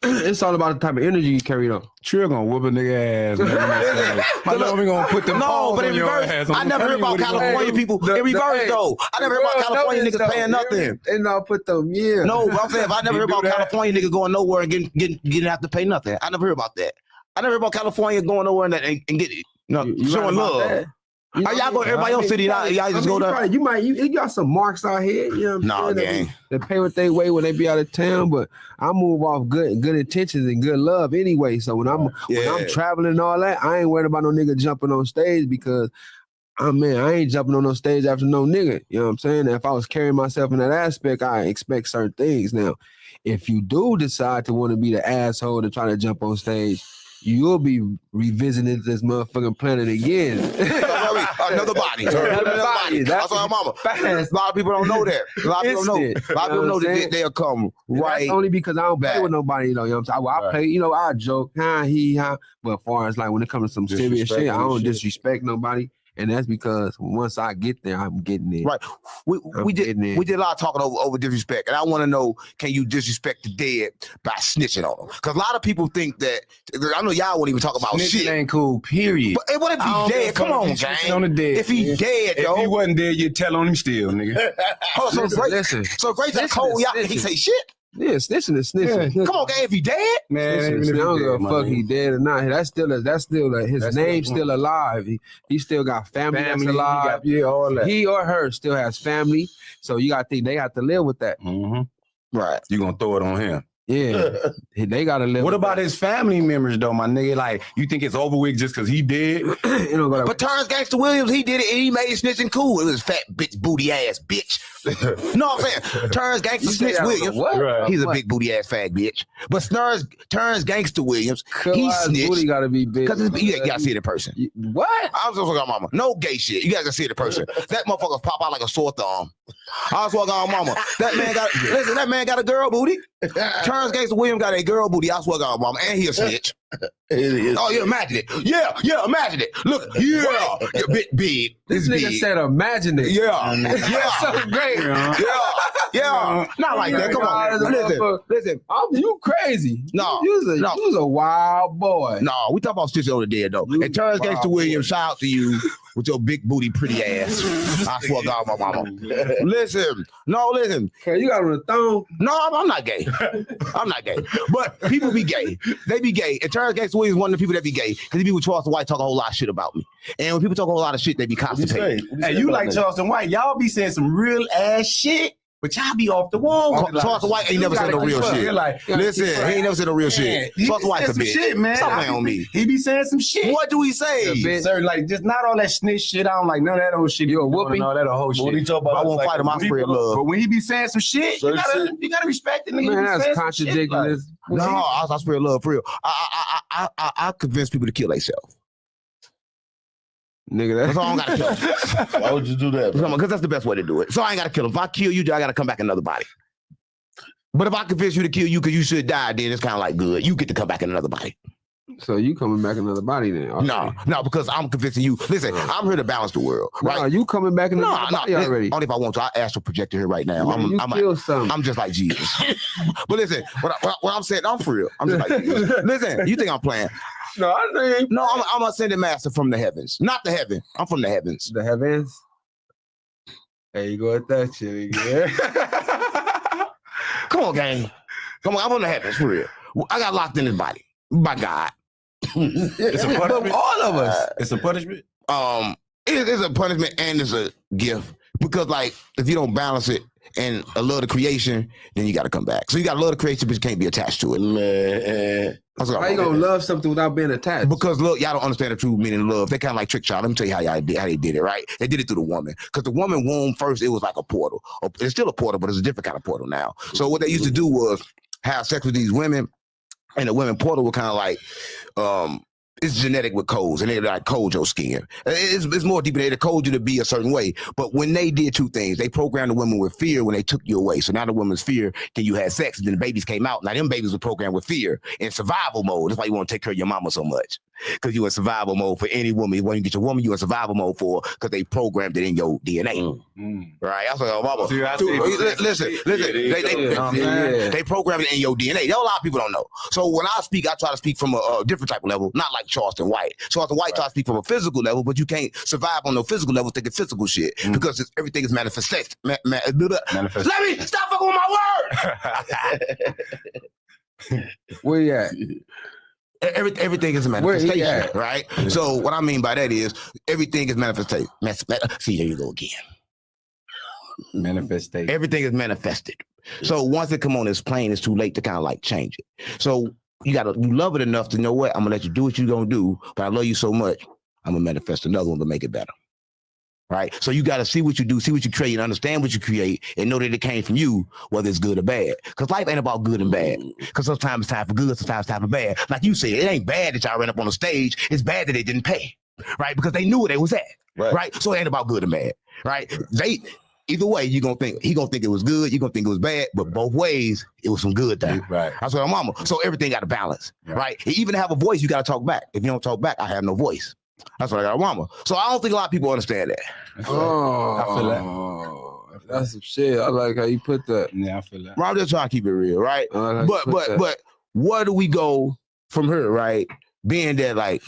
it's all about the type of energy you carry though. Trill gonna whoop a nigga ass. My love, we gonna put them but in reverse, I never heard about California people. In reverse though, I never heard about California niggas paying nothing. And I'll put them, yeah. No, but I'm saying if I never heard about California niggas going nowhere and getting have to pay nothing. I never heard about that. I never heard about California going nowhere and get showing love. Y'all go to everybody else city, y'all just go there. You got some marks out here, you know what I'm saying? Gang. They pay what they weigh when they be out of town, but I move off good intentions and good love anyway. So when I'm traveling and all that, I ain't worried about no nigga jumping on stage because I ain't jumping on no stage after no nigga. You know what I'm saying? And if I was carrying myself in that aspect, I expect certain things. Now, if you do decide to want to be the asshole to try to jump on stage, you'll be revisiting this motherfucking planet again. Another body. That's why mama. A lot of people don't know that. A lot of people know that they'll come right. That's only because I don't play with nobody, though. You know what I'm saying? I play, I joke, but as far as like when it comes to some serious shit, I don't disrespect nobody. And that's because once I get there, I'm getting it. Right. We did a lot of talking over disrespect, and I want to know: can you disrespect the dead by snitching on them? Because a lot of people think that. I know y'all won't even talk about Snitching shit. ain't cool. Period. But what if I don't he give a dead? Come fuck on, if he snitching gang. on the dead. If he dead, If though. he wasn't dead, you'd tell on him still, nigga. Oh, so great. Listen. So great that cold. Y'all he say shit. Yeah, snitching is snitching. Come on, gang. If he dead, Man, Snitching even is if snitching. I don't he give a dead, my fuck nigga. he dead or not. That's still his That's name's still- still alive. He still got family that's Family, he alive. got- yeah, all that. He or her still has family. So you gotta think they have to live with that. Mm-hmm. Right. You gonna throw it on him. Yeah. They gotta live What with about his family members though, my nigga? Like, you think it's over with just because he did? But Terrence Gangster Williams, he did it and he made it snitching cool. It was fat bitch booty ass bitch. No, I'm saying Terrence Gangster You say Snitch that on Williams. what? Right. He's a What? big booty ass fat bitch. But Terrence Gangster Williams, he Why his booty snitched. gotta be big. Because you gotta see it in person. What? I was just talking about mama. No gay shit. You guys gotta see it in person. That motherfucker pop out like a sore thumb. I was walking on mama. That man got a girl booty. Terrence Gangster Williams got a girl booty. I swear to God, mama. And he a snitch. Oh, yeah, imagine it. Yeah, imagine it. Look, yeah, big. This nigga big. said imagine it. Yeah. That's so great. Yeah. Not like that. Come on. Listen. You crazy. No. You was a wild boy. No, we talk about snitching on the dead, though. And Terrence Gangster Williams, shout out to you with your big booty, pretty ass. I swear to God, my mama. Listen. Okay, you got on the thong. No, I'm not gay. I'm not gay. But people be gay. They be gay. And Terrence Gangster Williams is one of the people that be gay. Because people with Charleston White talk a whole lot of shit about me. And when people talk a whole lot of shit, they be constipated. Hey, you like Charleston White. Y'all be saying some real ass shit, but y'all be off the wall. Charleston White ain't never said no real shit. Listen, he ain't never said no real shit. Charleston White's a bitch. Shit, man. Stop playing on me. He be saying some shit. What do he say? Sir, like just not all that snitch shit. I don't like none of that old shit. You a whooping? All that whole shit. What he talk about? I won't fight him. I spread love. But when he be saying some shit, you gotta respect it. Man, that's contradicting this. No, I spread love for real. I convince people to kill themselves. Nigga, that's all I don't gotta kill them. Why would you do that? Because that's the best way to do it. So I ain't gotta kill them. If I kill you, I gotta come back another body. But if I convince you to kill you because you should die, then it's kind of like good. You get to come back in another body. So you coming back another body then? Okay. No, because I'm convincing you. Listen, I'm here to balance the world, right? No, you coming back another body already? Only if I want to. I astral projector here right now. Man, I'm just like Jesus. But listen, what I'm saying, I'm for real. I'm just like Jesus. Listen, you think I'm playing? No, I think. No, I'm ascended master from the heavens, not the heaven. I'm from the heavens. The heavens. There you go with that shit again. Come on, gang. Come on, I'm from the heavens for real. I got locked in this body by God. It's a punishment. All of us. It's a punishment. It's a punishment and it's a gift because, like, if you don't balance it and love the creation, then you got to come back. So you got to love the creation, but you can't be attached to it, man. How you gonna love something without being attached? Because look, y'all don't understand the true meaning of love. They kind of like trick y'all. Let me tell you how they did it, right? They did it through the woman. Because the woman womb first, it was like a portal. It's still a portal, but it's a different kind of portal now. So what they used to do was have sex with these women, and the women portal were kind of like, it's genetic with codes, and they like code your skin. It's more deeper. They code you to be a certain way. But when they did two things, they programmed the women with fear when they took you away. So now the women's fear, then you had sex, and then the babies came out. Now them babies were programmed with fear in survival mode. That's why you want to take care of your mama so much. Because you in survival mode for any woman. When you get your woman, you in survival mode for because they programmed it in your DNA. Right? I was like, oh, mama. Listen. They programmed it in your DNA. There a lot of people don't know. So when I speak, I try to speak from a different type of level, not like Charleston White. Charleston White tries to speak from a physical level, but you can't survive on no physical level thinking physical shit because everything is manifested. Let me stop fucking with my word. Where you at? Everything is a manifestation, right? So what I mean by that is everything is manifestation. See, there you go again. Manifestation. Everything is manifested. So once it come on this plane, it's too late to kind of like change it. So you love it enough to know what I'm gonna let you do what you're gonna do, but I love you so much, I'm gonna manifest another one to make it better. Right? So you got to see what you do, see what you create, and understand what you create, and know that it came from you, whether it's good or bad. Because life ain't about good and bad. Because sometimes it's time for good, sometimes it's time for bad. Like you said, it ain't bad that y'all ran up on the stage. It's bad that they didn't pay, right? Because they knew where they was at, right? So it ain't about good and bad, right? Either way, he gonna think it was good, you gonna think it was bad, but both ways, it was some good thing. Right. That's what I'm mama. So everything got a balance, right? And even to have a voice, you got to talk back. If you don't talk back, I have no voice. That's what I got a mama. So I don't think a lot of people understand that. Oh, I feel that. That's some shit. I like how you put that. Yeah, I feel that. I'm just trying to keep it real, right? But Where do we go from here, right? Being that like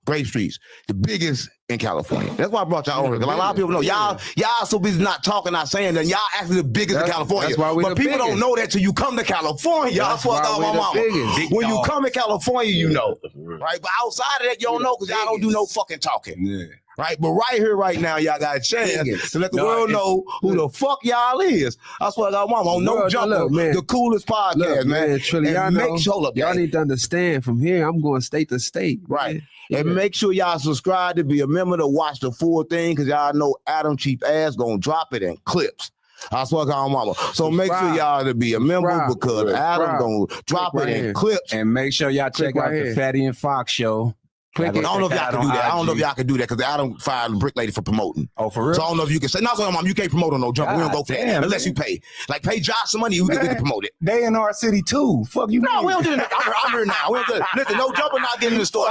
Grape Street's the biggest in California. That's why I brought y'all over here. 'Cause a lot of people know y'all so busy not talking, not saying that y'all actually the biggest in California. That's why we but the people don't biggest. know that till you come to California. That's That's what I why got we my the mama. biggest. When you come to California, you know. Right? But outside of that, you don't know because y'all don't do no fucking talking. Yeah. Right, but right here, right now, y'all got a chance to let the world know who the fuck y'all is. That's what I got, mama. On No Jumper, the coolest podcast, man. Trilly, y'all And know, make sure, y'all need to understand from here, I'm going state to state. Right. And make sure y'all subscribe to be a member to watch the full thing because y'all know Adam Cheap Ass gonna drop it in clips. That's what I got, mama. So make sure y'all to be a member because Adam gonna drop it in clips. And make sure y'all check out the Fatty and Fox show. I don't know if y'all can do that. I don't know if y'all can do that because Adam fired the Brick Lady for promoting. Oh, for real? So I don't know if you can say, no, mom, you can't promote on No Jumper. We don't go for that unless you pay. Like, pay Josh some money, we can promote it. They in our city too. Fuck you. No, we don't do that. I'm here now. We don't do that. Listen, No Jumper not getting in the store.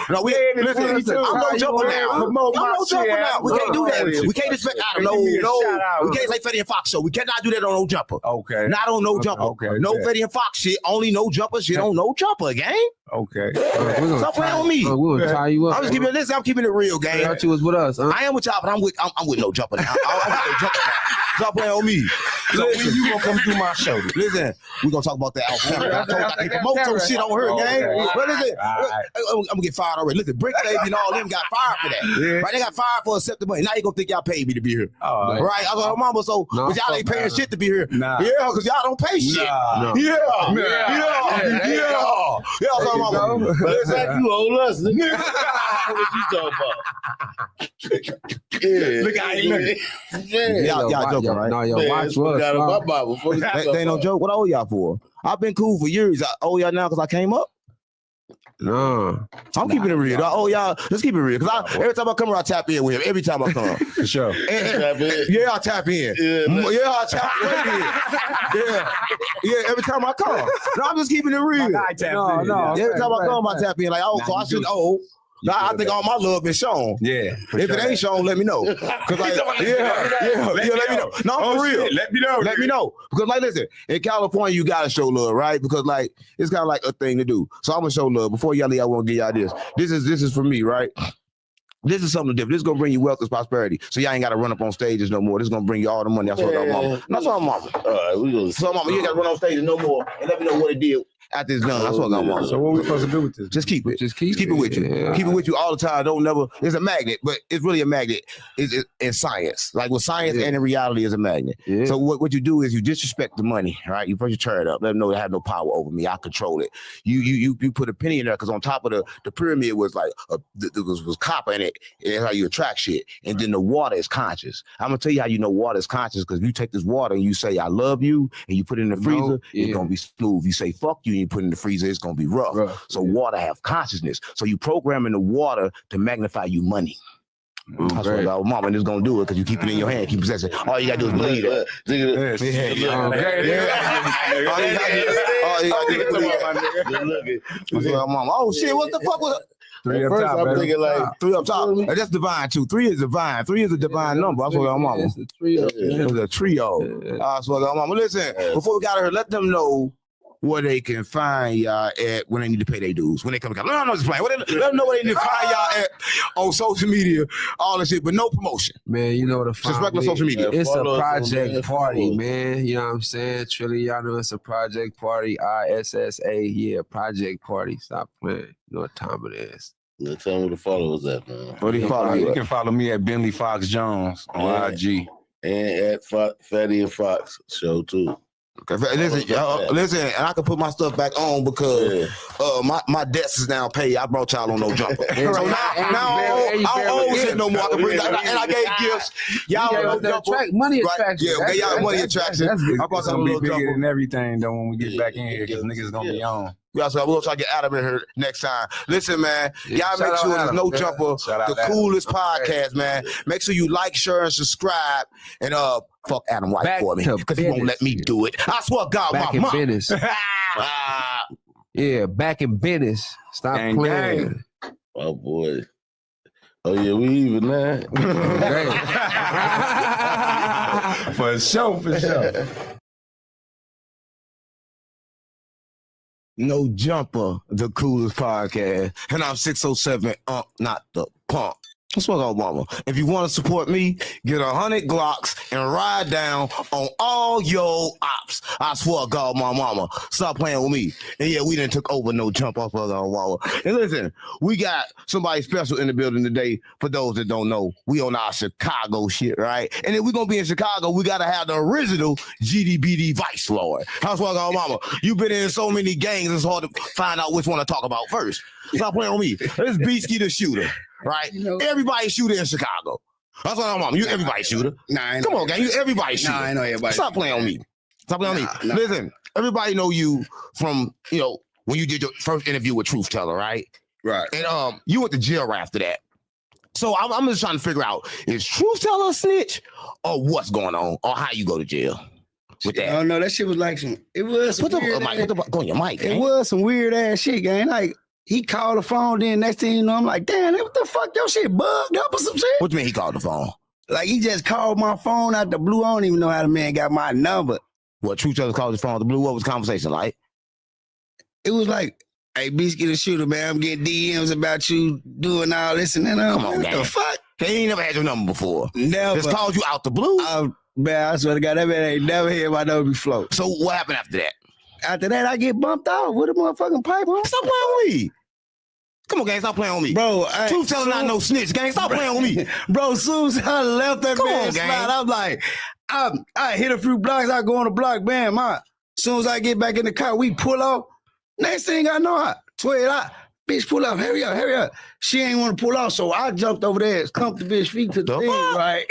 No, we listen. I'm No Jumper now. I'm No Jumper now. We can't do that. We can't expect Adam. No. We can't say Fatty and Fox show. We cannot do that on No Jumper. Okay. Not on No Jumper. Okay. No Fatty and Fox shit. Only No Jumper shit on No Jumper, gang. Okay. Stop playing with me. We're gonna tie you up. I'm just keeping it. Listen, I'm keeping it real, gang. I thought you was with us, huh? I am with y'all, but I'm with No Jumper now. I'm with No Jumper now. Stop playing with me. So when you gonna come do my show? Listen, we're gonna talk about that out camera. I told you I can promote some shit on her, gang. But listen, I'm gonna get fired already. Listen, Brick Baby and all them got fired for that. Yeah. Right? They got fired for accepting money. Now you gonna think y'all paid me to be here. Right? I was like, mama, so but y'all ain't paying shit to be here. Nah. Yeah, because y'all don't pay shit. Nah. Yeah. There you go. Mama. But it's like you owe us, nigga. What you talking about? Yeah. Look how he looking. Y'all joking, right? No, yo, Man, watch it's forgot us. about Bible. Fuck you talking They ain't no about? joke. What I owe y'all for? I've been cool for years. I owe y'all now because I came up. No. I'm keeping it real. I owe y'all. Let's keep it real. Because every time I come here, I tap in with him. Every time I come. For sure. Tap in. Yeah, I tap in. I tap in. Yeah, every time I come. No, I'm just keeping it real. My guy taps in. Every time I come, I tap in. Like, so I should owe. I think all my love been shown. Yeah. If it ain't shown, let me know. Cause like, let me know. No, I'm for real. Let me know. Let me know. Because like, listen, in California, you gotta show love, right? Because like, it's kind of like a thing to do. So I'm gonna show love. Before y'all leave, I want to give y'all this. This is for me, right? This is something different. This is gonna bring you wealth and prosperity. So y'all ain't gotta run up on stages no more. This is gonna bring you all the money. That's what I'm mama. That's what I'm mama. All right, we gonna. So mama, you ain't gotta run on stages no more. And let me know what it did after it's done. That's what I'm mama. So what we supposed to do with this? Just keep it. Just keep it with you. Yeah. Keep it with you all the time. Don't never. It's a magnet, but it's really a magnet. It's in science. Like with science and in reality is a magnet. Yeah. So what you do is you disrespect the money, right? You first you turn it up. Let them know they have no power over me. I control it. You put a penny in there because on top of the pyramid was like was copper in it. It's how you attract shit. And then the water is conscious. I'm gonna tell you how you know water is conscious because you take this water and you say I love you and you put it in the freezer. It's gonna be smooth. You say fuck you and you put it in the freezer. It's gonna be rough. So water have consciousness. So you programming the water to magnify you money. That's what our mama is gonna do it because you keep it in your hand, keep possessing. All you gotta do is believe that. Oh shit! What the fuck was it? Three up top. I'm thinking like three up top. That's divine too. 3 is divine. 3 is a divine number. That's what our mama. It's a trio. It was a trio. That's what our mama. Listen, before we got her, let them know where they can find y'all at when they need to pay their dues. When they come to no, just playing. Let them know where they need to find y'all at on social media, all that shit, but no promotion. Man, you know the Just regular social media. It's a Follow us on project there. party, man. You know what I'm saying? Trilly, y'all know it's a project party. ISSA, yeah, project party. Stop playing. You know what time it is. Let's tell me where the followers at, man. Where they follow you You at? can follow me at Bentley Fox Jones on IG. And at Fatty and Fox show too. Okay, listen, and I can put my stuff back on because my debts is now paid. I brought y'all on No Jumper. So now I don't owe shit no more. I can bring that, and I gave gifts. Y'all on No Jumper. Money Right? attraction. Yeah, okay, y'all money attraction. I brought It's y'all gonna on be No bigger Jumper. than everything though when we get back in here because niggas gonna be on. We're gonna try to get Adam in here next time. Listen, man, y'all Shout make out sure there's Adam. No Yeah. Jumper, Shout out the Adam. coolest podcast, man. Make sure you like, share, and subscribe. And fuck Adam White Back for me to because he won't let me do it. I swear to God, Back my in mom. business. Yeah, back in business. Stop Gang, playing. gang. Oh boy. Oh yeah, we even now. For sure, for sure. No Jumper, the coolest podcast. And I'm 607, not the punk. That's what I'm mama. If you want to support me, get 100 Glocks and ride down on all your ops. I swear to God, my mama. Stop playing with me. And yeah, we didn't took over no jump off of our wall. And listen, we got somebody special in the building today. For those that don't know, we on our Chicago shit, right? And if we're going to be in Chicago, we got to have the original GDBD Vice Lord. I swear to God, mama. You've been in so many gangs, it's hard to find out which one to talk about first. Stop playing with me. This Beastie the shooter. Right? Everybody shooter in Chicago. That's what I'm on. You everybody shooter. Come on, gang. You everybody shooter. I know everybody. Stop playing on me. Stop playing on me. Listen, everybody know you from, when you did your first interview with Truth Teller, right? Right. And you went to jail right after that. So I'm just trying to figure out, is Truth Teller a snitch or what's going on or how you go to jail with that? Oh no, that shit was like it was some weird go on your mic, gang. It was some weird ass shit, gang. Like, he called the phone, then next thing you know, I'm like, damn, what the fuck, your shit bugged up or some shit? What do you mean he called the phone? Like, he just called my phone out the blue. I don't even know how the man got my number. What, Truth Teller called his phone out the blue? What was the conversation like? It was like, hey, Beastie the shooter, man, I'm getting DMs about you doing all this and that. Come on, what gang. the fuck? They ain't never had your number before. Never. Just called you out the blue? Man, I swear to God, that man ain't never had my number before. So what happened after that? After that, I get bumped off with a motherfucking pipe. Stop playing with me. Come on, gang, stop playing with me. Bro, Truth Teller not no snitch, gang. Stop playing with me. Bro, as soon as I left that man gang. spot, I'm like, I hit a few blocks, I go on the block, bam, as soon as I get back in the car, we pull off. Next thing I know, I tweet out, bitch, pull up, hurry up, hurry up. She ain't want to pull off, so I jumped over there, clumped the bitch feet to the thing, right?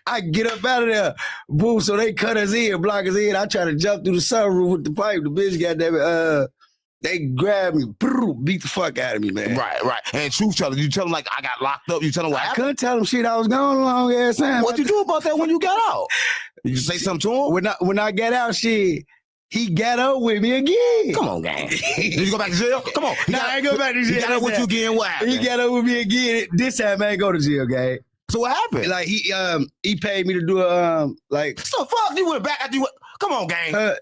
I get up out of there, boom, so they cut us in, block us in. I try to jump through the sunroof with the pipe. The bitch got that, they grabbed me, beat the fuck out of me, man. Right. And Truth Teller, you tell them like I got locked up. You tell them what happened? I couldn't tell them shit. I was gone a long ass time. What you do about that when you got out? You say something to him? When I got out, shit, he got up with me again. Come on, gang. Did you go back to jail? Come on. I ain't go back to jail. He got up with you again. What happened? He got up with me again. This time I ain't go to jail, gang. So what happened? Like he paid me to do a So fuck, you went back after you went. Come on, gang.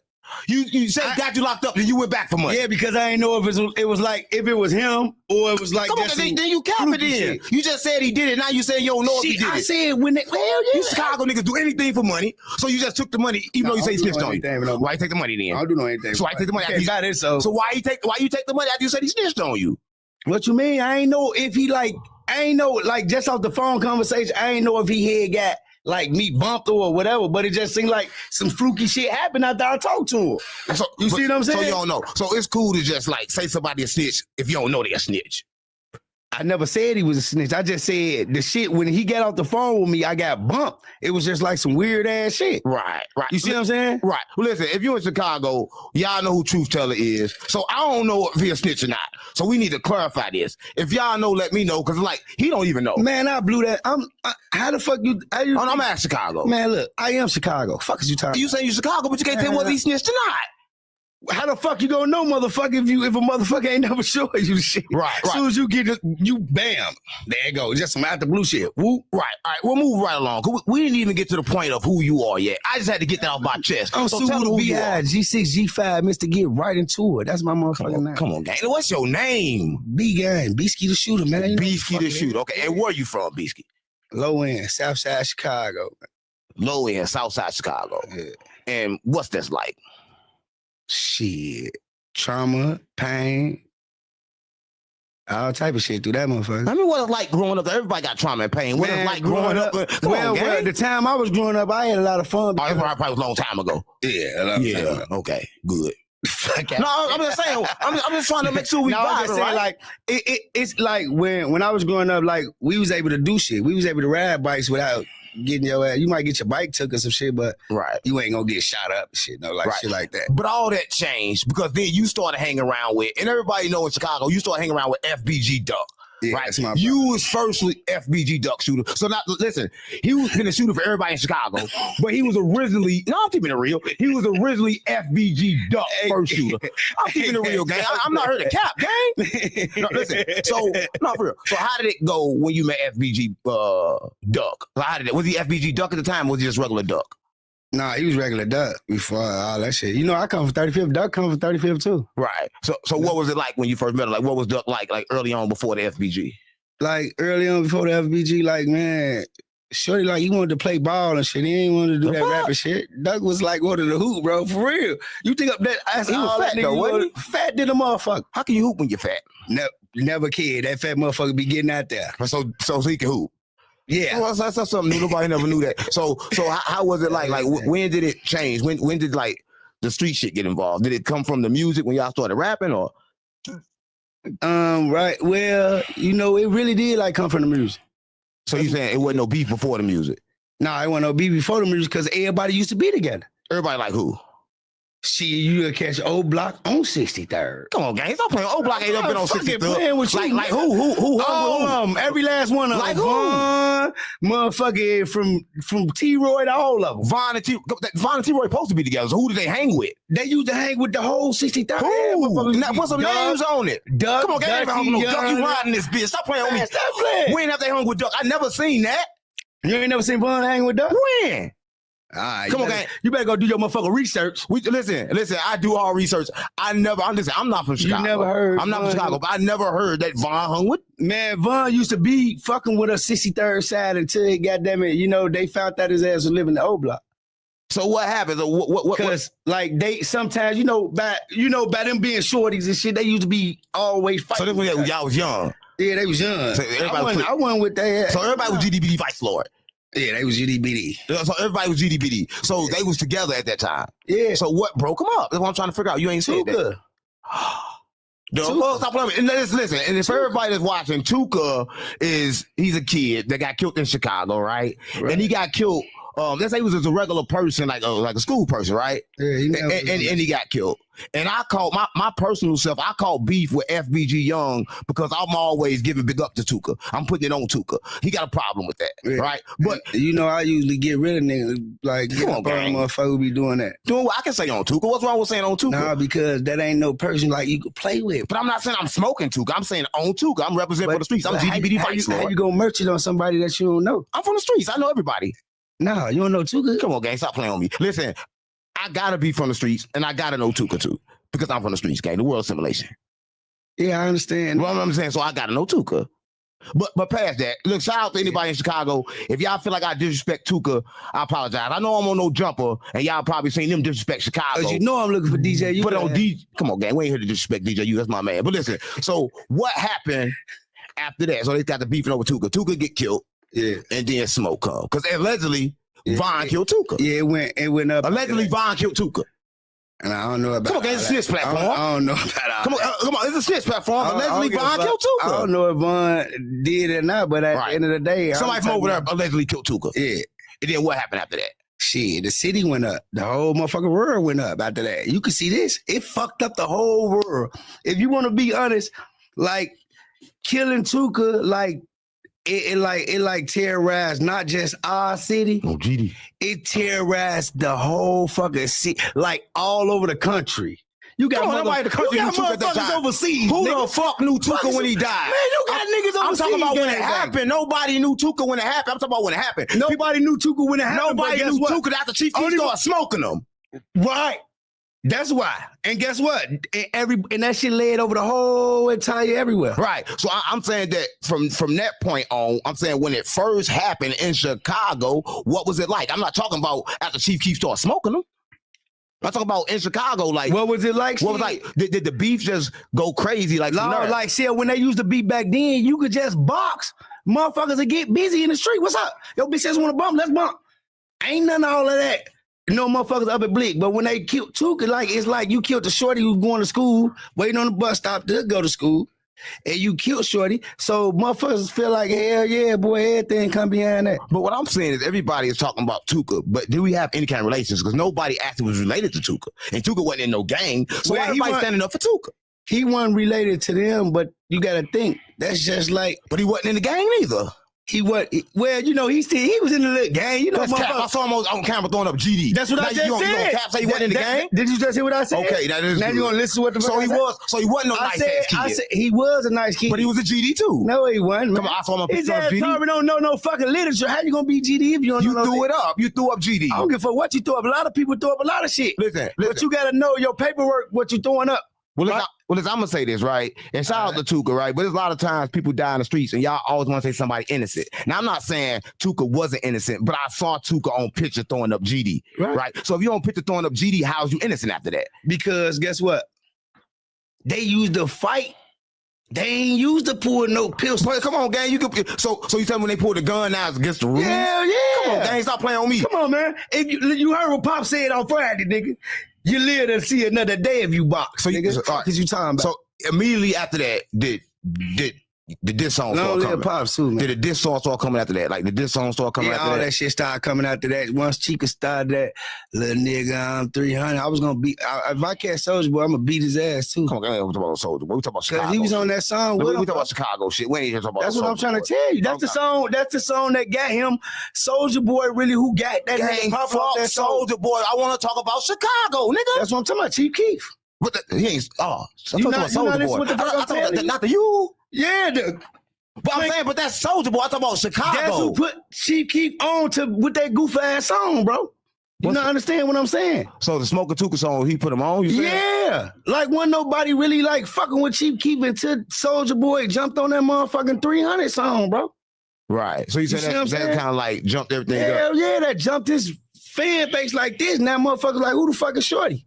You said got you locked up, and you went back for money. Yeah, because I didn't know if it was like if it was him or it was like. Come on, then you cap it in. You just said he did it. Now you saying you don't know if he did it. I said when hell yeah. You Chicago niggas do anything for money, so you just took the money, even though you say he snitched on you. Why you take the money then? I don't do no anything. So why you take the money? After Got it, so why you take the money after you said he snitched on you? What you mean? I ain't know if he I ain't know just off the phone conversation. I ain't know if he had got me bumped or whatever, but it just seemed like some fluky shit happened after I talked to him. So you see what I'm saying? So you don't know. So it's cool to just say somebody a snitch if you don't know they a snitch. I never said he was a snitch. I just said the shit when he got off the phone with me, I got bumped. It was just like some weird ass shit. Right. You see what I'm saying? Right. Well, listen, if you're in Chicago, y'all know who Truth Teller is. So I don't know if he a snitch or not. So we need to clarify this. If y'all know, let me know, because he don't even know. Man, I blew that. How the fuck you? I'm at Chicago. Man, look, I am Chicago. Fuck is you talking? You say you Chicago, but you can't tell whether he snitched or not. How the fuck you gonna know, motherfucker, if a motherfucker ain't never showing you the shit? Right. As soon as you get it, you bam. There you go. Just some out the blue shit. Whoop. Right. All right. We'll move right along. We didn't even get to the point of who you are yet. I just had to get that off my chest. I'm so tell me who you are. G6, G5, Mr. Get right into it. That's my motherfucking name. Come on, gang. What's your name? B-Gang. Beastie the Shooter, man. Beastie the Shooter. Okay. And where you from, Beastie? Low end, Southside Chicago. Low end, Southside Chicago. Yeah. And what's this like? Shit. Trauma, pain, all type of shit through that motherfucker. I mean, what it's like growing up? Everybody got trauma and pain. What it's like growing up? Well, the time I was growing up, I had a lot of fun. Oh, that's probably was a long time ago. Yeah, time. Okay, good. No, I'm just saying. I'm just trying to make sure we vibe, right? Like it's like when I was growing up, like we was able to do shit. We was able to ride bikes without getting your ass. You might get your bike took or some shit, but you ain't gonna get shot up and shit. No, shit like that. But all that changed because then you started hanging around with, and everybody know in Chicago, you started hanging around with FBG Duck. Yeah, right? that's my You was firstly FBG duck shooter. So now listen, he was been a shooter for everybody in Chicago, but he was originally, no, I'm keeping it real. He was originally FBG duck first shooter. I'm keeping it real, gang. I'm not here to cap, gang. No, listen. So no, for real. So how did it go when you met FBG duck? How did it? Was he FBG duck at the time? Or was he just regular duck? Nah, he was regular duck before all that shit. You know, I come from 35th. Duck come from 35th too. Right. So what was it like when you first met him? Like, what was Duck like early on before the FBG? Like early on before the FBG, like man, shorty like he wanted to play ball and shit. He ain't wanted to do that rapping shit. Duck was like going to the hoop, bro, for real. You think up that? He was fat though, wasn't he? Fat than a motherfucker. How can you hoop when you're fat? Never kid. That fat motherfucker be getting out there. So he can hoop. Yeah, well, that's something new. Nobody never knew that. So how was it like? Like when did it change? When did like the street shit get involved? Did it come from the music when y'all started rapping, or? Right. Well, you know, it really did like come from the music. So you saying it wasn't no beef before the music? Nah, it wasn't no beef before the music because everybody used to be together. Everybody like who? Shit, you catch Old Block on 63rd. Come on, gang. Stop playing. Old Block ain't up been on 63rd. Like who? Every last one of them. Like who? Vaughn, motherfucker from T-Roy to all of them. Vaughn and T-Roy supposed to be together. So who did they hang with? They used to hang with the whole 63rd. Who? Now, what's some names on it? Duck. Come on, gang. Duck, you riding this bitch. Stop playing on me. Stop playing. When have they hung with Duck? I never seen that. You ain't never seen Vaughn hang with Duck? When? All right, come on, gang. You better go do your motherfucking research. Listen. I do all research. I'm not from Chicago. You never heard? I'm not from Chicago, but I never heard that Vaughn hung with. Man, Vaughn used to be fucking with a 63rd side until goddamn it, you know, they found out his ass was living in the old block. So what happened? What? Because like they sometimes, you know, by them being shorties and shit, they used to be always fighting. So this when y'all was young. Yeah, they was young. So I wasn't with that. So everybody was GDBD Vice Lord. Yeah, they was GDBD. So everybody was GDBD. So they was together at that time. Yeah. So what broke them up? That's what I'm trying to figure out. You ain't said that. Stop playing. And listen, and if everybody that's watching, Tuka he's a kid that got killed in Chicago, right? And he got killed. Let's say he was just a regular person, like a school person, right? Yeah, and he got killed. And I called my personal self, I called beef with FBG Young because I'm always giving big up to Tuka. I'm putting it on Tuka. He got a problem with that, right? But you know, I usually get rid of niggas, like get up on motherfucker who be doing that. Doing what I can say on Tuka. What's wrong with saying on Tuka? Nah, because that ain't no person like you could play with. But I'm not saying I'm smoking Tuka. I'm saying on Tuka. I'm representing for the streets. I'm GDBD Vice Lord. How you gonna merch it on somebody that you don't know? I'm from the streets. I know everybody. Nah, you don't know Tuka? Come on, gang. Stop playing on me. Listen, I gotta be from the streets and I gotta know Tuka too. Because I'm from the streets, gang. The world simulation. Yeah, I understand. Well, I'm saying, so I gotta know Tuka. But past that, look, shout out to anybody in Chicago. If y'all feel like I disrespect Tuka, I apologize. I know I'm on no jumper, and y'all probably seen them disrespect Chicago. Cause you know I'm looking for DJ U. Put on DJ. Come on, gang. We ain't here to disrespect DJ U. That's my man. But listen, so what happened after that? So they got the beefing over Tuka. Tuka get killed. Yeah. And then smoke come. Because allegedly, Vaughn killed Tuka. Yeah, it went up. Allegedly, Vaughn killed Tuka. And I don't know about. Come on, gang, it's a shit platform. I don't know about. Come on, it's a shit platform. Allegedly, Vaughn killed Tuka. I don't know if Vaughn did it or not, but at the end of the day, somebody from over there allegedly killed Tuka. Yeah. And then what happened after that? Shit, the city went up. The whole motherfucking world went up after that. You can see this. It fucked up the whole world. If you want to be honest, like killing Tuka, like. It terrorized not just our city. Oh, GD. It terrorized the whole fucking city, like all over the country. You got motherfuckers overseas. Who the fuck knew Tuka when he died? Man, you got niggas overseas. I'm talking about when it happened. Nobody knew Tuka when it happened. I'm talking about when it happened. Nobody knew Tuka when it happened. Nobody knew Tuka after Chief Keef started smoking them. Right. That's why. And guess what? And that shit laid over the whole entire everywhere. Right. So I'm saying that from that point on, I'm saying when it first happened in Chicago, what was it like? I'm not talking about after Chief Keef started smoking them. I'm talking about in Chicago, like what was it like? What was like? Did the beef just go crazy? Like shit, when they used to beef back then, you could just box. Motherfuckers would get busy in the street. What's up? Yo, bitch just want to bump. Let's bump. Ain't none of all of that. No motherfuckers up at Blick, but when they killed Tuka, like it's like you killed the shorty who's going to school, waiting on the bus stop to go to school, and you killed shorty. So motherfuckers feel like hell yeah, boy, everything come behind that. But what I'm saying is everybody is talking about Tuka, but do we have any kind of relations? Because nobody actually was related to Tuka, and Tuka wasn't in no gang, so everybody's standing up for Tuka. he wasn't related to them, but you gotta think that's just like. But he wasn't in the gang either. He was well, you know, he was in the little gang. You know, That's cap. I saw him on camera throwing up GD. That's what now I just you said. You gonna cap say he wasn't in the gang? Did you just hear what I said? Okay, that is. Now good. you gonna listen to what the fuck So I he said? was. So he wasn't no nice ass kid. I said he was a nice kid, but he was a GD too. No, he wasn't. Come on, I saw him on His picture of ass GD. probably don't know no fucking literature. How you gonna be GD if you don't know? You threw it up. You threw up GD. I don't give a fuck what you threw up. A lot of people throw up a lot of shit. Listen. But you gotta know your paperwork. What you throwing up? Well, listen, I'm gonna say this, right? And shout out to Tuka, right? But there's a lot of times people die in the streets, and y'all always want to say somebody innocent. Now, I'm not saying Tuka wasn't innocent, but I saw Tuka on picture throwing up GD, right? So if you on picture throwing up GD, how's you innocent after that? Because guess what? They used to fight. They ain't used to pull no pistols. Come on, gang. You could. So you tell me when they pull the gun now it's against the rules? Yeah. Come on, gang. Stop playing on me. Come on, man. If you heard what Pop said on Friday, nigga. You live to see another day if you box. So nigga. What you talking about? So immediately after that, did the diss song start coming? Pops too, man. Did the diss song start coming after that? Like the diss song start coming after all that? that shit started coming after that. Once Chica started that, little nigga, I'm 300. I was gonna beat. If I catch Soulja Boy, I'm gonna beat his ass too. Come on, we talking about Soulja Boy. We talking about Chicago. Cause he was on that song. We with him, talking about Chicago shit. We ain't here talking about. That's what I'm trying to tell you. That's the song. That's the song that got him. Soulja Boy really who got that Gang, nigga pop fuck off that song. Soulja Boy. I want to talk about Chicago, nigga. That's what I'm talking about. Chief Keef. But he ain't. I'm You talking not- about you not Soulja listen Boy. what the fuck I'm I'm talking telling about you? not the you. Yeah, But I'm saying, but that's Soulja Boy. I'm talking about Chicago. That's who put Chief Keef on to with that goof ass song, bro. You not understand what I'm saying? So the Smoke Tuka song, he put him on. You saying? Yeah, like wasn't nobody really like fucking with Chief Keef until Soulja Boy jumped on that motherfucking 300 song, bro. Right. So you You said see what I'm that saying? kind of like jumped everything up. Hell yeah, that jumped his fan base like this. Now motherfuckers like, who the fuck is Shorty?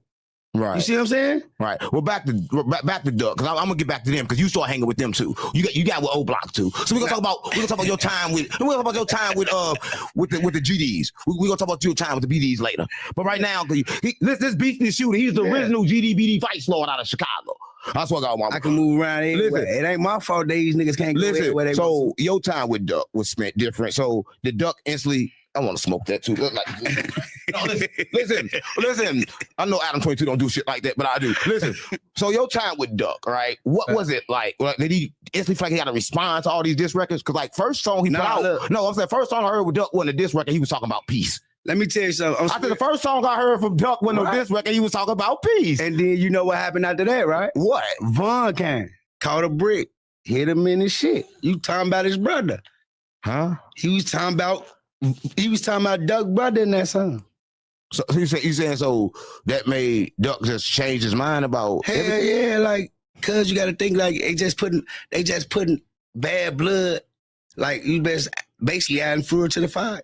Right. You see what I'm saying? Right. Well, back to Duck, because I'm gonna get back to them because you start hanging with them too. You got with O Block too. So we're gonna talk about your time with the GDs. We're gonna talk about your time with the BDs later. But right now, this beast is shooter. He's the original GD fight lord out of Chicago. That's what I want. I can move around anywhere. It ain't my fault these niggas can't go where they want so your time with Duck was spent different. So the Duck instantly. I want to smoke that too. Look like, no, listen. I know Adam 22 don't do shit like that, but I do. Listen. So your time with Duck, right? What was it like? Did he instantly feel like he got to respond to all these diss records? Because like first song he put out. look. No, I'm saying first song I heard with Duck wasn't a diss record. He was talking about peace. Let me tell you something. After the first song I heard from Duck wasn't no diss record, he was talking about peace. And then you know what happened after that, right? What? Vaughn came, caught a brick, hit him in his shit. You talking about his brother? Huh? He was talking about Duck brother in that song. So you saying so that made Duck just change his mind about Hell everything? yeah, like, cause you gotta think like they just putting bad blood, like you best basically adding fuel to the fire.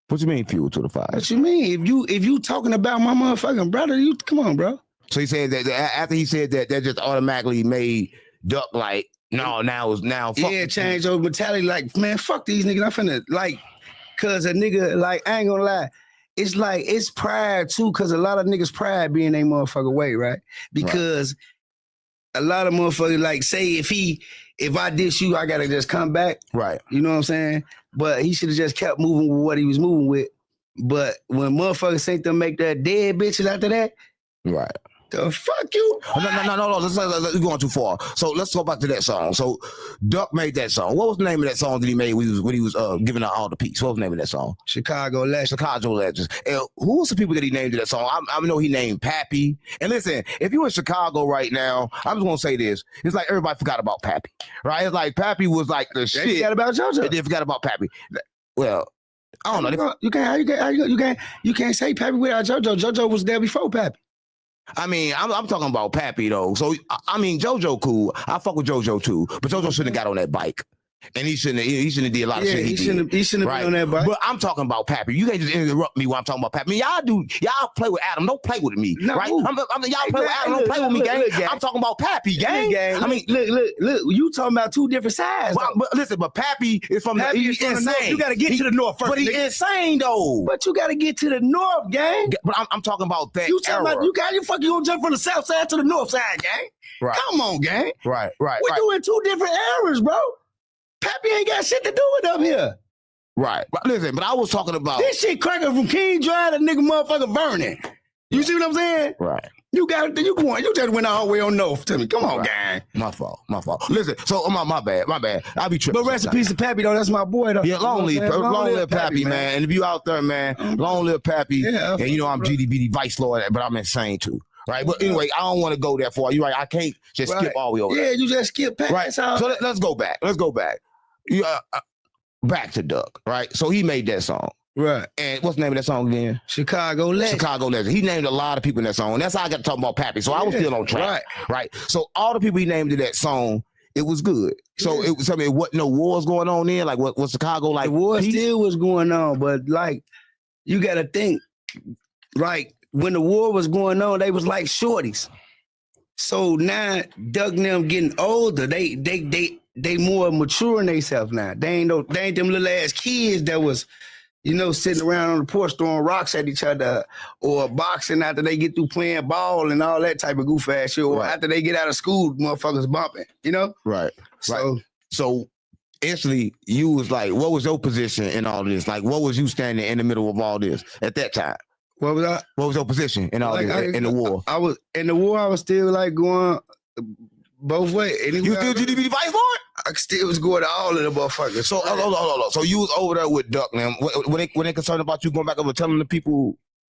What you mean fuel to the fire? What you mean? If you talking about my motherfucking brother, you come on, bro. So he said that after he said that just automatically made Duck like, no, now fuck. Yeah, change over mentality. Like, man, fuck these niggas. I'm finna like, cause a nigga, like, I ain't gonna lie. It's like, it's pride too, cause a lot of niggas pride being they motherfucker way, right? Because a lot of motherfuckers, like, say if I diss you, I gotta just come back. Right. You know what I'm saying? But he should have just kept moving with what he was moving with. But when motherfuckers think them make that dead bitches after that, right. The fuck you? No. Let's going too far. So let's go back to that song. So Duck made that song. What was the name of that song that he made when he was giving out all the peace? What was the name of that song? Chicago Legends. Chicago Legends. And who was the people that he named to that song? I know he named Pappy. And listen, if you in Chicago right now, I'm just gonna say this. It's like everybody forgot about Pappy, right? It's like Pappy was like the shit. They forgot about JoJo. They forgot about Pappy. Well, I don't know. You can't say Pappy without JoJo. JoJo was there before Pappy. I mean, I'm talking about Pappy though. So I mean, JoJo cool. I fuck with JoJo too, but JoJo shouldn't have got on that bike, and he shouldn't have did a lot of shit. He shouldn't have been on that bike. But I'm talking about Pappy. You can't just interrupt me when I'm talking about Pappy. I mean, y'all play with Adam. Don't play with me, right? Y'all play with Adam. Don't play with me, gang. I'm talking about Pappy, gang. I mean, look. You talking about two different sides. But listen, but Pappy is from Pappy he's is from the insane. north. You got to get to the north first. But he's insane though. But you got to get to the north, gang. But I'm talking about that. You talking about you gonna jump from the south side to the north side, gang? Right. Come on, gang. Right. We're doing two different eras, bro. Pappy ain't got shit to do with up here. Right. But listen, but I was talking about this shit cracking from King Drive to nigga motherfucker Vernon. You see what I'm saying? Right. You just went all the way on north to me. Come on, gang. My fault. Listen, so my bad. I'll be tripping. But rest in peace to Pappy, though. That's my boy, though. Yeah, long live Pappy, man. And if you out there, man, long live Pappy. Yeah, and you know I'm GDBD Vice Lord, but I'm insane too. Right, but anyway, I don't want to go that far. You're right. I can't just skip all the way over. Yeah, there. you just skip past. Right. So let's go back. Yeah, back to Duck. Right. So he made that song. Right. And what's the name of that song again? Chicago Legend. He named a lot of people in that song. And that's how I got to talk about Pappy. So I was still on track. Right. So all the people he named in that song, it was good. So it was, I mean, what no wars going on there? Like what Chicago like? The war still was going on, but like you gotta think, like when the war was going on, they was like shorties. So now Doug and them getting older, they more mature in themselves now. They ain't them little ass kids that was, you know, sitting around on the porch throwing rocks at each other or boxing after they get through playing ball and all that type of goof ass shit. Or after they get out of school, motherfuckers bumping, you know? Right. So instantly you was like, what was your position in all this? Like, what was you standing in the middle of all this at that time? What was I? What was your position in all this, in the war? I was in the war. I was still like going both ways. You still GDB Vice Lord? I still was going to all of the motherfuckers. So hold on. So you was over there with Duck now. When they concerned about you going back over telling the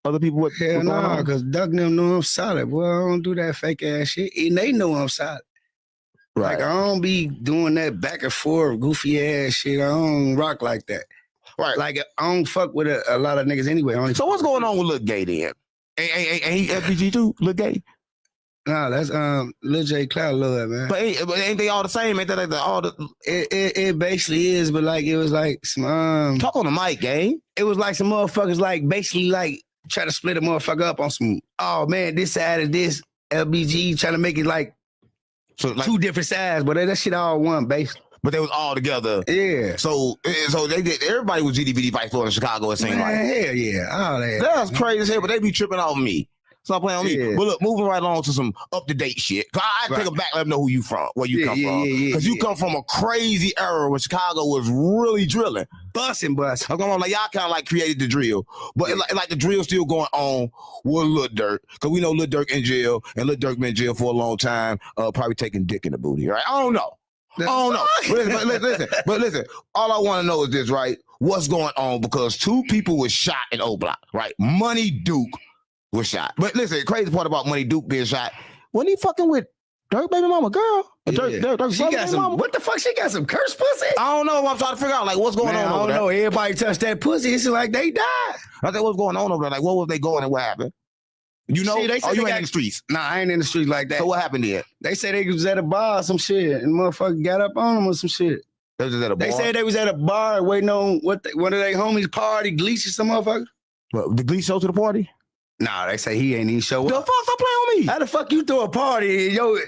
other people what? Hell no, because Duck and them know I'm solid. Boy, I don't do that fake ass shit. And they know I'm solid. Right. Like I don't be doing that back and forth goofy ass shit. I don't rock like that. Right. Like I don't fuck with a lot of niggas anyway. So what's going on with Lil Gay then? Ain't he FBG too? Lil Gay? Nah, that's Lil J Cloud Lord, man. But ain't they all the same? Ain't that like all the? It basically is, but like it was like some talk on the mic, gang. It was like some motherfuckers like basically like try to split a motherfucker up on some. Oh man, this side is this LBG trying to make it like two different sides, but that shit all one basically. But they was all together. Yeah. So they did. Everybody was GDBD Vice Lord in Chicago. It seemed like. Hell yeah, all that. That's crazy as hell. But they be tripping off me. Stop playing on me. But look, moving right along to some up-to-date shit. I take them back, let them know who you from, where you come from. Because you come from a crazy era when Chicago was really drilling. Busting. I'm going like y'all kind of like created the drill. But like the drill still going on with Lil Durk. Because we know Lil Durk in jail, and Lil Durk been in jail for a long time, probably taking dick in the booty, right? I don't know. But listen, all I want to know is this, right? What's going on? Because two people were shot in O Block, right? Money Duke was shot. But listen, the crazy part about Money Duke being shot, when he fucking with Durk baby mama girl? Durk she got some, what the fuck? She got some cursed pussy? I don't know. I'm trying to figure out, like, what's going on over there. I don't know. Everybody touched that pussy. It's like they died. I think what's going on over there? Like, what was they going and what happened? You know? They said you ain't in the streets? Nah, I ain't in the streets like that. So what happened there? They said they was at a bar or some shit, and motherfucker got up on them or some shit. They was at a bar? They said they was at a bar waiting on one of their homies party, Gleech or some motherfucker. What, the Gleech show to the party? Nah, they say he ain't even show up. The fuck, stop playing with me. How the fuck you throw a party and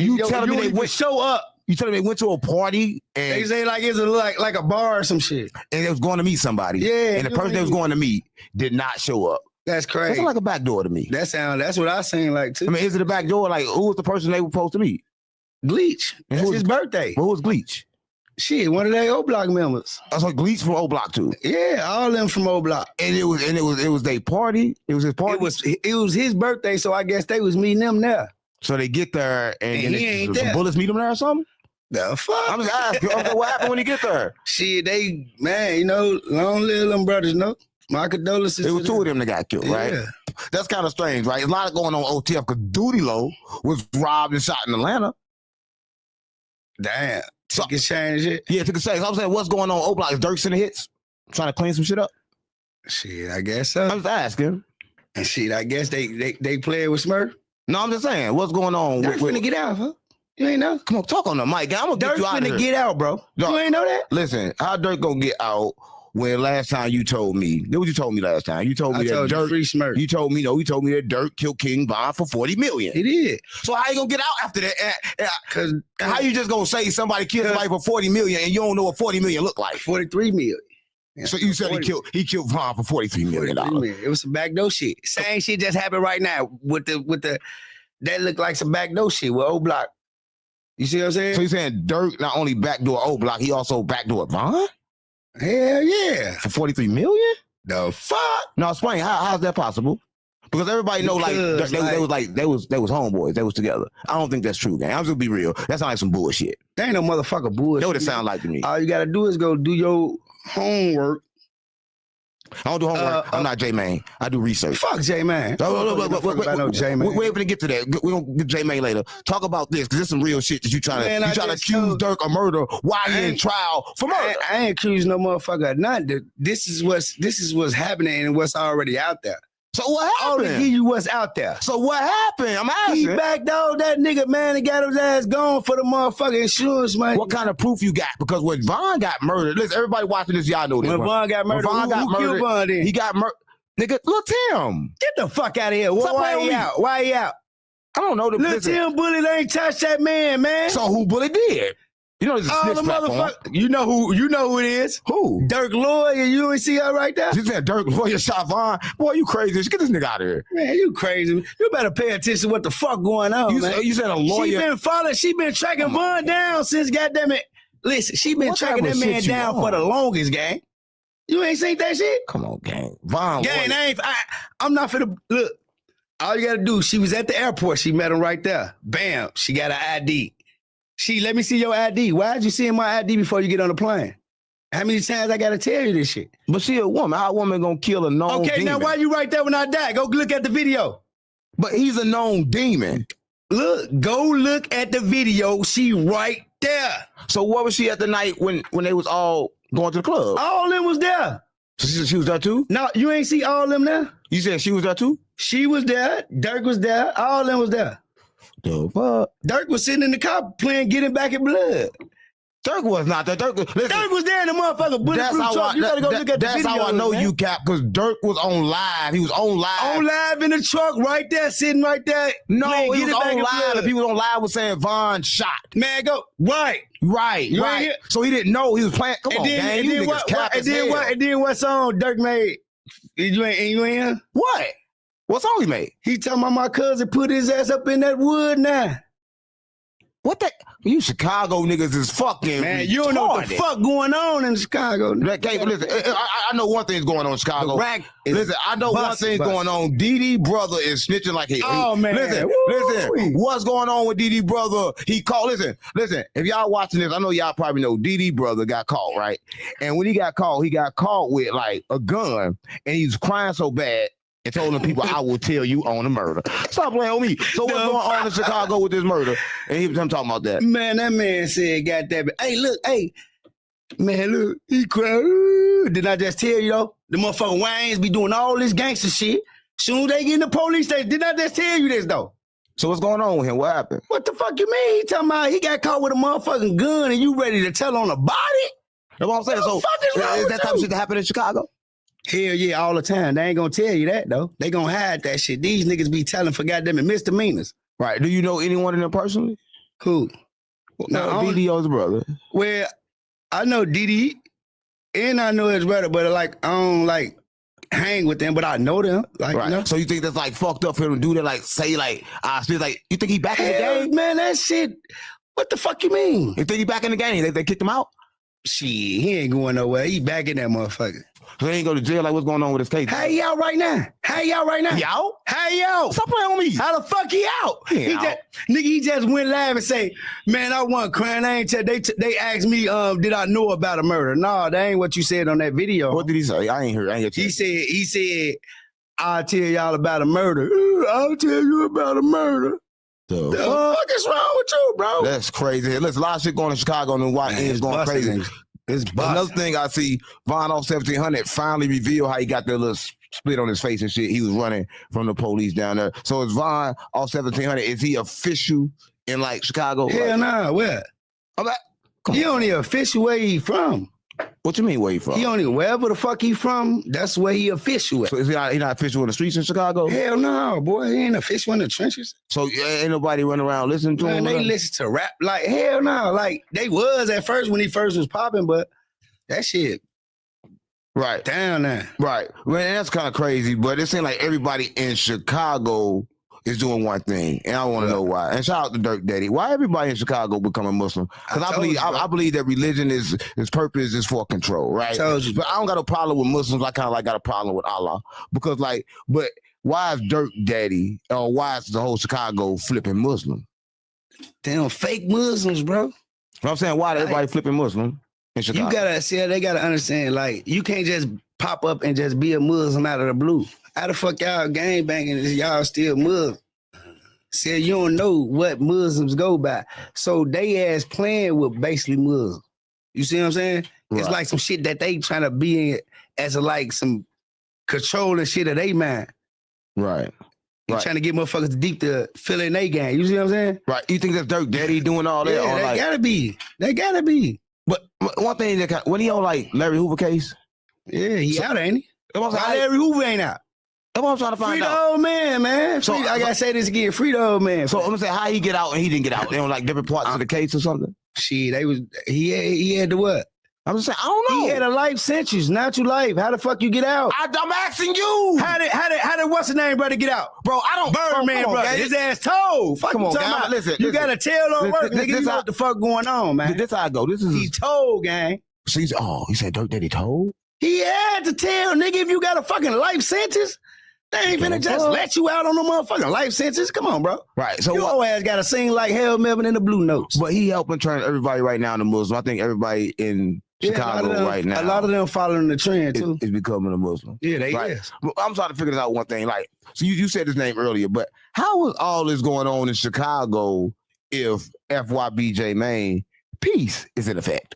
you telling me they went show up? You telling me they went to a party and they say like it's like a bar or some shit. And they was going to meet somebody. Yeah. And the person they was going to meet did not show up. That's crazy. That's like a back door to me. That's what I seen like too. I mean, is it a back door? Like, who was the person they were supposed to meet? Gleech. That's his birthday. Who was Gleech? Shit, one of their O Block members. I saw Gleech from O Block too. Yeah, all of them from O Block. And it was their party. It was his party. It was his birthday, so I guess they was meeting them there. So they get there and he ain't some there. bullets meet him there or something? The fuck? I'm just asking, okay, what happened when he get there? Shit, you know, long live them brothers, no? My condolences. It was two of them that got killed, right? Yeah. That's kind of strange, right? There's a lot going on OTF because Duty Low was robbed and shot in Atlanta. Damn. Took his chain and shit? Yeah, took his chain. I'm saying, what's going on? O Block, is Dirk sending hits? Trying to clean some shit up? Shit, I guess so. I'm just asking. And shit, I guess they playing with Smurf? No, I'm just saying, what's going on? Dirk finna get out, huh? You ain't know? Come on, talk on the mic. I'm gonna get you out of here. Dirk finna get out, bro. You ain't know that? Listen, how Dirk gonna get out when last time you told me? What you told me last time? You told me that Dirk. Free Smurf. You told me that Dirk killed King Von for $40 million. He did. So how you gonna get out after that? Cause how you just gonna say somebody killed somebody for $40 million and you don't know what $40 million look like? $43 million. Yeah, so you said he killed Von for $43 million. It was some backdoor shit. Same shit just happened right now with the that looked like some backdoor shit with O Block. You see what I'm saying? So you saying Dirk not only backdoor O Block, he also backdoor Von? Hell yeah. For $43 million? The fuck? No, explain. How's that possible? Because everybody know like they was homeboys. They was together. I don't think that's true, gang. I'm just be real. That sounds like some bullshit. That ain't no motherfucker bullshit. That's what it sound like to me. All you gotta do is go do your homework. I don't do homework. I'm not J-Man. I do research. Fuck J-Man. We're gonna get to that. We're gonna get J-Man later. Talk about this, because there's some real shit that you trying to accuse Dirk of murder while he in trial for murder. I ain't accusing no motherfucker of nothing. This is what's happening and what's already out there. So what happened? I'll give you what's out there. So what happened? I'm asking. He backdoored that nigga, man, and got his ass gone for the motherfucking insurance money. What kind of proof you got? Because when Von got murdered, listen, everybody watching this, y'all know this. When Von got murdered, who killed Von then? He got murdered. Nigga, Lil Tim. Get the fuck out of here. Why he out? Why he out? I don't know. Lil Tim Bullet ain't touched that man. So who Bullet did? You know, it's a snitch platform. You know who it is. Who? Dirk Lloyd. You ain't see her right there. You said Dirk Lloyd shot Von. Boy, you crazy. Get this nigga out of here. Man, you crazy. You better pay attention to what the fuck going on, man. You said a lawyer. She been tracking Von down since goddamn it. Listen, she been tracking that man down for the longest, gang. You ain't seen that shit? Come on, gang. Von. Gang, I'm not finna look. All you gotta do, she was at the airport. She met him right there. Bam. She got an ID. Let me see your ID. Why'd you see my ID before you get on the plane? How many times I gotta tell you this shit? But she a woman. How a woman gonna kill a known demon? Now why you right there when I die? Go look at the video. But he's a known demon. Go look at the video. She right there. So what was she at the night when they was all going to the club? All of them was there. So she was there too? No, you ain't see all of them there? You said she was there too? She was there. Dirk was there. All of them was there. The fuck? Dirk was sitting in the car playing Get It Back in Blood. Dirk was not there. Dirk was there in the motherfucker bulletproof truck. You gotta go look at the video. That's how I know you, Cap, because Dirk was on live. He was on live. On live in the truck right there, sitting right there. No, he was on live. The people on live was saying Von shot. Man, go. Right. So he didn't know he was playing. Come on, gang. You niggas cap as hell. And then what song Dirk made? You ain't in? What? What song he made? He talking about my cousin put his ass up in that wood now. What the? You Chicago niggas is fucking man. You don't know what the fuck going on in Chicago. Listen, I know one thing's going on in Chicago. Listen, I know one thing's going on. DD brother is snitching like hell. Oh man, listen. What's going on with DD brother? He called. Listen. If y'all watching this, I know y'all probably know DD brother got caught, right? And when he got caught with like a gun, and he was crying so bad. And told them people, I will tell you on the murder. Stop playing with me. So what's going on in Chicago with this murder? And he was talking about that. Man, that man said, got that. Hey, man, look, he cried. Did I just tell you though? The motherfucking Waynes be doing all this gangster shit. Soon as they get in the police station, did I just tell you this though? So what's going on with him? What happened? What the fuck you mean? He talking about he got caught with a motherfucking gun and you ready to tell on the body? That's what I'm saying. So is that type of shit that happened in Chicago? Hell yeah, all the time. They ain't gonna tell you that though. They gonna hide that shit. These niggas be telling for goddamn it misdemeanors. Right. Do you know anyone in them personally? Who? No, DDO's brother. Well, I know DD and I know his brother, but like I don't like hang with them, but I know them. Like, right. You know? So you think that's like fucked up for him to do that? Like say like you think he back in the game? Man, that shit. What the fuck you mean? You think he back in the game? They kicked him out? Shit, he ain't going nowhere. He back in that motherfucker. So he ain't go to jail. Like what's going on with his case? How he out right now? He out? How he out? Stop playing with me. How the fuck he out? He just went live and say, man, I wasn't crying. I ain't tell. They asked me, did I know about a murder? No, that ain't what you said on that video. What did he say? I ain't heard. He said, I'll tell y'all about a murder. I'll tell you about a murder. The fuck is wrong with you, bro? That's crazy. Listen, a lot of shit going in Chicago and why ends going crazy. Another thing I see, Von off 1700 finally revealed how he got that little split on his face and shit. He was running from the police down there. So is Von off 1700? Is he official in like Chicago? Hell nah, where? He only official where he from. What you mean where he from? He only wherever the fuck he from, that's where he official at. So is he not official in the streets in Chicago? Hell no, boy. He ain't official in the trenches. So ain't nobody running around listening to him? They listen to rap. Like, hell no. Like, they was at first when he first was popping, but that shit. Right. Down there. Right. Man, that's kind of crazy, but it seems like everybody in Chicago is doing one thing, and I want to know why. And shout out to Dirk Daddy. Why everybody in Chicago becoming Muslim? Because I believe that religion is purpose is for control, right? But I don't got a problem with Muslims. I kind of like got a problem with Allah because but why is Dirt Daddy or why is the whole Chicago flipping Muslim? Damn fake Muslims, bro. I'm saying why everybody flipping Muslim in Chicago? You gotta see, they gotta understand, like, you can't just pop up and just be a Muslim out of the blue. How the fuck y'all gang banging is y'all still Muslim? See, you don't know what Muslims go by. So they ass playing with basically Muslims. You see what I'm saying? It's Right. like some shit that they trying to be in as a, like some controlling shit of they mind. Right. They trying to get motherfuckers deep to fill in their game. You see what I'm saying? Right. You think that's Dirt Daddy doing all that? Yeah, or they like, gotta be. They gotta be. But one thing that when he on like Larry Hoover case, yeah, he out, ain't he? Why Larry Hoover ain't out? That's what I'm trying to find Free out. the old man, man. So- I gotta say this again. Free the old man. So I'm gonna say how he get out and he didn't get out. They on like different parts of the case or something. Shit, he had the what? I'm just saying, I don't know. He had a life sentence, natural life. How the fuck you get out? I'm asking you. How did what's the name, brother, get out? Bro, I don't. Birdman, come on, brother. gang. His ass told. Fuck Come you on, talking gang. about? Listen, you listen. gotta tell on work, nigga. You know how- what the fuck going on, man. This how I go. This is He told, gang. he said Dirt Daddy told. He had to tell, nigga, if you got a fucking life sentence, they ain't finna just fuck? let you out on no motherfucking life sentence. Come on, bro. Right. So Your ass gotta sing like Hell Melvin in the Blue Notes. But he helping turn everybody right now into Muslim. I think everybody in Chicago right now. A lot of them following the trend too. Is becoming a Muslim. Yeah, they right. is. Well, I'm trying to figure this out one thing. Like, so you said his name earlier, but how was all this going on in Chicago if FYBJ Maine peace is in effect?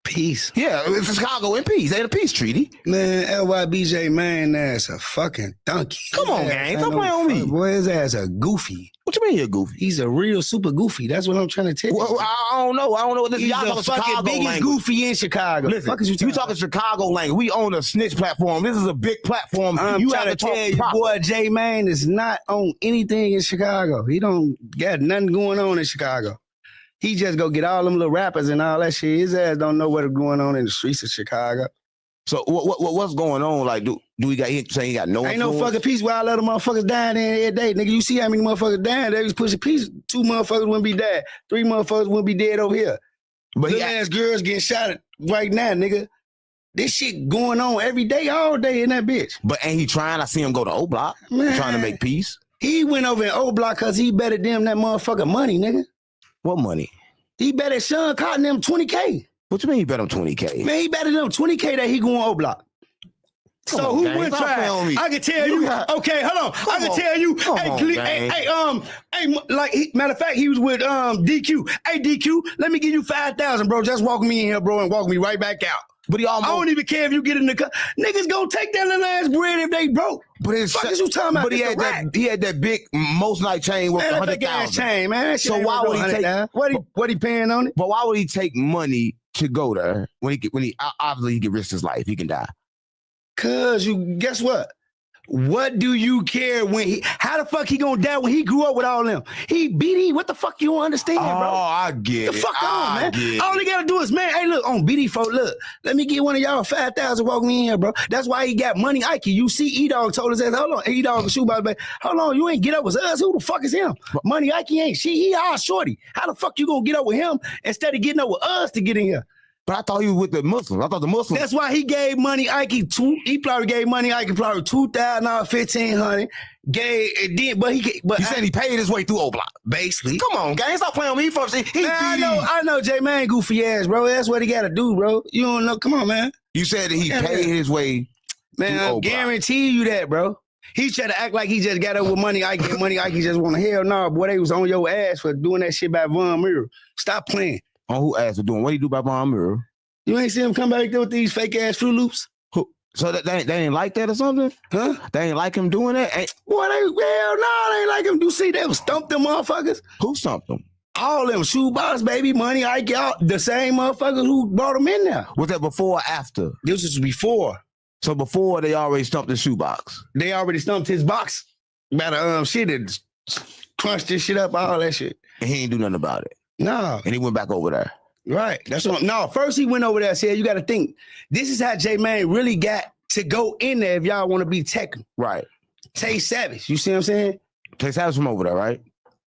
Peace. Yeah, it's Chicago in peace. Ain't a peace treaty. Man, LYBJ, man, that's a fucking donkey. Come on, His gang. ass Don't ain't play on me. Boy, his ass a goofy. What you mean he a goofy? He's a real super goofy. That's what I'm trying to tell you. Well, I don't know. I don't know what this He's y'all the talking fucking Chicago biggest language. goofy in Chicago. Listen, Fuck is you talking Chicago language. We own a snitch platform. This is a big platform. I'm you trying have to to tell talk you, proper. boy, J Mane is not on anything in Chicago. He don't got nothing going on in Chicago. He just go get all them little rappers and all that shit. His ass don't know what's going on in the streets of Chicago. So what's going on? Like, do we got he saying he got no Ain't no influence? fucking peace while other motherfuckers dying every day. Nigga, you see how many motherfuckers dying? They was pushing peace. 2 motherfuckers wouldn't be dead. 3 motherfuckers wouldn't be dead over here. But Little ass girls getting shot right now, nigga. This shit going on every day, all day in that bitch. But ain't he trying? I see him go to O Block, trying to make peace. He went over in O Block because he betted them that motherfucking money, nigga. What money? He betted Sean Cotton them 20K. What you mean he bet him 20K? Man, he betted them 20K that he going O Block. Come So on, who gang, went stop playing on me. try? I can tell you. Okay, hold on. I can on. tell you. Come Hey, on, gang. like matter of fact, he was with DQ. Hey, DQ, let me give you 5,000, bro. Just walk me in here, bro, and walk me right back out. But he almost. I don't even care if you get in the car. Niggas gonna take that little ass bread if they broke. But it's fuck is you talking about? But he This had a rack. he had that big most night chain worth Man, that big ass 100,000. chain, man. That shit So ain't why worth would he take? 100,000. What he paying on it? But why would he take money to go there when he obviously he can risk his life? He can die. Cause you guess what? What do you care when he? How the fuck he gonna die when he grew up with all them? He BD. What the fuck you don't understand, bro? Oh, I get The it. fuck on, I man. get it. All he gotta do is, man, hey, look, on BD folk, look, let me get one of y'all 5,000, walk me in here, bro. That's why he got money, Ike. You see, E-Dog told us that. Hold on, E-Dog and Shoebox, baby. Hold on, you ain't get up with us. Who the fuck is him? Money Ike ain't. He our shorty. How the fuck you gonna get up with him instead of getting up with us to get in here? But I thought he was with the Muslims. I thought the Muslims. That's why he gave money Ike he probably gave money Ike probably $2,000, $1,500. But he said he paid his way through O Block. Basically. Come on, gang, stop playing with me first. Man, I know J Man goofy ass, bro. That's what he gotta do, bro. You don't know. Come on, man. You said that he paid his way. Man, through I O Block. guarantee you that, bro. He tried to act like he just got up with money. I get money. I just want to hell no, boy. They was on your ass for doing that shit by Von Miller. Stop playing. On who asked for doing? What he do by Von Miller? You ain't see him come back there with these fake ass Fruit Loops? So that they ain't like that or something? Huh? They ain't like him doing that? Boy, they ain't like him. You see, they was stumped them motherfuckers. Who stumped them? All them Shoebox, baby, money. I got the same motherfuckers who brought them in there. Was that before or after? This was before. So before they already stumped the shoebox. They already stumped his box. About shit and crunched this shit up, all that shit. And he ain't do nothing about it. No. And he went back over there. Right. That's what. No, first he went over there and said, you got to think, this is how J Mane really got to go in there if y'all want to be technical. Right. Tay Savage. You see what I'm saying? Tay Savage from over there, right?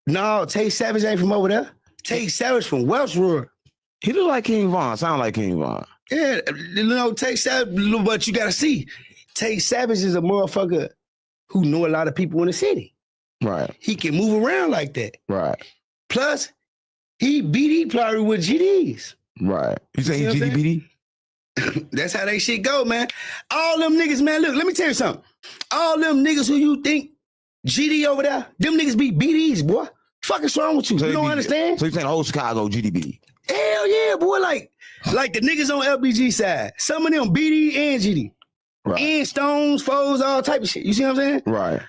No, Tay Savage ain't from over there. Tay Savage from Welshwood. He look like King Von. Sound like King Von. Yeah, Tay Savage, but you got to see, Tay Savage is a motherfucker who know a lot of people in the city. Right. He can move around like that. Right. Plus, he BD probably with GDs. Right. You say he See what I'm GD saying? That's how they shit go, man. All them niggas, man, look, let me tell you something. All them niggas who you think GD over there, them niggas be BDs, boy. Fuck is wrong with you? So You don't understand? So you saying the whole Chicago GDBD? Hell yeah, boy. Like the niggas on LBG side. Some of them BD and GD. Right. And Stones, Foes, all type of shit. You see what I'm saying? Right.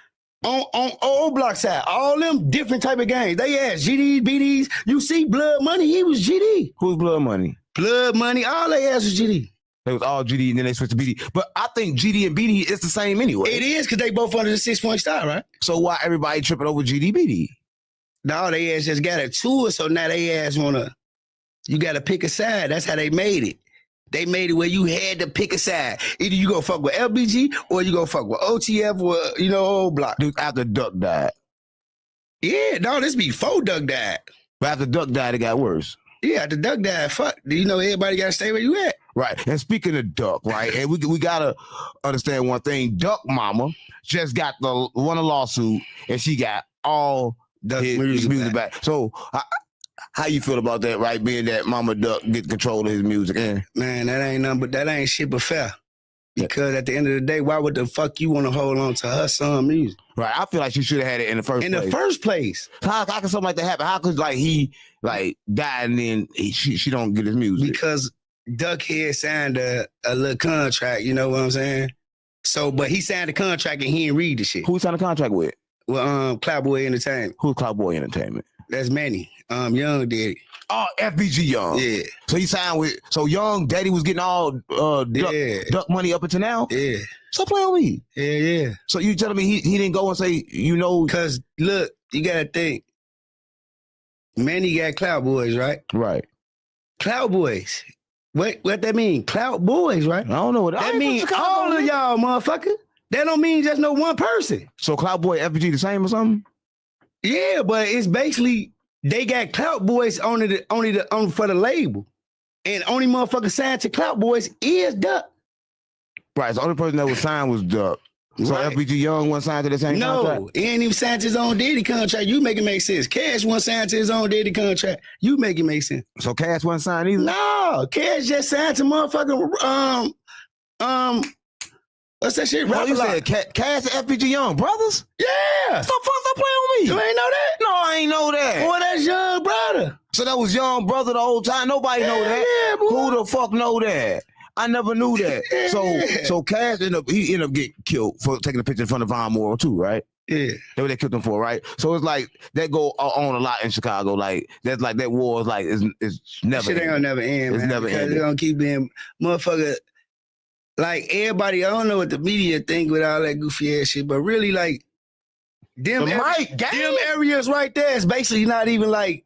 On old block side, all them different type of gangs. They ass GDs, BDs. You see Blood Money, he was GD. Who's Blood Money? Blood Money, all they ass was GD. They was all GD and then they switched to BD. But I think GD and BD is the same anyway. It is because they both under the 6-point star, right? So why everybody tripping over GD, BD? No, they ass just got a tour, so now they ass you gotta pick a side. That's how they made it. They made it where you had to pick a side. Either you gonna fuck with LBG or you gonna fuck with OTF or, old block. Dude, after Duck died. Yeah, no, this before Duck died. But after Duck died, it got worse. Yeah, after Duck died, fuck. Everybody gotta stay where you at. Right. And speaking of Duck, right, and we gotta understand one thing. Duck mama just got won a lawsuit and she got all Duck his music back. So how you feel about that, right? Being that Mama Duck get control of his music. Man, that ain't shit but fair. Because at the end of the day, why would the fuck you want to hold on to her son music? Right. I feel like she should have had it in the first place. In the first place. How could something like that happen? How could he die and then she don't get his music? Because Duck here signed a little contract, you know what I'm saying? So, but he signed the contract and he didn't read the shit. Who signed the contract with? Well, Cloudboy Entertainment. Who's Cloudboy Entertainment? That's Manny. Young did it. Oh, FBG Young. Yeah. So he signed with. So Young Daddy was getting all Duck money up until now. Yeah. Stop playing with me. Yeah. So you telling me he didn't go and say Because look, you gotta think. Manny got Cloud Boys, right? Right. Cloud Boys. What that mean? Cloud Boys, right? I don't know what that means. All of y'all, motherfucker. That don't mean just no one person. So Cloud Boy FBG the same or something? Yeah, but it's basically they got Clout Boys only for the label, and only motherfucker signed to Clout Boys is Duck. Right, the only person that was signed was Duck. So Right. FBG Young wasn't signed to the same contract? No, he ain't even signed to his own Diddy contract. You make it make sense. Cash wasn't signed to his own Diddy contract. You make it make sense. So Cash wasn't signed either? No, Cash just signed to motherfucking what's that shit? Oh, you said Cash and FBG Young brothers? Yeah. Stop playing with me. You ain't know that? No, I ain't know that. Boy, that's Young brother. So that was Young brother the whole time. Nobody know that. Yeah, boy. Who the fuck know that? I never knew that. So Cash ended up getting killed for taking a picture in front of Von Moore too, right? Yeah. That's what they killed him for, right? So it's like that go on a lot in Chicago. Like that's like that war is like it's never. Shit ain't gonna never end. It's man, never because ended. It's gonna keep being motherfucker. Like everybody, I don't know what the media think with all that goofy ass shit, but really like them areas right there is basically not even like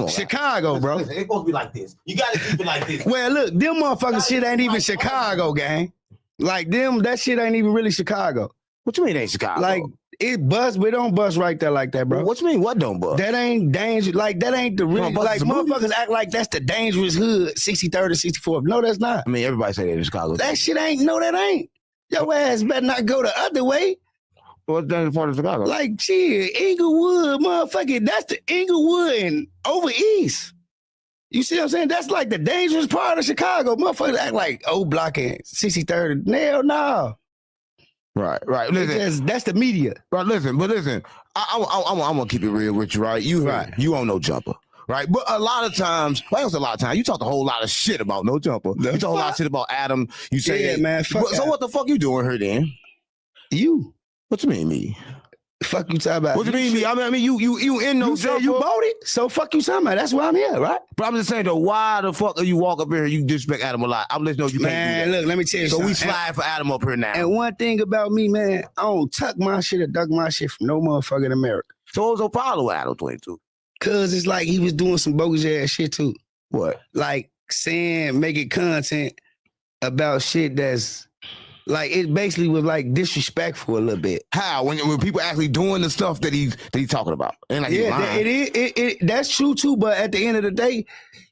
Chicago, bro. Listen, it's supposed to be like this. You gotta keep it like this. Well, look, them motherfucking shit ain't even Chicago, gang. Like that shit ain't even really Chicago. What you mean it ain't Chicago? Like it bust, but it don't bust right there like that, bro. What you mean? What don't bust? That ain't dangerous. Like that ain't the real. Like motherfuckers act like that's the dangerous hood, 63rd and 64th. No, that's not. I mean, everybody say that in Chicago. That shit ain't. No, that ain't. Your ass better not go the other way. What's dangerous part of Chicago? Like shit, Inglewood, motherfucker. That's the Inglewood and over east. You see what I'm saying? That's like the dangerous part of Chicago. Motherfuckers act like old block and 63rd. Hell no. Right. Listen, that's the media. Right. Listen, I'm gonna keep it real with you, right? You don't know Jumper, right? But a lot of times, you talk a whole lot of shit about No Jumper. You talk a lot of shit about Adam. You say, yeah, man. Fuck so what the fuck you doing here then? You. What you mean me? Fuck you talking about? What you mean me? I mean you in No You said Jumper. you bought it, so fuck you talking about. That's why I'm here, right? But I'm just saying though, why the fuck are you walk up here and you disrespect Adam a lot? I'm letting you know you can't do that. Look, let me tell you so something. we slide for Adam up here now. And one thing about me, man, I don't tuck my shit or duck my shit from no motherfucker in America. So what was your problem with Adam 22? Cause it's like he was doing some bogus ass shit too. What? Like making content about shit that's like it basically was like disrespectful a little bit. How? When people actually doing the stuff that he's talking about. And like yeah, it that's true too. But at the end of the day,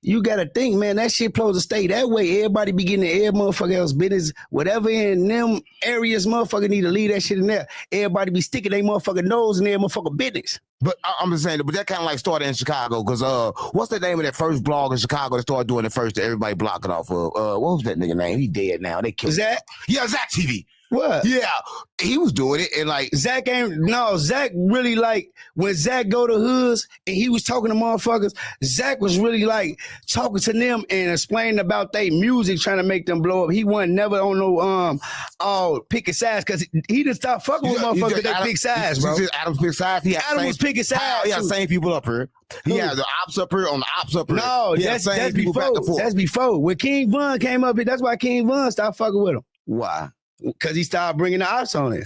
you gotta think, man, that shit supposed to stay that way. Everybody be getting in every motherfucker else business. Whatever in them areas, motherfucker need to leave that shit in there. Everybody be sticking their motherfucking nose in their motherfucking business. But I'm just saying, but that kind of like started in Chicago, because what's the name of that first blog in Chicago that started doing it first that everybody blocking off of? What was that nigga name? He dead now. They killed Zach? Yeah, Zach TV. What? Yeah, he was doing it, and like Zach really like when Zach go to hoods and he was talking to motherfuckers. Zach was really like talking to them and explaining about their music, trying to make them blow up. He wasn't never on no all picking sides, because he didn't stop fucking with motherfuckers that pick sides, bro. Adam's pick sides. Adam was picking sides. He had the same people up here. He had the ops up here on the ops up here. No, that's before. That's before. When King Von came up here, that's why King Von stopped fucking with him. Why? Because he started bringing the ops on it.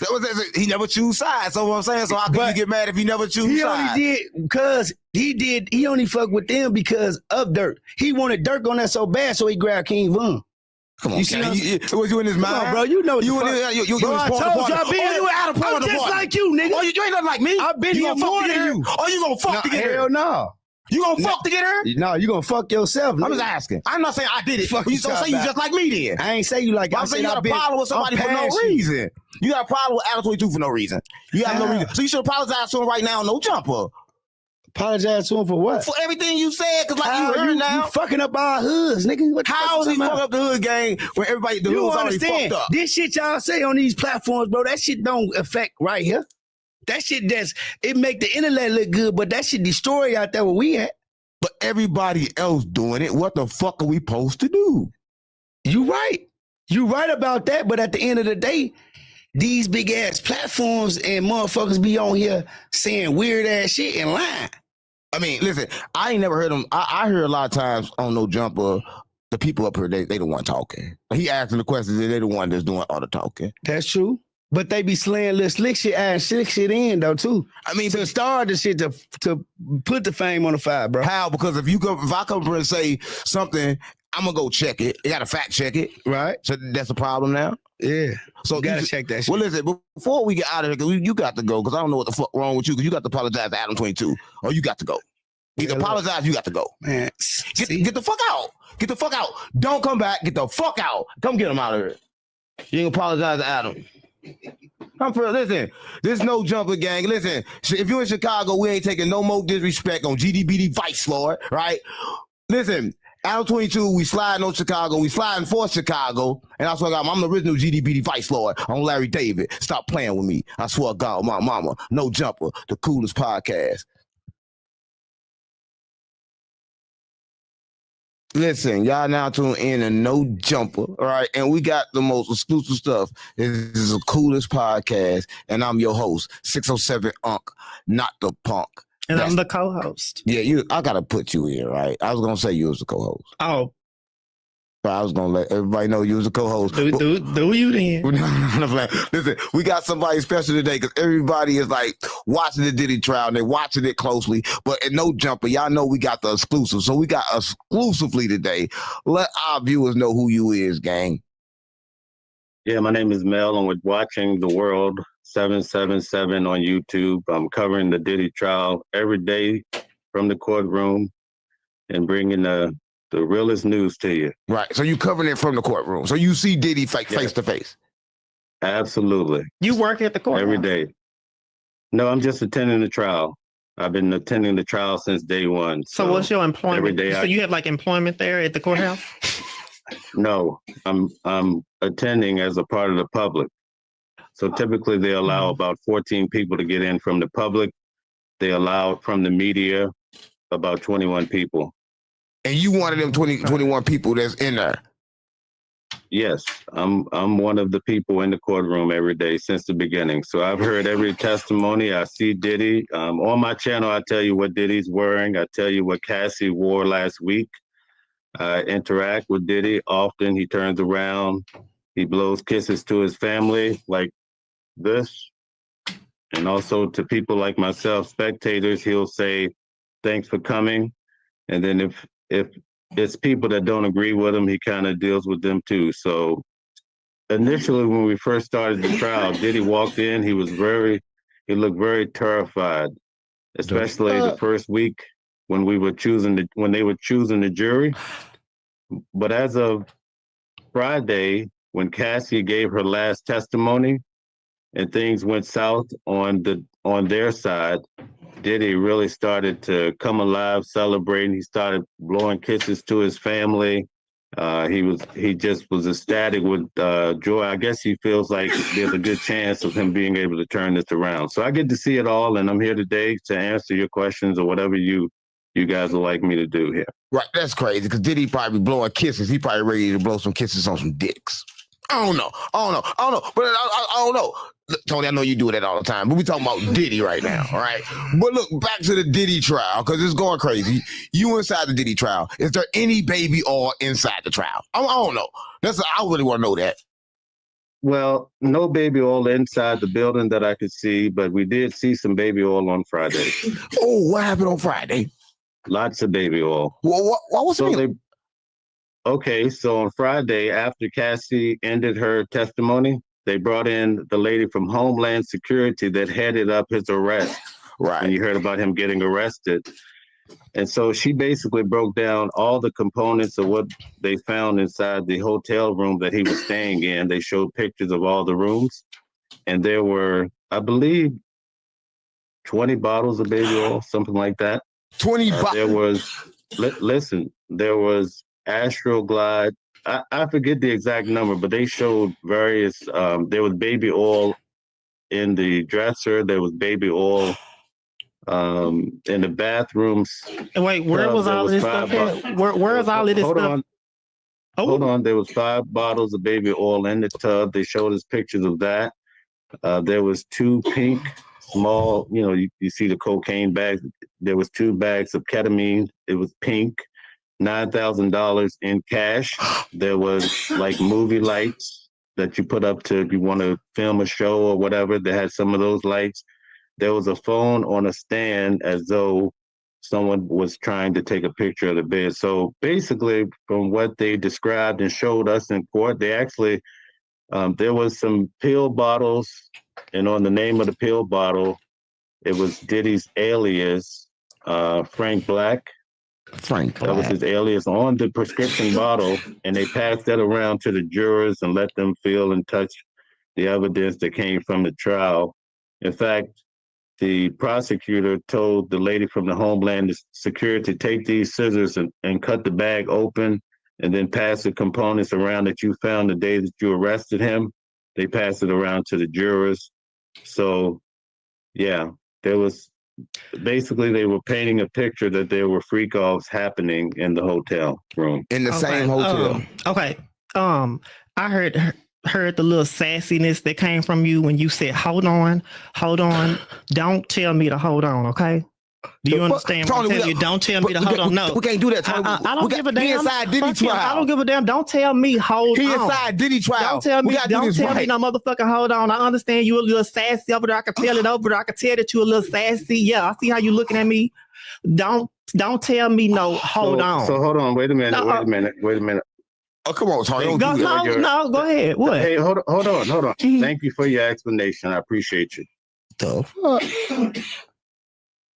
He never choose sides. So what I'm saying, so how can you get mad if he never choose sides? He only did because he only fucked with them because of Dirk. He wanted Dirk on that so bad, so he grabbed King Von. Come on, you see was you in his mind, on, bro? You know what you the fuck. Bro, I told you I've been you out of I'm just like you, nigga. Oh, you ain't nothing like me. I've been here more than you. Oh, you gonna fuck to get her? Hell no. You gonna fuck to get her? No, you gonna fuck yourself. I'm just asking. I'm not saying I did it. Fuck You don't say you just like me then. I ain't say you like. I'm saying you got a problem with somebody for no reason. You got a problem with Adam 22 for no reason. You have no reason. So you should apologize to him right now. No jumper. Apologize to him for what? For everything you said, because like you heard now. You fucking up our hoods, nigga. What How is he fucking up the hood gang when everybody the hood's already fucked up? This shit y'all say on these platforms, bro, that shit don't affect right here. That shit it make the internet look good, but that shit destroy out there where we at. But everybody else doing it, what the fuck are we supposed to do? You right. You right about that, but at the end of the day, these big ass platforms and motherfuckers be on here saying weird ass shit and lying. I mean, listen, I ain't never heard them. I hear a lot of times on No Jumper, the people up here, they the one talking. He asking the questions, they the one that's doing all the talking. That's true. But they be slaying little slick shit in though too. I mean, to start the shit to put the fame on the fire, bro. How? Because if I come here and say something, I'm gonna go check it. You gotta fact check it, right? So that's a problem now. Yeah. So you gotta check that shit. Well, listen, before we get out of here, because you got to go, because I don't know what the fuck wrong with you, because you got to apologize to Adam 22, or you got to go. Either apologize, you got to go. Man, get the fuck out. Get the fuck out. Don't come back. Get the fuck out. Come get him out of here. You ain't apologize to Adam. I'm for listen. This No Jumper gang. Listen, if you're in Chicago, we ain't taking no more disrespect on GDBD Vice Lord, right? Listen, Adam 22, we sliding on Chicago. We sliding for Chicago. And I swear to God, I'm the original GDBD Vice Lord. I'm Larry David. Stop playing with me. I swear to God, my mama. No Jumper, the coolest podcast. Listen, y'all now tune in to No Jumper, all right? And we got the most exclusive stuff. This is the coolest podcast, and I'm your host, 607 Unc, not the punk. And I'm the co-host. Yeah, I gotta put you here, right? I was gonna say you was the co-host. Oh. But I was gonna let everybody know you was a co-host. Do you then? Listen, we got somebody special today because everybody is like watching the Diddy trial and they're watching it closely. But in No Jumper, y'all know we got the exclusive. So we got exclusively today. Let our viewers know who you is, gang. Yeah, my name is Mel. I'm with Watching the World 777 on YouTube. I'm covering the Diddy trial every day from the courtroom and bringing the realest news to you. Right. So you covering it from the courtroom. So you see Diddy face to face. Absolutely. You work at the courthouse? Every day. No, I'm just attending the trial. I've been attending the trial since day one. So what's your employment? Every day so you have like employment there at the courthouse? No, I'm attending as a part of the public. So typically they allow about 14 people to get in from the public. They allow from the media about 21 people. And you one of them 21 people that's in there. Yes, I'm one of the people in the courtroom every day since the beginning. So I've heard every testimony. I see Diddy. On my channel, I tell you what Diddy's wearing. I tell you what Cassie wore last week. I interact with Diddy often. He turns around. He blows kisses to his family like this. And also to people like myself, spectators, he'll say, thanks for coming. And then if it's people that don't agree with him, he kind of deals with them too. So initially when we first started the trial, Diddy walked in, he looked very terrified, especially the first week when they were choosing the jury. But as of Friday, when Cassie gave her last testimony and things went south on their side, Diddy really started to come alive, celebrating. He started blowing kisses to his family. He just was ecstatic with joy. I guess he feels like there's a good chance of him being able to turn this around. So I get to see it all, and I'm here today to answer your questions or whatever you guys would like me to do here. Right, that's crazy because Diddy probably blowing kisses. He probably ready to blow some kisses on some dicks. I don't know, but I don't know. Look, Tony, I know you do that all the time, but we talking about Diddy right now, all right? But look, back to the Diddy trial, because it's going crazy. You inside the Diddy trial. Is there any baby oil inside the trial? I don't know. I really want to know that. Well, no baby oil inside the building that I could see, but we did see some baby oil on Friday. Oh, what happened on Friday? Lots of baby oil. Well, what was it? Okay, so on Friday, after Cassie ended her testimony, they brought in the lady from Homeland Security that headed up his arrest. Right. And you heard about him getting arrested. And so she basically broke down all the components of what they found inside the hotel room that he was staying in. They showed pictures of all the rooms. And there were, I believe, 20 bottles of baby oil, something like that. 20 bottles? There was, there was Astroglide. I forget the exact number, but they showed various, there was baby oil in the dresser. There was baby oil in the bathrooms. Wait, where was all this stuff at? Where is all of this stuff? Hold on. There was 5 bottles of baby oil in the tub. They showed us pictures of that. There was 2 pink, small, you see the cocaine bags. There was 2 bags of ketamine. It was pink. $9,000 in cash. There was like movie lights that you put up to if you want to film a show or whatever. They had some of those lights. There was a phone on a stand as though someone was trying to take a picture of the bed. So basically, from what they described and showed us in court, they actually, there was some pill bottles, and on the name of the pill bottle, it was Diddy's alias, Frank Black. That was his alias on the prescription bottle, and they passed that around to the jurors and let them feel and touch the evidence that came from the trial. In fact, the prosecutor told the lady from the Homeland Security, take these scissors and cut the bag open and then pass the components around that you found the day that you arrested him. They passed it around to the jurors. So, yeah, there was basically they were painting a picture that there were freak offs happening in the hotel room. In the same hotel. I heard the little sassiness that came from you when you said, hold on, don't tell me to hold on, okay? Do you understand what I'm telling you? Don't tell me to hold on. No, we can't do that. Tony. I don't give a damn. He inside Diddy trial. I don't give a damn. Don't tell me hold on. He inside Diddy trial. Don't tell me. Don't tell me no motherfucking hold on. I understand you a little sassy over there. I can tell it over there. I can tell that you a little sassy. Yeah, I see how you looking at me. Don't tell me no hold on. So hold on. Wait a minute. Oh, come on, Tony. No, go ahead. What? Hey, hold on. Thank you for your explanation. I appreciate you.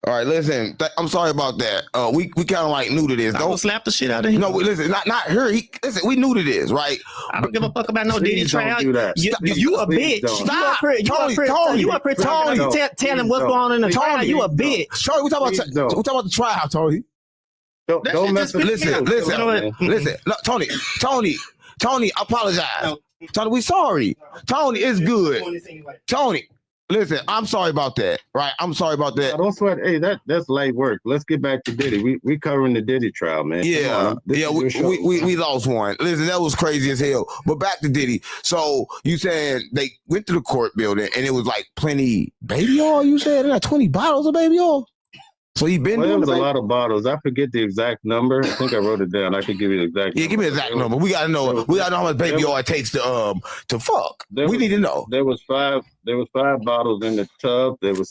All right, listen. I'm sorry about that. We kind of like new to this. Don't slap the shit out of him. No, listen, not her. Listen, we new to this, right? I don't give a fuck about no Diddy trial. Do that. You a bitch. Stop. You up here telling what's going on in the trial. You a bitch. Tony, we talking about the trial, Tony. Don't mess with Listen. Look, Tony, I apologize. No. Tony, we sorry. Tony, it's good. Tony. Listen, I'm sorry about that. Right, I'm sorry about that. Don't sweat. Hey, that's light work. Let's get back to Diddy. We covering the Diddy trial, man. Yeah, we lost one. Listen, that was crazy as hell. But back to Diddy. So you said they went to the court building and it was like plenty baby oil. You said they got 20 bottles of baby oil. So he been doing there was a lot of bottles. I forget the exact number. I think I wrote it down. I could give you the exact. Yeah, give me the exact number. We gotta know. We gotta know how much baby oil it takes to fuck. We need to know. There was 5 bottles in the tub. There was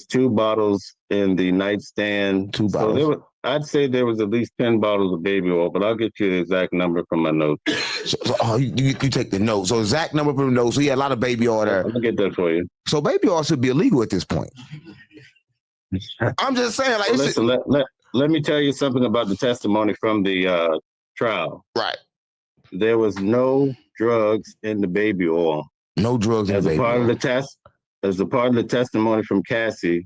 2 bottles in the nightstand. 2 bottles. So I'd say there was at least 10 bottles of baby oil, but I'll get you the exact number from my notes. You take the notes. So exact number from the notes. So he had a lot of baby oil there. I'll get that for you. So baby oil should be illegal at this point. I'm just saying, like, Well, listen, let me tell you something about the testimony from the trial. Right. There was no drugs in the baby oil. No drugs in the As a baby part oil. of the test, as a part of the testimony from Cassie,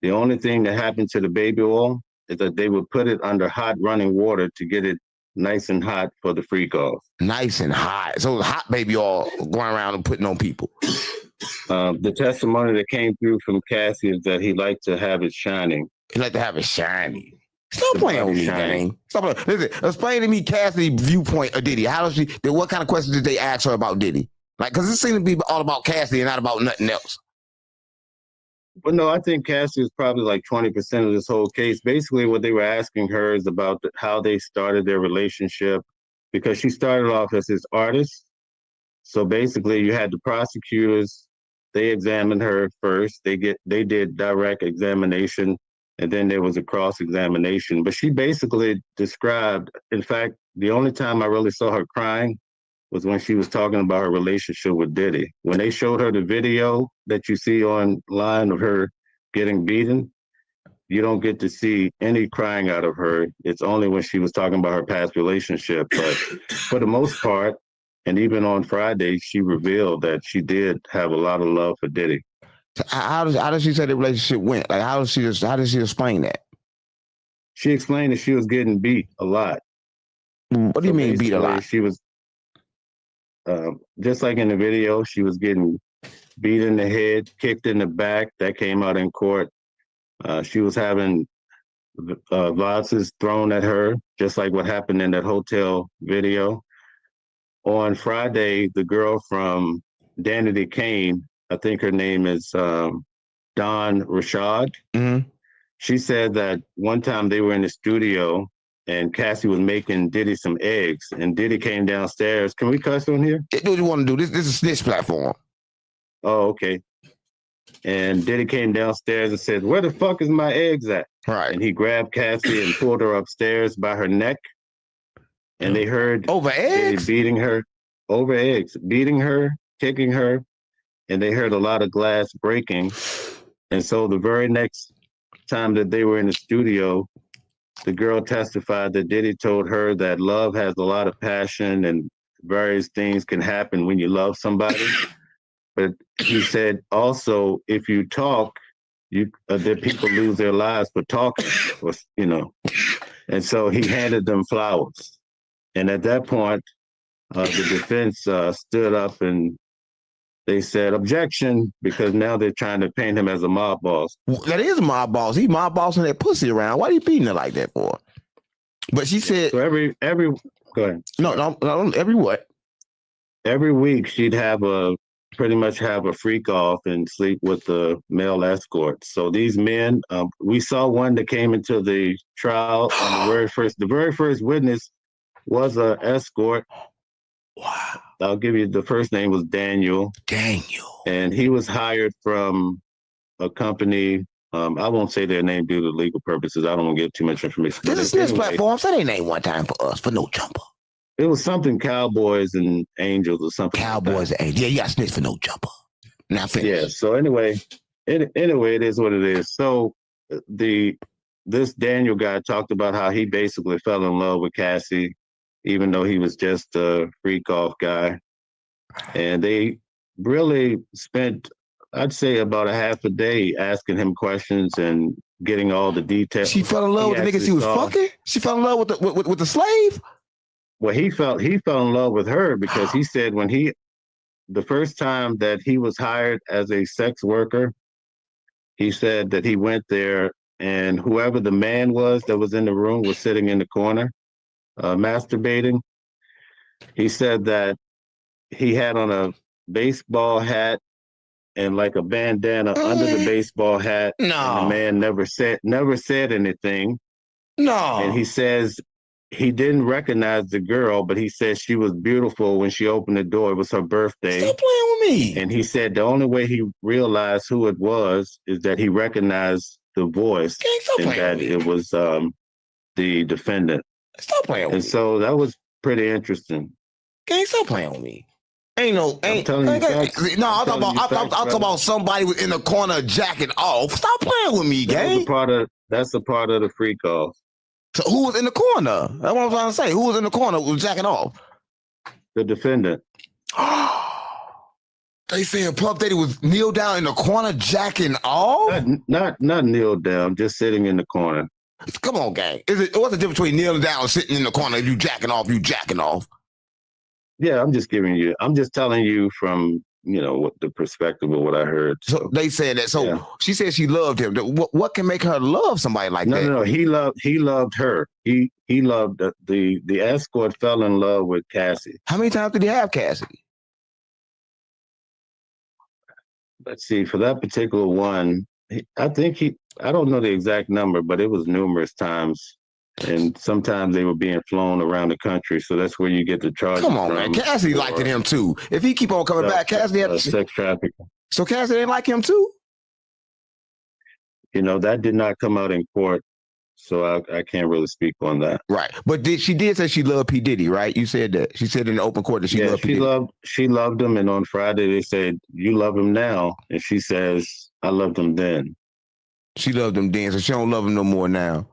the only thing that happened to the baby oil is that they would put it under hot running water to get it nice and hot for the freak off. Nice and hot. So hot baby oil going around and putting on people. The testimony that came through from Cassie is that he liked to have it shining. He liked to have it shiny. Stop playing with me, gang. Stop playing. Listen, explain to me Cassie's viewpoint of Diddy. How does she? What kind of questions did they ask her about Diddy? Like, because it seemed to be all about Cassie and not about nothing else. Well, no, I think Cassie is probably like 20% of this whole case. Basically, what they were asking her is about how they started their relationship, because she started off as his artist. So basically, you had the prosecutors. They examined her first. They did direct examination, and then there was a cross-examination. But she basically described, in fact, the only time I really saw her crying was when she was talking about her relationship with Diddy. When they showed her the video that you see online of her getting beaten, you don't get to see any crying out of her. It's only when she was talking about her past relationship. But for the most part, and even on Friday, she revealed that she did have a lot of love for Diddy. How does she say the relationship went? Like, how does she explain that? She explained that she was getting beat a lot. What do you mean beat a lot? She was, just like in the video, she was getting beat in the head, kicked in the back. That came out in court. She was having vases thrown at her, just like what happened in that hotel video. On Friday, the girl from Danity Kane, I think her name is Don Rashad. Mm-hmm. She said that one time they were in the studio and Cassie was making Diddy some eggs, and Diddy came downstairs. Can we cuss on here? Do what you want to do. This is this platform. Oh, okay. And Diddy came downstairs and said, "Where the fuck is my eggs at?" Right. And he grabbed Cassie and pulled her upstairs by her neck. And they heard over Diddy eggs, beating her, over eggs, beating her, kicking her, and they heard a lot of glass breaking. And so the very next time that they were in the studio, the girl testified that Diddy told her that love has a lot of passion and various things can happen when you love somebody. But he said also, if you talk, that people lose their lives for talking, or, you know. And so he handed them flowers. And at that point, the defense stood up and they said, objection, because now they're trying to paint him as a mob boss. That is mob boss. He mob bossing that pussy around. Why are you beating it like that for? But she said, so every go ahead. No, every what? Every week she'd pretty much have a freak off and sleep with the male escort. So these men, we saw one that came into the trial on the very first witness was an escort. Wow. I'll give you the first name was Daniel. And he was hired from a company. I won't say their name due to legal purposes. I don't want to give too much information. This is this platform. Say their name one time for us for no jumper. It was something Cowboys and Angels or something. Cowboys and Angels. Yeah, you got snitch for no jumper. Now finish. Yeah. So anyway, it is what it is. So this Daniel guy talked about how he basically fell in love with Cassie, even though he was just a freak off guy. And they really spent, I'd say, about a half a day asking him questions and getting all the details. She fell in love with the niggas he was fucking? She fell in love with the slave? Well, he fell in love with her because he said the first time that he was hired as a sex worker, he said that he went there and whoever the man was that was in the room was sitting in the corner, masturbating. He said that he had on a baseball hat and like a bandana under the baseball hat. No. And the man never said anything. No. And he says he didn't recognize the girl, but he said she was beautiful when she opened the door. It was her birthday. Stop playing with me. And he said the only way he realized who it was is that he recognized the voice and that it was the defendant. Stop playing with me. And so that was pretty interesting. Gang, stop playing with me. Ain't no, ain't. telling you facts. No, I'm I'm talking telling about, you I'm facts, talking brother. about somebody was in the corner jacking off. Stop playing with me, That was a gang. part of. That's a part of the freak off. So who was in the corner? That's what I'm trying to say. Who was in the corner was jacking off? The defendant. They saying Puff Daddy was kneel down in the corner jacking off? Not kneel down, just sitting in the corner. Come on, gang. What's the difference between kneeling down and sitting in the corner? If you jacking off, you jacking off. Yeah, I'm just telling you from, what the perspective of what I heard. So they said that. So yeah. she said she loved him. What can make her love somebody like that? No. He loved her. He loved the escort fell in love with Cassie. How many times did he have Cassie? Let's see. For that particular one, I don't know the exact number, but it was numerous times. And sometimes they were being flown around the country. So that's where you get the charges. Come on, man. Cassie liked him too. If he keep on coming back, Cassie had sex trafficking. So Cassie didn't like him too? That did not come out in court. So I can't really speak on that. Right. But she did say she loved P. Diddy, right? You said that. She said in the open court that she loved P. Diddy. She loved him. And on Friday, they said, you love him now. And she says, I loved him then. She loved him then, so she don't love him no more now.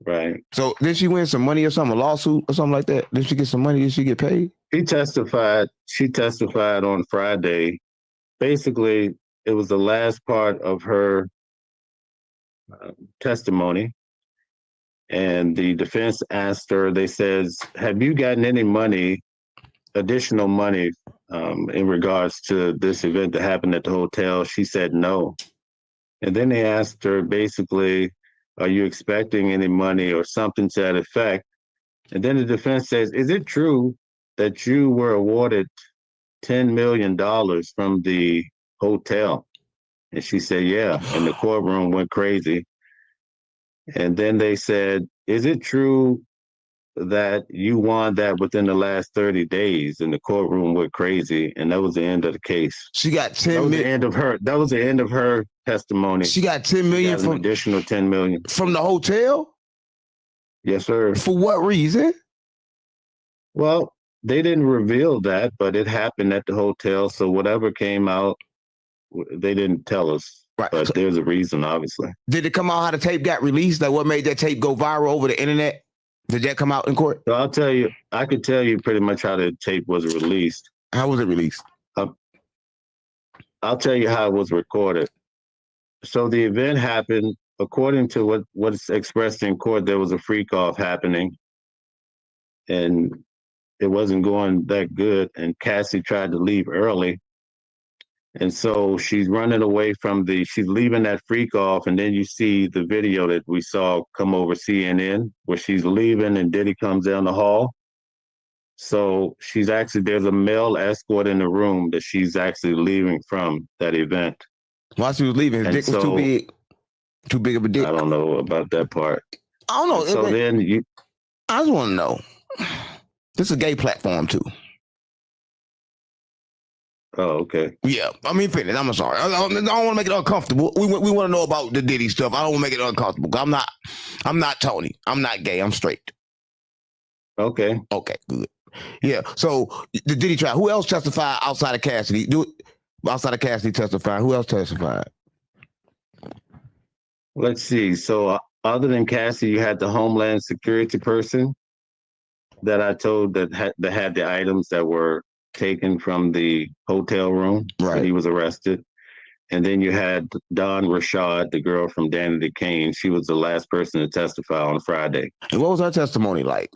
Right. So did she win some money or something, a lawsuit or something like that? Did she get some money? Did she get paid? She testified on Friday. Basically, it was the last part of her testimony. And the defense asked her, they says, have you gotten any money, additional money in regards to this event that happened at the hotel? She said no. And then they asked her basically, are you expecting any money or something to that effect? And then the defense says, is it true that you were awarded $10 million from the hotel? And she said, yeah. And the courtroom went crazy. And then they said, is it true that you won that within the last 30 days? And the courtroom went crazy. And that was the end of the case. She got 10 million. That was the end of her testimony. She got 10 million from additional 10 million. From the hotel? Yes, sir. For what reason? Well, they didn't reveal that, but it happened at the hotel. So whatever came out, they didn't tell us. Right. But there's a reason, obviously. Did it come out how the tape got released? Like what made that tape go viral over the internet? Did that come out in court? So I could tell you pretty much how the tape was released. How was it released? I'll tell you how it was recorded. So the event happened, according to what's expressed in court, there was a freak off happening. And it wasn't going that good. And Cassie tried to leave early. And so she's running away she's leaving that freak off. And then you see the video that we saw come over CNN where she's leaving and Diddy comes down the hall. So there's a male escort in the room that she's actually leaving from that event. While she was leaving, his dick was too big? Too big of a dick? I don't know about that part. I don't know. So then I just want to know. This is a gay platform too. Oh, okay. Yeah, I mean, finish. I'm sorry. I don't want to make it uncomfortable. We want to know about the Diddy stuff. I don't want to make it uncomfortable. I'm not Tony. I'm not gay. I'm straight. Okay. Okay, good. Yeah. So the Diddy trial. Who else testified outside of Cassidy? Outside of Cassidy testified. Who else testified? Let's see. So other than Cassie, you had the Homeland Security person that I told that had the items that were taken from the hotel room. Right. He was arrested. And then you had Dawn Rashad, the girl from Danity Kane. She was the last person to testify on Friday. And what was her testimony like?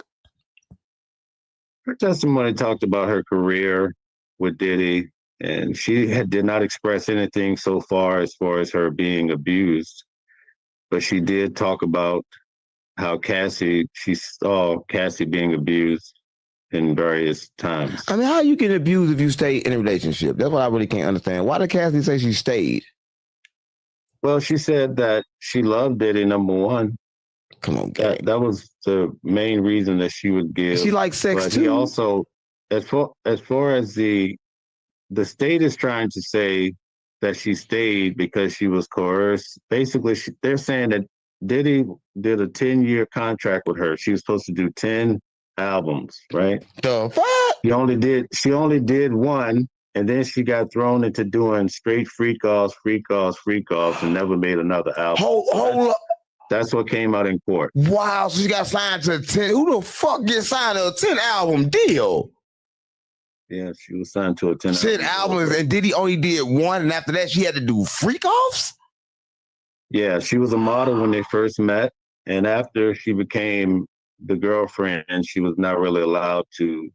Her testimony talked about her career with Diddy, and she did not express anything so far as her being abused. But she did talk about how she saw Cassie being abused in various times. I mean, how you get abused if you stay in a relationship? That's what I really can't understand. Why did Cassie say she stayed? Well, she said that she loved Diddy, number one. Come on, that was the main reason that she would give. She likes sex too. He also, as far as the state is trying to say that she stayed because she was coerced. Basically, they're saying that Diddy did a 10-year contract with her. She was supposed to do 10 albums, right? The fuck? She only did one, and then she got thrown into doing straight freak offs, and never made another album. Hold up. That's what came out in court. Wow, so she got signed to 10. Who the fuck gets signed to a 10 album deal? Yeah, she was signed to a 10 albums, and Diddy only did one, and after that, she had to do freak offs? Yeah, she was a model when they first met, and after she became the girlfriend, she was not really allowed to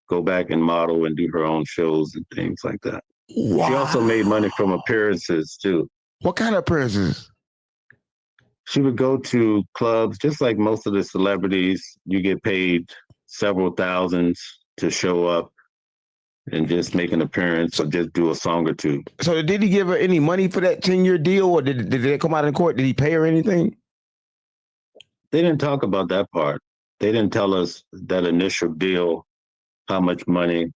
go back and model and do her own shows and things like that. Wow. She also made money from appearances too. What kind of appearances? She would go to clubs, just like most of the celebrities. You get paid several thousands to show up and just make an appearance or just do a song or two. So did he give her any money for that 10-year deal, or did it come out in court? Did he pay her anything? They didn't talk about that part. They didn't tell us that initial deal, how much money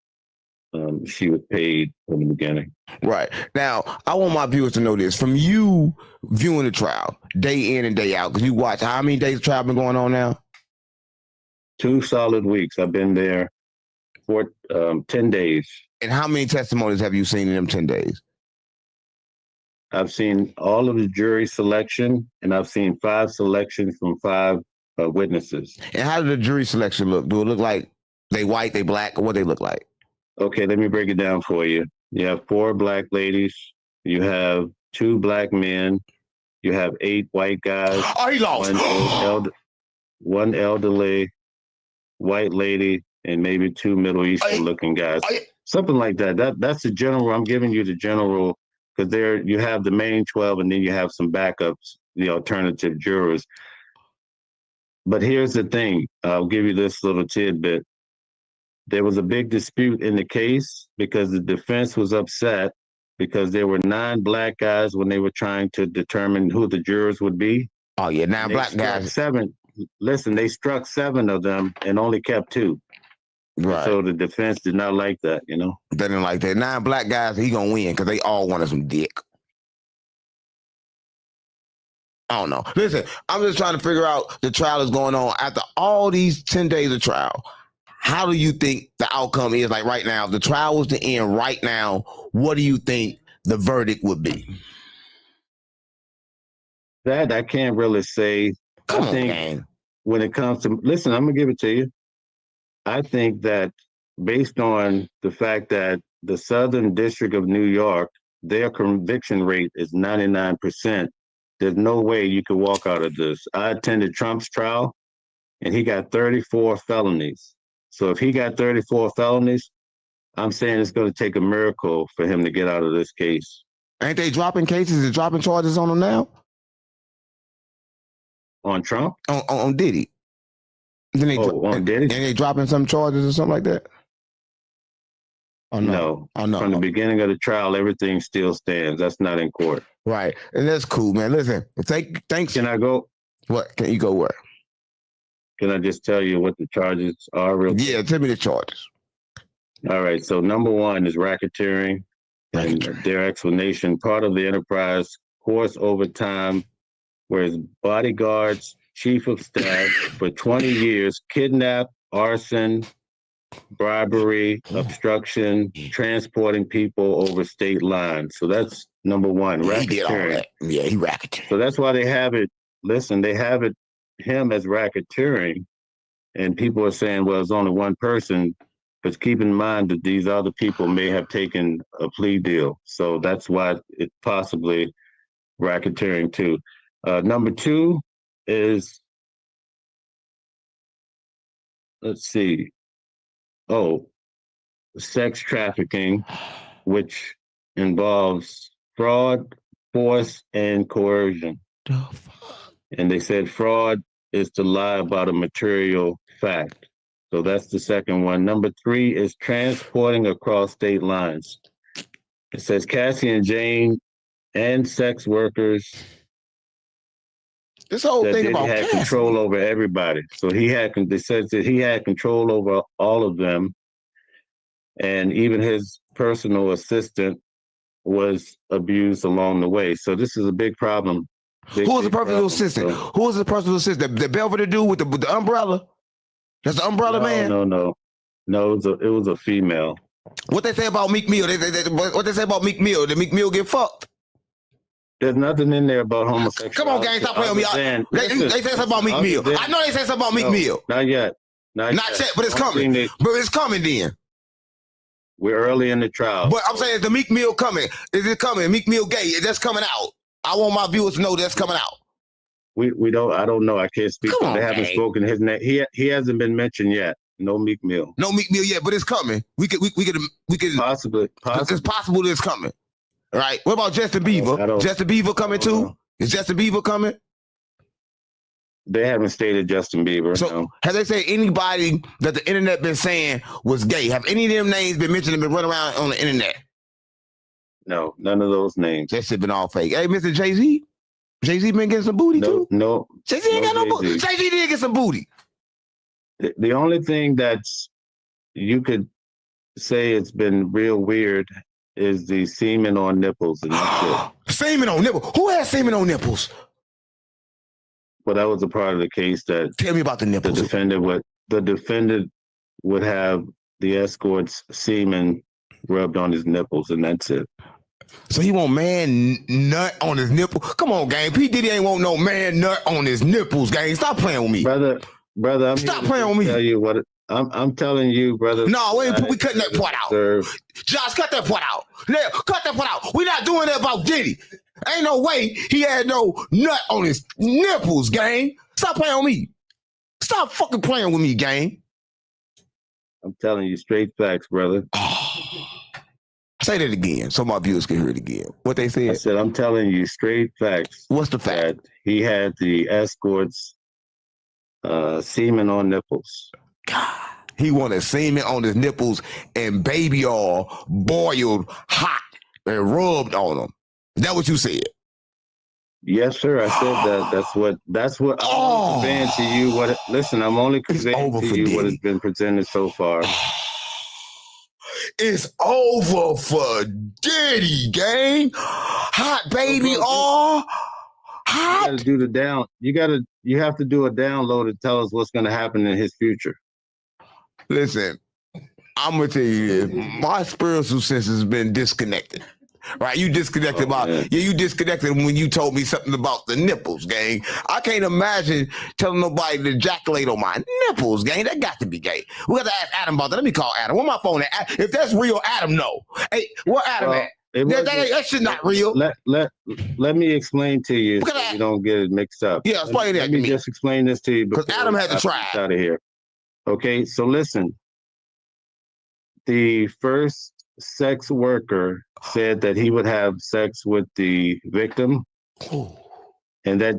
she was paid from the beginning. Right. Now, I want my viewers to know this. From you viewing the trial, day in and day out, because you watch, how many days the trial been going on now? 2 solid weeks. I've been there for 10 days. And how many testimonies have you seen in them 10 days? I've seen all of the jury selection, and I've seen 5 selections from 5 witnesses. And how did the jury selection look? Do it look like they white, they black, or what they look like? Okay, let me break it down for you. You have 4 black ladies. You have 2 black men. You have 8 white guys. Oh, he lost. One elderly white lady, and maybe 2 Middle Eastern looking guys. Something like that. That's the general. I'm giving you the general, because there you have the main 12, and then you have some backups, the alternative jurors. But here's the thing. I'll give you this little tidbit. There was a big dispute in the case because the defense was upset because there were 9 black guys when they were trying to determine who the jurors would be. Oh, yeah, 9 black guys. 7. Listen, they struck 7 of them and only kept 2. Right. So the defense did not like that, you know? They didn't like that. 9 black guys, he gonna win because they all wanted some dick. I don't know. Listen, I'm just trying to figure out the trial is going on. After all these 10 days of trial, how do you think the outcome is? Like right now, if the trial was to end right now, what do you think the verdict would be? That I can't really say. Come I think on, man. When it comes to, listen, I'm gonna give it to you. I think that based on the fact that the Southern District of New York, their conviction rate is 99%. There's no way you could walk out of this. I attended Trump's trial, and he got 34 felonies. So if he got 34 felonies, I'm saying it's going to take a miracle for him to get out of this case. Ain't they dropping cases and dropping charges on him now? On Trump? On Diddy. Then they on Diddy? And they dropping some charges or something like that? Oh, no. Oh, no. From the beginning of the trial, everything still stands. That's not in court. Right. And that's cool, man. Listen, thanks. Can I go? What? Can you go where? Can I just tell you what the charges are real quick? Yeah, tell me the charges. All right. So number 1 is racketeering. And their explanation, part of the enterprise course over time, where his bodyguards, chief of staff for 20 years, kidnapped, arson, bribery, obstruction, transporting people over state lines. So that's number 1, racketeering. He did all that. Yeah, he racketeering. So that's why they have it. Listen, they have it him as racketeering, and people are saying, well, it's only one person. But keep in mind that these other people may have taken a plea deal, so that's why it's possibly racketeering too. Number 2 is, let's see. Oh, sex trafficking, which involves fraud, force, and coercion. And they said fraud is to lie about a material fact. So that's the second one. Number 3 is transporting across state lines. It says Cassie and Jane and sex workers. This whole thing about had control over everybody. So they said that he had control over all of them. And even his personal assistant was abused along the way. So this is a big problem. Who was the personal assistant? Who was the personal assistant? The Belvedere dude with the umbrella? That's the umbrella man? No. No, it was a female. What they say about Meek Mill? What they say about Meek Mill? Did Meek Mill get fucked? There's nothing in there about homosexuality. Come on, gang, stop playing with me. They say something about Meek Mill. I know they say something about Meek Mill. Not yet. Not yet, but it's coming. But it's coming then. We're early in the trial. But I'm saying, is the Meek Mill coming? Is it coming? Meek Mill gay? That's coming out. I want my viewers to know that's coming out. We don't. I don't know. I can't speak. They haven't spoken his name. He hasn't been mentioned yet. No Meek Mill. No Meek Mill yet, but it's coming. We could possibly. It's possible that it's coming. Right. What about Justin Bieber? Justin Bieber coming too? Is Justin Bieber coming? They haven't stated Justin Bieber. So no. have they said anybody that the internet been saying was gay? Have any of them names been mentioned and been running around on the internet? No, none of those names. That shit been all fake. Hey, Mr. Jay-Z? Jay-Z been getting some booty too? No. Jay-Z ain't got no booty. Jay-Z did get some booty. The only thing that's you could say it's been real weird is the semen on nipples and that's it. Semen on nipples? Who has semen on nipples? Well, that was a part of the case that. Tell me about the nipples. The defendant would have the escort's semen rubbed on his nipples, and that's it. So he want man nut on his nipple? Come on, gang. P. Diddy ain't want no man nut on his nipples, gang. Stop playing with me, brother. Stop playing with me. Tell you what I'm telling you, brother. No, we cutting that part out. Josh, cut that part out. Yeah, cut that part out. We're not doing that about Diddy. Ain't no way he had no nut on his nipples, gang. Stop playing with me. Stop fucking playing with me, gang. I'm telling you straight facts, brother. Say that again so my viewers can hear it again. What they said? I said, I'm telling you straight facts. What's the fact? He had the escort's semen on nipples. God. He wanted semen on his nipples and baby oil boiled hot and rubbed on them. Is that what you said? Yes, sir. I said that. That's what I'm conveying to you. Listen, I'm only conveying to you what has been presented so far. It's over for Diddy, gang. Hot baby oil. Hot. You gotta do the down. You have to do a download to tell us what's gonna happen in his future. Listen, I'm gonna tell you this. My spiritual sense has been disconnected. Right? You disconnected you disconnected when you told me something about the nipples, gang. I can't imagine telling nobody to ejaculate on my nipples, gang. That got to be gay. We got to ask Adam about that. Let me call Adam. Where my phone at? If that's real, Adam, no. Hey, where Adam at? That shit not real. Let me explain to you so you don't get it mixed up. Yeah, explain that Let to me me. just explain this to you because Adam had to try out of here. Okay, so listen. The first sex worker said that he would have sex with the victim, and that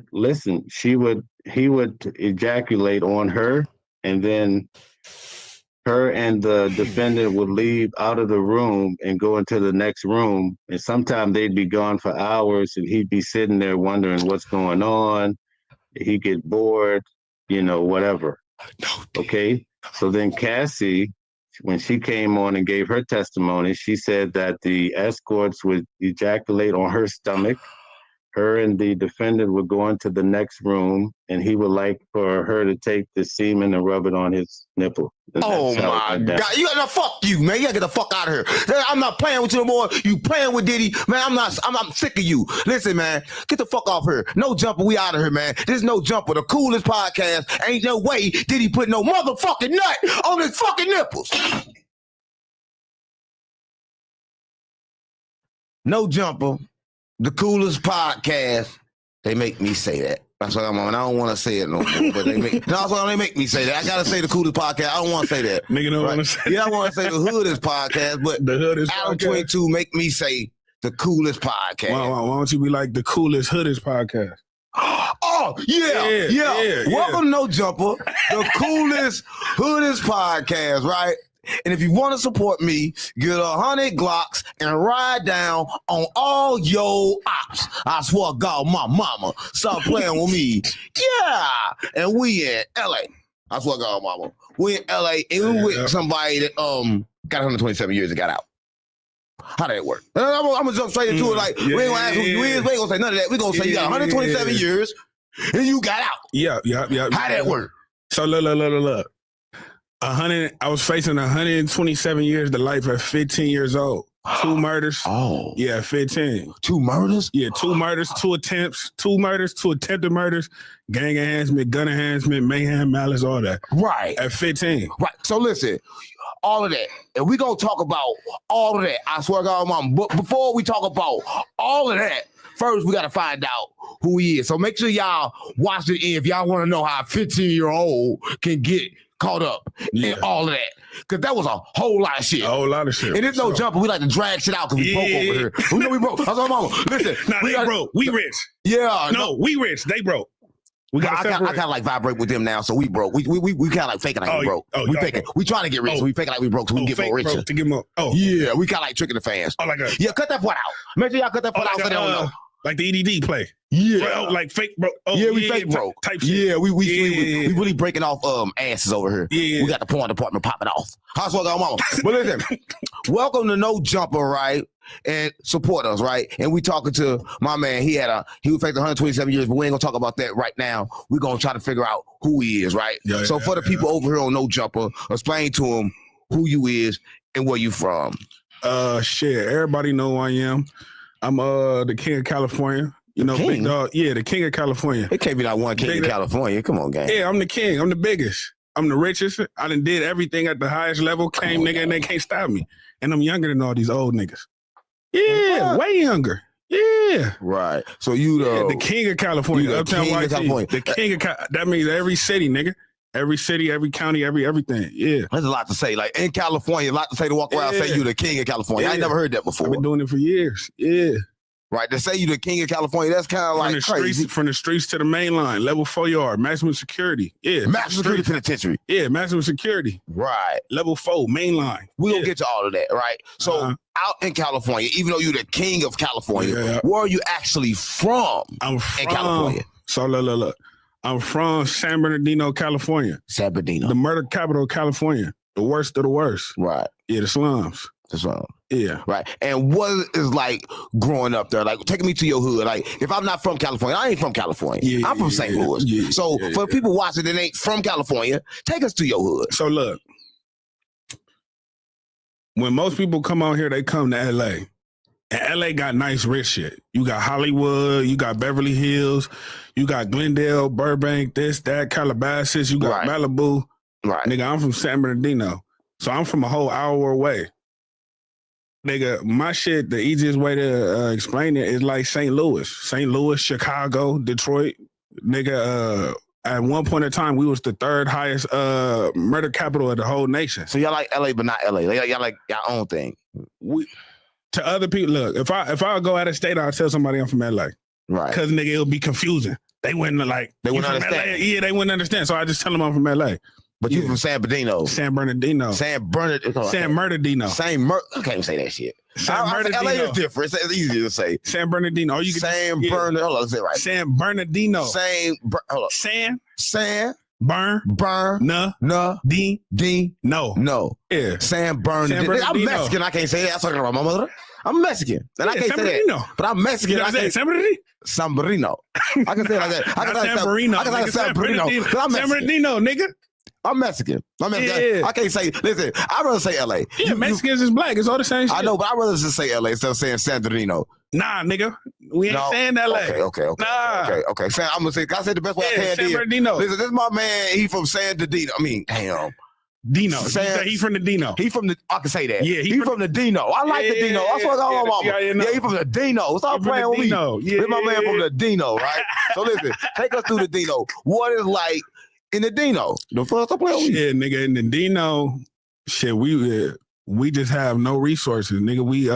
he would ejaculate on her, and then her and the defendant would leave out of the room and go into the next room, and sometimes they'd be gone for hours, and he'd be sitting there wondering what's going on. He'd get bored, whatever. Okay, so then Cassie, when she came on and gave her testimony, she said that the escorts would ejaculate on her stomach. Her and the defendant would go into the next room, and he would like for her to take the semen and rub it on his nipple. Oh my God! You gotta fuck you, man. You gotta get the fuck out of here. I'm not playing with you no more. You playing with Diddy, man. I'm sick of you. Listen, man, get the fuck off here. No jumper. We out of here, man. This is No Jumper, the coolest podcast. Ain't no way Diddy put no motherfucking nut on his fucking nipples. No Jumper, the coolest podcast. They make me say that. That's what I'm on. I don't want to say it no more, but they make me say that. I gotta say the coolest podcast. I don't want to say that. Nigga don't want to say. Yeah, I want to say the hoodest podcast, but the hoodest Adam podcast. 22 make me say the coolest podcast. Why don't you be like the coolest hoodest podcast? Oh yeah. Welcome to No Jumper, the coolest hoodest podcast, right? And if you want to support me, get 100 Glocks and ride down on all your ops. I swear to God, my mama, stop playing with me. Yeah. And we in LA. I swear to God, mama. We in LA and we with somebody that got 127 years and got out. How did it work? I'm gonna jump straight into it. Like we ain't gonna ask who you is. We ain't gonna say none of that. We gonna say you got 127 years and you got out. Yeah. How that work? So look. I was facing 127 years to life at 15 years old. 2 murders. Oh. Yeah, 15. 2 murders? Yeah, 2 murders, 2 attempts, 2 murders, 2 attempted murders, gang enhancement, gun enhancement, mayhem, malice, all that. Right. At 15. Right. So listen, all of that. And we're going to talk about all of that. I swear to God, Mom. But before we talk about all of that, first we got to find out who he is. So make sure y'all watch it if y'all want to know how a 15-year-old can get caught up in all of that. Because that was a whole lot of shit. A whole lot of shit. And it's no jumper. We like to drag shit out because we broke over here. We know we broke. I was mama, listen. They broke. We rich. Yeah. No, we rich. They broke. We got. I kind of like vibrate with them now, so we broke. We kind of like faking like we broke. We faking. We trying to get rich, so we faking like we broke, so we can get more richer. To get more. Yeah, we kind of like tricking the fans. Oh, like that. Yeah, cut that part out. Make sure y'all cut that part out so they don't know. Like the EDD play. Yeah. Like fake broke. Oh, yeah, we fake broke. Type shit. Yeah, we really breaking off asses over here. Yeah. We got the porn department popping off. How's what, mama? But listen, welcome to No Jumper, right? And support us, right? And we talking to my man. He was facing 127 years, but we ain't gonna talk about that right now. We're gonna try to figure out who he is, right? So for the people over here on No Jumper, explain to them who you is and where you from. Shit, everybody know who I am. I'm the king of California. You know, big dog. Yeah, the king of California. It can't be like one king of California. Come on, gang. Yeah, I'm the king. I'm the biggest. I'm the richest. I done did everything at the highest level. Came, nigga, and they can't stop me. And I'm younger than all these old niggas. Yeah, way younger. Yeah. Right. So you the king of California. Uptown YT. The king of that means every city, nigga. Every city, every county, everything. Yeah. There's a lot to say. Like in California, a lot to say to walk around and say you the king of California. I ain't never heard that before. I've been doing it for years. Yeah. Right. To say you the king of California, that's kind of like crazy. From the streets to the main line, level 4 yard, maximum security. Yeah. Maximum security penitentiary. Yeah, maximum security. Right. Level 4, main line. We're going to get to all of that, right? So out in California, even though you're the king of California, where are you actually from? I'm from in California. So look. I'm from San Bernardino, California. San Bernardino. The murder capital of California. The worst of the worst. Right. Yeah, the slums. The slums. Yeah. Right. And what is like growing up there? Like taking me to your hood. Like if I'm not from California, I ain't from California. Yeah, I'm from St. Louis. Yeah, so for people watching that ain't from California, take us to your hood. So look, when most people come out here, they come to LA. And LA got nice rich shit. You got Hollywood, you got Beverly Hills, you got Glendale, Burbank, this, that, Calabasas, you got Malibu. Right. Nigga, I'm from San Bernardino. So I'm from a whole hour away. Nigga, my shit, the easiest way to explain it is like St. Louis, Chicago, Detroit. Nigga, at one point in time, we was the 3rd highest murder capital of the whole nation. So y'all like LA, but not LA. Y'all like your own thing. To other people, look, if I go out of state, I'll tell somebody I'm from LA. Right. Because nigga, it'll be confusing. They wouldn't They wouldn't understand. LA? Yeah, they wouldn't understand. So I just tell them I'm from LA. But you from San Bernardino. San Bernardino. San Bernardino. I can't even say that shit. San Bernardino. LA is different. It's easier to say. San Bernardino. San Bernardino. Hold on, let's say it right. San Bernardino. Hold on. San No. Yeah. San Bernardino. I'm Mexican. I can't say that. I'm talking about my mother. I'm Mexican. And I can't say that. But I'm Mexican. I can't San Bernardino. San Bernardino. I can say it like that. I can say San Bernardino. I can say San Bernardino. San Bernardino, nigga. I'm Mexican. I can't say, listen, I'd rather say LA. Yeah, Mexicans is black. It's all the same shit. I know, but I'd rather just say LA instead of saying San Bernardino. Nah, nigga. We ain't saying LA. Okay. Nah. Okay. I'm going to say, can I say the best way I can? San Bernardino. Listen, this is my man. He from San Bernardino. I mean, damn. Dino. He from the Dino. He from the, I can say that. Yeah, he from the Dino. I like the Dino. That's what I got my mama. Yeah, he from the Dino. Stop playing with me. This is my man from the Dino, right? So listen, take us through the Dino. What is like in the Dino? The first I play with me. Yeah, nigga, in the Dino, shit, we just have no resources, nigga. We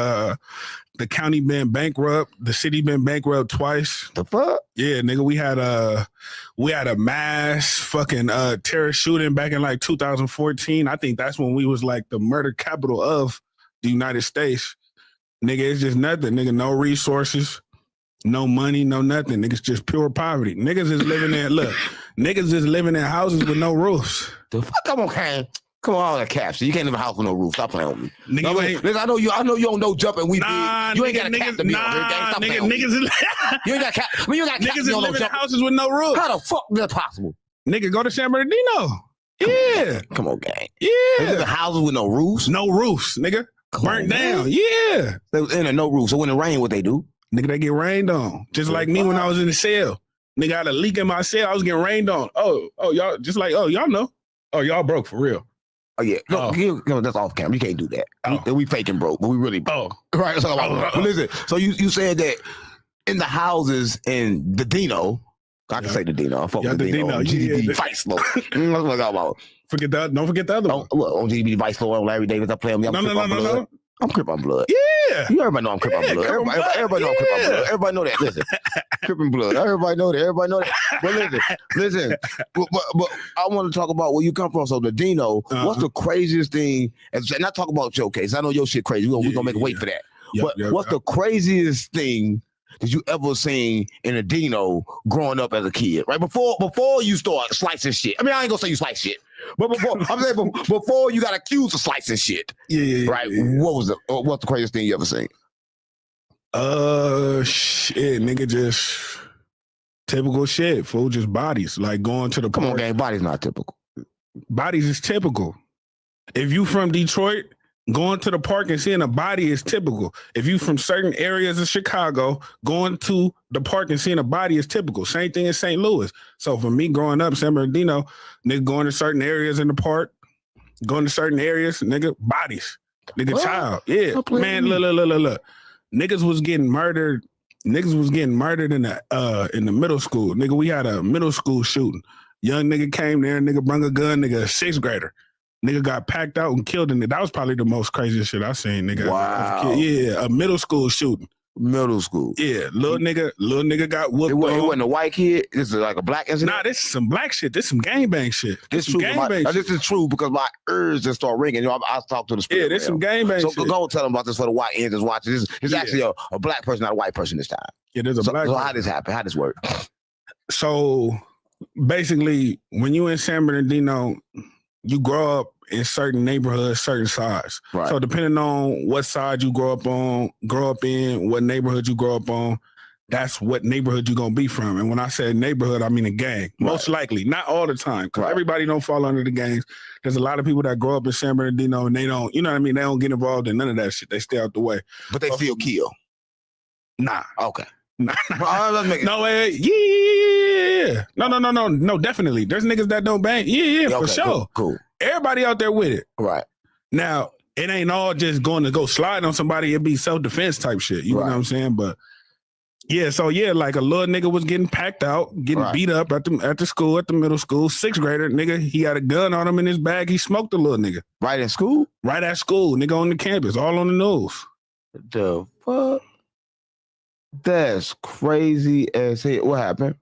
the county been bankrupt, the city been bankrupt twice. The fuck? Yeah, nigga, we had a mass fucking terror shooting back in like 2014. I think that's when we was like the murder capital of the United States. Nigga, it's just nothing, nigga. No resources, no money, no nothing. Niggas just pure poverty. Niggas is living in niggas is living in houses with no roofs. The fuck? Come on, Kane. Come on, all that caps. You can't live in a house with no roof. Stop playing with me. Nigga, listen, I know you don't know jumping. You ain't got a cap to be on here. Stop niggas you ain't got cap. I mean, you ain't got cap. Niggas is living in houses with no roof. How the fuck is that possible? Nigga, go to San Bernardino. Yeah. Come on, gang. Yeah. The houses with no roofs? No roofs, nigga. Burnt down. Yeah. They was in there, no roofs. So when it rain, what they do? Nigga, they get rained on. Just like me when I was in the cell. Nigga, I had a leak in my cell. I was getting rained on. Oh, y'all, just like, y'all know. Oh, y'all broke for real. Oh, yeah. No, that's off camera. You can't do that. We faking broke, but we really broke. Right. So, but listen, so you said that in the houses in the Dino, I can say the Dino. I fuck with the Dino. GDP Vice Lord. That's what I'm talking about. Don't forget the other one. Look, on GDP Vice Lord, on Larry Davis, I play him. No. I'm Crip on Blood. Yeah. Everybody know I'm Crip on Blood. Everybody know I'm Crip on Blood. Everybody know that. Listen, Crip and Blood. Everybody know that. But listen. But I want to talk about where you come from. So the Dino, what's the craziest thing? And not talk about your case. I know your shit crazy. We're gonna make a wait for that. What's the craziest thing that you ever seen in a Dino growing up as a kid? Right before you start slicing shit. I mean, I ain't gonna say you slice shit. But before you got accused of slicing shit, right? What's the craziest thing you ever seen? Shit, nigga, just typical shit. Fool, just bodies, like going to the. Come on, gang, bodies not typical. Bodies is typical. If you from Detroit, going to the park and seeing a body is typical. If you from certain areas of Chicago, going to the park and seeing a body is typical. Same thing in St. Louis. So for me growing up, San Bernardino, nigga going to certain areas in the park, going to certain areas, nigga, bodies. Nigga, child. Yeah. Man, look. Niggas was getting murdered. Niggas was getting murdered in the middle school. Nigga, we had a middle school shooting. Young nigga came there, nigga brung a gun, nigga, a 6th grader. Nigga got packed out and killed in it. That was probably the most craziest shit I seen, nigga. Wow. Yeah, a middle school shooting. Middle school. Yeah, little nigga got whooped. It wasn't a white kid. This is like a black incident. Nah, this is some black shit. This is some gangbang shit. This is true because my ears just start ringing. You know, I talk to the spirit. Yeah, this some gangbang shit. So go tell them about this for the white ends that's watching. It's actually a black person, not a white person this time. Yeah, there's a black person. So how this happen? How this work? So basically, when you in San Bernardino, you grow up in certain neighborhoods, certain sides. Right. So depending on what side you grow up in, what neighborhood you grow up on, that's what neighborhood you're gonna be from. And when I say neighborhood, I mean a gang. Most likely, not all the time, because everybody don't fall under the gangs. There's a lot of people that grow up in San Bernardino and they don't, you know what I mean? They don't get involved in none of that shit. They stay out the way. But they still kill. Nah. Okay. Nah. No way. Yeah. No, definitely. There's niggas that don't bang. Yeah, for sure. Cool. Everybody out there with it. Right. Now, it ain't all just going to go slide on somebody. It'd be self-defense type shit. You know what I'm saying? But yeah, so yeah, like a little nigga was getting packed out, getting beat up at the school, at the middle school. 6th grader, nigga, he had a gun on him in his bag. He smoked a little nigga. Right at school? Right at school. Nigga on the campus, all on the news. The fuck? That's crazy as hell. What happened?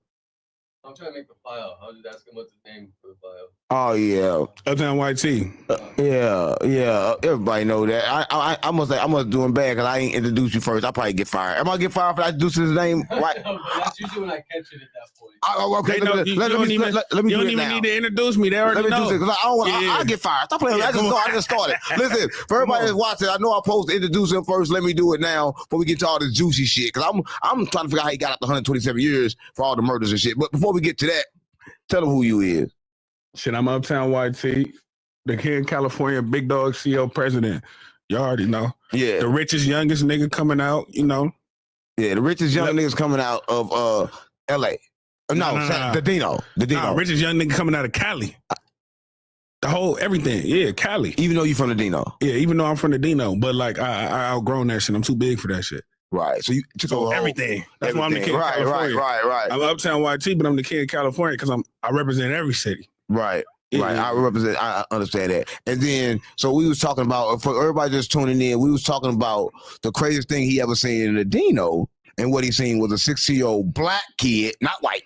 I'm trying to make the file. I was just asking what's the name for the file. Oh yeah, Uptown White Tee. Yeah. Everybody know that. I must doing bad because I ain't introduced you first. I probably get fired. Am I get fired if I introduce his name? Right. That's usually when I catch it at that point. Okay, let me you don't even need to introduce me. They already know. I get fired. Stop playing. I just started. Listen, for everybody that's watching, I know I'm supposed to introduce him first. Let me do it now before we get to all this juicy shit. Because I'm trying to figure out how he got up to 127 years for all the murders and shit. But before we get to that, tell him who you is. Shit, I'm Uptown White Tee, the King of California Big Dog CEO president. You already know. Yeah. The richest, youngest nigga coming out, you know. Yeah, the richest young niggas coming out of LA. The Dino. Nah, richest young nigga coming out of Cali. The whole everything. Yeah, Cali. Even though you from the Dino. Yeah, even though I'm from the Dino. But like I outgrown that shit. I'm too big for that shit. Right. So you took everything. That's why I'm the king of California. Right. I'm Uptown YT, but I'm the king of California because I represent every city. Right. I understand that. And then, so we was talking about, for everybody just tuning in, we was talking about the craziest thing he ever seen in the Dino, and what he seen was a 16-year-old black kid, not white,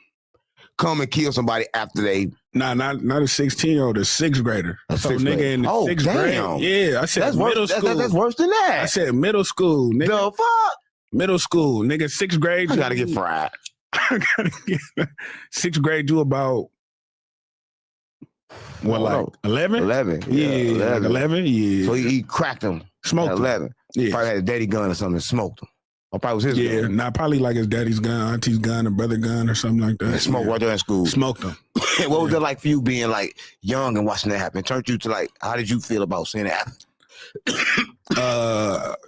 come and kill somebody after they. Nah, not a 16-year-old, a 6th grader. Nigga in the 6th grade. Yeah, I said that's middle school. That's worse than that. I said middle school, nigga. The fuck? Middle school, nigga, 6th grade. I gotta get fried. 6th grade, do about what, like 11? 11. Yeah, 11. Yeah. So he cracked him. Smoked him. 11. Yeah. Probably had a daddy gun or something and smoked him. Or probably was his gun. Probably like his daddy's gun, auntie's gun, or brother gun or something like that. And smoked right there in school. Smoked him. What was it like for you being like young and watching that happen? Turned you to like, how did you feel about seeing it happen?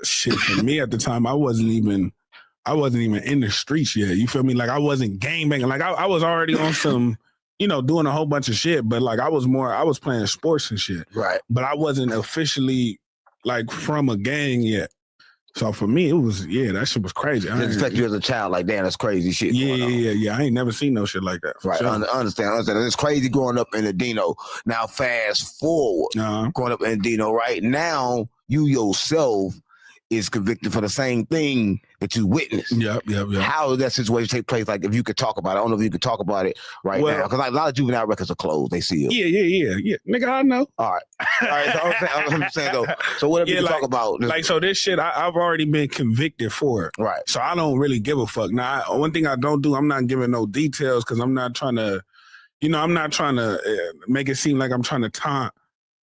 Shit, for me at the time, I wasn't even in the streets yet. You feel me? Like I wasn't gangbanging. Like I was already on some, doing a whole bunch of shit. But like I was playing sports and shit. Right. But I wasn't officially like from a gang yet. So for me, it was that shit was crazy. It affect you as a child, like damn, that's crazy shit. Yeah. I ain't never seen no shit like that. Right, sure. understand. It's crazy growing up in the Dino. Now fast forward, growing up in Dino, right now you yourself is convicted for the same thing that you witnessed. Yep. How did that situation take place? Like, if you could talk about it, I don't know if you could talk about it now, because like a lot of juvenile records are closed. They see it. Yeah. Nigga, I know. All right. So I'm saying though. So whatever you talk about, like, so this shit, I've already been convicted for it. Right. So I don't really give a fuck. Now, one thing I don't do, I'm not giving no details because I'm not trying to, make it seem like I'm trying to taunt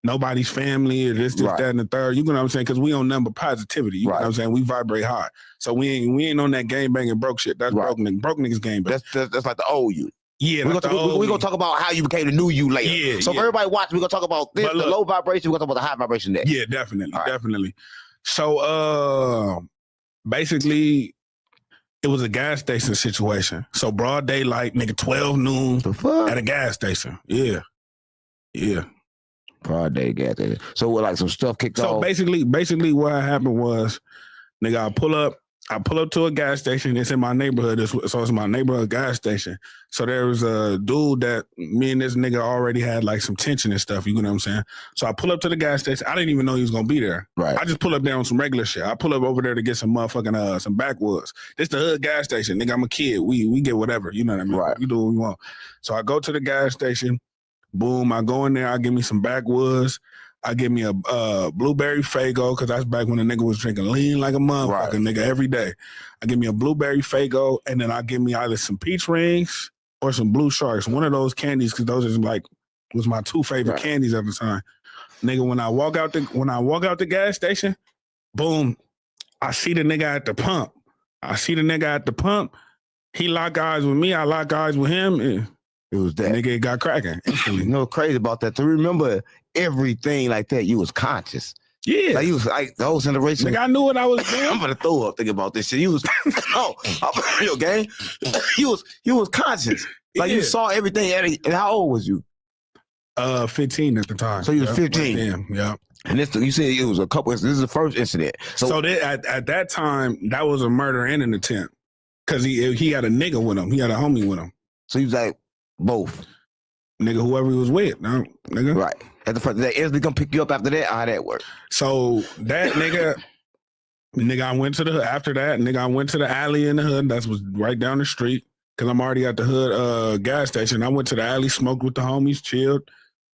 nobody's family or this, that, and the third. You know what I'm saying? Because we on number positivity. You know what I'm saying? We vibrate high. So we ain't on that gang banging broke shit. That's broke niggas gang bang. That's like the old you. Yeah, we're gonna talk about how you became the new you later. Yeah, so if everybody watch, we're gonna talk about this, the low vibration, we're gonna talk about the high vibration next. Yeah, definitely. So basically it was a gas station situation. So broad daylight, nigga, 12 noon at a gas station. Yeah. Broad day gas station. So what, like some stuff kicked off? So basically what happened was, nigga, I pull up to a gas station. It's in my neighborhood. So it's my neighborhood gas station. So there was a dude that me and this nigga already had like some tension and stuff. You know what I'm saying? So I pull up to the gas station. I didn't even know he was gonna be there. Right. I just pull up there on some regular shit. I pull up over there to get some motherfucking some backwoods. This the hood gas station. Nigga, I'm a kid. We get whatever. You know what I mean? Right. We do what we want. So I go to the gas station. Boom, I go in there, I give me some backwoods. I give me a blueberry Faygo, because that's back when the nigga was drinking lean like a motherfucker, nigga, every day. I give me a blueberry Faygo, and then I give me either some peach rings or some blue sharks, one of those candies, because those is like, was my two favorite candies at the time. Nigga, when I walk out the gas station, boom, I see the nigga at the pump. He lock eyes with me, I lock eyes with him, it was that. Nigga, it got cracking instantly. You know what's crazy about that? To remember everything like that, you was conscious. Yeah. Like you was like the whole generation. Nigga, I knew what I was doing. I'm gonna throw up thinking about this shit. You was yo, gang. You was conscious. Like you saw everything. And how old was you? 15 at the time. So you was 15. Damn, yeah. And this, you said it was a couple. This is the first incident. So at that time, that was a murder and an attempt, because he had a nigga with him. He had a homie with him. So he was like both. Nigga, whoever he was with, no, nigga. Right. At the first, they instantly gonna pick you up after that. How that work? So that nigga, I went to the alley in the hood. That was right down the street, because I'm already at the hood gas station. I went to the alley, smoked with the homies, chilled.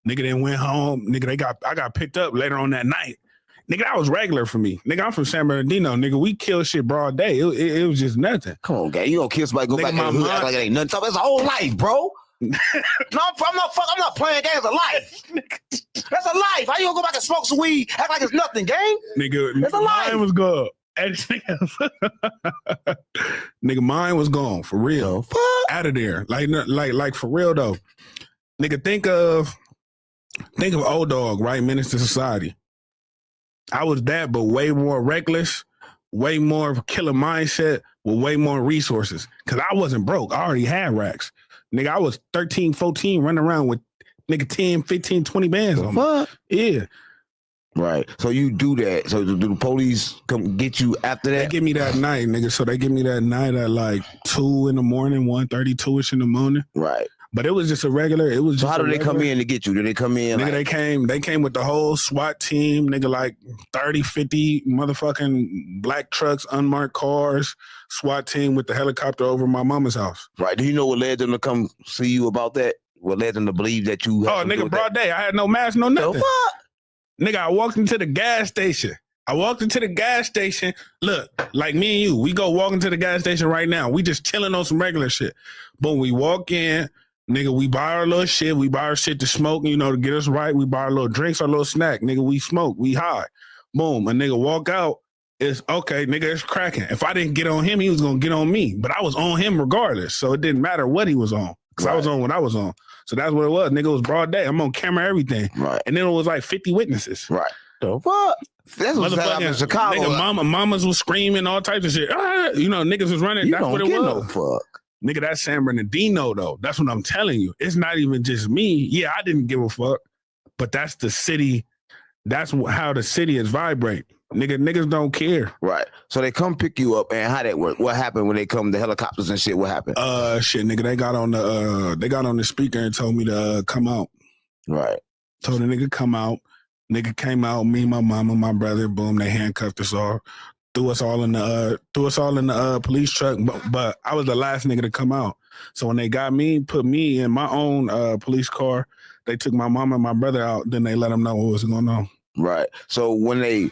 Nigga then went home. Nigga, I got picked up later on that night. Nigga, that was regular for me. Nigga, I'm from San Bernardino. Nigga, we kill shit broad day. It was just nothing. Come on, gang. You gonna kill somebody, go back in the hood, act like it ain't nothing. That's a whole life, bro. No, I'm not playing games. It's a life. That's a life. How you gonna go back and smoke some weed, act like it's nothing, gang? Nigga, that's a life. Mine was good. Nigga, mine was gone for real. Out of there, like for real though. Nigga, think of Old Dog, right? Menace to Society. I was that, but way more reckless, way more killer mindset, with way more resources. Cause I wasn't broke. I already had racks. Nigga, I was 13, 14, running around with nigga 10, 15, 20 bands on me. Yeah. Right. So you do that. So do the police come get you after that? They give me that night, nigga. So they give me that night at like 2 in the morning, 1:32-ish in the morning. Right. But it was just a regular. It was. So just how do they come in to get you? Do they come in? Nigga, like... they came with the whole SWAT team. Nigga, like 30, 50 motherfucking black trucks, unmarked cars. SWAT team with the helicopter over my mama's house. Right. Do you know what led them to come see you about that? What led them to believe that you? Oh, nigga, broad day. I had no mask, no nothing. Nigga, I walked into the gas station. Look, like me and you, we go walk into the gas station right now. We just chilling on some regular shit. But we walk in. Nigga, we buy our little shit. We buy our shit to smoke, to get us right. We buy our little drinks, our little snack. Nigga, we smoke. We high. Boom. A nigga walk out. It's okay, nigga, it's cracking. If I didn't get on him, he was going to get on me. But I was on him regardless. So it didn't matter what he was on. Because I was on what I was on. So that's what it was. Nigga, it was broad day. I'm on camera, everything. Right. And then it was like 50 witnesses. Right. The fuck? That's what's happening in Chicago. Nigga, mamas was screaming, all types of shit. You know, niggas was running. That's what it was. No fuck. Nigga, that's San Bernardino, though. That's what I'm telling you. It's not even just me. Yeah, I didn't give a fuck. But that's the city. That's how the city is vibrate. Niggas don't care. Right. So they come pick you up, and how that work? What happened when they come, the helicopters and shit? What happened? Shit, nigga, they got on the speaker and told me to come out. Right. Told the nigga come out. Nigga came out, me, my mama, my brother, boom, they handcuffed us all. Threw us all in the police truck, but I was the last nigga to come out. So when they got me, put me in my own police car, they took my mama and my brother out, then they let them know what was going on. Right. So when they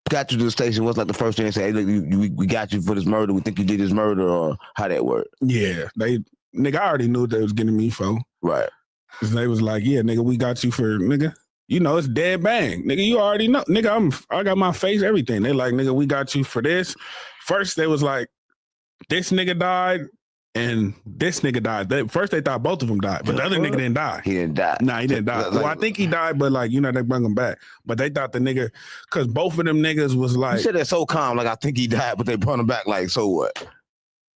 got you to the station, what's like the first thing they say, hey, look, we got you for this murder, we think you did this murder, or how that worked? Yeah, nigga, I already knew what they was getting me for. Right. Cause they was like, yeah, nigga, we got you for, nigga. You know, it's dead bang. Nigga, you already know. Nigga, I got my face, everything. They like, nigga, we got you for this. First, they was like, this nigga died and this nigga died. First, they thought both of them died, but the other nigga didn't die. He didn't die. Nah, he didn't die. Well, I think he died, but like, you know, they brought him back. But they thought the nigga, because both of them niggas was like. You said that so calm, like I think he died, but they brought him back, like, so what?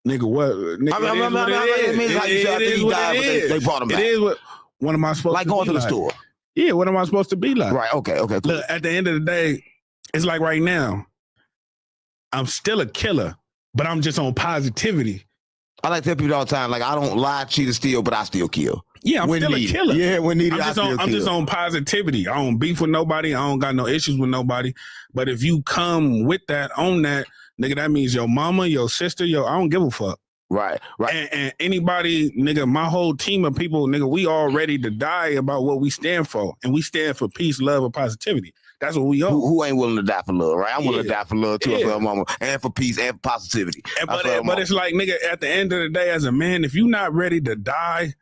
Nigga, what? Nigga, it means like you said, I think he died, but they brought him back. It is what, what am I supposed to be like? Going to the store. Yeah, what am I supposed to be like? Right, okay, cool. Look, at the end of the day, it's like right now, I'm still a killer, but I'm just on positivity. I like to tell people all the time, like, I don't lie, cheat, or steal, but I still kill. Yeah, I'm when still needed. a killer. Yeah, when needed, I'm just on positivity. I don't beef with nobody. I don't got no issues with nobody. But if you come with that, on that, nigga, that means your mama, your sister, I don't give a fuck. Right. And anybody, nigga, my whole team of people, nigga, we all ready to die about what we stand for. And we stand for peace, love, and positivity. That's what we own. Who ain't willing to die for love, right? I'm willing to die for love, too, for mama, and for peace, and for positivity. But it's like, nigga, at the end of the day, as a man, if you're not ready to die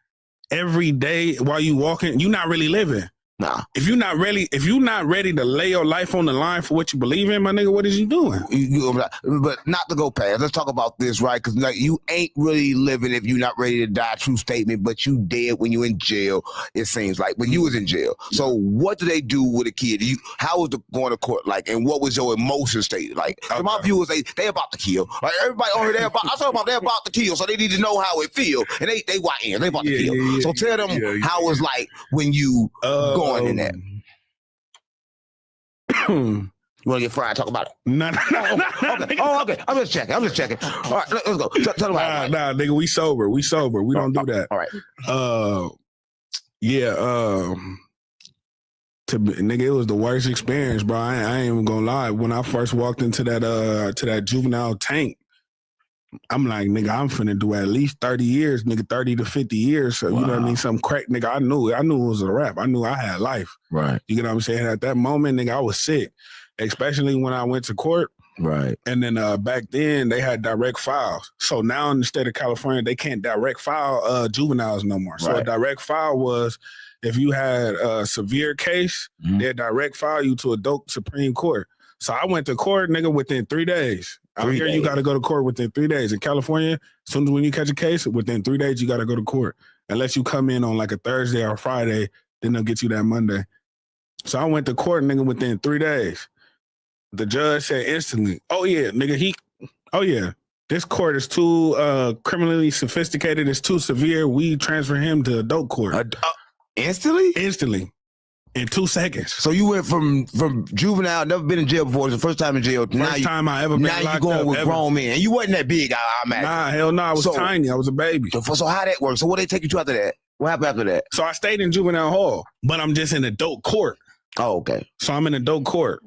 every day while you walking, you're not really living. Nah. If you're not ready to lay your life on the line for what you believe in, my nigga, what is you doing? But not to go past. Let's talk about this, right? Because like you ain't really living if you're not ready to die. True statement. But you dead when you in jail. It seems like when you was in jail. So what do they do with a kid? How was the going to court like? And what was your emotion state like? Okay. My viewers, they about to kill. Like everybody on here, I talk about they about to kill, so they need to know how it feel. And they YN, they about to kill. Yeah. So tell them how it's like when you go. In that. You want to get fried? Talk about it. No. Okay. Oh, okay. I'm just checking. All right, let's go. Tell them Nah, nigga, we sober. We don't do that. All right. Nigga, it was the worst experience, bro. I ain't even gonna lie. When I first walked into that juvenile tank, I'm like, nigga, I'm finna do at least 30 years, nigga, 30 to 50 years. So, you know what I mean? Some crack, nigga, I knew it was a rap. I knew I had life. Right. You know what I'm saying? At that moment, nigga, I was sick, especially when I went to court. Right. And then back then, they had direct files. So now in the state of California, they can't direct file juveniles no more. So a direct file was if you had a severe case, they'd direct file you to adult Supreme Court. So I went to court, nigga, within 3 days. Out here, you got to go to court within 3 days. In California, as soon as when you catch a case, within 3 days, you got to go to court. Unless you come in on like a Thursday or a Friday, then they'll get you that Monday. So I went to court, nigga, within 3 days. The judge said instantly, oh, yeah, nigga, this court is too criminally sophisticated. It's too severe. We transfer him to adult court. Instantly? Instantly. In 2 seconds. So you went from juvenile, never been in jail before. It's the first time in jail. First time I ever been locked up. Now you going with grown men. And you wasn't that big, I imagine. Nah, hell no. I was tiny. I was a baby. So how that works? So what they take you to after that? What happened after that? So I stayed in juvenile hall, but I'm just in adult court. Oh, okay. So I'm in adult court.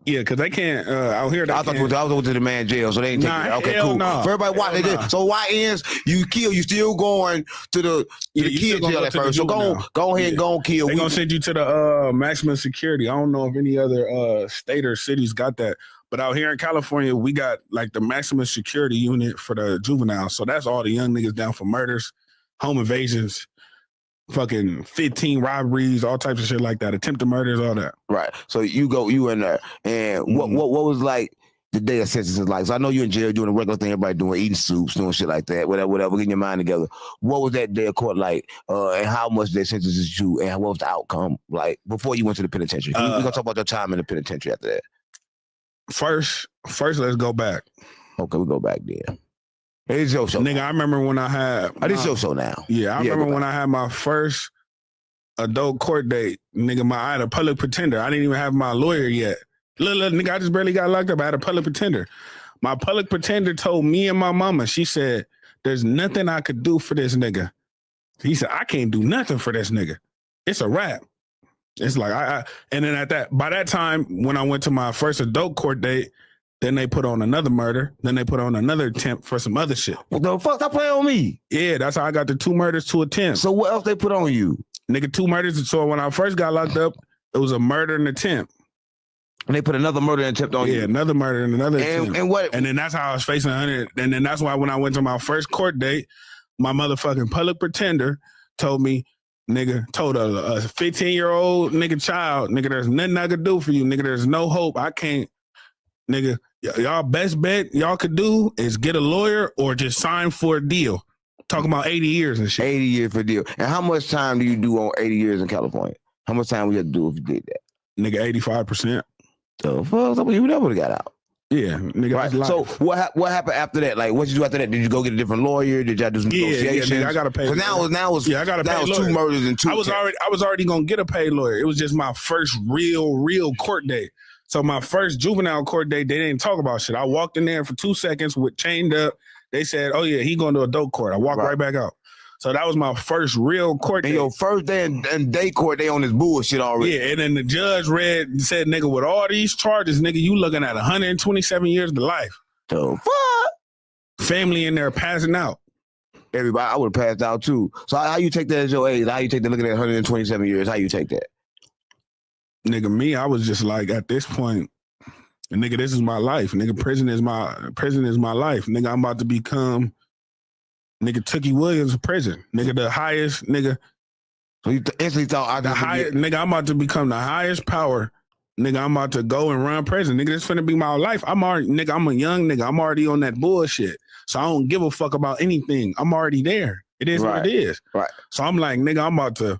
Yeah, because they can't, out here, I thought I was over to the man jail, so they ain't taking it. Okay, cool. No. For everybody watching, so YNs, you kill, you still going to the kid jail at first. So go ahead and go and kill. They're going to send you to the maximum security. I don't know if any other state or cities got that. But out here in California, we got like the maximum security unit for the juveniles. So that's all the young niggas down for murders, home invasions, fucking 15 robberies, all types of shit like that, attempted murders, all that. Right. So you in there, and what was like? the day of sentence is like? So I know you're in jail doing the regular thing, everybody doing, eating soups, doing shit like that, whatever, getting your mind together. What was that day of court like? And how much they sentenced you, and what was the outcome like before you went to the penitentiary? We're gonna talk about your time in the penitentiary after that. First, let's go back. Okay, we go back there. It's your show. Nigga, I remember when I had... This your show now. Yeah, I remember when I had my first adult court date. Nigga, I had a public pretender. I didn't even have my lawyer yet. Look, nigga, I just barely got locked up. I had a public pretender. My public pretender told me and my mama, she said, there's nothing I could do for this nigga. He said, I can't do nothing for this nigga. It's a wrap. It's like, and then by that time, when I went to my first adult court date, then they put on another murder. Then they put on another attempt for some other shit. What the fuck? Stop playing on me. Yeah, that's how I got the 2 murders, 2 attempts. So what else they put on you? Nigga, 2 murders. So when I first got locked up, it was a murder and attempt. And they put another murder and attempt on you. Yeah, another murder and another attempt. And what? And then that's how I was facing 100. And then that's why when I went to my first court date, my motherfucking public pretender told me, nigga, told a 15-year-old nigga child, nigga, there's nothing I could do for you. Nigga, there's no hope. I can't. Nigga, y'all best bet y'all could do is get a lawyer or just sign for a deal. Talking about 80 years and shit. 80 years for a deal. And how much time do you do on 80 years in California? How much time would you have to do if you did that? Nigga, 85%. The fuck? You never would have got out. Yeah, nigga. Right. So what happened after that? Like, what did you do after that? Did you go get a different lawyer? Did y'all do some negotiations? Yeah, nigga, I got to pay. Now I got to pay. Now it's 2 murders and 2. I was already gonna get a paid lawyer. It was just my first real court date. So my first juvenile court date, they didn't talk about shit. I walked in there for 2 seconds with chained up. They said, "Oh yeah, he going to adult court." I walked right back out. So that was my first real court date. Your first day in day court, they on this bullshit already. Yeah, and then the judge said, nigga, with all these charges, nigga, you looking at 127 years to life. The fuck? Family in there passing out. Everybody, I would have passed out too. So how you take that as your age? How you take that looking at 127 years? How you take that? Nigga, me, I was just like, at this point, nigga, this is my life. Nigga, prison is my life. Nigga, I'm about to become... Nigga, Tookie Williams in prison. Nigga, the highest, nigga. So you instantly thought nigga, I'm about to become the highest power. Nigga, I'm about to go and run prison. Nigga, this finna be my life. I'm a young nigga. I'm already on that bullshit. So I don't give a fuck about anything. I'm already there. It is what it is. Right. So I'm like, nigga, I'm about to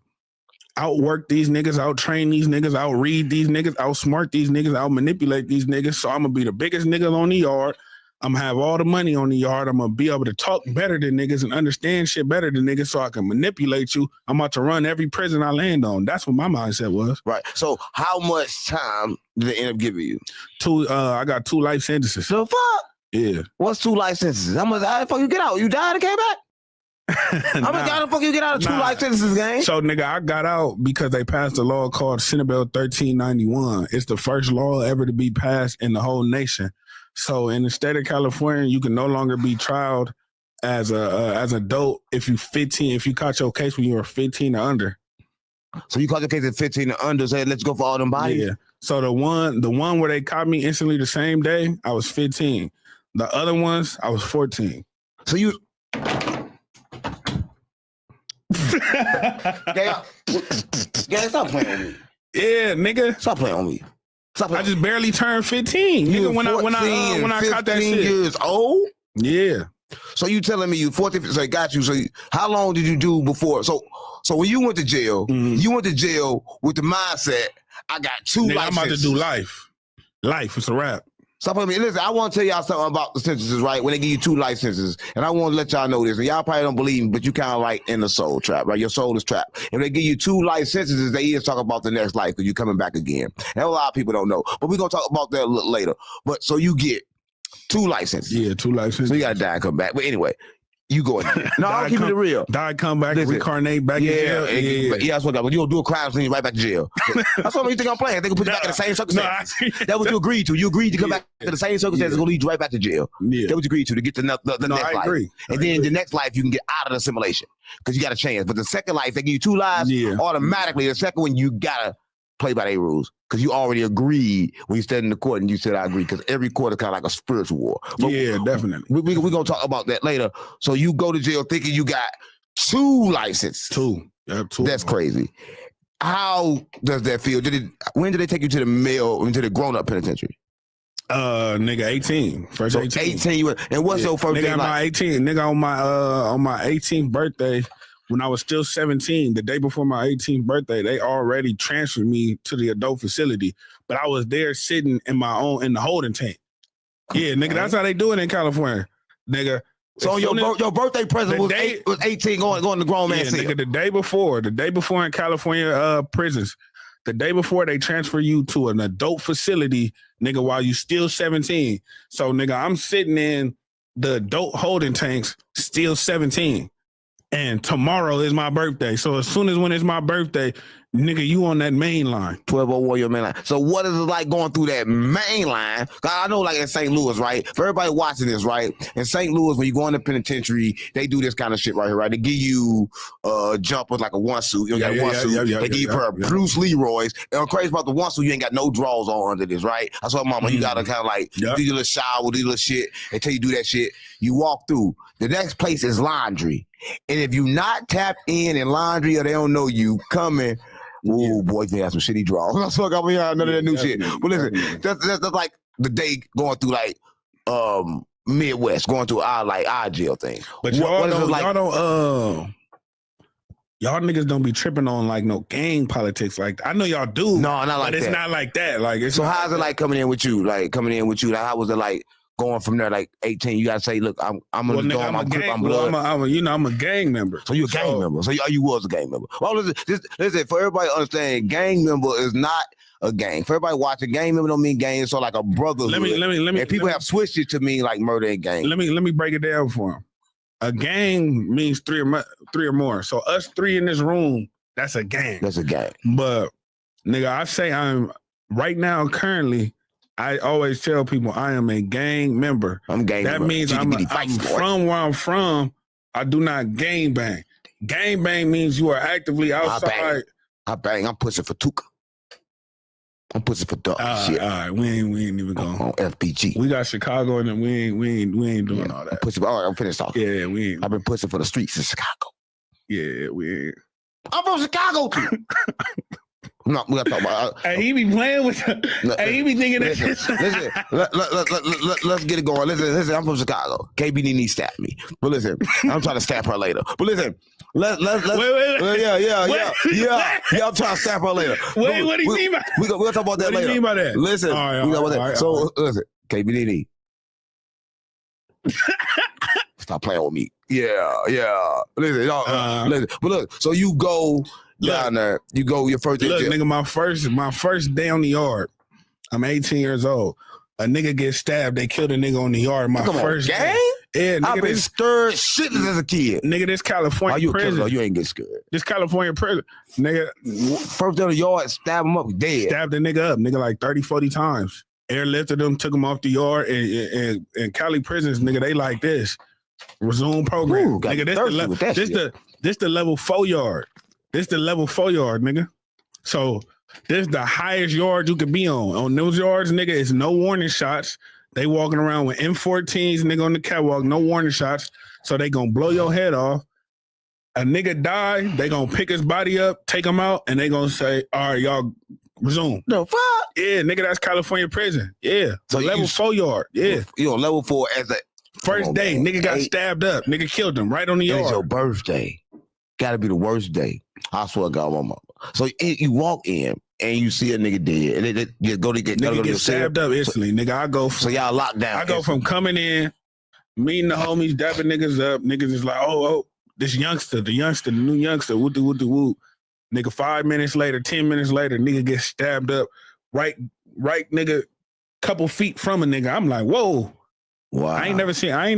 outwork these niggas, out-train these niggas, out-read these niggas, outsmart these niggas, out-manipulate these niggas. So I'm gonna be the biggest nigga on the yard. I'm gonna have all the money on the yard. I'm gonna be able to talk better than niggas and understand shit better than niggas so I can manipulate you. I'm about to run every prison I land on. That's what my mindset was. Right. So how much time did they end up giving you? 2, I got 2 life sentences. The fuck? Yeah. What's 2 life sentences? How the fuck you get out? You died and came back? How the fuck you get out of 2 life sentences, gang? So, nigga, I got out because they passed a law called Senate Bill 1391. It's the first law ever to be passed in the whole nation. So in the state of California, you can no longer be tried as an adult if you 15. If you caught your case when you were 15 or under. So you caught your case at 15 or under. Say, let's go for all them bodies. Yeah. So the one where they caught me instantly the same day, I was 15. The other ones, I was 14. So you. Yeah, stop playing on me. Yeah, nigga. Stop playing on me. I just barely turned 15. You Nigga, when I caught that shit. Years old? Yeah. So you telling me you 14, so I got you. So how long did you do before? So when you went to jail, you went to jail with the mindset, I got 2 life I'm about to do life. Life, it's a wrap. Stop playing me. Listen, I want to tell y'all something about the sentences, right? When they give you 2 life sentences. And I want to let y'all know this. And y'all probably don't believe me, but you kind of like in the soul trap, right? Your soul is trapped. If they give you 2 life sentences, they either talk about the next life because you're coming back again. And a lot of people don't know. But we're going to talk about that a little later. But so you get 2 life sentences. Yeah, 2 life sentences. So you got to die and come back. But anyway, you go ahead. No, I'm keeping it real. Die, come back, reincarnate back in jail. Yeah, that's what that. When you don't do a crime, then you right back to jail. That's what you think I'm playing. They can put you back in the same circumstances. That's what you agreed to. You agreed to come back to the same circumstances. Going to lead you right back to jail. Yeah. That's what you agreed to get the next life. Agree. And then the next life you can get out of the simulation because you got a chance. But the second life, they give you 2 lives. Automatically, the second one you gotta play by their rules because you already agreed when you stood in the court and you said I agree because every court is kind of like a spiritual war. But yeah, definitely. We're going to talk about that later. So you go to jail thinking you got 2 licenses. 2. Yeah, 2. That's crazy. How does that feel? When did they take you to the grown-up penitentiary? Nigga, 18. First So 18. 18. And what's your first nigga day on my like? 18? Nigga on my 18th birthday, when I was still 17, the day before my 18th birthday, they already transferred me to the adult facility. But I was there sitting in the holding tank. Yeah, nigga, that's how they do it in California, nigga. So your birthday present was 18 going to grown man cell. Nigga, the day before in California prisons, the day before they transfer you to an adult facility, nigga, while you still 17. So, nigga, I'm sitting in the adult holding tanks, still 17. And tomorrow is my birthday. So as soon as when it's my birthday, nigga, you on that main line. 1201 your main line. So what is it like going through that main line? I know like in St. Louis, right? For everybody watching this, right? In St. Louis, when you go in the penitentiary, they do this kind of shit right here, right? They give you jumpers like a one suit. You got one suit. They give you a Bruce Leroy's. And what's crazy about the one suit, you ain't got no drawers on under this, right? I saw mama, you gotta kind of like do your little shower, do your little shit. Until you do that shit, you walk through. The next place is laundry. And if you not tapped in laundry or they don't know you coming, oh boy, you have some shitty draws. I'm fuck up none of that new shit. But listen, that's like the day going through like Midwest, going through our jail thing. But y'all niggas don't be tripping on like no gang politics. Like I know y'all do. No, not like but it's that. not like that. Like it's so how's it like coming in with you? Like how was it like? Going from there, like 18, you gotta say, "Look, I'm gonna go on my grip. I'm blood." I'm a gang member. So you're a gang member. So you was a gang member. Well, listen. For everybody to understand, gang member is not a gang. For everybody watching, gang member don't mean gang. It's sort of like a brotherhood. Let me. And people have switched it to mean like murder and gang. Let me break it down for them. A gang means three or more. So us three in this room, that's a gang. That's a gang. But nigga, I say I'm right now currently. I always tell people I am a gang member. I'm gang member. That means I'm from where I'm from. I do not gang bang. Gang bang means you are actively outside. I bang. I'm pushing for Tuka. I'm pushing for dog shit. All right, we ain't even going on FBG. We got Chicago and we ain't doing all that. I'm pushing. All right, I'm finished talking. Yeah, we ain't. I've been pushing for the streets in Chicago. Yeah, we ain't. I'm from Chicago too. No, we gotta talk about. Hey, he be playing with. Hey, he be thinking that. Let's get it going. Listen. I'm from Chicago. KB needs to stab me, but listen, I'm trying to stab her later. But listen, let's. Wait. Yeah. I'm trying to stab her later. Wait, what do you mean by? We'll talk about that later. What do you mean by that? Listen, all right. So listen, KB stop playing with me. Yeah. Listen, listen. But look, so you go. Down there, you go your first day. Look, nigga, my first day on the yard. I'm 18 years old. A nigga gets stabbed. They killed a nigga on the yard. My first gang? Yeah, nigga, I've been stirred shitless as a kid. Nigga, this California prison. Killer, you ain't get scared. This California prison. Nigga, first day on the yard, stab him up, dead. Stabbed the nigga up, nigga, like 30, 40 times. Airlifted him, took him off the yard. And Cali prisons, nigga, they like this. Resume program. Ooh, nigga, this the level 4 yard. This the level 4 yard, nigga. So this the highest yard you could be on. On those yards, nigga, it's no warning shots. They walking around with M14s, nigga, on the catwalk, no warning shots. So they gonna blow your head off. A nigga die, they gonna pick his body up, take him out, and they gonna say, all right, y'all resume. The fuck? Yeah, nigga, that's California prison. Yeah. So level 4 yard. Yeah. You on level 4 as a first day, nigga got stabbed up. Nigga killed him right on the yard. It's your birthday. Gotta be the worst day. I swear to God, my mama. So you walk in and you see a nigga dead, and you go to get stabbed up instantly. Nigga, I go. So y'all locked down. I go from coming in, meeting the homies, dapping niggas up. Niggas is like, oh, this youngster, the new youngster, woo. Nigga, 5 minutes later, 10 minutes later, nigga gets stabbed up. Right, nigga, couple feet from a nigga. I'm like, whoa. Wow. I ain't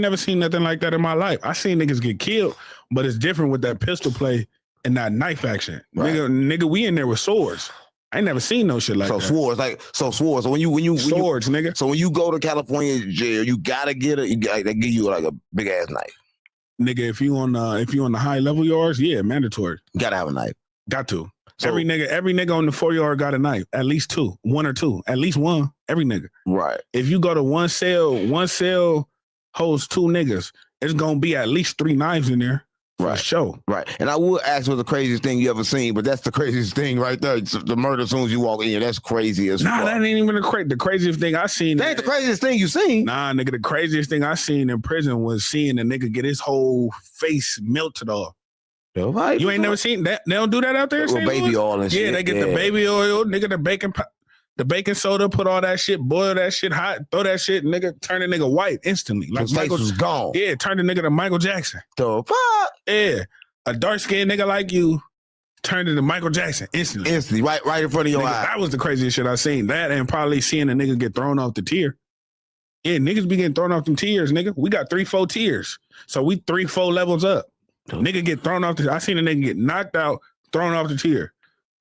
never seen nothing like that in my life. I seen niggas get killed, but it's different with that pistol play and that knife action. Right. Nigga, we in there with swords. I ain't never seen no shit like that. Swords. So when you swords, nigga. So when you go to California jail, you gotta get they give you like a big ass knife. Nigga, if you on the high level yards, yeah, mandatory. You gotta have a knife. Got to. So, every nigga on the 4 yard got a knife. At least 2, 1 or 2, at least 1. Every nigga. Right. If you go to one cell holds 2 niggas. It's gonna be at least 3 knives in there. For sure. Right. And I would ask what's the craziest thing you ever seen, but that's the craziest thing right there. It's the murder as soon as you walk in, that's crazy as Nah, fuck. that ain't even the craziest thing I seen. That ain't the craziest thing you seen. Nah, nigga, the craziest thing I seen in prison was seeing a nigga get his whole face melted off. Right. You ain't never seen that? They don't do that out there in With St. baby Louis? oil and shit. Yeah, they get the baby oil, nigga, the baking soda, put all that shit, boil that shit hot, throw that shit, nigga, turn the nigga white instantly. His face was gone. Yeah, turn the nigga to Michael Jackson. The fuck? Yeah. A dark-skinned nigga like you turned into Michael Jackson instantly. Instantly, right in front of your Nigga, eyes. that was the craziest shit I seen. That and probably seeing a nigga get thrown off the tier. Yeah, niggas be getting thrown off them tiers, nigga. We got 3-4 tiers. So we 3-4 levels up. Nigga get thrown off I seen a nigga get knocked out, thrown off the tier.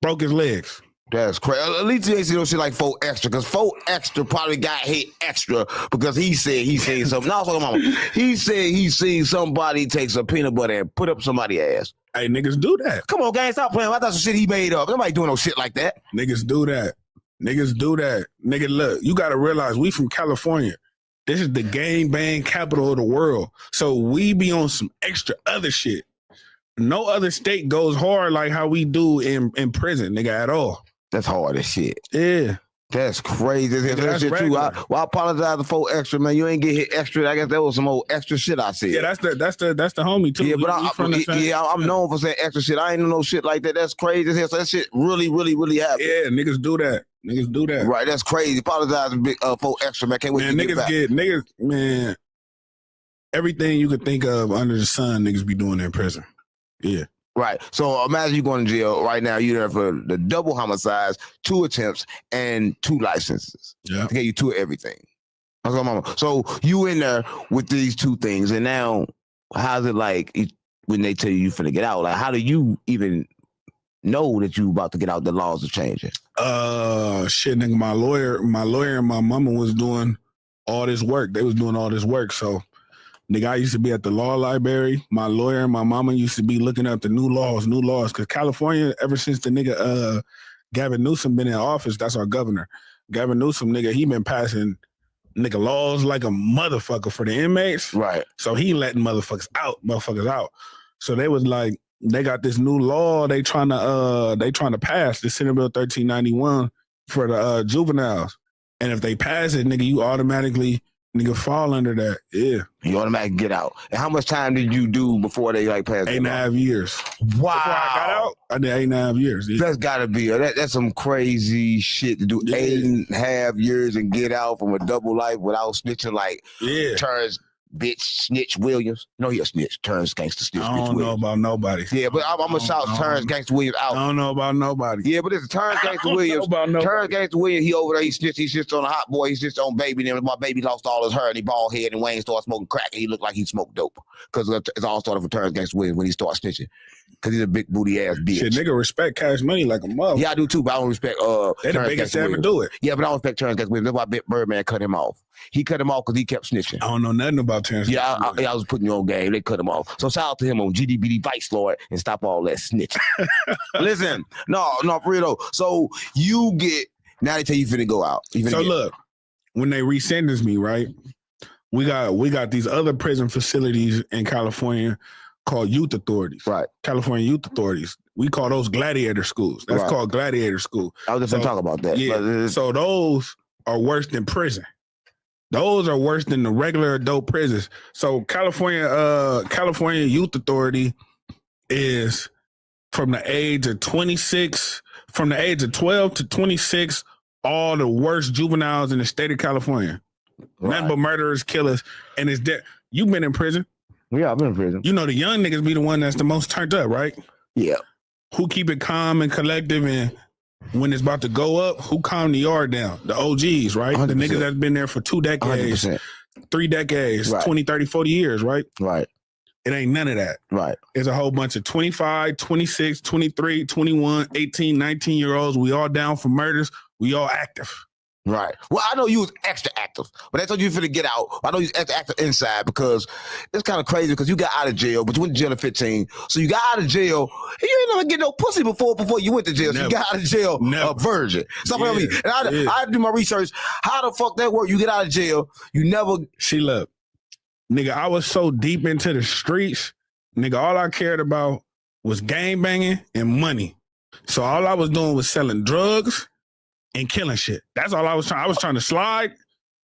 Broke his legs. That's crazy. At least you ain't see no shit like 4 Extra, because 4 Extra probably got hit extra because he said he seen something. No, I was talking about mama. He said he seen somebody take some peanut butter and put up somebody's ass. Hey, niggas do that. Come on, gang, stop playing. I thought some shit he made up. Nobody doing no shit like that. Niggas do that. Nigga, look, you gotta realize we from California. This is the gang bang capital of the world. So we be on some extra other shit. No other state goes hard like how we do in prison, nigga, at all. That's hard as shit. Yeah. That's crazy. That's shit too. I apologize to 4 Extra, man. You ain't get hit extra. I guess that was some old extra shit I said. Yeah, that's the homie too. Yeah, but I'm known for saying extra shit. I ain't know no shit like that. That's crazy as hell. So that shit really happened. Yeah, niggas do that. Right, that's crazy. Apologize to big 4 Extra, man. Can't wait to get back. Man, everything you could think of under the sun, niggas be doing in prison. Yeah. Right. So imagine you going to jail right now. You're there for the double homicides, 2 attempts, and 2 licenses. Yeah. To get you 2 of everything. So you in there with these 2 things, and now how's it like when they tell you finna get out? Like, how do you even know that you about to get out? The laws are changing. Shit, nigga, my lawyer and my mama was doing all this work. They was doing all this work. So, nigga, I used to be at the law library. My lawyer and my mama used to be looking up the new laws. Because California, ever since the nigga Gavin Newsom been in office, that's our governor. Gavin Newsom, nigga, he been passing nigga laws like a motherfucker for the inmates. Right. So he letting motherfuckers out. So they was like, they got this new law they trying to pass, the Senate Bill 1391 for the juveniles. And if they pass it, nigga, you automatically nigga fall under that. Yeah. You automatically get out. And how much time did you do before they like passed? 8.5 years. Wow. Before I got out, I did 8.5 years. Yeah. That's gotta be that's some crazy shit to do. 8.5 years and get out from a double life without snitching, like Turns bitch Snitch Williams. No, he a snitch. Turns gangster snitch. I don't know about nobody. Yeah, but I'm gonna shout Turns Gangster Williams out. I don't know about nobody. Yeah, but it's Turns Gangster Williams. Turns Gangster Williams, he over there, he snitched on a hot boy, he snitched on baby. Then my baby lost all his hair and he bald head, and Wayne started smoking crack and he looked like he smoked dope. Because it's all started for Turns Gangster Williams when he started snitching. Because he's a big booty ass bitch. Shit, nigga respect Cash Money like a mother. Yeah, I do too, but I don't respect they the biggest to ever do it. Yeah, but I don't respect Turns Gangster Williams. That's why Birdman cut him off. He cut him off because he kept snitching. I don't know nothing about Terrence. Yeah, I was putting you on game. They cut him off. So shout out to him on GDBD Vice Lord and stop all that snitching. Listen, no, for real though. So you get, now they tell you finna go out. Look, when they re-sentence me, right, we got these other prison facilities in California called youth authorities. Right. California youth authorities. We call those gladiator schools. That's called gladiator school. I was just gonna talk about that. Yeah. So those are worse than prison. Those are worse than the regular adult prisons. So California Youth Authority is from the age of 26, from the age of 12 to 26, all the worst juveniles in the state of California. Right. Nothing but murderers, killers, and it's there. You've been in prison. Yeah, I've been in prison. You know the young niggas be the one that's the most turned up, right? Yeah. Who keep it calm and collective, and when it's about to go up, who calm the yard down? The OGs, right? 100%. The niggas that's been there for 2 decades, 100%. 3 decades, Right. 20, 30, 40 years, right? Right. It ain't none of that. Right. There's a whole bunch of 25, 26, 23, 21, 18, 19-year-olds. We all down for murders. We all active. Right. Well, I know you was extra active, but I told you finna get out. I know you was extra active inside because it's kind of crazy because you got out of jail, but you went to jail at 15. So you got out of jail. You ain't never get no pussy before you went to jail. So you got out of jail a virgin. So I mean, and I do my research. How the fuck that work? You get out of jail. You never. She look, nigga, I was so deep into the streets nigga, all I cared about was gang banging and money. So all I was doing was selling drugs and killing shit. That's all I was trying. I was trying to slide.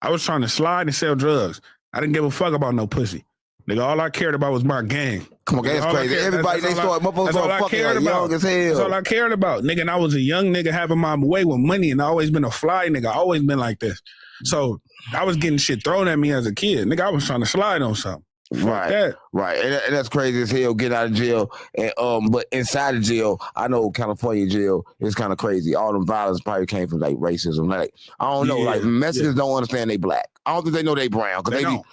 I was trying to slide and sell drugs. I didn't give a fuck about no pussy. Nigga, all I cared about was my gang. Come on, that's crazy. Everybody, they start motherfuckers start fucking like young as hell. That's all I cared about, nigga. And I was a young nigga having my way with money, and I always been a fly nigga. I always been like this. So I was getting shit thrown at me as a kid. Nigga, I was trying to slide on something. Right, right, and that's crazy as hell. Get out of jail, and but inside of jail, I know California jail is kind of crazy. All the violence probably came from like racism. Like I don't know, like Mexicans don't understand they black. I don't think they know they brown because I don't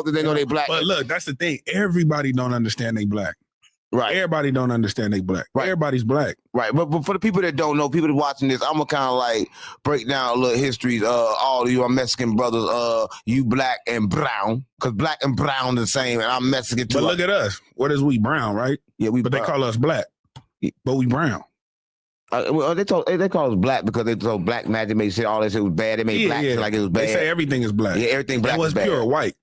think they know they black. But look, that's the thing. Everybody don't understand they black. Right. Everybody don't understand they black. Right. Everybody's black. Right. But for the people that don't know, people that watching this, I'm gonna kind of like break down a little histories. All of you are Mexican brothers. You black and brown, because black and brown the same, and I'm Mexican too. But look at us. What is we brown, right? Yeah, we. But brown. They call us black. But we brown. Well, they call us black because they told black magic made shit. All that shit was bad. They made black shit like it was bad. They say everything is black. Yeah, everything black was is bad. pure white.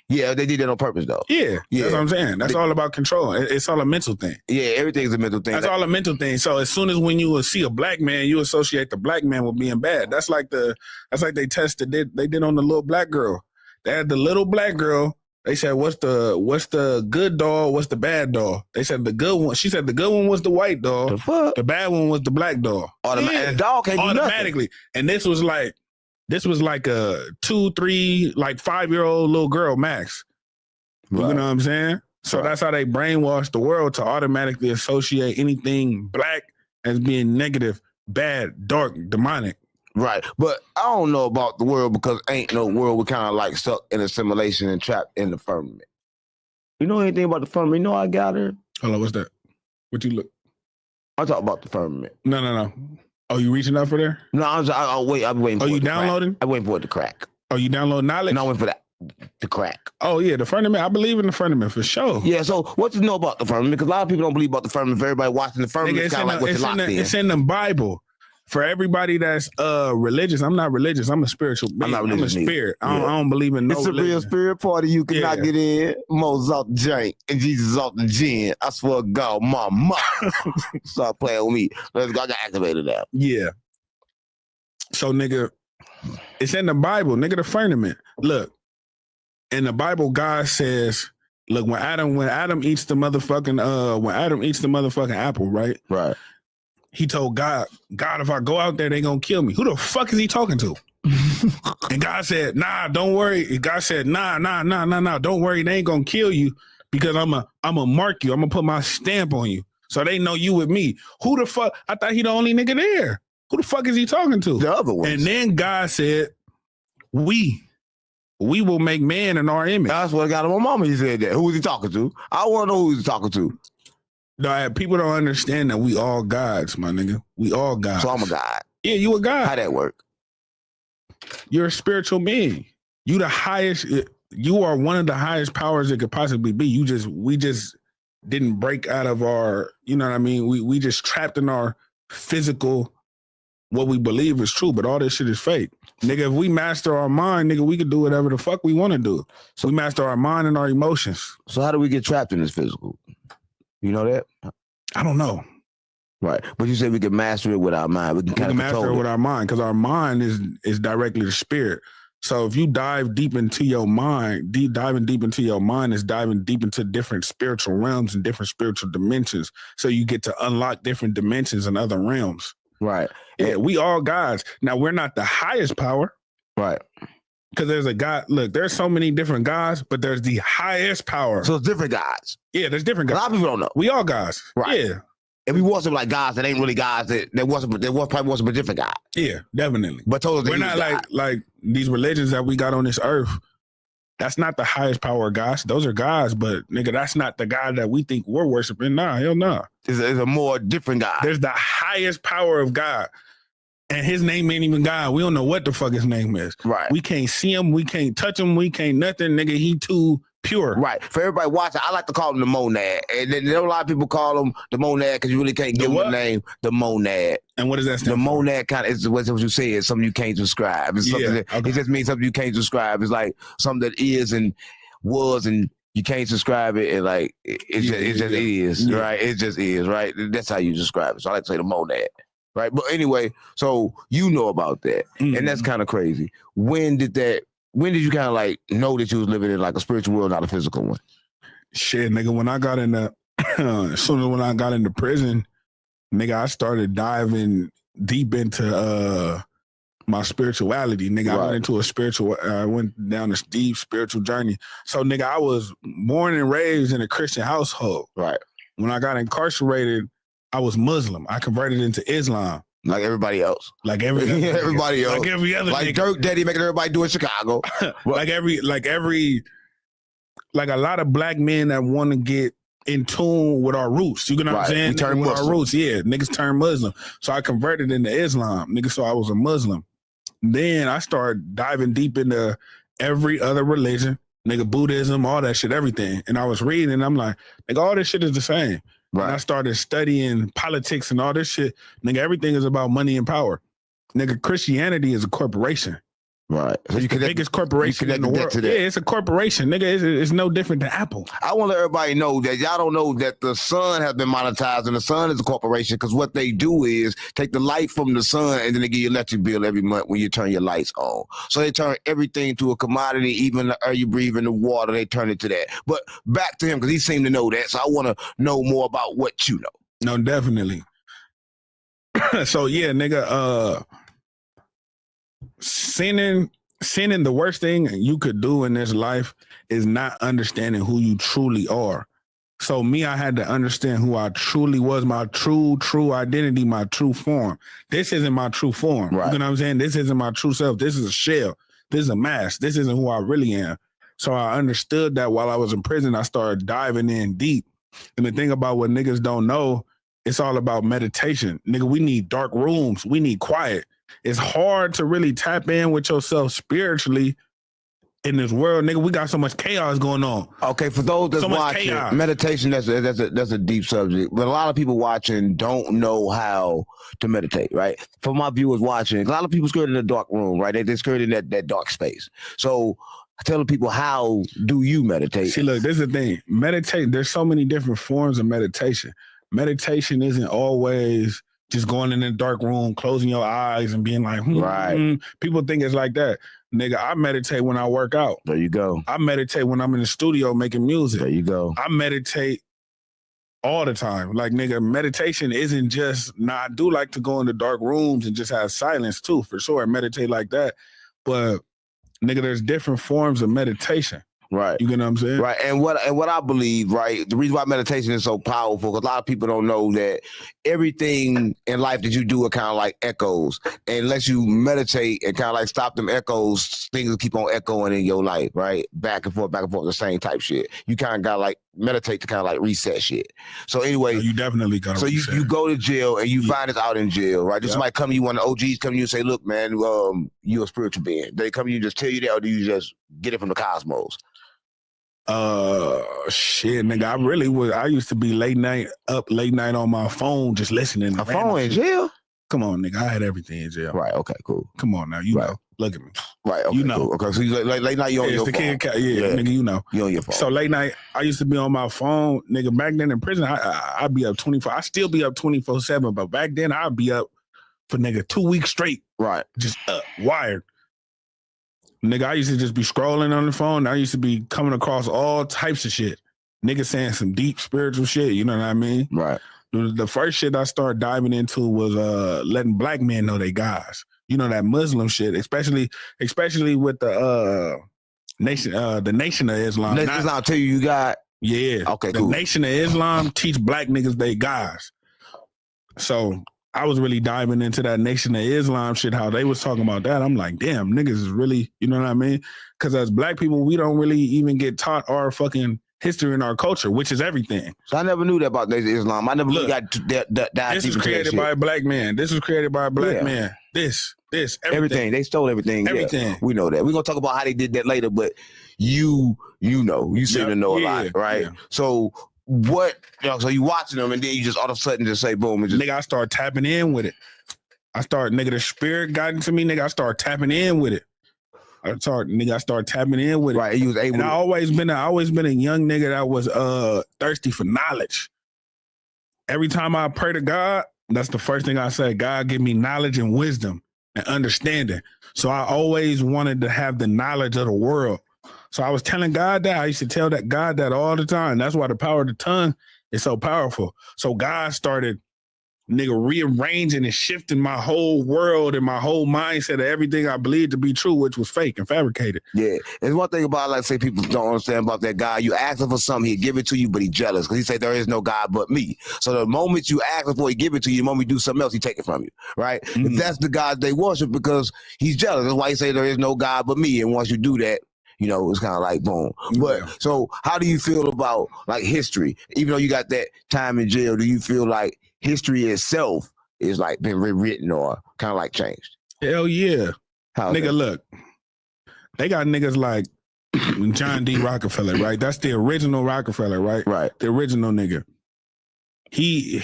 Yeah, they did that on purpose though. Yeah, that's what I'm saying. That's all about control. It's all a mental thing. Yeah, everything's a mental thing. That's all a mental thing. So as soon as when you will see a black man, you associate the black man with being bad. That's like they tested they did on the little black girl. They had the little black girl. They said, what's the good doll? What's the bad doll? They said the good one. She said the good one was the white doll. The fuck? The bad one was the black doll. And the dog can't do automatically. And this was like a 2, 3, like 5-year-old little girl max. You know what I'm saying? So that's how they brainwash the world to automatically associate anything black as being negative, bad, dark, demonic. Right. But I don't know about the world because ain't no world. We're kind of like stuck in assimilation and trapped in the firmament. You know anything about the firmament? You know I got her? Hold on, what's that? What you look? I'm talking about the firmament. No. Oh, you reaching out for there? No, I'm waiting for it. You downloading? I'm waiting for it to crack. Oh, you downloading knowledge? No, I'm waiting for that to crack. Oh, yeah, the firmament. I believe in the firmament for sure. Yeah, so what you know about the firmament? Because a lot of people don't believe about the firmament. For everybody watching the firmament, it's kind of like what you're locked in. It's in the Bible. For everybody that's religious, I'm not religious. I'm a spiritual being. I'm not religious. I'm a spirit. I don't believe in no It's a religion. real spirit party. You cannot get in. Moses off the jank and Jesus off the gin. I swear to God, mama. Stop playing with me. Let's go. I got activated now. Yeah. So, nigga, it's in the Bible. Nigga, the firmament. Look, in the Bible, God says, look, when Adam eats the motherfucking apple, right? Right. He told God, if I go out there, they gonna kill me. Who the fuck is he talking to? And God said, nah, don't worry. God said, nah, don't worry. They ain't gonna kill you because I'm a mark you. I'm gonna put my stamp on you. So they know you with me. Who the fuck? I thought he the only nigga there. Who the fuck is he talking to? The other one. And then God said, we will make man in our image. That's what I got on my mama. He said that. Who was he talking to? I want to know who he's talking to. No, people don't understand that we all gods, my nigga. We all gods. So I'm a god. Yeah, you a god. How that work? You're a spiritual being. You the highest. You are one of the highest powers it could possibly be. We just didn't break out of our. You know what I mean? We just trapped in our physical. What we believe is true, but all this shit is fake. Nigga, if we master our mind, nigga, we can do whatever the fuck we want to do. So we master our mind and our emotions. So how do we get trapped in this physical? You know that? I don't know. Right. But you said we can master it with our mind. We can master it with our mind because our mind is directly the spirit. So if you dive deep into your mind, diving deep into your mind is diving deep into different spiritual realms and different spiritual dimensions. So you get to unlock different dimensions and other realms. Right. Yeah, we all gods. Now, we're not the highest power. Right. Because there's a God. Look, there's so many different gods, but there's the highest power. So it's different gods. Yeah, there's different gods. A lot of people don't know. We all gods. Right. Yeah. And we want some like gods that ain't really gods. There probably wasn't a different God. Yeah, definitely. But totally we're not like these religions that we got on this earth. That's not the highest power of gods. Those are gods, but nigga, that's not the God that we think we're worshiping. Nah, hell no. It's a more different God. There's the highest power of God. And his name ain't even God. We don't know what the fuck his name is. Right. We can't see him. We can't touch him. We can't nothing. Nigga, he too pure. Right. For everybody watching, I like to call him the monad. And then a lot of people call him the monad because you really can't give him the name, the monad. And what does that stand for? The monad kind of is what you say is something you can't describe. It's something that, it just means something you can't describe. It's like something that is and was and You can't describe it, and like it just is, right? It just is, right? That's how you describe it. So I like to say the monad, right? But anyway, so you know about that, and that's kind of crazy. When did you kind of like know that you was living in like a spiritual world, not a physical one? Shit, nigga, when I got as soon as when I got into prison, nigga, I started diving deep into my spirituality. Nigga, I went down this deep spiritual journey. So, nigga, I was born and raised in a Christian household. Right. When I got incarcerated, I was Muslim. I converted into Islam. Like everybody else. Like every everybody else. Like every other like nigga. Dirk Daddy making everybody do in Chicago. like a lot of black men that want to get in tune with our roots. You know what I'm saying? We turn with Muslim. our roots, yeah. Niggas turn Muslim. So I converted into Islam. Nigga, so I was a Muslim. Then I started diving deep into every other religion. Nigga, Buddhism, all that shit, everything. And I was reading and I'm like, nigga, all this shit is the same. Right. And I started studying politics and all this shit. Nigga, everything is about money and power. Nigga, Christianity is a corporation. Right. So it's the biggest corporation in the world. Yeah, it's a corporation. Nigga, it's no different than Apple. I want to let everybody know that y'all don't know that the sun has been monetized and the sun is a corporation because what they do is take the light from the sun and then they give you an electric bill every month when you turn your lights on. So they turn everything to a commodity, even the air you breathe in the water, they turn it to that. But back to him because he seemed to know that. So I want to know more about what you know. No, definitely. So yeah, nigga, sinning, the worst thing you could do in this life is not understanding who you truly are. So me, I had to understand who I truly was, my true identity, my true form. This isn't my true form. Right. You know what I'm saying? This isn't my true self. This is a shell. This is a mask. This isn't who I really am. So I understood that while I was in prison, I started diving in deep. And the thing about what niggas don't know, it's all about meditation. Nigga, we need dark rooms. We need quiet. It's hard to really tap in with yourself spiritually in this world, nigga. We got so much chaos going on. Okay, for those that's watching, meditation, that's a deep subject. But a lot of people watching don't know how to meditate, right? For my viewers watching, a lot of people scared in the dark room, right? They're scared in that dark space. So telling people, how do you meditate? See, look, this is the thing. Meditate, there's so many different forms of meditation. Meditation isn't always just going in the dark room, closing your eyes and being like, right. People think it's like that. Nigga, I meditate when I work out. There you go. I meditate when I'm in the studio making music. There you go. I meditate all the time. Like, nigga, meditation isn't just, I do like to go into dark rooms and just have silence too, for sure. Meditate like that. But, nigga, there's different forms of meditation. Right. You know what I'm saying? Right. And what I believe, right, the reason why meditation is so powerful, because a lot of people don't know that everything in life that you do are kind of like echoes. And unless you meditate and kind of like stop them echoes, things will keep on echoing in your life, right? Back and forth, the same type shit. You kind of got to like meditate to kind of like reset shit. So anyway. You definitely got to So you go to jail and you find us out in jail, right? Just somebody come to you, one of the OGs come to you and say, look, man, you're a spiritual being. They come to you, just tell you that, or do you just get it from the cosmos? Shit, nigga, I used to be late night on my phone just listening. A phone in jail? Come on, nigga, I had everything in jail. Right, okay, cool. Come on now, you know. Look at me. Right, okay, you know. Cool. Okay, so you late night, you on your phone. Nigga, you know. You on your phone. So late night, I used to be on my phone. Nigga, back then in prison, I'd be up 24. I still be up 24/7, but back then I'd be up for, nigga, 2 weeks straight. Right. Just wired. Nigga, I used to just be scrolling on the phone. I used to be coming across all types of shit. Nigga saying some deep spiritual shit, you know what I mean? Right. The first shit I started diving into was letting black men know they guys. You know, that Muslim shit, especially with the Nation of Islam. I'll tell you got. Yeah. Okay, the cool. Nation of Islam teach black niggas they guys. So I was really diving into that Nation of Islam shit, how they was talking about that. I'm like, damn, niggas is really, you know what I mean? Because as black people, we don't really even get taught our fucking history and our culture, which is everything. So I never knew that about Nation of Islam. I never got that. This was created by a black man. This was created by a black man. This, everything. They stole everything. Everything. Yeah, we know that. We're going to talk about how they did that later, but you seem to know a lot, right? Yeah. So so you watching them and then you just all of a sudden just say boom. Nigga, I start tapping in with it. Nigga, the spirit got into me, nigga, I start tapping in with it. I started tapping in with it. Right, you was able. And I always been a young nigga that was thirsty for knowledge. Every time I pray to God, that's the first thing I say. God, give me knowledge and wisdom and understanding. So I always wanted to have the knowledge of the world. So I was telling God that. I used to tell God that all the time. That's why the power of the tongue is so powerful. So God started rearranging and shifting my whole world and my whole mindset of everything I believed to be true, which was fake and fabricated. Yeah. There's one thing about, like, say people don't understand about that God. You ask him for something, he'll give it to you, but he's jealous because he say there is no God but me. So the moment you ask him for, he give it to you. The moment you do something else, he take it from you, right? If that's the God they worship because he's jealous. That's why he say there is no God but me. And once you do that, it's kind of like boom. But so how do you feel about like history? Even though you got that time in jail, do you feel like history itself is like been rewritten or kind of like changed? Hell yeah. How nigga, look, they got niggas like John D. Rockefeller, right? That's the original Rockefeller, right? Right. The original nigga. He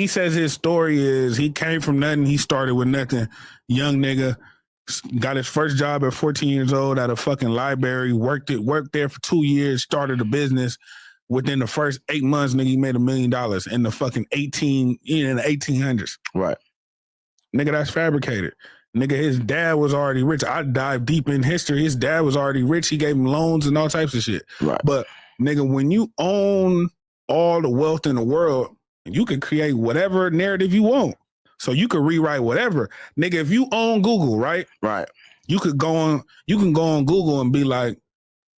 says his story is he came from nothing. He started with nothing. Young nigga. Got his first job at 14 years old at a fucking library, worked there for 2 years, started a business. Within the first 8 months, nigga, he made $1 million in the fucking in the 1800s. Right. Nigga, that's fabricated. Nigga, his dad was already rich. I dive deep in history. His dad was already rich. He gave him loans and all types of shit. Right. But nigga, when you own all the wealth in the world, you can create whatever narrative you want. So you could rewrite whatever. Nigga, if you own Google, right? Right. You can go on Google and be like,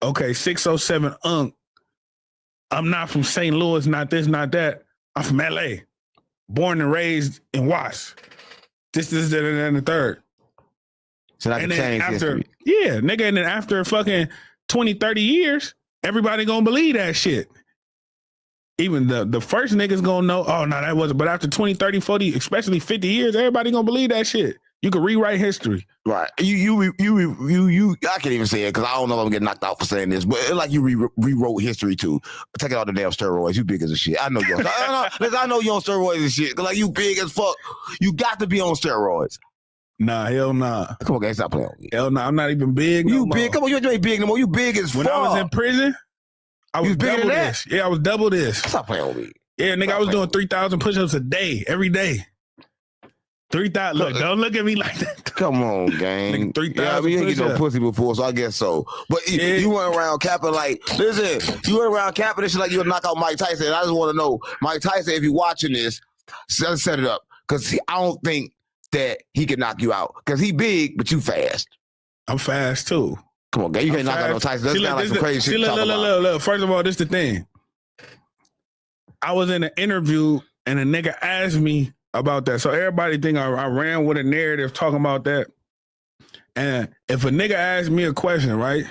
okay, 607 I'm not from St. Louis, not this, not that. I'm from LA. Born and raised in Watts. This, that, and the third. So that can change history. Yeah, nigga, and then after fucking 20, 30 years, everybody gonna believe that shit. Even the first niggas gonna know, oh, no, that wasn't. But after 20, 30, 40, especially 50 years, everybody gonna believe that shit. You can rewrite history. Right. You I can't even say it because I don't know if I'm getting knocked out for saying this, but it's like you rewrote history too. Take out the damn steroids. You big as a shit. I know you. I know you on steroids and shit. Cause like you big as fuck. You got to be on steroids. Nah, hell nah. Come on, guys, stop playing with me. Hell nah, I'm not even big. You big? Come on, you ain't big no more. You big as fuck. When I was in prison, I was double this. Yeah, I was double this. Stop playing with me. Yeah, nigga, I was doing 3,000 push-ups a day, every day. 3,000. Look, don't look at me like that. Come on, gang. 3,000. Yeah, I mean, you ain't get no pussy before, so I guess so. But you went around capping like, listen, you went around capping this shit like you would knock out Mike Tyson. And I just want to know, Mike Tyson, if you're watching this, set it up. Because I don't think that he can knock you out. Because he big, but you fast. I'm fast, too. Come on, gang. You can't knock out no Tyson. That's kind of like some crazy shit. Look. First of all, this the thing. I was in an interview, and a nigga asked me about that. So everybody think I ran with a narrative talking about that. And if a nigga asks me a question, right,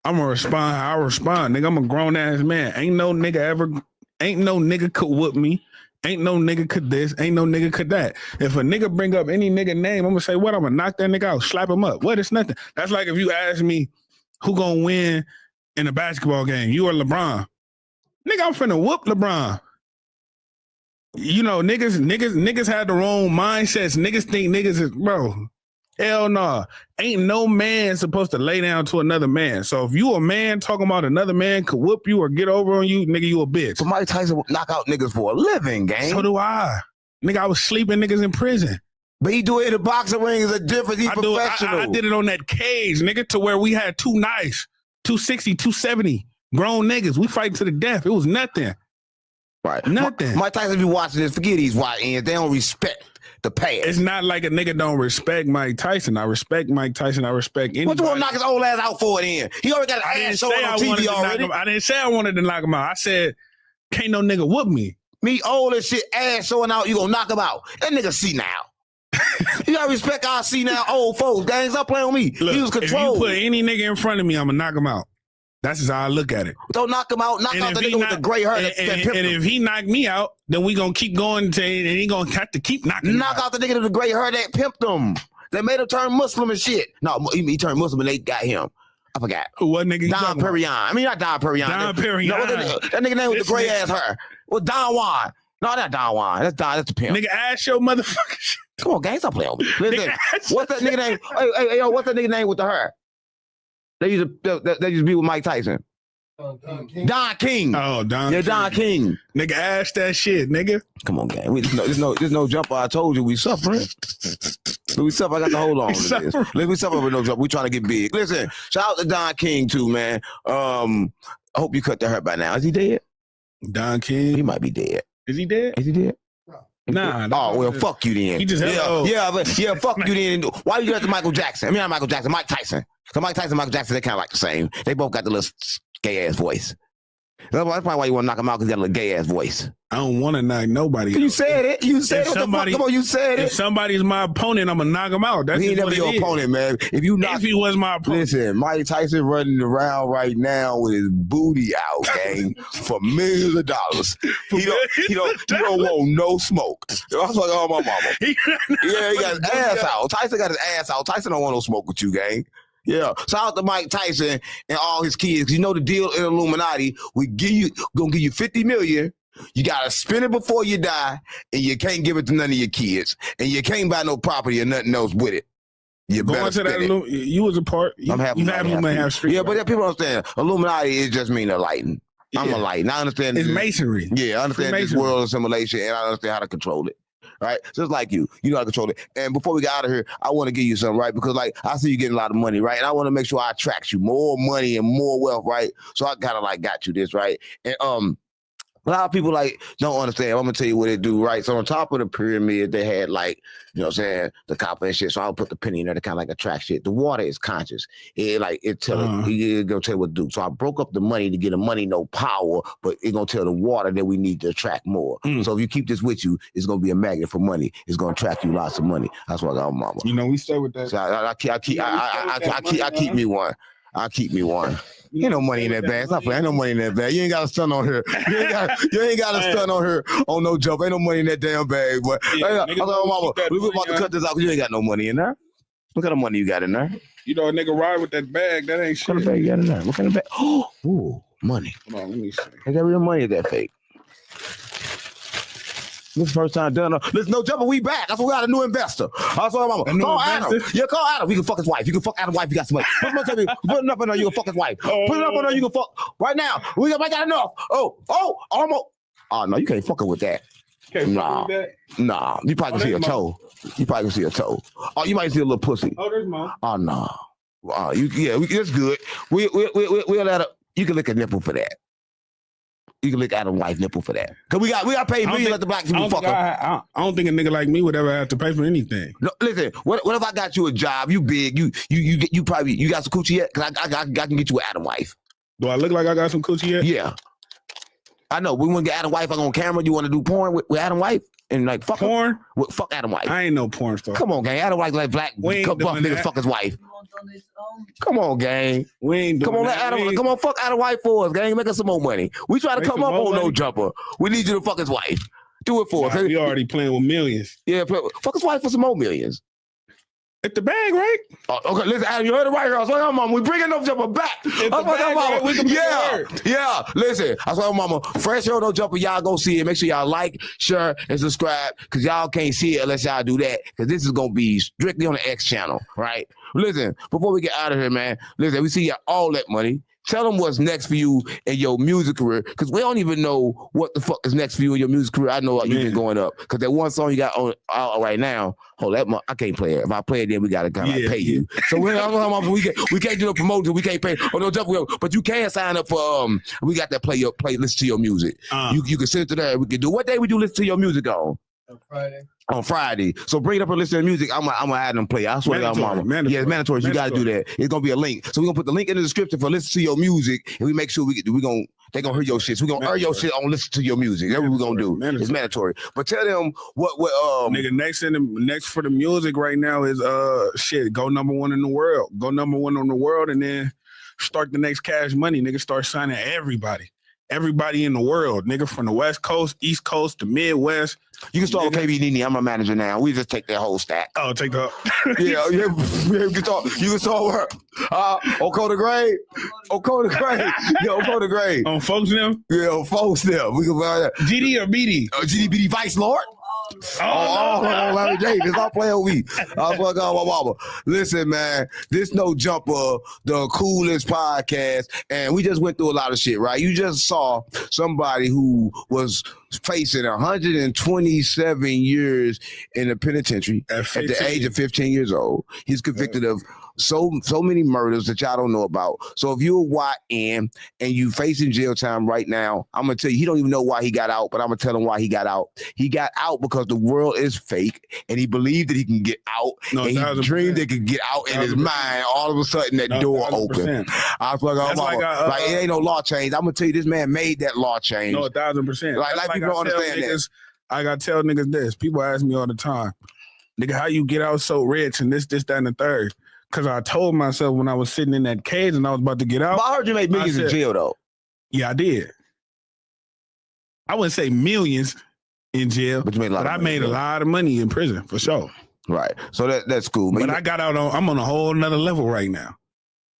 I'm gonna respond how I respond. Nigga, I'm a grown ass man. Ain't no nigga could whoop me. Ain't no nigga could this. Ain't no nigga could that. If a nigga bring up any nigga name, I'm gonna say, what? I'm gonna knock that nigga out, slap him up. What? It's nothing. That's like if you ask me who gonna win in a basketball game, you or LeBron. Nigga, I'm finna whoop LeBron. You know, niggas had the wrong mindsets. Niggas think niggas is, bro. Hell no. Ain't no man supposed to lay down to another man. So if you a man talking about another man could whoop you or get over on you, nigga, you a bitch. So Mike Tyson would knock out niggas for a living, gang. So do I. Nigga, I was sleeping niggas in prison. But he do it in the boxing ring is a difference. He's professional. I did it on that cage, nigga, to where we had two knives, 260, 270, grown niggas. We fight to the death. It was nothing. Right. Nothing. Mike Tyson be watching this. Forget these white ends. They don't respect the past. It's not like a nigga don't respect Mike Tyson. I respect Mike Tyson. I respect anybody. What you want to knock his old ass out for it in? He already got an ass showing on TV already. I didn't say I wanted to knock him out. I said, can't no nigga whoop me. Me old as shit, ass showing out, you gonna knock him out. That nigga see now. You gotta respect our see now old folks. Gang, stop playing with me. Look, he was controlled. If you put any nigga in front of me, I'm gonna knock him out. That's just how I look at it. Don't knock him out. Knock out the nigga with the gray hair. And if he knock me out, then we gonna keep going and he gonna have to keep knocking. Knock out the nigga with the gray hair that pimped him. They made him turn Muslim and shit. No, he turned Muslim and they got him. I forgot. What nigga? Don Perignon. I mean, not Don Perignon. Don Perignon. No, that nigga name with the gray ass hair. Well, Don Juan. No, not Don Juan. That's the pimp. Nigga, ask your motherfucker shit. Come on, gang, stop playing with me. Listen, what's that nigga name? Hey, yo, what's that nigga name with the hair? They used to be with Mike Tyson. Don King. Oh, Don. Yeah, Don King. Nigga, ask that shit, nigga. Come on, gang. There's no jumper. I told you we suffering. We suffer. I got to hold on to this. We suffer with no jumper. We trying to get big. Listen, shout out to Don King too, man. I hope you cut the hurt by now. Is he dead? Don King. He might be dead. Is he dead? Is he dead? Nah. Oh well, fuck you then. He just fuck you then. Why you got to Michael Jackson? I mean, not Michael Jackson, Mike Tyson. So Mike Tyson and Michael Jackson, they kind of like the same. They both got the little gay ass voice. That's probably why you want to knock him out, because he got a little gay ass voice. I don't want to knock nobody. You said it. You said it. What the fuck? Come on, you said it. If somebody's my opponent, I'm gonna knock him out. That's he ain't never what your opponent, man. If he was my opponent. Listen, Mike Tyson running around right now with his booty out, gang, for millions of dollars. He don't want no smoke. That's like, oh, my mama. He got his ass out. Tyson got his ass out. Tyson don't want no smoke with you, gang. Yeah, shout out to Mike Tyson and all his kids. You know the deal in Illuminati. We gonna give you $50 million. You gotta spend it before you die, and you can't give it to none of your kids, and you can't buy no property or nothing else with it. You going better to that spend it. you was a part. You have street. Yeah, but people understand. Illuminati is just mean enlightened. I'm enlightened. I understand. It's masonry. Yeah, I understand this world assimilation, and I understand how to control it. Right, just like you know how to control it. And before we get out of here, I want to give you something, right? Because like I see you getting a lot of money, right? And I want to make sure I attract you more money and more wealth, right? So I kind of like got you this, right? And a lot of people like don't understand. I'm gonna tell you what they do, right? So on top of the pyramid, they had like, you know what I'm saying, the copper and shit. So I'll put the penny in there to kind of like attract shit. The water is conscious. It gonna tell you what to do. So I broke up the money to get the money no power, but it gonna tell the water that we need to attract more. So if you keep this with you, it's gonna be a magnet for money. It's gonna attract you lots of money. That's what I got, mama. You know, we stay with that. So I keep me one. I keep me one. Ain't no money in that bag. Stop playing. Ain't no money in that bag. You ain't got to stun on her. You ain't got to stun on her on no jump. Ain't no money in that damn bag. But I was like, mama, we about to cut this out because you ain't got no money in there. What kind of money you got in there? You know, a nigga ride with that bag. That ain't shit. What kind of bag you got in there? What kind of bag? Oh, money. Hold on, let me see. I got real money in that fake. This is the first time done. Listen, no jumper, we back. That's why we got a new investor. That's what mama. Call Adam. Yeah, call Adam. You can fuck his wife. You can fuck Adam's wife. You got some money. Put enough in there, you can fuck his wife. Put enough in there, you can fuck. Right now, we got enough. Almost. Oh, no, you can't fuck her with that. Nah. You probably can see a toe. You probably can see a toe. Oh, you might see a little pussy. Oh, there's mom. Oh, no. That's good. We'll let her. You can lick a nipple for that. You can lick Adam's wife nipple for that. Cause we got paid millions let the black people fuck her. I don't think a nigga like me would ever have to pay for anything. No, listen. What if I got you a job? You big. You probably got some coochie yet? Cause I can get you an Adam wife. Do I look like I got some coochie yet? Yeah. I know. We want to get Adam wife on camera. You want to do porn with Adam wife and like fuck porn? Fuck Adam wife. I ain't no porn star. Come on, gang. Adam wife like black buff nigga fuck his wife. Come on, gang. We ain't doing let Adam. Come on, fuck Adam wife for us, gang. Make us some more money. We try to come up on no jumper. We need you to fuck his wife. Do it for us. We already playing with millions. Yeah, fuck his wife for some more millions. At the bag, right? Okay, listen, Adam, you heard it right here. I was like, mama, we bringing no jumper back. Yeah. Listen, I was like, mama, fresh show no jumper. Y'all go see it. Make sure y'all like, share, and subscribe, because y'all can't see it unless y'all do that. Because this is gonna be strictly on the X channel, right? Listen, before we get out of here, man. Listen, we see y'all all that money. Tell them what's next for you in your music career, because we don't even know what the fuck is next for you in your music career. I know you've been going up, because that one song you got on out right now, I can't play it. If I play it, then we got to kind of pay you. So we can't do no promotion. We can't pay. No jump. But you can sign up for we got that listen to your music. You can send it to that. We can do what day we do listen to your music on. On Friday. So bring it up and listen to music. I'm gonna add them play. I swear to God, mama. Yeah, it's mandatory. You gotta do that. It's gonna be a link. So we're gonna put the link in the description for listen to your music, and we make sure they gonna hear your shit. So we're gonna earn your shit on listen to your music. That's what we're gonna do. It's mandatory. But tell them what nigga next for the music right now is go number one in the world. Go number one in the world, and then start the next Cash Money. Nigga, start signing everybody in the world, nigga, from the West Coast, East Coast, the Midwest. You can start with KB Nene. I'm a manager now. We just take that whole stack. Oh, take the yeah. You can start with her. Okota Gray. Yeah, Okota Gray. On folks them? Yeah, on folks them. We can buy that. GD or BD? GD BD Vice Lord. Oh, Larry Davis, I'll play with me. I fuck out my mama. Listen, man, this No Jumper, the coolest podcast, and we just went through a lot of shit, right? You just saw somebody who was facing 127 years in the penitentiary at the age of 15 years old. He's convicted of so many murders that y'all don't know about. So if you're a YN and you facing jail time right now, I'm gonna tell you, he don't even know why he got out, but I'm gonna tell him why he got out. He got out because the world is fake, and he believed that he can get out, and he dreamed they could get out in his mind. All of a sudden, that door opened. I was like, it ain't no law change. I'm gonna tell you, this man made that law change. No, 1,000%. Like people don't understand that. I gotta tell niggas this. People ask me all the time, nigga, how you get out so rich and this, that, and the third? Because I told myself when I was sitting in that cage and I was about to get out. But I heard you made millions in jail, though. Yeah, I did. I wouldn't say millions in jail, but I made a lot of money in prison, for sure. Right. So that's cool. But I got out I'm on a whole nother level right now.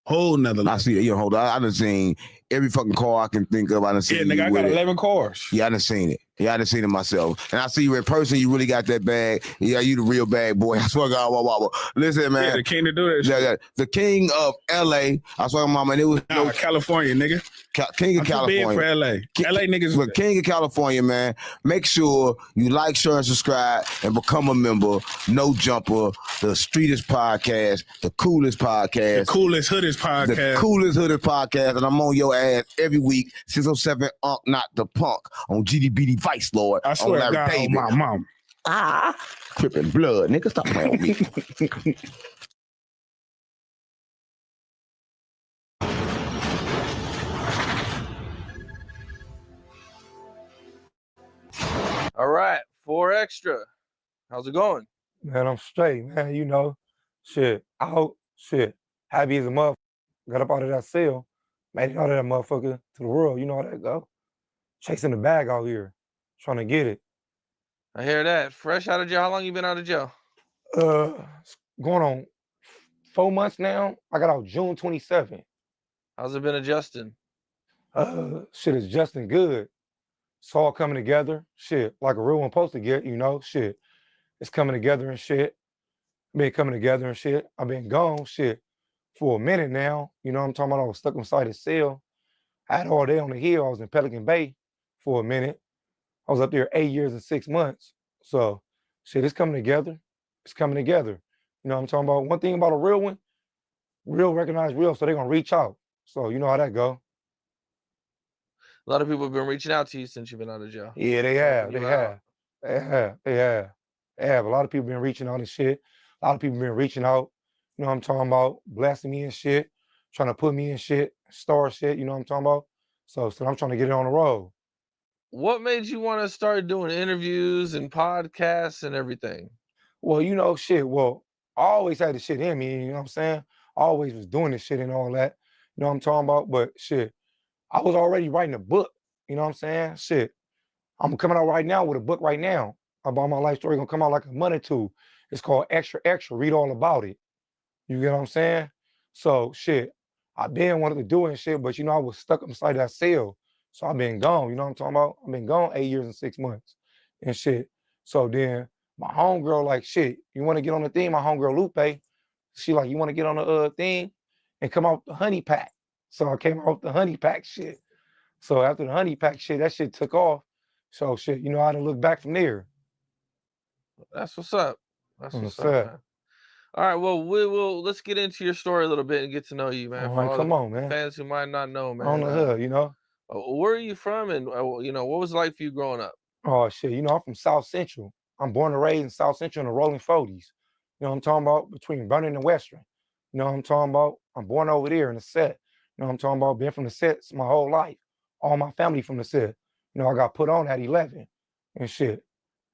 Whole nother level. I see that. You know, hold on. I done seen every fucking car I can think of. I done seen nigga, I got 11 cars. Yeah, I done seen it. Yeah, I done seen it myself. And I see you in person, you really got that bag. Yeah, you the real bag boy. I swear to God, listen, man. Yeah, the king to do that shit. Yeah, the king of LA. I swear to mama, and it was California, nigga. King of California. Big for LA. LA niggas. But king of California, man. Make sure you like, share, and subscribe, and become a member. No Jumper, the streetest podcast, the coolest podcast. The coolest hoodest podcast. The coolest hoodest podcast. And I'm on your ass every week. 607 Not the Punk on GDBD Vice Lord. I swear to God, on my mom. Crippin' blood, nigga. Stop playing with me. All right, 4 extra. How's it going? Man, I'm straight, man. You know, shit. Happy as a motherfucker. Got up out of that cell, made it out of that motherfucker to the world. You know how that go. Chasing the bag out here, trying to get it. I hear that. Fresh out of jail. How long you been out of jail? It's going on 4 months now. I got out June 27th. How's it been adjusting? Shit is adjusting good. It's all coming together. Shit, like a real one supposed to get, you know, shit. It's coming together and shit. Been coming together and shit. I've been gone, shit, for a minute now. You know what I'm talking about? I was stuck inside a cell. I had all day on the hill. I was in Pelican Bay for a minute. I was up there 8 years and 6 months. So, shit, it's coming together. It's coming together. You know what I'm talking about? One thing about a real one, real recognize real, so they're going to reach out. So, you know how that go. A lot of people have been reaching out to you since you've been out of jail. Yeah, they have. They have. A lot of people been reaching out and shit. A lot of people been reaching out. You know what I'm talking about? Blessing me and shit. Trying to put me in shit. Star shit. You know what I'm talking about? So I'm trying to get it on the road. What made you want to start doing interviews and podcasts and everything? Well, you know, shit. Well, I always had the shit in me. You know what I'm saying? I always was doing this shit and all that. You know what I'm talking about? But shit, I was already writing a book. You know what I'm saying? Shit. I'm coming out right now with a book right now about my life story. Gonna come out like a month or two. It's called Extra Extra. Read all about it. You get what I'm saying? So shit, I've been wanting to do it and shit, but you know, I was stuck inside that cell. So I've been gone. You know what I'm talking about? I've been gone 8 years and 6 months and shit. So then my homegirl like, shit, you want to get on the thing? My homegirl Lupe, she like, you want to get on the thing and come out the honey pack. So I came out with the honey pack shit. So after the honey pack shit, that shit took off. So shit, you know, I didn't look back from there. That's what's up. That's what's up, man. All right, well, let's get into your story a little bit and get to know you, man. All right, come on, man. Fans who might not know, man. On the hood, you know. Where are you from, and you know, what was it like for you growing up? Oh shit, you know, I'm from South Central. I'm born and raised in South Central in the Rolling 40s. You know what I'm talking about? Between Vernon and Western. You know what I'm talking about? I'm born over there in the set. You know what I'm talking about? Been from the sets my whole life. All my family from the set. You know, I got put on at 11 and shit.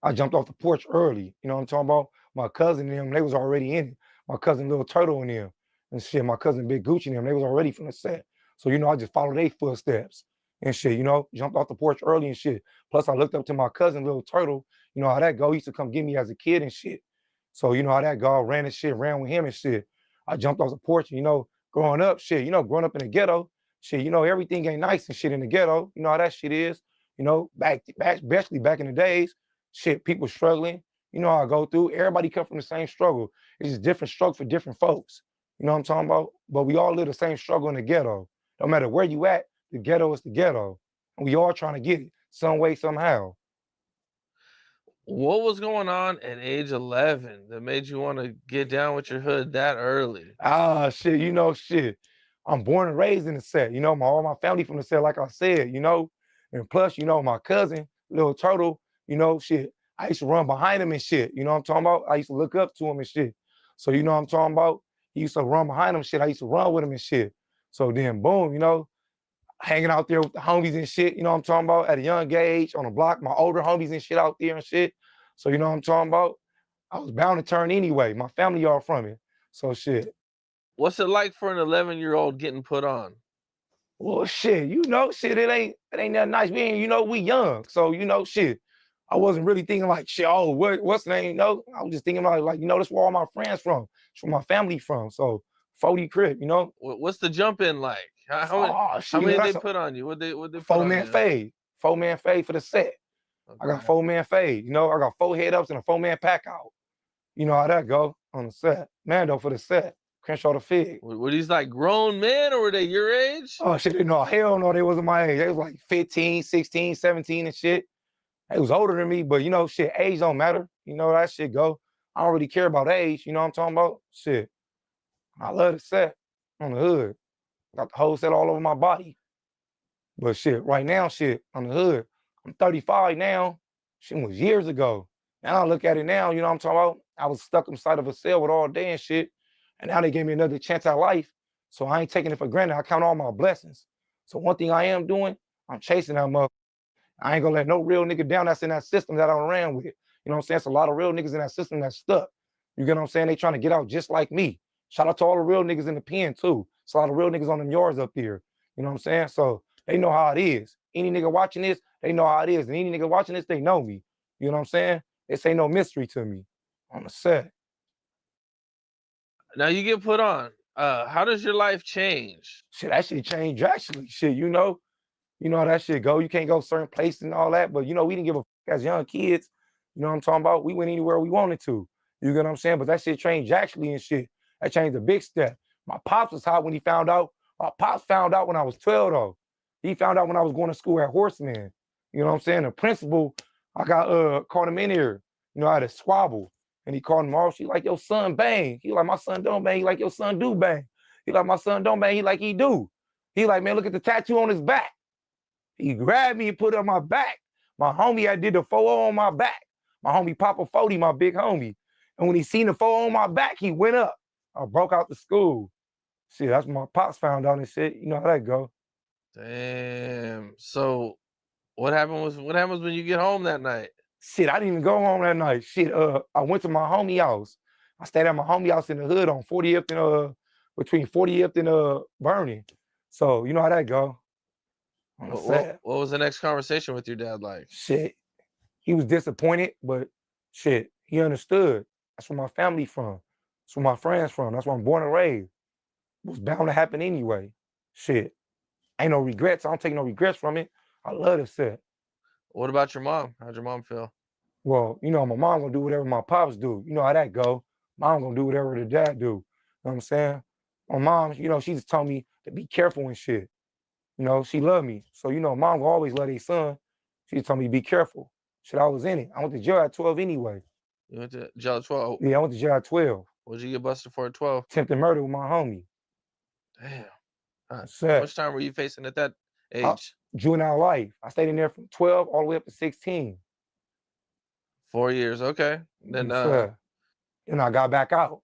I jumped off the porch early. You know what I'm talking about? My cousin and them, they was already in it. My cousin Little Turtle and them and shit. My cousin Big Gucci and them, they was already from the set. So, you know, I just followed their footsteps and shit, you know, jumped off the porch early and shit. Plus, I looked up to my cousin Little Turtle. You know how that go? He used to come get me as a kid and shit. So, you know how that go? I ran and shit, ran with him and shit. I jumped off the porch, you know, growing up, shit, you know, growing up in the ghetto, shit, you know, everything ain't nice and shit in the ghetto. You know how that shit is. You know, especially back in the days, shit, people struggling. You know how I go through. Everybody come from the same struggle. It's just different struggle for different folks. You know what I'm talking about? But we all live the same struggle in the ghetto. No matter where you at, the ghetto is the ghetto. And we all trying to get it some way, somehow. What was going on at age 11 that made you want to get down with your hood that early? Shit, you know, shit. I'm born and raised in the set. You know, all my family from the set, like I said, you know. And plus, you know, my cousin, Little Turtle, you know, shit. I used to run behind him and shit. You know what I'm talking about? I used to look up to him and shit. So, you know what I'm talking about? He used to run behind him shit. I used to run with him and shit. So then, boom, you know, hanging out there with the homies and shit, you know what I'm talking about? At a young age, on the block, my older homies and shit out there and shit. So, you know what I'm talking about? I was bound to turn anyway. My family all from it. So, shit. What's it like for an 11-year-old getting put on? Well, shit, you know, shit, it ain't that nice. We ain't, you know, we young. So, you know, shit. I wasn't really thinking like, shit, oh, what's the name? No, I was just thinking about like, you know, that's where all my friends from. It's where my family from. So 40 crib, you know? What's the jump in like? How many they put on you? What they put on you? 4-man fade. 4-man fade for the set. Okay. I got 4-man fade. You know, I got 4 head ups and a 4-man pack out. You know how that go on the set. Mando for the set. Crenshaw the Fig. Were these like grown men or were they your age? Oh, shit, no, hell no, they wasn't my age. They was like 15, 16, 17 and shit. They was older than me, but you know, shit, age don't matter. You know that shit go. I don't really care about age. You know what I'm talking about? Shit. I love the set on the hood. Got the whole set all over my body. But shit, right now, shit, on the hood. I'm 35 now. Shit was years ago. Now I look at it now, you know what I'm talking about? I was stuck inside of a cell with all day and shit. And now they gave me another chance at life. So I ain't taking it for granted. I count all my blessings. So one thing I am doing, I'm chasing that motherfucker. I ain't gonna let no real nigga down that's in that system that I ran with. You know what I'm saying? It's a lot of real niggas in that system that's stuck. You get what I'm saying? They trying to get out just like me. Shout out to all the real niggas in the pen too. It's a lot of real niggas on them yards up there. You know what I'm saying? So they know how it is. Any nigga watching this, they know how it is. And any nigga watching this, they know me. You know what I'm saying? This ain't no mystery to me on the set. Now you get put on. How does your life change? Shit, that shit changed drastically. Shit, you know how that shit go. You can't go certain places and all that, but you know, we didn't give a fuck as young kids. You know what I'm talking about? We went anywhere we wanted to. You get what I'm saying? But that shit changed actually and shit. That changed a big step. My pops was hot when he found out. My pops found out when I was 12 though. He found out when I was going to school at Horseman. You know what I'm saying? The principal, I got called him in here. You know, I had a squabble. And he called him off. She like, your son bang. He like, my son don't bang. He like, your son do bang. He like, my son don't bang. He like, he do. He like, man, look at the tattoo on his back. He grabbed me and put it on my back. My homie, I did the 4 on my back. My homie Papa 40, my big homie. And when he seen the 4 on my back, he went up. I broke out the school. See, that's when my pops found out and shit. You know how that go. Damn. So what happens when you get home that night? Shit, I didn't even go home that night. Shit, I went to my homie house. I stayed at my homie house in the hood on 40th and between 40th and Vernon. So you know how that go. What was the next conversation with your dad like? Shit, he was disappointed, but shit, he understood. That's where my family from. That's where my friends from. That's where I'm born and raised. It was bound to happen anyway. Shit, ain't no regrets. I don't take no regrets from it. I love this set. What about your mom? How'd your mom feel? Well, you know, my mom gonna do whatever my pops do. You know how that go. Mom gonna do whatever the dad do. You know what I'm saying? My mom, you know, she just told me to be careful and shit. You know, she loved me. So, you know, mom will always love their son. She just told me to be careful. Shit, I was in it. I went to jail at 12 anyway. You went to jail at 12? Yeah, I went to jail at 12. What'd you get busted for at 12? Attempted murder with my homie. Damn. How much time were you facing at that age? Juvenile life. I stayed in there from 12 all the way up to 16. 4 years, okay. Then and I got back out.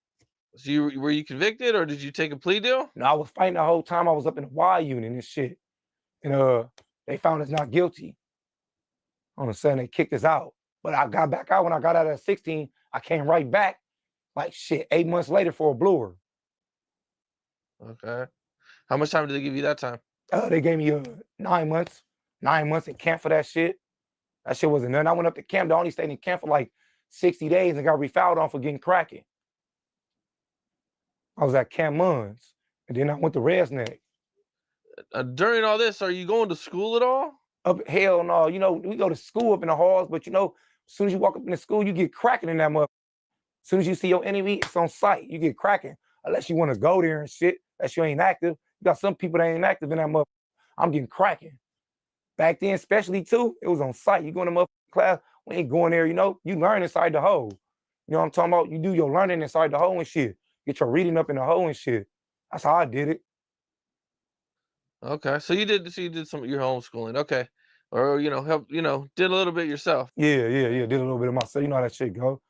So were you convicted or did you take a plea deal? No, I was fighting the whole time. I was up in the Y unit and shit. And they found us not guilty. On the sudden, they kicked us out. But I got back out when I got out at 16. I came right back, like shit, 8 months later for a bluer. Okay. How much time did they give you that time? They gave me 9 months. 9 months in camp for that shit. That shit wasn't nothing. I went up to camp. I only stayed in camp for like 60 days and got refouled on for getting cracking. I was at Camp Munns. And then I went to Resnick. During all this, are you going to school at all? Hell no. You know, we go to school up in the halls, but you know, As soon as you walk up in the school, you get cracking in that motherfucker. As soon as you see your enemy, it's on sight. You get cracking. Unless you want to go there and shit, unless you ain't active. You got some people that ain't active in that motherfucker. I'm getting cracking. Back then, especially too, it was on sight. You go in the motherfucking class, we ain't going there, you know. You learn inside the hole. You know what I'm talking about? You do your learning inside the hole and shit. Get your reading up in the hole and shit. That's how I did it. Okay, so you did some of your homeschooling, okay, or help, did a little bit yourself. Yeah. Did a little bit of myself. You know how that shit go.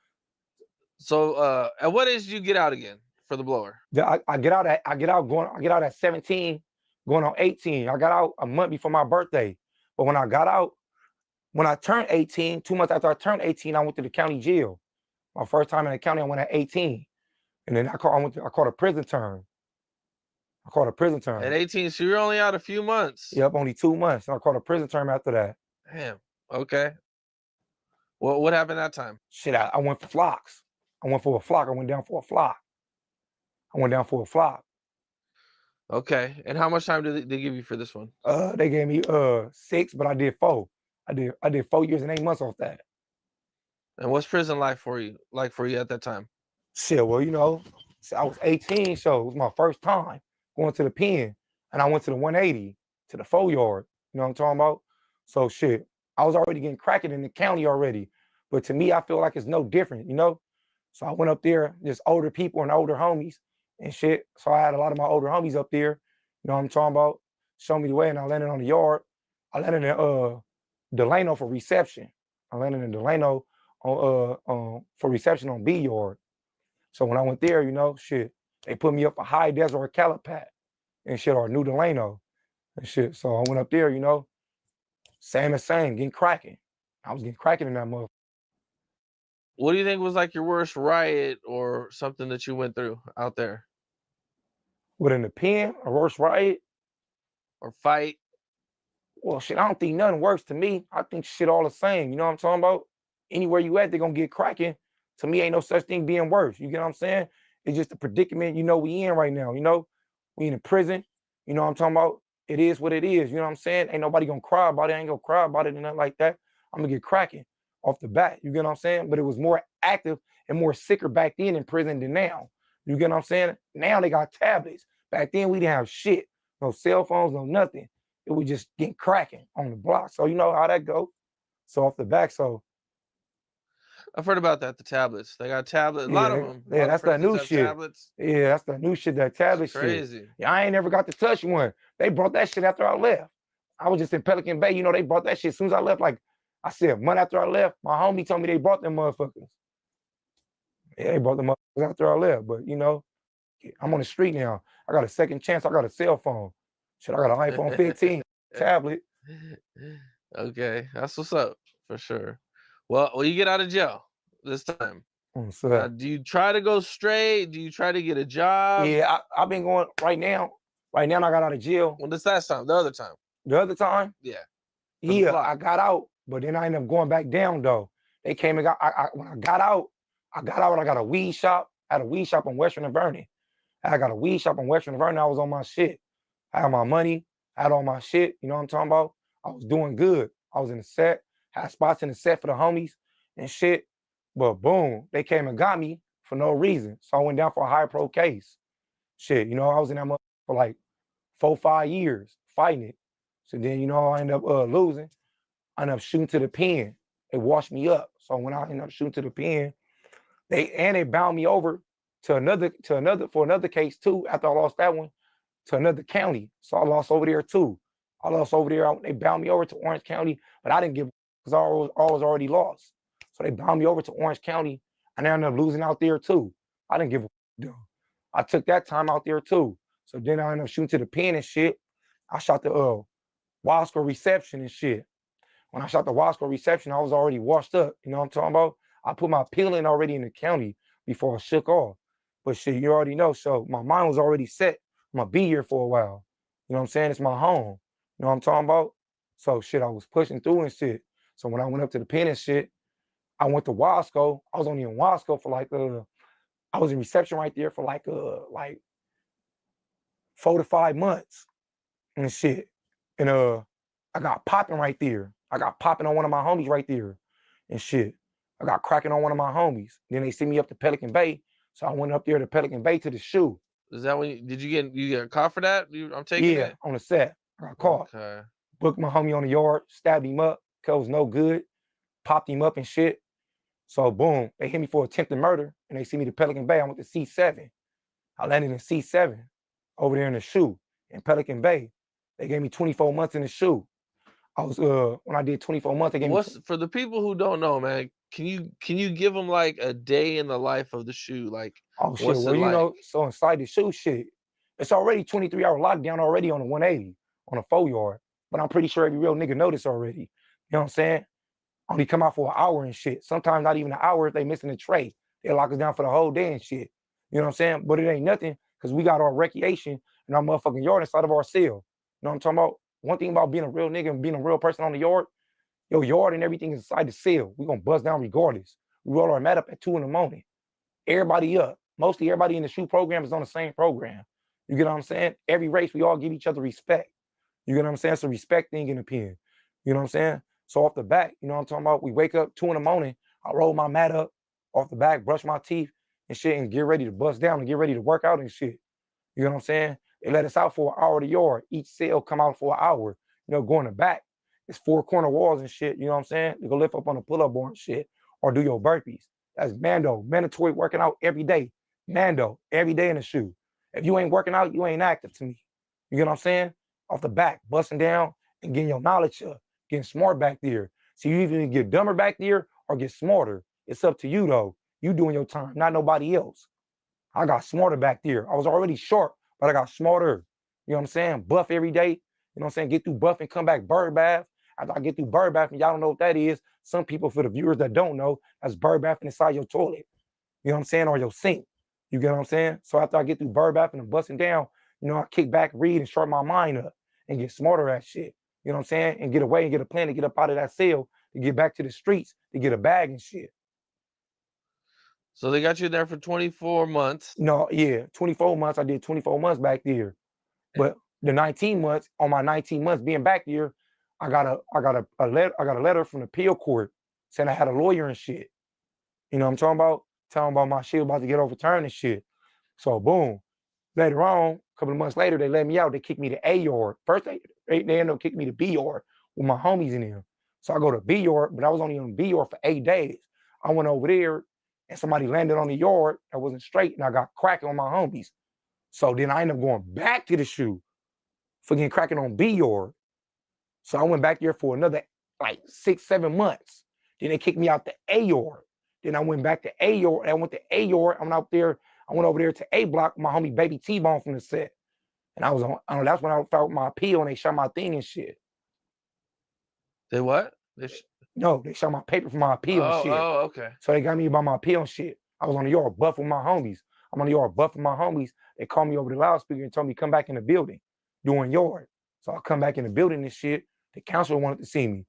So, at what age did you get out again for the blower? Yeah, I get out at 17, going on 18. I got out a month before my birthday. But when I got out, when I turned 18, 2 months after I turned 18, I went to the county jail. My first time in the county, I went at 18. And then I caught a prison term. At 18, so you're only out a few months. Yep, only 2 months. And I caught a prison term after that. Damn. Okay. Well, what happened that time? Shit, I went for flocks. I went for a flock. I went down for a flock. Okay. And how much time did they give you for this one? They gave me 6, but I did 4. I did 4 years and 8 months off that. And what's prison life for you at that time? Shit, well, I was 18, so it was my first time going to the pen. And I went to the 180, to the 4 yard. You know what I'm talking about? So shit, I was already getting cracking in the county already. But to me, I feel like it's no different, you know? So I went up there, just older people and older homies and shit. So I had a lot of my older homies up there, you know what I'm talking about? Show me the way, and I landed on the yard. I landed in Delano for reception. I landed in Delano for reception on B yard. So when I went there, shit, they put me up for High Desert or Calipat and shit, or New Delano and shit. So I went up there, same, getting cracking. I was getting cracking in that motherfucker. What do you think was like your worst riot or something that you went through out there? Within the pen, a worst riot? Or fight? Well, shit, I don't think nothing worse to me. I think shit all the same. You know what I'm talking about? Anywhere you at, they're going to get cracking. To me, ain't no such thing being worse. You get what I'm saying? It's just the predicament, we in right now, We in a prison. You know what I'm talking about? It is what it is. You know what I'm saying? Ain't nobody going to cry about it. I ain't going to cry about it and nothing like that. I'm going to get cracking off the bat. You get what I'm saying? But it was more active and more sicker back then in prison than now. You get what I'm saying? Now they got tablets. Back then, we didn't have shit. No cell phones, no nothing. It was just getting cracking on the block. So you know how that go. So off the back, I've heard about that, the tablets. They got tablets, a lot of them. Yeah, that's that new shit. Tablets. Yeah, that's that new shit, that tablet shit. Crazy. Yeah, I ain't never got to touch one. They brought that shit after I left. I was just in Pelican Bay. They brought that shit as soon as I left. Like I said, a month after I left, my homie told me they brought them motherfuckers. Yeah, they brought them motherfuckers after I left. But, I'm on the street now. I got a second chance. I got a cell phone. Shit, I got an iPhone 15 tablet. Okay, that's what's up for sure. Well, you get out of jail this time. Do you try to go straight? Do you try to get a job? Yeah, I've been going right now. Right now, I got out of jail. Well, this last time, the other time. The other time? Yeah. Yeah, I got out, but then I ended up going back down though. They came and when I got out, I got a weed shop. I had a weed shop on Western and Vernon. I got a weed shop on Western and Vernon. I was on my shit. I had my money. I had all my shit. You know what I'm talking about? I was doing good. I was in the set. Had spots in the set for the homies and shit. But boom, they came and got me for no reason. So I went down for a high pro case. Shit, I was in that for like 4-5 years fighting it. So then, I ended up losing. I ended up shooting to the pen. They washed me up. So when I ended up shooting to the pen, they bound me over to another case too. After I lost that one, to another county. So I lost over there too. I lost over there. They bound me over to Orange County, but I didn't give because I was already lost. So they bound me over to Orange County, and I ended up losing out there too. I didn't give a damn. I took that time out there too. So then I ended up shooting to the pen and shit. I shot the Wasco reception and shit. When I shot the Wasco reception, I was already washed up. You know what I'm talking about? I put my peel in already in the county before I shook off. But shit, you already know. So my mind was already set. I'm going to be here for a while. You know what I'm saying? It's my home. You know what I'm talking about? So shit, I was pushing through and shit. So when I went up to the pen and shit, I went to Wasco. I was only in Wasco for I was in reception right there for like 4 to 5 months and shit. And I got popping right there. I got popping on one of my homies right there and shit. I got cracking on one of my homies. Then they sent me up to Pelican Bay. So I went up there to Pelican Bay to the shoe. Is that when did you get caught for that? I'm taking it. On the set. I got caught. Okay. Booked my homie on the yard, stabbed him up, cause it was no good, popped him up and shit. So boom, they hit me for attempted murder and they sent me to Pelican Bay. I went to C7. I landed in C7 over there in the shoe in Pelican Bay. They gave me 24 months in the shoe. I was when I did 24 months, they gave me for the people who don't know, man, can you give them like a day in the life of the shoe? Like, oh shit, what's well, it you like? know, so inside the shoe shit, it's already 23-hour lockdown already on the 180 on a 4-yard. But I'm pretty sure every real nigga know this already. You know what I'm saying? Only come out for an hour and shit. Sometimes not even an hour if they missing a tray. They lock us down for the whole day and shit. You know what I'm saying? But it ain't nothing because we got our recreation in our motherfucking yard inside of our cell. You know what I'm talking about? One thing about being a real nigga and being a real person on the yard, your yard and everything is inside the cell. We gonna bust down regardless. We roll our mat up at 2 in the morning. Everybody up. Mostly everybody in the shoe program is on the same program. You get what I'm saying? Every race, we all give each other respect. You get what I'm saying? It's a respect thing in the pen. You know what I'm saying? So off the back, you know what I'm talking about? We wake up 2 in the morning. I roll my mat up off the back, brush my teeth and shit, and get ready to bust down and get ready to work out and shit. You know what I'm saying? They let us out for an hour to yard. Each cell come out for an hour. You know, going to back. It's 4 corner walls and shit. You know what I'm saying? You go lift up on a pull-up bar and shit, or do your burpees. That's Mando, mandatory working out every day. Mando, every day in the shoe. If you ain't working out, you ain't active to me. You get what I'm saying? Off the back, busting down and getting your knowledge up, getting smart back there. So you either get dumber back there or get smarter. It's up to you though. You doing your time, not nobody else. I got smarter back there. I was already short, but I got smarter. You know what I'm saying? Buff every day. You know what I'm saying? Get through buff and come back bird bath. After I get through bird bath, and y'all don't know what that is. Some people, for the viewers that don't know, that's bird bathing inside your toilet. You know what I'm saying? Or your sink. You get what I'm saying? So after I get through bird bathing and busting down, you know, I kick back, read, and sharpen my mind up and get smarter at shit. You know what I'm saying? And get away and get a plan to get up out of that cell, to get back to the streets, to get a bag and shit. So they got you there for 24 months. No, yeah, 24 months. I did 24 months back there. But the 19 months, on my 19 months being back there, I got a letter from the appeal court saying I had a lawyer and shit. You know what I'm talking about? Telling about my shit about to get overturned and shit. So boom. Later on, a couple of months later, they let me out. They kicked me to A yard. First, they ended up kicking me to B yard with my homies in there. So I go to B yard, but I was only on B yard for 8 days. I went over there and somebody landed on the yard that wasn't straight, and I got cracking on my homies. So then I ended up going back to the shoe for getting cracking on B yard. So I went back there for another like 6-7 months. Then they kicked me out to A yard. Then I went back to A yard. I went to A yard. I went over there to A block with my homie Baby T-Bone from the set. And I was on, that's when I filed my appeal and they shot my thing and shit. They what? No, they shot my paper for my appeal and shit. Oh, okay. So they got me about my appeal and shit. I was on the yard buff with my homies. I'm on the yard buff with my homies. They called me over the loudspeaker and told me come back in the building doing yard. So I come back in the building and shit. The counselor wanted to see me.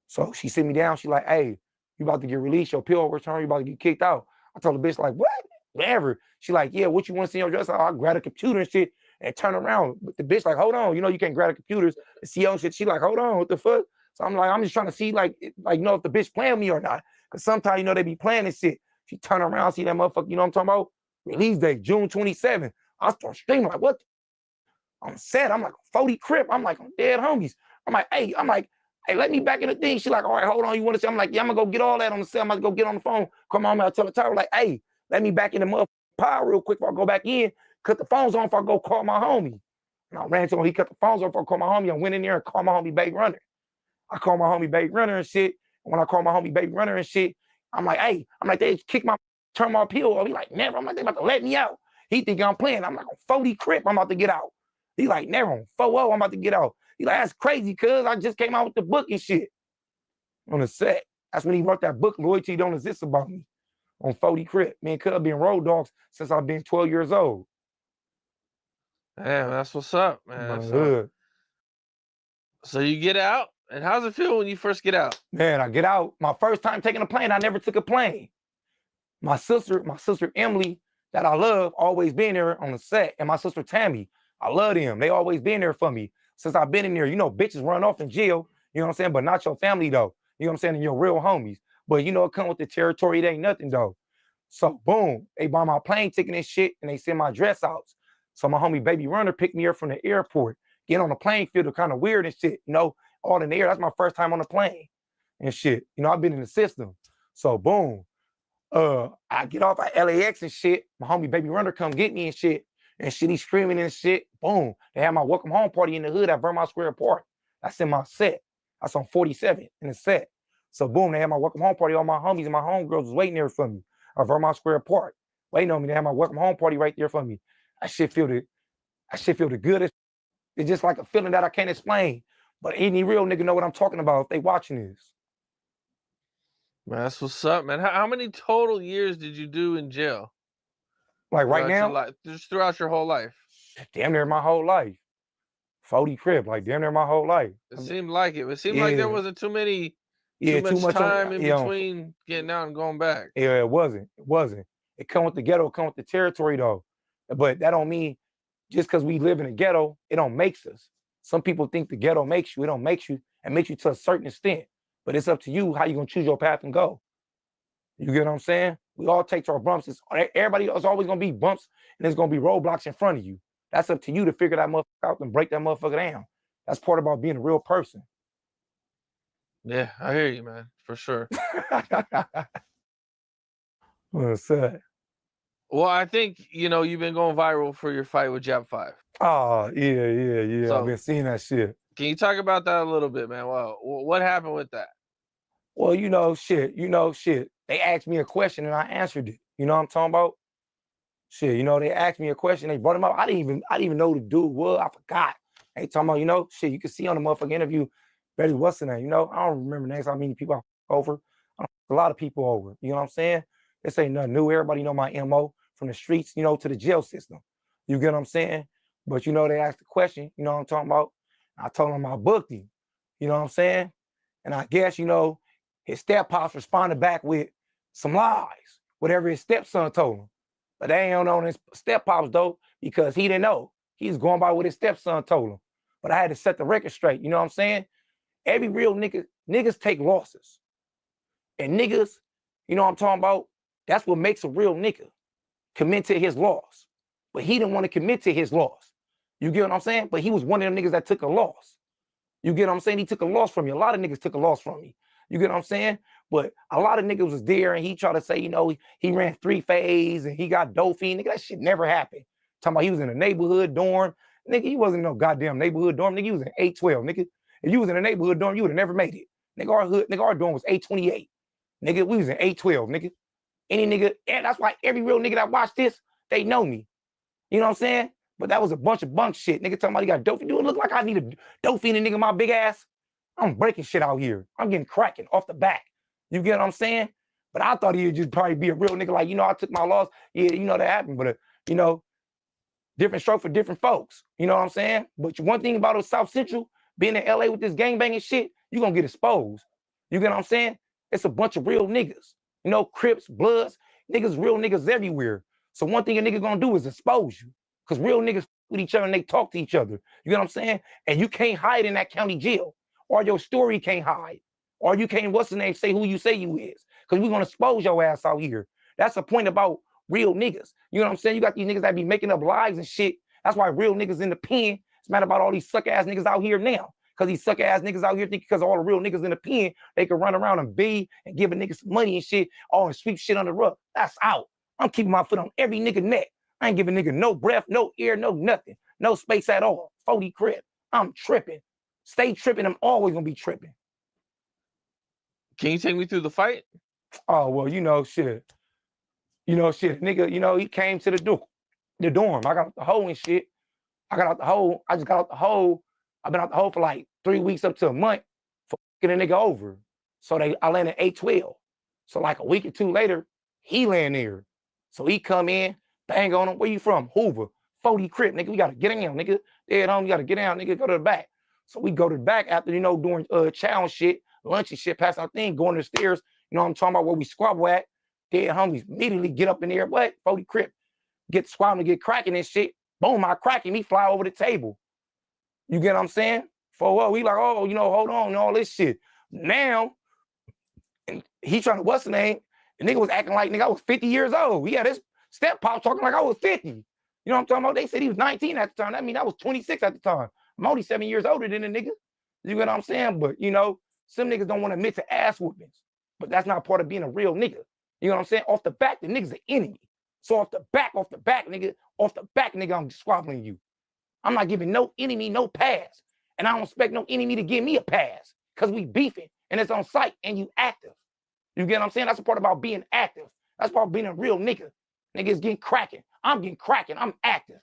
So she sit me down. She like, hey, you about to get released, your appeal overturned, you about to get kicked out. I told the bitch like, what? Whatever. She like, yeah, what you want to see on your dress? I grab a computer and shit and turn around. But the bitch like, hold on, you know you can't grab the computers and see on shit. She like, hold on, what the fuck? So I'm like, I'm just trying to see like know if the bitch playing me or not. Cause sometimes, you know, they be playing this shit. She turn around, see that motherfucker, you know what I'm talking about? Release date, June 27th. I start screaming like, what? I'm sad. I'm like, 40 Crip. I'm like, I'm dead homies. I'm like, hey, let me back in the thing. She like, all right, hold on. You want to see? I'm like, yeah, I'm gonna go get all that on the cell. I'm about to go get on the phone. Come on, man. I tell the tower, like, hey, let me back in the motherfucking pile real quick before I go back in. Cut the phones on before I go call my homie. And I ran to him. He cut the phones off before I called my homie. I went in there and called my homie Baby Runner. I called my homie Baby Runner and shit. And when I called my homie Baby Runner and shit, I'm like, hey, they turn my appeal off. He like, never. I'm like, they about to let me out. He think I'm playing. I'm like, on 40 Crip, I'm about to get out. He like, never, on 4-0, I'm about to get out. He like, that's crazy, cuz I just came out with the book and shit. On the set. That's when he wrote that book, Loyalty Don't Exist About Me. On 40 Crip. Me and cuz been road dogs since I've been 12 years old. Damn, that's what's up, man. So you get out, and how's it feel when you first get out? Man, I get out. My first time taking a plane, I never took a plane. My sister Emily, that I love, always been there on the set. And my sister Tammy, I love them. They always been there for me. Since I've been in there, you know, bitches run off in jail, you know what I'm saying? But not your family though. You know what I'm saying? And your real homies. But you know, it come with the territory. It ain't nothing though. So boom, they buy my plane ticket and shit, and they send my dress out. So my homie Baby Runner picked me up from the airport. Get on the plane, feel kind of weird and shit. You know, all in the air. That's my first time on the plane and shit. You know, I've been in the system. So boom, I get off at LAX and shit. My homie Baby Runner come get me and shit. And shit, he's screaming and shit. Boom. They had my welcome home party in the hood at Vermont Square Park. That's in my set. That's on 47 in the set. So boom, they had my welcome home party. All my homies and my homegirls was waiting there for me at Vermont Square Park. Waiting on me. They had my welcome home party right there for me. That shit feel the goodest. It's just like a feeling that I can't explain. But any real nigga know what I'm talking about if they watching this. Man, that's what's up, man. How many total years did you do in jail? Like right now? Just throughout your whole life. Damn near my whole life. 40 crib, like damn near my whole life. It seemed like it. It seemed like there wasn't too much time in between getting out and going back. Yeah, it wasn't. It come with the ghetto, it come with the territory though. But that don't mean just because we live in a ghetto, it don't makes us. Some people think the ghetto makes you. It don't make you. It makes you to a certain extent. But it's up to you how you gonna choose your path and go. You get what I'm saying? We all take to our bumps. Everybody is always gonna be bumps and there's gonna be roadblocks in front of you. That's up to you to figure that motherfucker out and break that motherfucker down. That's part about being a real person. Yeah, I hear you, man, for sure. What's that? Well, I think, you've been going viral for your fight with Jap 5. Oh, yeah. So, I've been seeing that shit. Can you talk about that a little bit, man? Well, what happened with that? Well, shit. They asked me a question and I answered it. You know what I'm talking about? Shit, they asked me a question. They brought him up. I didn't even know who the dude was. I forgot. They talking about, shit, you can see on the motherfucking interview, Betty, what's the name? I don't remember names. How many people I over. A lot of people over. You know what I'm saying? This ain't nothing new. Everybody know my MO from the streets, to the jail system. You get what I'm saying? But, they asked the question, you know what I'm talking about? I told him I booked him. You know what I'm saying? And I guess, his step-pops responded back with some lies, whatever his stepson told him. But they ain't on his step-pops, though, because he didn't know. He's going by what his stepson told him. But I had to set the record straight, you know what I'm saying? Every real niggas take losses. And niggas, you know what I'm talking about? That's what makes a real nigga commit to his loss. But he didn't want to commit to his loss. You get what I'm saying? But he was one of them niggas that took a loss. You get what I'm saying? He took a loss from me. A lot of niggas took a loss from me. You get what I'm saying? But a lot of niggas was there and he tried to say, he ran 3-phase and he got dopey. Nigga, that shit never happened. Talking about he was in a neighborhood dorm. Nigga, he wasn't in no goddamn neighborhood dorm. Nigga, he was in 812. Nigga, if you was in a neighborhood dorm, you would have never made it. Nigga, our dorm was 828. Nigga, we was in 812, nigga. Any nigga, and that's why every real nigga that watched this, they know me. You know what I'm saying? But that was a bunch of bunk shit. Nigga talking about he got dope. Do it look like I need a dope fiend nigga my big ass? I'm breaking shit out here. I'm getting cracking off the back. You get what I'm saying? But I thought he'd just probably be a real nigga like, I took my loss. Yeah, that happened. But, different stroke for different folks. You know what I'm saying? But one thing about South Central, being in LA with this gangbanging shit, you're going to get exposed. You get what I'm saying? It's a bunch of real niggas. Crips, Bloods, niggas, real niggas everywhere. So one thing a nigga going to do is expose you. Because real niggas with each other and they talk to each other. You know what I'm saying? And you can't hide in that county jail. Or your story can't hide. Or you can't, say who you say you is. Because we're going to expose your ass out here. That's the point about real niggas. You know what I'm saying? You got these niggas that be making up lies and shit. That's why real niggas in the pen. It's mad about all these suck-ass niggas out here now. Because these suck-ass niggas out here think because all the real niggas in the pen, they can run around and be and give a nigga some money and shit, and sweep shit under the rug. That's out. I'm keeping my foot on every nigga neck. I ain't giving nigga no breath, no air, no nothing. No space at all. 40 crib. I'm tripping. Stay tripping. I'm always going to be tripping. Can you take me through the fight? Oh, well, shit. Nigga, he came to the dorm. I got out the hole and shit. I got out the hole. I just got out the hole. I've been out the hole for like 3 weeks up to a month for getting a nigga over. So I landed 812. So like a week or two later, he land there. So he come in, bang on him. Where you from? Hoover. 40 crib, nigga. We got to get in, nigga. They at home, you got to get down, nigga. Go to the back. So we go to the back after, doing chow and shit, lunch and shit, passing our thing, going to the stairs. You know what I'm talking about, where we squabble at. Dead homies immediately get up in there. What? 40 crib. Get squabbling, get cracking and shit. Boom, I crack him. He fly over the table. You get what I'm saying? For what? We like, hold on, and all this shit. Now, he trying to what's the name? The nigga was acting like nigga I was 50 years old. He had his step pop talking like I was 50. You know what I'm talking about? They said he was 19 at the time. That mean I was 26 at the time. I'm only 7 years older than the nigga. You get what I'm saying? But you know, some niggas don't want to admit to ass whoopings. But that's not part of being a real nigga. You know what I'm saying? Off the back, the nigga's an enemy. So off the back, nigga, I'm squabbling you. I'm not giving no enemy no pass. And I don't expect no enemy to give me a pass. Cause we beefing and it's on site and you active. You get what I'm saying? That's the part about being active. That's part of being a real nigga. Nigga is getting cracking. I'm getting cracking. I'm active.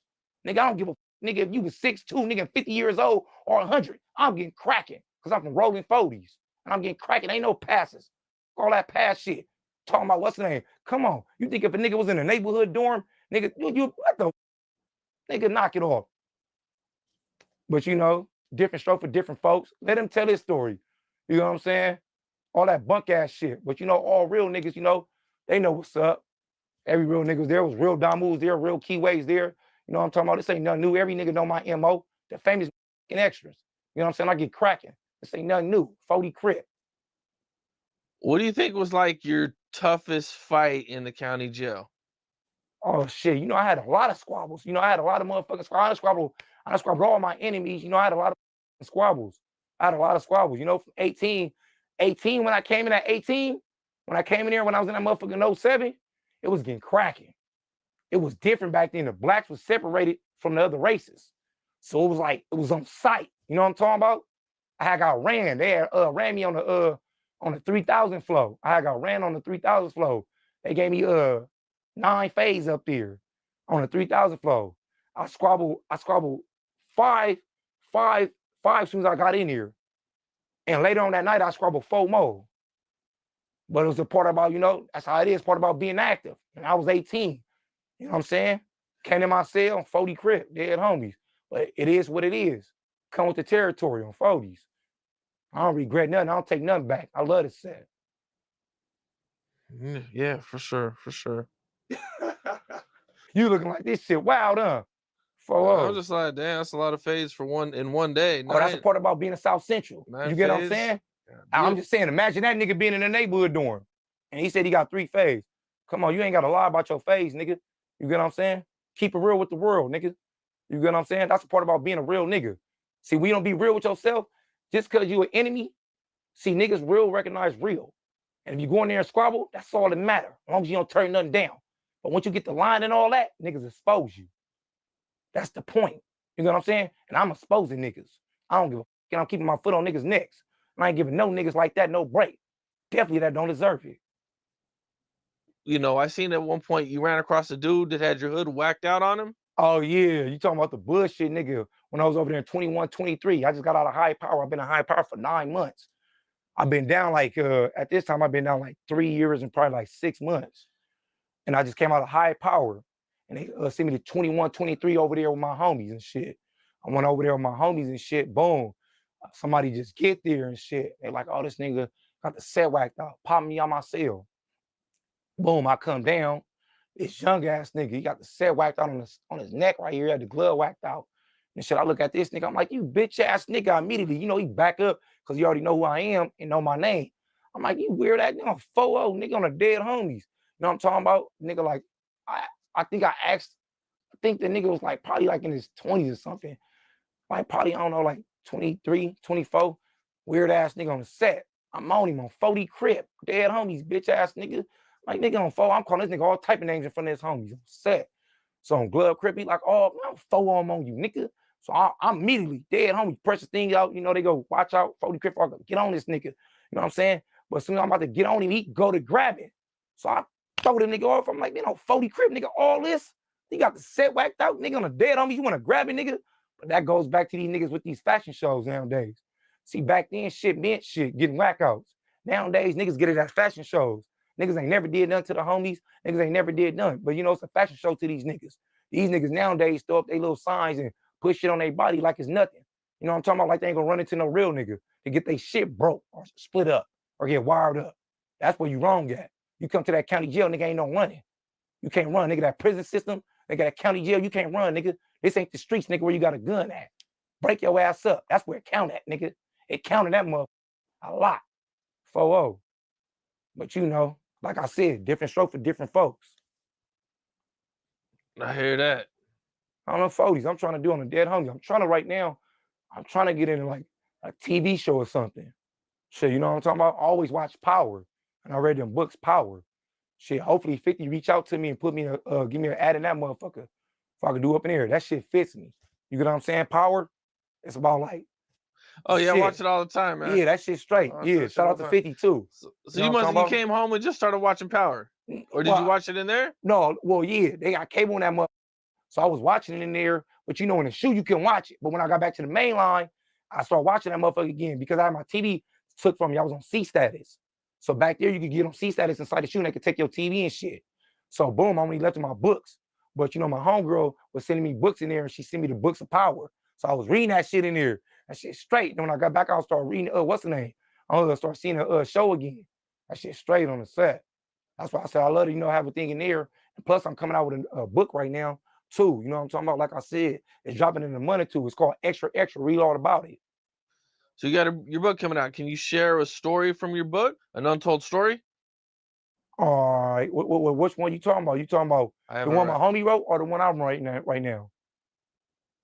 Nigga, I don't give a nigga if you was 6'2", nigga 50 years old or 100. I'm getting cracking. Cause I'm from rolling 40s. And I'm getting cracking. Ain't no passes. All that pass shit. Talking about what's the name? Come on. You think if a nigga was in a neighborhood dorm, nigga, you what the nigga knock it off. But you know, different stroke for different folks. Let him tell his story. You know what I'm saying? All that bunk ass shit. But you know, all real niggas, you know, they know what's up. Every real nigga was there, was real Damus there, real Keyways there. You know what I'm talking about? This ain't nothing new. Every nigga know my MO. The famous extras. You know what I'm saying? I get cracking. This ain't nothing new. 40 Crip. What do you think was like your toughest fight in the county jail? Oh shit, you know, I had a lot of squabbles. You know, I had a lot of motherfucking squabbles. I squabbled all my enemies. You know, I had a lot of squabbles. You know, from 18 when I came in at 18, when I came in here, when I was in that motherfucking 07, it was getting cracking. It was different back then. The blacks was separated from the other races. So it was like, it was on sight. You know what I'm talking about? I had got ran. They had, ran me on the 3000 flow. I had got ran on the 3000 flow. They gave me 9 phase up there on the 3000 flow. I squabbled 5 as soon as I got in here. And later on that night, I squabbled 4 more. But it was a part about, you know, that's how it is, part about being active. And I was 18. You know what I'm saying? Came in my cell, 40 Crip, dead homies. But it is what it is. Come with the territory on 40s. I don't regret nothing. I don't take nothing back. I love this set. Yeah, for sure, for sure. You looking like this shit wild, huh? I'm just like, damn, that's a lot of phase for in one day. Oh, that's the part about being a South Central. You get what I'm saying? I'm just saying, imagine that nigga being in a neighborhood dorm. And he said he got 3 phase. Come on, you ain't got to lie about your phase, nigga. You get what I'm saying? Keep it real with the world, nigga. You get what I'm saying? That's the part about being a real nigga. See, we don't be real with yourself just because you an enemy. See, niggas real recognize real. And if you go in there and squabble, that's all that matter. As long as you don't turn nothing down. But once you get the line and all that, niggas expose you. That's the point. You know what I'm saying? And I'm exposing niggas. I don't give a fuck. I'm keeping my foot on niggas' necks. I ain't giving no niggas like that no break. Definitely that don't deserve it. You know, I seen at one point you ran across a dude that had your hood whacked out on him. Oh yeah, you talking about the bullshit, nigga. When I was over there in 21, 23, I just got out of high power. I've been in high power for 9 months. I've been down like, at this time, I've been down like 3 years and probably like 6 months. And I just came out of high power. And they sent me to 21, 23 over there with my homies and shit. I went over there with my homies and shit, boom. Somebody just get there and shit. They like, oh, this nigga got the set whacked out, pop me on my cell. Boom, I come down. This young ass nigga, he got the set whacked out on his neck right here, he had the glove whacked out. And shit, I look at this nigga, I'm like, you bitch ass nigga, immediately, you know, he back up because he already know who I am and know my name. I'm like, you weird ass nigga, 4-0, nigga on the dead homies. You know what I'm talking about? Nigga, like, I think the nigga was like probably like in his 20s or something. Like probably, I don't know, like 23, 24. Weird ass nigga on the set. I'm on him on 40 Crip, dead homies, bitch ass nigga. Like nigga on 4, I'm calling this nigga all type of names in front of his homies on set. So on Glove Crip, he like, oh, I'm 4 I'm on you, nigga. So I'm immediately dead homies, press the thing out. You know, they go, watch out, 40 Crip, I go, get on this nigga. You know what I'm saying? But as soon as I'm about to get on him, he go to grab it. So I throw the nigga off. I'm like, man, on 40 Crip, nigga, all this? He got the set whacked out, nigga on the dead homie. You want to grab it, nigga? But that goes back to these niggas with these fashion shows nowadays. See, back then, shit meant shit, getting whackouts. Nowadays, niggas get it at fashion shows. Niggas ain't never did nothing to the homies. Niggas ain't never did nothing. But you know, it's a fashion show to these niggas. These niggas nowadays throw up their little signs and put shit on their body like it's nothing. You know what I'm talking about? Like they ain't gonna run into no real nigga to get their shit broke or split up or get wired up. That's where you wrong at. You come to that county jail, nigga, ain't no running. You can't run, nigga. That prison system, nigga, that county jail, you can't run, nigga. This ain't the streets, nigga, where you got a gun at. Break your ass up. That's where it count at, nigga. It counted that motherfucker a lot. 4-0. But you know, like I said, different stroke for different folks. I hear that. I'm on 40s. I'm trying to do on a dead homie. I'm trying to right now. I'm trying to get into like a TV show or something. Shit, you know what I'm talking about? I always watch Power, and I read them books, Power. Shit, hopefully 50 reach out to me and put me give me an ad in that motherfucker. If I could do up in here, that shit fits me. You get what I'm saying? Power. It's about like. Oh yeah, shit. I watch it all the time, man. Yeah, that shit straight. Yeah, shout out to 50 too. So you came home and just started watching Power, or did you watch it in there? No, well, yeah, they got cable on that mother. So I was watching it in there, but you know, in the shoe you can watch it. But when I got back to the main line, I started watching that motherfucker again because I had my TV took from me. I was on C status. So back there, you could get on C status inside the shoe and they could take your TV and shit. So boom, I only left in my books. But you know, my homegirl was sending me books in there and she sent me the books of Power. So I was reading that shit in there. That shit straight. Then when I got back, I started reading, what's the name? I was gonna start seeing the show again. That shit straight on the set. That's why I said I love to, you know, have a thing in there. And plus, I'm coming out with a book right now, too. You know what I'm talking about? Like I said, it's dropping in the money, too. It's called Extra Extra. Read all about it. So you got your book coming out. Can you share a story from your book? An untold story? All right. Which one you talking about? You talking about the one my homie wrote or the one I'm writing right now?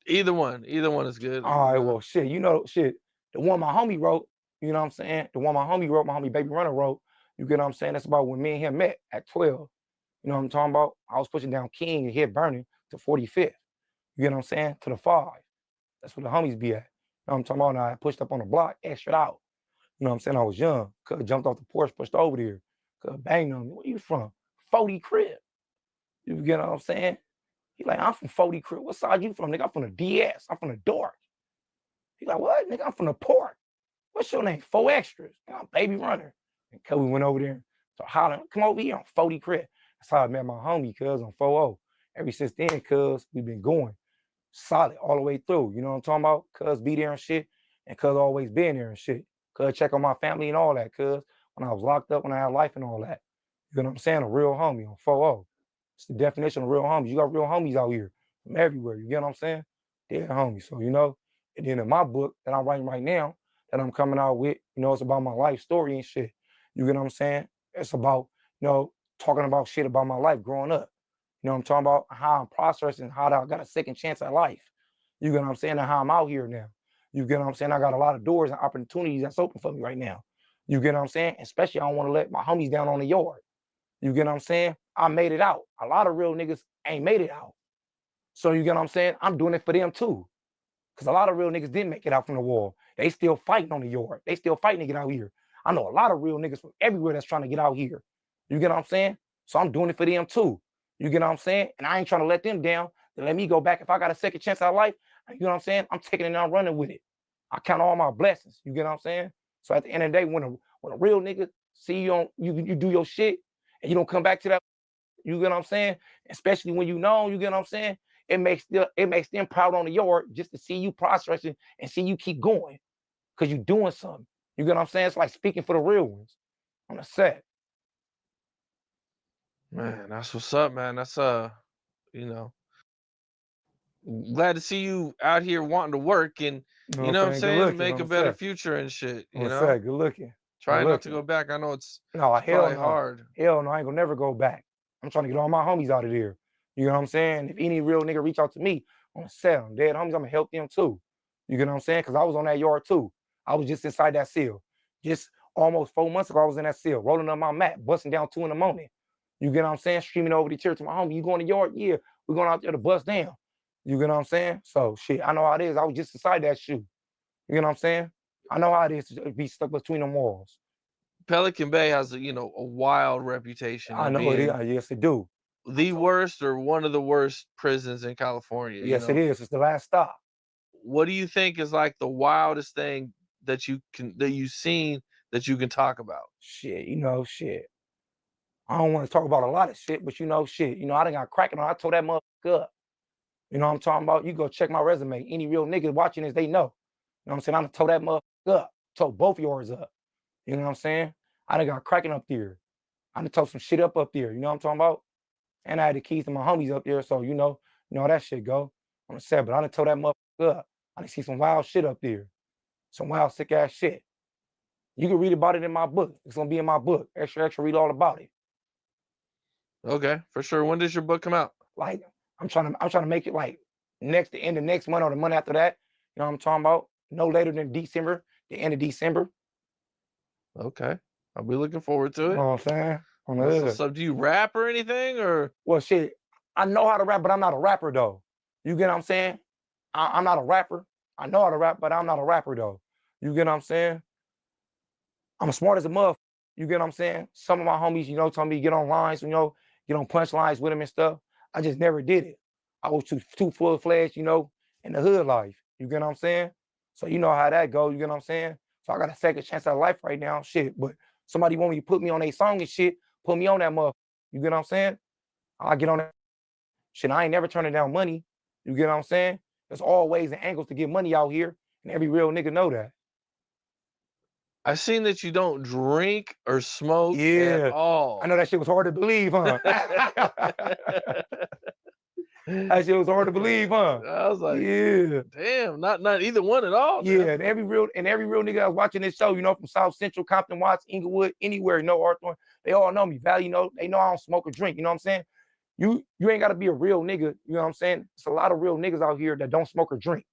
Either one. Either one is good. All right. Well, shit. You know, shit. The one my homie wrote, you know what I'm saying? The one my homie wrote, my homie Baby Runner wrote, you get what I'm saying? That's about when me and him met at 12. You know what I'm talking about? I was pushing down King and hit Burning to 45th. You get what I'm saying? To the 5. That's where the homies be at. You know what I'm talking about? Now I pushed up on the block, extra out. You know what I'm saying? I was young. Could have jumped off the porch, pushed over there. Could have banged on me. Where you from? 40 crib. You get what I'm saying? He like, I'm from 40 crib. What side you from, nigga? I'm from the DS. I'm from the Dork. He like, what? Nigga, I'm from the Port. What's your name? 4 extras. I'm Baby Runner. And Kobe went over there. So hollering, come over here on 40 crib. That's how I met my homie, cuz, on 4-0. Ever since then, cuz, we've been going solid all the way through. You know what I'm talking about? Cuz be there and shit. And cuz always been there and shit. Cuz check on my family and all that, cuz. When I was locked up, when I had life and all that. You know what I'm saying? A real homie on 4-0. It's the definition of real homies. You got real homies out here from everywhere. You get what I'm saying? They're homies. So, you know, and then in my book that I'm writing right now, that I'm coming out with, you know, it's about my life story and shit. You get what I'm saying? It's about, you know, talking about shit about my life growing up. You know what I'm talking about? How I'm processing, how I got a second chance at life. You get what I'm saying? And how I'm out here now. You get what I'm saying? I got a lot of doors and opportunities that's open for me right now. You get what I'm saying? Especially I don't want to let my homies down on the yard. You get what I'm saying? I made it out. A lot of real niggas ain't made it out. So you get what I'm saying? I'm doing it for them too. Because a lot of real niggas didn't make it out from the wall. They still fighting on the yard. They still fighting to get out here. I know a lot of real niggas from everywhere that's trying to get out here. You get what I'm saying? So I'm doing it for them too. You get what I'm saying? And I ain't trying to let them down. Then let me go back. If I got a second chance at life, you know what I'm saying? I'm taking it and I'm running with it. I count all my blessings. You get what I'm saying? So at the end of the day, when a real nigga see you on you do your shit and you don't come back to that, you get what I'm saying? Especially when you know, you get what I'm saying? It makes them proud on the yard just to see you processing and see you keep going. Cause you doing something. You get what I'm saying? It's like speaking for the real ones on the set. Man, that's what's up, man. That's you know, glad to see you out here wanting to work and you know what I'm saying, make a better future and shit. You know, good looking. Try not to go back. I know it's hell probably no. hard. Hell no, I ain't gonna never go back. I'm trying to get all my homies out of there. You know what I'm saying? If any real nigga reach out to me on the set, I'm dead homies, I'm gonna help them too. You get what I'm saying? Cause I was on that yard too. I was just inside that cell. Just almost 4 months ago, I was in that cell, rolling up my mat, busting down 2 in the morning. You get what I'm saying? Streaming over the chair to my homie. You going to yard? Yeah, we're going out there to bust down. You get what I'm saying? So shit, I know how it is. I was just inside that shoe. You get what I'm saying? I know how it is to be stuck between them walls. Pelican Bay has a wild reputation. I know it is. Yes, it do. The worst or one of the worst prisons in California. Yes, it is. It's the last stop. What do you think is like the wildest thing that you've seen that you can talk about? Shit, shit. I don't want to talk about a lot of shit, but shit. I done got cracking on. I told that motherfucker up. You know what I'm talking about? You go check my resume. Any real niggas watching this, they know. You know what I'm saying? I done told that motherfucker up. Told both yours up. You know what I'm saying? I done got cracking up there. I done told some shit up there. You know what I'm talking about? And I had the keys to my homies up there, so you know how that shit go on the set. But I done told that motherfucker up. I done see some wild shit up there. Some wild sick ass shit. You can read about it in my book. It's gonna be in my book. Extra, read all about it. Okay, for sure. When does your book come out? Like, I'm trying to make it like the end of next month or the month after that. You know what I'm talking about? No later than December, the end of December. Okay. I'll be looking forward to it. You know what I'm saying? So do you rap or anything, or? Well, shit, I know how to rap, but I'm not a rapper though. You get what I'm saying? I'm not a rapper. I know how to rap, but I'm not a rapper though. You get what I'm saying? I'm smart as a motherfucker. You get what I'm saying? Some of my homies, you know, told me to get on lines, you know, get on punchlines with them and stuff. I just never did it. I was too full-fledged, you know, in the hood life. You get what I'm saying? So you know how that goes, you get what I'm saying? So I got a second chance at life right now, shit. But somebody want me to put me on a song and shit, put me on that motherfucker. You get what I'm saying? I get on that shit. I ain't never turning down money. You get what I'm saying? There's all ways and angles to get money out here, and every real nigga know that. I seen that you don't drink or smoke at all. I know that shit was hard to believe, huh? That shit was hard to believe, huh? I was like, yeah, damn, not either one at all. Yeah, man. and every real nigga that was watching this show, you know, from South Central, Compton, Watts, Inglewood, anywhere, you know, Hawthorne, they all know me. Valley, you know, they know I don't smoke or drink. You know what I'm saying? You ain't got to be a real nigga. You know what I'm saying? It's a lot of real niggas out here that don't smoke or drink.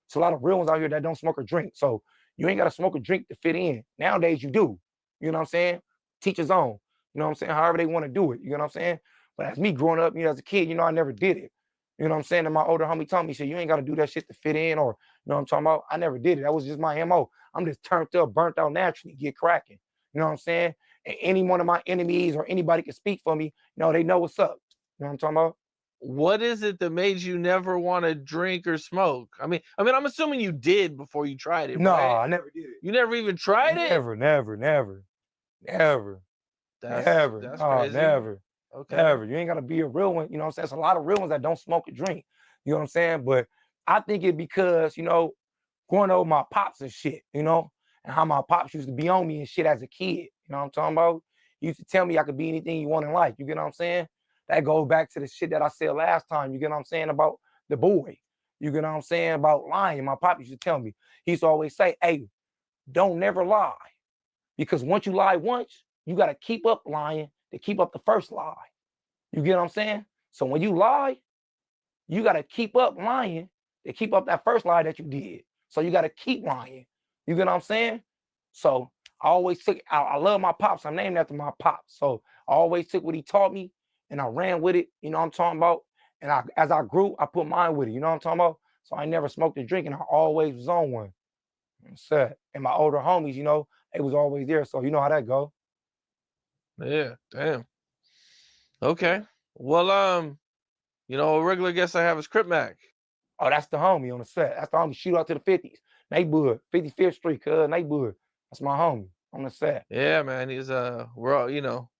It's a lot of real ones out here that don't smoke or drink. So you ain't got to smoke or drink to fit in. Nowadays you do. You know what I'm saying? Teach his own. You know what I'm saying? However they want to do it. You know what I'm saying? But as me growing up, you know, as a kid, you know, I never did it. You know what I'm saying? And my older homie told me, shit, you ain't got to do that shit to fit in, or, you know what I'm talking about? I never did it. That was just my MO. I'm just turned up, burnt out naturally, get cracking. You know what I'm saying? And any one of my enemies or anybody can speak for me, you know, they know what's up. You know what I'm talking about? What is it that made you never want to drink or smoke? I mean, I'm assuming you did before you tried it. No, right? I never did it. You never even tried it? Never. That's crazy. Never. Okay. Never. You ain't got to be a real one. You know what I'm saying? It's a lot of real ones that don't smoke or drink. You know what I'm saying? But I think it's because, you know, growing up with my pops and shit, you know, and how my pops used to be on me and shit as a kid. You know what I'm talking about? He used to tell me I could be anything you want in life. You get what I'm saying? That goes back to the shit that I said last time. You get what I'm saying about the boy. You get what I'm saying about lying. My pop used to tell me. He used to always say, hey, don't never lie. Because once you lie once, you got to keep up lying to keep up the first lie. You get what I'm saying? So when you lie, you got to keep up lying to keep up that first lie that you did. So you got to keep lying. You get what I'm saying? So I always took, I love my pops. I'm named after my pops. So I always took what he taught me and I ran with it. You know what I'm talking about? And as I grew, I put mine with it. You know what I'm talking about? So I never smoked or drink, and I always was on one. Sad. And my older homies, you know, they was always there. So you know how that go. Yeah, damn. Okay. Well, you know, a regular guest I have is Crip Mac. Oh, that's the homie on the set. That's the homie. Shoot out to the 50s. Neighborhood, 55th Street, neighborhood. That's my homie on the set. Yeah, man. He's we're all, you know,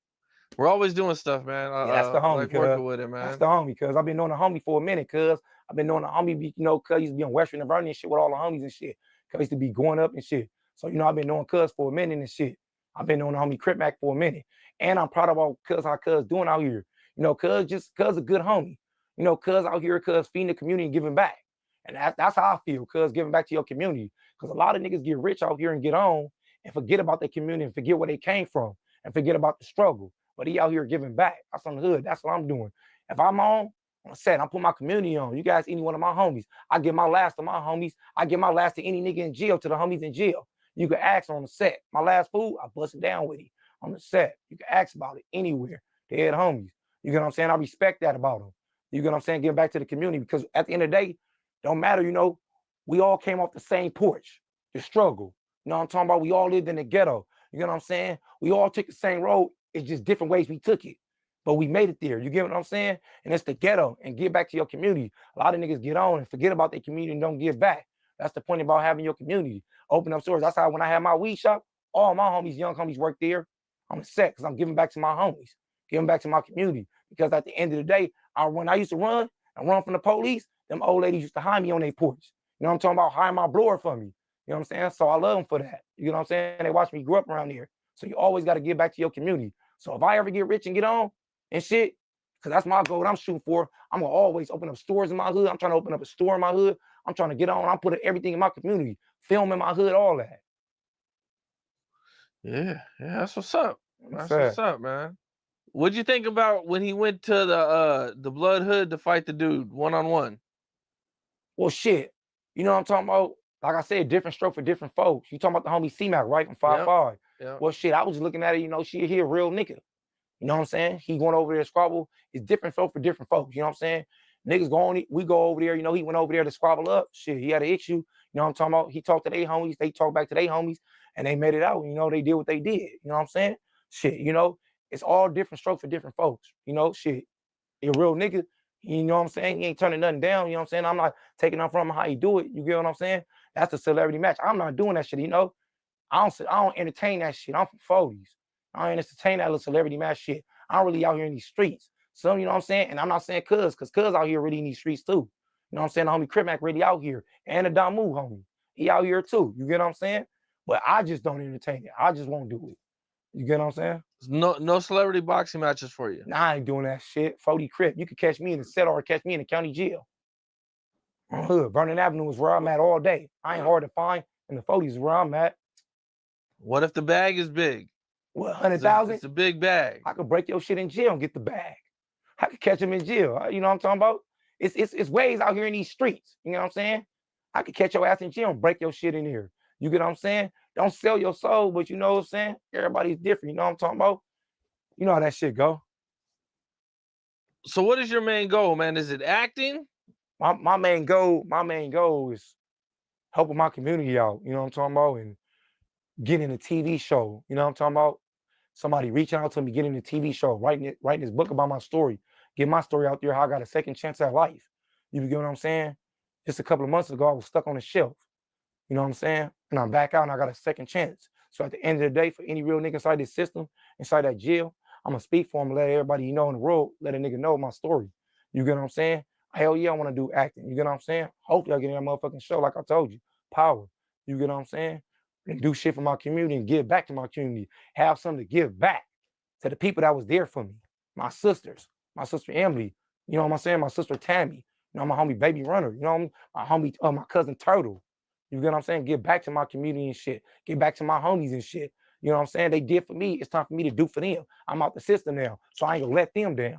we're always doing stuff, man. Yeah, that's the homie. Like working with him, man. That's the homie, cuz I've been knowing the homie for a minute, cuz I've been knowing the homie, you know, cuz used to be on Western and Vernon and shit with all the homies and shit. Cuz used to be going up and shit. So, you know, I've been knowing cuz for a minute and shit. I've been knowing the homie Crip Mac for a minute. And I'm proud of all cuz how cuz doing out here. You know, cuz a good homie. You know, cuz out here, cuz feeding the community and giving back. And that's how I feel, cuz giving back to your community. Cuz a lot of niggas get rich out here and get on and forget about their community and forget where they came from and forget about the struggle. But he out here giving back. That's on the hood. That's what I'm doing. If I'm on set, I put my community on. You guys, any one of my homies, I give my last to my homies. I give my last to any nigga in jail, to the homies in jail. You can ask on the set. My last food, I bust it down with him on the set. You can ask about it anywhere. They had homies. You get what I'm saying? I respect that about them. You get what I'm saying? Giving back to the community, because at the end of the day, don't matter, you know, we all came off the same porch, the struggle. You know what I'm talking about? We all lived in the ghetto. You get what I'm saying? We all took the same road. It's just different ways we took it. But we made it there. You get what I'm saying? And it's the ghetto, and give back to your community. A lot of niggas get on and forget about their community and don't give back. That's the point about having your community. Open up stores. That's how when I had my weed shop, all my homies, young homies worked there on the set, because I'm giving back to my homies, giving back to my community. Because at the end of the day, when I used to run from the police, them old ladies used to hide me on their porch. You know what I'm talking about? Hide my blower for me. You know what I'm saying? So I love them for that. You know what I'm saying? They watch me grow up around here. So you always got to give back to your community. So if I ever get rich and get on and shit, because that's my goal, what I'm shooting for, I'm going to always open up stores in my hood. I'm trying to open up a store in my hood. I'm trying to get on. I'm putting everything in my community, film in my hood, all that. Yeah, that's what's up. That's what's up, man. What'd you think about when he went to the Blood Hood to fight the dude 1-on-1? Well, shit. You know what I'm talking about? Like I said, different stroke for different folks. You talking about the homie C-Mac, right? From 5'5". Yep. Well, shit, I was looking at it, you know, he a real nigga. You know what I'm saying? He going over there to squabble. It's different stroke for different folks. You know what I'm saying? Niggas we go over there, you know, he went over there to squabble up. Shit, he had an issue. You know what I'm talking about? He talked to their homies, they talked back to their homies, and they made it out. You know, they did what they did. You know what I'm saying? Shit, you know, it's all different stroke for different folks. You know, shit. He a real nigga. You know what I'm saying? He ain't turning nothing down. You know what I'm saying? I'm not taking off from him how he do it. You get what I'm saying? That's a celebrity match. I'm not doing that shit, you know? I don't entertain that shit. I'm from 40s. I don't entertain that little celebrity match shit. I'm really out here in these streets. So, you know what I'm saying? And I'm not saying cuz out here really in these streets too. You know what I'm saying? The homie Crip Mac really out here. And the Damu homie. He out here too. You get what I'm saying? But I just don't entertain it. I just won't do it. You get what I'm saying? No celebrity boxing matches for you. Nah, I ain't doing that shit. 40 Crip. You could catch me in the set or catch me in the county jail. Hood, Vernon Avenue is where I'm at all day. I ain't hard to find, and the 40s is where I'm at. What if the bag is big? What, 100,000? It's a big bag. I could break your shit in jail and get the bag. I could catch him in jail. You know what I'm talking about? It's ways out here in these streets. You know what I'm saying? I could catch your ass in jail and break your shit in here. You get what I'm saying? Don't sell your soul, but you know what I'm saying? Everybody's different. You know what I'm talking about? You know how that shit go. So what is your main goal, man? Is it acting? My main goal is helping my community out. You know what I'm talking about? And getting a TV show. You know what I'm talking about? Somebody reaching out to me, getting a TV show, writing this book about my story, get my story out there, how I got a second chance at life. You get what I'm saying? Just a couple of months ago, I was stuck on a shelf. You know what I'm saying? And I'm back out and I got a second chance. So at the end of the day, for any real nigga inside this system, inside that jail, I'm gonna speak for him and let everybody know in the world, let a nigga know my story. You get what I'm saying? Hell yeah, I want to do acting. You get what I'm saying? Hopefully I get in that motherfucking show, like I told you. Power. You get what I'm saying? And do shit for my community and give back to my community. Have something to give back to the people that was there for me. My sisters, my sister Emily, you know what I'm saying? My sister Tammy, you know, my homie Baby Runner, you know, my homie, my cousin Turtle. You get what I'm saying? Give back to my community and shit. Give back to my homies and shit. You know what I'm saying? They did for me. It's time for me to do for them. I'm out the system now, so I ain't gonna let them down.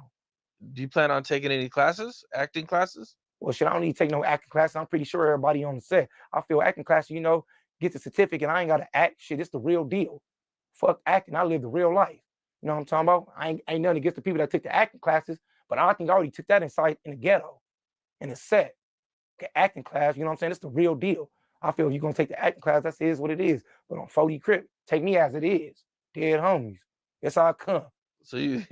Do you plan on taking any classes, acting classes? Well, shit, I don't need to take no acting classes. I'm pretty sure everybody on the set. I feel acting classes, you know, get the certificate. I ain't got to act. Shit, it's the real deal. Fuck acting. I live the real life. You know what I'm talking about? I ain't nothing against the people that took the acting classes, but I think I already took that inside in the ghetto, in the set. Okay, acting class, you know what I'm saying? It's the real deal. I feel if you're going to take the acting class, that is what it is. But on 40 Crip, take me as it is. Dead homies. That's how I come. So you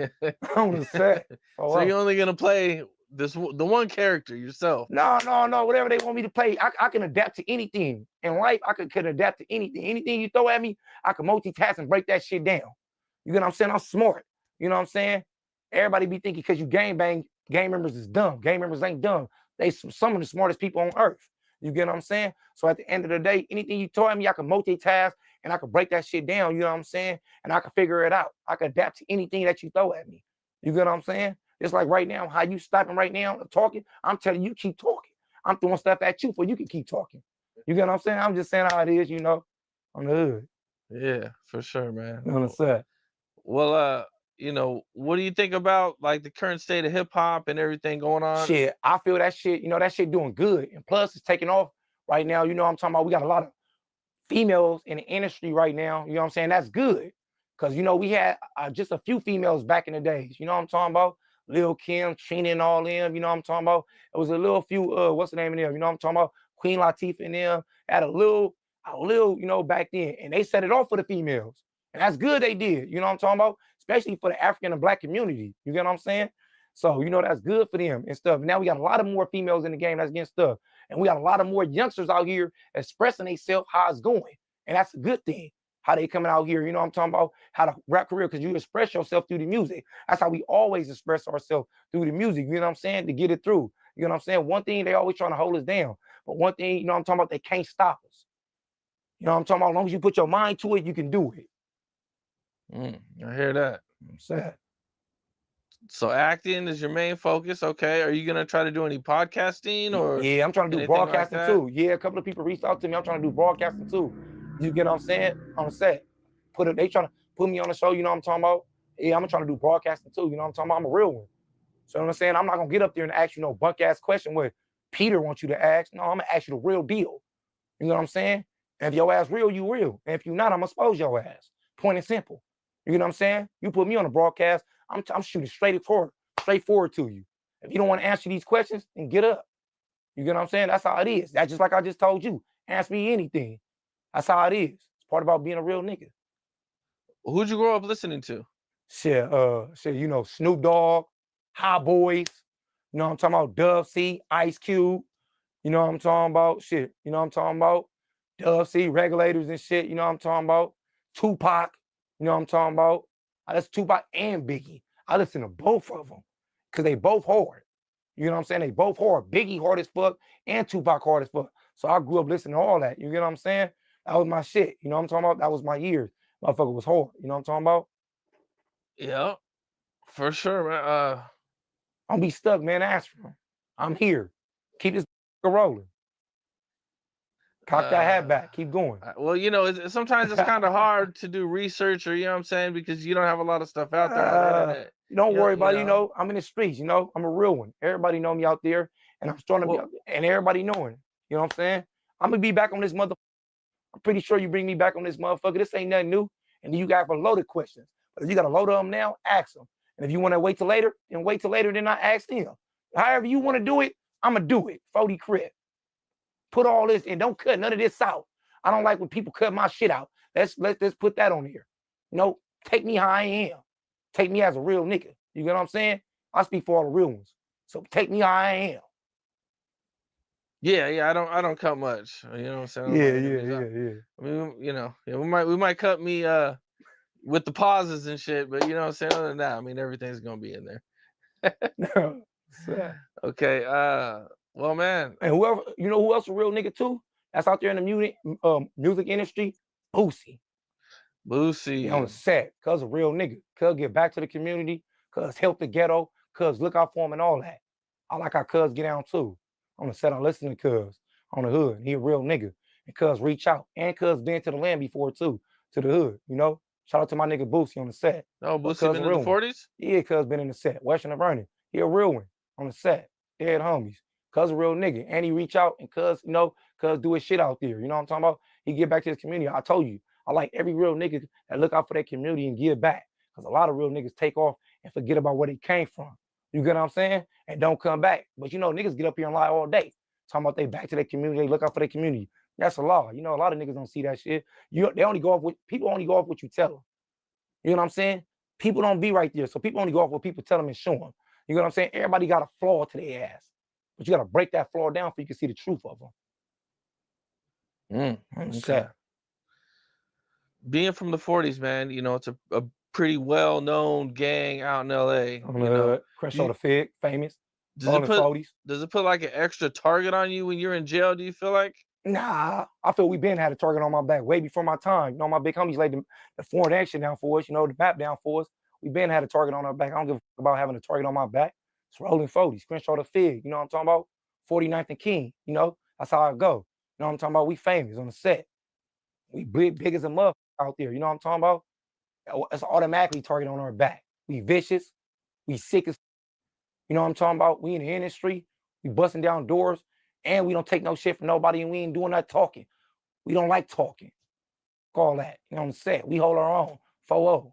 on the set. So you're only going to play the one character yourself? No. Whatever they want me to play, I can adapt to anything. In life, I can adapt to anything. Anything you throw at me, I can multitask and break that shit down. You get what I'm saying? I'm smart. You know what I'm saying? Everybody be thinking because you gang members is dumb. Gang members ain't dumb. They some of the smartest people on earth. You get what I'm saying? So at the end of the day, anything you throw at me, I can multitask and I can break that shit down. You know what I'm saying? And I can figure it out. I can adapt to anything that you throw at me. You get what I'm saying? It's like right now, how you stopping right now talking, I'm telling you, keep talking. I'm throwing stuff at you for you can keep talking. You get what I'm saying? I'm just saying how it is, you know, on the hood. Yeah, for sure, man. On the set. Well, you know, what do you think about like the current state of hip hop and everything going on? Shit, I feel that shit, you know, that shit doing good. And plus it's taking off right now. You know what I'm talking about? We got a lot of females in the industry right now. You know what I'm saying? That's good. Cause you know, we had just a few females back in the days. You know what I'm talking about? Lil Kim, Trina and all them, you know what I'm talking about? It was a little few, what's the name of them? You know what I'm talking about? Queen Latifah and them had a little, you know, back then. And they set it off for the females. And that's good they did, you know what I'm talking about? Especially for the African and Black community. You get what I'm saying? So, you know, that's good for them and stuff. Now we got a lot of more females in the game that's getting stuff. And we got a lot of more youngsters out here expressing themselves how it's going. And that's a good thing. How they coming out here, you know what I'm talking about? How to rap career, because you express yourself through the music. That's how we always express ourselves, through the music, you know what I'm saying? To get it through. You know what I'm saying? One thing, they always trying to hold us down. But one thing, you know what I'm talking about? They can't stop us. You know what I'm talking about? As long as you put your mind to it, you can do it. I hear that. I'm sad. So acting is your main focus, okay? Are you gonna try to do any podcasting or? Yeah, I'm trying to do broadcasting too. Yeah, a couple of people reached out to me. I'm trying to do broadcasting too. You get what I'm saying? On set. they trying to put me on the show, you know what I'm talking about? Yeah, I'm trying to do broadcasting too, you know what I'm talking about? I'm a real one. So what I'm saying, I'm not gonna get up there and ask you no bunk ass question where Peter wants you to ask. No, I'm gonna ask you the real deal. You know what I'm saying? And if your ass real, you real. And if you not, I'm gonna expose your ass. Point and simple. You know what I'm saying? You put me on a broadcast, I'm shooting straight forward to you. If you don't want to answer these questions, then get up. You get what I'm saying? That's how it is. That's just like I just told you. Ask me anything. That's how it is. It's part about being a real nigga. Who'd you grow up listening to? Shit, you know, Snoop Dogg, High Boys, you know what I'm talking about? Dub C, Ice Cube, you know what I'm talking about? Shit, you know what I'm talking about? Dub C, Regulators and shit, you know what I'm talking about? Tupac, you know what I'm talking about? I listen to Tupac and Biggie. I listen to both of them because they both hard. You know what I'm saying? They both hard. Biggie hard as fuck and Tupac hard as fuck. So I grew up listening to all that. You get what I'm saying? That was my shit. You know what I'm talking about? That was my years. Motherfucker was hard. You know what I'm talking about? Yeah, for sure, man. Don't be stuck, man. Ask for him. I'm here. Keep this rolling. Cock that hat back. Keep going. Well, you know, sometimes it's kind of hard to do research, or you know what I'm saying, because you don't have a lot of stuff out there on the internet. Don't worry about it. You know, I'm in the streets. You know, I'm a real one. Everybody know me out there, and I'm starting to be out there, and everybody knowing. You know what I'm saying? I'm gonna be back on this motherfucker. I'm pretty sure you bring me back on this motherfucker. This ain't nothing new. And you got a loaded questions. But if you got a load of them now, ask them. And if you want to wait till later, then wait till later, then I ask them. However you want to do it, I'm going to do it. 40 crib. Put all this and don't cut none of this out. I don't like when people cut my shit out. Let's put that on here. No, take me how I am. Take me as a real nigga. You get what I'm saying? I speak for all the real ones. So take me how I am. Yeah, I don't cut much. You know what I'm saying? Yeah. I mean, you know, yeah, we might cut me with the pauses and shit, but you know what I'm saying? Other than that, I mean, everything's gonna be in there. Okay. Well, man. And whoever, you know who else a real nigga too? That's out there in the music industry? Boosie. Boosie. On the set. Cuz a real nigga. Cuz get back to the community. Cuz help the ghetto. Cuz look out for him and all that. I like how Cuz get down too. On the set, I listen to Cuz on the hood. He a real nigga. And Cuz reach out. And Cuz been to the land before too. To the hood, you know? Shout out to my nigga Boosie on the set. Oh, Boosie been in the 40s? Yeah, Cuz been in the set. Western and Vernon. He a real one on the set. Dead homies. Cuz a real nigga. And he reach out and Cuz, you know, Cuz do his shit out there. You know what I'm talking about? He get back to his community. I told you, I like every real nigga that look out for their community and give back. Because a lot of real niggas take off and forget about where they came from. You get what I'm saying? And don't come back. But you know, niggas get up here and lie all day. Talking about they back to their community, they look out for their community. That's a law. You know, a lot of niggas don't see that shit. They only go off with people only go off what you tell them. You know what I'm saying? People don't be right there. So people only go off what people tell them and show them. You know what I'm saying? Everybody got a flaw to their ass. But you got to break that flaw down so you can see the truth of them. Okay. Being from the 40s, man, you know, it's a pretty well-known gang out in LA. Crenshaw the Fig, famous. Does it put like an extra target on you when you're in jail, do you feel like? Nah, I feel we been had a target on my back way before my time. You know, my big homies laid the foreign action down for us, you know, the map down for us. We been had a target on our back. I don't give a fuck about having a target on my back. It's rolling 40s, Crenshaw the Fig, you know what I'm talking about? 49th and King, you know, that's how I go. You know what I'm talking about? We famous on the set. We big as a motherfucker out there, you know what I'm talking about? It's automatically target on our back. We vicious, we sick as, you know what I'm talking about? We in the industry, we busting down doors, and we don't take no shit from nobody, and we ain't doing that talking. We don't like talking. Call that, you know what I'm saying? We hold our own, 4-0.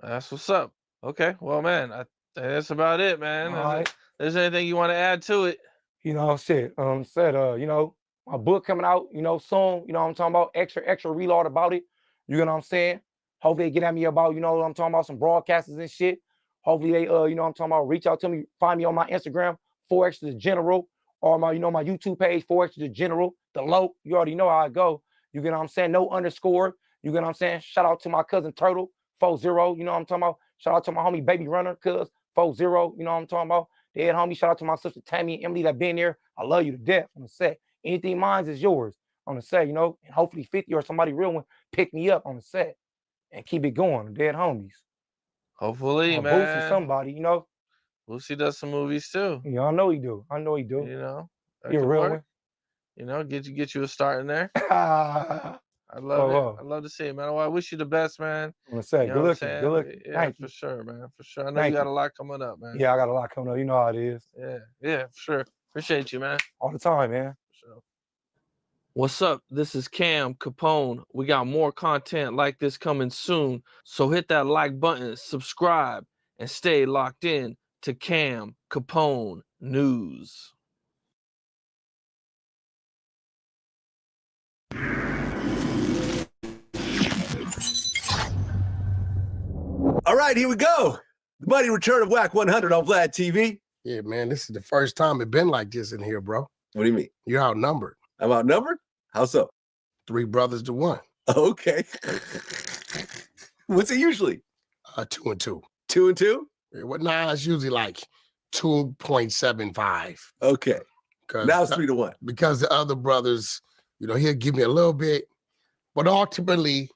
That's what's up. Okay, well, man, that's about it, man. Right. There's anything you want to add to it? You know, shit. You know, my book coming out, you know, soon. You know what I'm talking about? Extra reload about it. You know what I'm saying? Hopefully they get at me about, you know what I'm talking about, some broadcasters and shit. Hopefully they, you know what I'm talking about, reach out to me, find me on my Instagram, 4Extra the General, or my, you know, my YouTube page, 4Extra the General, the low. You already know how I go. You get what I'm saying? No underscore. You get what I'm saying? Shout out to my cousin Turtle, 40. You know what I'm talking about? Shout out to my homie Baby Runner, cuz 40. You know what I'm talking about? Dead homie. Shout out to my sister Tammy and Emily that been there. I love you to death on the set. Anything mine is yours on the set, you know, and hopefully 50 or somebody real one pick me up on the set and keep it going. Dead homies. Hopefully, man. Boosie somebody, you know. Boosie does some movies too. Yeah, I know he do. You know, you're a real one. You know, get you a start in there. I love it. I love to see it, man. Well, I wish you the best, man. I'm gonna say, You know good what I'm looking, saying? good looking. Yeah, Thank for you. sure, man. For sure. I know Thank you got you. a lot coming up, man. Yeah, I got a lot coming up. You know how it is. Yeah, for sure. Appreciate you, man. All the time, man. What's up? This is Cam Capone. We got more content like this coming soon. So hit that like button, subscribe, and stay locked in to Cam Capone News. All right, here we go. The mighty return of Whack 100 on Vlad TV. Yeah, man, this is the first time it been like this in here, bro. What do you mean? You're outnumbered. I'm outnumbered? How so? 3 brothers to 1. Okay. What's it usually? 2 and 2. 2 and 2? Yeah, well, nah, it's usually like 2.75. Okay. Now it's 3 to 1. Because the other brothers, you know, he'll give me a little bit, but ultimately,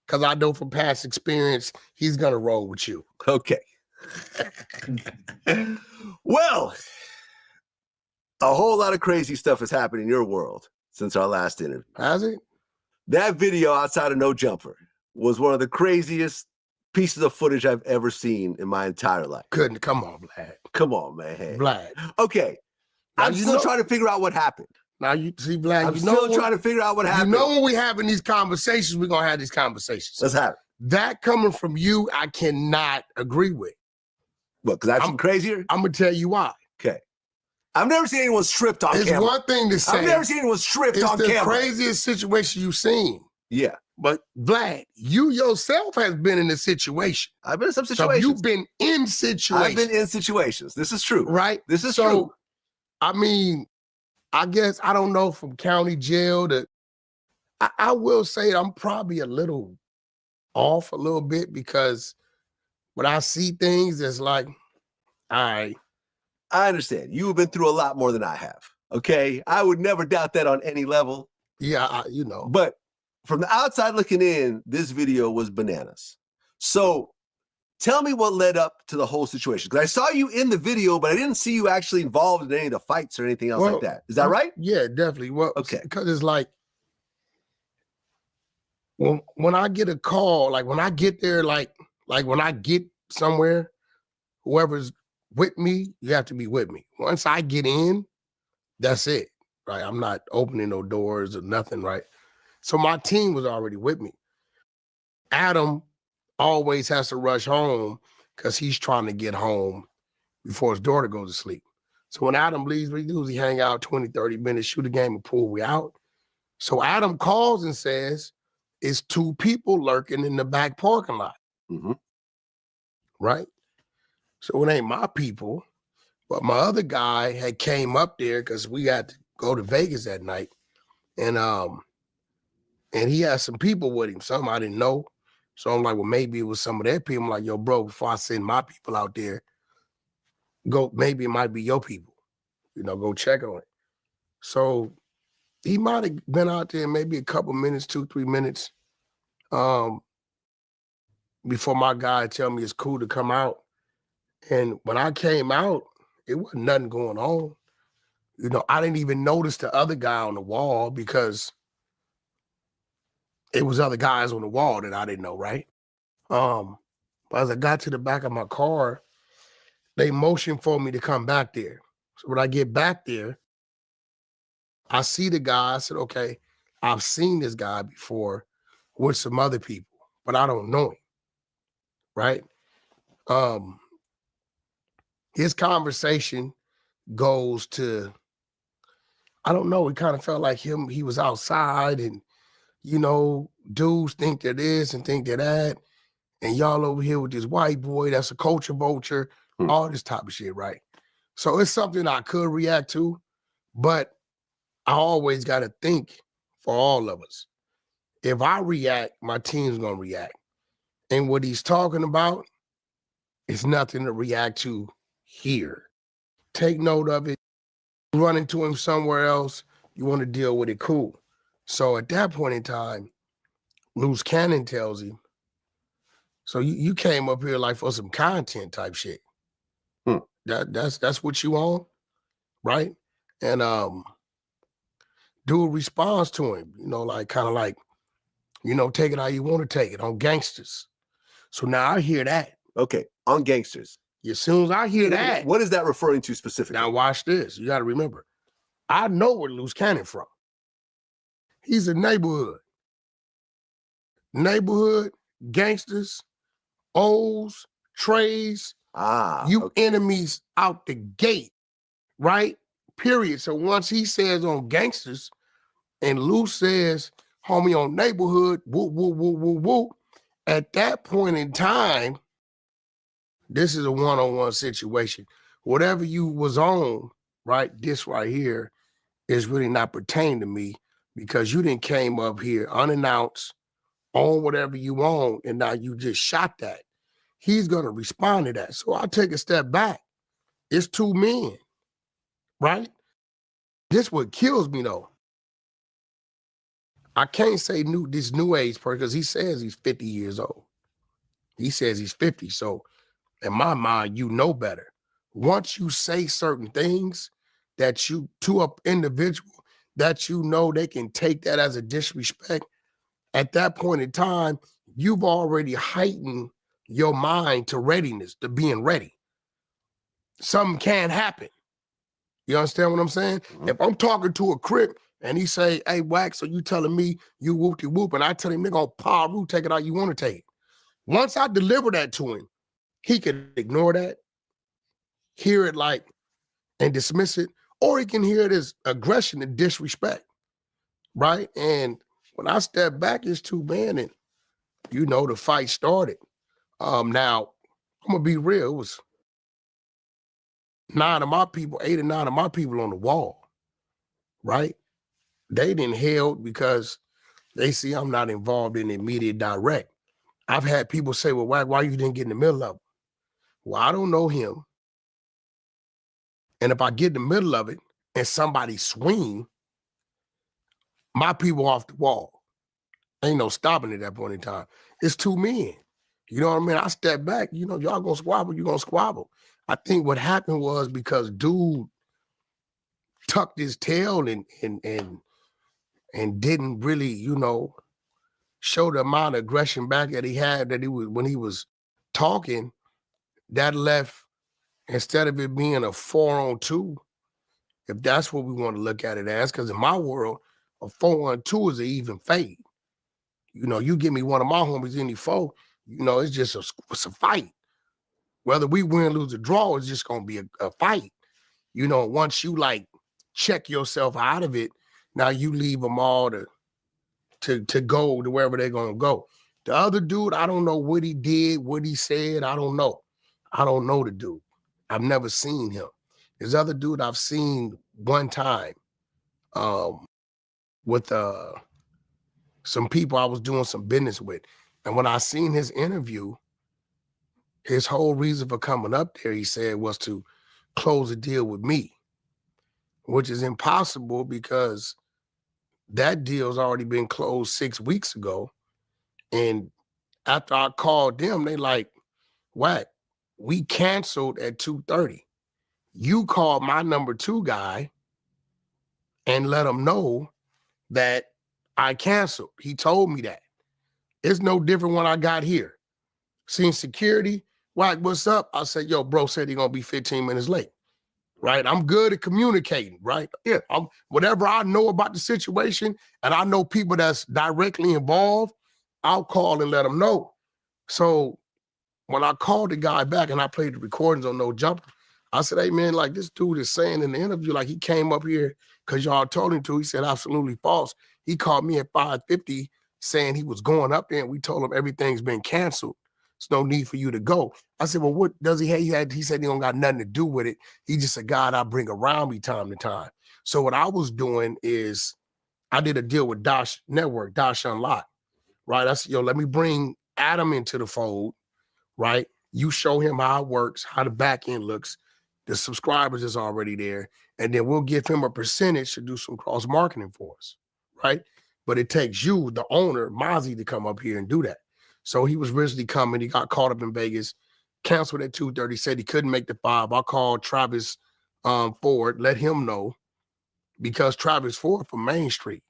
because I know from past experience, he's gonna roll with you. Okay. Well, a whole lot of crazy stuff has happened in your world since our last interview. Has it? That video outside of No Jumper was one of the craziest pieces of footage I've ever seen in my entire life. Couldn't. Come on, Vlad. Come on, man. Hey. Vlad. Okay. Now, I'm still trying to figure out what happened. Now you see, Vlad. I'm you know still trying to figure out what happened. You know when we having these conversations, we're gonna have these conversations. Let's have it. That coming from you, I cannot agree with. What? Because I'm crazier. I'm gonna tell you why. Okay. I've never seen anyone stripped on It's camera. one thing to say. I've never seen anyone stripped It's on the camera. craziest situation you've seen. Yeah. But Vlad, you yourself has been in a situation. I've been in some So situations. you've been in situations. I've been in situations. This is true. Right? This is so, true. I mean, I guess, I don't know, from county jail to, I will say I'm probably a little off a little bit because when I see things, it's like, all right. I understand. You have been through a lot more than I have. Okay. I would never doubt that on any level. Yeah, you know. But from the outside looking in, this video was bananas. So tell me what led up to the whole situation. Because I saw you in the video, but I didn't see you actually involved in any of the fights or anything else like that. Is that right? Yeah, definitely. Well, okay. Because it's like, when I get a call, like when I get there, like when I get somewhere, whoever's with me, you have to be with me. Once I get in, that's it, right? I'm not opening no doors or nothing, right? So my team was already with me. Adam always has to rush home because he's trying to get home before his daughter goes to sleep. So when Adam leaves, what he do is he hang out 20, 30 minutes, shoot a game of pool, we out. So Adam calls and says, it's 2 people lurking in the back parking lot. Mm-hmm. Right? So it ain't my people, but my other guy had came up there because we had to go to Vegas that night. And he had some people with him, some I didn't know. So I'm like, well, maybe it was some of their people. I'm like, yo, bro, before I send my people out there, maybe it might be your people. You know, go check on it. So he might have been out there maybe a couple minutes, 2-3 minutes, before my guy tell me it's cool to come out. And when I came out, it wasn't nothing going on. You know, I didn't even notice the other guy on the wall because it was other guys on the wall that I didn't know, right? But as I got to the back of my car, they motioned for me to come back there. So when I get back there, I see the guy. I said, okay, I've seen this guy before with some other people, but I don't know him, right? His conversation goes to, I don't know, it kind of felt like he was outside and, you know, dudes think they're this and think they're that, and y'all over here with this white boy that's a culture vulture, all this type of shit, right? So it's something I could react to, but I always got to think for all of us. If I react, my team's going to react. And what he's talking about is nothing to react to here. Take note of it. Run into him somewhere else. You want to deal with it, cool. So at that point in time, Loose Cannon tells him, so you came up here like for some content type shit. That's what you on, right? And dude responds to him, you know, like kind of like, You know, take it how you want to take it on gangsters. So now I hear that. Okay, on gangsters. As soon as I hear that. What is that referring to specifically? Now watch this. You got to remember. I know where Loose Cannon from. He's a neighborhood. Neighborhood, gangsters, O's, Trays. Enemies out the gate, right? Period. So once he says on gangsters and Loose says, homie on neighborhood, whoop, whoop, whoop, whoop, whoop. At that point in time, this is a one-on-one situation. Whatever you was on, right, this right here is really not pertaining to me because you didn't came up here unannounced, on whatever you own, and now you just shot that. He's going to respond to that. So I'll take a step back. It's two men, right? This what kills me, though. I can't say this new age person because he says he's 50 years old. He says he's 50. So in my mind, you know better. Once you say certain things that you, to an individual, that you know they can take that as a disrespect, at that point in time, you've already heightened your mind to readiness, to being ready. Something can happen. You understand what I'm saying? If I'm talking to a Crip and he say, hey, Wax, so you telling me you whoop-de-whoop, and I tell him, nigga, on Paru, take it out you want to take it. Once I deliver that to him, he can ignore that, hear it like, and dismiss it, or he can hear it as aggression and disrespect, right? And when I step back, it's two men, and you know the fight started. Now, I'm gonna be real, it was 8 or 9 of my people on the wall, right? They didn't held because they see I'm not involved in the immediate direct. I've had people say, well, why you didn't get in the middle of it? Well, I don't know him. And if I get in the middle of it and somebody swing, my people off the wall. Ain't no stopping at that point in time. It's two men. You know what I mean? I step back, you know, y'all gonna squabble, you gonna squabble. I think what happened was because dude tucked his tail and didn't really, you know, show the amount of aggression back that he had that he was when he was talking, that left, instead of it being a 4-on-2, if that's what we want to look at it as, because in my world, a 4-on-2 is an even fade. You know, you give me one of my homies any foe, you know, it's just it's a fight. Whether we win, lose, or draw, it's just gonna be a fight. You know, once you like check yourself out of it, now you leave them all to go to wherever they're gonna go. The other dude, I don't know what he did, what he said, I don't know. I don't know the dude. I've never seen him. This other dude I've seen one time with some people I was doing some business with. And when I seen his interview, his whole reason for coming up there, he said, was to close a deal with me, which is impossible because that deal's already been closed 6 weeks ago. And after I called them, they like, Whack, we canceled at 2:30. You called my number 2 guy and let him know that I canceled. He told me that. It's no different when I got here. Seen security, Whack, what's up? I said, yo, bro said he gonna be 15 minutes late, right? I'm good at communicating, right? Yeah, whatever I know about the situation and I know people that's directly involved, I'll call and let them know. So when I called the guy back and I played the recordings on No Jumper, I said, hey, man, like this dude is saying in the interview, like he came up here because y'all told him to. He said, absolutely false. He called me at 5:50 saying he was going up there and we told him everything's been canceled. There's no need for you to go. I said, well, what does he have? He said he don't got nothing to do with it. He just a guy I bring around me time to time. So what I was doing is I did a deal with Dash Network, Dash Unlock, right? I said, yo, let me bring Adam into the fold, right? You show him how it works, how the back end looks. The subscribers is already there. And then we'll give him a percentage to do some cross marketing for us, right? But it takes you, the owner, Mozzie, to come up here and do that. So he was originally coming. He got caught up in Vegas, canceled at 2:30, said he couldn't make the 5. I called Travis Ford, let him know, because Travis Ford from Main Street,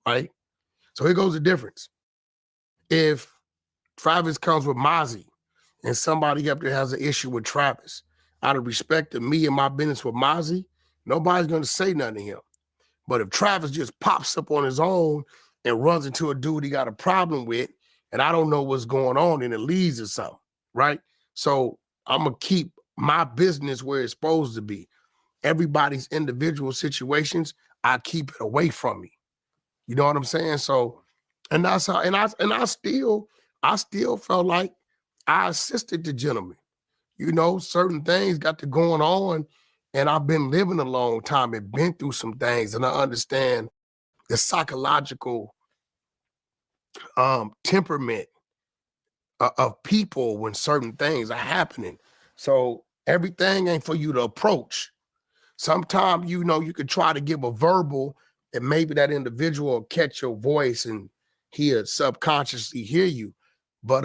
right? So here goes the difference. if Travis comes with Mozzie and somebody up there has an issue with Travis, out of respect to me and my business with Mozzie, nobody's going to say nothing to him. But if Travis just pops up on his own and runs into a dude he got a problem with, and I don't know what's going on, and it leads to something, right? So I'm going to keep my business where it's supposed to be. Everybody's individual situations, I keep it away from me. You know what I'm saying? So, and that's how, and I still felt like I assisted the gentleman. You know, certain things got to going on, and I've been living a long time and been through some things, and I understand the psychological temperament of people when certain things are happening. So everything ain't for you to approach. Sometimes, you know, you could try to give a verbal, and maybe that individual will catch your voice and he'll subconsciously hear you. But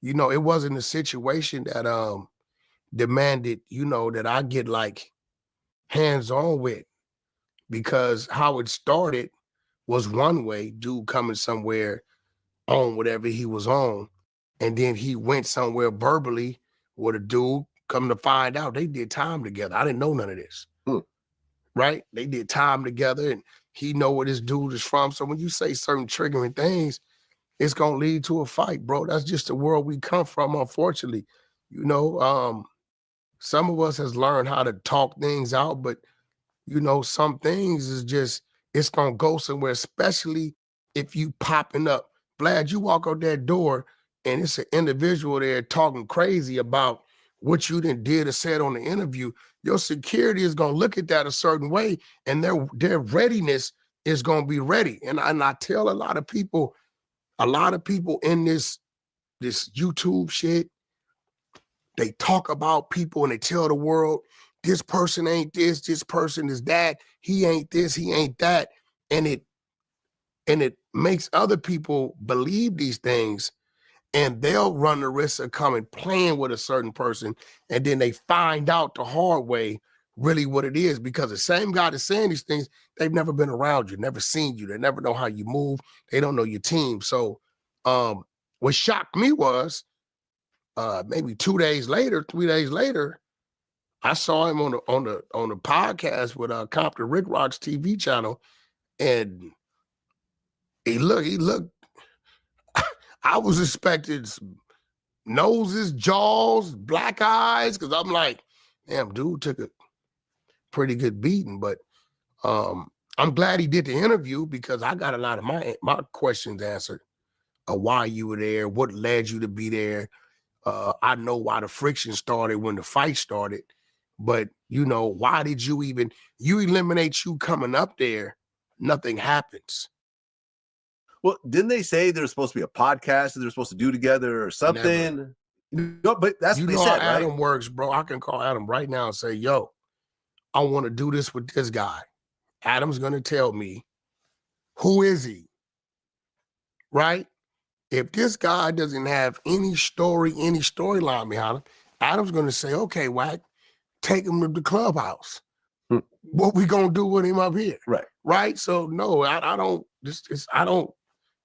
you know, it wasn't a situation that demanded, you know, that I get like hands-on with, because how it started was one way, dude coming somewhere on whatever he was on, and then he went somewhere verbally with a dude, come to find out they did time together. I didn't know none of this. Right? They did time together, and he know where this dude is from. So when you say certain triggering things, it's gonna lead to a fight, bro. That's just the world we come from, unfortunately. You know, some of us has learned how to talk things out, but you know, some things is just, it's gonna go somewhere, especially if you popping up. Vlad, you walk out that door and it's an individual there talking crazy about what you did or said on the interview. Your security is gonna look at that a certain way, and their readiness is gonna be ready. And I tell a lot of people in this YouTube shit, they talk about people and they tell the world, this person ain't this person is that, he ain't this, he ain't that. And it makes other people believe these things, and they'll run the risk of coming playing with a certain person, and then they find out the hard way really what it is, because the same guy that's saying these things, they've never been around you, never seen you, they never know how you move, they don't know your team. So what shocked me was maybe 2 days later, 3 days later, I saw him on the podcast with Compton Rick Rock's TV channel, and he looked. I was expecting some noses, jaws, black eyes, because I'm like, damn, dude took a pretty good beating. But I'm glad he did the interview, because I got a lot of my questions answered. Why you were there, what led you to be there. I know why the friction started when the fight started, but you know, why did you eliminate you coming up there, nothing happens. Well, didn't they say there's supposed to be a podcast that they're supposed to do together or something? No, but that's what they said, how Adam right? works, bro. I can call Adam right now and say, yo, I want to do this with this guy. Adam's going to tell me, who is he? Right? If this guy doesn't have any storyline behind him, Adam's going to say, okay, Wack, take him to the clubhouse. What we going to do with him up here? Right. Right? So no, I don't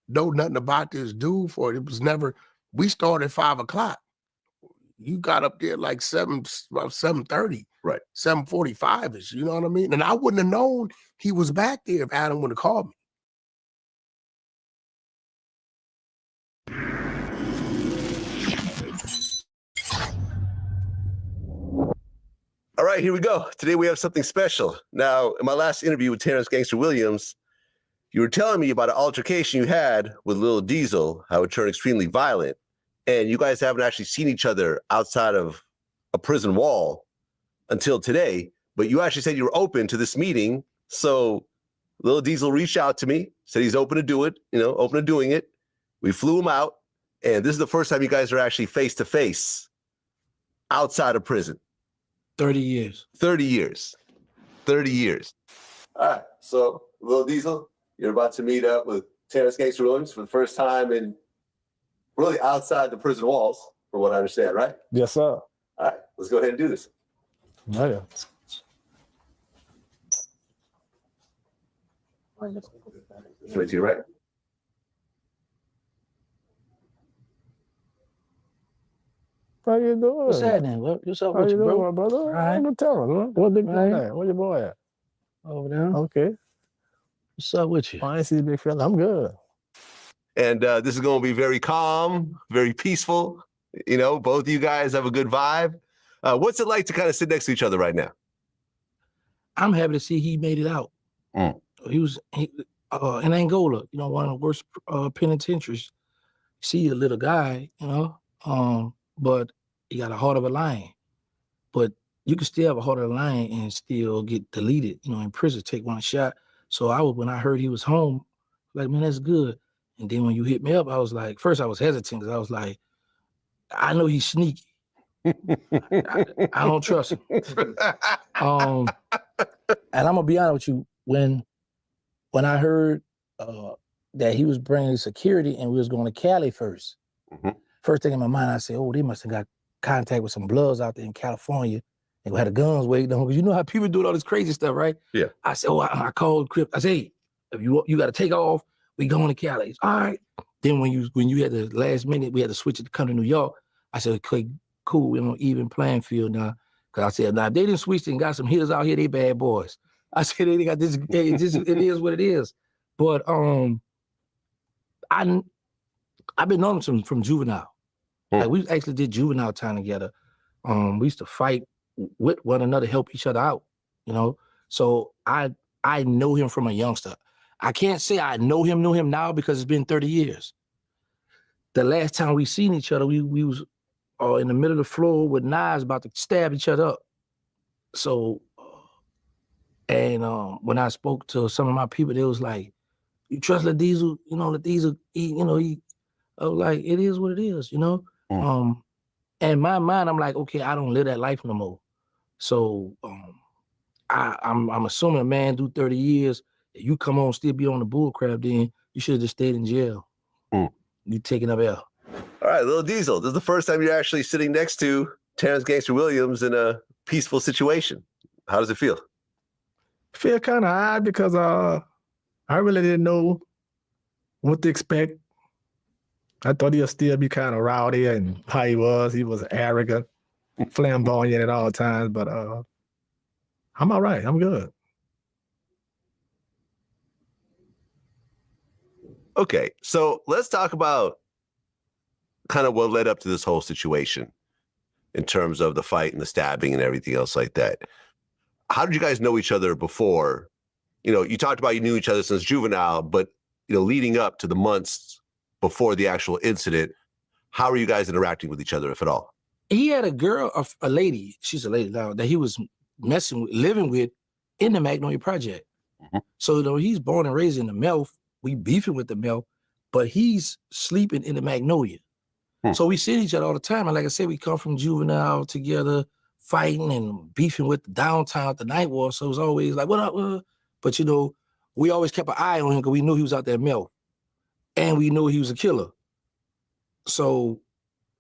know nothing about this dude for it. It was never, we started at 5 o'clock. You got up there like 7:30. Right. 7:45-ish, you know what I mean? And I wouldn't have known he was back there if Adam would have called me. All right, here we go. Today we have something special. Now, in my last interview with Terrence Gangster Williams, you were telling me about an altercation you had with Lil Diesel, how it turned extremely violent, and you guys haven't actually seen each other outside of a prison wall until today, but you actually said you were open to this meeting. So Lil Diesel reached out to me, said he's open to do it, open to doing it. We flew him out, and this is the first time you guys are actually face-to-face outside of prison. 30 years. 30 years. 30 years. All right, so Lil Diesel, you're about to meet up with Terrence Gangster Williams for the first time in really outside the prison walls, from what I understand, right? Yes, sir. All right, let's go ahead and do this. Oh, yeah. It's right to your right. How you doing? What's happening? What's up How with you you, bro? doing, my brother? All right. I'm gonna tell him, man. What big Right. fella at? Where your boy at? Over there. Okay. What's up with you? I ain't see the big fella. I'm good. And this is going to be very calm, very peaceful. You know, both of you guys have a good vibe. What's it like to kind of sit next to each other right now? I'm happy to see he made it out. He was in Angola, you know, one of the worst penitentiaries. See a little guy, you know, but he got a heart of a lion. But you can still have a heart of a lion and still get deleted, you know, in prison, take one shot. So when I heard he was home, like, man, that's good. And then when you hit me up, I was like, first I was hesitant because I was like, I know he's sneaky. I don't trust him. And I'm gonna be honest with you, when I heard that he was bringing security and we was going to Cali first, first thing in my mind, I said, oh, they must have got contact with some bloods out there in California and had the guns waiting on, because you know how people doing all this crazy stuff, right? Yeah. I said, I called Crip. I said, hey, if you got to take off, we going to Cali. All right. Then when you had the last minute, we had to switch it to come to New York. I said, okay, cool, we're on even playing field now. Because I said, now if they didn't switch and got some hitters out here, they bad boys. I said, they got this, it is what it is. But I've been knowing him from juvenile. Like, we actually did juvenile time together. We used to fight with one another, help each other out, you know? So I know him from a youngster. I can't say I know him now because it's been 30 years. The last time we seen each other, we was in the middle of the floor with knives about to stab each other up. So, and when I spoke to some of my people, they was like, you trust Diesel? You know, Diesel, I was like, it is what it is, you know? In my mind, I'm like, okay, I don't live that life no more. So I'm assuming a man do 30 years, if you come on, still be on the bullcrap, then you should have just stayed in jail. You taking up L. All right, Lil Diesel, this is the first time you're actually sitting next to Terrence Gangster Williams in a peaceful situation. How does it feel? Feel kind of odd because I really didn't know what to expect. I thought he'd still be kind of rowdy and how he was. He was arrogant, flamboyant at all times, but I'm all right. I'm good. Okay, so let's talk about kind of what led up to this whole situation in terms of the fight and the stabbing and everything else like that. How did you guys know each other before? You know, you talked about you knew each other since juvenile, but, you know, leading up to the months before the actual incident, how are you guys interacting with each other, if at all? He had a girl, a lady, she's a lady now, that he was living with in the Magnolia Project. So, you know, he's born and raised in the Melf. We beefing with the Melf, but he's sleeping in the Magnolia. So we see each other all the time. And like I said, we come from juvenile together, fighting and beefing with the downtown at the night war. So it was always like, what up? But, you know, we always kept an eye on him because we knew he was out there Melf. And we knew he was a killer. So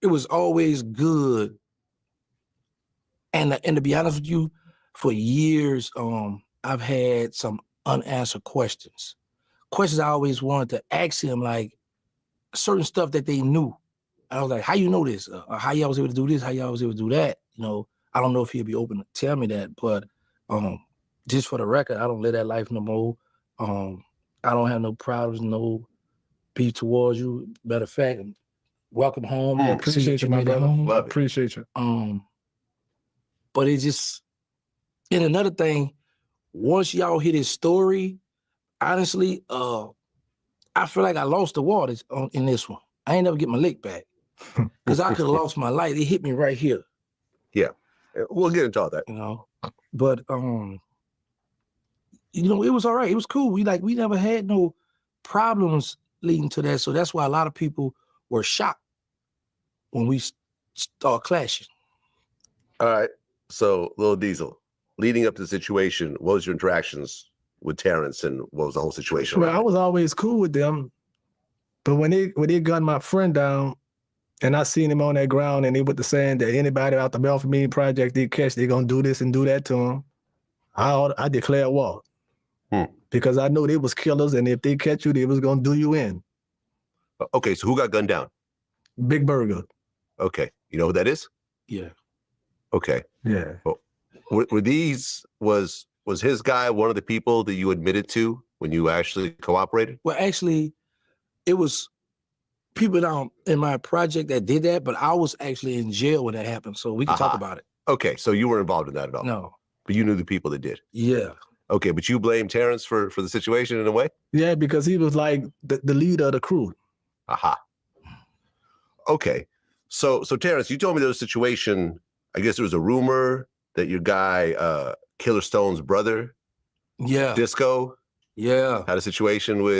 it was always good. And to be honest with you, for years, I've had some unanswered questions. Questions I always wanted to ask him, like certain stuff that they knew. I was like, how you know this? How y'all was able to do this? How y'all was able to do that? You know, I don't know if he'll be open to tell me that, but just for the record, I don't live that life no more. I don't have no problems, no beef towards you. Matter of fact, welcome home. Appreciate you, my brother. Appreciate you. But it just, and another thing, once y'all hear his story, honestly, I feel like I lost the war in this one. I ain't never get my lick back because I could have lost my life. It hit me right here. Yeah, we'll get into all that. You know, but you know, it was all right. It was cool. We never had no problems leading to that. So that's why a lot of people were shocked when we start clashing. All right. So, Lil Diesel, leading up to the situation, what was your interactions with Terrence and what was the whole situation? Well, I was always cool with them. But when they gunned my friend down and I seen him on that ground and they went to saying that anybody out the Belfamine Project they catch, they gonna do this and do that to him, I declared war. Because I know they was killers, and if they catch you, they was gonna do you in. Okay, so who got gunned down? Big Burger. Okay, You know who that is? Yeah. Okay. Yeah. Well, were these was his guy one of the people that you admitted to when you actually cooperated? Well, actually, it was people down in my project that did that, but I was actually in jail when that happened, so we can talk about it. Okay, so you weren't involved in that at all? No. But you knew the people that did? Yeah. Okay, but you blame Terrence for the situation in a way? Yeah, because he was like the leader of the crew. Aha. Okay. So Terrence, you told me there was a situation, I guess there was a rumor that your guy, Killer Stone's brother, Yeah. Disco, Yeah. had a situation with